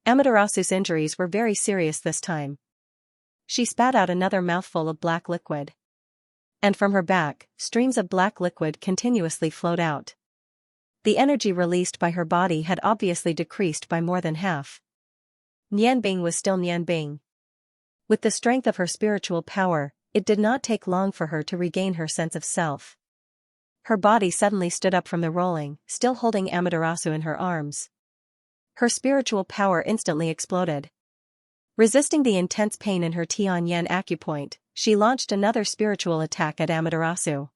Amaterasu's injuries were very serious this time. She spat out another mouthful of black liquid. And from her back, streams of black liquid continuously flowed out. The energy released by her body had obviously decreased by more than half. Nianbing was still Nianbing. With the strength of her spiritual power, it did not take long for her to regain her sense of self. Her body suddenly stood up from the rolling, still holding Amaterasu in her arms. Her spiritual power instantly exploded. Resisting the intense pain in her Tianyan acupoint, she launched another spiritual attack at Amaterasu.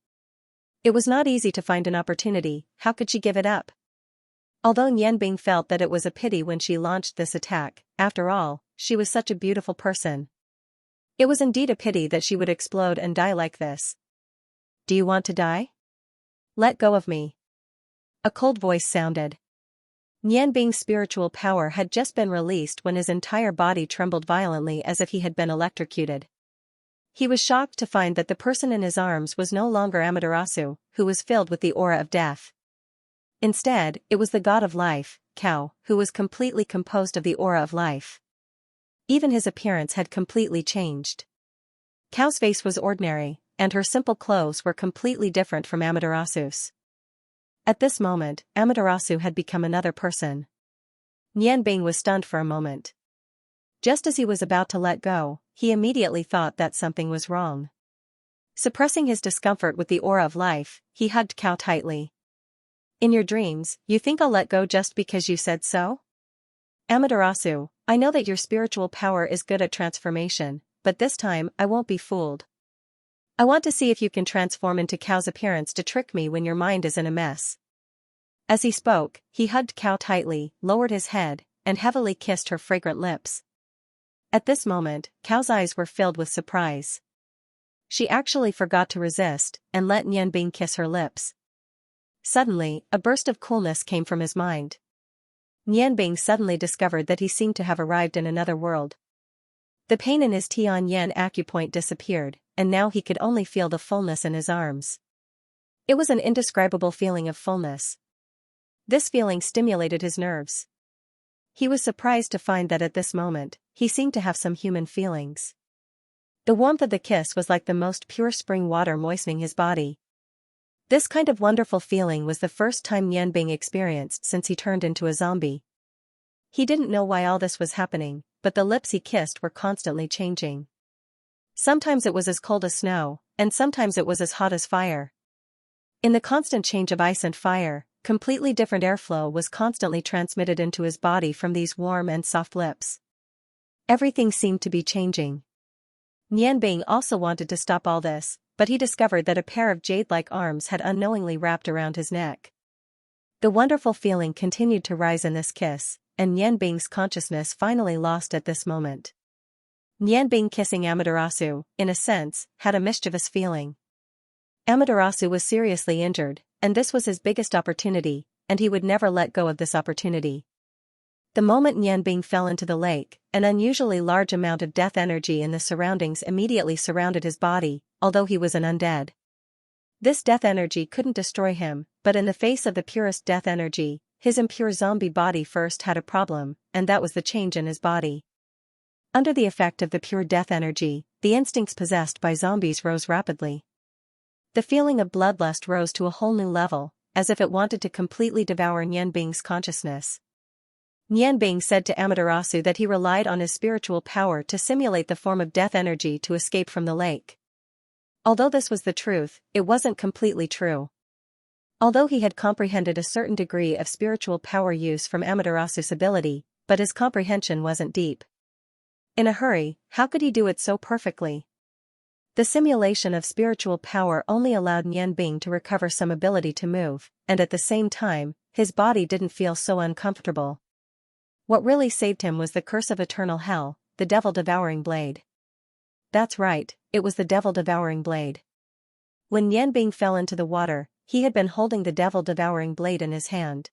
It was not easy to find an opportunity. How could she give it up? Although Nianbing felt that it was a pity when she launched this attack, after all, she was such a beautiful person. It was indeed a pity that she would explode and die like this. Do you want to die? Let go of me. A cold voice sounded. Nianbing's spiritual power had just been released when his entire body trembled violently as if he had been electrocuted. He was shocked to find that the person in his arms was no longer Amaterasu, who was filled with the aura of death. Instead, it was the god of life, Cao, who was completely composed of the aura of life. Even his appearance had completely changed. Cao's face was ordinary, and her simple clothes were completely different from Amaterasu's. At this moment, Amaterasu had become another person. Nianbing was stunned for a moment. Just as he was about to let go, he immediately thought that something was wrong. Suppressing his discomfort with the aura of life, he hugged Cao tightly. In your dreams, you think I'll let go just because you said so? Amaterasu, I know that your spiritual power is good at transformation, but this time I won't be fooled. I want to see if you can transform into Cao's appearance to trick me when your mind is in a mess. As he spoke, he hugged Cao tightly, lowered his head, and heavily kissed her fragrant lips. At this moment, Cao's eyes were filled with surprise. She actually forgot to resist, and let Nianbing kiss her lips. Suddenly, a burst of coolness came from his mind. Nianbing suddenly discovered that he seemed to have arrived in another world. The pain in his Tianyan acupoint disappeared, and now he could only feel the fullness in his arms. It was an indescribable feeling of fullness. This feeling stimulated his nerves. He was surprised to find that at this moment, he seemed to have some human feelings. The warmth of the kiss was like the most pure spring water moistening his body. This kind of wonderful feeling was the first time Nianbing experienced since he turned into a zombie. He didn't know why all this was happening, but the lips he kissed were constantly changing. Sometimes it was as cold as snow, and sometimes it was as hot as fire. In the constant change of ice and fire, completely different airflow was constantly transmitted into his body from these warm and soft lips. Everything seemed to be changing. Nianbing also wanted to stop all this, but he discovered that a pair of jade-like arms had unknowingly wrapped around his neck. The wonderful feeling continued to rise in this kiss, and Nianbing's consciousness finally lost at this moment. Nianbing kissing Amaterasu, in a sense, had a mischievous feeling. Amaterasu was seriously injured, and this was his biggest opportunity, and he would never let go of this opportunity. The moment Nianbing fell into the lake, an unusually large amount of death energy in the surroundings immediately surrounded his body, although he was an undead. This death energy couldn't destroy him, but in the face of the purest death energy, his impure zombie body first had a problem, and that was the change in his body. Under the effect of the pure death energy, the instincts possessed by zombies rose rapidly. The feeling of bloodlust rose to a whole new level, as if it wanted to completely devour Nianbing's consciousness. Nianbing said to Amaterasu that he relied on his spiritual power to simulate the form of death energy to escape from the lake. Although this was the truth, it wasn't completely true. Although he had comprehended a certain degree of spiritual power use from Amaterasu's ability, but his comprehension wasn't deep. In a hurry, how could he do it so perfectly? The simulation of spiritual power only allowed Nianbing to recover some ability to move, and at the same time, his body didn't feel so uncomfortable. What really saved him was the curse of eternal hell, the devil-devouring blade. That's right, it was the devil-devouring blade. When Nianbing fell into the water, he had been holding the devil-devouring blade in his hand.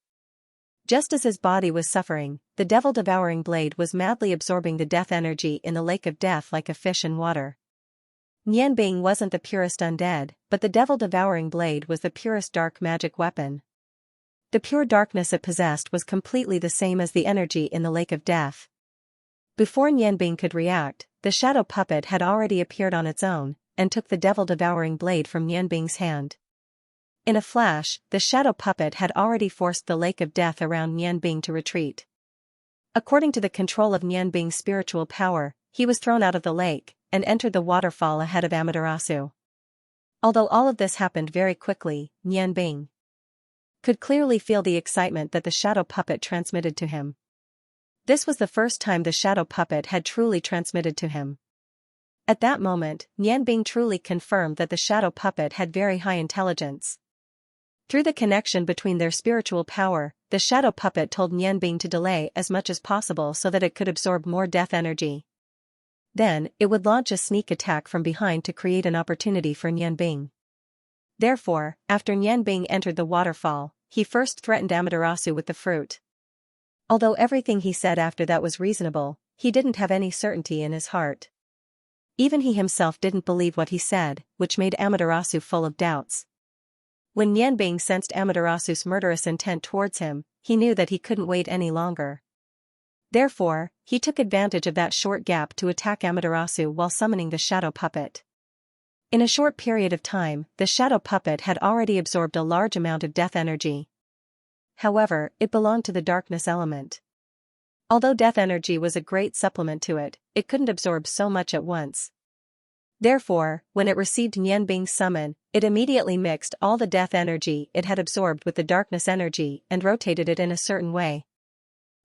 Just as his body was suffering, the devil-devouring blade was madly absorbing the death energy in the lake of death like a fish in water. Nianbing wasn't the purest undead, but the devil-devouring blade was the purest dark magic weapon. The pure darkness it possessed was completely the same as the energy in the lake of death. Before Nianbing could react, the shadow puppet had already appeared on its own, and took the devil-devouring blade from Nianbing's hand. In a flash, the shadow puppet had already forced the lake of death around Nianbing to retreat. According to the control of Nianbing's spiritual power, he was thrown out of the lake, and entered the waterfall ahead of Amaterasu. Although all of this happened very quickly, Nianbing could clearly feel the excitement that the shadow puppet transmitted to him. This was the first time the shadow puppet had truly transmitted to him. At that moment, Nianbing truly confirmed that the shadow puppet had very high intelligence. Through the connection between their spiritual power, the shadow puppet told Nianbing to delay as much as possible so that it could absorb more death energy. Then, it would launch a sneak attack from behind to create an opportunity for Nianbing. Therefore, after Nianbing entered the waterfall, he first threatened Amaterasu with the fruit. Although everything he said after that was reasonable, he didn't have any certainty in his heart. Even he himself didn't believe what he said, which made Amaterasu full of doubts. When Nianbing sensed Amaterasu's murderous intent towards him, he knew that he couldn't wait any longer. Therefore, he took advantage of that short gap to attack Amaterasu while summoning the shadow puppet. In a short period of time, the shadow puppet had already absorbed a large amount of death energy. However, it belonged to the darkness element. Although death energy was a great supplement to it, it couldn't absorb so much at once. Therefore, when it received Nianbing's summon, it immediately mixed all the death energy it had absorbed with the darkness energy and rotated it in a certain way.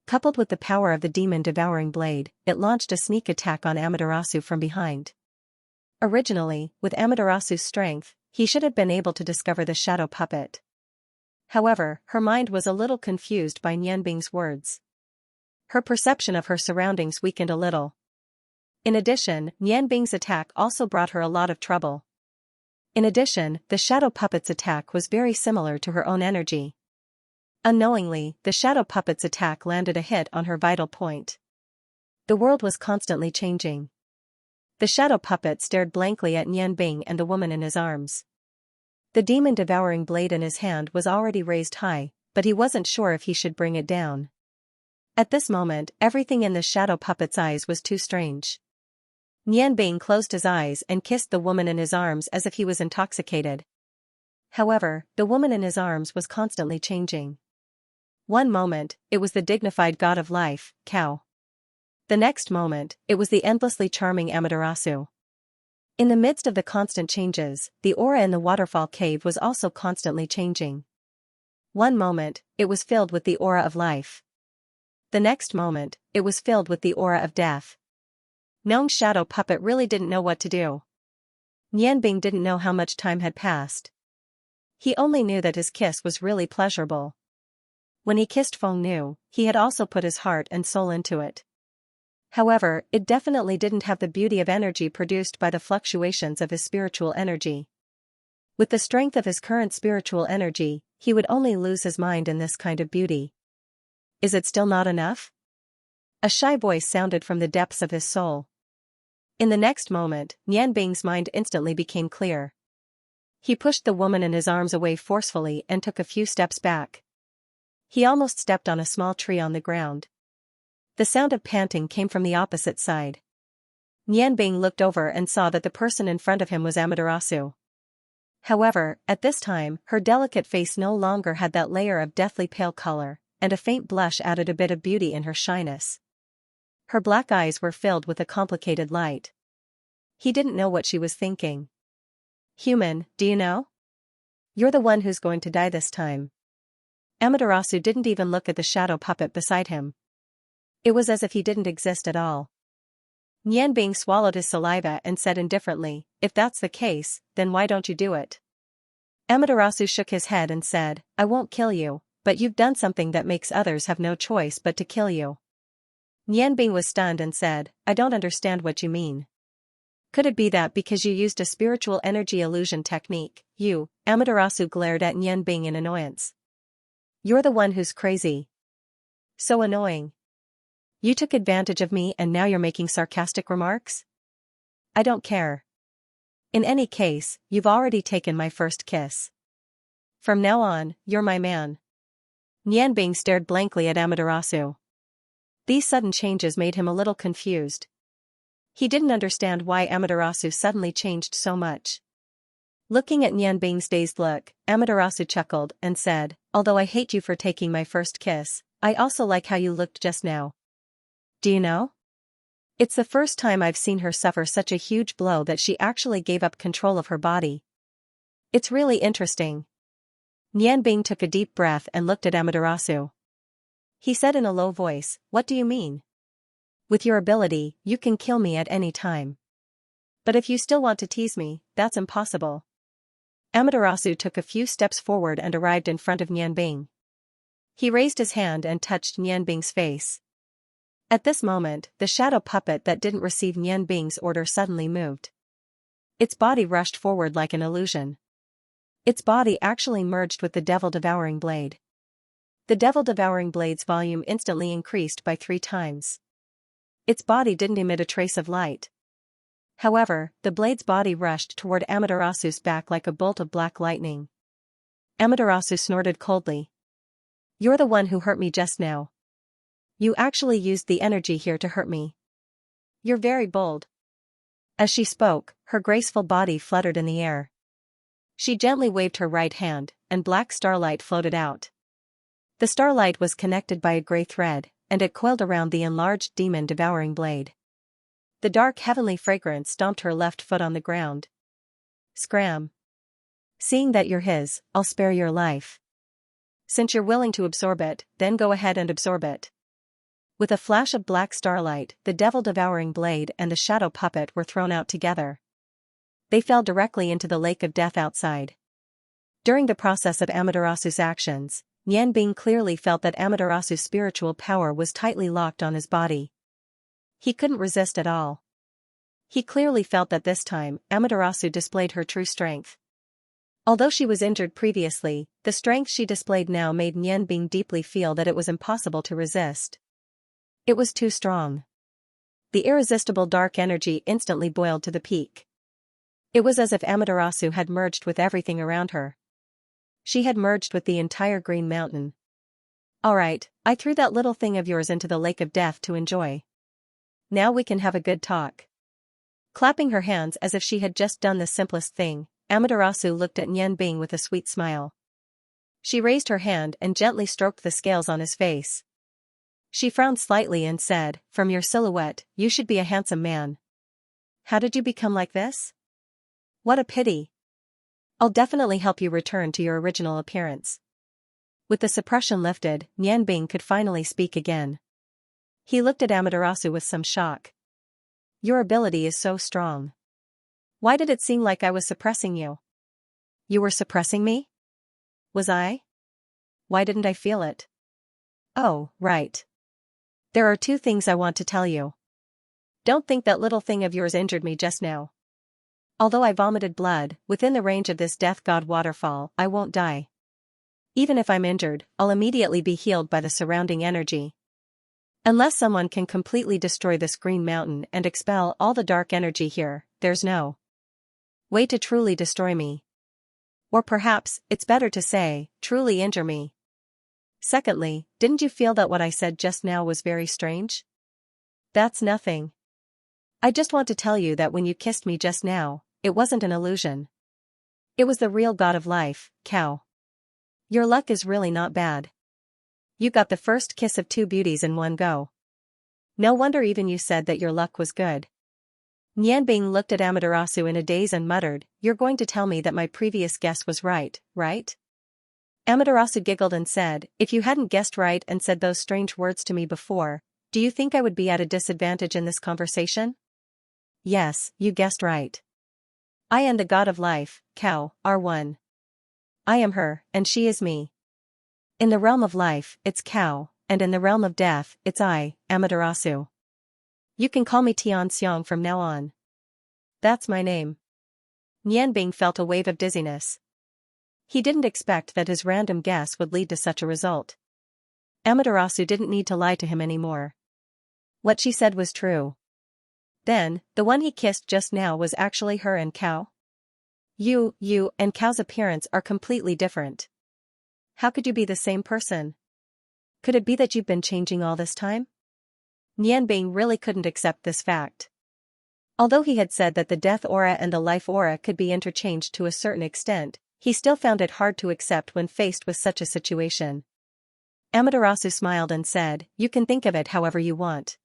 Coupled with the power of the demon-devouring blade, it launched a sneak attack on Amaterasu from behind. Originally, with Amaterasu's strength, he should have been able to discover the shadow puppet. However, her mind was a little confused by Nianbing's words. Her perception of her surroundings weakened a little. In addition, Nianbing's attack also brought her a lot of trouble. In addition, the shadow puppet's attack was very similar to her own energy. Unknowingly, the shadow puppet's attack landed a hit on her vital point. The world was constantly changing. The shadow puppet stared blankly at Nianbing and the woman in his arms. The demon-devouring blade in his hand was already raised high, but he wasn't sure if he should bring it down. At this moment, everything in the shadow puppet's eyes was too strange. Nianbing closed his eyes and kissed the woman in his arms as if he was intoxicated. However, the woman in his arms was constantly changing. One moment, it was the dignified god of life, Cow. The next moment, it was the endlessly charming Amaterasu. In the midst of the constant changes, the aura in the waterfall cave was also constantly changing. One moment, it was filled with the aura of life. The next moment, it was filled with the aura of death. Nong's shadow puppet really didn't know what to do. Nianbing didn't know how much time had passed. He only knew that his kiss was really pleasurable. When he kissed Feng Nu, he had also put his heart and soul into it. However, it definitely didn't have the beauty of energy produced by the fluctuations of his spiritual energy. With the strength of his current spiritual energy, he would only lose his mind in this kind of beauty. Is it still not enough? A shy voice sounded from the depths of his soul. In the next moment, Nianbing's mind instantly became clear. He pushed the woman in his arms away forcefully and took a few steps back. He almost stepped on a small tree on the ground. The sound of panting came from the opposite side. Nianbing looked over and saw that the person in front of him was Amaterasu. However, at this time, her delicate face no longer had that layer of deathly pale color, and a faint blush added a bit of beauty in her shyness. Her black eyes were filled with a complicated light. He didn't know what she was thinking. "Human, do you know? You're the one who's going to die this time." Amaterasu didn't even look at the shadow puppet beside him. It was as if he didn't exist at all. Nianbing swallowed his saliva and said indifferently, "If that's the case, then why don't you do it?" Amaterasu shook his head and said, "I won't kill you, but you've done something that makes others have no choice but to kill you." Nianbing was stunned and said, "I don't understand what you mean. Could it be that because you used a spiritual energy illusion technique, you?" Amaterasu glared at Nianbing in annoyance. "You're the one who's crazy. So annoying. You took advantage of me and now you're making sarcastic remarks? I don't care. In any case, you've already taken my first kiss. From now on, you're my man." Nianbing stared blankly at Amaterasu. These sudden changes made him a little confused. He didn't understand why Amaterasu suddenly changed so much. Looking at Nianbing's dazed look, Amaterasu chuckled and said, "Although I hate you for taking my first kiss, I also like how you looked just now. Do you know? It's the first time I've seen her suffer such a huge blow that she actually gave up control of her body. It's really interesting." Nianbing took a deep breath and looked at Amaterasu. He said in a low voice, "What do you mean? With your ability, you can kill me at any time. But if you still want to tease me, that's impossible." Amaterasu took a few steps forward and arrived in front of Nianbing. He raised his hand and touched Nianbing's face. At this moment, the shadow puppet that didn't receive Nianbing's order suddenly moved. Its body rushed forward like an illusion. Its body actually merged with the devil-devouring blade. The devil-devouring blade's volume instantly increased by 3 times. Its body didn't emit a trace of light. However, the blade's body rushed toward Amaterasu's back like a bolt of black lightning. Amaterasu snorted coldly. "You're the one who hurt me just now. You actually used the energy here to hurt me. You're very bold." As she spoke, her graceful body fluttered in the air. She gently waved her right hand, and black starlight floated out. The starlight was connected by a gray thread, and it coiled around the enlarged demon-devouring blade. The dark heavenly fragrance stomped her left foot on the ground. "Scram. Seeing that you're his, I'll spare your life. Since you're willing to absorb it, then go ahead and absorb it." With a flash of black starlight, the devil-devouring blade and the shadow puppet were thrown out together. They fell directly into the lake of death outside. During the process of Amaterasu's actions, Nianbing clearly felt that Amaterasu's spiritual power was tightly locked on his body. He couldn't resist at all. He clearly felt that this time, Amaterasu displayed her true strength. Although she was injured previously, the strength she displayed now made Nianbing deeply feel that it was impossible to resist. It was too strong. The irresistible dark energy instantly boiled to the peak. It was as if Amaterasu had merged with everything around her. She had merged with the entire Green Mountain. "All right, I threw that little thing of yours into the lake of death to enjoy. Now we can have a good talk." Clapping her hands as if she had just done the simplest thing, Amaterasu looked at Nianbing with a sweet smile. She raised her hand and gently stroked the scales on his face. She frowned slightly and said, "From your silhouette, you should be a handsome man. How did you become like this? What a pity. I'll definitely help you return to your original appearance." With the suppression lifted, Nianbing could finally speak again. He looked at Amaterasu with some shock. "Your ability is so strong. Why did it seem like I was suppressing you?" "You were suppressing me? Was I? Why didn't I feel it?" "Oh, right. There are 2 things I want to tell you. Don't think that little thing of yours injured me just now. Although I vomited blood, within the range of this death god waterfall, I won't die. Even if I'm injured, I'll immediately be healed by the surrounding energy. Unless someone can completely destroy this Green Mountain and expel all the dark energy here, there's no way to truly destroy me. Or perhaps, it's better to say, truly injure me. Secondly, didn't you feel that what I said just now was very strange? That's nothing. I just want to tell you that when you kissed me just now, it wasn't an illusion. It was the real god of life, Cow. Your luck is really not bad. You got the first kiss of two beauties in one go. No wonder even you said that your luck was good. Nianbing looked at Amaterasu in a daze and muttered, "You're going to tell me that my previous guess was right, right?" Amaterasu giggled and said, "If you hadn't guessed right and said those strange words to me before, do you think I would be at a disadvantage in this conversation?" "Yes, you guessed right. I and the god of life, Cow, are one. I am her, and she is me. In the realm of life, it's Cow, and in the realm of death, it's I, Amaterasu. You can call me Xianxia from now on. That's my name." Nianbing felt a wave of dizziness. He didn't expect that his random guess would lead to such a result. Amaterasu didn't need to lie to him anymore. What she said was true. Then, the one he kissed just now was actually her and Cow? You and Cow's appearance are completely different. How could you be the same person? Could it be that you've been changing all this time? Nianbing really couldn't accept this fact. Although he had said that the death aura and the life aura could be interchanged to a certain extent, he still found it hard to accept when faced with such a situation. Amaterasu smiled and said, "You can think of it however you want.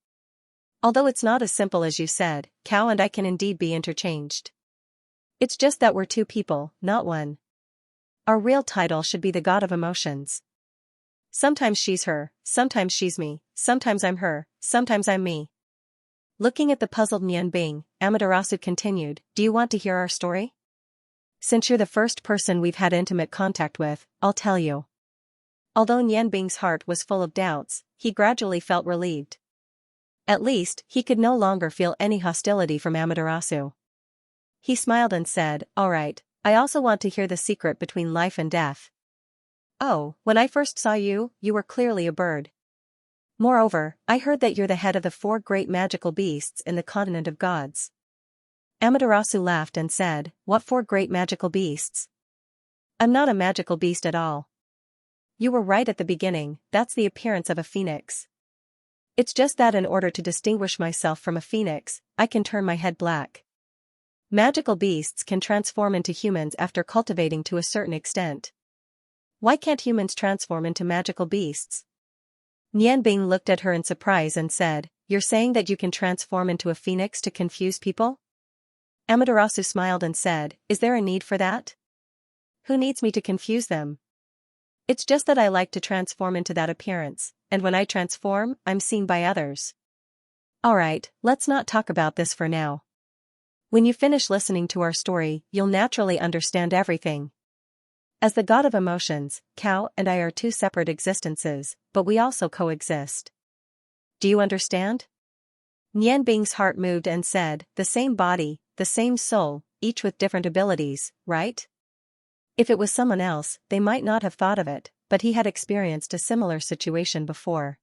Although it's not as simple as you said, Cow and I can indeed be interchanged. It's just that we're two people, not one. Our real title should be the god of emotions. Sometimes she's her, sometimes she's me, sometimes I'm her, sometimes I'm me." Looking at the puzzled Nianbing, Amaterasu continued, "Do you want to hear our story? Since you're the first person we've had intimate contact with, I'll tell you." Although Nianbing's heart was full of doubts, he gradually felt relieved. At least, he could no longer feel any hostility from Amaterasu. He smiled and said, "All right, I also want to hear the secret between life and death. Oh, when I first saw you, you were clearly a bird. Moreover, I heard that you're the head of the 4 great magical beasts in the continent of gods." Amaterasu laughed and said, "What 4 great magical beasts? I'm not a magical beast at all." "You were right at the beginning, that's the appearance of a phoenix. It's just that in order to distinguish myself from a phoenix, I can turn my head black. Magical beasts can transform into humans after cultivating to a certain extent. Why can't humans transform into magical beasts?" Nianbing looked at her in surprise and said, "You're saying that you can transform into a phoenix to confuse people?" Amaterasu smiled and said, "Is there a need for that? Who needs me to confuse them? It's just that I like to transform into that appearance, and when I transform, I'm seen by others." "Alright, let's not talk about this for now. When you finish listening to our story, you'll naturally understand everything. As the god of emotions, Cow and I are 2 separate existences, but we also coexist. Do you understand?" Nianbing's heart moved and said, "The same body, the same soul, each with different abilities, right?" If it was someone else, they might not have thought of it, but he had experienced a similar situation before.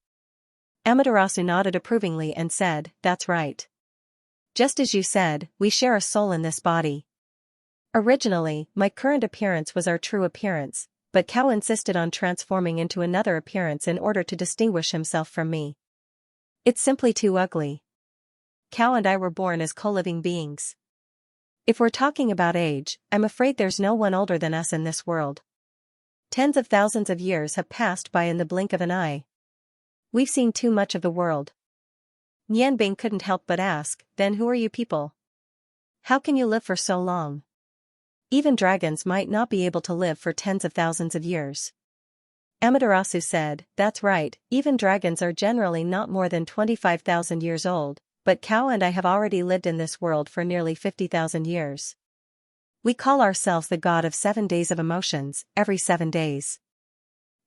Amaterasu nodded approvingly and said, "That's right. Just as you said, we share a soul in this body. Originally, my current appearance was our true appearance, but Cow insisted on transforming into another appearance in order to distinguish himself from me. It's simply too ugly. Cow and I were born as co-living beings. If we're talking about age, I'm afraid there's no one older than us in this world. Tens of thousands of years have passed by in the blink of an eye. We've seen too much of the world." Nianbing couldn't help but ask, "Then who are you people? How can you live for so long? Even dragons might not be able to live for tens of thousands of years." Amaterasu said, "That's right, even dragons are generally not more than 25,000 years old, but Cow and I have already lived in this world for nearly 50,000 years. We call ourselves the god of 7 days of emotions, every 7 days.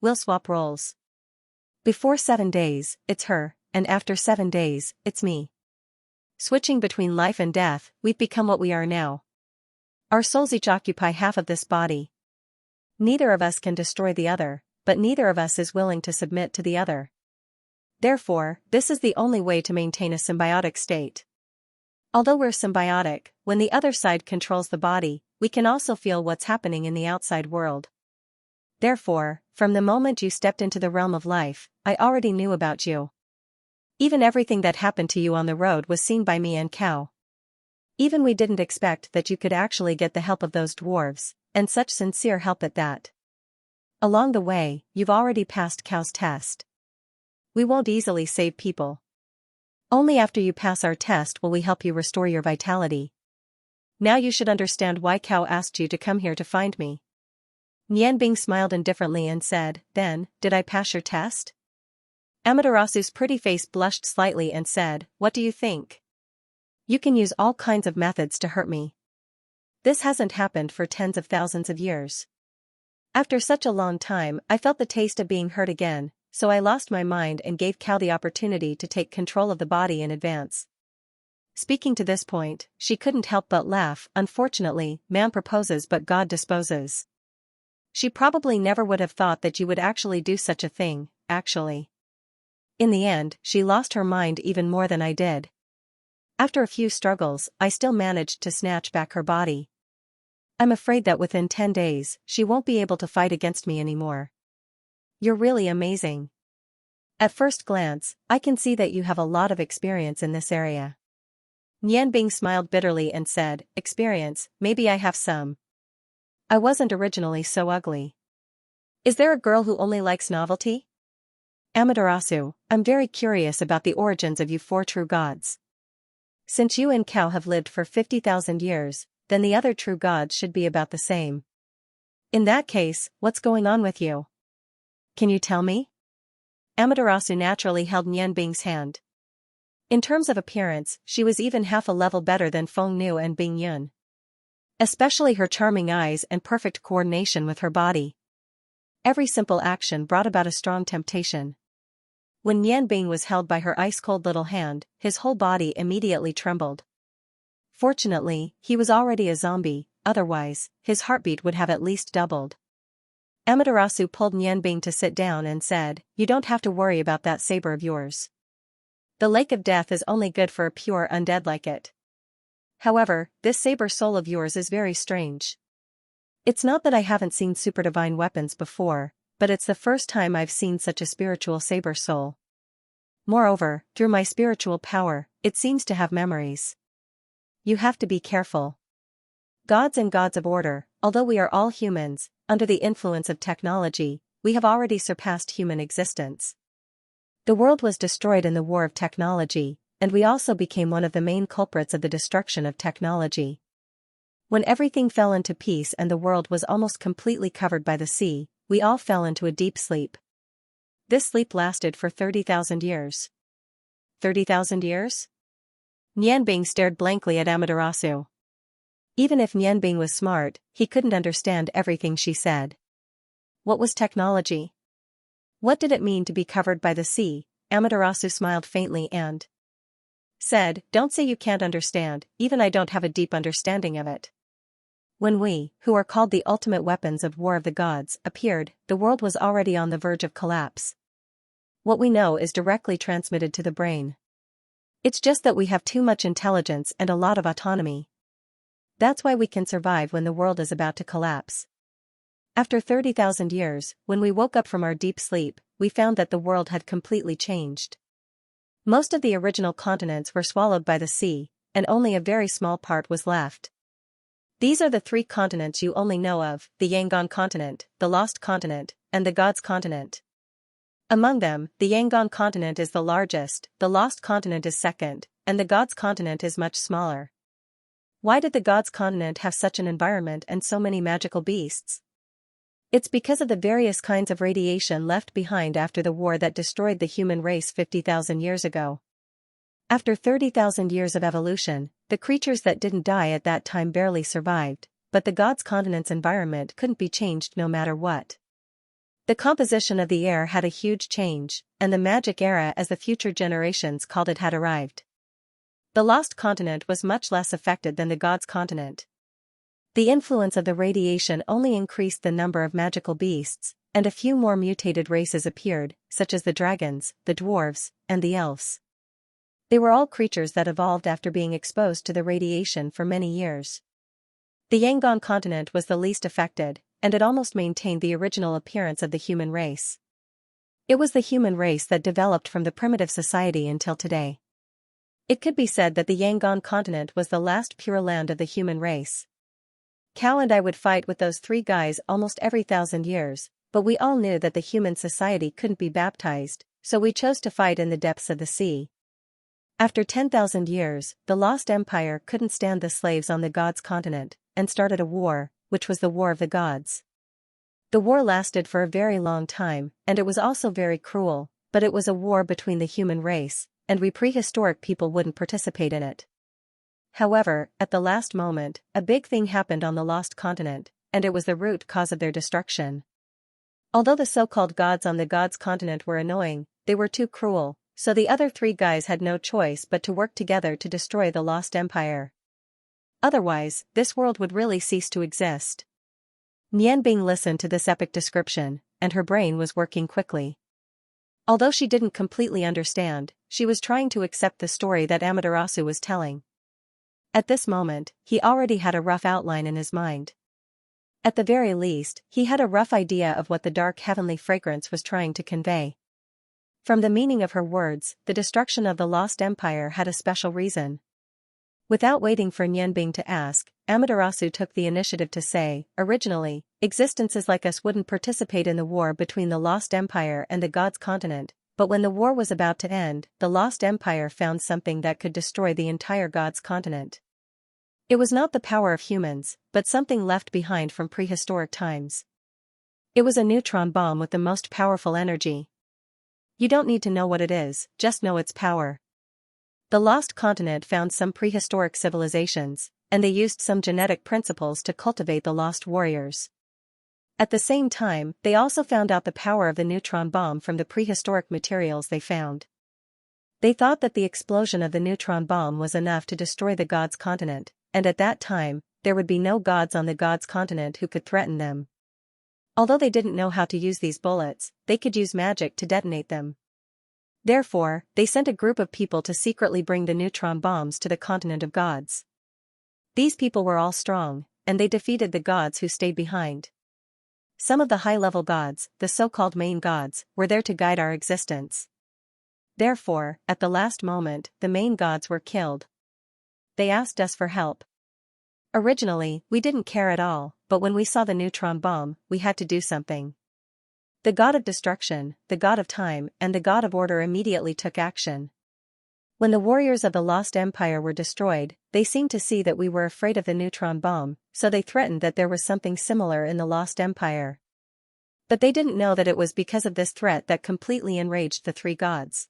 We'll swap roles. Before 7 days, it's her, and after 7 days, it's me. Switching between life and death, we've become what we are now. Our souls each occupy half of this body. Neither of us can destroy the other, but neither of us is willing to submit to the other. Therefore, this is the only way to maintain a symbiotic state. Although we're symbiotic, when the other side controls the body, we can also feel what's happening in the outside world. Therefore, from the moment you stepped into the realm of life, I already knew about you. Even everything that happened to you on the road was seen by me and Cow. Even we didn't expect that you could actually get the help of those dwarves, and such sincere help at that. Along the way, you've already passed Cow's test. We won't easily save people. Only after you pass our test will we help you restore your vitality. Now you should understand why Cow asked you to come here to find me. Nianbing smiled indifferently and said, then, did I pass your test? Amaterasu's pretty face blushed slightly and said, what do you think? You can use all kinds of methods to hurt me. This hasn't happened for tens of thousands of years. After such a long time, I felt the taste of being hurt again, so I lost my mind and gave Cow the opportunity to take control of the body in advance. Speaking to this point, she couldn't help but laugh. Unfortunately, man proposes but God disposes. She probably never would have thought that you would actually do such a thing, actually. In the end, she lost her mind even more than I did. After a few struggles, I still managed to snatch back her body. I'm afraid that within 10 days, she won't be able to fight against me anymore. You're really amazing. At first glance, I can see that you have a lot of experience in this area. Nianbing smiled bitterly and said, experience, maybe I have some. I wasn't originally so ugly. Is there a girl who only likes novelty? Amaterasu, I'm very curious about the origins of you four true gods. Since you and Cow have lived for 50,000 years, then the other true gods should be about the same. In that case, what's going on with you? Can you tell me? Amaterasu naturally held Nianbing's hand. In terms of appearance, she was even half a level better than Feng Nu and Bing Yun. Especially her charming eyes and perfect coordination with her body. Every simple action brought about a strong temptation. When Nianbing was held by her ice-cold little hand, his whole body immediately trembled. Fortunately, he was already a zombie, otherwise, his heartbeat would have at least doubled. Amaterasu pulled Nianbing to sit down and said, you don't have to worry about that saber of yours. The lake of death is only good for a pure undead like it. However, this saber soul of yours is very strange. It's not that I haven't seen super divine weapons before, but it's the first time I've seen such a spiritual saber soul. Moreover, through my spiritual power, it seems to have memories. You have to be careful. Gods and gods of order, although we are all humans, under the influence of technology, we have already surpassed human existence. The world was destroyed in the war of technology, and we also became one of the main culprits of the destruction of technology. When everything fell into peace and the world was almost completely covered by the sea, we all fell into a deep sleep. This sleep lasted for 30,000 years. 30,000 years? Nianbing stared blankly at Amaterasu. Even if Nianbing was smart, he couldn't understand everything she said. What was technology? What did it mean to be covered by the sea? Amaterasu smiled faintly and said, don't say you can't understand, even I don't have a deep understanding of it. When we, who are called the ultimate weapons of war of the gods, appeared, the world was already on the verge of collapse. What we know is directly transmitted to the brain. It's just that we have too much intelligence and a lot of autonomy. That's why we can survive when the world is about to collapse. After 30,000 years, when we woke up from our deep sleep, we found that the world had completely changed. Most of the original continents were swallowed by the sea, and only a very small part was left. These are the 3 continents you only know of, the Yangon continent, the Lost continent, and the Gods continent. Among them, the Yangon continent is the largest, the Lost continent is second, and the Gods continent is much smaller. Why did the Gods continent have such an environment and so many magical beasts? It's because of the various kinds of radiation left behind after the war that destroyed the human race 50,000 years ago. After 30,000 years of evolution, the creatures that didn't die at that time barely survived, but the Gods continent's environment couldn't be changed no matter what. The composition of the air had a huge change, and the magic era, as the future generations called it, had arrived. The Lost continent was much less affected than the Gods continent. The influence of the radiation only increased the number of magical beasts, and a few more mutated races appeared, such as the dragons, the dwarves, and the elves. They were all creatures that evolved after being exposed to the radiation for many years. The Yangon continent was the least affected, and it almost maintained the original appearance of the human race. It was the human race that developed from the primitive society until today. It could be said that the Yangon continent was the last pure land of the human race. Cal and I would fight with those three guys almost every 1,000 years, but we all knew that the human society couldn't be baptized, so we chose to fight in the depths of the sea. After 10,000 years, the Lost Empire couldn't stand the slaves on the gods' continent, and started a war, which was the War of the Gods. The war lasted for a very long time, and it was also very cruel, but it was a war between the human race, and we prehistoric people wouldn't participate in it. However, at the last moment, a big thing happened on the Lost Continent, and it was the root cause of their destruction. Although the so-called gods on the gods' continent were annoying, they were too cruel, so the other three guys had no choice but to work together to destroy the Lost Empire. Otherwise, this world would really cease to exist. Nianbing listened to this epic description, and her brain was working quickly. Although she didn't completely understand, she was trying to accept the story that Amaterasu was telling. At this moment, he already had a rough outline in his mind. At the very least, he had a rough idea of what the dark heavenly fragrance was trying to convey. From the meaning of her words, the destruction of the Lost Empire had a special reason. Without waiting for Nianbing to ask, Amaterasu took the initiative to say, originally, existences like us wouldn't participate in the war between the Lost Empire and the Gods' continent, but when the war was about to end, the Lost Empire found something that could destroy the entire Gods' continent. It was not the power of humans, but something left behind from prehistoric times. It was a neutron bomb with the most powerful energy. You don't need to know what it is, just know its power. The Lost Continent found some prehistoric civilizations, and they used some genetic principles to cultivate the lost warriors. At the same time, they also found out the power of the neutron bomb from the prehistoric materials they found. They thought that the explosion of the neutron bomb was enough to destroy the gods' continent, and at that time, there would be no gods on the gods' continent who could threaten them. Although they didn't know how to use these bullets, they could use magic to detonate them. Therefore, they sent a group of people to secretly bring the neutron bombs to the continent of gods. These people were all strong, and they defeated the gods who stayed behind. Some of the high-level gods, the so-called main gods, were there to guide our existence. Therefore, at the last moment, the main gods were killed. They asked us for help. Originally, we didn't care at all, but when we saw the neutron bomb, we had to do something. The god of destruction, the god of time, and the god of order immediately took action. When the warriors of the Lost Empire were destroyed, they seemed to see that we were afraid of the neutron bomb, so they threatened that there was something similar in the Lost Empire. But they didn't know that it was because of this threat that completely enraged the three gods.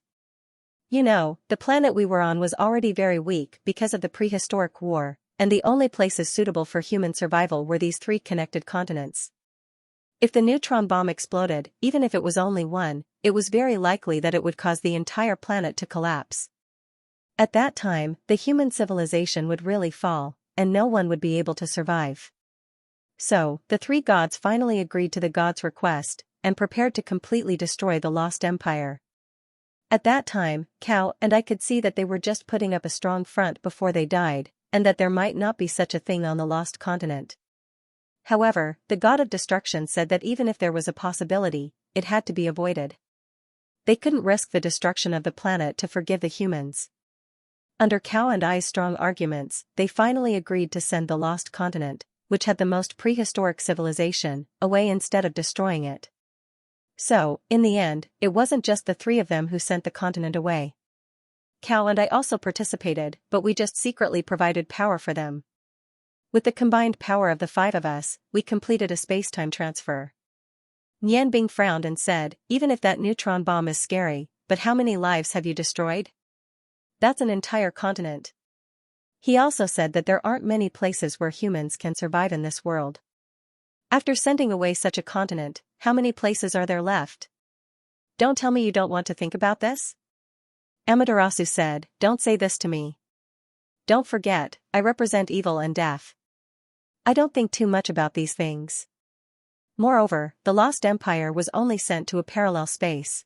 You know, the planet we were on was already very weak because of the prehistoric war, and the only places suitable for human survival were these three connected continents. If the neutron bomb exploded, even if it was only one, it was very likely that it would cause the entire planet to collapse. At that time, the human civilization would really fall, and no one would be able to survive. So, the three gods finally agreed to the gods' request, and prepared to completely destroy the Lost Empire. At that time, Cao and I could see that they were just putting up a strong front before they died, and that there might not be such a thing on the Lost Continent. However, the god of destruction said that even if there was a possibility, it had to be avoided. They couldn't risk the destruction of the planet to forgive the humans. Under Cao and I's strong arguments, they finally agreed to send the Lost Continent, which had the most prehistoric civilization, away instead of destroying it. So, in the end, it wasn't just the three of them who sent the continent away. Cao and I also participated, but we just secretly provided power for them. With the combined power of the five of us, we completed a space-time transfer. Nianbing frowned and said, even if that neutron bomb is scary, but how many lives have you destroyed? That's an entire continent. He also said that there aren't many places where humans can survive in this world. After sending away such a continent, how many places are there left? Don't tell me you don't want to think about this? Amaterasu said, don't say this to me. Don't forget, I represent evil and death. I don't think too much about these things. Moreover, the Lost Empire was only sent to a parallel space.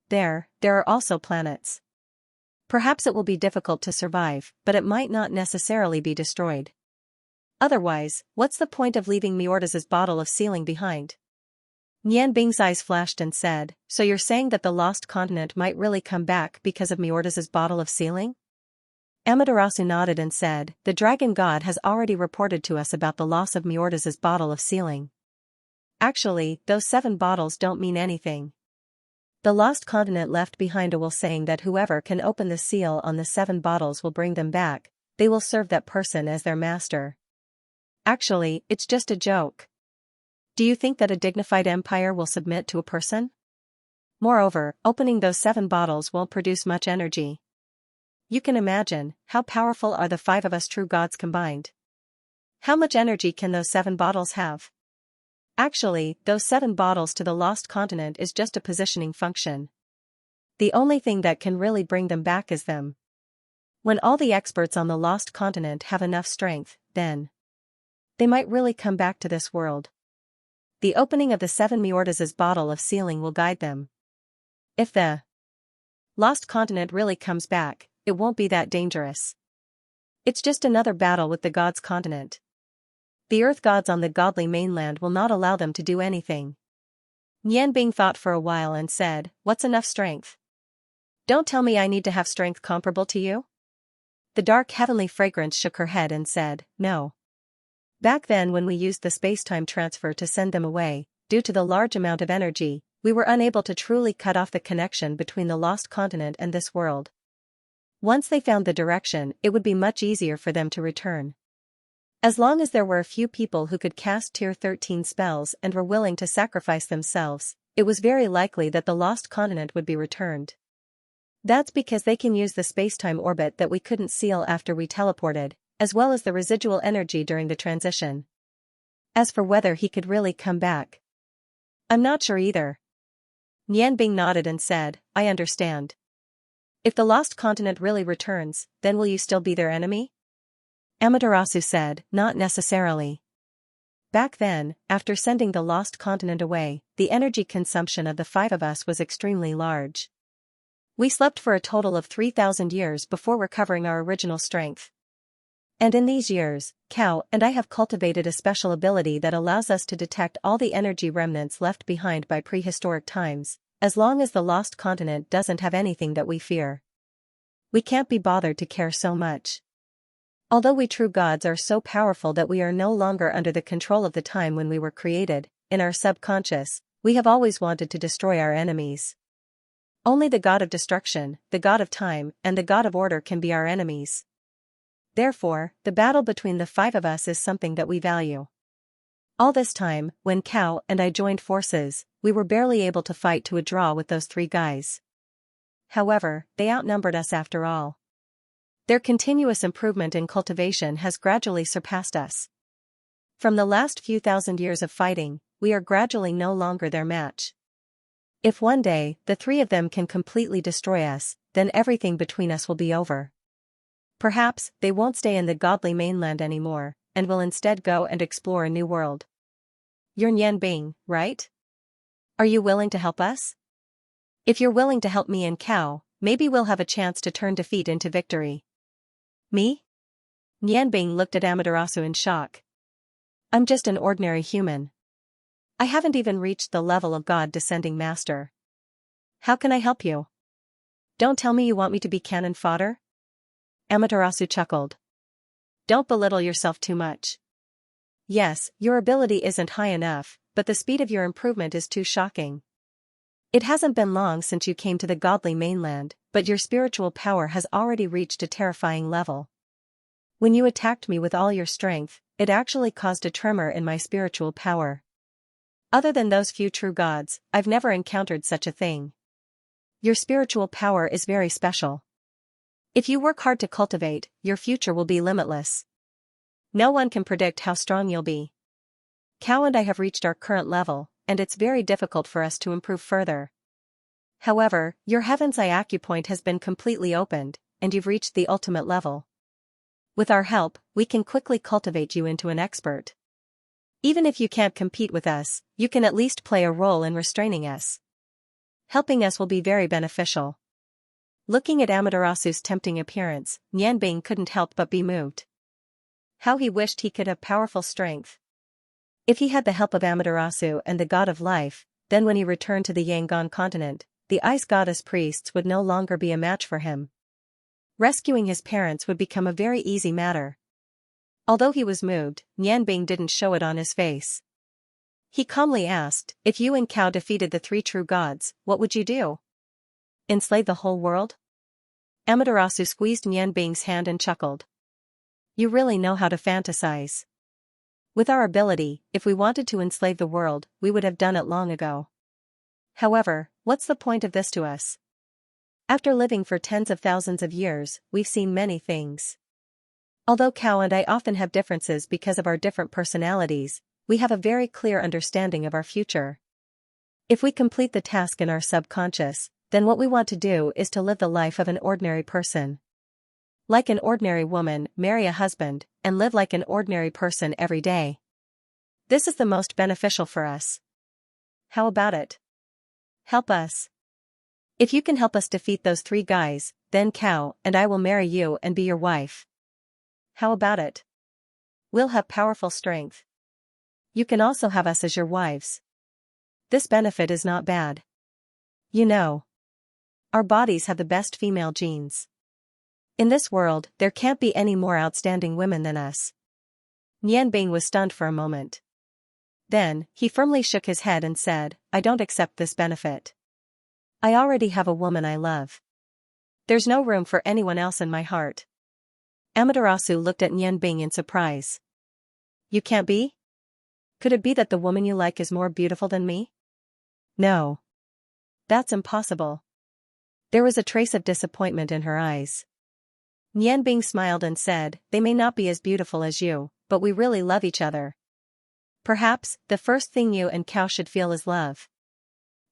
There are also planets. Perhaps it will be difficult to survive, but it might not necessarily be destroyed. Otherwise, what's the point of leaving Miorda's bottle of sealing behind? Nian Bing's eyes flashed and said, so you're saying that the lost continent might really come back because of Miorda's bottle of sealing? Amaterasu nodded and said, the dragon god has already reported to us about the loss of Miorda's bottle of sealing. Actually, those 7 bottles don't mean anything. The lost continent left behind a will saying that whoever can open the seal on the 7 bottles will bring them back, they will serve that person as their master. Actually, it's just a joke. Do you think that a dignified empire will submit to a person? Moreover, opening those 7 bottles won't produce much energy. You can imagine, how powerful are the 5 of us true gods combined? How much energy can those 7 bottles have? Actually, those 7 bottles to the lost continent is just a positioning function. The only thing that can really bring them back is them. When all the experts on the lost continent have enough strength, then they might really come back to this world. The opening of the 7 Miorda's bottle of sealing will guide them. If the lost continent really comes back, it won't be that dangerous. It's just another battle with the gods' continent. The earth gods on the godly mainland will not allow them to do anything. Nian Bing thought for a while and said, what's enough strength? Don't tell me I need to have strength comparable to you? The dark heavenly fragrance shook her head and said, no. Back then when we used the space-time transfer to send them away, due to the large amount of energy, we were unable to truly cut off the connection between the lost continent and this world. Once they found the direction, it would be much easier for them to return. As long as there were a few people who could cast Tier 13 spells and were willing to sacrifice themselves, it was very likely that the lost continent would be returned. That's because they can use the space-time orbit that we couldn't seal after we teleported, as well as the residual energy during the transition. As for whether he could really come back, I'm not sure either. Nian Bing nodded and said, I understand. If the lost continent really returns, then will you still be their enemy? Amaterasu said, not necessarily. Back then, after sending the lost continent away, the energy consumption of the 5 of us was extremely large. We slept for a total of 3,000 years before recovering our original strength. And in these years, Cao and I have cultivated a special ability that allows us to detect all the energy remnants left behind by prehistoric times, as long as the lost continent doesn't have anything that we fear. We can't be bothered to care so much. Although we true gods are so powerful that we are no longer under the control of the time when we were created, in our subconscious, we have always wanted to destroy our enemies. Only the god of destruction, the god of time, and the god of order can be our enemies. Therefore, the battle between the 5 of us is something that we value. All this time, when Cao and I joined forces, we were barely able to fight to a draw with those 3 guys. However, they outnumbered us after all. Their continuous improvement in cultivation has gradually surpassed us. From the last few thousand years of fighting, we are gradually no longer their match. If one day, the 3 of them can completely destroy us, then everything between us will be over. Perhaps, they won't stay in the godly mainland anymore, and will instead go and explore a new world. You're Nian Bing, right? Are you willing to help us? If you're willing to help me and Cao, maybe we'll have a chance to turn defeat into victory. Me? Nian Bing looked at Amaterasu in shock. I'm just an ordinary human. I haven't even reached the level of God Descending Master. How can I help you? Don't tell me you want me to be cannon fodder? Amaterasu chuckled. Don't belittle yourself too much. Yes, your ability isn't high enough, but the speed of your improvement is too shocking. It hasn't been long since you came to the godly mainland, but your spiritual power has already reached a terrifying level. When you attacked me with all your strength, it actually caused a tremor in my spiritual power. Other than those few true gods, I've never encountered such a thing. Your spiritual power is very special. If you work hard to cultivate, your future will be limitless. No one can predict how strong you'll be. Cao and I have reached our current level, and it's very difficult for us to improve further. However, your Heaven's Eye acupoint has been completely opened, and you've reached the ultimate level. With our help, we can quickly cultivate you into an expert. Even if you can't compete with us, you can at least play a role in restraining us. Helping us will be very beneficial. Looking at Amaterasu's tempting appearance, Nian Bing couldn't help but be moved. How he wished he could have powerful strength. If he had the help of Amaterasu and the god of life, then when he returned to the Yangon continent, the ice goddess priests would no longer be a match for him. Rescuing his parents would become a very easy matter. Although he was moved, Nianbing didn't show it on his face. He calmly asked, if you and Cao defeated the three true gods, what would you do? Enslave the whole world? Amaterasu squeezed Nianbing's hand and chuckled. You really know how to fantasize. With our ability, if we wanted to enslave the world, we would have done it long ago. However, what's the point of this to us? After living for tens of thousands of years, we've seen many things. Although Cao and I often have differences because of our different personalities, we have a very clear understanding of our future. If we complete the task in our subconscious, then what we want to do is to live the life of an ordinary person. Like an ordinary woman, marry a husband, and live like an ordinary person every day. This is the most beneficial for us. How about it? Help us. If you can help us defeat those three guys, then Cao and I will marry you and be your wife. How about it? We'll have powerful strength. You can also have us as your wives. This benefit is not bad. You know, our bodies have the best female genes. In this world, there can't be any more outstanding women than us. Nianbing was stunned for a moment. Then, he firmly shook his head and said, I don't accept this benefit. I already have a woman I love. There's no room for anyone else in my heart. Amaterasu looked at Nianbing in surprise. You can't be? Could it be that the woman you like is more beautiful than me? No. That's impossible. There was a trace of disappointment in her eyes. Nianbing smiled and said, they may not be as beautiful as you, but we really love each other. Perhaps, the first thing you and Cao should feel is love.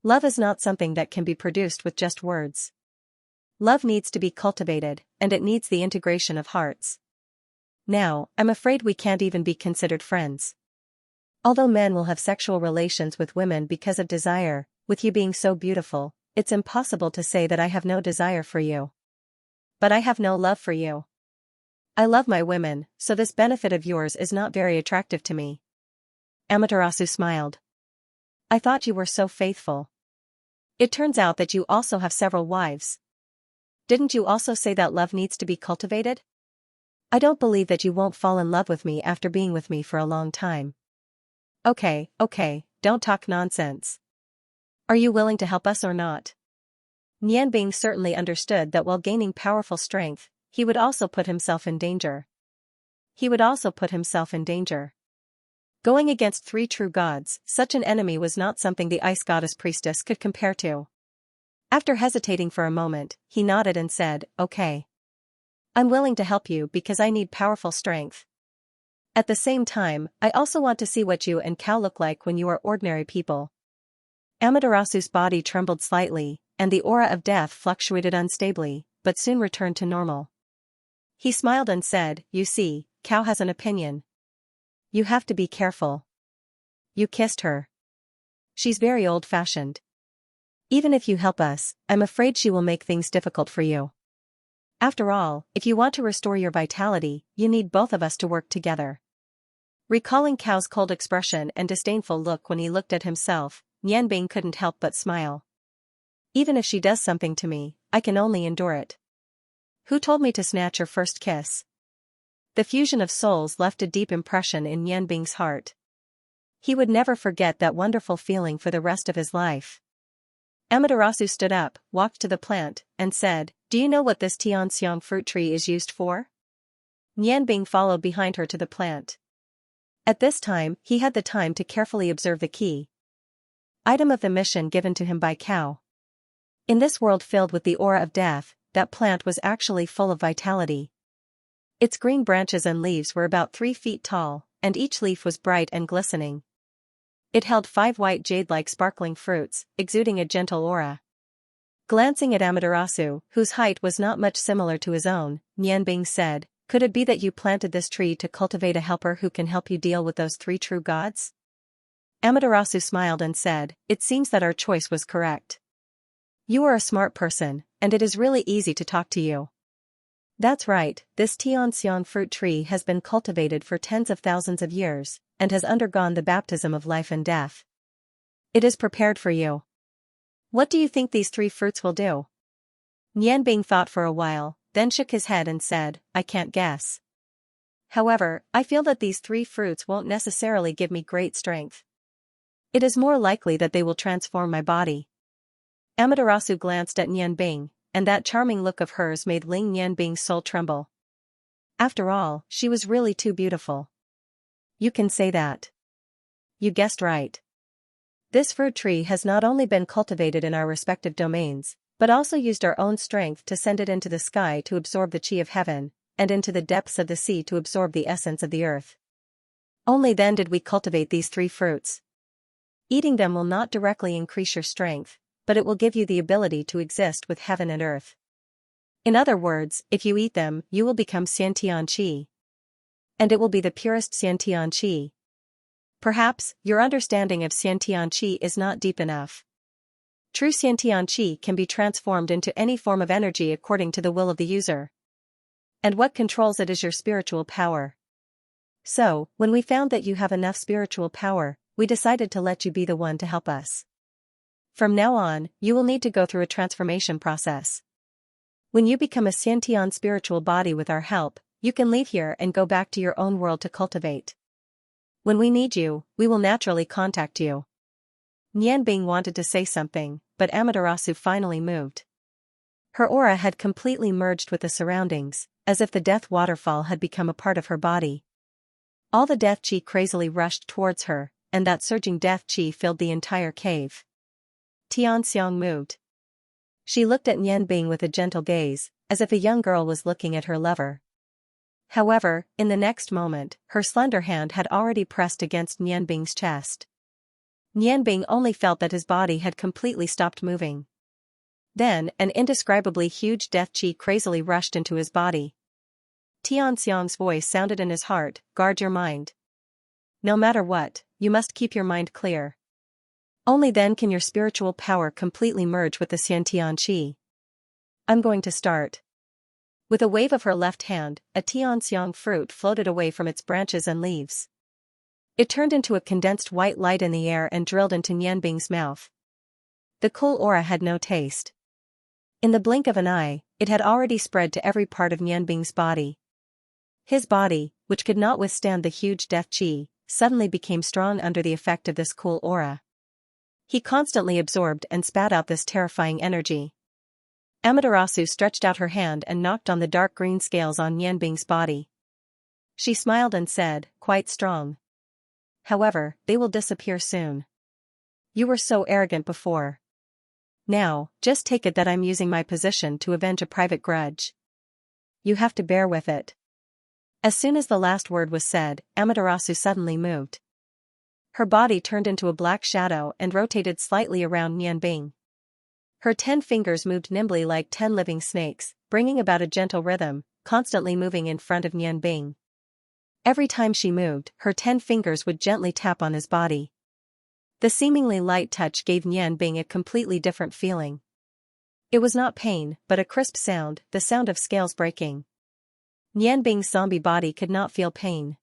Love is not something that can be produced with just words. Love needs to be cultivated, and it needs the integration of hearts. Now, I'm afraid we can't even be considered friends. Although men will have sexual relations with women because of desire, with you being so beautiful, it's impossible to say that I have no desire for you. But I have no love for you. I love my women, so this benefit of yours is not very attractive to me. Amaterasu smiled. I thought you were so faithful. It turns out that you also have several wives. Didn't you also say that love needs to be cultivated? I don't believe that you won't fall in love with me after being with me for a long time. Okay, don't talk nonsense. Are you willing to help us or not? Nianbing certainly understood that while gaining powerful strength, he would also put himself in danger. Going against three true gods, such an enemy was not something the ice goddess priestess could compare to. After hesitating for a moment, he nodded and said, okay. I'm willing to help you because I need powerful strength. At the same time, I also want to see what you and Cao look like when you are ordinary people. Amaterasu's body trembled slightly, and the aura of death fluctuated unstably, but soon returned to normal. He smiled and said, you see, Cao has an opinion. You have to be careful. You kissed her. She's very old-fashioned. Even if you help us, I'm afraid she will make things difficult for you. After all, if you want to restore your vitality, you need both of us to work together. Recalling Cao's cold expression and disdainful look when he looked at himself, Nianbing couldn't help but smile. Even if she does something to me, I can only endure it. Who told me to snatch her first kiss? The fusion of souls left a deep impression in Nianbing's heart. He would never forget that wonderful feeling for the rest of his life. Amaterasu stood up, walked to the plant, and said, do you know what this Xianxia fruit tree is used for? Nianbing followed behind her to the plant. At this time, he had the time to carefully observe the key item of the mission given to him by Cao. In this world filled with the aura of death, that plant was actually full of vitality. Its green branches and leaves were about 3 feet tall, and each leaf was bright and glistening. It held 5 white jade-like sparkling fruits, exuding a gentle aura. Glancing at Amaterasu, whose height was not much similar to his own, Nianbing said, could it be that you planted this tree to cultivate a helper who can help you deal with those 3 true gods? Amaterasu smiled and said, it seems that our choice was correct. You are a smart person, and it is really easy to talk to you. That's right, this Xianxia fruit tree has been cultivated for tens of thousands of years, and has undergone the baptism of life and death. It is prepared for you. What do you think these 3 fruits will do? Nianbing thought for a while, then shook his head and said, I can't guess. However, I feel that these 3 fruits won't necessarily give me great strength. It is more likely that they will transform my body. Amaterasu glanced at Nianbing, and that charming look of hers made Ling Nianbing's soul tremble. After all, she was really too beautiful. You can say that. You guessed right. This fruit tree has not only been cultivated in our respective domains, but also used our own strength to send it into the sky to absorb the chi of heaven, and into the depths of the sea to absorb the essence of the earth. Only then did we cultivate these 3 fruits. Eating them will not directly increase your strength, but it will give you the ability to exist with heaven and earth. In other words, if you eat them, you will become Xiantian Qi. And it will be the purest Xiantian Qi. Perhaps, your understanding of Xiantian Qi is not deep enough. True Xiantian Qi can be transformed into any form of energy according to the will of the user. And what controls it is your spiritual power. So, when we found that you have enough spiritual power, we decided to let you be the one to help us. From now on, you will need to go through a transformation process. When you become a Xiantian spiritual body with our help, you can leave here and go back to your own world to cultivate. When we need you, we will naturally contact you. Nianbing wanted to say something, but Amaterasu finally moved. Her aura had completely merged with the surroundings, as if the death waterfall had become a part of her body. All the death chi crazily rushed towards her, and that surging death chi filled the entire cave. Tianxiang moved. She looked at Nianbing with a gentle gaze, as if a young girl was looking at her lover. However, in the next moment, her slender hand had already pressed against Nianbing's chest. Nianbing only felt that his body had completely stopped moving. Then, an indescribably huge death chi crazily rushed into his body. Tianxiang's voice sounded in his heart, guard your mind. No matter what, you must keep your mind clear. Only then can your spiritual power completely merge with the Xiantian Qi. I'm going to start. With a wave of her left hand, a Tianxiang fruit floated away from its branches and leaves. It turned into a condensed white light in the air and drilled into Nianbing's mouth. The cool aura had no taste. In the blink of an eye, it had already spread to every part of Nianbing's body. His body, which could not withstand the huge death chi, suddenly became strong under the effect of this cool aura. He constantly absorbed and spat out this terrifying energy. Amaterasu stretched out her hand and knocked on the dark green scales on Nianbing's body. She smiled and said, quite strong. However, they will disappear soon. You were so arrogant before. Now, just take it that I'm using my position to avenge a private grudge. You have to bear with it. As soon as the last word was said, Amaterasu suddenly moved. Her body turned into a black shadow and rotated slightly around Nianbing. Her 10 fingers moved nimbly like 10 living snakes, bringing about a gentle rhythm, constantly moving in front of Nianbing. Every time she moved, her 10 fingers would gently tap on his body. The seemingly light touch gave Nianbing a completely different feeling. It was not pain, but a crisp sound, the sound of scales breaking. Nianbing's zombie body could not feel pain.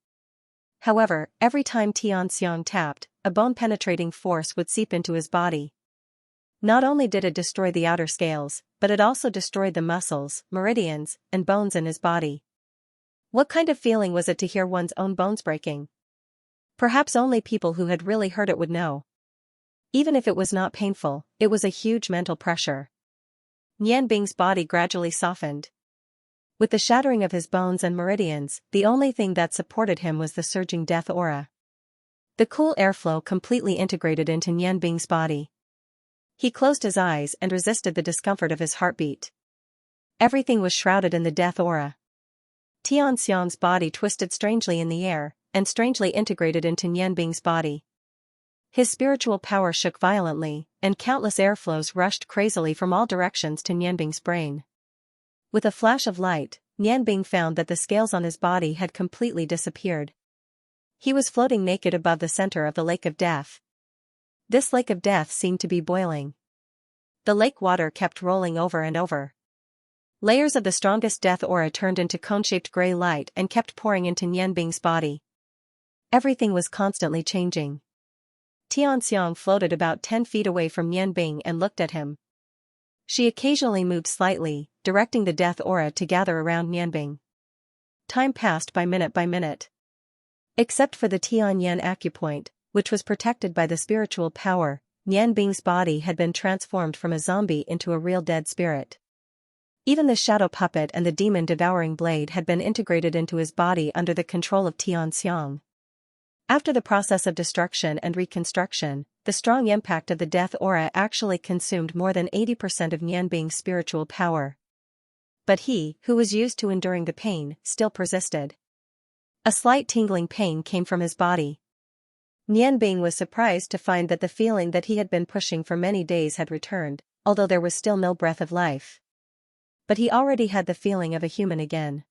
However, every time Tianxiang tapped, a bone-penetrating force would seep into his body. Not only did it destroy the outer scales, but it also destroyed the muscles, meridians, and bones in his body. What kind of feeling was it to hear one's own bones breaking? Perhaps only people who had really heard it would know. Even if it was not painful, it was a huge mental pressure. Nianbing's body gradually softened. With the shattering of his bones and meridians, the only thing that supported him was the surging death aura. The cool airflow completely integrated into Nianbing's body. He closed his eyes and resisted the discomfort of his heartbeat. Everything was shrouded in the death aura. Tianxiang's body twisted strangely in the air, and strangely integrated into Nianbing's body. His spiritual power shook violently, and countless airflows rushed crazily from all directions to Nianbing's brain. With a flash of light, Nianbing found that the scales on his body had completely disappeared. He was floating naked above the center of the lake of death. This lake of death seemed to be boiling. The lake water kept rolling over and over. Layers of the strongest death aura turned into cone-shaped gray light and kept pouring into Nianbing's body. Everything was constantly changing. Xianxia floated about 10 feet away from Nianbing and looked at him. She occasionally moved slightly, directing the death aura to gather around Nianbing. Time passed by minute. Except for the Tianyan acupoint, which was protected by the spiritual power, Nianbing's body had been transformed from a zombie into a real dead spirit. Even the shadow puppet and the demon-devouring blade had been integrated into his body under the control of Xianxia. After the process of destruction and reconstruction, the strong impact of the death aura actually consumed more than 80% of Nianbing's spiritual power. But he, who was used to enduring the pain, still persisted. A slight tingling pain came from his body. Nianbing was surprised to find that the feeling that he had been pushing for many days had returned, although there was still no breath of life. But he already had the feeling of a human again.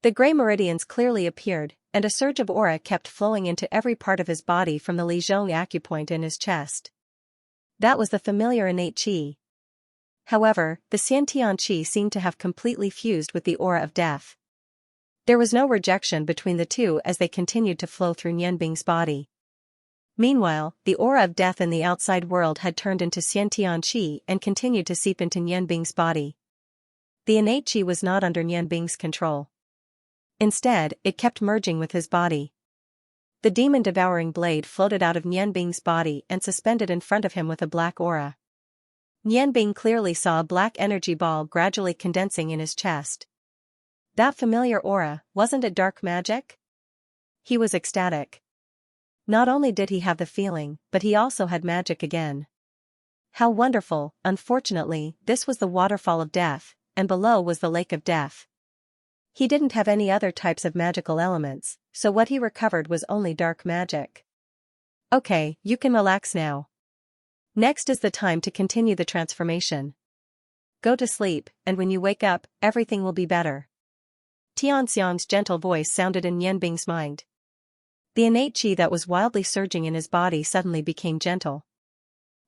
The gray meridians clearly appeared, and a surge of aura kept flowing into every part of his body from the Lizhong acupoint in his chest. That was the familiar innate qi. However, the Xiantian qi seemed to have completely fused with the aura of death. There was no rejection between the two as they continued to flow through Nianbing's body. Meanwhile, the aura of death in the outside world had turned into Xiantian qi and continued to seep into Nianbing's body. The innate qi was not under Nianbing's control. Instead, it kept merging with his body. The demon-devouring blade floated out of Nianbing's body and suspended in front of him with a black aura. Nianbing clearly saw a black energy ball gradually condensing in his chest. That familiar aura, wasn't it dark magic? He was ecstatic. Not only did he have the feeling, but he also had magic again. How wonderful! Unfortunately, this was the waterfall of death, and below was the lake of death. He didn't have any other types of magical elements, so what he recovered was only dark magic. Okay, you can relax now. Next is the time to continue the transformation. Go to sleep, and when you wake up, everything will be better. Tianxiang's gentle voice sounded in Nianbing's mind. The innate qi that was wildly surging in his body suddenly became gentle.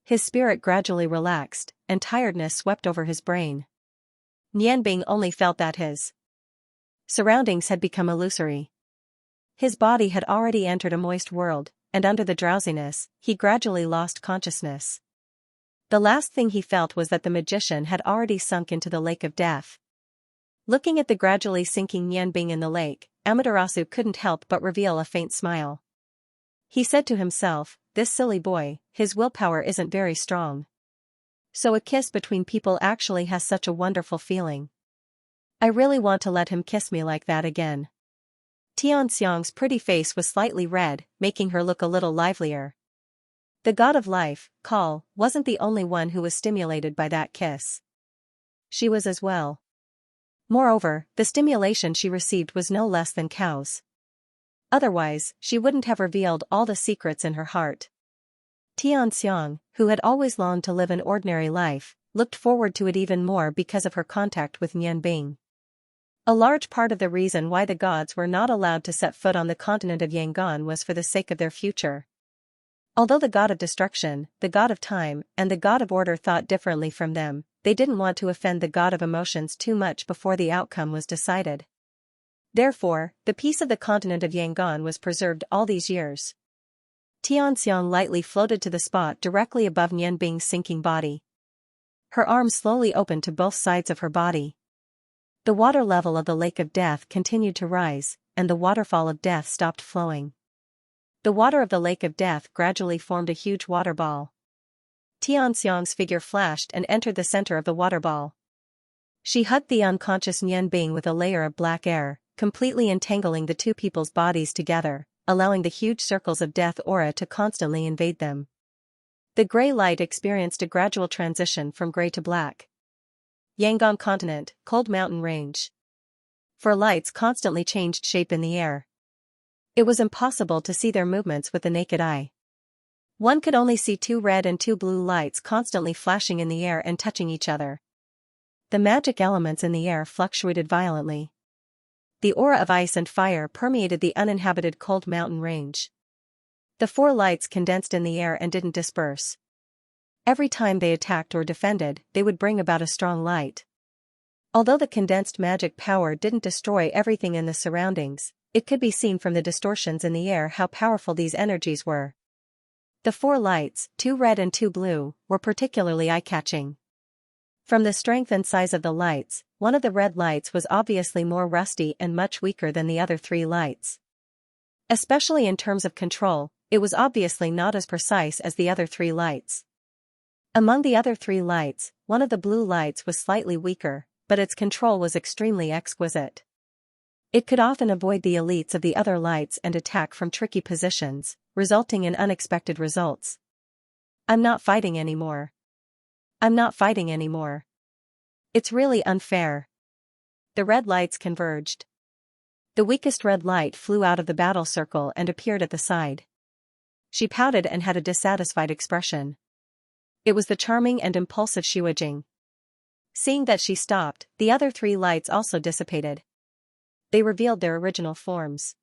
His spirit gradually relaxed, and tiredness swept over his brain. Nianbing only felt that his surroundings had become illusory. His body had already entered a moist world, and under the drowsiness, he gradually lost consciousness. The last thing he felt was that the magician had already sunk into the lake of death. Looking at the gradually sinking Nianbing in the lake, Amaterasu couldn't help but reveal a faint smile. He said to himself, "This silly boy, his willpower isn't very strong. So a kiss between people actually has such a wonderful feeling. I really want to let him kiss me like that again." Tianxiang's pretty face was slightly red, making her look a little livelier. The god of life, Kal, wasn't the only one who was stimulated by that kiss. She was as well. Moreover, the stimulation she received was no less than Kao's. Otherwise, she wouldn't have revealed all the secrets in her heart. Tianxiang, who had always longed to live an ordinary life, looked forward to it even more because of her contact with Nianbing. A large part of the reason why the gods were not allowed to set foot on the continent of Yangon was for the sake of their future. Although the god of destruction, the god of time, and the god of order thought differently from them, they didn't want to offend the god of emotions too much before the outcome was decided. Therefore, the peace of the continent of Yangon was preserved all these years. Tianxiang lightly floated to the spot directly above Nianbing's sinking body. Her arms slowly opened to both sides of her body. The water level of the lake of death continued to rise, and the waterfall of death stopped flowing. The water of the lake of death gradually formed a huge water ball. Tianxiang's figure flashed and entered the center of the water ball. She hugged the unconscious Nianbing with a layer of black air, completely entangling the two people's bodies together, allowing the huge circles of death aura to constantly invade them. The gray light experienced a gradual transition from gray to black. Yangon continent, cold mountain range. For lights constantly changed shape in the air. It was impossible to see their movements with the naked eye. One could only see 2 red and 2 blue lights constantly flashing in the air and touching each other. The magic elements in the air fluctuated violently. The aura of ice and fire permeated the uninhabited cold mountain range. The 4 lights condensed in the air and didn't disperse. Every time they attacked or defended, they would bring about a strong light. Although the condensed magic power didn't destroy everything in the surroundings, it could be seen from the distortions in the air how powerful these energies were. The 4 lights, 2 red and 2 blue, were particularly eye-catching. From the strength and size of the lights, one of the red lights was obviously more rusty and much weaker than the other 3 lights. Especially in terms of control, it was obviously not as precise as the other 3 lights. Among the other 3 lights, one of the blue lights was slightly weaker, but its control was extremely exquisite. It could often avoid the elites of the other lights and attack from tricky positions, resulting in unexpected results. I'm not fighting anymore. I'm not fighting anymore. It's really unfair. The red lights converged. The weakest red light flew out of the battle circle and appeared at the side. She pouted and had a dissatisfied expression. It was the charming and impulsive Xianxia. Seeing that she stopped, the other 3 lights also dissipated. They revealed their original forms.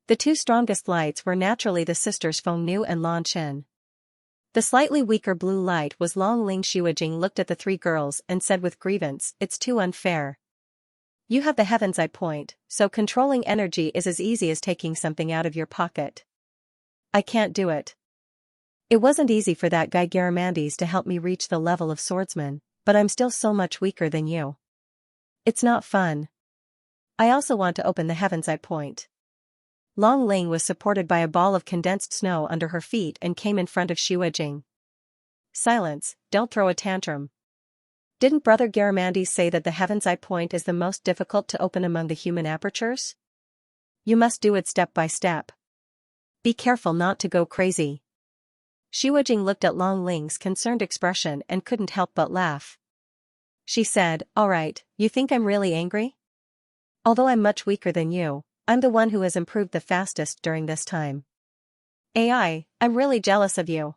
The 2 strongest lights were naturally the sisters Fengnu and Lanchen. The slightly weaker blue light was Long Ling. Xianxia looked at the 3 girls and said with grievance, "It's too unfair. You have the heaven's eye point, so controlling energy is as easy as taking something out of your pocket. I can't do it. It wasn't easy for that guy Garamandes to help me reach the level of swordsman, but I'm still so much weaker than you. It's not fun. I also want to open the heaven's eye point." Long Ling was supported by a ball of condensed snow under her feet and came in front of Xianxia. "Silence, don't throw a tantrum. Didn't Brother Garamandes say that the heaven's eye point is the most difficult to open among the human apertures? You must do it step by step. Be careful not to go crazy." Xianxia looked at Long Ling's concerned expression and couldn't help but laugh. She said, "All right, you think I'm really angry? Although I'm much weaker than you, I'm the one who has improved the fastest during this time. I'm really jealous of you.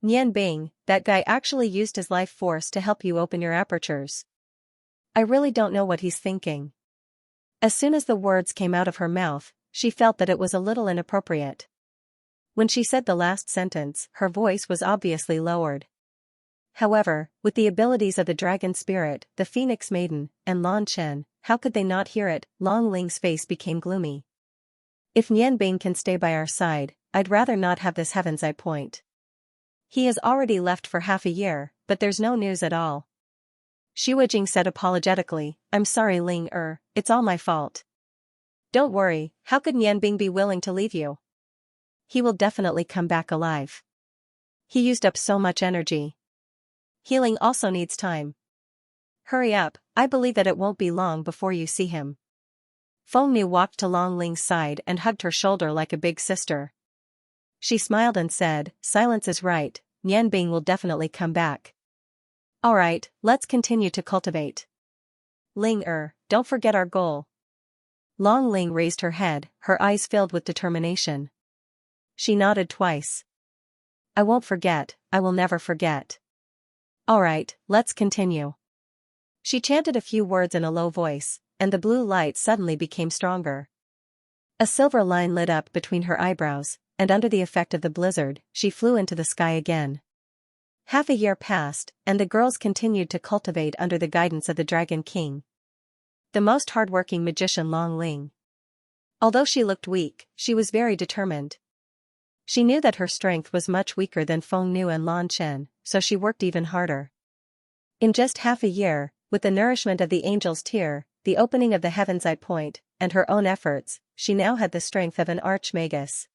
Nian Bing, that guy actually used his life force to help you open your apertures. I really don't know what he's thinking." As soon as the words came out of her mouth, she felt that it was a little inappropriate. When she said the last sentence, her voice was obviously lowered. However, with the abilities of the dragon spirit, the phoenix maiden, and Lan Chen, how could they not hear it? Long Ling's face became gloomy. "If Nian Bing can stay by our side, I'd rather not have this heaven's eye point. He has already left for half a year, but there's no news at all." Xianxia said apologetically, "I'm sorry Ling it's all my fault." "Don't worry, how could Nian Bing be willing to leave you? He will definitely come back alive. He used up so much energy. Healing also needs time. Hurry up, I believe that it won't be long before you see him." Fengnu walked to Long Ling's side and hugged her shoulder like a big sister. She smiled and said, "Silence is right, Nian Bing will definitely come back. All right, let's continue to cultivate. Ling don't forget our goal." Long Ling raised her head, her eyes filled with determination. She nodded twice. "I won't forget, I will never forget. All right, let's continue." She chanted a few words in a low voice, and the blue light suddenly became stronger. A silver line lit up between her eyebrows, and under the effect of the blizzard, she flew into the sky again. Half a year passed, and the girls continued to cultivate under the guidance of the Dragon King, the most hardworking magician Long Ling. Although she looked weak, she was very determined. She knew that her strength was much weaker than Fengnu and Lan Chen, so she worked even harder. In just half a year, with the nourishment of the angel's tear, the opening of the heaven's eye point, and her own efforts, she now had the strength of an archmagus.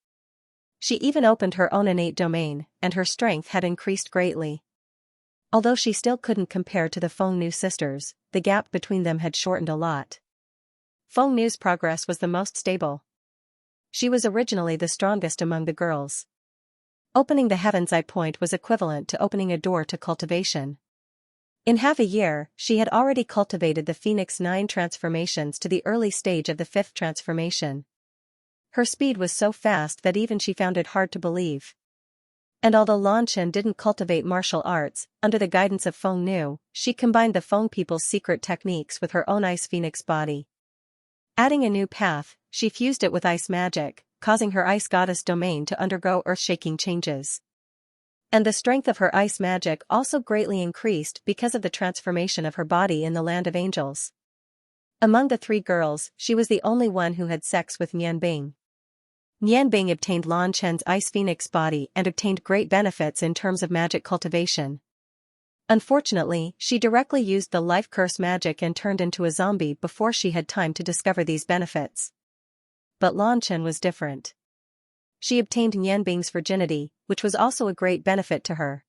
She even opened her own innate domain, and her strength had increased greatly. Although she still couldn't compare to the Fengnu sisters, the gap between them had shortened a lot. Fengnu's progress was the most stable. She was originally the strongest among the girls. Opening the heaven's eye point was equivalent to opening a door to cultivation. In half a year, she had already cultivated the Phoenix 9 transformations to the early stage of the 5th transformation. Her speed was so fast that even she found it hard to believe. And although Lan Chen didn't cultivate martial arts, under the guidance of Fengnu, she combined the Feng people's secret techniques with her own ice phoenix body. Adding a new path, she fused it with ice magic, causing her ice goddess domain to undergo earth-shaking changes. And the strength of her ice magic also greatly increased because of the transformation of her body in the land of angels. Among the 3 girls, she was the only one who had sex with Nianbing. Nianbing obtained Lan Chen's ice phoenix body and obtained great benefits in terms of magic cultivation. Unfortunately, she directly used the life curse magic and turned into a zombie before she had time to discover these benefits. But Lan Chen was different. She obtained Nianbing's virginity, which was also a great benefit to her.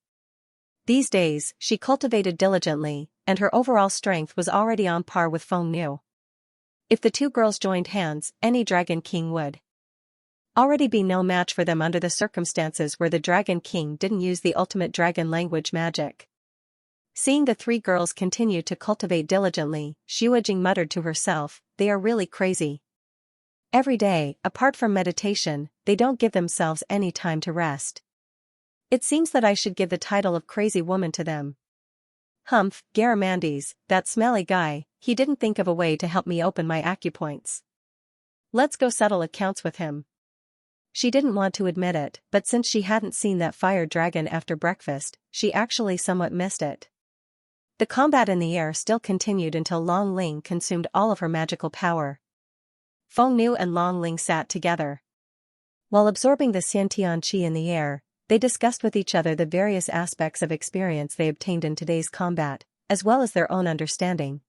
These days, she cultivated diligently, and her overall strength was already on par with Feng Nu. If the 2 girls joined hands, any Dragon King would already be no match for them under the circumstances where the Dragon King didn't use the ultimate dragon language magic. Seeing the 3 girls continue to cultivate diligently, Xu Jing muttered to herself, "They are really crazy. Every day, apart from meditation, they don't give themselves any time to rest. It seems that I should give the title of crazy woman to them. Humph, Garamandes, that smelly guy, he didn't think of a way to help me open my acupoints. Let's go settle accounts with him." She didn't want to admit it, but since she hadn't seen that fire dragon after breakfast, she actually somewhat missed it. The combat in the air still continued until Long Ling consumed all of her magical power. Feng Nu and Long Ling sat together. While absorbing the Xiantian qi in the air, they discussed with each other the various aspects of experience they obtained in today's combat, as well as their own understanding.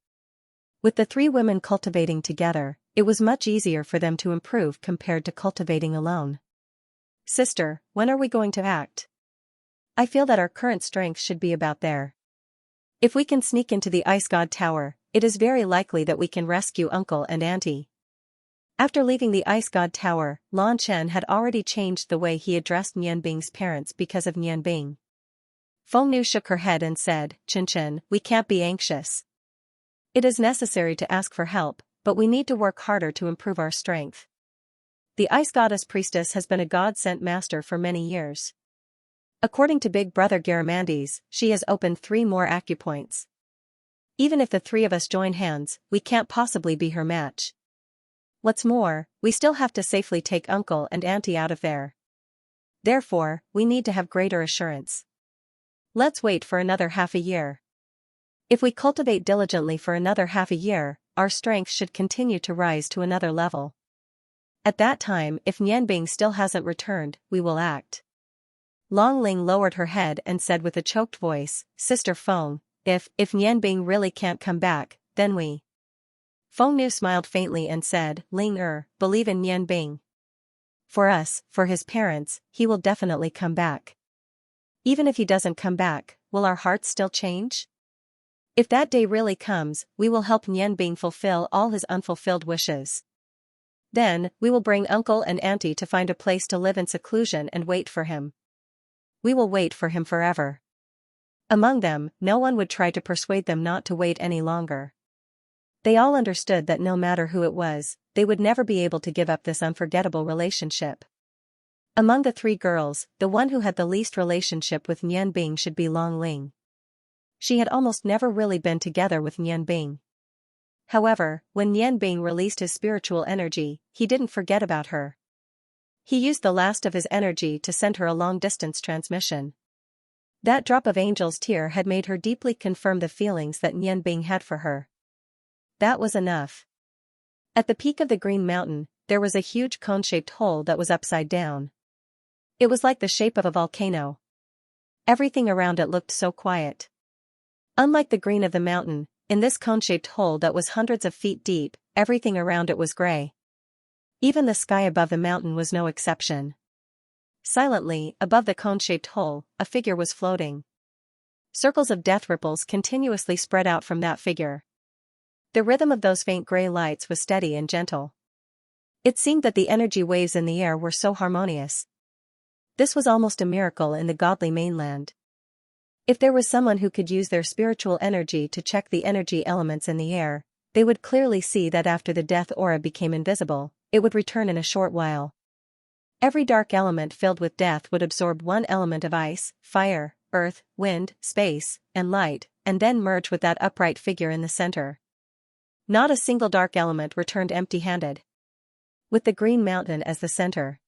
With the 3 women cultivating together, it was much easier for them to improve compared to cultivating alone. "Sister, when are we going to act? I feel that our current strength should be about there. If we can sneak into the Ice God Tower, it is very likely that we can rescue Uncle and Auntie." After leaving the Ice God Tower, Lan Chen had already changed the way he addressed Nianbing's parents because of Nianbing. Feng Nu shook her head and said, "Chen, we can't be anxious. It is necessary to ask for help, but we need to work harder to improve our strength. The Ice Goddess Priestess has been a God-sent master for many years. According to Big Brother Garamandes, she has opened 3 more acupoints. Even if the 3 of us join hands, we can't possibly be her match. What's more, we still have to safely take Uncle and Auntie out of there. Therefore, we need to have greater assurance. Let's wait for another half a year. If we cultivate diligently for another half a year, our strength should continue to rise to another level. At that time, if Nianbing still hasn't returned, we will act." Long Ling lowered her head and said with a choked voice, "Sister Feng, if Nianbing really can't come back, then we..." Feng Nu smiled faintly and said, "Ling believe in Nianbing. For us, for his parents, he will definitely come back. Even if he doesn't come back, will our hearts still change? If that day really comes, we will help Nianbing fulfill all his unfulfilled wishes. Then, we will bring Uncle and Auntie to find a place to live in seclusion and wait for him. We will wait for him forever." Among them, no one would try to persuade them not to wait any longer. They all understood that no matter who it was, they would never be able to give up this unforgettable relationship. Among the 3 girls, the one who had the least relationship with Nianbing should be Long Ling. She had almost never really been together with Nianbing. However, when Nianbing released his spiritual energy, he didn't forget about her. He used the last of his energy to send her a long-distance transmission. That drop of angel's tear had made her deeply confirm the feelings that Nianbing had for her. That was enough. At the peak of the Green Mountain, there was a huge cone-shaped hole that was upside down. It was like the shape of a volcano. Everything around it looked so quiet. Unlike the green of the mountain, in this cone-shaped hole that was hundreds of feet deep, everything around it was gray. Even the sky above the mountain was no exception. Silently, above the cone-shaped hole, a figure was floating. Circles of death ripples continuously spread out from that figure. The rhythm of those faint gray lights was steady and gentle. It seemed that the energy waves in the air were so harmonious. This was almost a miracle in the godly mainland. If there was someone who could use their spiritual energy to check the energy elements in the air, they would clearly see that after the death aura became invisible, it would return in a short while. Every dark element filled with death would absorb one element of ice, fire, earth, wind, space, and light, and then merge with that upright figure in the center. Not a single dark element returned empty-handed. With the Green Mountain as the center.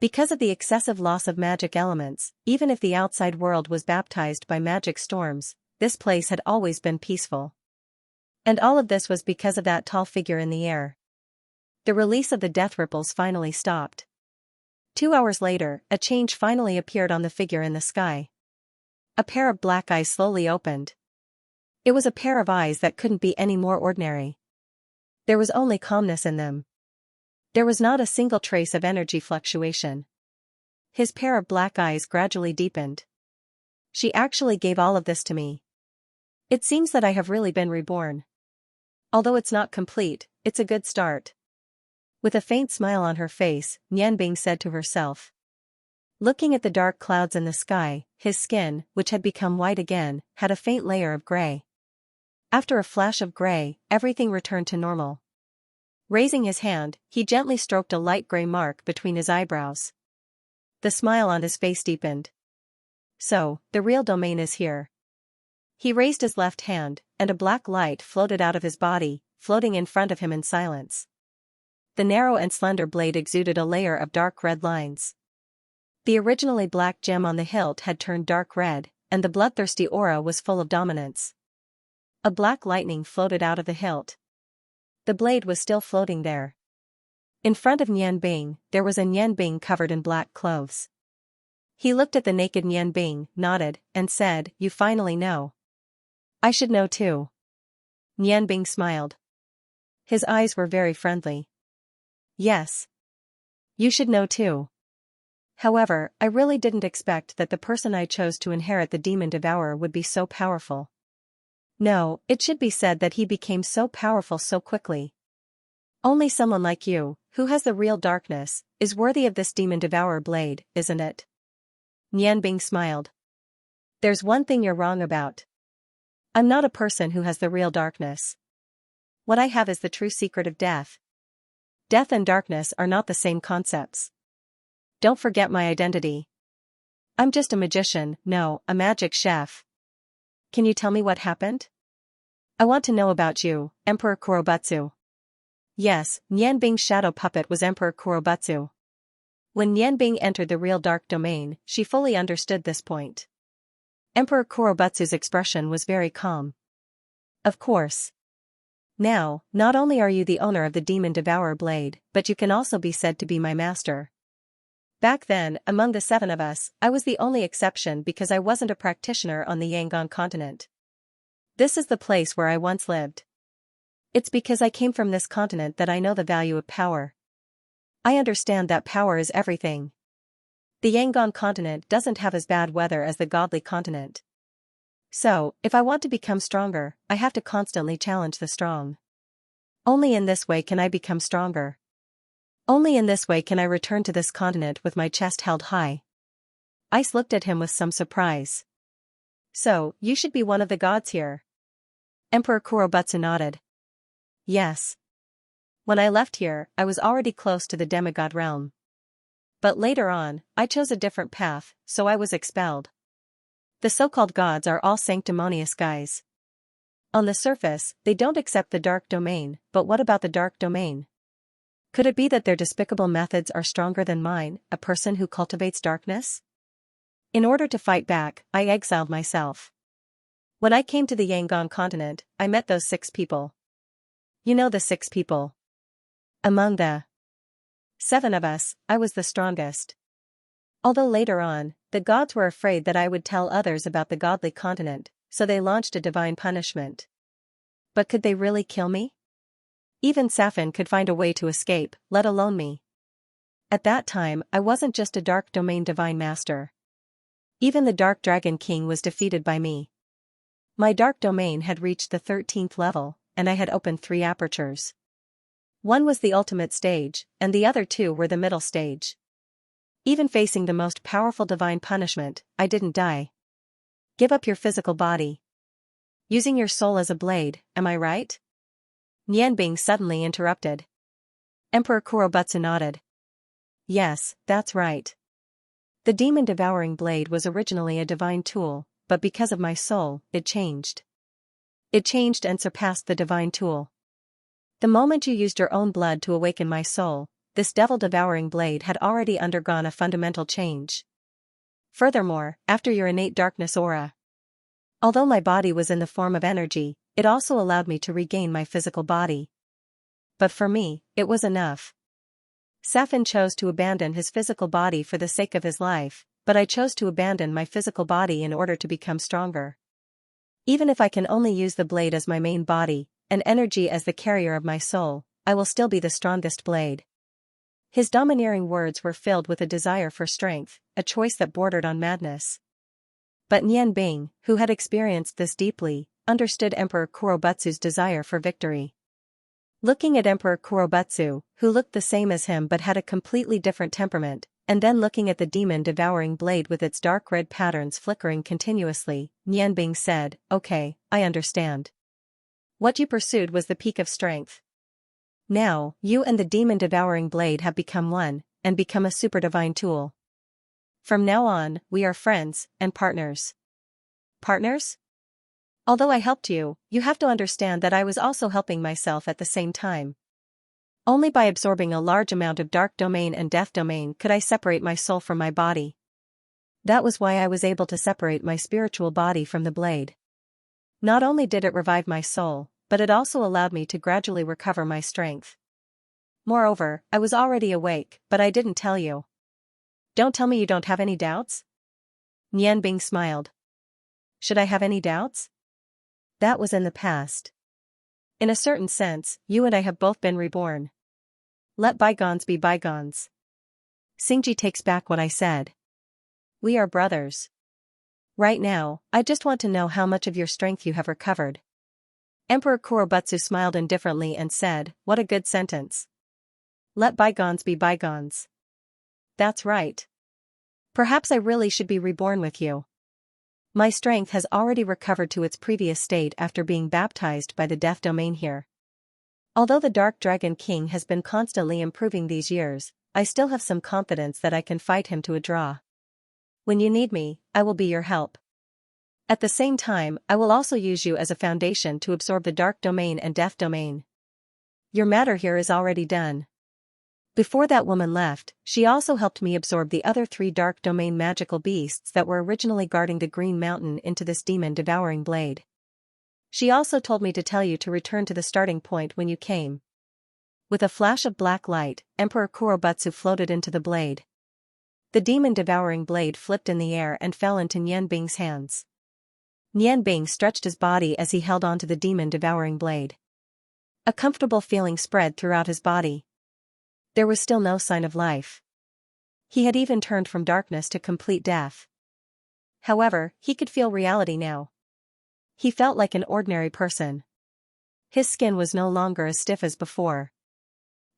Because of the excessive loss of magic elements, even if the outside world was baptized by magic storms, this place had always been peaceful. And all of this was because of that tall figure in the air. The release of the death ripples finally stopped. 2 hours later, a change finally appeared on the figure in the sky. A pair of black eyes slowly opened. It was a pair of eyes that couldn't be any more ordinary. There was only calmness in them. There was not a single trace of energy fluctuation. His pair of black eyes gradually deepened. She actually gave all of this to me. It seems that I have really been reborn. Although it's not complete, it's a good start. With a faint smile on her face, Nianbing said to herself. Looking at the dark clouds in the sky, his skin, which had become white again, had a faint layer of gray. After a flash of gray, everything returned to normal. Raising his hand, he gently stroked a light gray mark between his eyebrows. The smile on his face deepened. So, the real domain is here. He raised his left hand, and a black light floated out of his body, floating in front of him in silence. The narrow and slender blade exuded a layer of dark red lines. The originally black gem on the hilt had turned dark red, and the bloodthirsty aura was full of dominance. A black lightning floated out of the hilt. The blade was still floating there. In front of Nianbing, there was a Nianbing covered in black clothes. He looked at the naked Nianbing, nodded, and said, "You finally know." "I should know too." Nianbing smiled. His eyes were very friendly. "Yes. You should know too. However, I really didn't expect that the person I chose to inherit the Demon Devourer would be so powerful. No, it should be said that he became so powerful so quickly. Only someone like you, who has the real darkness, is worthy of this Demon Devourer blade, isn't it?" Nianbing smiled. "There's one thing you're wrong about. I'm not a person who has the real darkness. What I have is the true secret of death. Death and darkness are not the same concepts. Don't forget my identity. I'm just a magician, no, a magic chef. Can you tell me what happened? I want to know about you, Emperor Kurobutsu." Yes, Nianbing's shadow puppet was Emperor Kurobutsu. When Nianbing entered the real dark domain, she fully understood this point. Emperor Kurobutsu's expression was very calm. "Of course. Now, not only are you the owner of the Demon Devourer blade, but you can also be said to be my master. Back then, among the 7 of us, I was the only exception because I wasn't a practitioner on the Yangon continent. This is the place where I once lived. It's because I came from this continent that I know the value of power. I understand that power is everything. The Yangon continent doesn't have as bad weather as the godly continent. So, if I want to become stronger, I have to constantly challenge the strong. Only in this way can I become stronger. Only in this way can I return to this continent with my chest held high." Ice looked at him with some surprise. "So, you should be one of the gods here." Emperor Kurobutsu nodded. "Yes. When I left here, I was already close to the demigod realm. But later on, I chose a different path, so I was expelled. The so-called gods are all sanctimonious guys. On the surface, they don't accept the dark domain, but what about the dark domain? Could it be that their despicable methods are stronger than mine, a person who cultivates darkness? In order to fight back, I exiled myself. When I came to the Yangon continent, I met those 6 people. You know the 6 people. Among the 7 of us, I was the strongest. Although later on, the gods were afraid that I would tell others about the godly continent, so they launched a divine punishment. But could they really kill me? Even Safin could find a way to escape, let alone me. At that time, I wasn't just a dark domain divine master. Even the Dark Dragon King was defeated by me. My dark domain had reached the 13th level, and I had opened 3 apertures. One was the ultimate stage, and the other 2 were the middle stage. Even facing the most powerful divine punishment, I didn't die. Give up your physical body. Using your soul as a blade, am I right?" Nianbing suddenly interrupted. Emperor Kurobutsu nodded. "Yes, that's right. The demon-devouring blade was originally a divine tool, but because of my soul, it changed. It changed and surpassed the divine tool. The moment you used your own blood to awaken my soul, this devil-devouring blade had already undergone a fundamental change. Furthermore, after your innate darkness aura, although my body was in the form of energy, it also allowed me to regain my physical body. But for me, it was enough. Safin chose to abandon his physical body for the sake of his life, but I chose to abandon my physical body in order to become stronger. Even if I can only use the blade as my main body, and energy as the carrier of my soul, I will still be the strongest blade. His domineering words were filled with a desire for strength, a choice that bordered on madness. But Nian Bing, who had experienced this deeply, understood Emperor Kurobutsu's desire for victory. Looking at Emperor Kurobutsu, who looked the same as him but had a completely different temperament, and then looking at the demon-devouring blade with its dark red patterns flickering continuously, Nian Bing said, "Okay, I understand. What you pursued was the peak of strength. Now, you and the demon-devouring blade have become one, and become a super-divine tool. From now on, we are friends, and partners." Partners? Although I helped you, you have to understand that I was also helping myself at the same time. Only by absorbing a large amount of dark domain and death domain could I separate my soul from my body. That was why I was able to separate my spiritual body from the blade. Not only did it revive my soul, but it also allowed me to gradually recover my strength. Moreover, I was already awake, but I didn't tell you. Don't tell me you don't have any doubts? Nian Bing smiled. Should I have any doubts? That was in the past. In a certain sense, you and I have both been reborn. Let bygones be bygones. Xingji takes back what I said. We are brothers. Right now, I just want to know how much of your strength you have recovered. Emperor Kurobutsu smiled indifferently and said, "What a good sentence. Let bygones be bygones. That's right. Perhaps I really should be reborn with you. My strength has already recovered to its previous state after being baptized by the death domain here. Although the Dark Dragon King has been constantly improving these years, I still have some confidence that I can fight him to a draw. When you need me, I will be your help. At the same time, I will also use you as a foundation to absorb the dark domain and death domain. Your matter here is already done." Before that woman left, she also helped me absorb the other 3 dark domain magical beasts that were originally guarding the Green Mountain into this demon-devouring blade. She also told me to tell you to return to the starting point when you came. With a flash of black light, Emperor Kurobutsu floated into the blade. The demon-devouring blade flipped in the air and fell into Nian Bing's hands. Nian Bing stretched his body as he held onto the demon-devouring blade. A comfortable feeling spread throughout his body. There was still no sign of life. He had even turned from darkness to complete death. However, he could feel reality now. He felt like an ordinary person. His skin was no longer as stiff as before.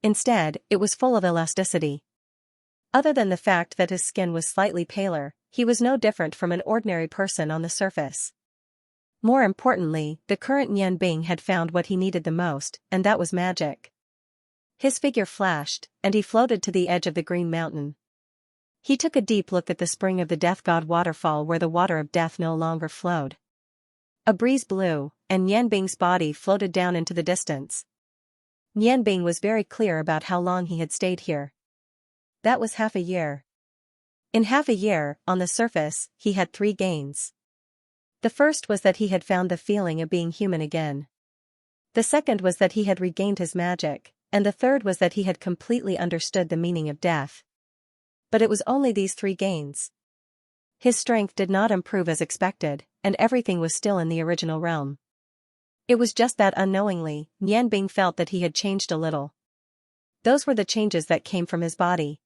Instead, it was full of elasticity. Other than the fact that his skin was slightly paler, he was no different from an ordinary person on the surface. More importantly, the current Nian Bing had found what he needed the most, and that was magic. His figure flashed, and he floated to the edge of the Green Mountain. He took a deep look at the spring of the Death God waterfall where the water of death no longer flowed. A breeze blew, and Nian Bing's body floated down into the distance. Nian Bing was very clear about how long he had stayed here. That was half a year. In half a year, on the surface, he had 3 gains. The first was that he had found the feeling of being human again. The second was that he had regained his magic, and the third was that he had completely understood the meaning of death. But it was only these 3 gains. His strength did not improve as expected, and everything was still in the original realm. It was just that unknowingly, Nian Bing felt that he had changed a little. Those were the changes that came from his body.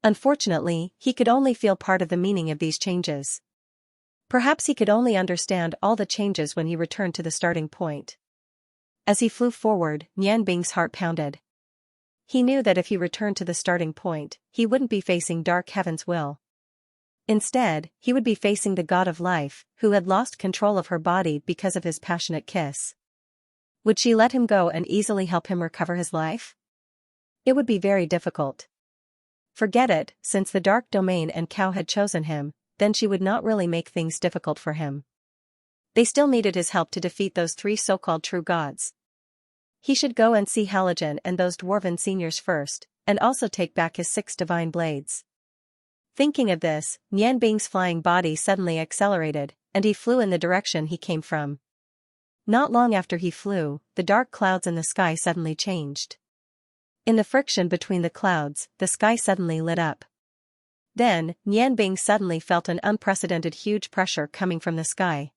Unfortunately, he could only feel part of the meaning of these changes. Perhaps he could only understand all the changes when he returned to the starting point. As he flew forward, Nian Bing's heart pounded. He knew that if he returned to the starting point, he wouldn't be facing Dark Heaven's will. Instead, he would be facing the god of life, who had lost control of her body because of his passionate kiss. Would she let him go and easily help him recover his life? It would be very difficult. Forget it, since the dark domain and cow had chosen him, then she would not really make things difficult for him. They still needed his help to defeat those 3 so-called true gods. He should go and see Halogen and those dwarven seniors first, and also take back his 6 divine blades. Thinking of this, Nian Bing's flying body suddenly accelerated, and he flew in the direction he came from. Not long after he flew, the dark clouds in the sky suddenly changed. In the friction between the clouds, the sky suddenly lit up. Then, Nian Bing suddenly felt an unprecedented huge pressure coming from the sky.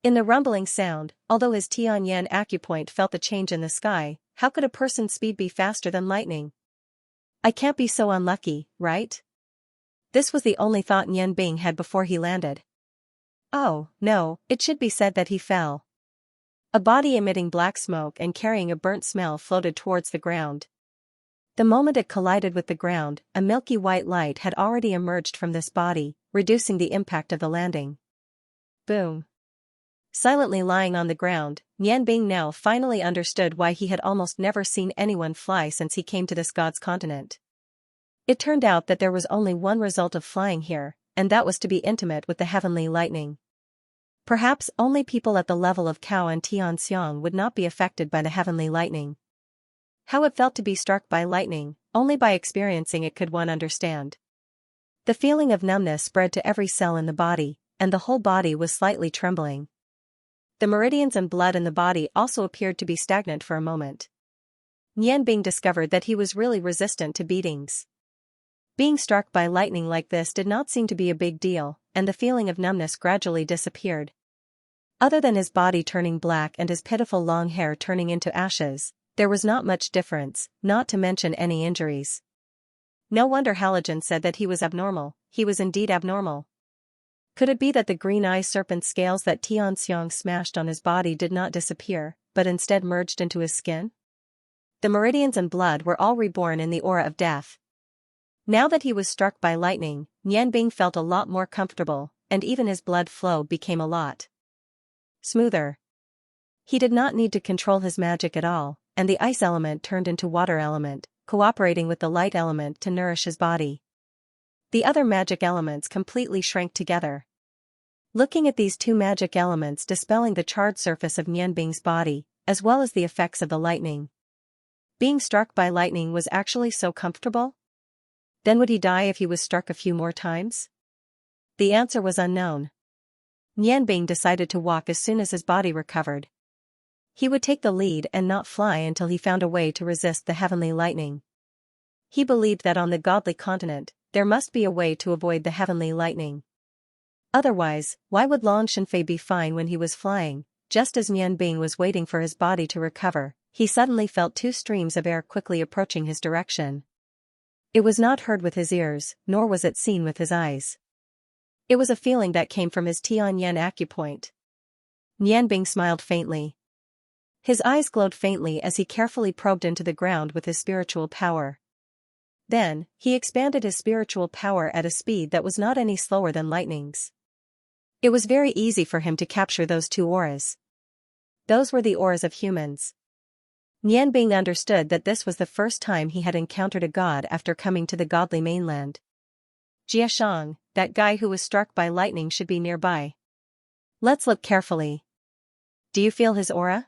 In the rumbling sound, although his Tianyan acupoint felt the change in the sky, how could a person's speed be faster than lightning? I can't be so unlucky, right? This was the only thought Nian Bing had before he landed. Oh, no, it should be said that he fell. A body emitting black smoke and carrying a burnt smell floated towards the ground. The moment it collided with the ground, a milky white light had already emerged from this body, reducing the impact of the landing. Boom. Silently lying on the ground, Nian Bing now finally understood why he had almost never seen anyone fly since he came to this god's continent. It turned out that there was only one result of flying here, and that was to be intimate with the heavenly lightning. Perhaps only people at the level of Cao and Tianxiang would not be affected by the heavenly lightning. How it felt to be struck by lightning, only by experiencing it could one understand. The feeling of numbness spread to every cell in the body, and the whole body was slightly trembling. The meridians and blood in the body also appeared to be stagnant for a moment. Nian Bing discovered that he was really resistant to beatings. Being struck by lightning like this did not seem to be a big deal, and the feeling of numbness gradually disappeared. Other than his body turning black and his pitiful long hair turning into ashes, there was not much difference, not to mention any injuries. No wonder Halogen said that he was abnormal. He was indeed abnormal. Could it be that the green eye serpent scales that Tianxiang smashed on his body did not disappear, but instead merged into his skin? The meridians and blood were all reborn in the aura of death. Now that he was struck by lightning, Nian Bing felt a lot more comfortable, and even his blood flow became a lot smoother. He did not need to control his magic at all, and the ice element turned into water element, cooperating with the light element to nourish his body. The other magic elements completely shrank together. Looking at these two magic elements dispelling the charred surface of Nian Bing's body, as well as the effects of the lightning. Being struck by lightning was actually so comfortable? Then would he die if he was struck a few more times? The answer was unknown. Nian Bing decided to walk as soon as his body recovered. He would take the lead and not fly until he found a way to resist the heavenly lightning. He believed that on the godly continent, there must be a way to avoid the heavenly lightning. Otherwise, why would Long Shenfei be fine when he was flying? Just as Nian Bing was waiting for his body to recover, he suddenly felt 2 streams of air quickly approaching his direction. It was not heard with his ears, nor was it seen with his eyes. It was a feeling that came from his Tianyan acupoint. Nian Bing smiled faintly. His eyes glowed faintly as he carefully probed into the ground with his spiritual power. Then, he expanded his spiritual power at a speed that was not any slower than lightning's. It was very easy for him to capture those 2 auras. Those were the auras of humans. Nian Bing understood that this was the first time he had encountered a god after coming to the godly mainland. Jiashang, that guy who was struck by lightning, should be nearby. Let's look carefully. Do you feel his aura?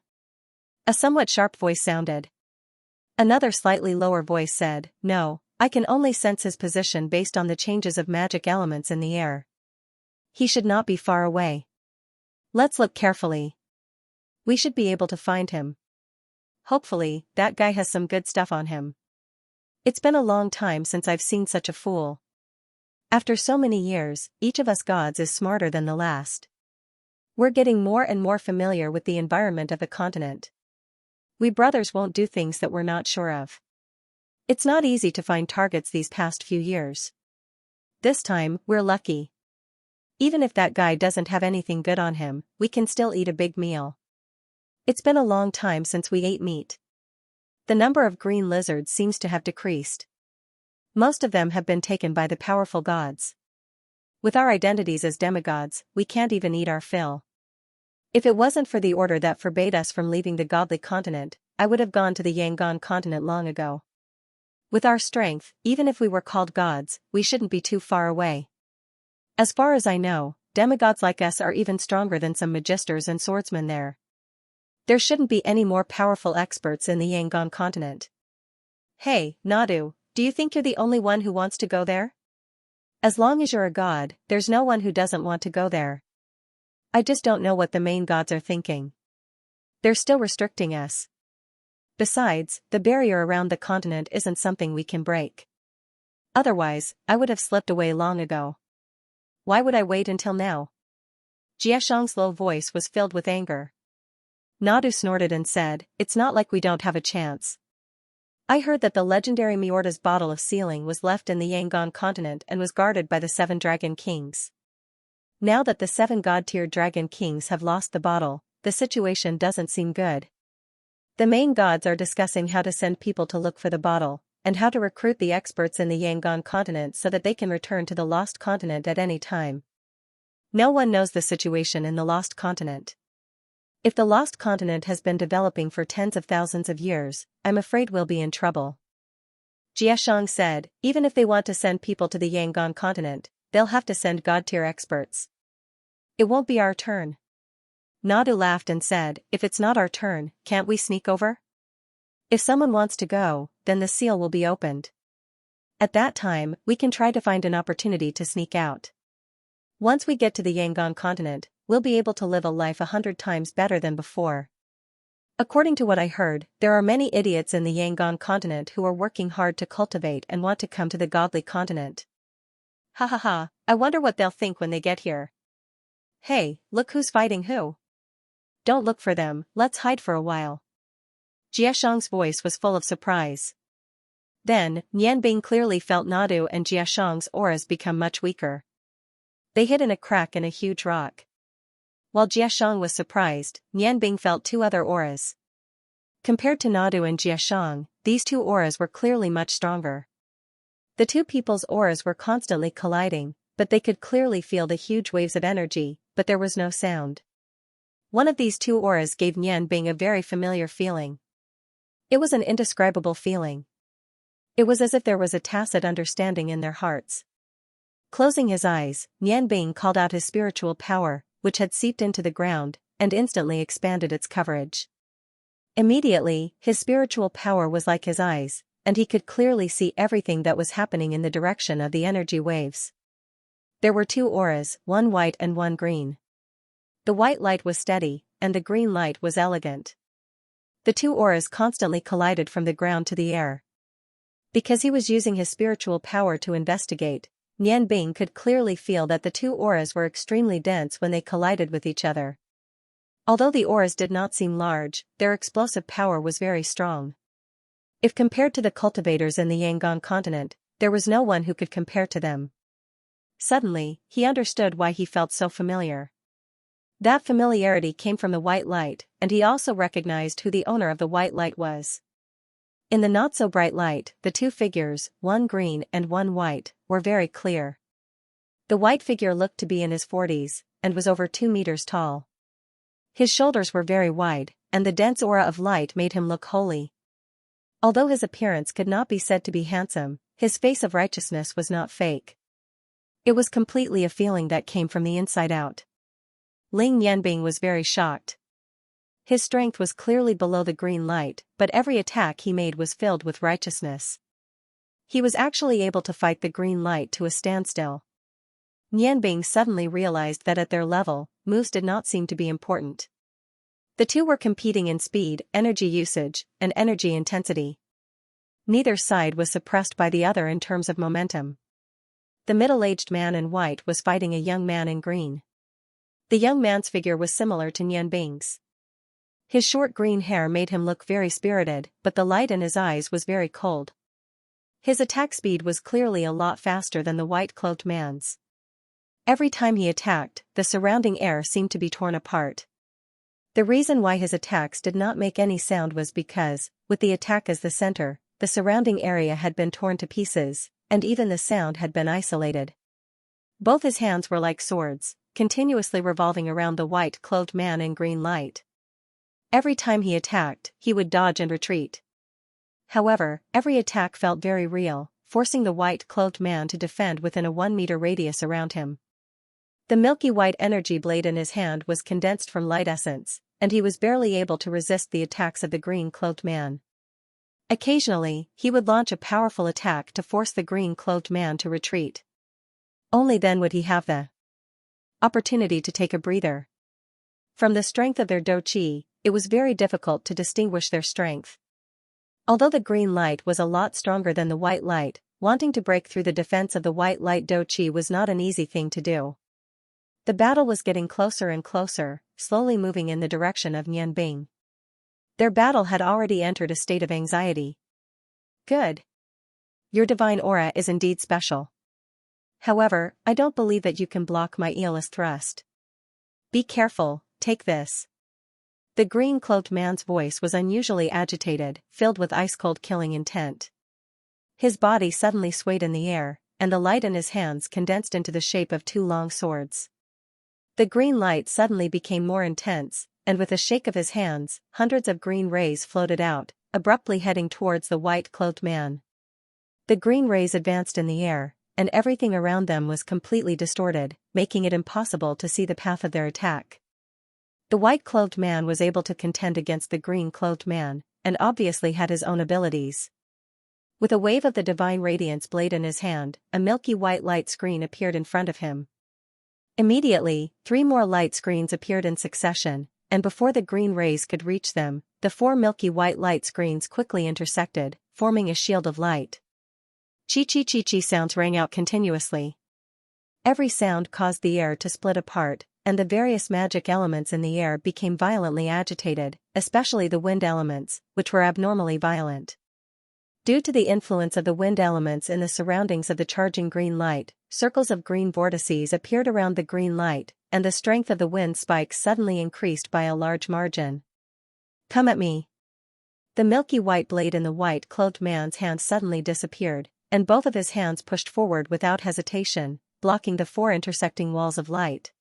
A somewhat sharp voice sounded. Another slightly lower voice said, No, I can only sense his position based on the changes of magic elements in the air. He should not be far away. Let's look carefully. We should be able to find him. Hopefully, that guy has some good stuff on him. It's been a long time since I've seen such a fool. After so many years, each of us gods is smarter than the last. We're getting more and more familiar with the environment of the continent. We brothers won't do things that we're not sure of. It's not easy to find targets these past few years. This time, we're lucky. Even if that guy doesn't have anything good on him, we can still eat a big meal. It's been a long time since we ate meat. The number of green lizards seems to have decreased. Most of them have been taken by the powerful gods. With our identities as demigods, we can't even eat our fill. If it wasn't for the order that forbade us from leaving the godly continent, I would have gone to the Yangon continent long ago. With our strength, even if we were called gods, we shouldn't be too far away. As far as I know, demigods like us are even stronger than some magisters and swordsmen there. There shouldn't be any more powerful experts in the Yangon continent. Hey, Nadu, do you think you're the only one who wants to go there? As long as you're a god, there's no one who doesn't want to go there. I just don't know what the main gods are thinking. They're still restricting us. Besides, the barrier around the continent isn't something we can break. Otherwise, I would have slipped away long ago. Why would I wait until now? Jiashang's low voice was filled with anger. Nadu snorted and said, "It's not like we don't have a chance. I heard that the legendary Miorda's bottle of sealing was left in the Yangon continent and was guarded by the 7 dragon kings. Now that the 7 god-tier dragon kings have lost the bottle, the situation doesn't seem good. The main gods are discussing how to send people to look for the bottle, and how to recruit the experts in the Yangon continent so that they can return to the lost continent at any time. No one knows the situation in the lost continent. If the lost continent has been developing for tens of thousands of years, I'm afraid we'll be in trouble." Jiashang said, "Even if they want to send people to the Yangon continent, they'll have to send god-tier experts. It won't be our turn." Nadu laughed and said, "If it's not our turn, can't we sneak over? If someone wants to go, then the seal will be opened. At that time, we can try to find an opportunity to sneak out. Once we get to the Yangon continent, we'll be able to live a life 100 times better than before. According to what I heard, there are many idiots in the Yangon continent who are working hard to cultivate and want to come to the godly continent. Ha ha ha, I wonder what they'll think when they get here. Hey, look who's fighting who. Don't look for them, let's hide for a while." Jiashang's voice was full of surprise. Then, Nianbing clearly felt Nadu and Jiashang's auras become much weaker. They hid in a crack in a huge rock. While Jiashang was surprised, Nianbing felt 2 other auras. Compared to Nadu and Jiashang, these 2 auras were clearly much stronger. The 2 people's auras were constantly colliding, but they could clearly feel the huge waves of energy, but there was no sound. One of these 2 auras gave Nianbing a very familiar feeling. It was an indescribable feeling. It was as if there was a tacit understanding in their hearts. Closing his eyes, Nianbing called out his spiritual power, which had seeped into the ground, and instantly expanded its coverage. Immediately, his spiritual power was like his eyes, and he could clearly see everything that was happening in the direction of the energy waves. There were 2 auras, one white and one green. The white light was steady, and the green light was elegant. The 2 auras constantly collided from the ground to the air. Because he was using his spiritual power to investigate, Nianbing could clearly feel that the 2 auras were extremely dense when they collided with each other. Although the auras did not seem large, their explosive power was very strong. If compared to the cultivators in the Yangon continent, there was no one who could compare to them. Suddenly, he understood why he felt so familiar. That familiarity came from the white light, and he also recognized who the owner of the white light was. In the not-so-bright light, the 2 figures, one green and one white, were very clear. The white figure looked to be in his 40s, and was over 2 meters tall. His shoulders were very wide, and the dense aura of light made him look holy. Although his appearance could not be said to be handsome, his face of righteousness was not fake. It was completely a feeling that came from the inside out. Ling Nianbing was very shocked. His strength was clearly below the green light, but every attack he made was filled with righteousness. He was actually able to fight the green light to a standstill. Nianbing suddenly realized that at their level, moves did not seem to be important. The 2 were competing in speed, energy usage, and energy intensity. Neither side was suppressed by the other in terms of momentum. The middle-aged man in white was fighting a young man in green. The young man's figure was similar to Nianbing's. His short green hair made him look very spirited, but the light in his eyes was very cold. His attack speed was clearly a lot faster than the white-cloaked man's. Every time he attacked, the surrounding air seemed to be torn apart. The reason why his attacks did not make any sound was because, with the attack as the center, the surrounding area had been torn to pieces, and even the sound had been isolated. Both his hands were like swords, continuously revolving around the white-clothed man in green light. Every time he attacked, he would dodge and retreat. However, every attack felt very real, forcing the white-clothed man to defend within a 1-meter radius around him. The milky white energy blade in his hand was condensed from light essence, and he was barely able to resist the attacks of the green-clothed man. Occasionally, he would launch a powerful attack to force the green-clothed man to retreat. Only then would he have the opportunity to take a breather. From the strength of their dou qi, it was very difficult to distinguish their strength. Although the green light was a lot stronger than the white light, wanting to break through the defense of the white light dou qi was not an easy thing to do. The battle was getting closer and closer, slowly moving in the direction of Nianbing. Their battle had already entered a state of anxiety. Good. Your divine aura is indeed special. However, I don't believe that you can block my Aeolus thrust. Be careful, take this. The green-cloaked man's voice was unusually agitated, filled with ice-cold killing intent. His body suddenly swayed in the air, and the light in his hands condensed into the shape of two long swords. The green light suddenly became more intense, and with a shake of his hands, hundreds of green rays floated out, abruptly heading towards the white-clothed man. The green rays advanced in the air, and everything around them was completely distorted, making it impossible to see the path of their attack. The white-clothed man was able to contend against the green-clothed man, and obviously had his own abilities. With a wave of the divine radiance blade in his hand, a milky white light screen appeared in front of him. Immediately, 3 more light screens appeared in succession, and before the green rays could reach them, the 4 milky white light screens quickly intersected, forming a shield of light. Chi-chi-chi-chi sounds rang out continuously. Every sound caused the air to split apart, and the various magic elements in the air became violently agitated, especially the wind elements, which were abnormally violent. Due to the influence of the wind elements in the surroundings of the charging green light, circles of green vortices appeared around the green light, and the strength of the wind spikes suddenly increased by a large margin. Come at me. The milky white blade in the white-clothed man's hand suddenly disappeared, and both of his hands pushed forward without hesitation, blocking the 4 intersecting walls of light.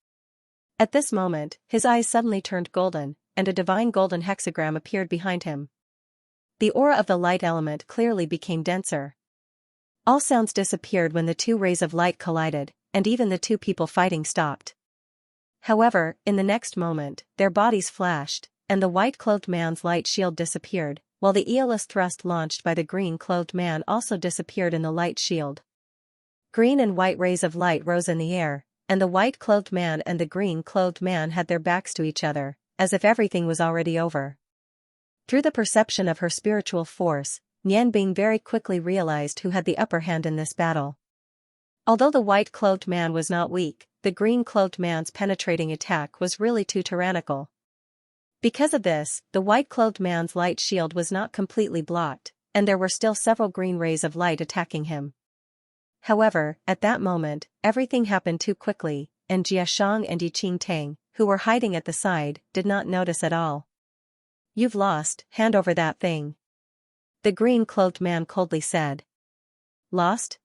At this moment, his eyes suddenly turned golden, and a divine golden hexagram appeared behind him. The aura of the light element clearly became denser. All sounds disappeared when the 2 rays of light collided, and even the 2 people fighting stopped. However, in the next moment, their bodies flashed, and the white-clothed man's light shield disappeared, while the Aeolus thrust launched by the green-clothed man also disappeared in the light shield. Green and white rays of light rose in the air, and the white-clothed man and the green-clothed man had their backs to each other, as if everything was already over. Through the perception of her spiritual force, Nianbing very quickly realized who had the upper hand in this battle. Although the white-clothed man was not weak, the green-clothed man's penetrating attack was really too tyrannical. Because of this, the white-clothed man's light shield was not completely blocked, and there were still several green rays of light attacking him. However, at that moment, everything happened too quickly, and Jiashang and Yiqing, who were hiding at the side, did not notice at all. You've lost, hand over that thing. The green-clothed man coldly said. Lost?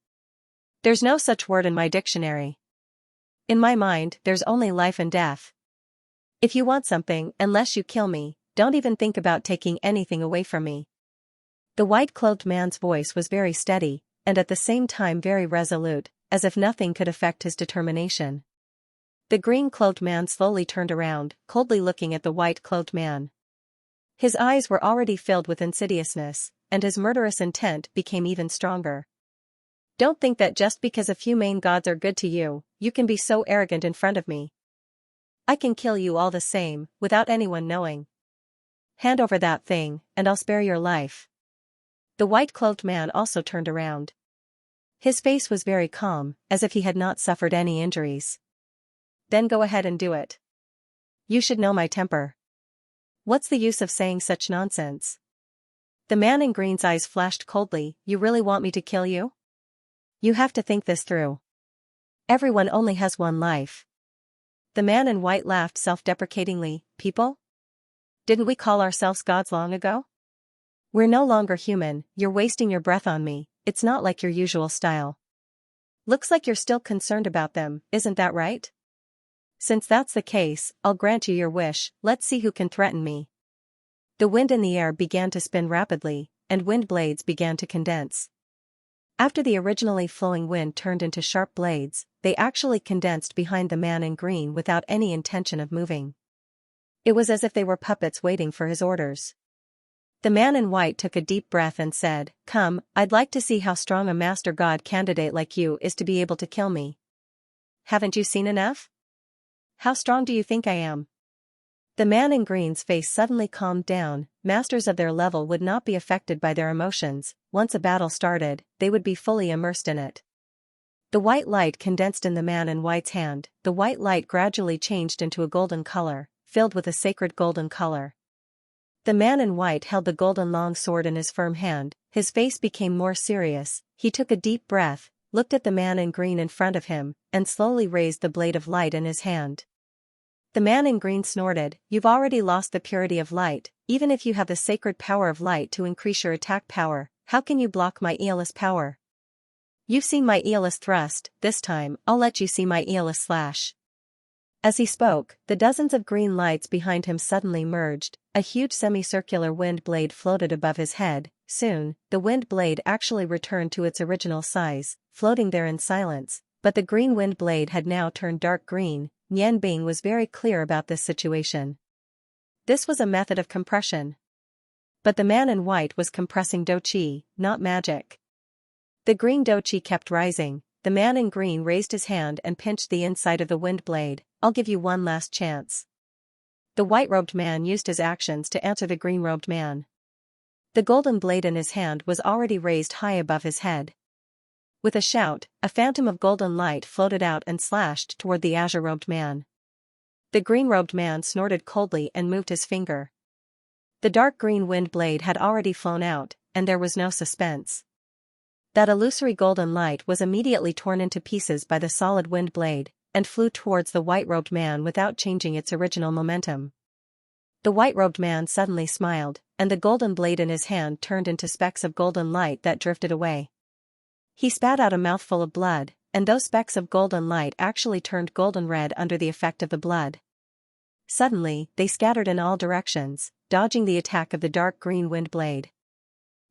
There's no such word in my dictionary. In my mind, there's only life and death. If you want something, unless you kill me, don't even think about taking anything away from me. The white-clothed man's voice was very steady, and at the same time very resolute, as if nothing could affect his determination. The green-clothed man slowly turned around, coldly looking at the white-clothed man. His eyes were already filled with insidiousness, and his murderous intent became even stronger. Don't think that just because a few main gods are good to you, you can be so arrogant in front of me. I can kill you all the same, without anyone knowing. Hand over that thing, and I'll spare your life. The white-clothed man also turned around. His face was very calm, as if he had not suffered any injuries. Then go ahead and do it. You should know my temper. What's the use of saying such nonsense? The man in green's eyes flashed coldly. You really want me to kill you? You have to think this through. Everyone only has one life. The man in white laughed self-deprecatingly. People? Didn't we call ourselves gods long ago? We're no longer human. You're wasting your breath on me. It's not like your usual style. Looks like you're still concerned about them, isn't that right? Since that's the case, I'll grant you your wish. Let's see who can threaten me. The wind in the air began to spin rapidly, and wind blades began to condense. After the originally flowing wind turned into sharp blades, they actually condensed behind the man in green without any intention of moving. It was as if they were puppets waiting for his orders. The man in white took a deep breath and said, "Come, I'd like to see how strong a Master God candidate like you is to be able to kill me. Haven't you seen enough? How strong do you think I am?" The man in green's face suddenly calmed down. Masters of their level would not be affected by their emotions. Once a battle started, they would be fully immersed in it. The white light condensed in the man in white's hand. The white light gradually changed into a golden color, filled with a sacred golden color. The man in white held the golden long sword in his firm hand. His face became more serious. He took a deep breath, looked at the man in green in front of him, and slowly raised the blade of light in his hand. The man in green snorted, "You've already lost the purity of light. Even if you have the sacred power of light to increase your attack power, how can you block my Aeolus power? You've seen my Aeolus thrust, this time I'll let you see my Aeolus slash." As he spoke, the dozens of green lights behind him suddenly merged. A huge semicircular wind blade floated above his head. Soon, the wind blade actually returned to its original size, floating there in silence, but the green wind blade had now turned dark green. Nian Bing was very clear about this situation. This was a method of compression. But the man in white was compressing Do Qi, not magic. The green Do Qi kept rising. The man in green raised his hand and pinched the inside of the wind blade. "I'll give you one last chance." The white-robed man used his actions to answer the green-robed man. The golden blade in his hand was already raised high above his head. With a shout, a phantom of golden light floated out and slashed toward the azure-robed man. The green-robed man snorted coldly and moved his finger. The dark green wind blade had already flown out, and there was no suspense. That illusory golden light was immediately torn into pieces by the solid wind blade, and flew towards the white-robed man without changing its original momentum. The white-robed man suddenly smiled, and the golden blade in his hand turned into specks of golden light that drifted away. He spat out a mouthful of blood, and those specks of golden light actually turned golden red under the effect of the blood. Suddenly, they scattered in all directions, dodging the attack of the dark green wind blade.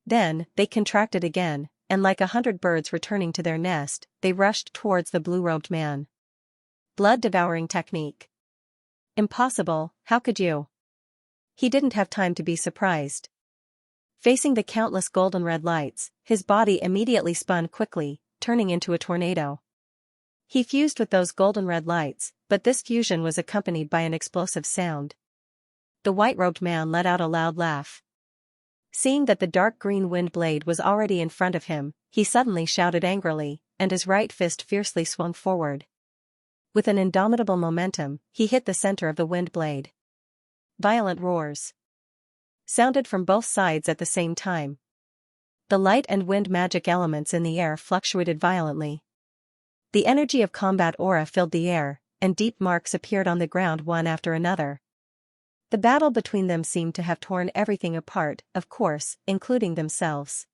Then, they contracted again, and like 100 birds returning to their nest, they rushed towards the blue-robed man. Blood-devouring technique. Impossible, how could you? He didn't have time to be surprised. Facing the countless golden red lights, his body immediately spun quickly, turning into a tornado. He fused with those golden red lights, but this fusion was accompanied by an explosive sound. The white-robed man let out a loud laugh. Seeing that the dark green wind blade was already in front of him, he suddenly shouted angrily, and his right fist fiercely swung forward. With an indomitable momentum, he hit the center of the wind blade. Violent roars sounded from both sides at the same time. The light and wind magic elements in the air fluctuated violently. The energy of combat aura filled the air, and deep marks appeared on the ground one after another. The battle between them seemed to have torn everything apart, of course, including themselves.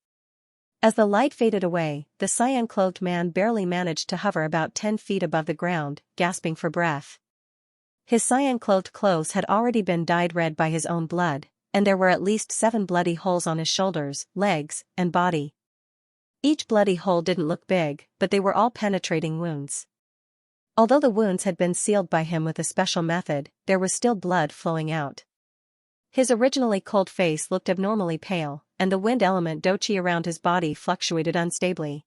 As the light faded away, the cyan-clothed man barely managed to hover about 10 feet above the ground, gasping for breath. His cyan-clothed clothes had already been dyed red by his own blood, and there were at least 7 bloody holes on his shoulders, legs, and body. Each bloody hole didn't look big, but they were all penetrating wounds. Although the wounds had been sealed by him with a special method, there was still blood flowing out. His originally cold face looked abnormally pale, and the wind element Do Qi around his body fluctuated unstably.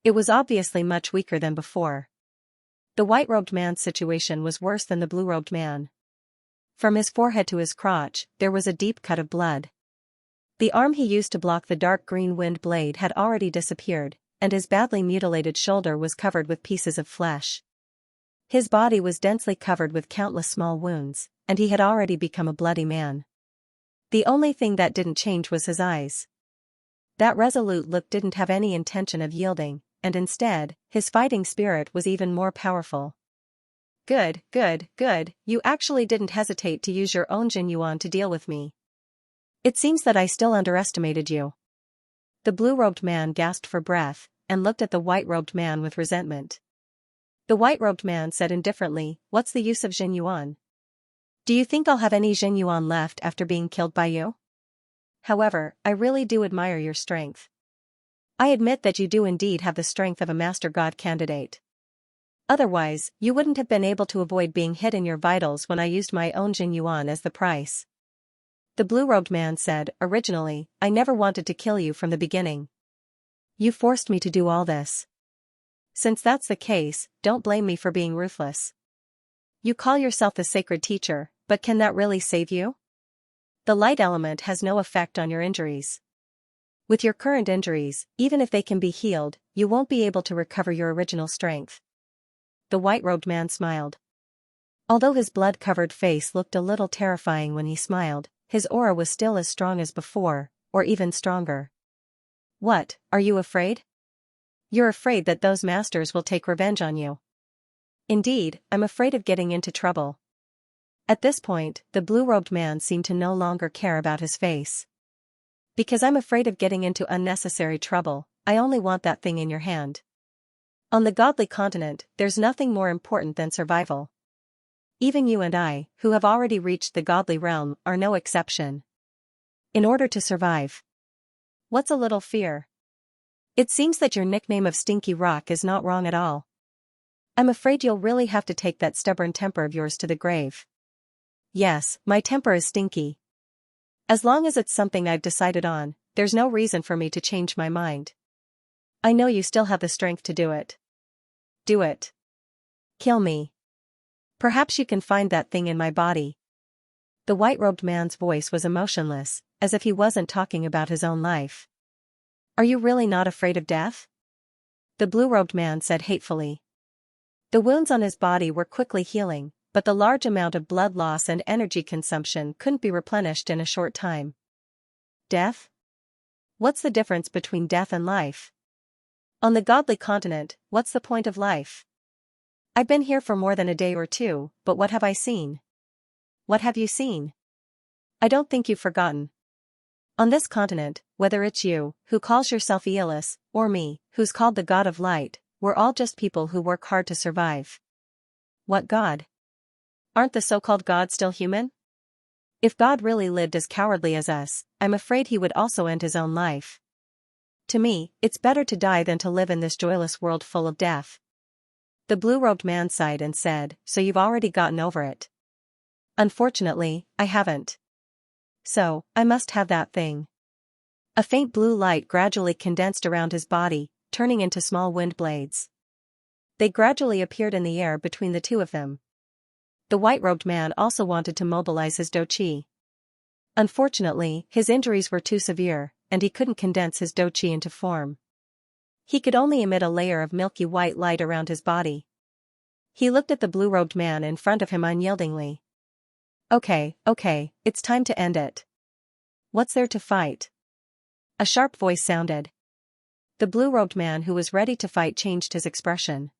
It was obviously much weaker than before. The white-robed man's situation was worse than the blue-robed man. From his forehead to his crotch, there was a deep cut of blood. The arm he used to block the dark green wind blade had already disappeared, and his badly mutilated shoulder was covered with pieces of flesh. His body was densely covered with countless small wounds, and he had already become a bloody man. The only thing that didn't change was his eyes. That resolute look didn't have any intention of yielding, and instead, his fighting spirit was even more powerful. Good, good, good, you actually didn't hesitate to use your own Jinyuan to deal with me. It seems that I still underestimated you. The blue-robed man gasped for breath, and looked at the white-robed man with resentment. The white-robed man said indifferently, "What's the use of Jinyuan? Do you think I'll have any Jinyuan left after being killed by you? However, I really do admire your strength. I admit that you do indeed have the strength of a Master God candidate. Otherwise, you wouldn't have been able to avoid being hit in your vitals when I used my own Jinyuan as the price." The blue-robed man said, originally, I never wanted to kill you from the beginning. You forced me to do all this. Since that's the case, don't blame me for being ruthless. You call yourself the sacred teacher, but can that really save you? The light element has no effect on your injuries. With your current injuries, even if they can be healed, you won't be able to recover your original strength. The white-robed man smiled. Although his blood-covered face looked a little terrifying when he smiled, his aura was still as strong as before, or even stronger. What, are you afraid? You're afraid that those masters will take revenge on you. Indeed, I'm afraid of getting into trouble. At this point, the blue-robed man seemed to no longer care about his face. Because I'm afraid of getting into unnecessary trouble, I only want that thing in your hand. On the godly continent, there's nothing more important than survival. Even you and I, who have already reached the godly realm, are no exception. In order to survive. What's a little fear? It seems that your nickname of Stinky Rock is not wrong at all. I'm afraid you'll really have to take that stubborn temper of yours to the grave. Yes, my temper is stinky. As long as it's something I've decided on, there's no reason for me to change my mind. I know you still have the strength to do it. Do it. Kill me. Perhaps you can find that thing in my body. The white-robed man's voice was emotionless, as if he wasn't talking about his own life. Are you really not afraid of death? The blue-robed man said hatefully. The wounds on his body were quickly healing, but the large amount of blood loss and energy consumption couldn't be replenished in a short time. Death? What's the difference between death and life? On the godly continent, what's the point of life? I've been here for more than a day or two, but what have I seen? What have you seen? I don't think you've forgotten. On this continent, whether it's you, who calls yourself Aeolus, or me, who's called the God of Light, we're all just people who work hard to survive. What God? Aren't the so-called gods still human? If God really lived as cowardly as us, I'm afraid he would also end his own life. To me, it's better to die than to live in this joyless world full of death. The blue-robed man sighed and said, so you've already gotten over it. Unfortunately, I haven't. So, I must have that thing. A faint blue light gradually condensed around his body, turning into small wind blades. They gradually appeared in the air between the two of them. The white-robed man also wanted to mobilize his do-chi. Unfortunately, his injuries were too severe, and he couldn't condense his do-chi into form. He could only emit a layer of milky white light around his body. He looked at the blue-robed man in front of him unyieldingly. Okay, it's time to end it. What's there to fight? A sharp voice sounded. The blue-robed man who was ready to fight changed his expression.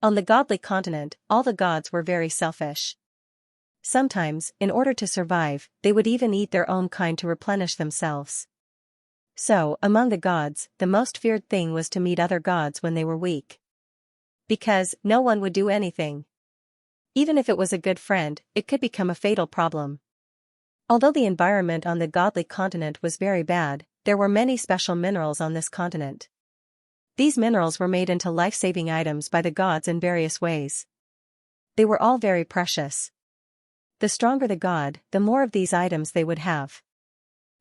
On the godly continent, all the gods were very selfish. Sometimes, in order to survive, they would even eat their own kind to replenish themselves. So, among the gods, the most feared thing was to meet other gods when they were weak. Because no one would do anything. Even if it was a good friend, it could become a fatal problem. Although the environment on the godly continent was very bad, there were many special minerals on this continent. These minerals were made into life-saving items by the gods in various ways. They were all very precious. The stronger the god, the more of these items they would have.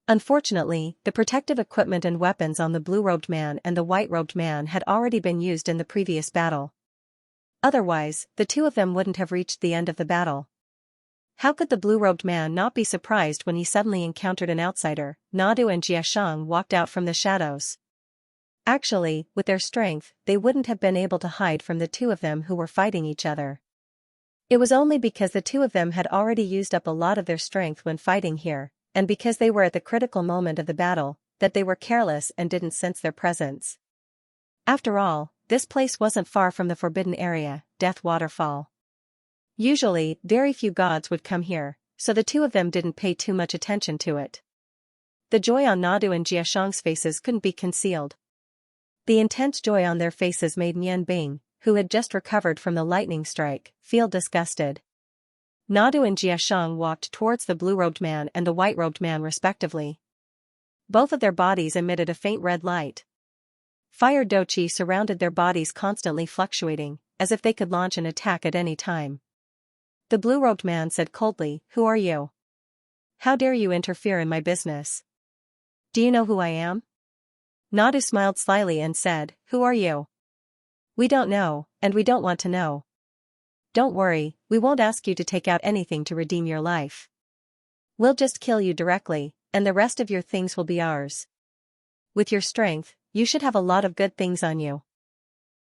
Unfortunately, the protective equipment and weapons on the blue-robed man and the white-robed man had already been used in the previous battle. Otherwise, the two of them wouldn't have reached the end of the battle. How could the blue-robed man not be surprised when he suddenly encountered an outsider? Nadu and Xianxia walked out from the shadows. Actually, with their strength, they wouldn't have been able to hide from the two of them who were fighting each other. It was only because the two of them had already used up a lot of their strength when fighting here, and because they were at the critical moment of the battle, that they were careless and didn't sense their presence. After all, this place wasn't far from the forbidden area, Death Waterfall. Usually, very few gods would come here, so the two of them didn't pay too much attention to it. The joy on Nadu and Jiaxiang's faces couldn't be concealed. The intense joy on their faces made Nian Bing, who had just recovered from the lightning strike, feel disgusted. Nadu and Jiaxiang walked towards the blue-robed man and the white-robed man respectively. Both of their bodies emitted a faint red light. Fire dochi surrounded their bodies, constantly fluctuating, as if they could launch an attack at any time. The blue-robed man said coldly, "Who are you? How dare you interfere in my business? Do you know who I am? Nadu smiled slyly and said, Who are you? We don't know, and we don't want to know. Don't worry, we won't ask you to take out anything to redeem your life. We'll just kill you directly, and the rest of your things will be ours. With your strength, you should have a lot of good things on you.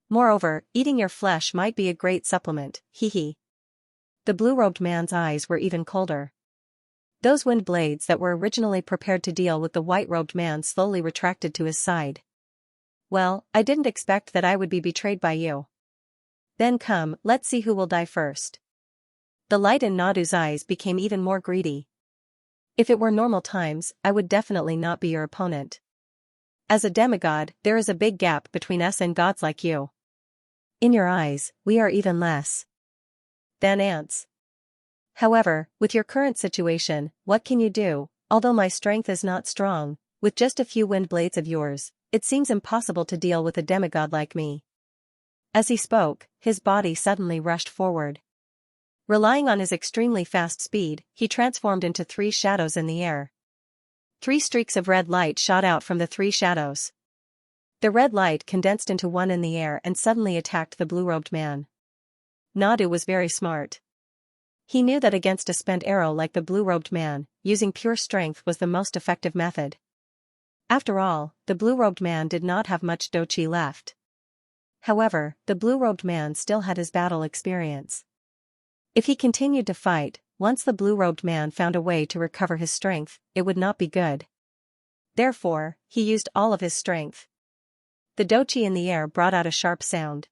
Moreover, eating your flesh might be a great supplement, hee. The blue-robed man's eyes were even colder. Those wind blades that were originally prepared to deal with the white-robed man slowly retracted to his side. Well, I didn't expect that I would be betrayed by you. Then come, let's see who will die first. The light in Nadu's eyes became even more greedy. If it were normal times, I would definitely not be your opponent. As a demigod, there is a big gap between us and gods like you. In your eyes, we are even less than ants. However, with your current situation, what can you do? Although my strength is not strong, with just a few wind blades of yours, it seems impossible to deal with a demigod like me. As he spoke, his body suddenly rushed forward. Relying on his extremely fast speed, he transformed into 3 shadows in the air. 3 streaks of red light shot out from the 3 shadows. The red light condensed into one in the air and suddenly attacked the blue-robed man. Nadu was very smart. He knew that against a spent arrow like the blue-robed man, using pure strength was the most effective method. After all, the blue-robed man did not have much dochi left. However, the blue-robed man still had his battle experience. If he continued to fight, once the blue-robed man found a way to recover his strength, it would not be good. Therefore, he used all of his strength. The dochi in the air brought out a sharp sound.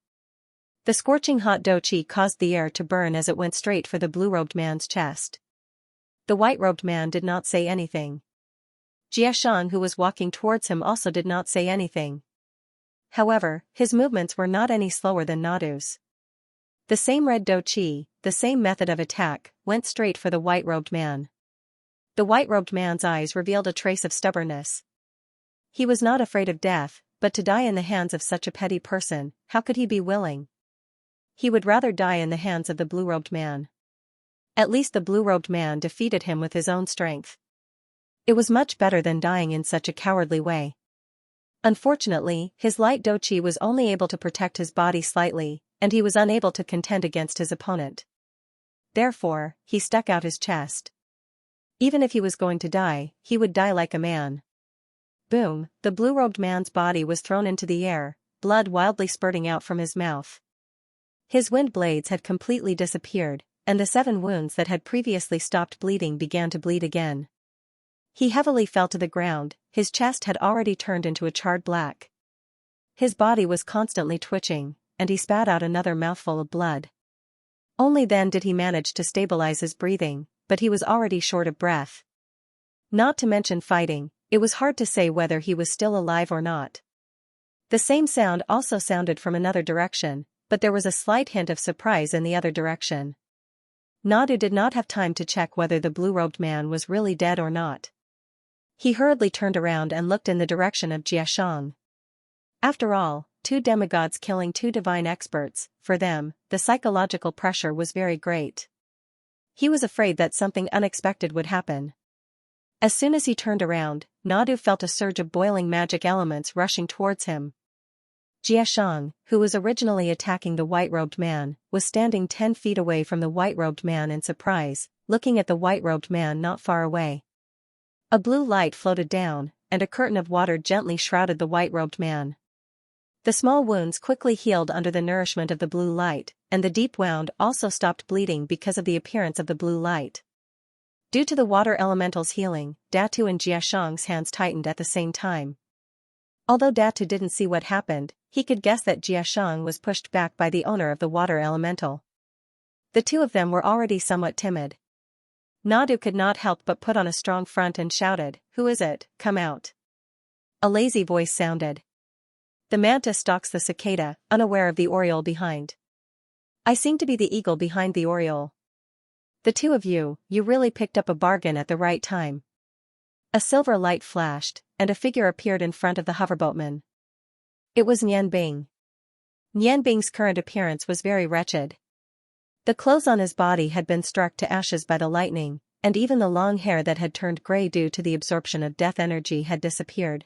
The scorching hot dochi caused the air to burn as it went straight for the blue-robed man's chest. The white-robed man did not say anything. Xianxia, who was walking towards him, also did not say anything. However, his movements were not any slower than Nadu's. The same red dochi, the same method of attack, went straight for the white-robed man. The white-robed man's eyes revealed a trace of stubbornness. He was not afraid of death, but to die in the hands of such a petty person, how could he be willing? He would rather die in the hands of the blue-robed man. At least the blue-robed man defeated him with his own strength. It was much better than dying in such a cowardly way. Unfortunately, his light dochi was only able to protect his body slightly, and he was unable to contend against his opponent. Therefore, he stuck out his chest. Even if he was going to die, he would die like a man. Boom, the blue-robed man's body was thrown into the air, blood wildly spurting out from his mouth. His wind blades had completely disappeared, and the 7 wounds that had previously stopped bleeding began to bleed again. He heavily fell to the ground, his chest had already turned into a charred black. His body was constantly twitching, and he spat out another mouthful of blood. Only then did he manage to stabilize his breathing, but he was already short of breath. Not to mention fighting, it was hard to say whether he was still alive or not. The same sound also sounded from another direction, but there was a slight hint of surprise in the other direction. Nadu did not have time to check whether the blue-robed man was really dead or not. He hurriedly turned around and looked in the direction of Xianxia. After all, 2 demigods killing 2 divine experts, for them, the psychological pressure was very great. He was afraid that something unexpected would happen. As soon as he turned around, Nadu felt a surge of boiling magic elements rushing towards him. Xianxia, who was originally attacking the white-robed man, was standing 10 feet away from the white-robed man in surprise, looking at the white-robed man not far away. A blue light floated down, and a curtain of water gently shrouded the white-robed man. The small wounds quickly healed under the nourishment of the blue light, and the deep wound also stopped bleeding because of the appearance of the blue light. Due to the water elemental's healing, Datu and Xiaxiang's hands tightened at the same time. Although Datu didn't see what happened, he could guess that Xiaxiang was pushed back by the owner of the water elemental. The 2 of them were already somewhat timid. Nadu could not help but put on a strong front and shouted, "Who is it? Come out." A lazy voice sounded. The mantis stalks the cicada, unaware of the oriole behind. I seem to be the eagle behind the oriole. The 2 of you really picked up a bargain at the right time. A silver light flashed, and a figure appeared in front of the hoverboatman. It was Nianbing. Nianbing's current appearance was very wretched. The clothes on his body had been struck to ashes by the lightning, and even the long hair that had turned gray due to the absorption of death energy had disappeared.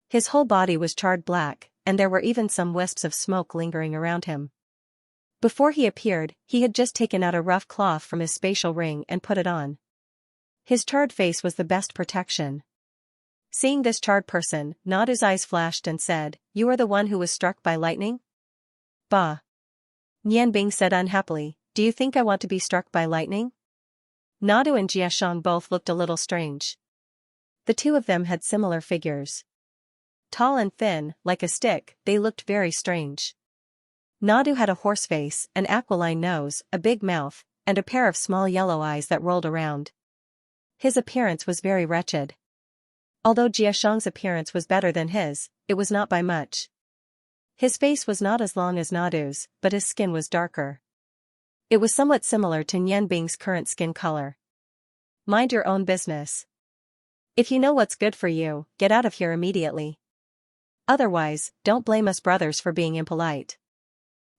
His whole body was charred black, and there were even some wisps of smoke lingering around him. Before he appeared, he had just taken out a rough cloth from his spatial ring and put it on. His charred face was the best protection. Seeing this charred person, Nadu's eyes flashed and said, "You are the one who was struck by lightning?" "Bah." Nianbing said unhappily, "Do you think I want to be struck by lightning?" Nadu and Jiashang both looked a little strange. The two of them had similar figures. Tall and thin, like a stick, they looked very strange. Nadu had a horse face, an aquiline nose, a big mouth, and a pair of small yellow eyes that rolled around. His appearance was very wretched. Although Jiashang's appearance was better than his, it was not by much. His face was not as long as Nadu's, but his skin was darker. It was somewhat similar to Nianbing's current skin color. "Mind your own business. If you know what's good for you, get out of here immediately. Otherwise, don't blame us brothers for being impolite."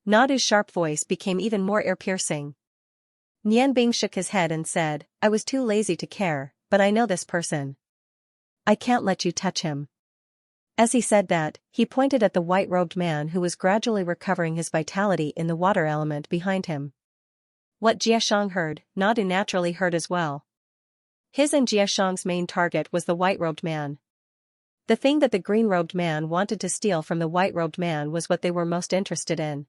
Nadu's sharp voice became even more ear-piercing. Nianbing shook his head and said, "I was too lazy to care, but I know this person. I can't let you touch him." As he said that, he pointed at the white-robed man who was gradually recovering his vitality in the water element behind him. What Jiashang heard, Nadu naturally heard as well. His and Jiashang's main target was the white-robed man. The thing that the green-robed man wanted to steal from the white-robed man was what they were most interested in.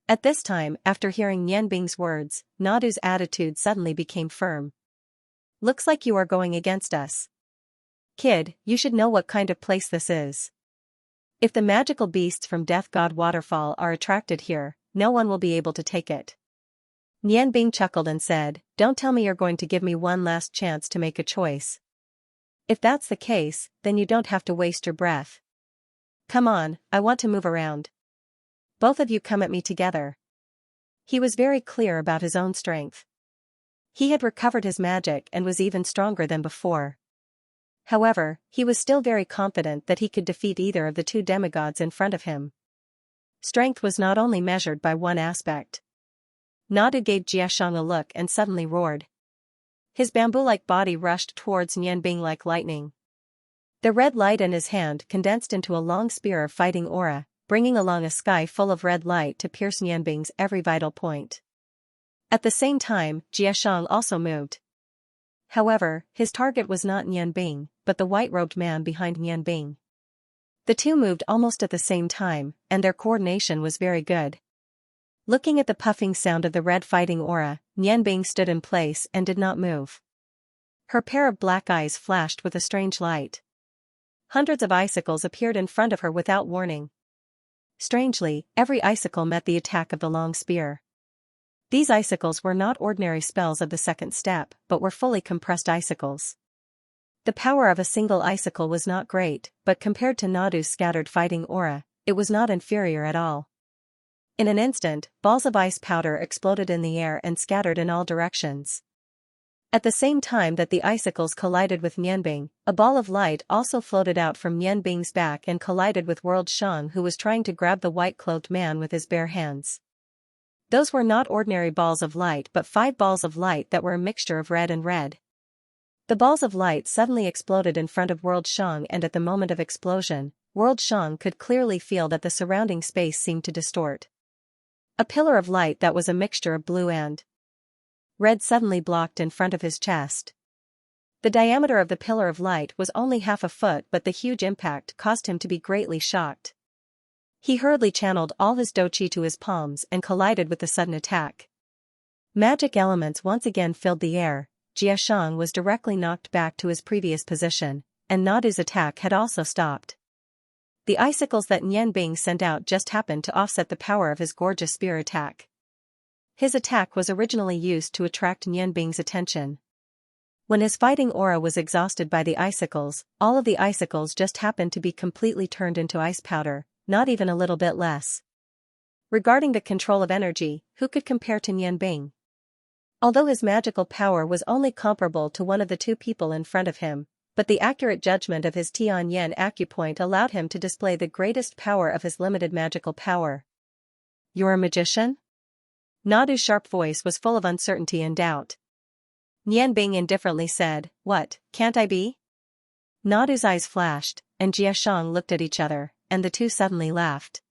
At this time, after hearing Nianbing's words, Nadu's attitude suddenly became firm. "Looks like you are going against us. Kid, you should know what kind of place this is. If the magical beasts from Death God Waterfall are attracted here, no one will be able to take it." Nianbing chuckled and said, "Don't tell me you're going to give me one last chance to make a choice. If that's the case, then you don't have to waste your breath. Come on, I want to move around. Both of you come at me together." He was very clear about his own strength. He had recovered his magic and was even stronger than before. However, he was still very confident that he could defeat either of the two demigods in front of him. Strength was not only measured by one aspect. Nadu gave Jiashang a look and suddenly roared. His bamboo-like body rushed towards Nianbing like lightning. The red light in his hand condensed into a long spear of fighting aura, bringing along a sky full of red light to pierce Nianbing's every vital point. At the same time, Jiashang also moved. However, his target was not Nianbing, but the white-robed man behind Nianbing. The two moved almost at the same time, and their coordination was very good. Looking at the puffing sound of the red fighting aura, Nianbing stood in place and did not move. Her pair of black eyes flashed with a strange light. Hundreds of icicles appeared in front of her without warning. Strangely, every icicle met the attack of the long spear. These icicles were not ordinary spells of the second step, but were fully compressed icicles. The power of a single icicle was not great, but compared to Nadu's scattered fighting aura, it was not inferior at all. In an instant, balls of ice powder exploded in the air and scattered in all directions. At the same time that the icicles collided with Nianbing, a ball of light also floated out from Nianbing's back and collided with World Shang, who was trying to grab the white-clothed man with his bare hands. Those were not ordinary balls of light but 5 balls of light that were a mixture of red and red. The balls of light suddenly exploded in front of World Shang, and at the moment of explosion, World Shang could clearly feel that the surrounding space seemed to distort. A pillar of light that was a mixture of blue and red suddenly blocked in front of his chest. The diameter of the pillar of light was only half a foot, but the huge impact caused him to be greatly shocked. He hurriedly channeled all his doqi to his palms and collided with the sudden attack. Magic elements once again filled the air. Jiashang was directly knocked back to his previous position, and Nadu's attack had also stopped. The icicles that Nianbing sent out just happened to offset the power of his gorgeous spear attack. His attack was originally used to attract Nianbing's attention. When his fighting aura was exhausted by the icicles, all of the icicles just happened to be completely turned into ice powder, not even a little bit less. Regarding the control of energy, who could compare to Nianbing? Although his magical power was only comparable to one of the two people in front of him, but the accurate judgment of his Tianyan acupoint allowed him to display the greatest power of his limited magical power. "You're a magician?" Nadu's sharp voice was full of uncertainty and doubt. Nian Bing indifferently said, "What, can't I be?" Nadu's eyes flashed, and Jiashang looked at each other, and the two suddenly laughed.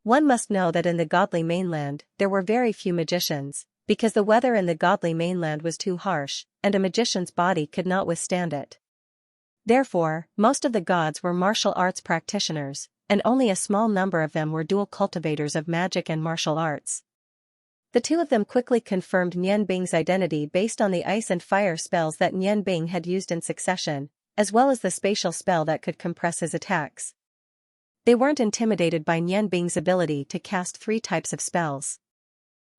One must know that in the godly mainland, there were very few magicians, because the weather in the godly mainland was too harsh, and a magician's body could not withstand it. Therefore, most of the gods were martial arts practitioners, and only a small number of them were dual cultivators of magic and martial arts. The two of them quickly confirmed Nian Bing's identity based on the ice and fire spells that Nian Bing had used in succession, as well as the spatial spell that could compress his attacks. They weren't intimidated by Nian Bing's ability to cast 3 types of spells.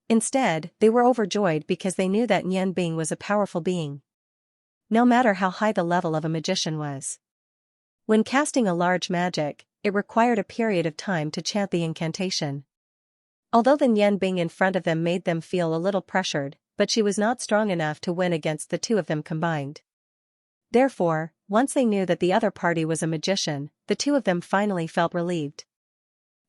Instead, they were overjoyed because they knew that Nian Bing was a powerful being. No matter how high the level of a magician was. When casting a large magic, it required a period of time to chant the incantation. Although the Nian Bing in front of them made them feel a little pressured, but she was not strong enough to win against the two of them combined. Therefore, once they knew that the other party was a magician, the two of them finally felt relieved.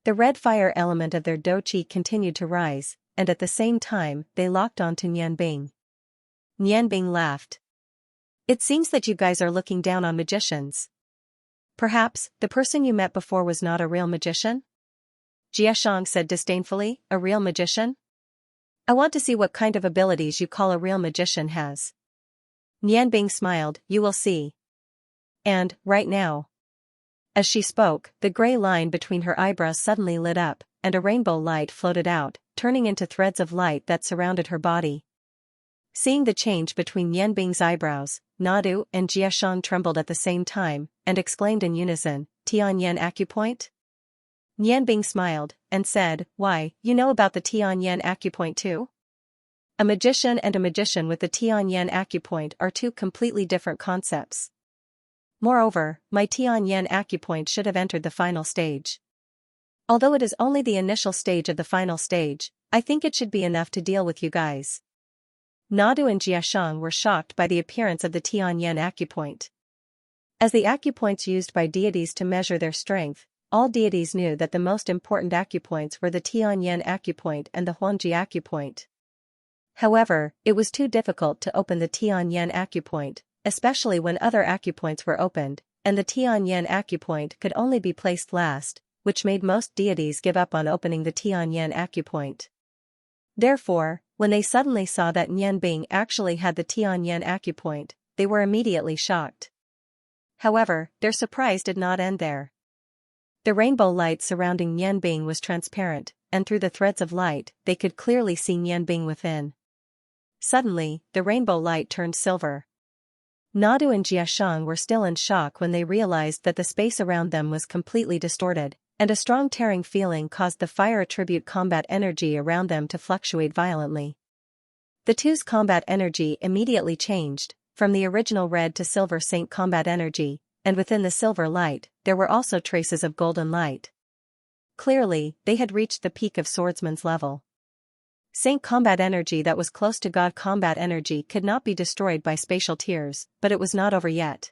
The red fire element of their dou qi continued to rise, and at the same time, they locked onto Nian Bing. Nian Bing laughed. "It seems that you guys are looking down on magicians. Perhaps, the person you met before was not a real magician?" Jiashang said disdainfully, "A real magician? I want to see what kind of abilities you call a real magician has." Nian Bing smiled, "You will see. And, right now." As she spoke, the gray line between her eyebrows suddenly lit up, and a rainbow light floated out, turning into threads of light that surrounded her body. Seeing the change between Nian Bing's eyebrows, Nadu and Jiashang trembled at the same time, and exclaimed in unison, "Tianyan acupoint?" Nian Bing smiled, and said, "Why, you know about the Tianyan acupoint too?" A magician and a magician with the Tianyan acupoint are two completely different concepts. Moreover, my Tianyan acupoint should have entered the final stage. Although it is only the initial stage of the final stage, I think it should be enough to deal with you guys. Nadu and Jiashang were shocked by the appearance of the Tianyan acupoint. As the acupoints used by deities to measure their strength, all deities knew that the most important acupoints were the Tianyan acupoint and the Huangji acupoint. However, it was too difficult to open the Tianyan acupoint, especially when other acupoints were opened, and the Tianyan acupoint could only be placed last, which made most deities give up on opening the Tianyan acupoint. Therefore, when they suddenly saw that Nian Bing actually had the Tianyan acupoint, they were immediately shocked. However, their surprise did not end there. The rainbow light surrounding Nian Bing was transparent, and through the threads of light, they could clearly see Nian Bing within. Suddenly, the rainbow light turned silver. Nadu and Jiashang were still in shock when they realized that the space around them was completely distorted, and a strong tearing feeling caused the fire attribute combat energy around them to fluctuate violently. The two's combat energy immediately changed, from the original red to silver saint combat energy, and within the silver light, there were also traces of golden light. Clearly, they had reached the peak of swordsman's level. Saint combat energy that was close to God combat energy could not be destroyed by spatial tears, but it was not over yet.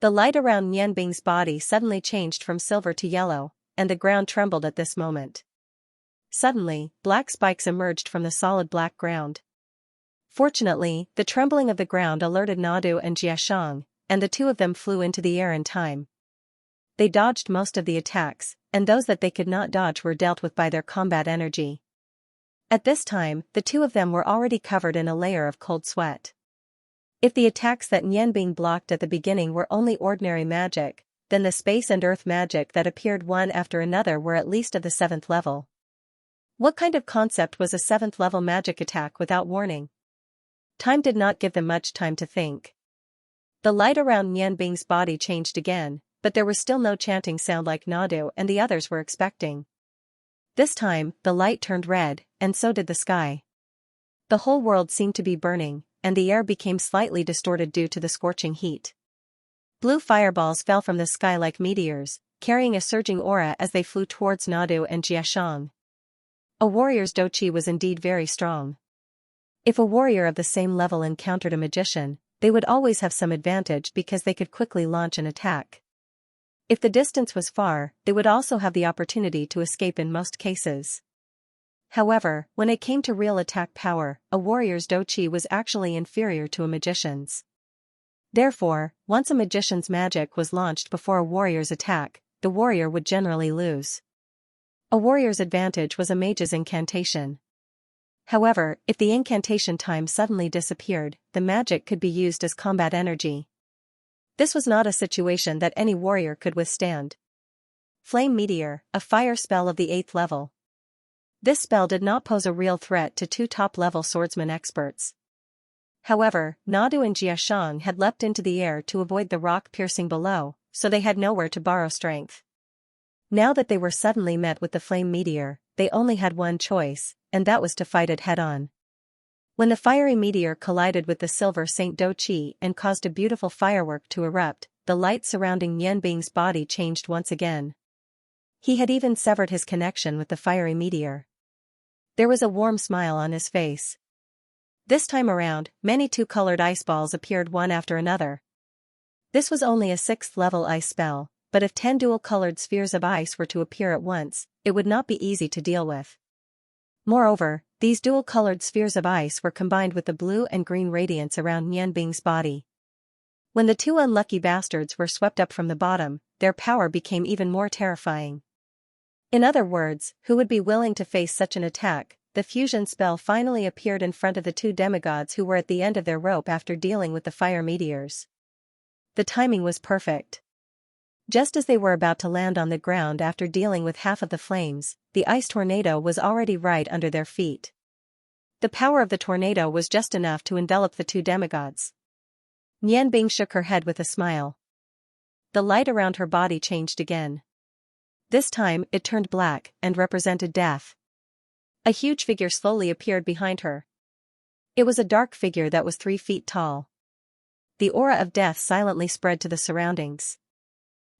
The light around Nian Bing's body suddenly changed from silver to yellow, and the ground trembled at this moment. Suddenly, black spikes emerged from the solid black ground. Fortunately, the trembling of the ground alerted Nadu and Jiashang, and the two of them flew into the air in time. They dodged most of the attacks, and those that they could not dodge were dealt with by their combat energy. At this time, the two of them were already covered in a layer of cold sweat. If the attacks that Nian Bing blocked at the beginning were only ordinary magic, then the space and earth magic that appeared one after another were at least of the 7th level. What kind of concept was a 7th level magic attack without warning? Time did not give them much time to think. The light around Nian Bing's body changed again, but there was still no chanting sound like Nadu and the others were expecting. This time, the light turned red, and so did the sky. The whole world seemed to be burning, and the air became slightly distorted due to the scorching heat. Blue fireballs fell from the sky like meteors, carrying a surging aura as they flew towards Nadu and Jiashang. A warrior's dou qi was indeed very strong. If a warrior of the same level encountered a magician, they would always have some advantage because they could quickly launch an attack. If the distance was far, they would also have the opportunity to escape in most cases. However, when it came to real attack power, a warrior's doqi was actually inferior to a magician's. Therefore, once a magician's magic was launched before a warrior's attack, the warrior would generally lose. A warrior's advantage was a mage's incantation. However, if the incantation time suddenly disappeared, the magic could be used as combat energy. This was not a situation that any warrior could withstand. Flame Meteor, a fire spell of the 8th level. This spell did not pose a real threat to two top-level swordsman experts. However, Nadu and Xianxia had leapt into the air to avoid the rock piercing below, so they had nowhere to borrow strength. Now that they were suddenly met with the flame meteor, they only had one choice, and that was to fight it head-on. When the fiery meteor collided with the silver Saint Doqi and caused a beautiful firework to erupt, the light surrounding Nianbing's body changed once again. He had even severed his connection with the fiery meteor. There was a warm smile on his face. This time around, many two-colored ice balls appeared one after another. This was only a 6th-level ice spell, but if 10 dual-colored spheres of ice were to appear at once, it would not be easy to deal with. Moreover, these dual-colored spheres of ice were combined with the blue and green radiance around Nianbing's body. When the two unlucky bastards were swept up from the bottom, their power became even more terrifying. In other words, who would be willing to face such an attack? The fusion spell finally appeared in front of the two demigods who were at the end of their rope after dealing with the fire meteors. The timing was perfect. Just as they were about to land on the ground after dealing with half of the flames, the ice tornado was already right under their feet. The power of the tornado was just enough to envelop the two demigods. Nianbing shook her head with a smile. The light around her body changed again. This time it turned black and represented death. A huge figure slowly appeared behind her. It was a dark figure that was 3 feet tall. The aura of death silently spread to the surroundings.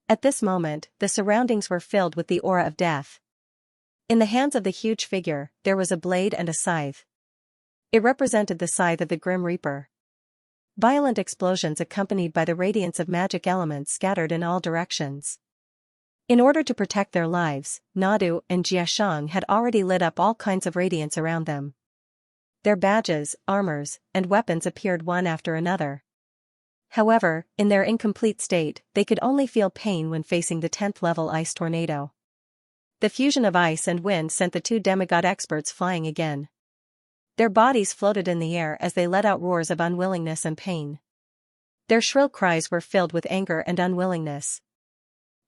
At this moment, the surroundings were filled with the aura of death. In the hands of the huge figure, there was a blade and a scythe. It represented the scythe of the Grim Reaper. Violent explosions accompanied by the radiance of magic elements scattered in all directions. In order to protect their lives, Nadu and Xianxia had already lit up all kinds of radiance around them. Their badges, armors, and weapons appeared one after another. However, in their incomplete state, they could only feel pain when facing the 10th-level ice tornado. The fusion of ice and wind sent the two demigod experts flying again. Their bodies floated in the air as they let out roars of unwillingness and pain. Their shrill cries were filled with anger and unwillingness.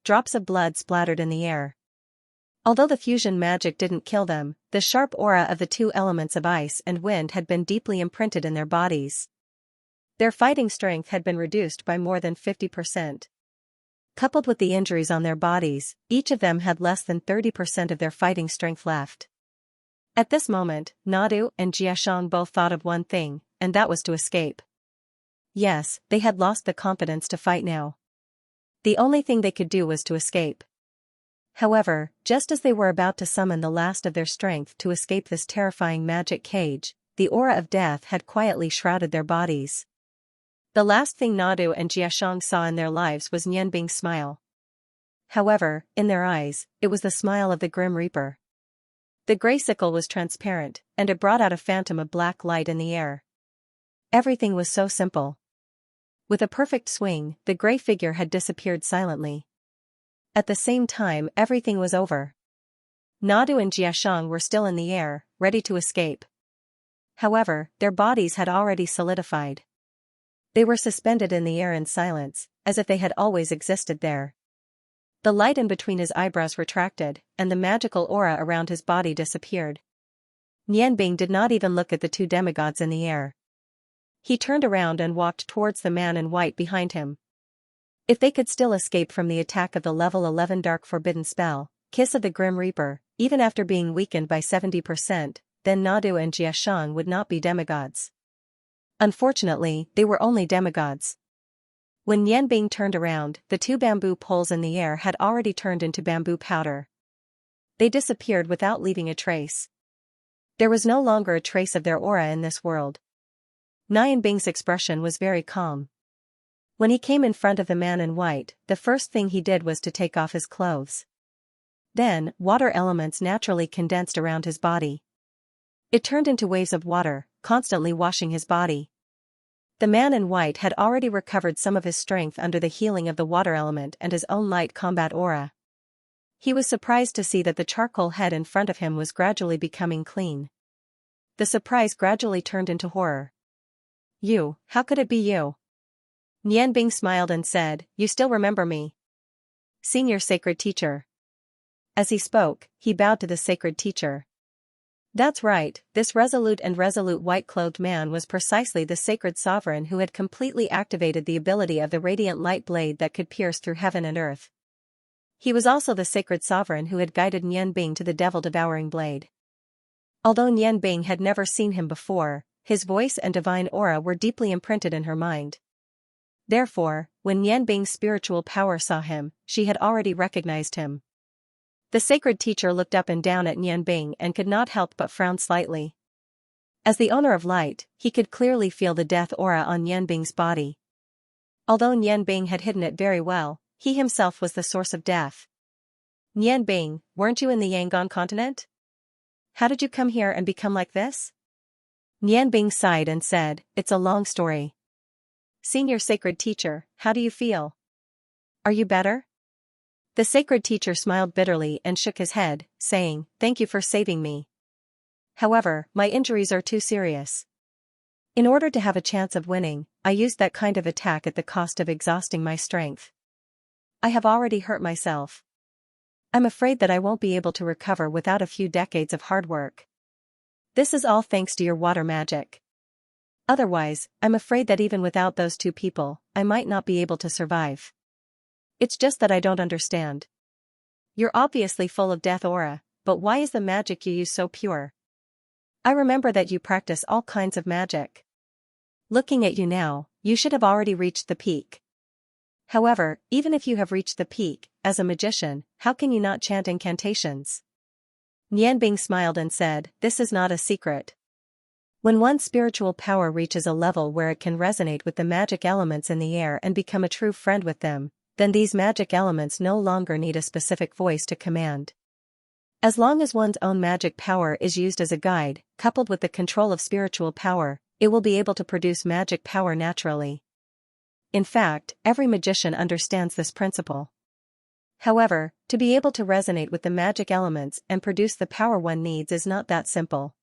Drops of blood splattered in the air. Although the fusion magic didn't kill them, the sharp aura of the two elements of ice and wind had been deeply imprinted in their bodies. Their fighting strength had been reduced by more than 50%. Coupled with the injuries on their bodies, each of them had less than 30% of their fighting strength left. At this moment, Nadu and Xianxia both thought of one thing, and that was to escape. Yes, they had lost the confidence to fight now. The only thing they could do was to escape. However, just as they were about to summon the last of their strength to escape this terrifying magic cage, the aura of death had quietly shrouded their bodies. The last thing Nadu and Xianxia saw in their lives was Nianbing's smile. However, in their eyes, it was the smile of the Grim Reaper. The grey sickle was transparent, and it brought out a phantom of black light in the air. Everything was so simple. With a perfect swing, the grey figure had disappeared silently. At the same time, everything was over. Nadu and Xianxia were still in the air, ready to escape. However, their bodies had already solidified. They were suspended in the air in silence, as if they had always existed there. The light in between his eyebrows retracted, and the magical aura around his body disappeared. Nianbing did not even look at the two demigods in the air. He turned around and walked towards the man in white behind him. If they could still escape from the attack of the level 11 Dark Forbidden spell, Kiss of the Grim Reaper, even after being weakened by 70%, then Nadu and Xianxia would not be demigods. Unfortunately, they were only demigods. When Nianbing turned around, the two bamboo poles in the air had already turned into bamboo powder. They disappeared without leaving a trace. There was no longer a trace of their aura in this world. Nianbing's expression was very calm. When he came in front of the man in white, the first thing he did was to take off his clothes. Then, water elements naturally condensed around his body. It turned into waves of water, constantly washing his body. The man in white had already recovered some of his strength under the healing of the water element and his own light combat aura. He was surprised to see that the charcoal head in front of him was gradually becoming clean. The surprise gradually turned into horror. You, how could it be you? Nianbing smiled and said, you still remember me? Senior sacred teacher. As he spoke, he bowed to the sacred teacher. That's right, this resolute white-clothed man was precisely the sacred sovereign who had completely activated the ability of the radiant light blade that could pierce through heaven and earth. He was also the sacred sovereign who had guided Nianbing to the devil-devouring blade. Although Nianbing had never seen him before, his voice and divine aura were deeply imprinted in her mind. Therefore, when Nianbing's spiritual power saw him, she had already recognized him. The sacred teacher looked up and down at Nianbing and could not help but frown slightly. As the owner of light, he could clearly feel the death aura on Nianbing's body. Although Nianbing had hidden it very well, he himself was the source of death. Nianbing, weren't you in the Yangon continent? How did you come here and become like this? Nianbing sighed and said, it's a long story. Senior sacred teacher, how do you feel? Are you better? The sacred teacher smiled bitterly and shook his head, saying, thank you for saving me. However, my injuries are too serious. In order to have a chance of winning, I used that kind of attack at the cost of exhausting my strength. I have already hurt myself. I'm afraid that I won't be able to recover without a few decades of hard work. This is all thanks to your water magic. Otherwise, I'm afraid that even without those two people, I might not be able to survive. It's just that I don't understand. You're obviously full of death aura, but why is the magic you use so pure? I remember that you practice all kinds of magic. Looking at you now, you should have already reached the peak. However, even if you have reached the peak, as a magician, how can you not chant incantations? Nianbing smiled and said, this is not a secret. When one's spiritual power reaches a level where it can resonate with the magic elements in the air and become a true friend with them, then these magic elements no longer need a specific voice to command. As long as one's own magic power is used as a guide, coupled with the control of spiritual power, it will be able to produce magic power naturally. In fact, every magician understands this principle. However, to be able to resonate with the magic elements and produce the power one needs is not that simple.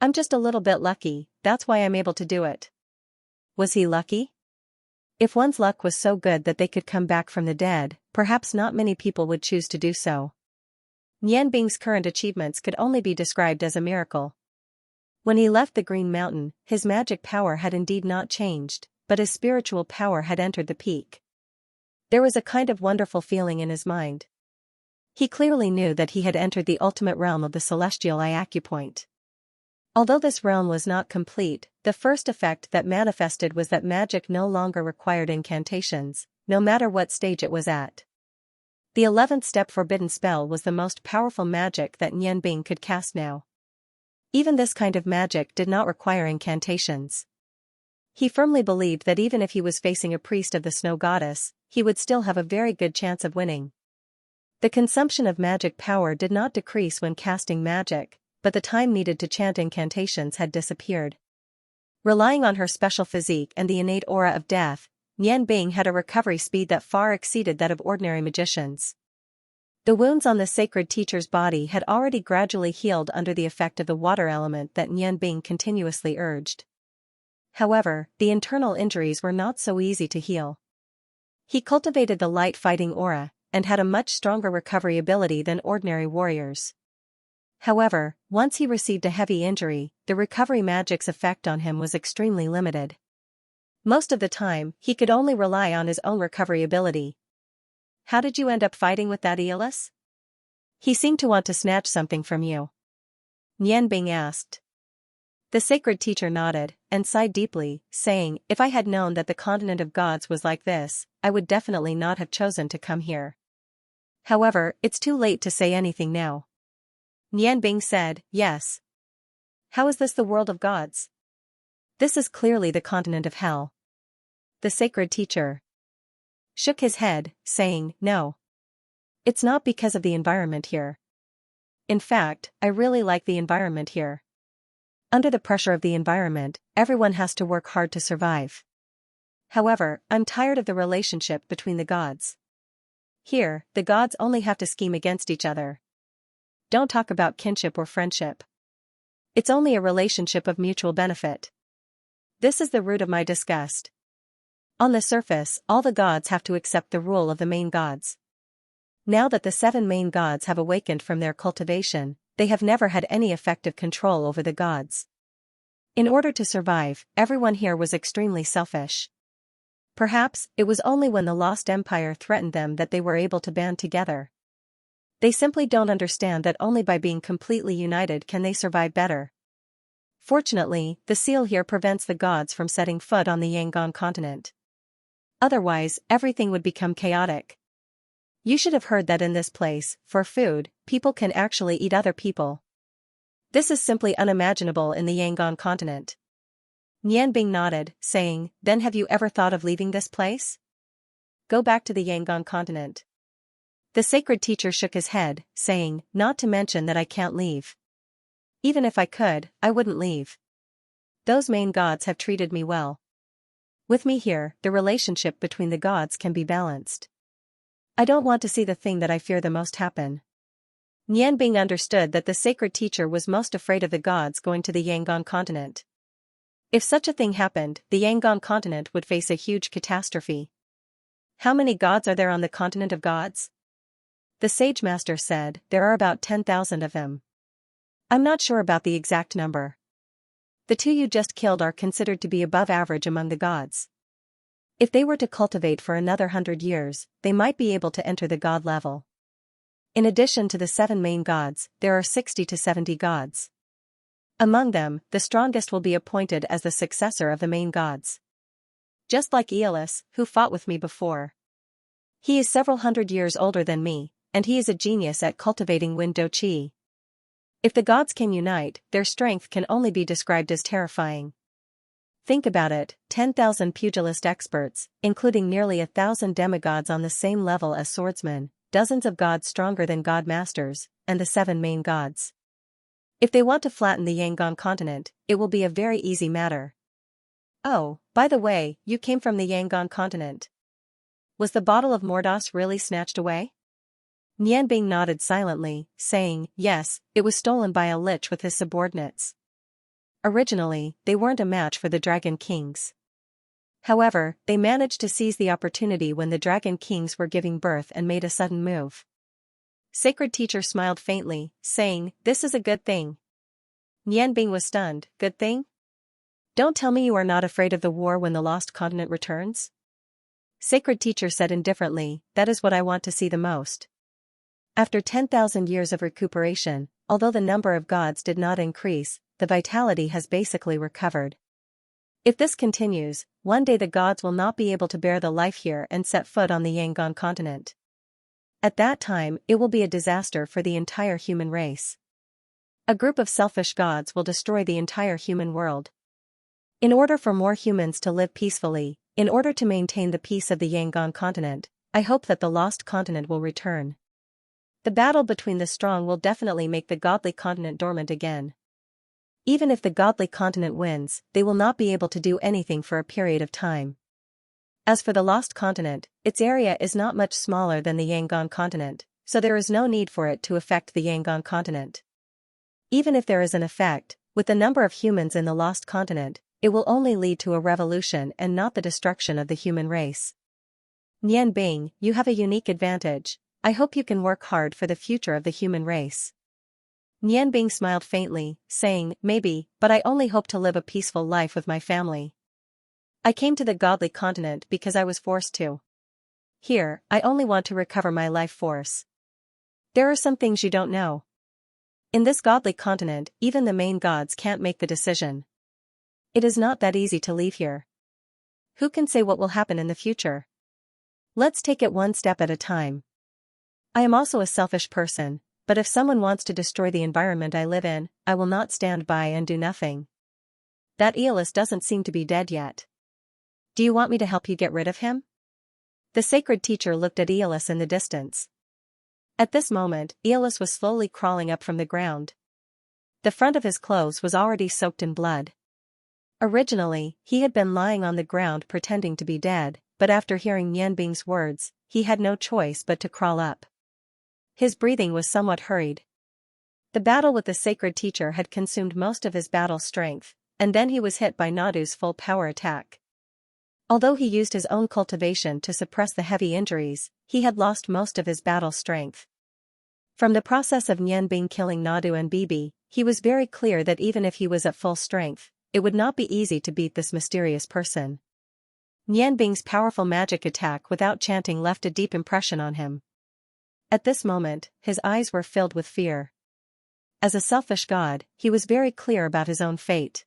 I'm just a little bit lucky, that's why I'm able to do it. Was he lucky? If one's luck was so good that they could come back from the dead, perhaps not many people would choose to do so. Nianbing's current achievements could only be described as a miracle. When he left the Green Mountain, his magic power had indeed not changed, but his spiritual power had entered the peak. There was a kind of wonderful feeling in his mind. He clearly knew that he had entered the ultimate realm of the celestial acupoint. Although this realm was not complete, the first effect that manifested was that magic no longer required incantations, no matter what stage it was at. The 11th step forbidden spell was the most powerful magic that Nianbing could cast now. Even this kind of magic did not require incantations. He firmly believed that even if he was facing a priest of the snow goddess, he would still have a very good chance of winning. The consumption of magic power did not decrease when casting magic, but the time needed to chant incantations had disappeared. Relying on her special physique and the innate aura of death, Nianbing had a recovery speed that far exceeded that of ordinary magicians. The wounds on the sacred teacher's body had already gradually healed under the effect of the water element that Nianbing continuously urged. However, the internal injuries were not so easy to heal. He cultivated the light fighting aura, and had a much stronger recovery ability than ordinary warriors. However, once he received a heavy injury, the recovery magic's effect on him was extremely limited. Most of the time, he could only rely on his own recovery ability. How did you end up fighting with that Aeolus? He seemed to want to snatch something from you. Nianbing asked. The sacred teacher nodded, and sighed deeply, saying, if I had known that the continent of gods was like this, I would definitely not have chosen to come here. However, it's too late to say anything now. Nianbing said, yes. How is this the world of gods? This is clearly the continent of hell. The sacred teacher shook his head, saying, no. It's not because of the environment here. In fact, I really like the environment here. Under the pressure of the environment, everyone has to work hard to survive. However, I'm tired of the relationship between the gods. Here, the gods only have to scheme against each other. Don't talk about kinship or friendship. It's only a relationship of mutual benefit. This is the root of my disgust. On the surface, all the gods have to accept the rule of the main gods. Now that the 7 main gods have awakened from their cultivation, they have never had any effective control over the gods. In order to survive, everyone here was extremely selfish. Perhaps, it was only when the Lost Empire threatened them that they were able to band together. They simply don't understand that only by being completely united can they survive better. Fortunately, the seal here prevents the gods from setting foot on the Yangon continent. Otherwise, everything would become chaotic. You should have heard that in this place, for food, people can actually eat other people. This is simply unimaginable in the Yangon continent. Nianbing nodded, saying, "Then have you ever thought of leaving this place? Go back to the Yangon continent." The sacred teacher shook his head, saying, "Not to mention that I can't leave. Even if I could, I wouldn't leave. Those main gods have treated me well. With me here, the relationship between the gods can be balanced. I don't want to see the thing that I fear the most happen." Nianbing understood that the sacred teacher was most afraid of the gods going to the Yangon continent. If such a thing happened, the Yangon continent would face a huge catastrophe. How many gods are there on the continent of gods? The sage master said, "There are about 10,000 of them. I'm not sure about the exact number. The 2 you just killed are considered to be above average among the gods. If they were to cultivate for another 100 years, they might be able to enter the god level. In addition to the 7 main gods, there are 60 to 70 gods. Among them, the strongest will be appointed as the successor of the main gods. Just like Aeolus, who fought with me before. He is several hundred years older than me, and he is a genius at cultivating wind do qi. If the gods can unite, their strength can only be described as terrifying. Think about it, 10,000 pugilist experts, including nearly 1,000 demigods on the same level as swordsmen, dozens of gods stronger than god masters, and the 7 main gods. If they want to flatten the Yangon continent, it will be a very easy matter. Oh, by the way, you came from the Yangon continent. Was the bottle of Mordos really snatched away? Nianbing nodded silently, saying, "Yes, it was stolen by a lich with his subordinates. Originally, they weren't a match for the Dragon Kings. However, they managed to seize the opportunity when the Dragon Kings were giving birth and made a sudden move." Sacred teacher smiled faintly, saying, "This is a good thing." Nianbing was stunned. "Good thing? Don't tell me you are not afraid of the war when the lost continent returns?" Sacred teacher said indifferently, "That is what I want to see the most." After 10,000 years of recuperation, although the number of gods did not increase, the vitality has basically recovered. If this continues, one day the gods will not be able to bear the life here and set foot on the Yangon continent. At that time, it will be a disaster for the entire human race. A group of selfish gods will destroy the entire human world. In order for more humans to live peacefully, in order to maintain the peace of the Yangon continent, I hope that the lost continent will return. The battle between the strong will definitely make the godly continent dormant again. Even if the godly continent wins, they will not be able to do anything for a period of time. As for the lost continent, its area is not much smaller than the Yangon continent, so there is no need for it to affect the Yangon continent. Even if there is an effect, with the number of humans in the lost continent, it will only lead to a revolution and not the destruction of the human race. Nianbing, you have a unique advantage. I hope you can work hard for the future of the human race. Nianbing smiled faintly, saying, "Maybe, but I only hope to live a peaceful life with my family. I came to the godly continent because I was forced to. Here, I only want to recover my life force. There are some things you don't know. In this godly continent, even the main gods can't make the decision. It is not that easy to leave here. Who can say what will happen in the future? Let's take it one step at a time. I am also a selfish person, but if someone wants to destroy the environment I live in, I will not stand by and do nothing. That Aeolus doesn't seem to be dead yet. Do you want me to help you get rid of him?" The sacred teacher looked at Aeolus in the distance. At this moment, Aeolus was slowly crawling up from the ground. The front of his clothes was already soaked in blood. Originally, he had been lying on the ground pretending to be dead, but after hearing Nianbing's words, he had no choice but to crawl up. His breathing was somewhat hurried. The battle with the sacred teacher had consumed most of his battle strength, and then he was hit by Nadu's full power attack. Although he used his own cultivation to suppress the heavy injuries, he had lost most of his battle strength. From the process of Nianbing killing Nadu and Bibi, he was very clear that even if he was at full strength, it would not be easy to beat this mysterious person. Nianbing's powerful magic attack without chanting left a deep impression on him. At this moment, his eyes were filled with fear. As a selfish god, he was very clear about his own fate.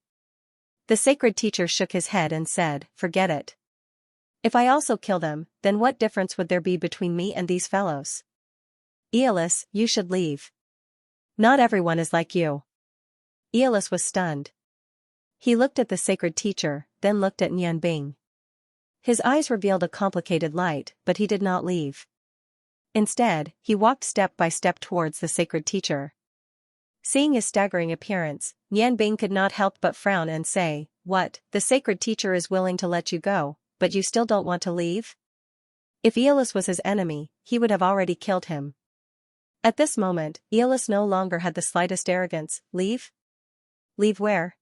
The sacred teacher shook his head and said, "Forget it. If I also kill them, then what difference would there be between me and these fellows? Aeolus, you should leave. Not everyone is like you." Aeolus was stunned. He looked at the sacred teacher, then looked at Nianbing. His eyes revealed a complicated light, but he did not leave. Instead, he walked step by step towards the sacred teacher. Seeing his staggering appearance, Nianbing could not help but frown and say, "What, the sacred teacher is willing to let you go, but you still don't want to leave?" If Aeolus was his enemy, he would have already killed him. At this moment, Aeolus no longer had the slightest arrogance. "Leave? Leave where?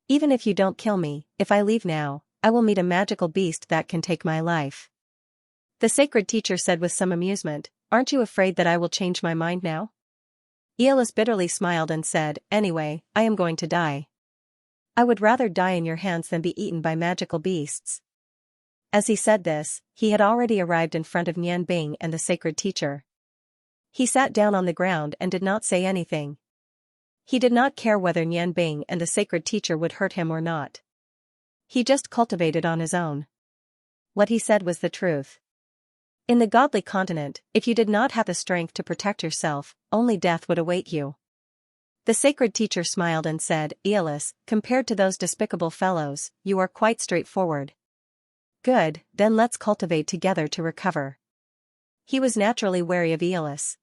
Even if you don't kill me, if I leave now, I will meet a magical beast that can take my life." The sacred teacher said with some amusement, "Aren't you afraid that I will change my mind now?" Aeolus bitterly smiled and said, "Anyway, I am going to die. I would rather die in your hands than be eaten by magical beasts." As he said this, he had already arrived in front of Nianbing and the sacred teacher. He sat down on the ground and did not say anything. He did not care whether Nianbing and the sacred teacher would hurt him or not. He just cultivated on his own. What he said was the truth. In the godly continent, if you did not have the strength to protect yourself, only death would await you. The sacred teacher smiled and said, "Aeolus, compared to those despicable fellows, you are quite straightforward. Good, then let's cultivate together to recover." He was naturally wary of Aeolus.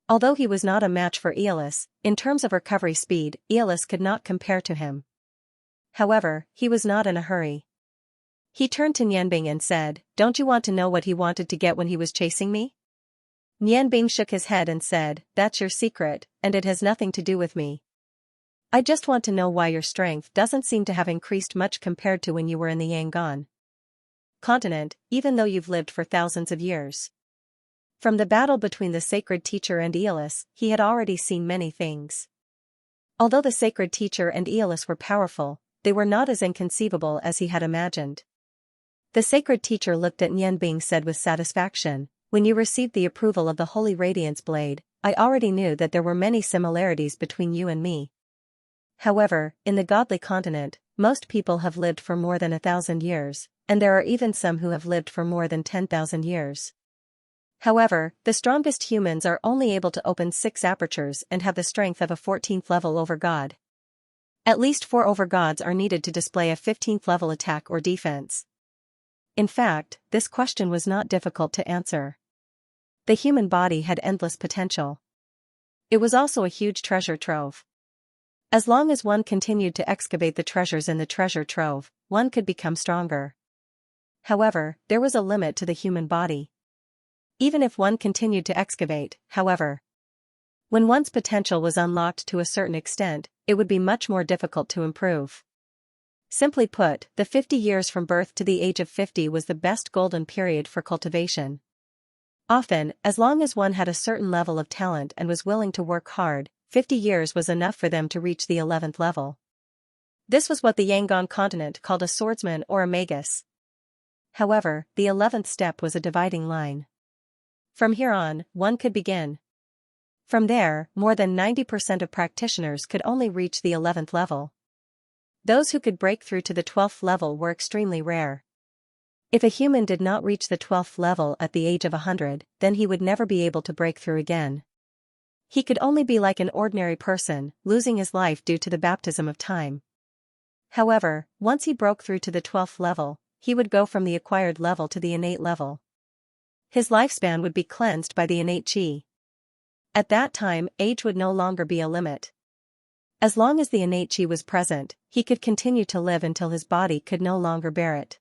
Although he was not a match for Aeolus, in terms of recovery speed, Aeolus could not compare to him. However, he was not in a hurry. He turned to Nianbing and said, "Don't you want to know what he wanted to get when he was chasing me?" Nianbing shook his head and said, "That's your secret, and it has nothing to do with me. I just want to know why your strength doesn't seem to have increased much compared to when you were in the Yangon continent, even though you've lived for thousands of years." From the battle between the sacred teacher and Aeolus, he had already seen many things. Although the sacred teacher and Aeolus were powerful, they were not as inconceivable as he had imagined. The sacred teacher looked at Nianbing and said with satisfaction, "When you received the approval of the Holy Radiance Blade, I already knew that there were many similarities between you and me. However, in the godly continent, most people have lived for more than 1,000 years, and there are even some who have lived for more than 10,000 years. However, the strongest humans are only able to open 6 apertures and have the strength of a 14th level overgod. At least 4 overgods are needed to display a 15th level attack or defense." In fact, this question was not difficult to answer. The human body had endless potential. It was also a huge treasure trove. As long as one continued to excavate the treasures in the treasure trove, one could become stronger. However, there was a limit to the human body. Even if one continued to excavate, however, when one's potential was unlocked to a certain extent, it would be much more difficult to improve. Simply put, the 50 years from birth to the age of 50 was the best golden period for cultivation. Often, as long as one had a certain level of talent and was willing to work hard, 50 years was enough for them to reach the 11th level. This was what the Yangon continent called a swordsman or a magus. However, the 11th step was a dividing line. From here on, one could begin. From there, more than 90% of practitioners could only reach the 11th level. Those who could break through to the 12th level were extremely rare. If a human did not reach the 12th level at the age of 100, then he would never be able to break through again. He could only be like an ordinary person, losing his life due to the baptism of time. However, once he broke through to the 12th level, he would go from the acquired level to the innate level. His lifespan would be cleansed by the innate chi. At that time, age would no longer be a limit. As long as the innate chi was present, he could continue to live until his body could no longer bear it.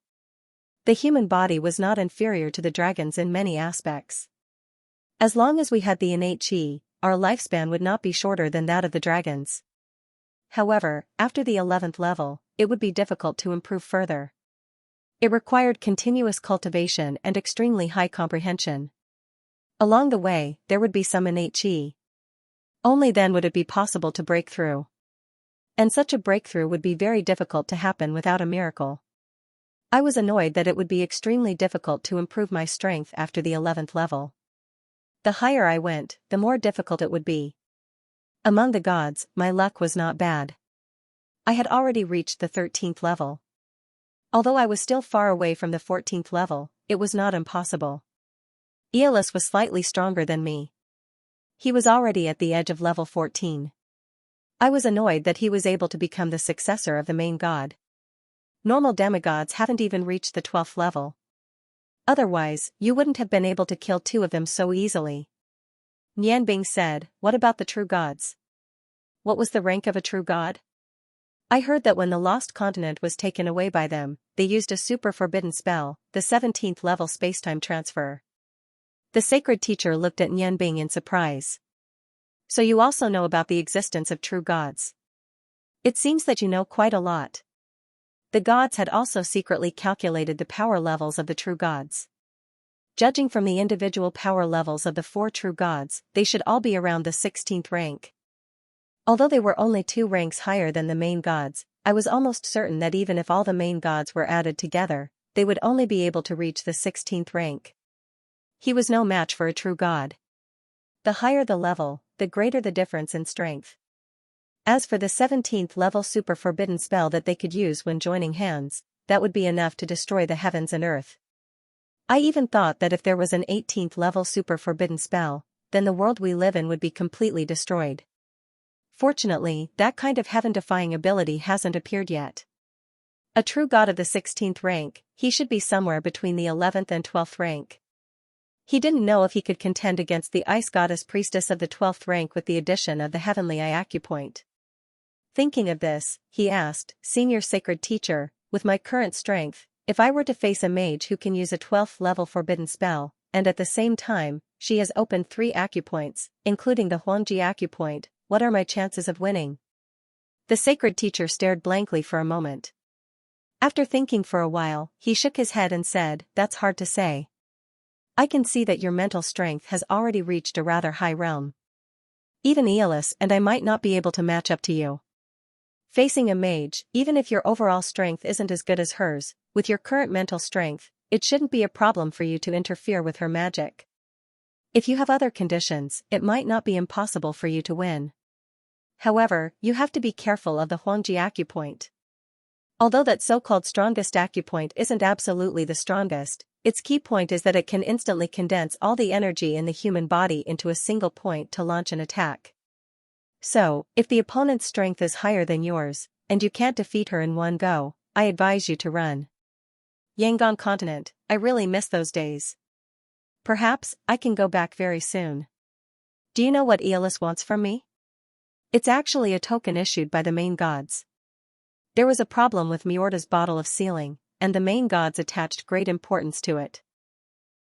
The human body was not inferior to the dragon's in many aspects. As long as we had the innate chi, our lifespan would not be shorter than that of the dragons. However, after the 11th level, it would be difficult to improve further. It required continuous cultivation and extremely high comprehension. Along the way, there would be some innate chi. Only then would it be possible to break through. And such a breakthrough would be very difficult to happen without a miracle. I was annoyed that it would be extremely difficult to improve my strength after the 11th level. The higher I went, the more difficult it would be. Among the gods, my luck was not bad. I had already reached the 13th level. Although I was still far away from the 14th level, it was not impossible. Aeolus was slightly stronger than me. He was already at the edge of level 14. I was annoyed that he was able to become the successor of the main god. Normal demigods haven't even reached the 12th level. Otherwise, you wouldn't have been able to kill two of them so easily. Nianbing said, "What about the true gods? What was the rank of a true god?" I heard that when the lost continent was taken away by them, they used a super forbidden spell, the 17th level spacetime transfer. The sacred teacher looked at Nianbing in surprise. "So you also know about the existence of true gods? It seems that you know quite a lot." The gods had also secretly calculated the power levels of the true gods. Judging from the individual power levels of the 4 true gods, they should all be around the 16th rank. Although they were only 2 ranks higher than the main gods, I was almost certain that even if all the main gods were added together, they would only be able to reach the 16th rank. He was no match for a true god. The higher the level, the greater the difference in strength. As for the 17th level super forbidden spell that they could use when joining hands, that would be enough to destroy the heavens and earth. I even thought that if there was an 18th level super forbidden spell, then the world we live in would be completely destroyed. Fortunately, that kind of heaven-defying ability hasn't appeared yet. A true god of the 16th rank, he should be somewhere between the 11th and 12th rank. He didn't know if he could contend against the ice goddess priestess of the 12th rank with the addition of the heavenly eye acupoint. Thinking of this, he asked, "Senior sacred teacher, with my current strength, if I were to face a mage who can use a 12th level forbidden spell, and at the same time, she has opened 3 acupoints, including the Huangji acupoint, what are my chances of winning?" The sacred teacher stared blankly for a moment. After thinking for a while, he shook his head and said, "That's hard to say. I can see that your mental strength has already reached a rather high realm. Even Aeolus and I might not be able to match up to you. Facing a mage, even if your overall strength isn't as good as hers, with your current mental strength, it shouldn't be a problem for you to interfere with her magic. If you have other conditions, it might not be impossible for you to win. However, you have to be careful of the Huangji acupoint. Although that so-called strongest acupoint isn't absolutely the strongest, its key point is that it can instantly condense all the energy in the human body into a single point to launch an attack. So, if the opponent's strength is higher than yours, and you can't defeat her in one go, I advise you to run. Yangon continent, I really miss those days. Perhaps, I can go back very soon. Do you know what Aeolus wants from me? It's actually a token issued by the main gods. There was a problem with Miorda's bottle of sealing, and the main gods attached great importance to it.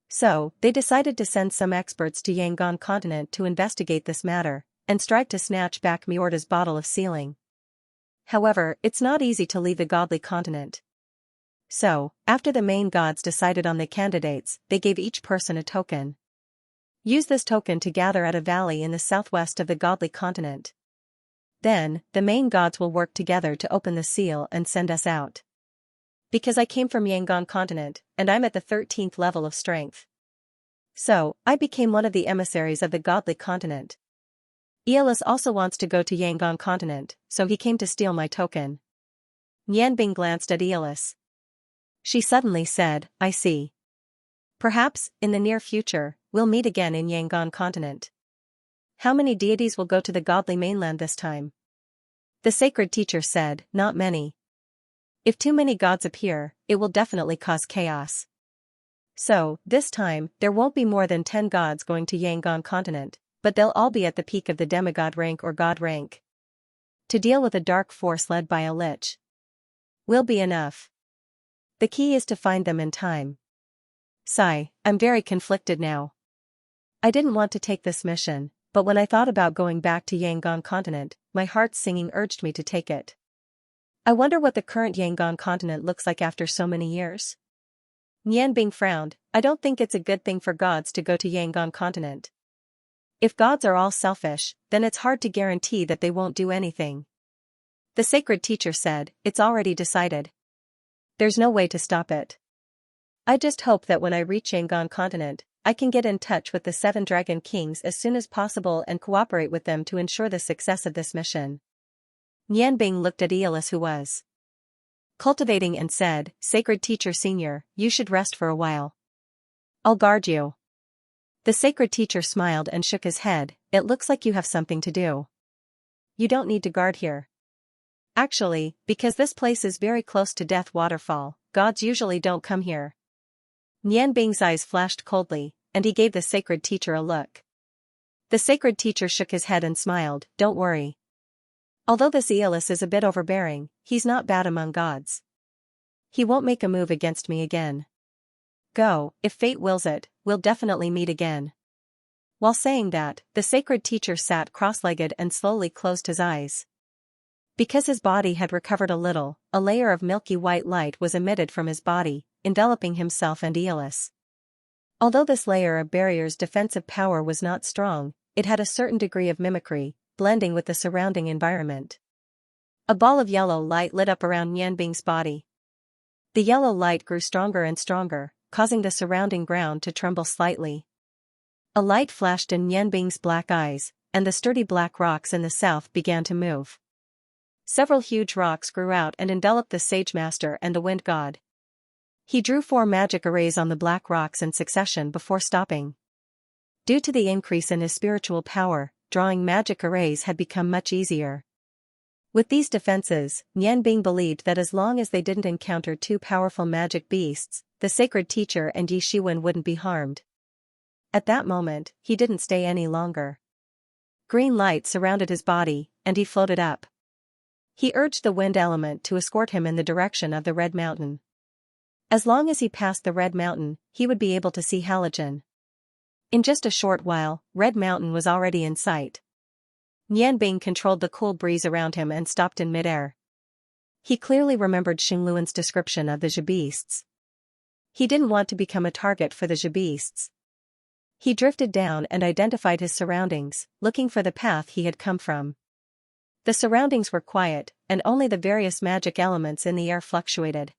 So, they decided to send some experts to Yangon continent to investigate this matter, and strive to snatch back Miorda's bottle of sealing. However, it's not easy to leave the godly continent. So, after the main gods decided on the candidates, they gave each person a token. Use this token to gather at a valley in the southwest of the godly continent. Then, the main gods will work together to open the seal and send us out. Because I came from Yangon continent, and I'm at the 13th level of strength. So, I became one of the emissaries of the godly continent. Aeolus also wants to go to Yangon continent, so he came to steal my token. Nianbing glanced at Aeolus. She suddenly said, "I see. Perhaps, in the near future, we'll meet again in Yangon continent. How many deities will go to the godly mainland this time?" The sacred teacher said, "Not many. If too many gods appear, it will definitely cause chaos. So, this time, there won't be more than 10 gods going to Yangon continent, but they'll all be at the peak of the demigod rank or god rank. to deal with a dark force led by a lich. Will be enough. The key is to find them in time. Sigh, I'm very conflicted now. I didn't want to take this mission, but when I thought about going back to Yangon continent, my heart's singing urged me to take it. I wonder what the current Yangon continent looks like after so many years. Nian Bing frowned. I don't think it's a good thing for gods to go to Yangon continent. If gods are all selfish, then it's hard to guarantee that they won't do anything. The sacred teacher said, it's already decided. There's no way to stop it. I just hope that when I reach Yangon continent, I can get in touch with the 7 Dragon Kings as soon as possible and cooperate with them to ensure the success of this mission. Nian Bing looked at Aeolus, who was cultivating, and said, Sacred Teacher Senior, you should rest for a while. I'll guard you. The sacred teacher smiled and shook his head. It looks like you have something to do. You don't need to guard here. Actually, because this place is very close to Death Waterfall, gods usually don't come here. Nian Bing's eyes flashed coldly, and he gave the sacred teacher a look. The sacred teacher shook his head and smiled, don't worry. Although this Aeolus is a bit overbearing, he's not bad among gods. He won't make a move against me again. Go, if fate wills it, we'll definitely meet again. While saying that, the sacred teacher sat cross-legged and slowly closed his eyes. Because his body had recovered a little, a layer of milky white light was emitted from his body, enveloping himself and Aeolus. Although this layer of barrier's defensive power was not strong, it had a certain degree of mimicry, blending with the surrounding environment. A ball of yellow light lit up around Nian Bing's body. The yellow light grew stronger and stronger, causing the surrounding ground to tremble slightly. A light flashed in Nian Bing's black eyes, and the sturdy black rocks in the south began to move. Several huge rocks grew out and enveloped the Sage Master and the Wind God. He drew 4 magic arrays on the black rocks in succession before stopping. Due to the increase in his spiritual power, drawing magic arrays had become much easier. With these defenses, Nian Bing believed that as long as they didn't encounter 2 powerful magic beasts, the sacred teacher and Yi Shiwen wouldn't be harmed. At that moment, he didn't stay any longer. Green light surrounded his body, and he floated up. He urged the wind element to escort him in the direction of the Red Mountain. As long as he passed the Red Mountain, he would be able to see Halogen. In just a short while, Red Mountain was already in sight. Nian Bing controlled the cool breeze around him and stopped in midair. He clearly remembered Xingluan's description of the Zhibeasts. He didn't want to become a target for the Zhibeasts. He drifted down and identified his surroundings, looking for the path he had come from. The surroundings were quiet, and only the various magic elements in the air fluctuated.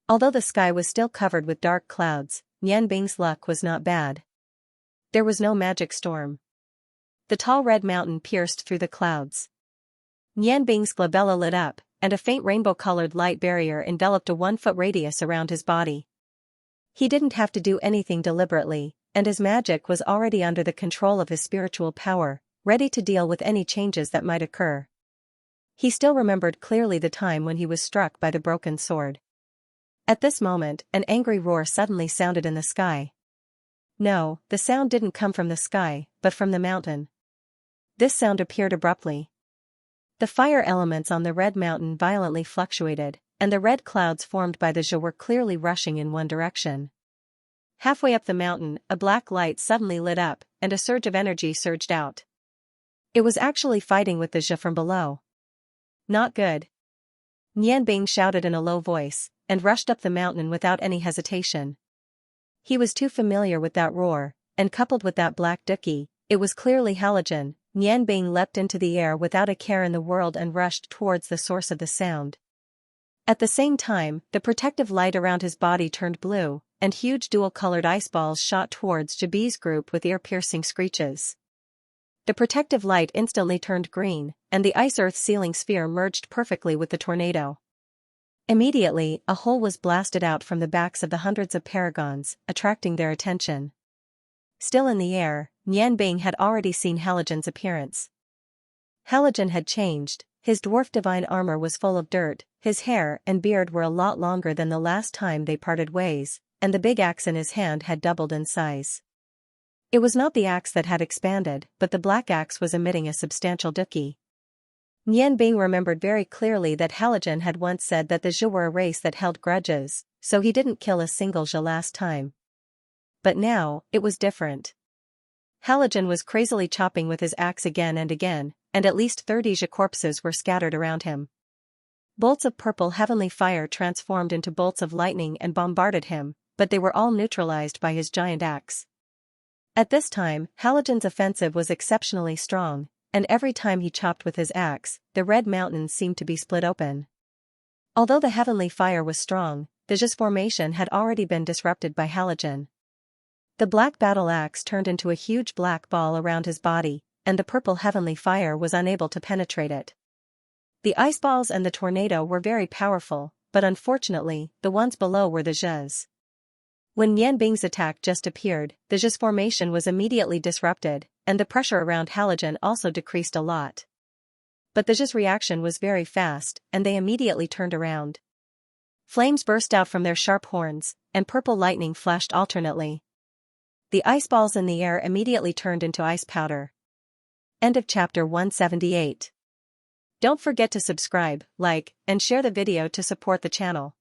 Although the sky was still covered with dark clouds, Nian Bing's luck was not bad. There was no magic storm. The tall red mountain pierced through the clouds. Nian Bing's glabella lit up, and a faint rainbow-colored light barrier enveloped a 1-foot radius around his body. He didn't have to do anything deliberately, and his magic was already under the control of his spiritual power, ready to deal with any changes that might occur. He still remembered clearly the time when he was struck by the broken sword. At this moment, an angry roar suddenly sounded in the sky. No, the sound didn't come from the sky, but from the mountain. This sound appeared abruptly. The fire elements on the Red Mountain violently fluctuated, and the red clouds formed by the Zhe were clearly rushing in one direction. Halfway up the mountain, a black light suddenly lit up, and a surge of energy surged out. It was actually fighting with the Zhe from below. Not good. Nian Bing shouted in a low voice, and rushed up the mountain without any hesitation. He was too familiar with that roar, and coupled with that black ducky, it was clearly Halogen. Nian Bing leapt into the air without a care in the world and rushed towards the source of the sound. At the same time, the protective light around his body turned blue, and huge dual-colored ice balls shot towards Jabi's group with ear-piercing screeches. The protective light instantly turned green, and the ice-earth sealing sphere merged perfectly with the tornado. Immediately, a hole was blasted out from the backs of the hundreds of paragons, attracting their attention. Still in the air, Nian Bing had already seen Halogen's appearance. Halogen had changed. His dwarf divine armor was full of dirt, his hair and beard were a lot longer than the last time they parted ways, and the big axe in his hand had doubled in size. It was not the axe that had expanded, but the black axe was emitting a substantial ducky. Nian Bing remembered very clearly that Halogen had once said that the Zhe were a race that held grudges, so he didn't kill a single Zhe last time. But now, it was different. Halogen was crazily chopping with his axe again, and at least 30 Zhe corpses were scattered around him. Bolts of purple heavenly fire transformed into bolts of lightning and bombarded him, but they were all neutralized by his giant axe. At this time, Halogen's offensive was exceptionally strong, and every time he chopped with his axe, the red mountains seemed to be split open. Although the heavenly fire was strong, the Zhe's formation had already been disrupted by Halogen. The black battle axe turned into a huge black ball around his body, and the purple heavenly fire was unable to penetrate it. The ice balls and the tornado were very powerful, but unfortunately, the ones below were the Zhe's. When Nian Bing's attack just appeared, the Zhe's formation was immediately disrupted, and the pressure around Halogen also decreased a lot. But the Zhe's reaction was very fast, and they immediately turned around. Flames burst out from their sharp horns, and purple lightning flashed alternately. The ice balls in the air immediately turned into ice powder. End of chapter 178. Don't forget to subscribe, like, and share the video to support the channel.